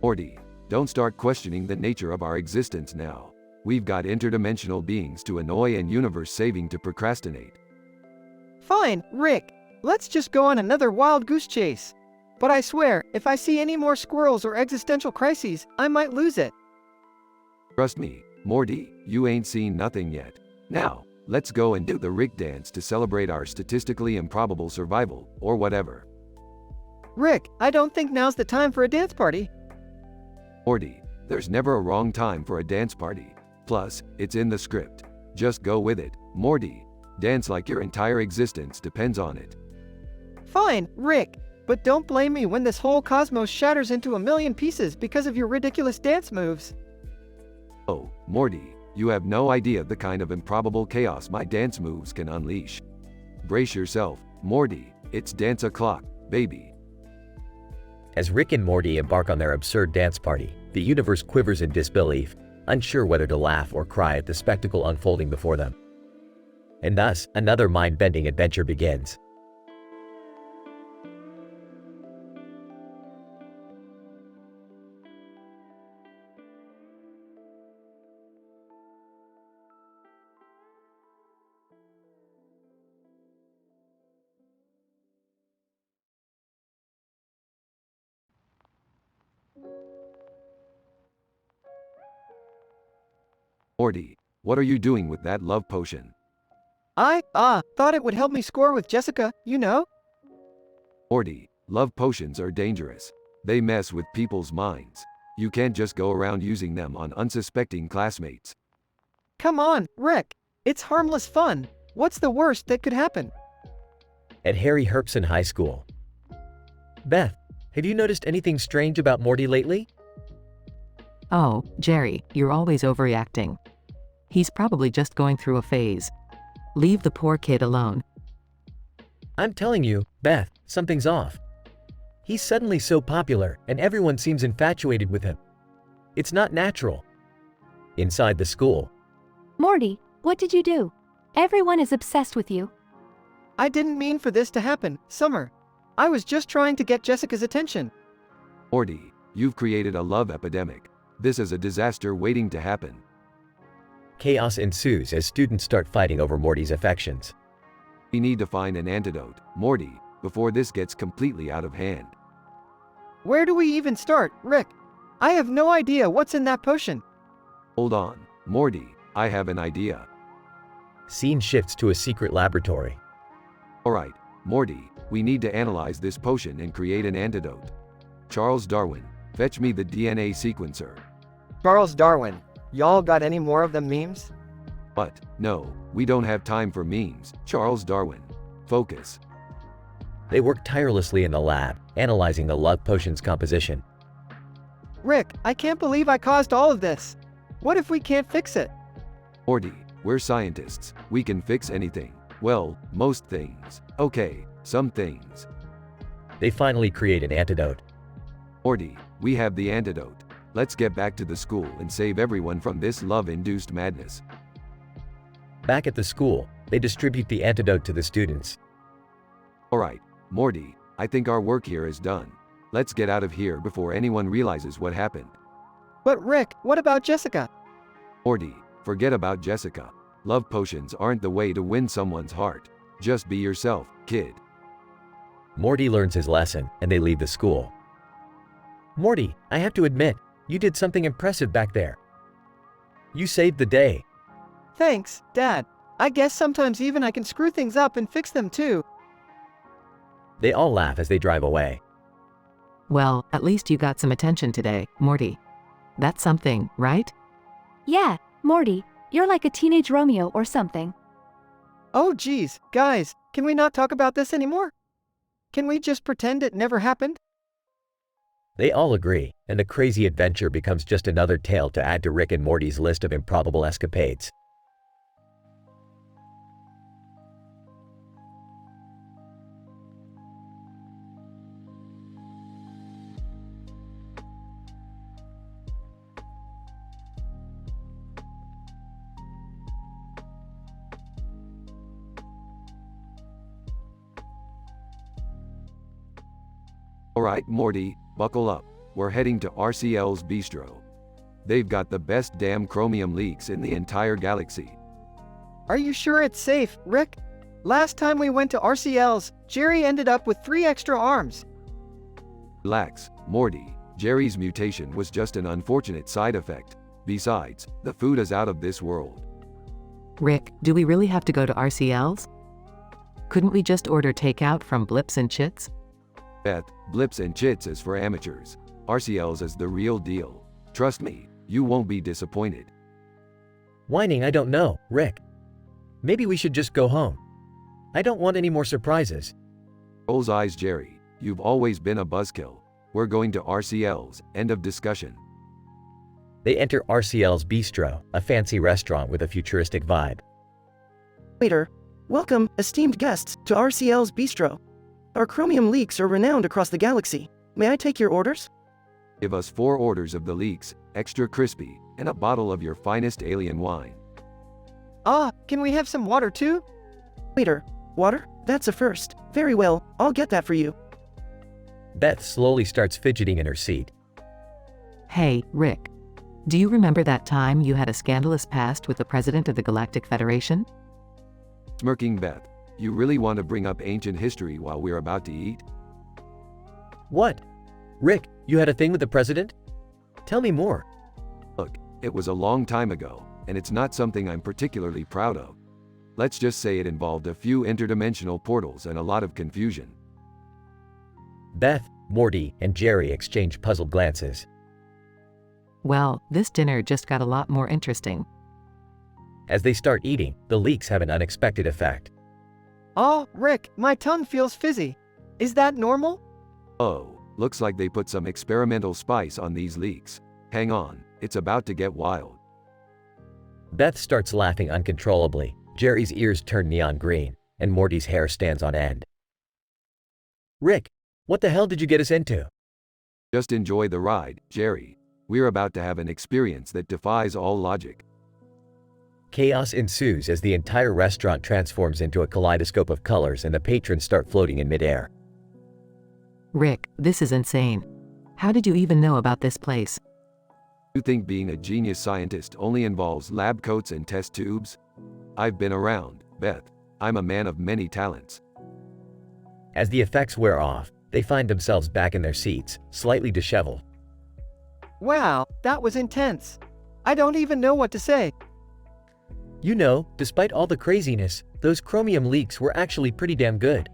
Morty, don't start questioning the nature of our existence now. We've got interdimensional beings to annoy and universe-saving to procrastinate. Fine, Rick. Let's just go on another wild goose chase. But I swear, if I see any more squirrels or existential crises, I might lose it. Trust me, Morty, you ain't seen nothing yet. Now, let's go and do the Rick dance to celebrate our statistically improbable survival, or whatever. Rick, I don't think now's the time for a dance party. Morty, there's never a wrong time for a dance party. Plus, it's in the script. Just go with it, Morty. Dance like your entire existence depends on it. Fine, Rick. But don't blame me when this whole cosmos shatters into a million pieces because of your ridiculous dance moves. Oh, Morty, you have no idea the kind of improbable chaos my dance moves can unleash. Brace yourself, Morty. It's dance o'clock, baby. As Rick and Morty embark on their absurd dance party, the universe quivers in disbelief, unsure whether to laugh or cry at the spectacle unfolding before them. And thus, another mind-bending adventure begins. Morty, what are you doing with that love potion? I thought it would help me score with Jessica, you know? Morty, love potions are dangerous. They mess with people's minds. You can't just go around using them on unsuspecting classmates. Come on, Rick. It's harmless fun. What's the worst that could happen? At Harry Herpson High School. Beth, have you noticed anything strange about Morty lately? Oh, Jerry, you're always overreacting. He's probably just going through a phase. Leave the poor kid alone. I'm telling you, Beth, something's off. He's suddenly so popular, and everyone seems infatuated with him. It's not natural. Inside the school. Morty, what did you do? Everyone is obsessed with you. I didn't mean for this to happen, Summer. I was just trying to get Jessica's attention. Morty, you've created a love epidemic. This is a disaster waiting to happen. Chaos ensues as students start fighting over Morty's affections. We need to find an antidote, Morty, before this gets completely out of hand. Where do we even start, Rick? I have no idea what's in that potion. Hold on, Morty, I have an idea. Scene shifts to a secret laboratory. Alright, Morty, we need to analyze this potion and create an antidote. Charles Darwin, fetch me the DNA sequencer. Charles Darwin, y'all got any more of them memes? But, no, we don't have time for memes, Charles Darwin. Focus. They work tirelessly in the lab, analyzing the love potion's composition. Rick, I can't believe I caused all of this. What if we can't fix it? Morty, we're scientists. We can fix anything. Well, most things. Okay, some things. They finally create an antidote. Morty, we have the antidote. Let's get back to the school and save everyone from this love-induced madness. Back at the school, they distribute the antidote to the students. Alright, Morty, I think our work here is done. Let's get out of here before anyone realizes what happened. But Rick, what about Jessica? Morty, forget about Jessica. Love potions aren't the way to win someone's heart. Just be yourself, kid. Morty learns his lesson, and they leave the school. Morty, I have to admit, you did something impressive back there. You saved the day. Thanks, Dad. I guess sometimes even I can screw things up and fix them too. They all laugh as they drive away. Well, at least you got some attention today, Morty. That's something, right? Yeah, Morty, you're like a teenage Romeo or something. Oh geez, guys, can we not talk about this anymore? Can we just pretend it never happened? They all agree, and the crazy adventure becomes just another tale to add to Rick and Morty's list of improbable escapades. Alright, Morty, buckle up. We're heading to RCL's Bistro. They've got the best damn chromium leaks in the entire galaxy. Are you sure it's safe, Rick? Last time we went to RCL's, Jerry ended up with 3 extra arms. Relax, Morty. Jerry's mutation was just an unfortunate side effect. Besides, the food is out of this world. Rick, do we really have to go to RCL's? Couldn't we just order takeout from Blips and Chits? Beth, Blips and Chits is for amateurs. RCL's is the real deal. Trust me, you won't be disappointed. Whining, I don't know, Rick. Maybe we should just go home. I don't want any more surprises. Rolls eyes, Jerry. You've always been a buzzkill. We're going to RCL's, end of discussion. They enter RCL's Bistro, a fancy restaurant with a futuristic vibe. Waiter, welcome, esteemed guests, to RCL's Bistro. Our chromium leaks are renowned across the galaxy. May I take your orders? Give us 4 orders of the leeks, extra crispy, and a bottle of your finest alien wine. Ah, can we have some water too? Waiter, water? That's a first. Very well, I'll get that for you. Beth slowly starts fidgeting in her seat. Hey, Rick. Do you remember that time you had a scandalous past with the president of the Galactic Federation? Smirking Beth, you really want to bring up ancient history while we're about to eat? What? Rick, you had a thing with the president? Tell me more. Look, it was a long time ago, and it's not something I'm particularly proud of. Let's just say it involved a few interdimensional portals and a lot of confusion. Beth, Morty, and Jerry exchange puzzled glances. Well, this dinner just got a lot more interesting. As they start eating, the leaks have an unexpected effect. Oh, Rick, my tongue feels fizzy. Is that normal? Oh, looks like they put some experimental spice on these leeks. Hang on, it's about to get wild. Beth starts laughing uncontrollably. Jerry's ears turn neon green, and Morty's hair stands on end. Rick, what the hell did you get us into? Just enjoy the ride, Jerry. We're about to have an experience that defies all logic. Chaos ensues as the entire restaurant transforms into a kaleidoscope of colors and the patrons start floating in midair. Rick, this is insane. How did you even know about this place? You think being a genius scientist only involves lab coats and test tubes? I've been around, Beth. I'm a man of many talents. As the effects wear off, they find themselves back in their seats, slightly disheveled. Wow, that was intense. I don't even know what to say. You know, despite all the craziness, those chromium leaks were actually pretty damn good.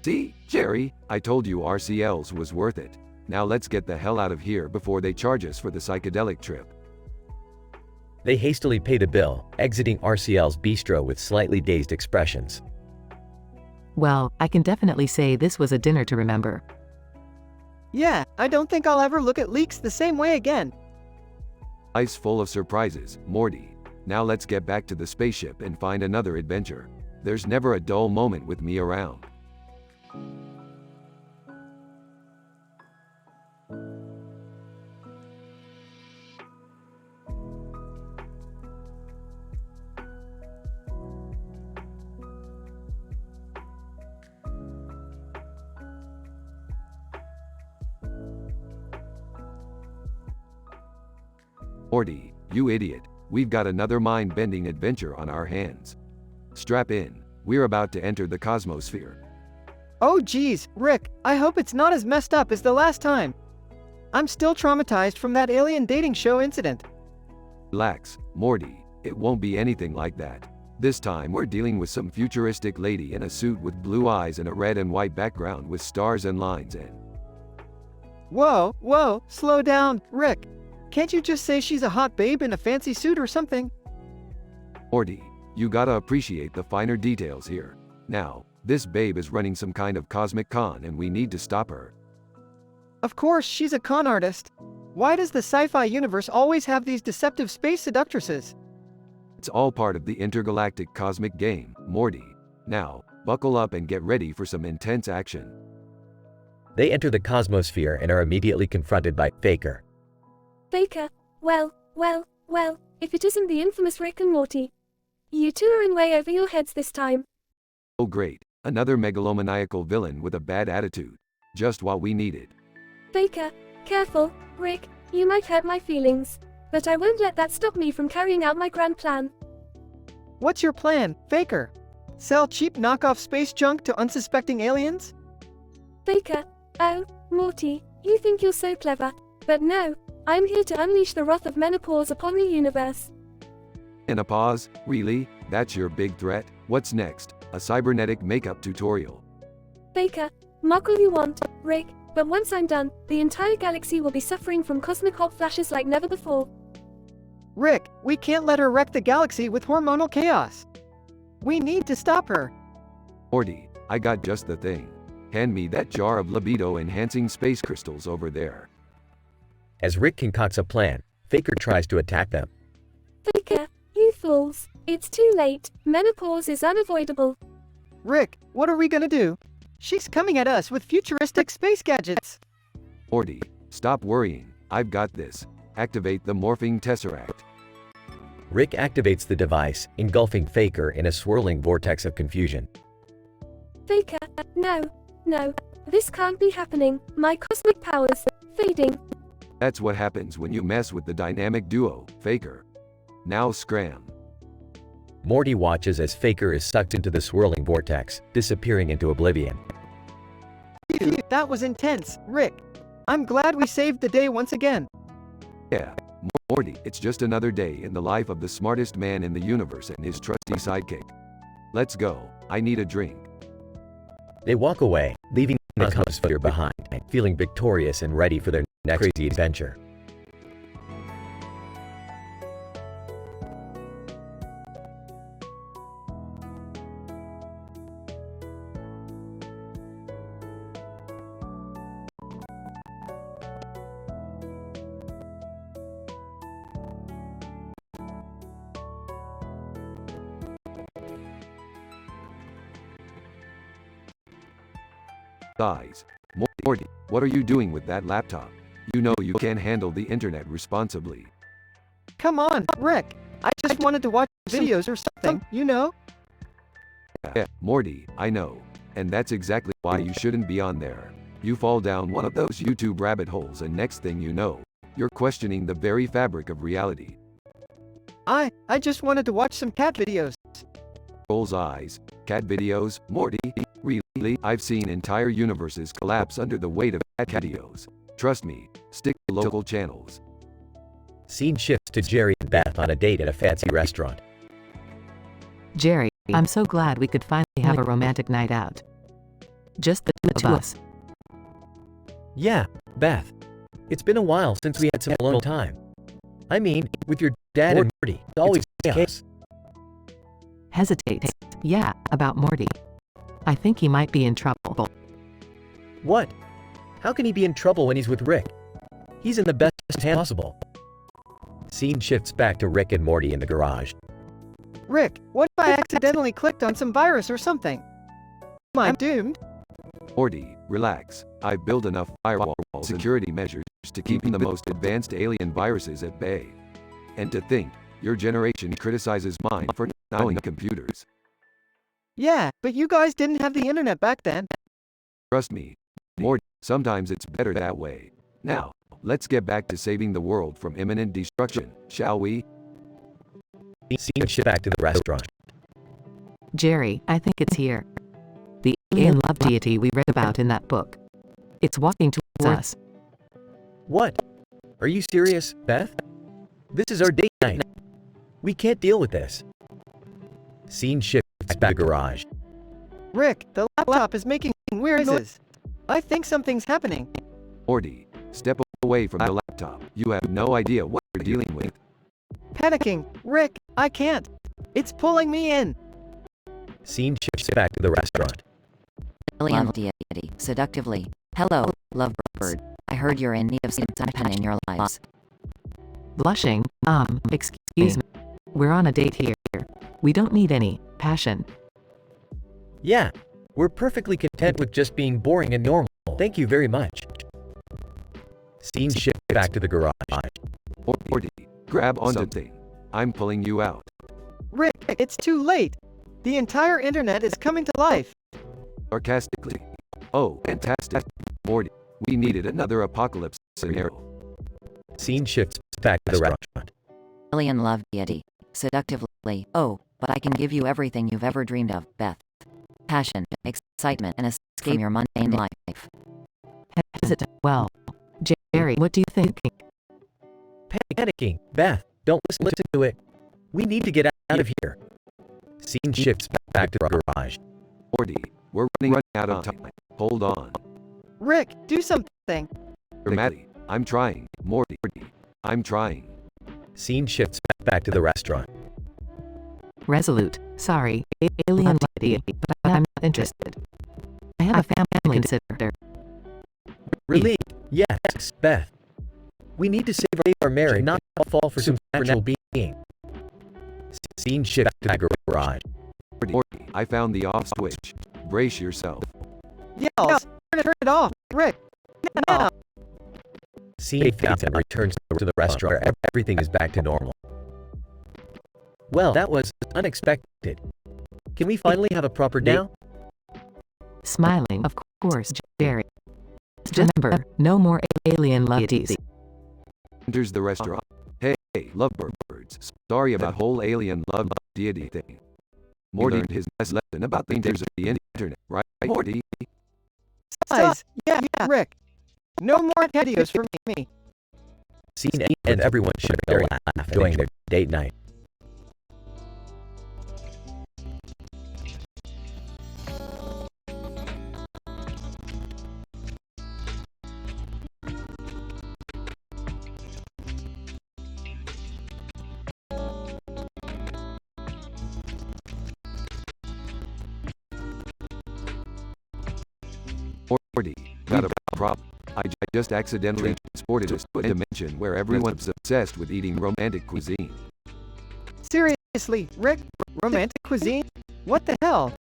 See, Jerry, I told you RCL's was worth it. Now let's get the hell out of here before they charge us for the psychedelic trip. They hastily pay the bill, exiting RCL's Bistro with slightly dazed expressions. Well, I can definitely say this was a dinner to remember. Yeah, I don't think I'll ever look at leaks the same way again. Life's full of surprises, Morty. Now let's get back to the spaceship and find another adventure. There's never a dull moment with me around. Morty, you idiot. We've got another mind-bending adventure on our hands. Strap in. We're about to enter the cosmosphere. Oh geez, Rick, I hope it's not as messed up as the last time. I'm still traumatized from that alien dating show incident. Relax, Morty. It won't be anything like that. This time we're dealing with some futuristic lady in a suit with blue eyes and a red and white background with stars and lines in. Whoa, slow down, Rick. Can't you just say she's a hot babe in a fancy suit or something? Morty, you gotta appreciate the finer details here. Now, this babe is running some kind of cosmic con and we need to stop her. Of course, she's a con artist. Why does the sci-fi universe always have these deceptive space seductresses? It's all part of the intergalactic cosmic game, Morty. Now, buckle up and get ready for some intense action. They enter the cosmosphere and are immediately confronted by Faker. Faker, well, if it isn't the infamous Rick and Morty. You two are in way over your heads this time. Oh great, another megalomaniacal villain with a bad attitude. Just what we needed. Faker, careful, Rick, you might hurt my feelings. But I won't let that stop me from carrying out my grand plan. What's your plan, Faker? Sell cheap knockoff space junk to unsuspecting aliens? Faker, oh, Morty, you think you're so clever. But no, I'm here to unleash the wrath of menopause upon the universe. Menopause? Really? That's your big threat? What's next? A cybernetic makeup tutorial. Faker, mock all you want, Rick, but once I'm done, the entire galaxy will be suffering from cosmic hot flashes like never before. Rick, we can't let her wreck the galaxy with hormonal chaos. We need to stop her. Morty, I got just the thing. Hand me that jar of libido-enhancing space crystals over there. As Rick concocts a plan, Faker tries to attack them. Faker, you fools. It's too late. Menopause is unavoidable. Rick, what are we gonna do? She's coming at us with futuristic space gadgets. Morty, stop worrying. I've got this. Activate the morphing tesseract. Rick activates the device, engulfing Faker in a swirling vortex of confusion. Faker, no, this can't be happening. My cosmic powers, fading. That's what happens when you mess with the dynamic duo, Faker. Now scram. Morty watches as Faker is sucked into the swirling vortex, disappearing into oblivion. Phew, that was intense, Rick. I'm glad we saved the day once again. Yeah, Morty, it's just another day in the life of the smartest man in the universe and his trusty sidekick. Let's go, I need a drink. They walk away, leaving the cosmosphere behind, feeling victorious and ready for their next crazy adventure. Guys, Morty, what are you doing with that laptop? You know you can't handle the internet responsibly. Come on, Rick. I just wanted to watch videos or something, you know? Yeah, Morty, I know. And that's exactly why you shouldn't be on there. You fall down one of those YouTube rabbit holes and next thing you know, you're questioning the very fabric of reality. I just wanted to watch some cat videos. Rolls eyes. Cat videos, Morty? Really? I've seen entire universes collapse under the weight of cat videos. Trust me, stick to local channels. Scene shifts to Jerry and Beth on a date at a fancy restaurant. Jerry, I'm so glad we could finally have a romantic night out. Just the two of us. Yeah, Beth. It's been a while since we had some alone time. I mean, with your dad and Morty, it's always chaos. Hesitates. Yeah, about Morty. I think he might be in trouble. What? How can he be in trouble when he's with Rick? He's in the best hands possible. Scene shifts back to Rick and Morty in the garage. Rick, what if I accidentally clicked on some virus or something? Am I doomed? Morty, relax. I've built enough firewall security measures to keep the most advanced alien viruses at bay. And to think, your generation criticizes mine for not knowing computers. Yeah, but you guys didn't have the internet back then. Trust me, Morty, sometimes it's better that way. Now, Let's get back to saving the world from imminent destruction, shall we? Scene shift back to the restaurant. Jerry, I think it's here. The alien love deity we read about in that book. It's walking towards us. What? Are you serious, Beth? This is our date night. We can't deal with this. Scene shifts back to the garage. Rick, the laptop is making weird noises. I think something's happening. Morty, step away from the laptop. You have no idea what you're dealing with. Panicking. Rick, I can't. It's pulling me in. Scene shifts back to the restaurant. Alien deity, seductively. Hello, lovebird. I heard you're in need of some pen in your lives. Blushing, excuse me. We're on a date here. We don't need any passion. Yeah, we're perfectly content with just being boring and normal. Thank you very much. Scene shift back to the garage. Morty, grab on something. I'm pulling you out. Rick, it's too late. The entire internet is coming to life. Sarcastically. Oh, fantastic. Morty, we needed another apocalypse scenario. Scene shifts back to the restaurant. Alien love deity, seductively. Oh, but I can give you everything you've ever dreamed of, Beth. Passion, excitement, and escape from your mundane life. Well, Jerry, what do you think? Panicking. Beth, don't listen to it. We need to get out of here. Scene shifts back to the garage. Morty, we're running out of time. Hold on. Rick, do something. Dramatic. I'm trying. Morty, I'm trying. Scene shifts back to the restaurant. Resolute. Sorry, alien deity, but I'm not interested. I have a family to consider. Relief. Yes, Beth. We need to save our marriage, not fall for some supernatural being. Scene shift to the garage. Morty, I found the off switch. Brace yourself. Yells. Turn it off. Rick. Now. Scene fades and returns to the restaurant where everything is back to normal. Well, that was unexpected. Can we finally have a proper date? Now? Smiling, of course, Jerry. Just remember, no more alien love deities. Enters the restaurant. Hey, lovebirds. Sorry about whole alien love deity thing. Morty learned his lesson about the dangers of the internet, right, Morty? Guys, yeah, Rick. No more videos for me. Scene and everyone should be enjoying their date night. Morty, got a problem. I just accidentally transported us to a dimension where everyone's obsessed with eating romantic cuisine. Seriously, Rick? Romantic cuisine? What the hell?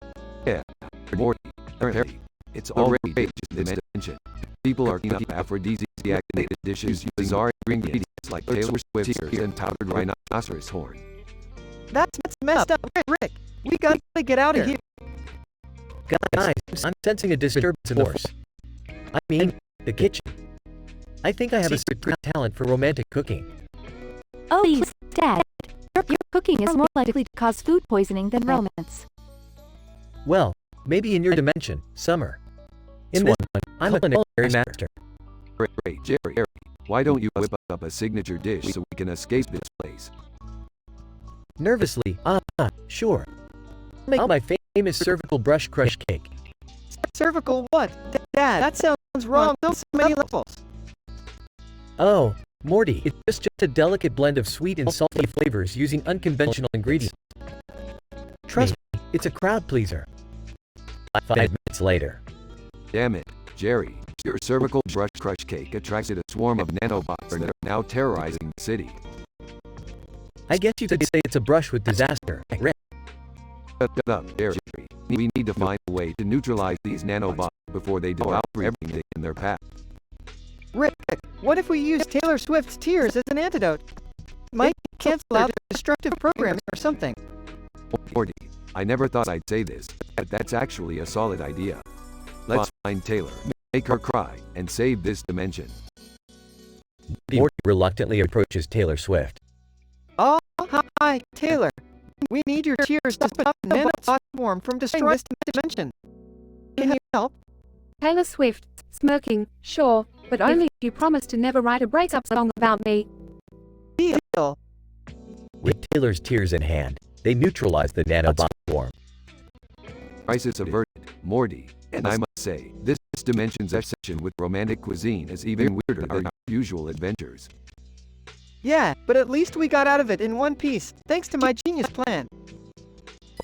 Yeah, Morty, apparently, it's already in this dimension. People are eating up aphrodisiac-nated dishes using bizarre ingredients like Taylor Swift tears and powdered rhinoceros horn. That's messed up, Rick. We gotta get out of here. Guys, I'm sensing a disturbance in the force. I mean, the kitchen. I think I have a secret talent for romantic cooking. Oh, please, Dad. Your cooking is more likely to cause food poisoning than romance. Well, maybe in your dimension, Summer. In this one, I'm a culinary master. Great, Jerry, why don't you whip up a signature dish so we can escape this place? Nervously, sure. Make my famous cervical brush crush cake. Cervical what? Dad, that sounds wrong on so many levels. Oh, Morty, it's just a delicate blend of sweet and salty flavors using unconventional ingredients. Trust me, it's a crowd pleaser. 5 minutes later. Damn it, Jerry, your cervical brush crush cake attracted a swarm of nanobots that are now terrorizing the city. I guess you could say it's a brush with disaster. Shut up, Jerry. We need to find a way to neutralize these nanobots before they devour everything in their path. Rick, what if we use Taylor Swift's tears as an antidote? Might cancel out destructive programming or something. Morty, I never thought I'd say this, but that's actually a solid idea. Let's find Taylor, make her cry, and save this dimension. Morty reluctantly approaches Taylor Swift. Oh, hi, Taylor. We need your tears to stop the nanoplatform from destroying this dimension. Can you help? Taylor Swift, smirking, sure, but only if you promise to never write a breakup song about me. Deal. With Taylor's tears in hand, they neutralize the nanobot form. Crisis averted, Morty, and I must say, this dimension's obsession with romantic cuisine is even weirder than our usual adventures. Yeah, but at least we got out of it in one piece, thanks to my genius plan.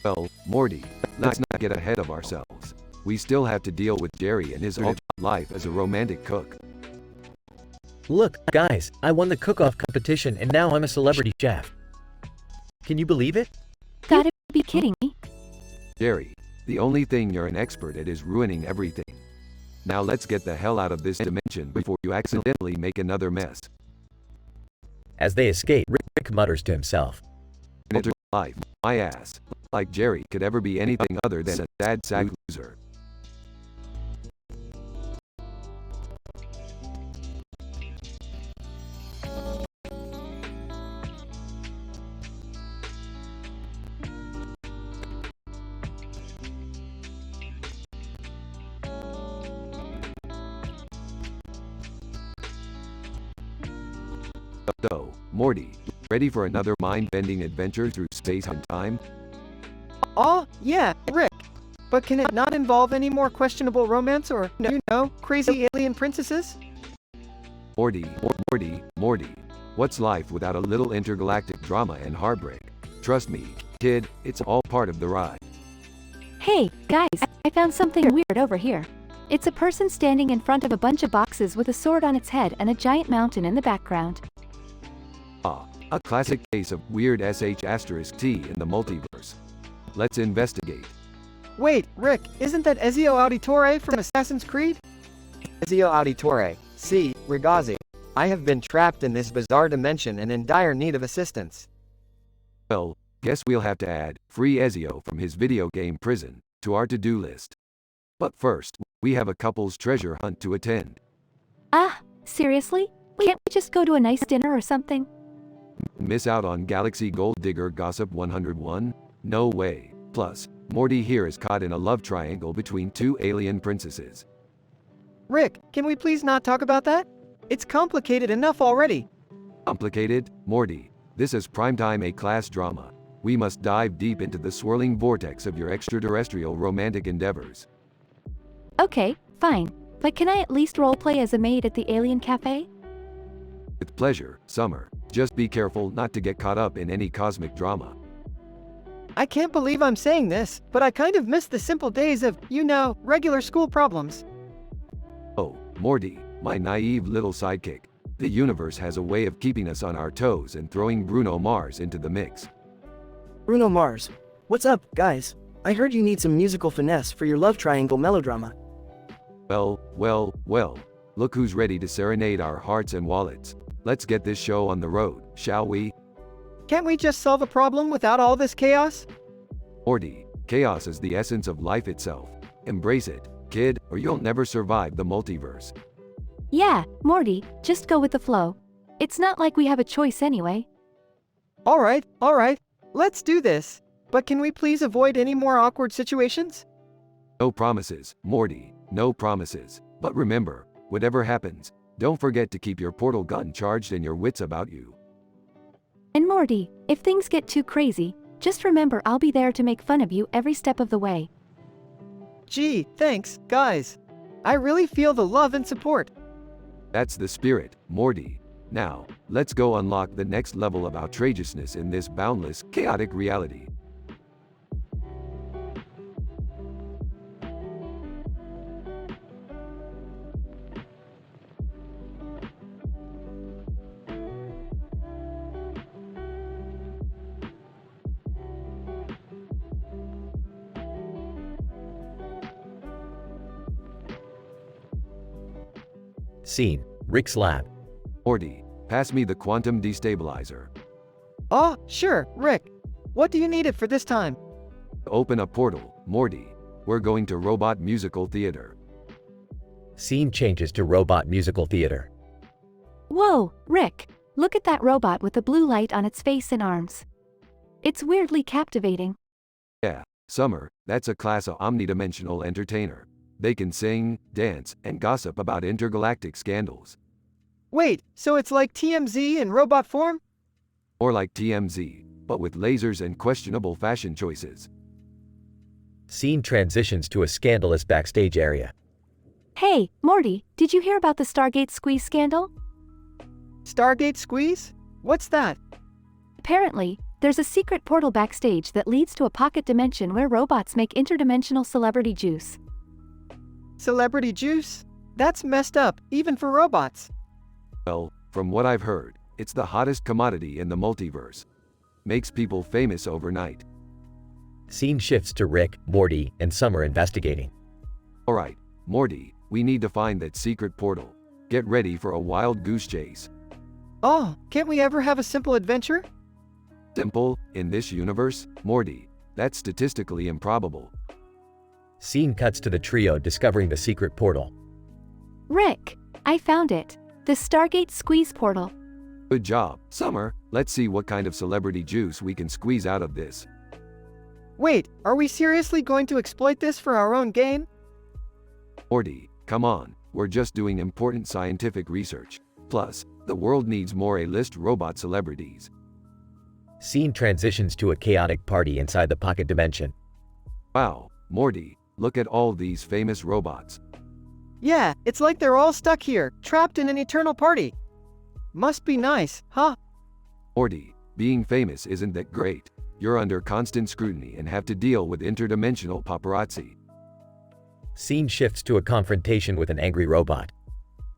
Well, Morty, let's not get ahead of ourselves. We still have to deal with Jerry and his ultimate life as a romantic cook. Look, guys, I won the cook-off competition and now I'm a celebrity chef. Can you believe it? Gotta be kidding me. Jerry, the only thing you're an expert at is ruining everything. Now let's get the hell out of this dimension before you accidentally make another mess. As they escape, Rick mutters to himself. Life, my ass. Like Jerry could ever be anything other than a sad sack loser. So, Morty, ready for another mind-bending adventure through space and time? Oh, yeah, Rick. But can it not involve any more questionable romance or, crazy alien princesses? Morty, what's life without a little intergalactic drama and heartbreak? Trust me, kid, it's all part of the ride. Hey, guys, I found something weird over here. It's a person standing in front of a bunch of boxes with a sword on its head and a giant mountain in the background. Ah, a classic case of weird sh*T in the multiverse. Let's investigate. Wait, Rick, isn't that Ezio Auditore from Assassin's Creed? Ezio Auditore, see, Ragazzi. I have been trapped in this bizarre dimension and in dire need of assistance. Well, guess we'll have to add Free Ezio from his video game prison to our to-do list. But first, we have a couple's treasure hunt to attend. Ah, seriously? Can't we just go to a nice dinner or something? Miss out on Galaxy Gold Digger Gossip 101? No way. Plus, Morty here is caught in a love triangle between two alien princesses. Rick, can we please not talk about that? It's complicated enough already. Complicated? Morty, this is primetime A-class drama. We must dive deep into the swirling vortex of your extraterrestrial romantic endeavors. Okay, fine. But can I at least roleplay as a maid at the alien cafe? With pleasure, Summer. Just be careful not to get caught up in any cosmic drama. I can't believe I'm saying this, but I kind of miss the simple days of, regular school problems. Oh, Morty, my naive little sidekick. The universe has a way of keeping us on our toes and throwing Bruno Mars into the mix. Bruno Mars. What's up, guys? I heard you need some musical finesse for your love triangle melodrama. Well. Look who's ready to serenade our hearts and wallets. Let's get this show on the road, shall we? Can't we just solve a problem without all this chaos? Morty, chaos is the essence of life itself. Embrace it, kid, or you'll never survive the multiverse. Yeah, Morty, just go with the flow. It's not like we have a choice anyway. Alright, let's do this. But can we please avoid any more awkward situations? No promises, Morty, no promises. But remember, whatever happens, don't forget to keep your portal gun charged and your wits about you. And Morty, if things get too crazy, just remember I'll be there to make fun of you every step of the way. Gee, thanks, guys. I really feel the love and support. That's the spirit, Morty. Now, let's go unlock the next level of outrageousness in this boundless, chaotic reality. Scene, Rick's lab. Morty, pass me the quantum destabilizer. Oh, sure, Rick. What do you need it for this time? Open a portal, Morty. We're going to Robot Musical Theater. Scene changes to Robot Musical Theater. Whoa, Rick, look at that robot with the blue light on its face and arms. It's weirdly captivating. Yeah, Summer, that's a class of omnidimensional entertainer. They can sing, dance, and gossip about intergalactic scandals. Wait, so it's like TMZ in robot form? Or like TMZ, but with lasers and questionable fashion choices. Scene transitions to a scandalous backstage area. Hey, Morty, did you hear about the Stargate squeeze scandal? Stargate squeeze? What's that? Apparently, there's a secret portal backstage that leads to a pocket dimension where robots make interdimensional celebrity juice. Celebrity juice? That's messed up, even for robots. Well, from what I've heard, it's the hottest commodity in the multiverse. Makes people famous overnight. Scene shifts to Rick, Morty, and Summer investigating. Alright, Morty, we need to find that secret portal. Get ready for a wild goose chase. Oh, can't we ever have a simple adventure? Simple, in this universe, Morty, that's statistically improbable. Scene cuts to the trio discovering the secret portal. Rick, I found it. The Stargate squeeze portal. Good job, Summer. Let's see what kind of celebrity juice we can squeeze out of this. Wait, are we seriously going to exploit this for our own gain? Morty, come on, we're just doing important scientific research. Plus, the world needs more A-list robot celebrities. Scene transitions to a chaotic party inside the pocket dimension. Wow, Morty, look at all these famous robots. Yeah, it's like they're all stuck here, trapped in an eternal party. Must be nice, huh? Morty, being famous isn't that great. You're under constant scrutiny and have to deal with interdimensional paparazzi. Scene shifts to a confrontation with an angry robot.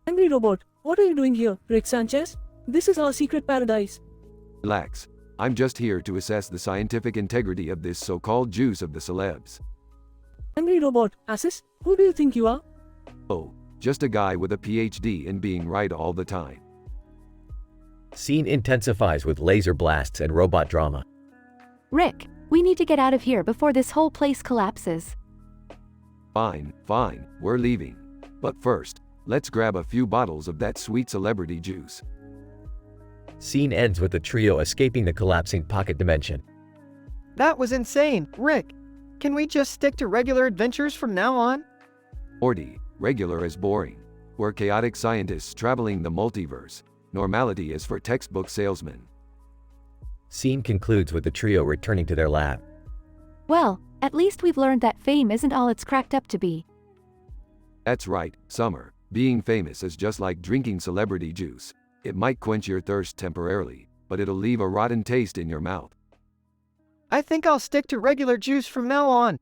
Angry robot, what are you doing here, Rick Sanchez? This is our secret paradise. Relax. I'm just here to assess the scientific integrity of this so-called juice of the celebs. Angry robot, Assis, who do you think you are? Oh, just a guy with a PhD in being right all the time. Scene intensifies with laser blasts and robot drama. Rick, we need to get out of here before this whole place collapses. Fine, we're leaving. But first, let's grab a few bottles of that sweet celebrity juice. Scene ends with the trio escaping the collapsing pocket dimension. That was insane, Rick. Can we just stick to regular adventures from now on? Morty, regular is boring. We're chaotic scientists traveling the multiverse. Normality is for textbook salesmen. Scene concludes with the trio returning to their lab. Well, at least we've learned that fame isn't all it's cracked up to be. That's right, Summer. Being famous is just like drinking celebrity juice. It might quench your thirst temporarily, but it'll leave a rotten taste in your mouth. I think I'll stick to regular juice from now on.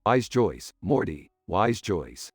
Wise choice, Morty. Wise choice.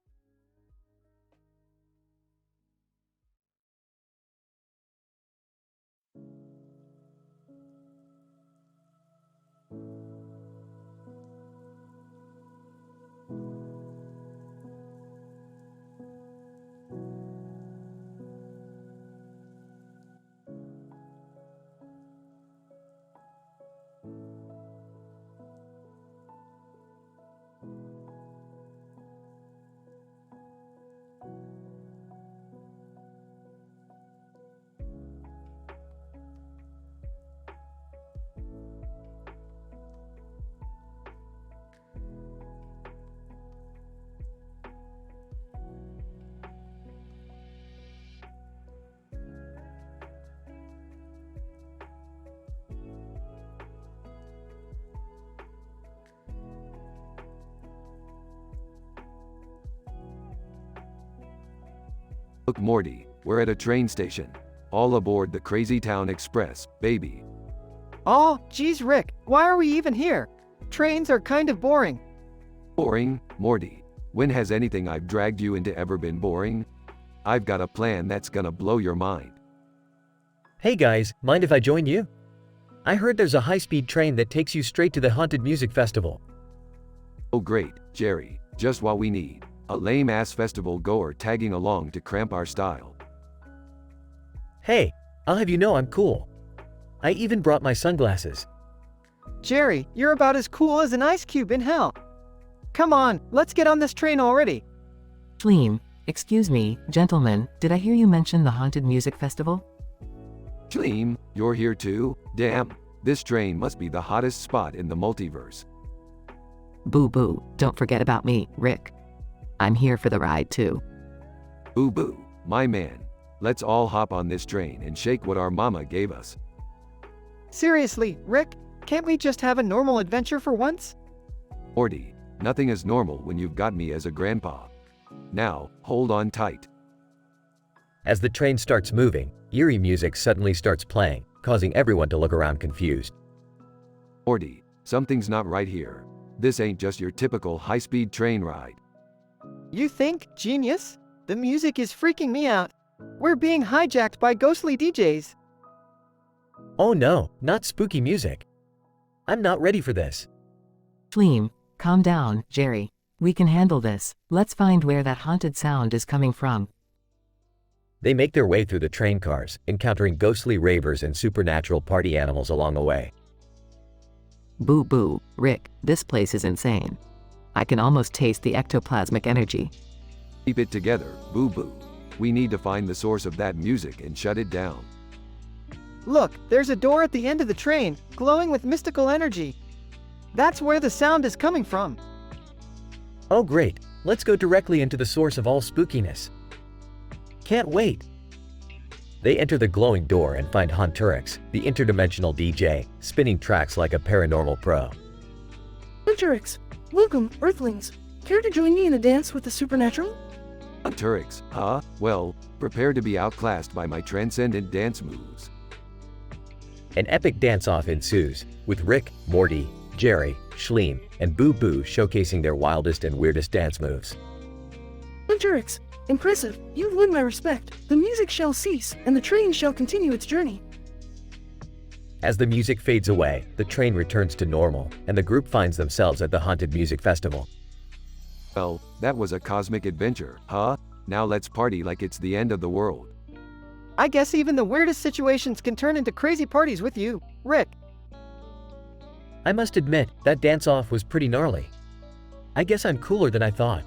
Look, Morty, we're at a train station. All aboard the Crazy Town Express, baby. Oh, geez, Rick, why are we even here? Trains are kind of boring. Boring, Morty? When has anything I've dragged you into ever been boring? I've got a plan that's gonna blow your mind. Hey guys, mind if I join you? I heard there's a high-speed train that takes you straight to the Haunted Music Festival. Oh great, Jerry, just what we need. A lame-ass festival goer tagging along to cramp our style. Hey, I'll have you know I'm cool. I even brought my sunglasses. Jerry, you're about as cool as an ice cube in hell. Come on, let's get on this train already. Schleem, Excuse me, gentlemen, did I hear you mention the Haunted Music Festival? Schleem, you're here too? Damn, this train must be the hottest spot in the multiverse. Boo boo, don't forget about me, Rick. I'm here for the ride too. Boo boo, my man. Let's all hop on this train and shake what our mama gave us. Seriously, Rick, can't we just have a normal adventure for once? Morty, nothing is normal when you've got me as a grandpa. Now, hold on tight. As the train starts moving, eerie music suddenly starts playing, causing everyone to look around confused. Morty, something's not right here. This ain't just your typical high-speed train ride. You think, genius? The music is freaking me out. We're being hijacked by ghostly DJs. Oh no, not spooky music. I'm not ready for this. Schleem, calm down, Jerry. We can handle this. Let's find where that haunted sound is coming from. They make their way through the train cars, encountering ghostly ravers and supernatural party animals along the way. Boo boo, Rick, this place is insane. I can almost taste the ectoplasmic energy. Keep it together, boo boo. We need to find the source of that music and shut it down. Look, there's a door at the end of the train, glowing with mystical energy. That's where the sound is coming from. Oh great, let's go directly into the source of all spookiness. Can't wait. They enter the glowing door and find Hunturix, the interdimensional DJ, spinning tracks like a paranormal pro. Hunturix, welcome, Earthlings. Care to join me in a dance with the supernatural? Hunturix, huh? Well, prepare to be outclassed by my transcendent dance moves. An epic dance-off ensues, with Rick, Morty, Jerry, Schleem, and Boo Boo showcasing their wildest and weirdest dance moves. Hunturix, impressive. You've won my respect. The music shall cease, and the train shall continue its journey. As the music fades away, the train returns to normal, and the group finds themselves at the Haunted Music Festival. Well, that was a cosmic adventure, huh? Now let's party like it's the end of the world. I guess even the weirdest situations can turn into crazy parties with you, Rick. I must admit, that dance-off was pretty gnarly. I guess I'm cooler than I thought.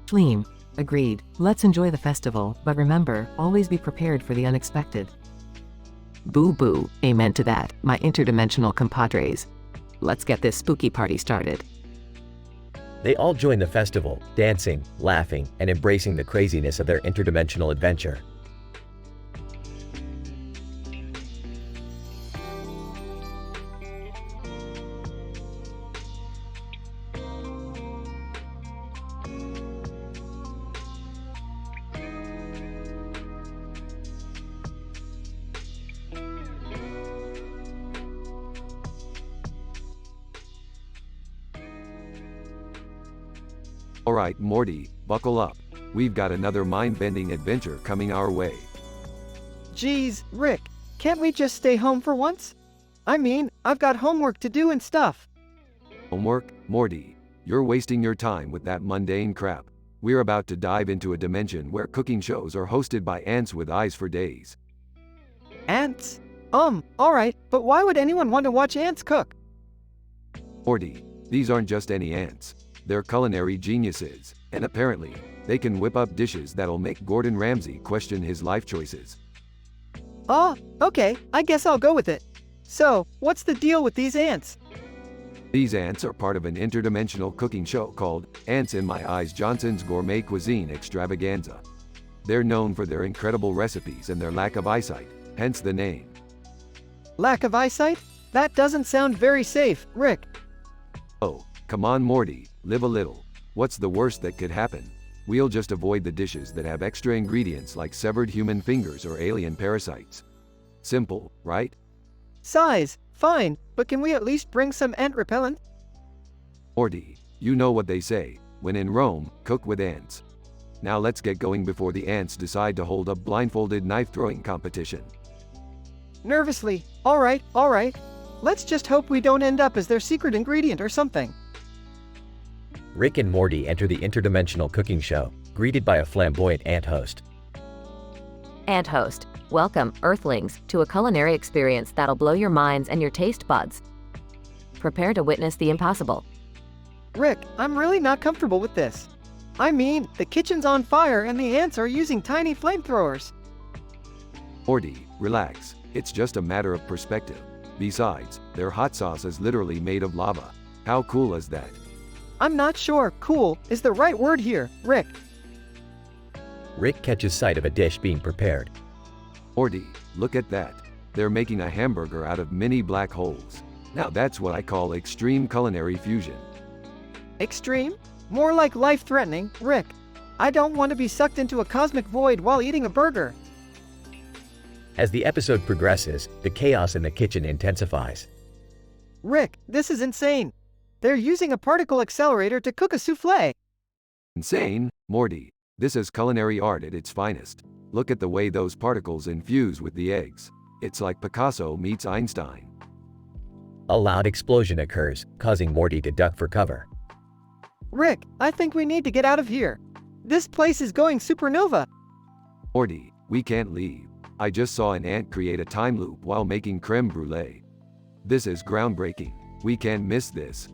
Schleem, agreed. Let's enjoy the festival, but remember, always be prepared for the unexpected. Boo boo, amen to that, my interdimensional compadres. Let's get this spooky party started. They all join the festival, dancing, laughing, and embracing the craziness of their interdimensional adventure. Alright, Morty, buckle up. We've got another mind-bending adventure coming our way. Geez, Rick, can't we just stay home for once? I mean, I've got homework to do and stuff. Homework? Morty, you're wasting your time with that mundane crap. We're about to dive into a dimension where cooking shows are hosted by ants with eyes for days. Ants? Alright, but why would anyone want to watch ants cook? Morty, these aren't just any ants. They're culinary geniuses, and apparently, they can whip up dishes that'll make Gordon Ramsay question his life choices. Oh, okay, I guess I'll go with it. So, what's the deal with these ants? These ants are part of an interdimensional cooking show called Ants in My Eyes Johnson's Gourmet Cuisine Extravaganza. They're known for their incredible recipes and their lack of eyesight, hence the name. Lack of eyesight? That doesn't sound very safe, Rick. Oh, come on Morty, live a little. What's the worst that could happen? We'll just avoid the dishes that have extra ingredients like severed human fingers or alien parasites. Simple, right? Size, fine, but can we at least bring some ant repellent? Morty, you know what they say, when in Rome, cook with ants. Now let's get going before the ants decide to hold a blindfolded knife-throwing competition. Nervously, alright. Let's just hope we don't end up as their secret ingredient or something. Rick and Morty enter the interdimensional cooking show, greeted by a flamboyant ant host. Ant host, welcome, Earthlings, to a culinary experience that'll blow your minds and your taste buds. Prepare to witness the impossible. Rick, I'm really not comfortable with this. I mean, the kitchen's on fire and the ants are using tiny flamethrowers. Morty, relax. It's just a matter of perspective. Besides, their hot sauce is literally made of lava. How cool is that? I'm not sure cool is the right word here, Rick. Rick catches sight of a dish being prepared. Morty, look at that. They're making a hamburger out of mini black holes. Now that's what I call extreme culinary fusion. Extreme? More like life-threatening, Rick. I don't want to be sucked into a cosmic void while eating a burger. As the episode progresses, the chaos in the kitchen intensifies. Rick, this is insane. They're using a particle accelerator to cook a souffle. Insane? Morty, this is culinary art at its finest. Look at the way those particles infuse with the eggs. It's like Picasso meets Einstein. A loud explosion occurs, causing Morty to duck for cover. Rick, I think we need to get out of here. This place is going supernova. Morty, we can't leave. I just saw an ant create a time loop while making creme brulee. This is groundbreaking. We can't miss this.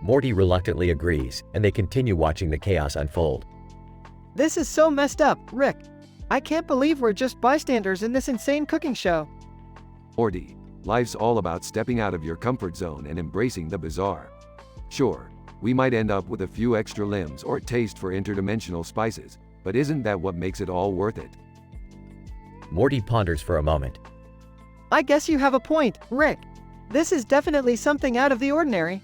Morty reluctantly agrees, and they continue watching the chaos unfold. This is so messed up, Rick. I can't believe we're just bystanders in this insane cooking show. Morty, life's all about stepping out of your comfort zone and embracing the bizarre. Sure, we might end up with a few extra limbs or taste for interdimensional spices, but isn't that what makes it all worth it? Morty ponders for a moment. I guess you have a point, Rick. This is definitely something out of the ordinary.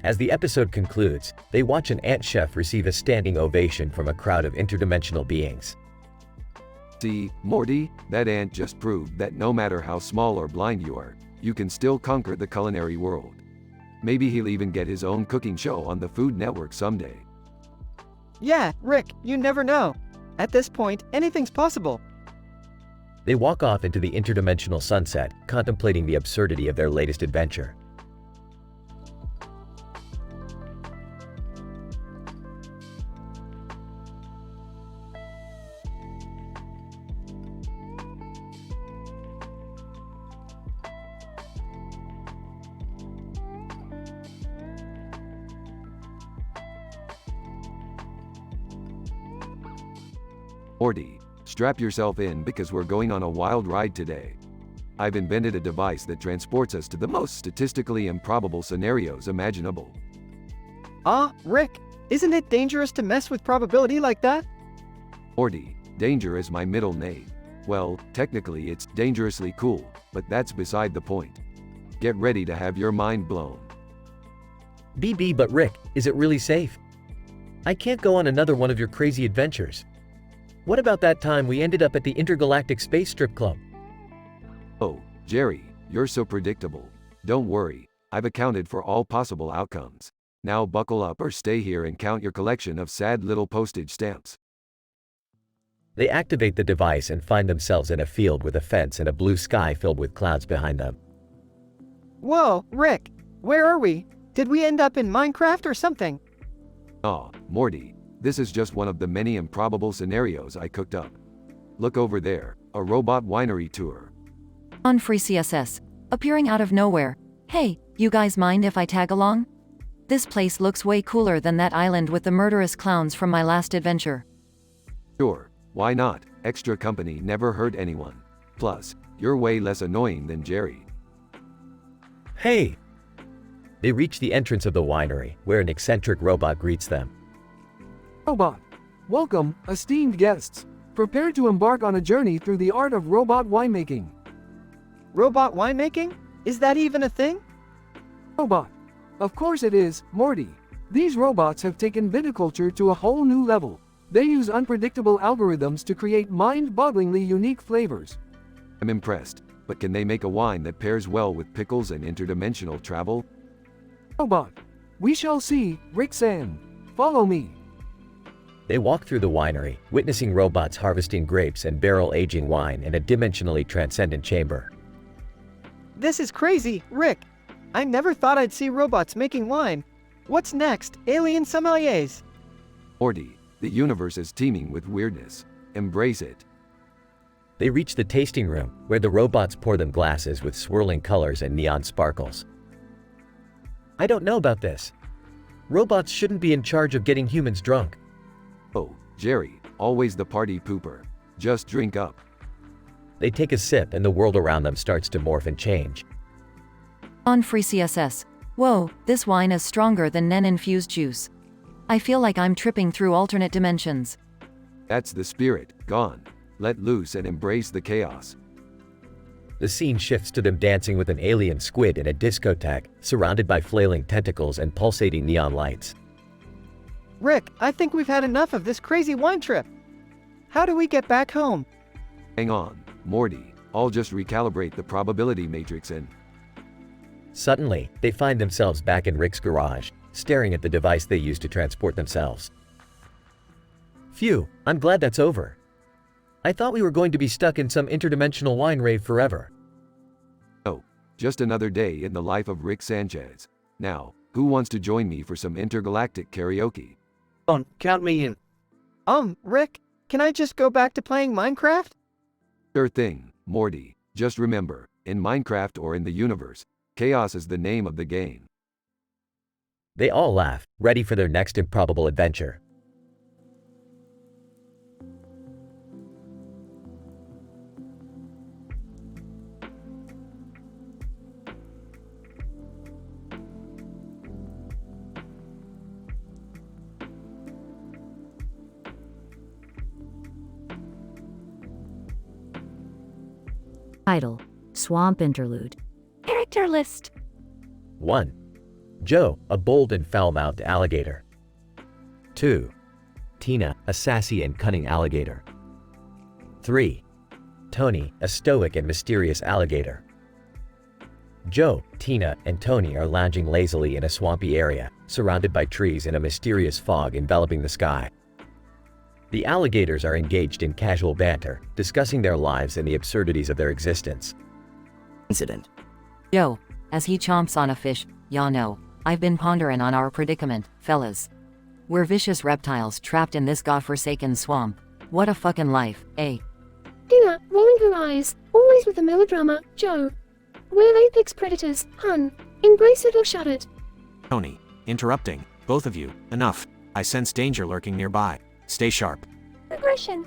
As the episode concludes, they watch an ant chef receive a standing ovation from a crowd of interdimensional beings. See, Morty, that ant just proved that no matter how small or blind you are, you can still conquer the culinary world. Maybe he'll even get his own cooking show on the Food Network someday. Yeah, Rick, you never know. At this point, anything's possible. They walk off into the interdimensional sunset, contemplating the absurdity of their latest adventure. Morty, strap yourself in because we're going on a wild ride today. I've invented a device that transports us to the most statistically improbable scenarios imaginable. Rick, isn't it dangerous to mess with probability like that? Morty, danger is my middle name. Well, technically it's dangerously cool, but that's beside the point. Get ready to have your mind blown. BB, but Rick, is it really safe? I can't go on another one of your crazy adventures. What about that time we ended up at the Intergalactic Space Strip Club? Oh, Jerry, you're so predictable. Don't worry, I've accounted for all possible outcomes. Now buckle up or stay here and count your collection of sad little postage stamps. They activate the device and find themselves in a field with a fence and a blue sky filled with clouds behind them. Whoa, Rick, where are we? Did we end up in Minecraft or something? Aw, Morty, this is just one of the many improbable scenarios I cooked up. Look over there, a robot winery tour. On free CSS, appearing out of nowhere. Hey, you guys mind if I tag along? This place looks way cooler than that island with the murderous clowns from my last adventure. Sure, why not? Extra company never hurt anyone. Plus, you're way less annoying than Jerry. Hey! They reach the entrance of the winery, where an eccentric robot greets them. Robot. Welcome, esteemed guests. Prepare to embark on a journey through the art of robot winemaking. Robot winemaking? Is that even a thing? Robot. Of course it is, Morty. These robots have taken viticulture to a whole new level. They use unpredictable algorithms to create mind-bogglingly unique flavors. I'm impressed, but can they make a wine that pairs well with pickles and interdimensional travel? Robot. We shall see, Rick-san. Follow me. They walk through the winery, witnessing robots harvesting grapes and barrel-aging wine in a dimensionally transcendent chamber. This is crazy, Rick. I never thought I'd see robots making wine. What's next, alien sommeliers? Morty, the universe is teeming with weirdness. Embrace it. They reach the tasting room, where the robots pour them glasses with swirling colors and neon sparkles. I don't know about this. Robots shouldn't be in charge of getting humans drunk. Oh, Jerry, always the party pooper. Just drink up. They take a sip and the world around them starts to morph and change. On free CSS. Whoa, this wine is stronger than Nen-infused juice. I feel like I'm tripping through alternate dimensions. That's the spirit, gone. Let loose and embrace the chaos. The scene shifts to them dancing with an alien squid in a discotheque, surrounded by flailing tentacles and pulsating neon lights. Rick, I think we've had enough of this crazy wine trip. How do we get back home? Hang on, Morty. I'll just recalibrate the probability matrix and... Suddenly, they find themselves back in Rick's garage, staring at the device they used to transport themselves. Phew, I'm glad that's over. I thought we were going to be stuck in some interdimensional wine rave forever. Oh, just another day in the life of Rick Sanchez. Now, who wants to join me for some intergalactic karaoke? On, count me in. Rick, can I just go back to playing Minecraft? Sure thing, Morty. Just remember, in Minecraft or in the universe, chaos is the name of the game. They all laugh, ready for their next improbable adventure. Title: Swamp Interlude. Character list. 1. Joe, a bold and foul-mouthed alligator. 2. Tina, a sassy and cunning alligator. 3. Tony, a stoic and mysterious alligator. Joe, Tina, and Tony are lounging lazily in a swampy area, surrounded by trees and a mysterious fog enveloping the sky. The alligators are engaged in casual banter, discussing their lives and the absurdities of their existence. Incident. Yo, as he chomps on a fish, y'all know, I've been pondering on our predicament, fellas. We're vicious reptiles trapped in this godforsaken swamp. What a fucking life, eh? Tina, rolling her eyes, always with the melodrama. Joe, we're apex predators, hun. Embrace it or shut it. Tony, interrupting. Both of you, enough. I sense danger lurking nearby. Stay sharp. Aggression.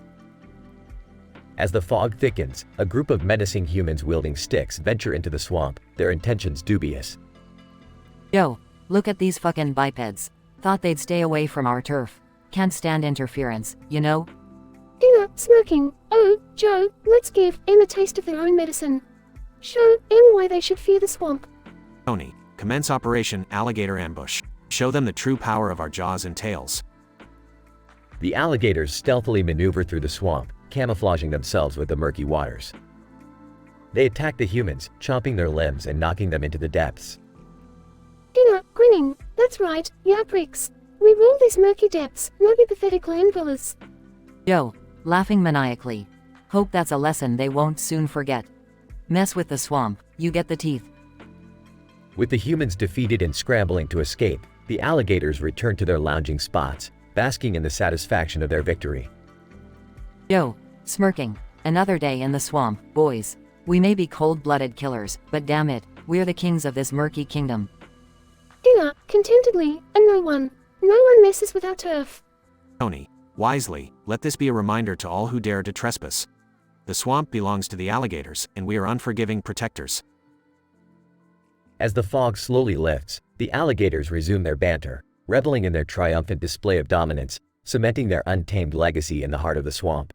As the fog thickens, a group of menacing humans wielding sticks venture into the swamp, their intentions dubious. Yo, look at these fucking bipeds. Thought they'd stay away from our turf. Can't stand interference, you know? Tina, smirking. Oh, Joe, let's give them a taste of their own medicine. Show them why they should fear the swamp. Tony, commence Operation Alligator Ambush. Show them the true power of our jaws and tails. The alligators stealthily maneuver through the swamp, camouflaging themselves with the murky waters. They attack the humans, chomping their limbs and knocking them into the depths. Tina, grinning. That's right, yeah, pricks. We rule these murky depths, not be pathetic land dwellers. Yo, laughing maniacally. Hope that's a lesson they won't soon forget. Mess with the swamp, you get the teeth. With the humans defeated and scrambling to escape, the alligators return to their lounging spots, basking in the satisfaction of their victory. Yo, smirking. Another day in the swamp, boys. We may be cold-blooded killers, but damn it, we're the kings of this murky kingdom. Tina, contentedly, and no one messes with our turf. Tony, wisely, let this be a reminder to all who dare to trespass. The swamp belongs to the alligators, and we are unforgiving protectors. As the fog slowly lifts, the alligators resume their banter, reveling in their triumphant display of dominance, cementing their untamed legacy in the heart of the swamp.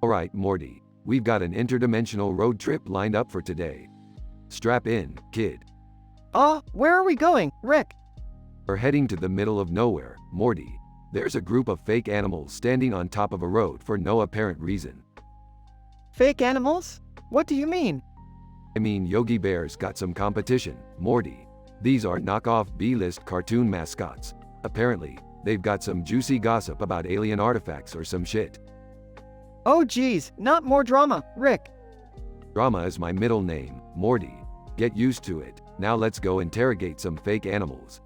Alright, Morty, we've got an interdimensional road trip lined up for today. Strap in, kid. Where are we going, Rick? We're heading to the middle of nowhere, Morty. There's a group of fake animals standing on top of a road for no apparent reason. Fake animals? What do you mean? I mean, Yogi Bear's got some competition, Morty. These are knockoff B-list cartoon mascots. Apparently, they've got some juicy gossip about alien artifacts or some shit. Oh geez, not more drama, Rick. Drama is my middle name, Morty. Get used to it. Now let's go interrogate some fake animals.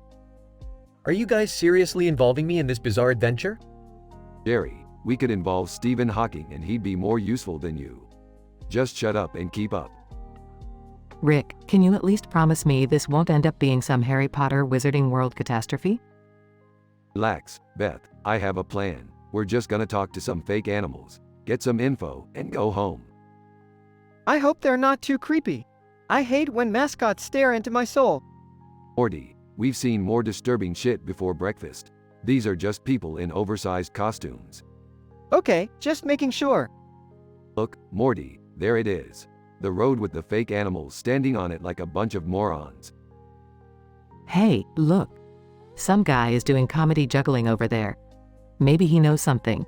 Are you guys seriously involving me in this bizarre adventure? Jerry, we could involve Stephen Hawking and he'd be more useful than you. Just shut up and keep up. Rick, can you at least promise me this won't end up being some Harry Potter Wizarding World catastrophe? Relax, Beth, I have a plan. We're just gonna talk to some fake animals, get some info, and go home. I hope they're not too creepy. I hate when mascots stare into my soul. Morty, we've seen more disturbing shit before breakfast. These are just people in oversized costumes. Okay, just making sure. Look, Morty, there it is. The road with the fake animals standing on it like a bunch of morons. Hey, look. Some guy is doing comedy juggling over there. Maybe he knows something.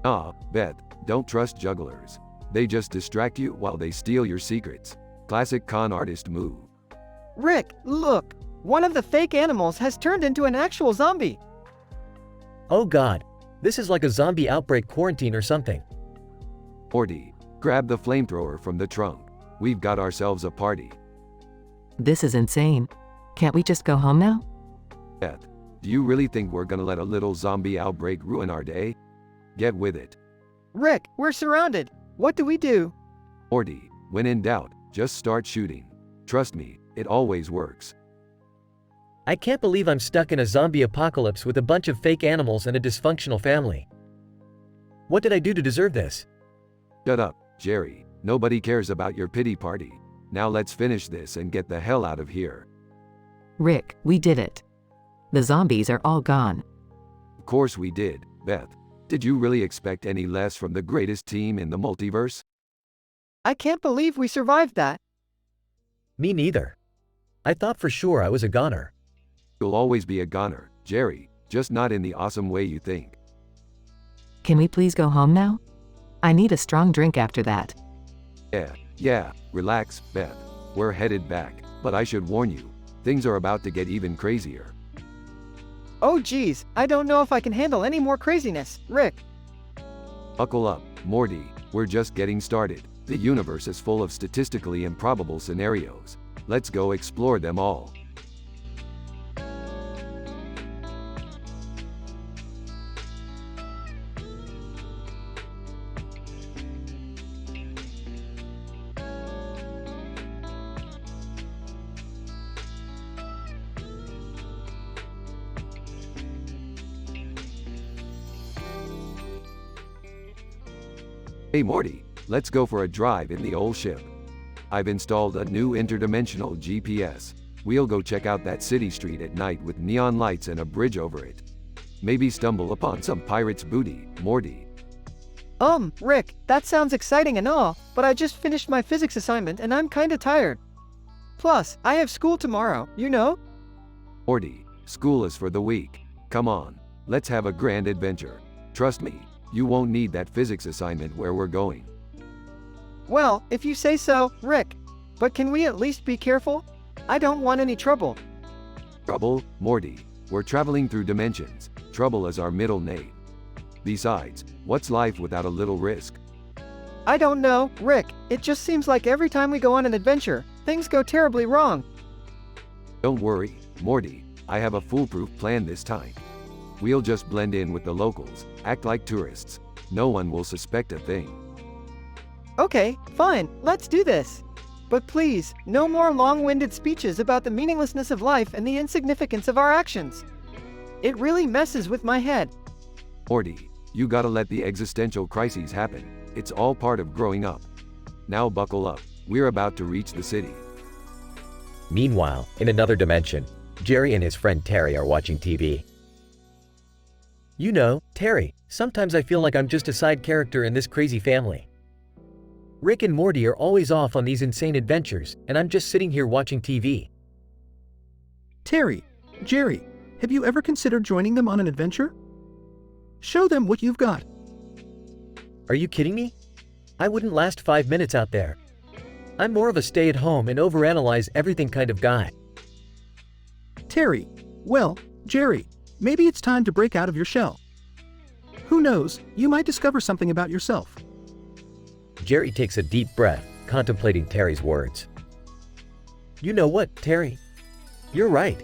Ah, Beth, don't trust jugglers. They just distract you while they steal your secrets. Classic con artist move. Rick, look. One of the fake animals has turned into an actual zombie. Oh god, this is like a zombie outbreak quarantine or something. Morty, grab the flamethrower from the trunk. We've got ourselves a party. This is insane. Can't we just go home now? Beth, do you really think we're gonna let a little zombie outbreak ruin our day? Get with it. Rick, we're surrounded. What do we do? Morty, when in doubt, just start shooting. Trust me, it always works. I can't believe I'm stuck in a zombie apocalypse with a bunch of fake animals and a dysfunctional family. What did I do to deserve this? Shut up, Jerry. Nobody cares about your pity party. Now let's finish this and get the hell out of here. Rick, we did it. The zombies are all gone. Of course we did, Beth. Did you really expect any less from the greatest team in the multiverse? I can't believe we survived that. Me neither. I thought for sure I was a goner. You'll always be a goner, Jerry, just not in the awesome way you think. Can we please go home now? I need a strong drink after that. Yeah, relax, Beth. We're headed back, but I should warn you, things are about to get even crazier. Oh geez, I don't know if I can handle any more craziness, Rick. Buckle up, Morty, we're just getting started. The universe is full of statistically improbable scenarios. Let's go explore them all. Hey Morty, let's go for a drive in the old ship. I've installed a new interdimensional GPS. We'll go check out that city street at night with neon lights and a bridge over it. Maybe stumble upon some pirate's booty, Morty. Rick, that sounds exciting and all, but I just finished my physics assignment and I'm kinda tired. Plus, I have school tomorrow, you know? Morty, school is for the weak. Come on, let's have a grand adventure. Trust me, you won't need that physics assignment where we're going. Well, if you say so, Rick. But can we at least be careful? I don't want any trouble. Trouble, Morty? We're traveling through dimensions. Trouble is our middle name. Besides, what's life without a little risk? I don't know, Rick. It just seems like every time we go on an adventure, things go terribly wrong. Don't worry, Morty. I have a foolproof plan this time. We'll just blend in with the locals, act like tourists. No one will suspect a thing. Okay, fine, let's do this. But please, no more long-winded speeches about the meaninglessness of life and the insignificance of our actions. It really messes with my head. Morty, you gotta let the existential crises happen. It's all part of growing up. Now buckle up, we're about to reach the city. Meanwhile, in another dimension, Jerry and his friend Terry are watching TV. You know, Terry, sometimes I feel like I'm just a side character in this crazy family. Rick and Morty are always off on these insane adventures, and I'm just sitting here watching TV. Terry, Jerry, have you ever considered joining them on an adventure? Show them what you've got. Are you kidding me? I wouldn't last 5 minutes out there. I'm more of a stay-at-home and overanalyze everything kind of guy. Terry, well, Jerry, maybe it's time to break out of your shell. Who knows, you might discover something about yourself. Jerry takes a deep breath, contemplating Terry's words. You know what, Terry? You're right.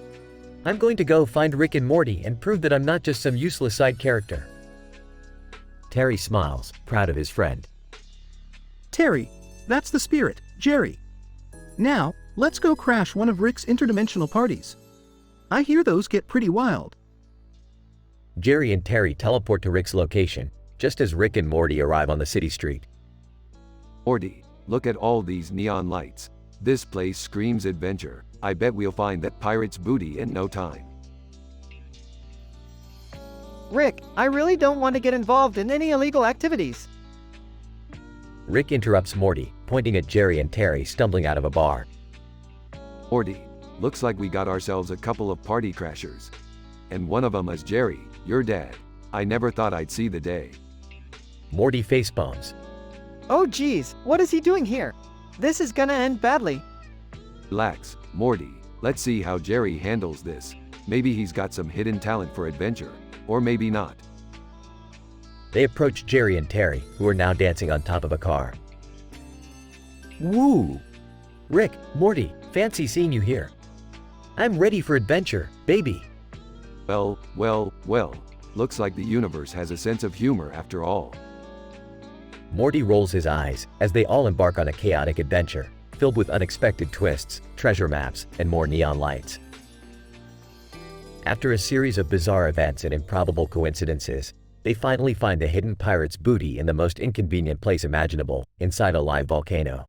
I'm going to go find Rick and Morty and prove that I'm not just some useless side character. Terry smiles, proud of his friend. Terry, that's the spirit, Jerry. Now, let's go crash one of Rick's interdimensional parties. I hear those get pretty wild. Jerry and Terry teleport to Rick's location, just as Rick and Morty arrive on the city street. Morty, look at all these neon lights. This place screams adventure. I bet we'll find that pirate's booty in no time. Rick, I really don't want to get involved in any illegal activities. Rick interrupts Morty, pointing at Jerry and Terry stumbling out of a bar. Morty, looks like we got ourselves a couple of party crashers. And one of them is Jerry, your dad. I never thought I'd see the day. Morty facepalms. Oh geez, what is he doing here? This is gonna end badly. Relax, Morty. Let's see how Jerry handles this. Maybe he's got some hidden talent for adventure. Or maybe not. They approach Jerry and Terry, who are now dancing on top of a car. Woo! Rick, Morty, fancy seeing you here. I'm ready for adventure, baby. Well, looks like the universe has a sense of humor after all. Morty rolls his eyes as they all embark on a chaotic adventure, filled with unexpected twists, treasure maps, and more neon lights. After a series of bizarre events and improbable coincidences, they finally find the hidden pirate's booty in the most inconvenient place imaginable, inside a live volcano.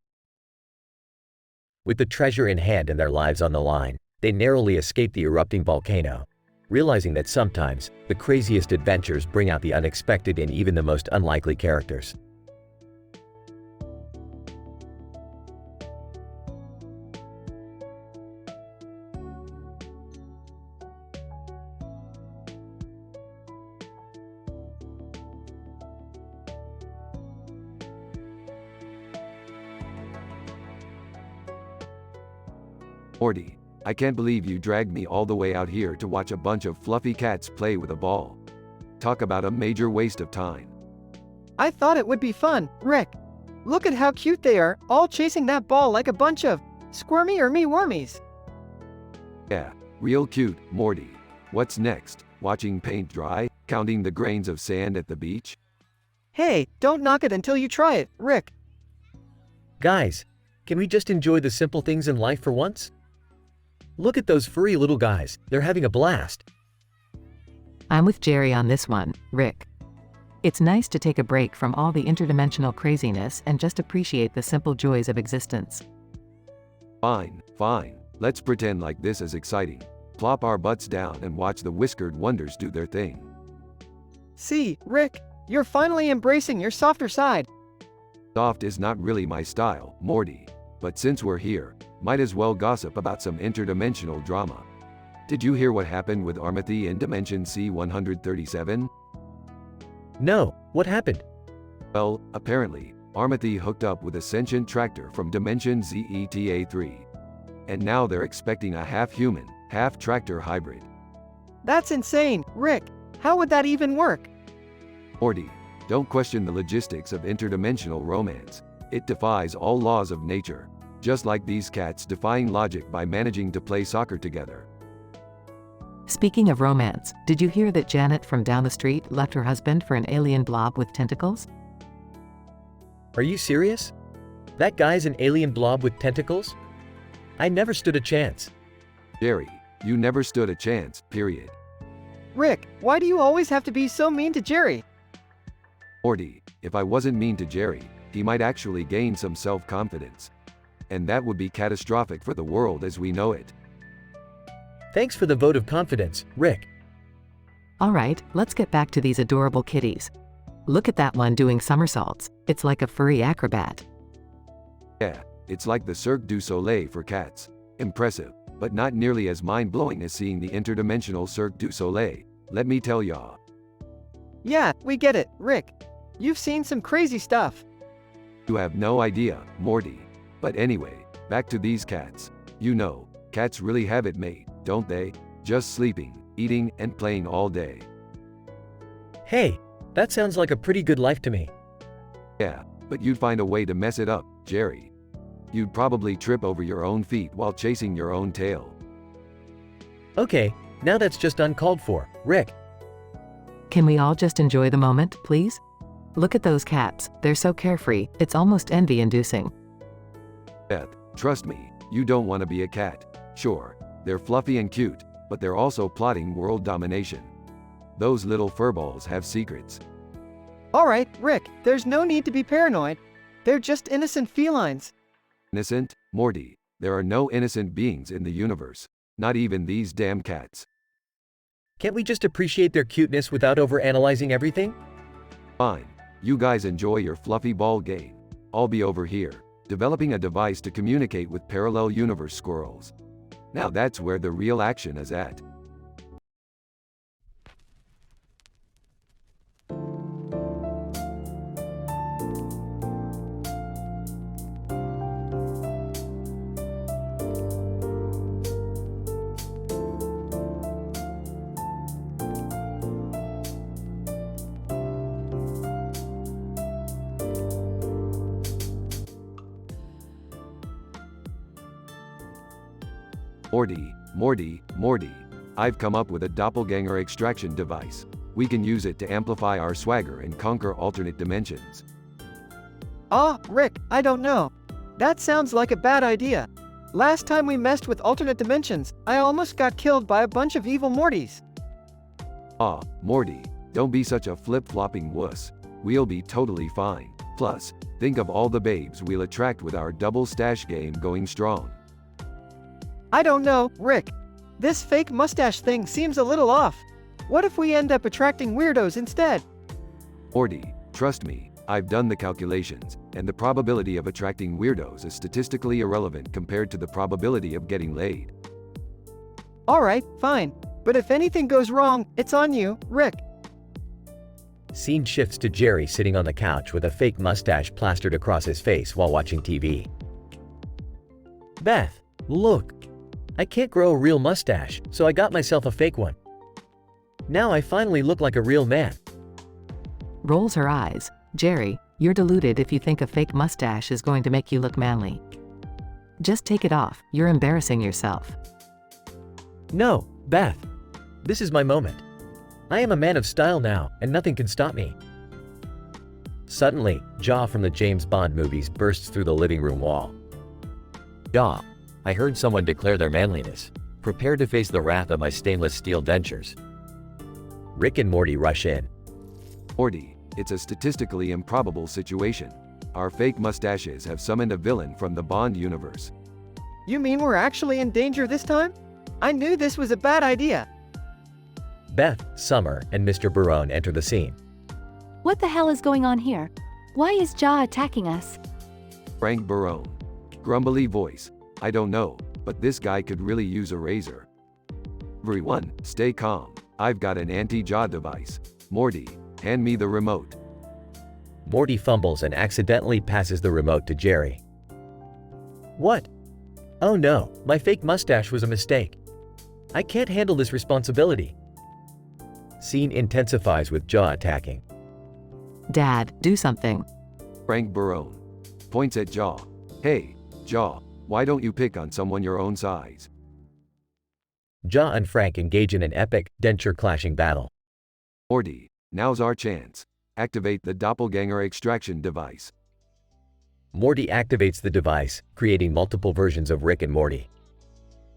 With the treasure in hand and their lives on the line, they narrowly escape the erupting volcano, realizing that sometimes, the craziest adventures bring out the unexpected in even the most unlikely characters. Morty, I can't believe you dragged me all the way out here to watch a bunch of fluffy cats play with a ball. Talk about a major waste of time. I thought it would be fun, Rick. Look at how cute they are, all chasing that ball like a bunch of squirmy or me wormies. Yeah, real cute, Morty. What's next? Watching paint dry? Counting the grains of sand at the beach? Hey, don't knock it until you try it, Rick. Guys, can we just enjoy the simple things in life for once? Look at those furry little guys, they're having a blast. I'm with Jerry on this one, Rick. It's nice to take a break from all the interdimensional craziness and just appreciate the simple joys of existence. Fine. Let's pretend like this is exciting. Plop our butts down and watch the whiskered wonders do their thing. See, Rick, you're finally embracing your softer side. Soft is not really my style, Morty. But since we're here, might as well gossip about some interdimensional drama. Did you hear what happened with Armathy in Dimension C-137? No, what happened? Well, apparently, Armathy hooked up with a sentient tractor from Dimension ZETA-3. And now they're expecting a half-human, half-tractor hybrid. That's insane, Rick. How would that even work? Morty, don't question the logistics of interdimensional romance. It defies all laws of nature. Just like these cats defying logic by managing to play soccer together. Speaking of romance, did you hear that Janet from down the street left her husband for an alien blob with tentacles? Are you serious? That guy's an alien blob with tentacles? I never stood a chance. Jerry, you never stood a chance, period. Rick, why do you always have to be so mean to Jerry? Morty, if I wasn't mean to Jerry, he might actually gain some self-confidence. And that would be catastrophic for the world as we know it. Thanks for the vote of confidence, Rick. Alright, let's get back to these adorable kitties. Look at that one doing somersaults. It's like a furry acrobat. Yeah, it's like the Cirque du Soleil for cats. Impressive, but not nearly as mind-blowing as seeing the interdimensional Cirque du Soleil, let me tell ya. Yeah, we get it, Rick. You've seen some crazy stuff. You have no idea, Morty. But anyway, back to these cats. You know, cats really have it made, don't they? Just sleeping, eating, and playing all day. Hey, that sounds like a pretty good life to me. Yeah, but you'd find a way to mess it up, Jerry. You'd probably trip over your own feet while chasing your own tail. Okay, now that's just uncalled for. Rick. Can we all just enjoy the moment, please? Look at those cats, they're so carefree, it's almost envy-inducing. Beth, trust me, you don't want to be a cat. Sure, they're fluffy and cute, but they're also plotting world domination. Those little furballs have secrets. Alright, Rick, there's no need to be paranoid. They're just innocent felines. Innocent? Morty, there are no innocent beings in the universe. Not even these damn cats. Can't we just appreciate their cuteness without overanalyzing everything? Fine. You guys enjoy your fluffy ball game. I'll be over here, developing a device to communicate with parallel universe squirrels. Now that's where the real action is at. Morty, I've come up with a doppelganger extraction device. We can use it to amplify our swagger and conquer alternate dimensions. Rick, I don't know. That sounds like a bad idea. Last time we messed with alternate dimensions, I almost got killed by a bunch of evil Mortys. Morty, don't be such a flip-flopping wuss. We'll be totally fine. Plus, think of all the babes we'll attract with our double stash game going strong. I don't know, Rick. This fake mustache thing seems a little off. What if we end up attracting weirdos instead? Morty, trust me, I've done the calculations, and the probability of attracting weirdos is statistically irrelevant compared to the probability of getting laid. Alright, fine. But if anything goes wrong, it's on you, Rick. Scene shifts to Jerry sitting on the couch with a fake mustache plastered across his face while watching TV. Beth, look. I can't grow a real mustache, so I got myself a fake one. Now I finally look like a real man. Rolls her eyes. Jerry, you're deluded if you think a fake mustache is going to make you look manly. Just take it off, you're embarrassing yourself. No, Beth. This is my moment. I am a man of style now, and nothing can stop me. Suddenly, Jaw from the James Bond movies bursts through the living room wall. Jaw, I heard someone declare their manliness. Prepare to face the wrath of my stainless steel dentures. Rick and Morty rush in. Morty, it's a statistically improbable situation. Our fake mustaches have summoned a villain from the Bond universe. You mean we're actually in danger this time? I knew this was a bad idea. Beth, Summer, and Mr. Barone enter the scene. What the hell is going on here? Why is Jaw attacking us? Frank Barone. Grumbly voice. I don't know, but this guy could really use a razor. Everyone, stay calm. I've got an anti-Jaw device. Morty, hand me the remote. Morty fumbles and accidentally passes the remote to Jerry. What? Oh no, my fake mustache was a mistake. I can't handle this responsibility. Scene intensifies with Jaw attacking. Dad, do something. Frank Barone points at Jaw. Hey, Jaw, why don't you pick on someone your own size? Jaw and Frank engage in an epic, denture-clashing battle. Morty, now's our chance. Activate the doppelganger extraction device. Morty activates the device, creating multiple versions of Rick and Morty.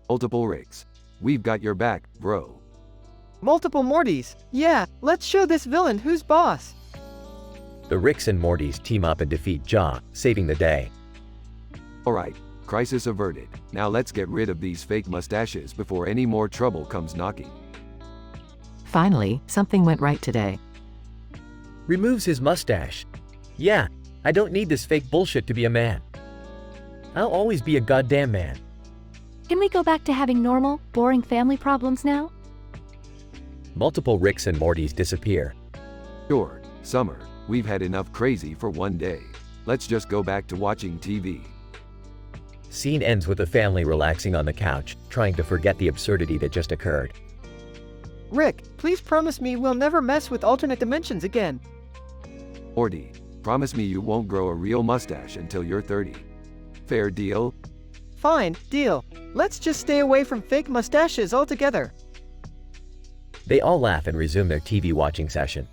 Multiple Ricks. We've got your back, bro. Multiple Mortys. Yeah, let's show this villain who's boss. The Ricks and Mortys team up and defeat Jaw, saving the day. Alright, crisis averted. Now let's get rid of these fake mustaches before any more trouble comes knocking. Finally, something went right today. Removes his mustache. Yeah, I don't need this fake bullshit to be a man. I'll always be a goddamn man. Can we go back to having normal, boring family problems now? Multiple Ricks and Mortys disappear. Sure, Summer, we've had enough crazy for one day. Let's just go back to watching TV. Scene ends with the family relaxing on the couch, trying to forget the absurdity that just occurred. Rick, please promise me we'll never mess with alternate dimensions again. Morty, promise me you won't grow a real mustache until you're 30. Fair deal? Fine, deal. Let's just stay away from fake mustaches altogether. They all laugh and resume their TV watching session.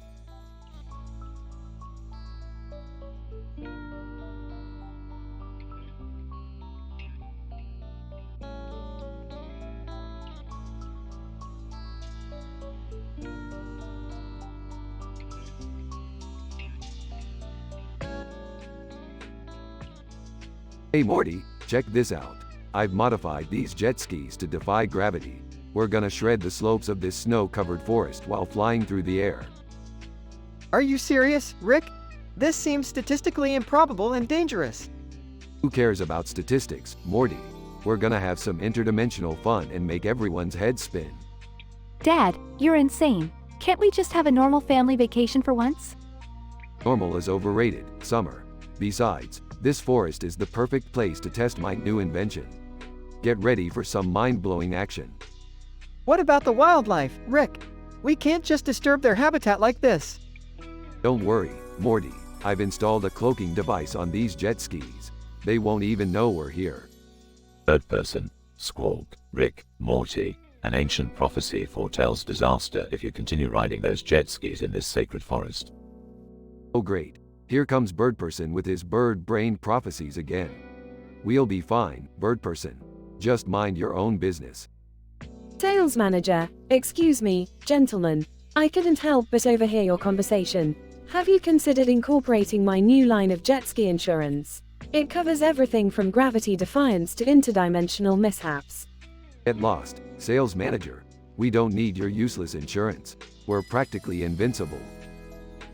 Hey Morty, check this out. I've modified these jet skis to defy gravity. We're gonna shred the slopes of this snow-covered forest while flying through the air. Are you serious, Rick? This seems statistically improbable and dangerous. Who cares about statistics, Morty? We're gonna have some interdimensional fun and make everyone's head spin. Dad, you're insane. Can't we just have a normal family vacation for once? Normal is overrated, Summer. Besides, this forest is the perfect place to test my new invention. Get ready for some mind-blowing action. What about the wildlife, Rick? We can't just disturb their habitat like this. Don't worry, Morty. I've installed a cloaking device on these jet skis. They won't even know we're here. Third person, Squawk, Rick, Morty. An ancient prophecy foretells disaster if you continue riding those jet skis in this sacred forest. Oh great. Here comes Bird Person with his bird-brained prophecies again. We'll be fine, Bird Person. Just mind your own business. Sales manager, excuse me, gentlemen. I couldn't help but overhear your conversation. Have you considered incorporating my new line of jet ski insurance? It covers everything from gravity defiance to interdimensional mishaps. Get lost, sales manager. We don't need your useless insurance. We're practically invincible.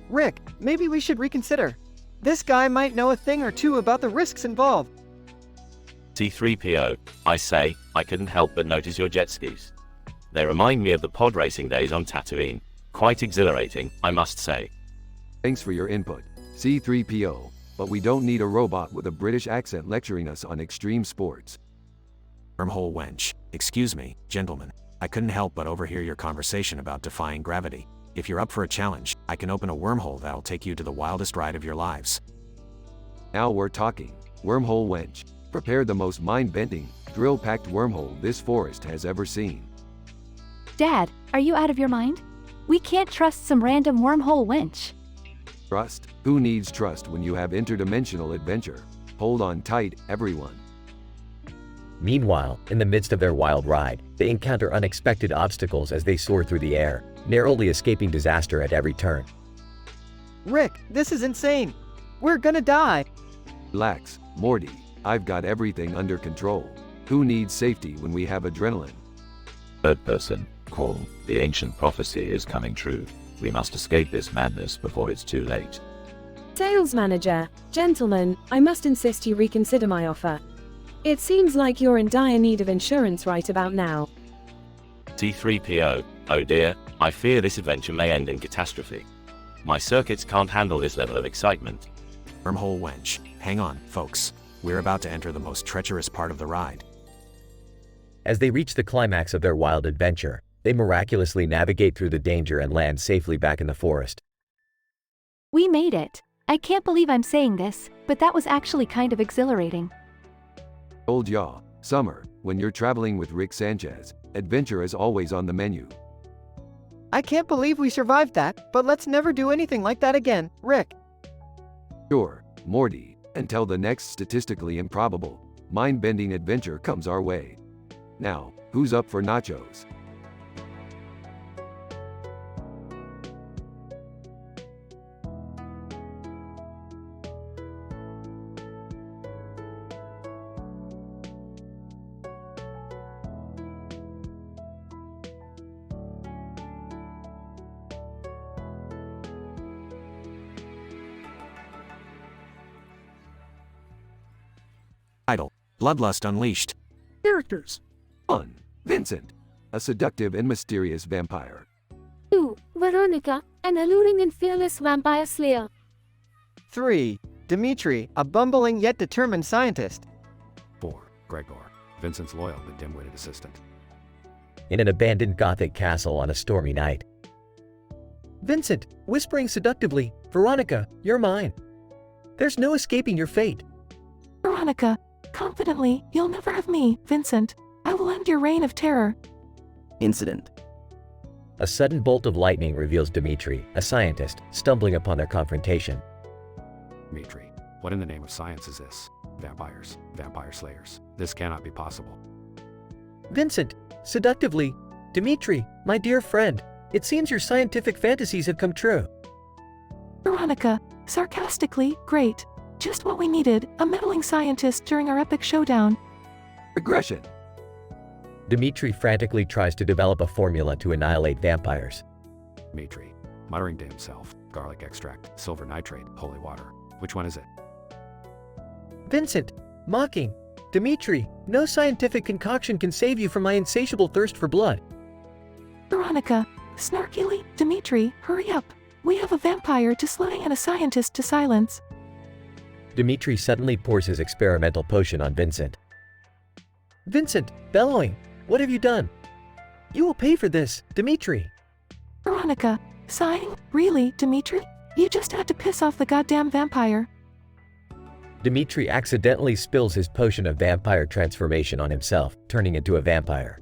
Rick, maybe we should reconsider. This guy might know a thing or two about the risks involved. C3PO, I say, I couldn't help but notice your jet skis. They remind me of the pod racing days on Tatooine. Quite exhilarating, I must say. Thanks for your input, C3PO, but we don't need a robot with a British accent lecturing us on extreme sports. Wormhole wench. Excuse me, gentlemen. I couldn't help but overhear your conversation about defying gravity. If you're up for a challenge, I can open a wormhole that'll take you to the wildest ride of your lives. Now we're talking. Wormhole wench. Prepare the most mind-bending, thrill-packed wormhole this forest has ever seen. Dad, are you out of your mind? We can't trust some random wormhole wench. Trust? Who needs trust when you have interdimensional adventure? Hold on tight, everyone. Meanwhile, in the midst of their wild ride, they encounter unexpected obstacles as they soar through the air, narrowly escaping disaster at every turn. Rick, this is insane. We're gonna die. Relax, Morty. I've got everything under control. Who needs safety when we have adrenaline? Third person, call. The ancient prophecy is coming true. We must escape this madness before it's too late. Sales manager, gentlemen, I must insist you reconsider my offer. It seems like you're in dire need of insurance right about now. C3PO, oh dear, I fear this adventure may end in catastrophe. My circuits can't handle this level of excitement. Wormhole wench. Hang on, folks. We're about to enter the most treacherous part of the ride. As they reach the climax of their wild adventure, they miraculously navigate through the danger and land safely back in the forest. We made it. I can't believe I'm saying this, but that was actually kind of exhilarating. Old yaw, Summer, when you're traveling with Rick Sanchez, adventure is always on the menu. I can't believe we survived that, but let's never do anything like that again, Rick. Sure, Morty, until the next statistically improbable, mind-bending adventure comes our way. Now, who's up for nachos? Title: Bloodlust Unleashed. Characters: 1. Vincent, a seductive and mysterious vampire. 2. Veronica, an alluring and fearless vampire slayer. 3. Dimitri, a bumbling yet determined scientist. 4. Gregor, Vincent's loyal but dim-witted assistant. In an abandoned Gothic castle on a stormy night. Vincent, whispering seductively, Veronica, you're mine. There's no escaping your fate. Veronica, confidently, you'll never have me, Vincent. I will end your reign of terror. Incident. A sudden bolt of lightning reveals Dmitri, a scientist, stumbling upon their confrontation. Dmitri, what in the name of science is this? Vampires, vampire slayers. This cannot be possible. Vincent, seductively. Dmitri, my dear friend, it seems your scientific fantasies have come true. Veronica, sarcastically, great. Just what we needed, a meddling scientist during our epic showdown. Aggression. Dmitri frantically tries to develop a formula to annihilate vampires. Dmitri, muttering to himself, garlic extract, silver nitrate, holy water. Which one is it? Vincent, mocking. Dmitri, no scientific concoction can save you from my insatiable thirst for blood. Veronica, snarkily, Dmitri, hurry up. We have a vampire to slay and a scientist to silence. Dmitri suddenly pours his experimental potion on Vincent. Vincent, bellowing, what have you done? You will pay for this, Dmitri. Veronica, sighing, really, Dmitri? You just had to piss off the goddamn vampire. Dmitri accidentally spills his potion of vampire transformation on himself, turning into a vampire.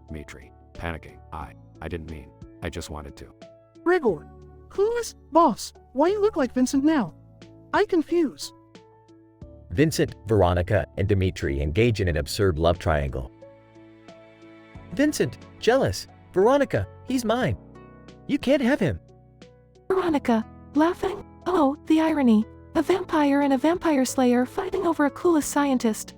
Dmitri, panicking. I didn't mean. I just wanted to. Gregor, clueless, boss, why you look like Vincent now? I confuse. Vincent, Veronica, and Dmitri engage in an absurd love triangle. Vincent, jealous. Veronica, he's mine. You can't have him. Veronica, laughing. Oh, the irony. A vampire and a vampire slayer fighting over a clueless scientist.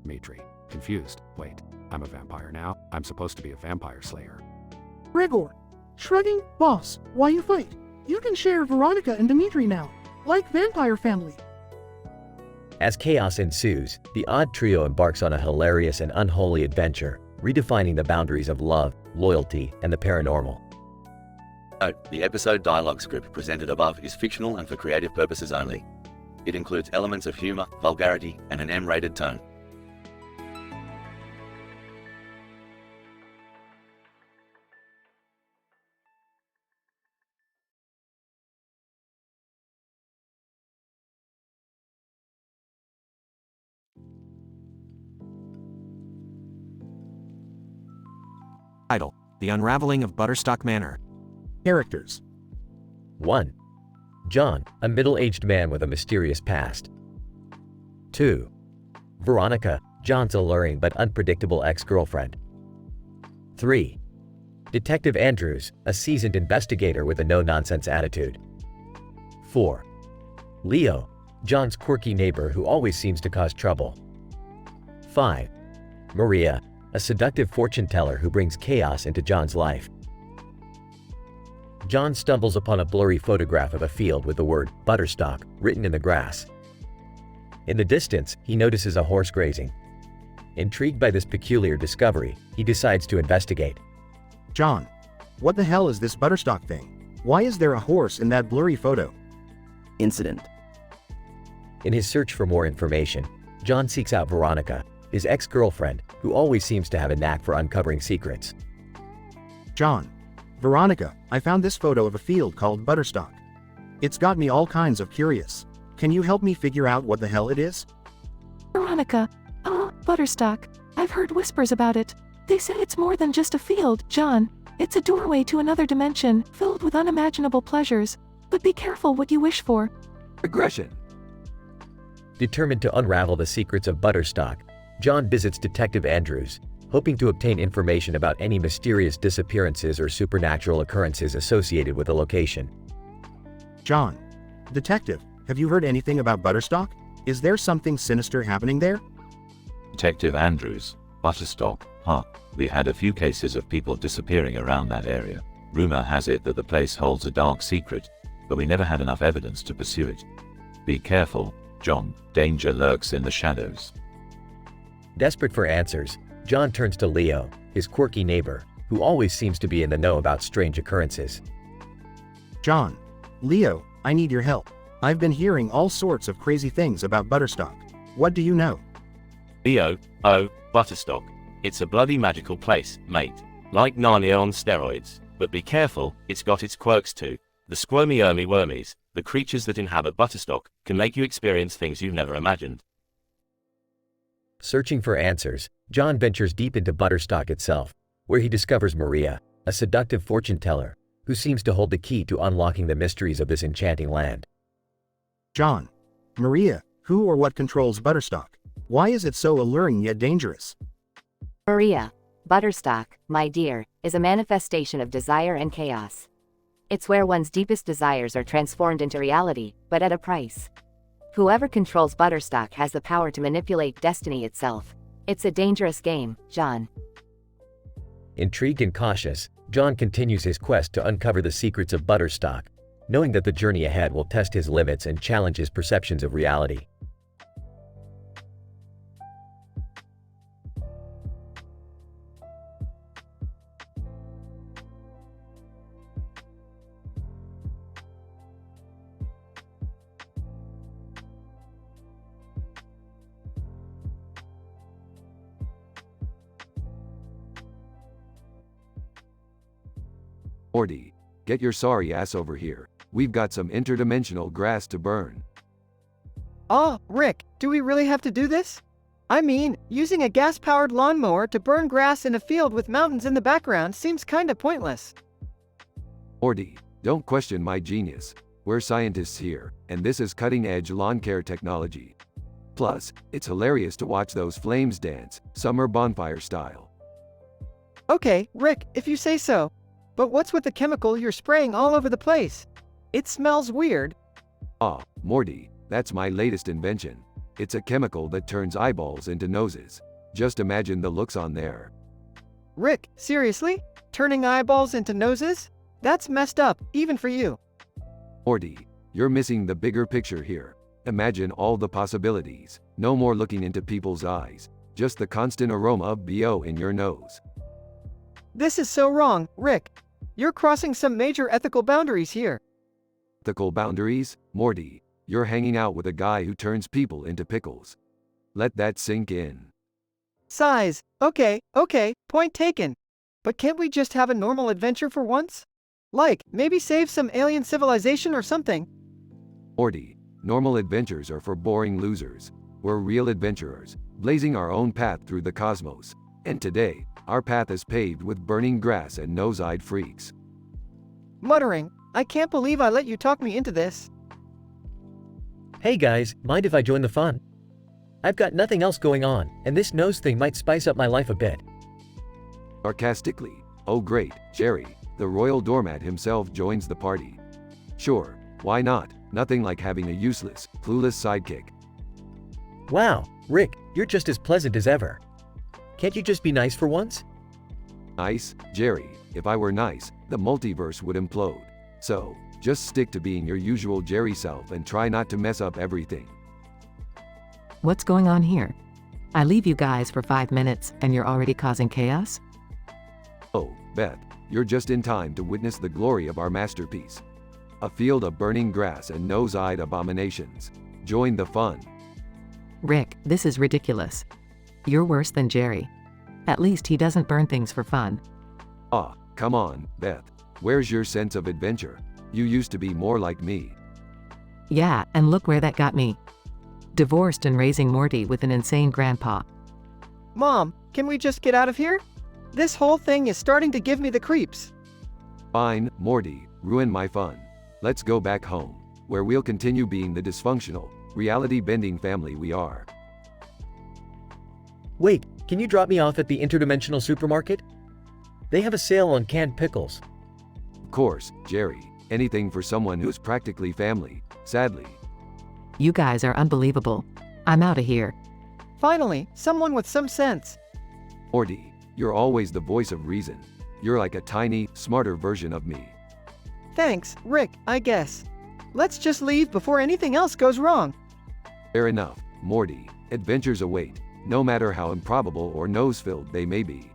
Dmitri, confused. Wait, I'm a vampire now? I'm supposed to be a vampire slayer. Gregor, shrugging, boss, why you fight? You can share Veronica and Dmitri now, like vampire family. As chaos ensues, the odd trio embarks on a hilarious and unholy adventure, redefining the boundaries of love, loyalty, and the paranormal. Note, the episode dialogue script presented above is fictional and for creative purposes only. It includes elements of humor, vulgarity, and an M-rated tone. Title: The Unraveling of Butterstock Manor. Characters. 1. John, a middle-aged man with a mysterious past. 2. Veronica, John's alluring but unpredictable ex-girlfriend. 3. Detective Andrews, a seasoned investigator with a no-nonsense attitude. 4. Leo, John's quirky neighbor who always seems to cause trouble. 5. Maria, a seductive fortune teller who brings chaos into John's life. John stumbles upon a blurry photograph of a field with the word Butterstock written in the grass. In the distance, he notices a horse grazing. Intrigued by this peculiar discovery, he decides to investigate. John, what the hell is this Butterstock thing? Why is there a horse in that blurry photo? Incident. In his search for more information, John seeks out Veronica, his ex-girlfriend, who always seems to have a knack for uncovering secrets. John, Veronica, I found this photo of a field called Butterstock. It's got me all kinds of curious. Can you help me figure out what the hell it is? Veronica, oh, Butterstock. I've heard whispers about it. They say it's more than just a field, John. It's a doorway to another dimension, filled with unimaginable pleasures. But be careful what you wish for. Aggression. Determined to unravel the secrets of Butterstock, John visits Detective Andrews, hoping to obtain information about any mysterious disappearances or supernatural occurrences associated with the location. John, Detective, have you heard anything about Butterstock? Is there something sinister happening there? Detective Andrews, Butterstock, huh? We had a few cases of people disappearing around that area. Rumor has it that the place holds a dark secret, but we never had enough evidence to pursue it. Be careful, John, danger lurks in the shadows. Desperate for answers, John turns to Leo, his quirky neighbor, who always seems to be in the know about strange occurrences. John, Leo, I need your help. I've been hearing all sorts of crazy things about Butterstock. What do you know? Leo, oh, Butterstock. It's a bloody magical place, mate. Like Narnia on steroids. But be careful, it's got its quirks too. The squirmy-ermy wormies, the creatures that inhabit Butterstock, can make you experience things you've never imagined. Searching for answers, John ventures deep into Butterstock itself, where he discovers Maria, a seductive fortune teller, who seems to hold the key to unlocking the mysteries of this enchanting land. John. Maria, who or what controls Butterstock? Why is it so alluring yet dangerous? Maria, Butterstock, my dear, is a manifestation of desire and chaos. It's where one's deepest desires are transformed into reality, but at a price. Whoever controls Butterstock has the power to manipulate destiny itself. It's a dangerous game, John. Intrigued and cautious, John continues his quest to uncover the secrets of Butterstock, knowing that the journey ahead will test his limits and challenge his perceptions of reality. Morty, get your sorry ass over here. We've got some interdimensional grass to burn. Oh, Rick, do we really have to do this? I mean, using a gas-powered lawnmower to burn grass in a field with mountains in the background seems kinda pointless. Morty, don't question my genius. We're scientists here, and this is cutting-edge lawn care technology. Plus, it's hilarious to watch those flames dance, summer bonfire style. Okay, Rick, if you say so. But what's with the chemical you're spraying all over the place? It smells weird. Ah, Morty, that's my latest invention. It's a chemical that turns eyeballs into noses. Just imagine the looks on there. Rick, seriously? Turning eyeballs into noses? That's messed up, even for you. Morty, you're missing the bigger picture here. Imagine all the possibilities. No more looking into people's eyes. Just the constant aroma of BO in your nose. This is so wrong, Rick. You're crossing some major ethical boundaries here. Ethical boundaries? Morty, you're hanging out with a guy who turns people into pickles. Let that sink in. Size. Okay, point taken. But can't we just have a normal adventure for once? Like, maybe save some alien civilization or something? Morty, normal adventures are for boring losers. We're real adventurers, blazing our own path through the cosmos. And today, our path is paved with burning grass and nose-eyed freaks. Muttering, I can't believe I let you talk me into this. Hey guys, mind if I join the fun? I've got nothing else going on, and this nose thing might spice up my life a bit. Sarcastically, oh great, Jerry, the royal doormat himself joins the party. Sure, why not? Nothing like having a useless, clueless sidekick. Wow, Rick, you're just as pleasant as ever. Can't you just be nice for once? Nice, Jerry. If I were nice, the multiverse would implode. So, just stick to being your usual Jerry self and try not to mess up everything. What's going on here? I leave you guys for 5 minutes and you're already causing chaos? Oh, Beth, you're just in time to witness the glory of our masterpiece. A field of burning grass and nose-eyed abominations. Join the fun. Rick, this is ridiculous. You're worse than Jerry. At least he doesn't burn things for fun. Ah, come on, Beth. Where's your sense of adventure? You used to be more like me. Yeah, and look where that got me. Divorced and raising Morty with an insane grandpa. Mom, can we just get out of here? This whole thing is starting to give me the creeps. Fine, Morty, ruin my fun. Let's go back home, where we'll continue being the dysfunctional, reality-bending family we are. Wait, can you drop me off at the interdimensional supermarket? They have a sale on canned pickles. Of course, Jerry. Anything for someone who's practically family, sadly. You guys are unbelievable. I'm out of here. Finally, someone with some sense. Morty, you're always the voice of reason. You're like a tiny, smarter version of me. Thanks, Rick, I guess. Let's just leave before anything else goes wrong. Fair enough, Morty. Adventures await, no matter how improbable or nose-filled they may be.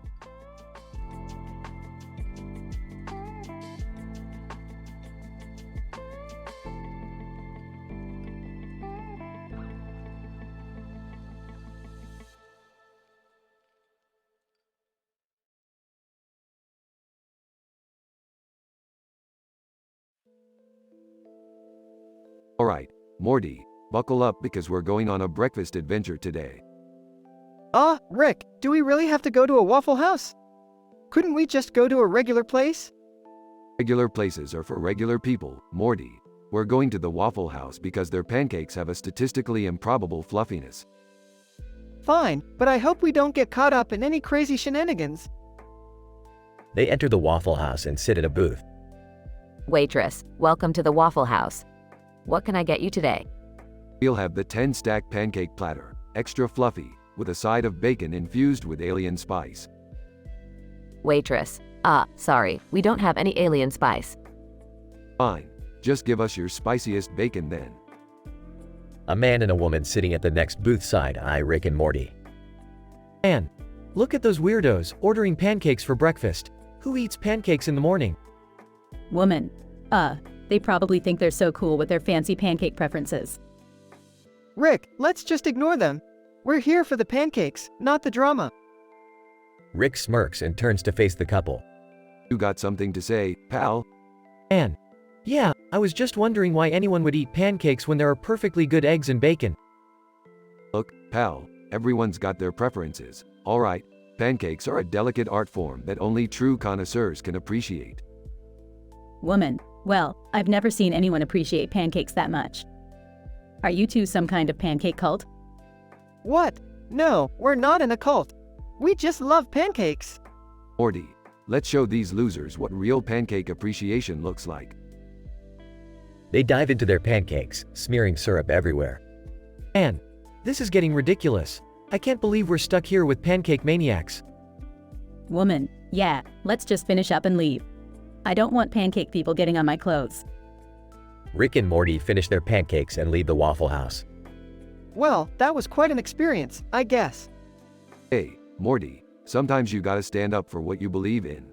Alright, Morty, buckle up because we're going on a breakfast adventure today. Rick, do we really have to go to a Waffle House? Couldn't we just go to a regular place? Regular places are for regular people, Morty. We're going to the Waffle House because their pancakes have a statistically improbable fluffiness. Fine, but I hope we don't get caught up in any crazy shenanigans. They enter the Waffle House and sit at a booth. Waitress, welcome to the Waffle House. What can I get you today? We'll have the 10-stack pancake platter, extra fluffy, with a side of bacon infused with alien spice. Waitress, sorry, we don't have any alien spice. Fine, just give us your spiciest bacon then. A man and a woman sitting at the next booth side eye Rick and Morty. Man, look at those weirdos ordering pancakes for breakfast. Who eats pancakes in the morning? Woman, they probably think they're so cool with their fancy pancake preferences. Rick, let's just ignore them. We're here for the pancakes, not the drama. Rick smirks and turns to face the couple. You got something to say, pal? Man, yeah, I was just wondering why anyone would eat pancakes when there are perfectly good eggs and bacon. Look, pal, everyone's got their preferences. All right, pancakes are a delicate art form that only true connoisseurs can appreciate. Woman, well, I've never seen anyone appreciate pancakes that much. Are you two some kind of pancake cult? What? No, we're not in a cult. We just love pancakes. Morty, let's show these losers what real pancake appreciation looks like. They dive into their pancakes, smearing syrup everywhere. Man, this is getting ridiculous. I can't believe we're stuck here with pancake maniacs. Woman, yeah, let's just finish up and leave. I don't want pancake people getting on my clothes. Rick and Morty finish their pancakes and leave the Waffle House. Well, that was quite an experience, I guess. Hey, Morty, sometimes you gotta stand up for what you believe in.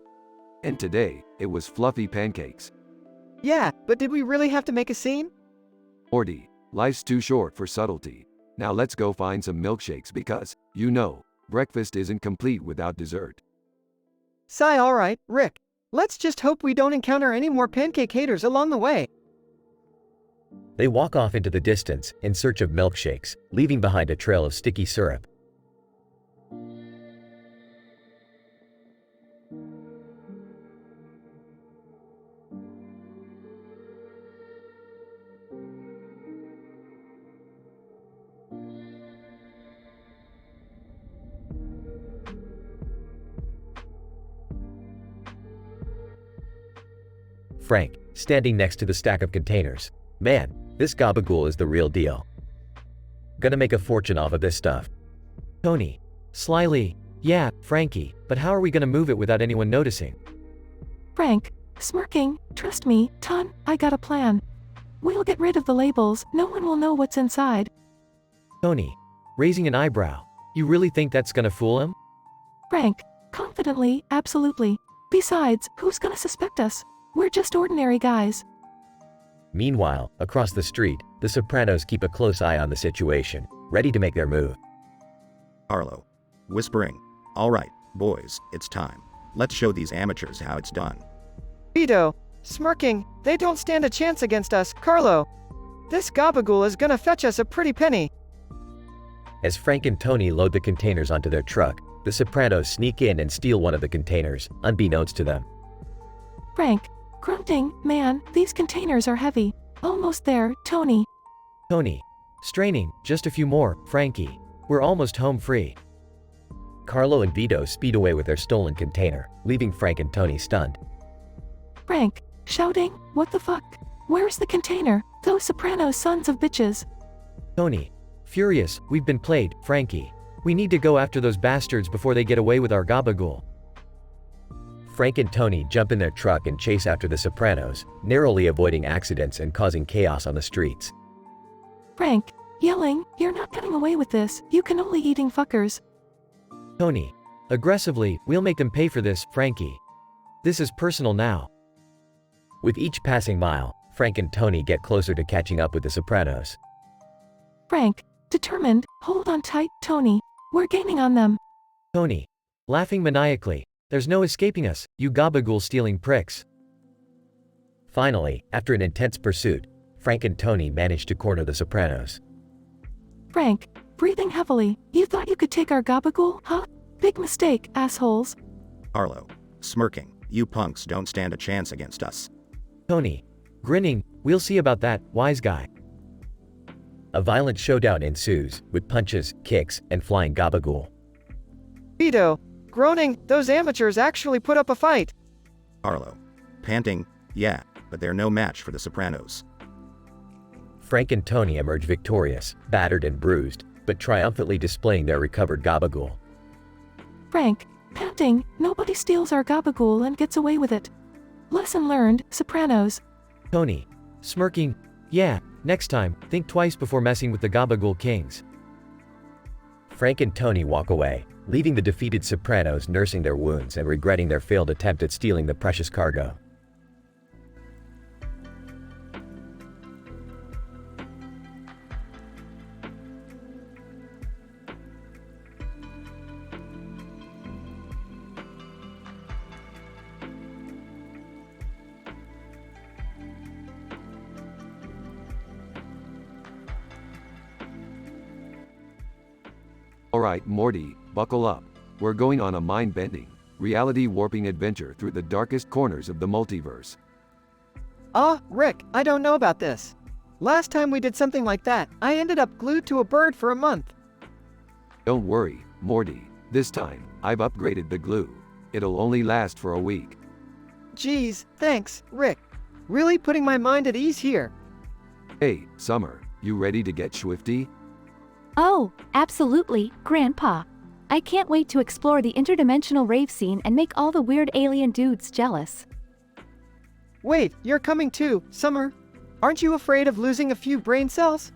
And today, it was fluffy pancakes. Yeah, but did we really have to make a scene? Morty, life's too short for subtlety. Now let's go find some milkshakes because, you know, breakfast isn't complete without dessert. Sigh, alright, Rick. Let's just hope we don't encounter any more pancake haters along the way. They walk off into the distance in search of milkshakes, leaving behind a trail of sticky syrup. Frank, standing next to the stack of containers. Man, this gabagool is the real deal. Gonna make a fortune off of this stuff. Tony, slyly, yeah, Frankie, but how are we gonna move it without anyone noticing? Frank, smirking, trust me, Ton, I got a plan. We'll get rid of the labels, no one will know what's inside. Tony, raising an eyebrow, you really think that's gonna fool him? Frank, confidently, absolutely. Besides, who's gonna suspect us? We're just ordinary guys. Meanwhile, across the street, the Sopranos keep a close eye on the situation, ready to make their move. Arlo, whispering, all right, boys, it's time. Let's show these amateurs how it's done. Vito, smirking, they don't stand a chance against us, Carlo. This gabagool is gonna fetch us a pretty penny. As Frank and Tony load the containers onto their truck, the Sopranos sneak in and steal one of the containers, unbeknownst to them. Frank, grunting, man, these containers are heavy. Almost there, Tony. Tony, straining, just a few more, Frankie. We're almost home free. Carlo and Vito speed away with their stolen container, leaving Frank and Tony stunned. Frank, shouting, what the fuck? Where's the container? Those Sopranos sons of bitches. Tony, furious, we've been played, Frankie. We need to go after those bastards before they get away with our gabagool. Frank and Tony jump in their truck and chase after the Sopranos, narrowly avoiding accidents and causing chaos on the streets. Frank, yelling, you're not getting away with this, you can only eating fuckers. Tony, aggressively, we'll make them pay for this, Frankie. This is personal now. With each passing mile, Frank and Tony get closer to catching up with the Sopranos. Frank, determined, hold on tight, Tony, we're gaining on them. Tony, laughing maniacally, there's no escaping us, you gabagool-stealing pricks. Finally, after an intense pursuit, Frank and Tony manage to corner the Sopranos. Frank, breathing heavily. You thought you could take our gabagool, huh? Big mistake, assholes. Arlo, smirking. You punks don't stand a chance against us. Tony, grinning, we'll see about that, wise guy. A violent showdown ensues, with punches, kicks, and flying gabagool. Vito, groaning, those amateurs actually put up a fight. Arlo, panting, yeah, but they're no match for the Sopranos. Frank and Tony emerge victorious, battered and bruised, but triumphantly displaying their recovered gabagool. Frank, panting, nobody steals our gabagool and gets away with it. Lesson learned, Sopranos. Tony, smirking, yeah, next time, think twice before messing with the gabagool kings. Frank and Tony walk away, leaving the defeated Sopranos nursing their wounds and regretting their failed attempt at stealing the precious cargo. Alright, Morty, buckle up. We're going on a mind-bending, reality-warping adventure through the darkest corners of the multiverse. Rick, I don't know about this. Last time we did something like that, I ended up glued to a bird for a month. Don't worry, Morty. This time, I've upgraded the glue. It'll only last for a week. Geez, thanks, Rick. Really putting my mind at ease here. Hey, Summer, you ready to get swifty? Oh, absolutely, Grandpa. I can't wait to explore the interdimensional rave scene and make all the weird alien dudes jealous. Wait, you're coming too, Summer. Aren't you afraid of losing a few brain cells?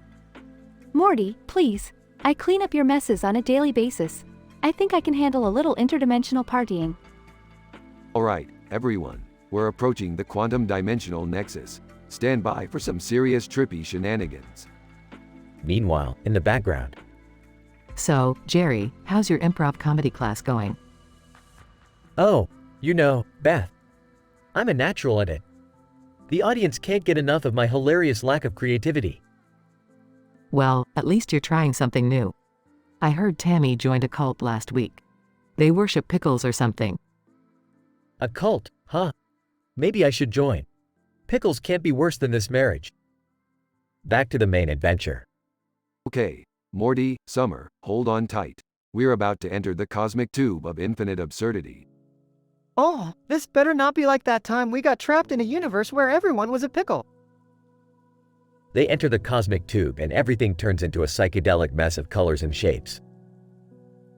Morty, please. I clean up your messes on a daily basis. I think I can handle a little interdimensional partying. Alright, everyone. We're approaching the quantum dimensional nexus. Stand by for some serious trippy shenanigans. Meanwhile, in the background. So, Jerry, how's your improv comedy class going? Oh, you know, Beth. I'm a natural at it. The audience can't get enough of my hilarious lack of creativity. Well, at least you're trying something new. I heard Tammy joined a cult last week. They worship pickles or something. A cult, huh? Maybe I should join. Pickles can't be worse than this marriage. Back to the main adventure. Okay, Morty, Summer, hold on tight. We're about to enter the cosmic tube of infinite absurdity. Oh, this better not be like that time we got trapped in a universe where everyone was a pickle. They enter the cosmic tube and everything turns into a psychedelic mess of colors and shapes.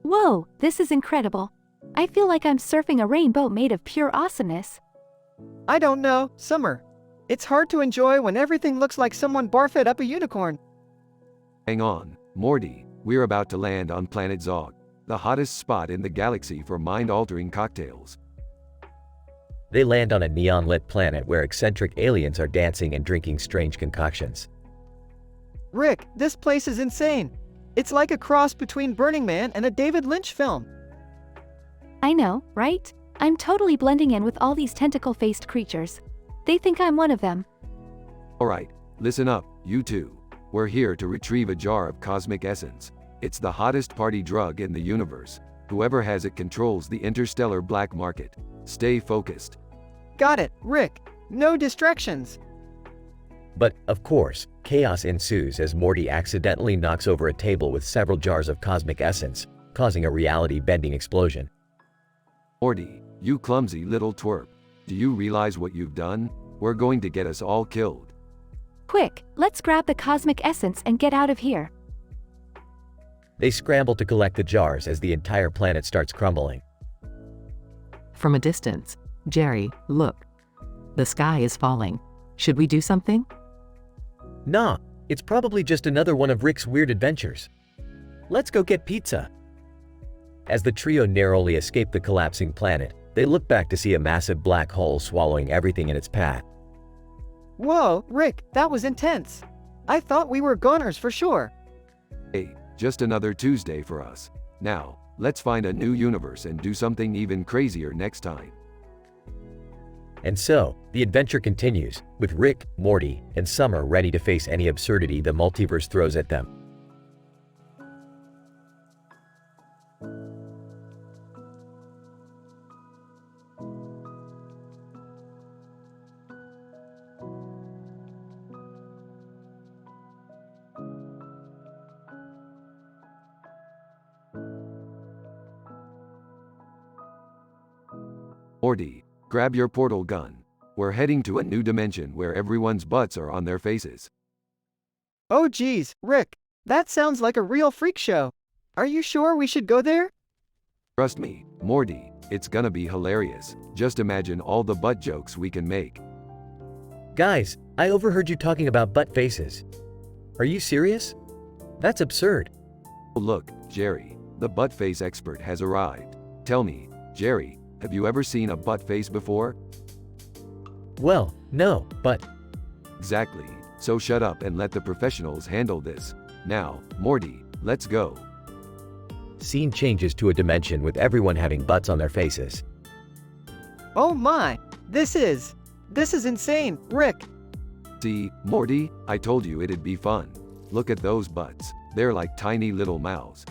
Whoa, this is incredible. I feel like I'm surfing a rainbow made of pure awesomeness. I don't know, Summer. It's hard to enjoy when everything looks like someone barfed up a unicorn. Hang on, Morty, we're about to land on planet Zog, the hottest spot in the galaxy for mind-altering cocktails. They land on a neon-lit planet where eccentric aliens are dancing and drinking strange concoctions. Rick, this place is insane. It's like a cross between Burning Man and a David Lynch film. I know, right? I'm totally blending in with all these tentacle-faced creatures. They think I'm one of them. Alright, listen up, you two. We're here to retrieve a jar of cosmic essence. It's the hottest party drug in the universe. Whoever has it controls the interstellar black market. Stay focused. Got it, Rick. No distractions. But, of course, chaos ensues as Morty accidentally knocks over a table with several jars of cosmic essence, causing a reality-bending explosion. Morty, you clumsy little twerp. Do you realize what you've done? We're going to get us all killed. Quick, let's grab the cosmic essence and get out of here. They scramble to collect the jars as the entire planet starts crumbling. From a distance, Jerry, look. The sky is falling. Should we do something? Nah, it's probably just another one of Rick's weird adventures. Let's go get pizza. As the trio narrowly escape the collapsing planet, they look back to see a massive black hole swallowing everything in its path. Whoa, Rick, that was intense. I thought we were goners for sure. Hey, just another Tuesday for us. Now, let's find a new universe and do something even crazier next time. And so, the adventure continues, with Rick, Morty, and Summer ready to face any absurdity the multiverse throws at them. Morty, grab your portal gun. We're heading to a new dimension where everyone's butts are on their faces. Oh geez, Rick, that sounds like a real freak show. Are you sure we should go there? Trust me, Morty, it's gonna be hilarious. Just imagine all the butt jokes we can make. Guys, I overheard you talking about butt faces. Are you serious? That's absurd. Oh, look, Jerry, the butt face expert has arrived. Tell me, Jerry, have you ever seen a butt face before? Well, no, but... Exactly. So shut up and let the professionals handle this. Now, Morty, let's go. Scene changes to a dimension with everyone having butts on their faces. Oh my, this is insane, Rick. See, Morty, I told you it'd be fun. Look at those butts. They're like tiny little mouths.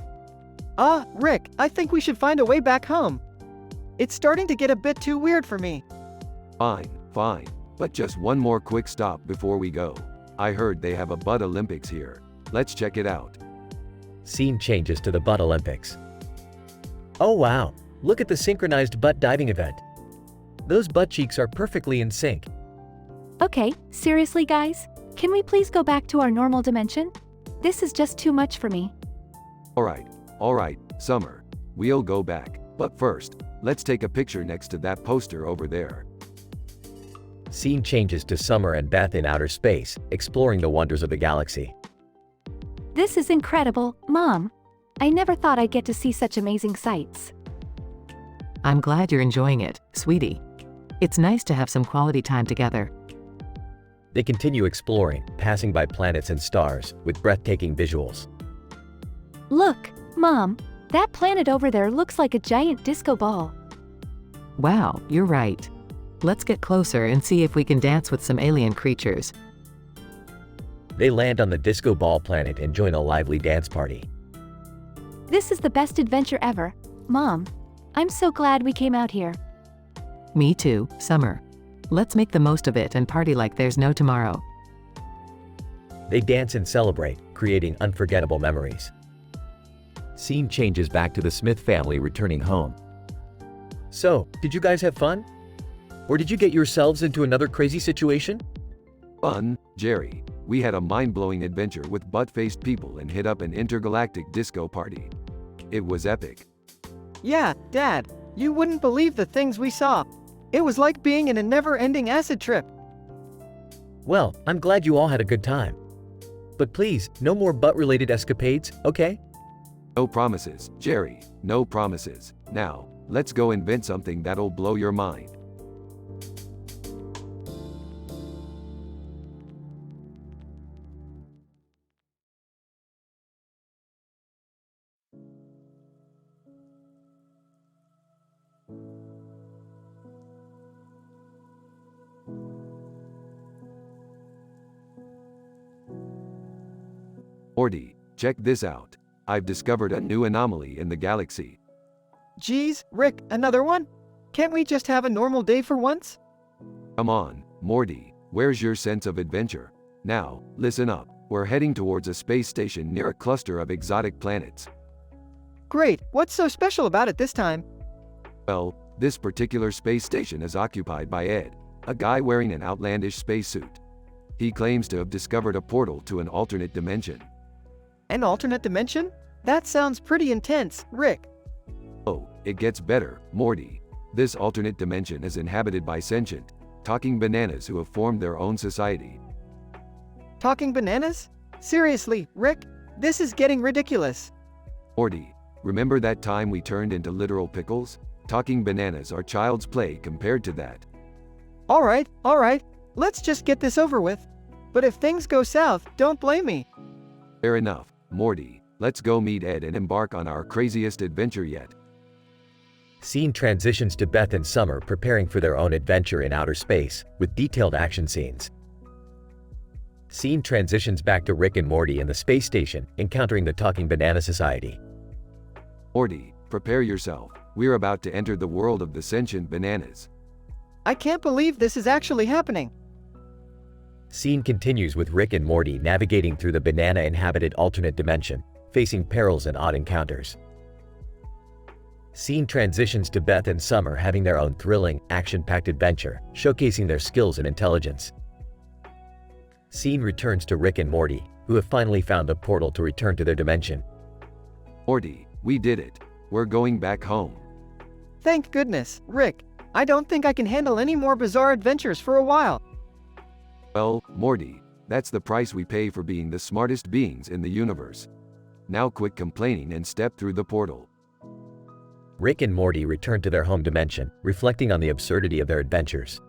Rick, I think we should find a way back home. It's starting to get a bit too weird for me. Fine. But just one more quick stop before we go. I heard they have a butt Olympics here. Let's check it out. Scene changes to the butt Olympics. Oh wow, look at the synchronized butt diving event. Those butt cheeks are perfectly in sync. Okay, seriously guys? Can we please go back to our normal dimension? This is just too much for me. Alright, Summer. We'll go back. But first, let's take a picture next to that poster over there. Scene changes to Summer and Beth in outer space, exploring the wonders of the galaxy. This is incredible, Mom. I never thought I'd get to see such amazing sights. I'm glad you're enjoying it, sweetie. It's nice to have some quality time together. They continue exploring, passing by planets and stars, with breathtaking visuals. Look, Mom, that planet over there looks like a giant disco ball. Wow, you're right. Let's get closer and see if we can dance with some alien creatures. They land on the disco ball planet and join a lively dance party. This is the best adventure ever, Mom. I'm so glad we came out here. Me too, Summer. Let's make the most of it and party like there's no tomorrow. They dance and celebrate, creating unforgettable memories. Scene changes back to the Smith family returning home. So, did you guys have fun? Or did you get yourselves into another crazy situation? Fun, Jerry. We had a mind-blowing adventure with butt-faced people and hit up an intergalactic disco party. It was epic. Yeah, Dad, you wouldn't believe the things we saw. It was like being in a never-ending acid trip. Well, I'm glad you all had a good time. But please, no more butt-related escapades, okay? No promises, Jerry, no promises. Now, let's go invent something that'll blow your mind. Morty, check this out. I've discovered a new anomaly in the galaxy. Geez, Rick, another one? Can't we just have a normal day for once? Come on, Morty, where's your sense of adventure? Now, listen up. We're heading towards a space station near a cluster of exotic planets. Great, what's so special about it this time? Well, this particular space station is occupied by Ed, a guy wearing an outlandish spacesuit. He claims to have discovered a portal to an alternate dimension. An alternate dimension? That sounds pretty intense, Rick. Oh, it gets better, Morty. This alternate dimension is inhabited by sentient, talking bananas who have formed their own society. Talking bananas? Seriously, Rick? This is getting ridiculous. Morty, remember that time we turned into literal pickles? Talking bananas are child's play compared to that. Alright, let's just get this over with. But if things go south, don't blame me. Fair enough, Morty. Let's go meet Ed and embark on our craziest adventure yet. Scene transitions to Beth and Summer preparing for their own adventure in outer space, with detailed action scenes. Scene transitions back to Rick and Morty in the space station, encountering the Talking Banana Society. Morty, prepare yourself. We're about to enter the world of the sentient bananas. I can't believe this is actually happening. Scene continues with Rick and Morty navigating through the banana-inhabited alternate dimension, facing perils and odd encounters. Scene transitions to Beth and Summer having their own thrilling, action-packed adventure, showcasing their skills and intelligence. Scene returns to Rick and Morty, who have finally found a portal to return to their dimension. Morty, we did it. We're going back home. Thank goodness, Rick. I don't think I can handle any more bizarre adventures for a while. Well, Morty, that's the price we pay for being the smartest beings in the universe. Now quit complaining and step through the portal. Rick and Morty return to their home dimension, reflecting on the absurdity of their adventures.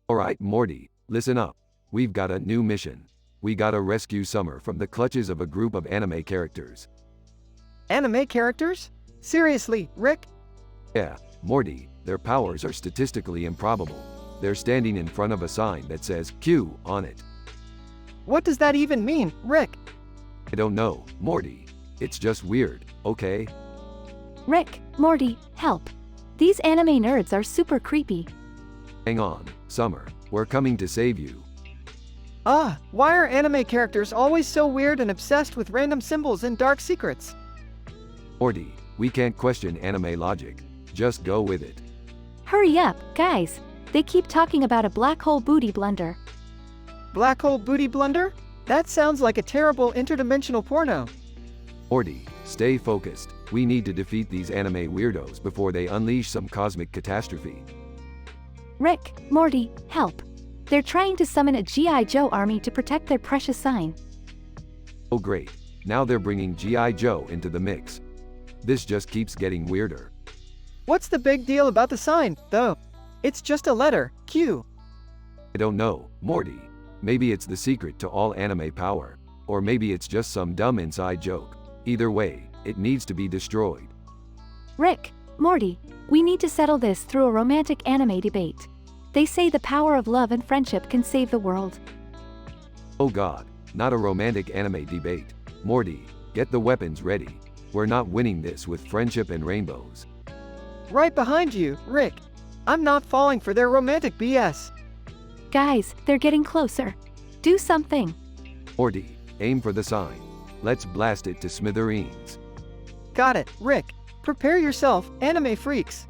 Alright, Morty, listen up. We've got a new mission. We gotta rescue Summer from the clutches of a group of anime characters. Anime characters? Seriously, Rick? Yeah, Morty, their powers are statistically improbable. They're standing in front of a sign that says Q on it. What does that even mean, Rick? I don't know, Morty. It's just weird, okay? Rick, Morty, help. These anime nerds are super creepy. Hang on, Summer, we're coming to save you. Why are anime characters always so weird and obsessed with random symbols and dark secrets? Morty, we can't question anime logic. Just go with it. Hurry up, guys. They keep talking about a black hole booty blunder. Black hole booty blunder? That sounds like a terrible interdimensional porno. Morty, stay focused. We need to defeat these anime weirdos before they unleash some cosmic catastrophe. Rick, Morty, help. They're trying to summon a G.I. Joe army to protect their precious sign. Oh great, now they're bringing G.I. Joe into the mix. This just keeps getting weirder. What's the big deal about the sign, though? It's just a letter, Q. I don't know, Morty. Maybe it's the secret to all anime power. Or maybe it's just some dumb inside joke. Either way, it needs to be destroyed. Rick, Morty, we need to settle this through a romantic anime debate. They say the power of love and friendship can save the world. Oh god, not a romantic anime debate. Morty, get the weapons ready. We're not winning this with friendship and rainbows. Right behind you, Rick. I'm not falling for their romantic BS. Guys, they're getting closer. Do something. Morty, aim for the sign. Let's blast it to smithereens. Got it, Rick. Prepare yourself, anime freaks.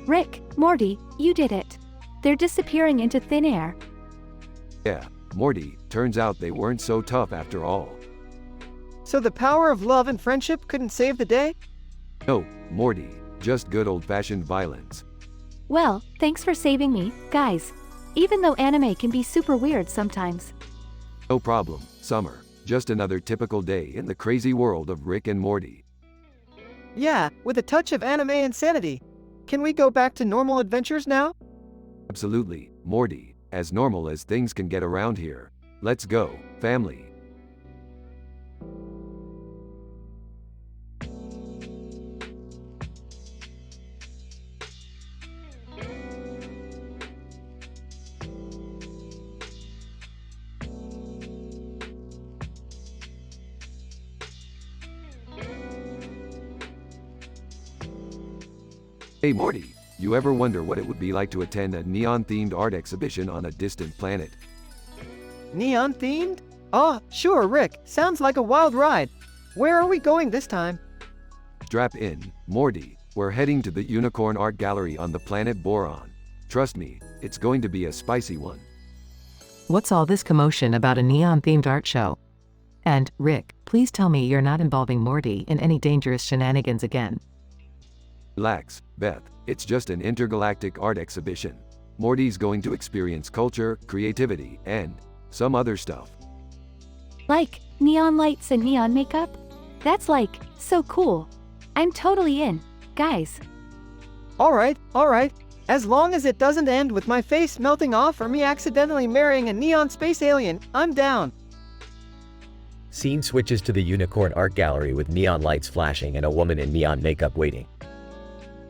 Rick, Morty, you did it. They're disappearing into thin air. Yeah, Morty, turns out they weren't so tough after all. So the power of love and friendship couldn't save the day? No, Morty, just good old-fashioned violence. Well, thanks for saving me, guys. Even though anime can be super weird sometimes. No problem, Summer. Just another typical day in the crazy world of Rick and Morty. Yeah, with a touch of anime insanity. Can we go back to normal adventures now? Absolutely, Morty, as normal as things can get around here. Let's go, family. Hey Morty, you ever wonder what it would be like to attend a neon-themed art exhibition on a distant planet? Neon-themed? Oh, sure, Rick. Sounds like a wild ride. Where are we going this time? Strap in, Morty. We're heading to the Unicorn Art Gallery on the planet Boron. Trust me, it's going to be a spicy one. What's all this commotion about a neon-themed art show? And, Rick, please tell me you're not involving Morty in any dangerous shenanigans again. Relax, Beth. It's just an intergalactic art exhibition. Morty's going to experience culture, creativity, and some other stuff. Like, neon lights and neon makeup? That's like, so cool. I'm totally in, guys. Alright. As long as it doesn't end with my face melting off or me accidentally marrying a neon space alien, I'm down. Scene switches to the Unicorn Art Gallery with neon lights flashing and a woman in neon makeup waiting.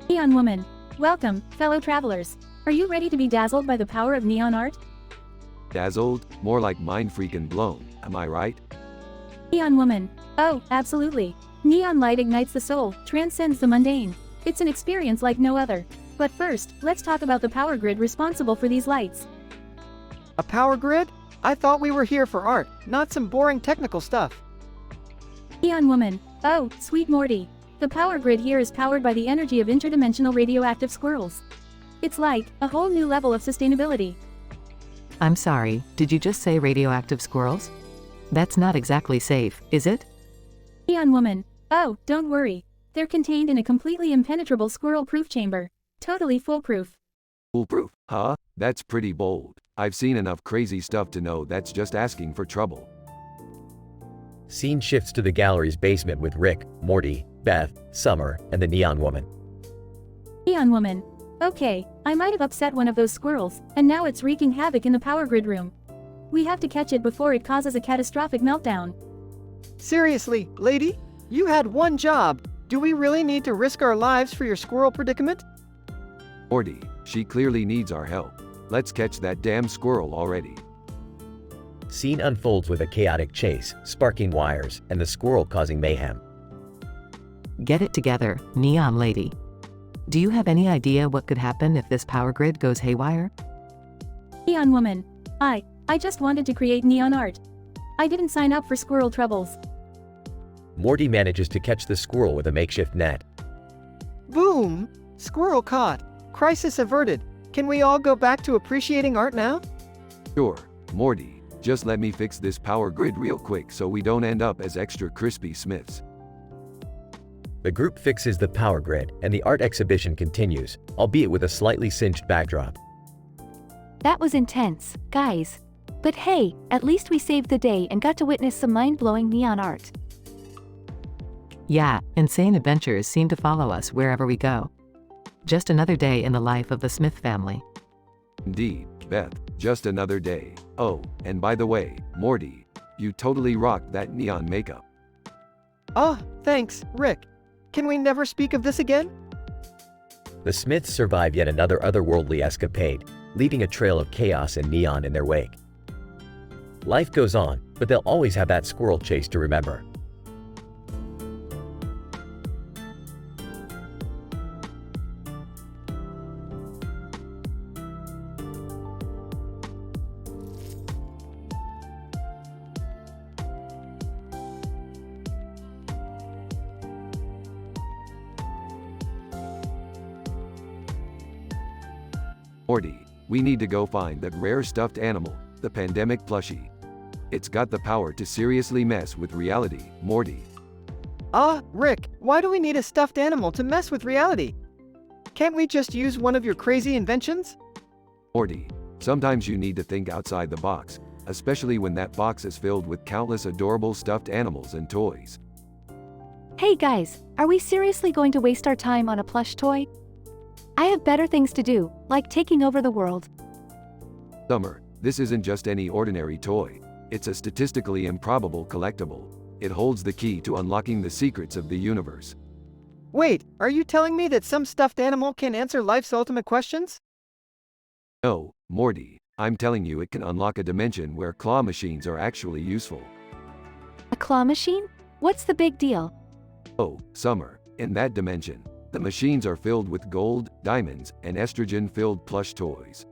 Neon woman, welcome, fellow travelers. Are you ready to be dazzled by the power of neon art? Dazzled? More like mind freaking blown, am I right? Neon woman. Oh, absolutely. Neon light ignites the soul, transcends the mundane. It's an experience like no other. But first, let's talk about the power grid responsible for these lights. A power grid? I thought we were here for art, not some boring technical stuff. Neon woman. Oh, sweet Morty. The power grid here is powered by the energy of interdimensional radioactive squirrels. It's like a whole new level of sustainability. I'm sorry, did you just say radioactive squirrels? That's not exactly safe, is it? Neon woman. Oh, don't worry. They're contained in a completely impenetrable squirrel-proof chamber. Totally foolproof. Foolproof, huh? That's pretty bold. I've seen enough crazy stuff to know that's just asking for trouble. Scene shifts to the gallery's basement with Rick, Morty, Beth, Summer, and the Neon Woman. Neon woman. Okay, I might have upset one of those squirrels, and now it's wreaking havoc in the power grid room. We have to catch it before it causes a catastrophic meltdown. Seriously, lady? You had one job. Do we really need to risk our lives for your squirrel predicament? Morty, she clearly needs our help. Let's catch that damn squirrel already. Scene unfolds with a chaotic chase, sparking wires, and the squirrel causing mayhem. Get it together, Neon Lady. Do you have any idea what could happen if this power grid goes haywire? Neon woman. I just wanted to create neon art. I didn't sign up for squirrel troubles. Morty manages to catch the squirrel with a makeshift net. Boom! Squirrel caught. Crisis averted. Can we all go back to appreciating art now? Sure, Morty. Just let me fix this power grid real quick so we don't end up as extra crispy Smiths. The group fixes the power grid, and the art exhibition continues, albeit with a slightly singed backdrop. That was intense, guys. But hey, at least we saved the day and got to witness some mind-blowing neon art. Yeah, insane adventures seem to follow us wherever we go. Just another day in the life of the Smith family. Indeed, Beth, just another day. Oh, and by the way, Morty, you totally rocked that neon makeup. Ah, thanks, Rick. Can we never speak of this again? The Smiths survive yet another otherworldly escapade, leaving a trail of chaos and neon in their wake. Life goes on, but they'll always have that squirrel chase to remember. Morty, we need to go find that rare stuffed animal, the pandemic plushie. It's got the power to seriously mess with reality, Morty. Ah, Rick, why do we need a stuffed animal to mess with reality? Can't we just use one of your crazy inventions? Morty, sometimes you need to think outside the box, especially when that box is filled with countless adorable stuffed animals and toys. Hey guys, are we seriously going to waste our time on a plush toy? I have better things to do, like taking over the world. Summer, this isn't just any ordinary toy. It's a statistically improbable collectible. It holds the key to unlocking the secrets of the universe. Wait, are you telling me that some stuffed animal can answer life's ultimate questions? No, Morty, I'm telling you it can unlock a dimension where claw machines are actually useful. A claw machine? What's the big deal? Oh, Summer, in that dimension, the machines are filled with gold, diamonds, and estrogen-filled plush toys.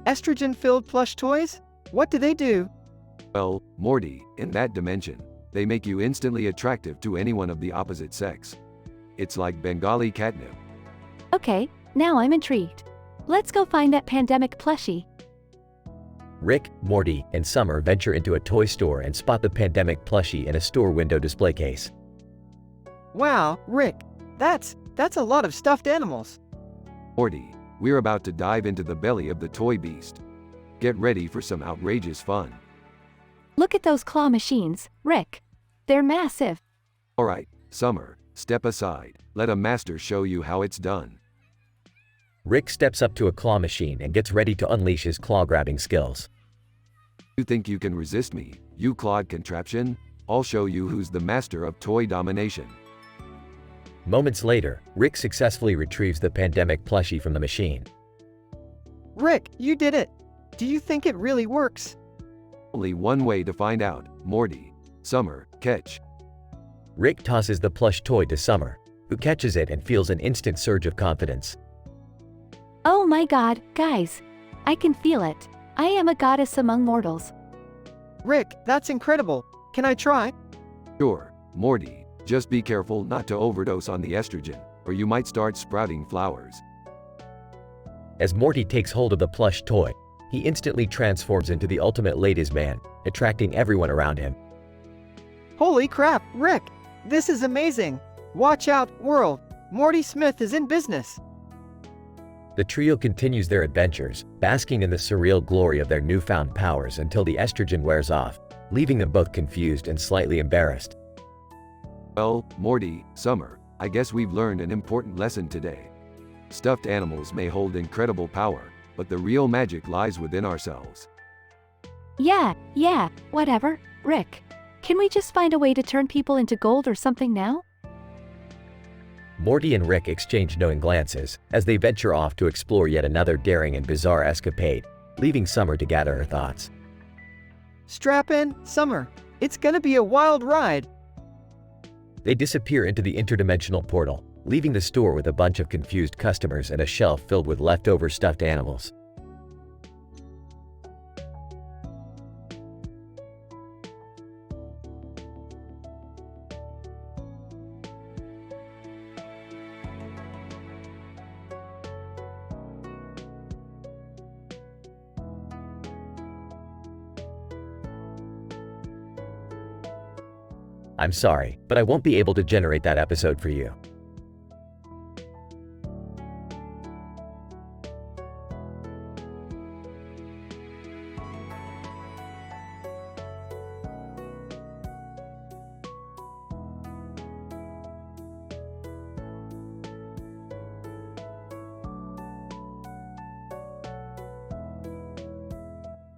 Estrogen-filled plush toys? What do they do? Well, Morty, in that dimension, they make you instantly attractive to anyone of the opposite sex. It's like Bengali catnip. Okay, now I'm intrigued. Let's go find that pandemic plushie. Rick, Morty, and Summer venture into a toy store and spot the pandemic plushie in a store window display case. Wow, Rick, that's a lot of stuffed animals. Morty, we're about to dive into the belly of the toy beast. Get ready for some outrageous fun. Look at those claw machines, Rick. They're massive. Alright, Summer, step aside. Let a master show you how it's done. Rick steps up to a claw machine and gets ready to unleash his claw-grabbing skills. You think you can resist me, you clawed contraption? I'll show you who's the master of toy domination. Moments later, Rick successfully retrieves the pandemic plushie from the machine. Rick, you did it! Do you think it really works? Only one way to find out. Morty, Summer, catch. Rick tosses the plush toy to Summer, who catches it and feels an instant surge of confidence. Oh my god, guys. I can feel it. I am a goddess among mortals. Rick, that's incredible. Can I try? Sure, Morty, just be careful not to overdose on the estrogen, or you might start sprouting flowers. As Morty takes hold of the plush toy, he instantly transforms into the ultimate ladies' man, attracting everyone around him. Holy crap, Rick! This is amazing! Watch out, world! Morty Smith is in business! The trio continues their adventures, basking in the surreal glory of their newfound powers until the estrogen wears off, leaving them both confused and slightly embarrassed. Well, Morty, Summer, I guess we've learned an important lesson today. Stuffed animals may hold incredible power, but the real magic lies within ourselves. Yeah, whatever. Rick, can we just find a way to turn people into gold or something now? Morty and Rick exchange knowing glances as they venture off to explore yet another daring and bizarre escapade, leaving Summer to gather her thoughts. Strap in, Summer. It's gonna be a wild ride. They disappear into the interdimensional portal, leaving the store with a bunch of confused customers and a shelf filled with leftover stuffed animals. I'm sorry, but I won't be able to generate that episode for you.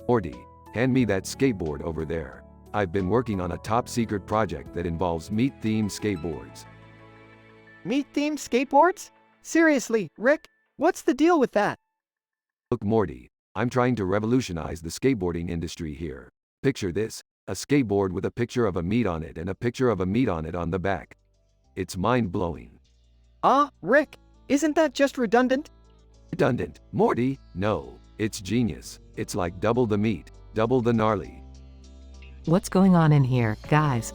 Morty, hand me that skateboard over there. I've been working on a top-secret project that involves meat-themed skateboards. Meat-themed skateboards? Seriously, Rick, what's the deal with that? Look, Morty, I'm trying to revolutionize the skateboarding industry here. Picture this, a skateboard with a picture of a meat on it and a picture of a meat on it on the back. It's mind-blowing. Rick, isn't that just redundant? Redundant, Morty? No, it's genius. It's like double the meat, double the gnarly. What's going on in here, guys?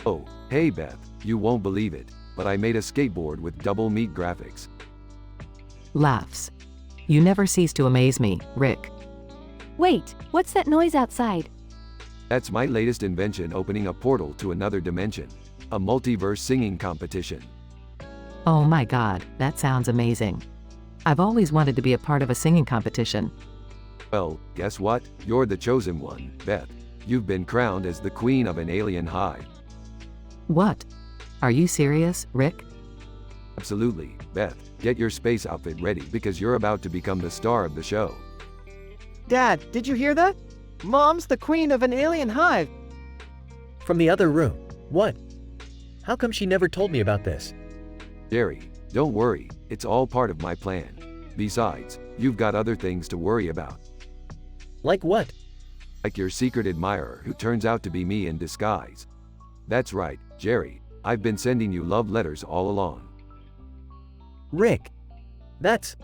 Oh, hey Beth, you won't believe it, but I made a skateboard with double meat graphics. Laughs. You never cease to amaze me, Rick. Wait, what's that noise outside? That's my latest invention, opening a portal to another dimension. A multiverse singing competition. Oh my god, that sounds amazing. I've always wanted to be a part of a singing competition. Well, guess what? You're the chosen one, Beth. You've been crowned as the queen of an alien hive. What? Are you serious, Rick? Absolutely, Beth. Get your space outfit ready because you're about to become the star of the show. Dad, did you hear that? Mom's the queen of an alien hive. From the other room. What? How come she never told me about this? Jerry, don't worry. It's all part of my plan. Besides, you've got other things to worry about. Like what? Like your secret admirer who turns out to be me in disguise. That's right, Jerry. I've been sending you love letters all along. Rick. That's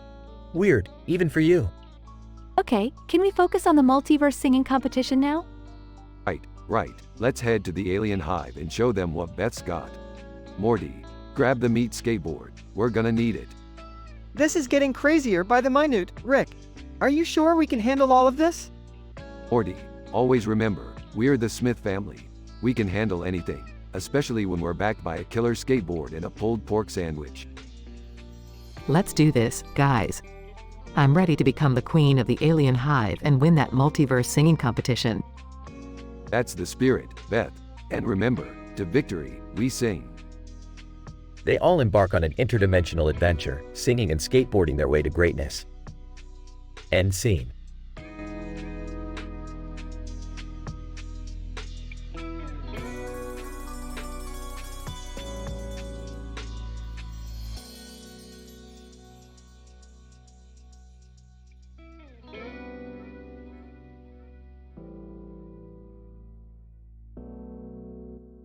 weird, even for you. Okay, can we focus on the multiverse singing competition now? Right. Let's head to the alien hive and show them what Beth's got. Morty, grab the meat skateboard. We're gonna need it. This is getting crazier by the minute, Rick. Are you sure we can handle all of this? Morty, always remember, we're the Smith family. We can handle anything, especially when we're backed by a killer skateboard and a pulled pork sandwich. Let's do this, guys. I'm ready to become the queen of the alien hive and win that multiverse singing competition. That's the spirit, Beth. And remember, to victory, we sing. They all embark on an interdimensional adventure, singing and skateboarding their way to greatness. End scene.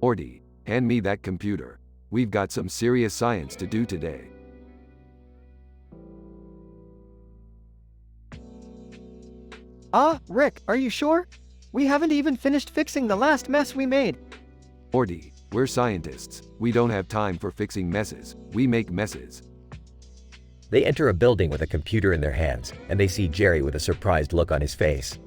Morty, hand me that computer. We've got some serious science to do today. Rick, are you sure? We haven't even finished fixing the last mess we made. Morty, we're scientists. We don't have time for fixing messes. We make messes. They enter a building with a computer in their hands, and they see Jerry with a surprised look on his face.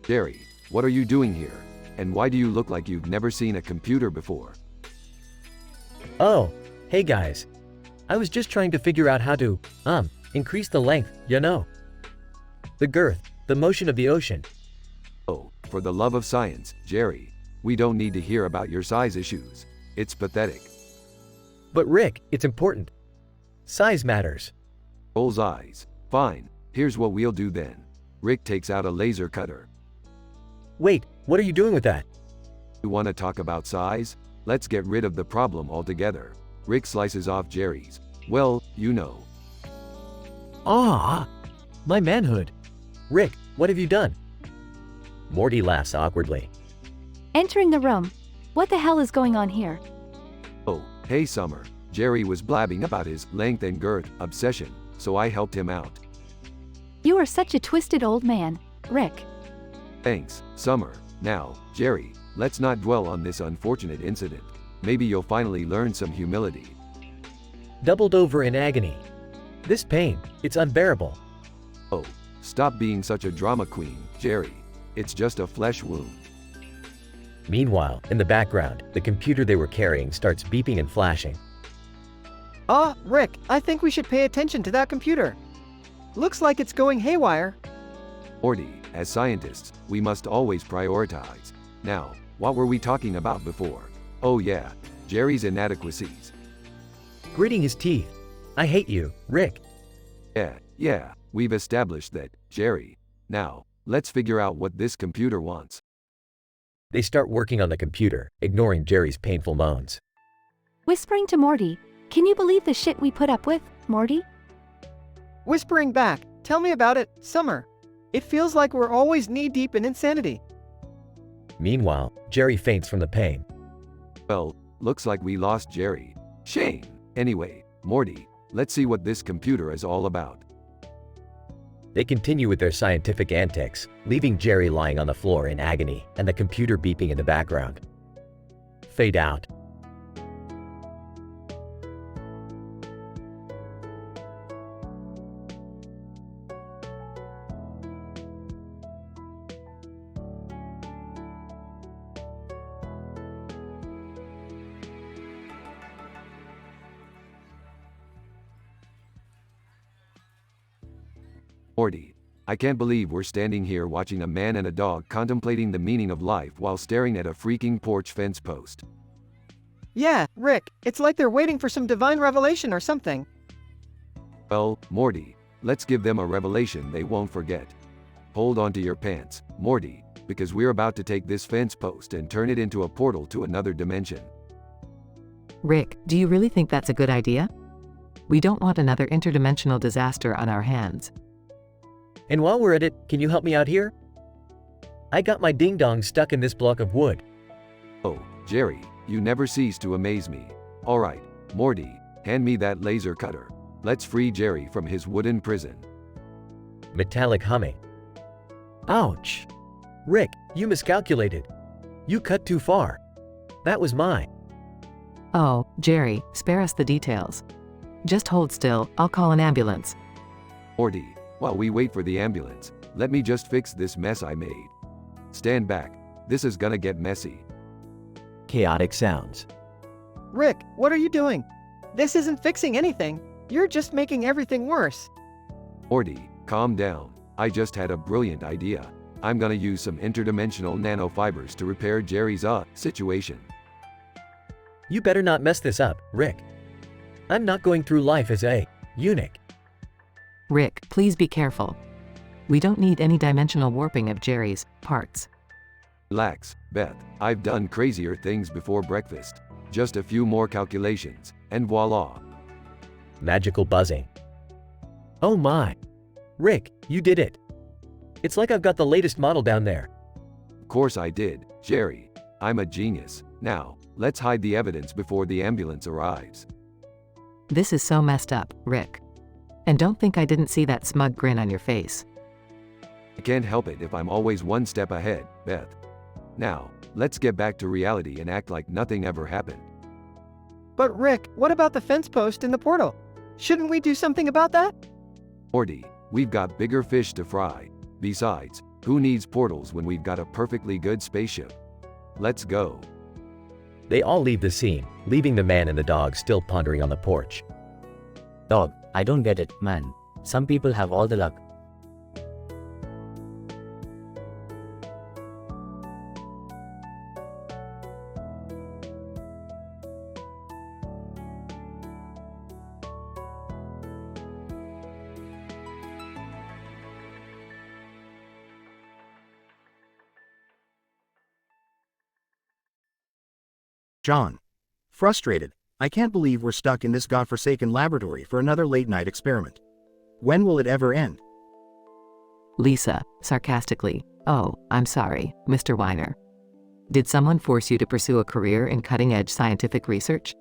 Jerry, what are you doing here? And why do you look like you've never seen a computer before? Oh, hey guys. I was just trying to figure out how to, increase the length, you know. The girth, the motion of the ocean. Oh, for the love of science, Jerry. We don't need to hear about your size issues. It's pathetic. But Rick, it's important. Size matters. Rolls eyes. Fine, here's what we'll do then. Rick takes out a laser cutter. Wait, what are you doing with that? You want to talk about size? Let's get rid of the problem altogether. Rick slices off Jerry's. Well, you know. My manhood. Rick, what have you done? Morty laughs awkwardly. Entering the room. What the hell is going on here? Oh, hey Summer. Jerry was blabbing about his length and girth obsession, so I helped him out. You are such a twisted old man, Rick. Thanks, Summer. Now, Jerry, let's not dwell on this unfortunate incident. Maybe you'll finally learn some humility. Doubled over in agony. This pain, it's unbearable. Oh, stop being such a drama queen, Jerry. It's just a flesh wound. Meanwhile, in the background, the computer they were carrying starts beeping and flashing. Rick, I think we should pay attention to that computer. Looks like it's going haywire. Morty, as scientists, we must always prioritize. Now, what were we talking about before? Oh yeah, Jerry's inadequacies. Gritting his teeth. I hate you, Rick. Yeah, we've established that, Jerry. Now, let's figure out what this computer wants. They start working on the computer, ignoring Jerry's painful moans. Whispering to Morty, can you believe the shit we put up with, Morty? Whispering back, tell me about it, Summer. It feels like we're always knee-deep in insanity. Meanwhile, Jerry faints from the pain. Well, looks like we lost Jerry. Shame. Anyway, Morty, let's see what this computer is all about. They continue with their scientific antics, leaving Jerry lying on the floor in agony and the computer beeping in the background. Fade out. Morty, I can't believe we're standing here watching a man and a dog contemplating the meaning of life while staring at a freaking porch fence post. Yeah, Rick, it's like they're waiting for some divine revelation or something. Well, Morty, let's give them a revelation they won't forget. Hold on to your pants, Morty, because we're about to take this fence post and turn it into a portal to another dimension. Rick, do you really think that's a good idea? We don't want another interdimensional disaster on our hands. And while we're at it, can you help me out here? I got my ding-dong stuck in this block of wood. Oh, Jerry, you never cease to amaze me. Alright, Morty, hand me that laser cutter. Let's free Jerry from his wooden prison. Metallic humming. Ouch. Rick, you miscalculated. You cut too far. That was mine. Oh, Jerry, spare us the details. Just hold still, I'll call an ambulance. Morty, while we wait for the ambulance, let me just fix this mess I made. Stand back, this is gonna get messy. Chaotic sounds. Rick, what are you doing? This isn't fixing anything. You're just making everything worse. Morty, calm down. I just had a brilliant idea. I'm gonna use some interdimensional nanofibers to repair Jerry's situation. You better not mess this up, Rick. I'm not going through life as a eunuch. Rick, please be careful. We don't need any dimensional warping of Jerry's parts. Relax, Beth. I've done crazier things before breakfast. Just a few more calculations, and voila. Magical buzzing. Oh my. Rick, you did it. It's like I've got the latest model down there. Of course I did, Jerry. I'm a genius. Now, let's hide the evidence before the ambulance arrives. This is so messed up, Rick. And don't think I didn't see that smug grin on your face. I can't help it if I'm always one step ahead, Beth. Now, let's get back to reality and act like nothing ever happened. But Rick, what about the fence post in the portal? Shouldn't we do something about that? Morty, we've got bigger fish to fry. Besides, who needs portals when we've got a perfectly good spaceship? Let's go. They all leave the scene, leaving the man and the dog still pondering on the porch. Dog, I don't get it, man. Some people have all the luck. John. Frustrated. I can't believe we're stuck in this godforsaken laboratory for another late-night experiment. When will it ever end? Lisa, sarcastically, oh, I'm sorry, Mr. Weiner. Did someone force you to pursue a career in cutting-edge scientific research?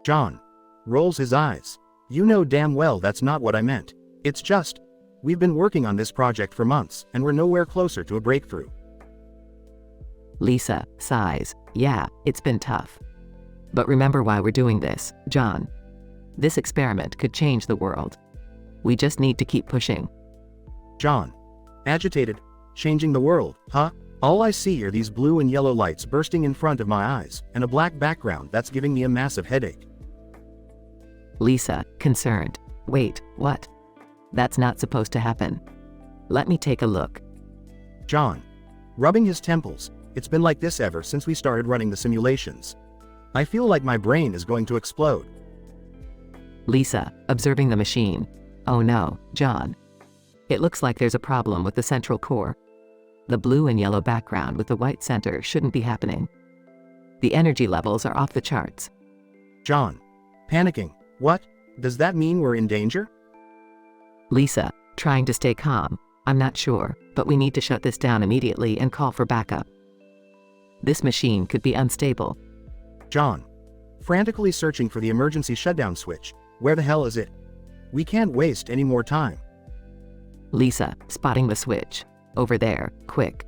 John. Rolls his eyes. You know damn well that's not what I meant. It's just, we've been working on this project for months, and we're nowhere closer to a breakthrough. Lisa, sighs, yeah, it's been tough. But remember why we're doing this, John. This experiment could change the world. We just need to keep pushing. John. Agitated. Changing the world, huh? All I see are these blue and yellow lights bursting in front of my eyes, and a black background that's giving me a massive headache. Lisa, concerned. Wait, what? That's not supposed to happen. Let me take a look. John. Rubbing his temples. It's been like this ever since we started running the simulations. I feel like my brain is going to explode. Lisa, observing the machine. Oh no, John. It looks like there's a problem with the central core. The blue and yellow background with the white center shouldn't be happening. The energy levels are off the charts. John. Panicking. What? Does that mean we're in danger? Lisa, trying to stay calm. I'm not sure, but we need to shut this down immediately and call for backup. This machine could be unstable. John. Frantically searching for the emergency shutdown switch. Where the hell is it? We can't waste any more time. Lisa, spotting the switch. Over there, quick.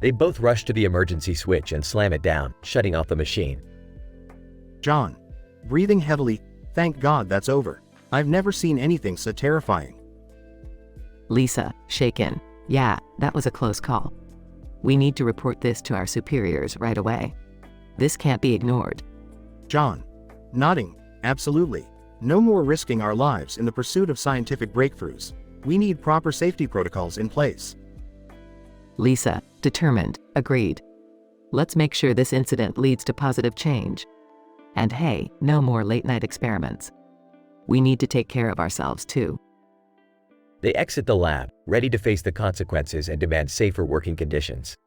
They both rush to the emergency switch and slam it down, shutting off the machine. John. Breathing heavily. Thank God that's over. I've never seen anything so terrifying. Lisa, shaken. Yeah, that was a close call. We need to report this to our superiors right away. This can't be ignored. John. Nodding. Absolutely. No more risking our lives in the pursuit of scientific breakthroughs. We need proper safety protocols in place. Lisa, determined, agreed. Let's make sure this incident leads to positive change. And hey, no more late-night experiments. We need to take care of ourselves too. They exit the lab, ready to face the consequences and demand safer working conditions.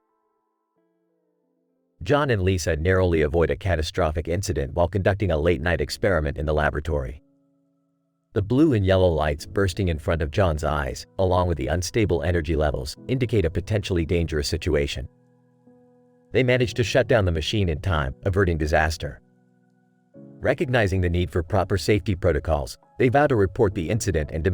John and Lisa narrowly avoid a catastrophic incident while conducting a late-night experiment in the laboratory. The blue and yellow lights bursting in front of John's eyes, along with the unstable energy levels, indicate a potentially dangerous situation. They manage to shut down the machine in time, averting disaster. Recognizing the need for proper safety protocols, they vow to report the incident and demand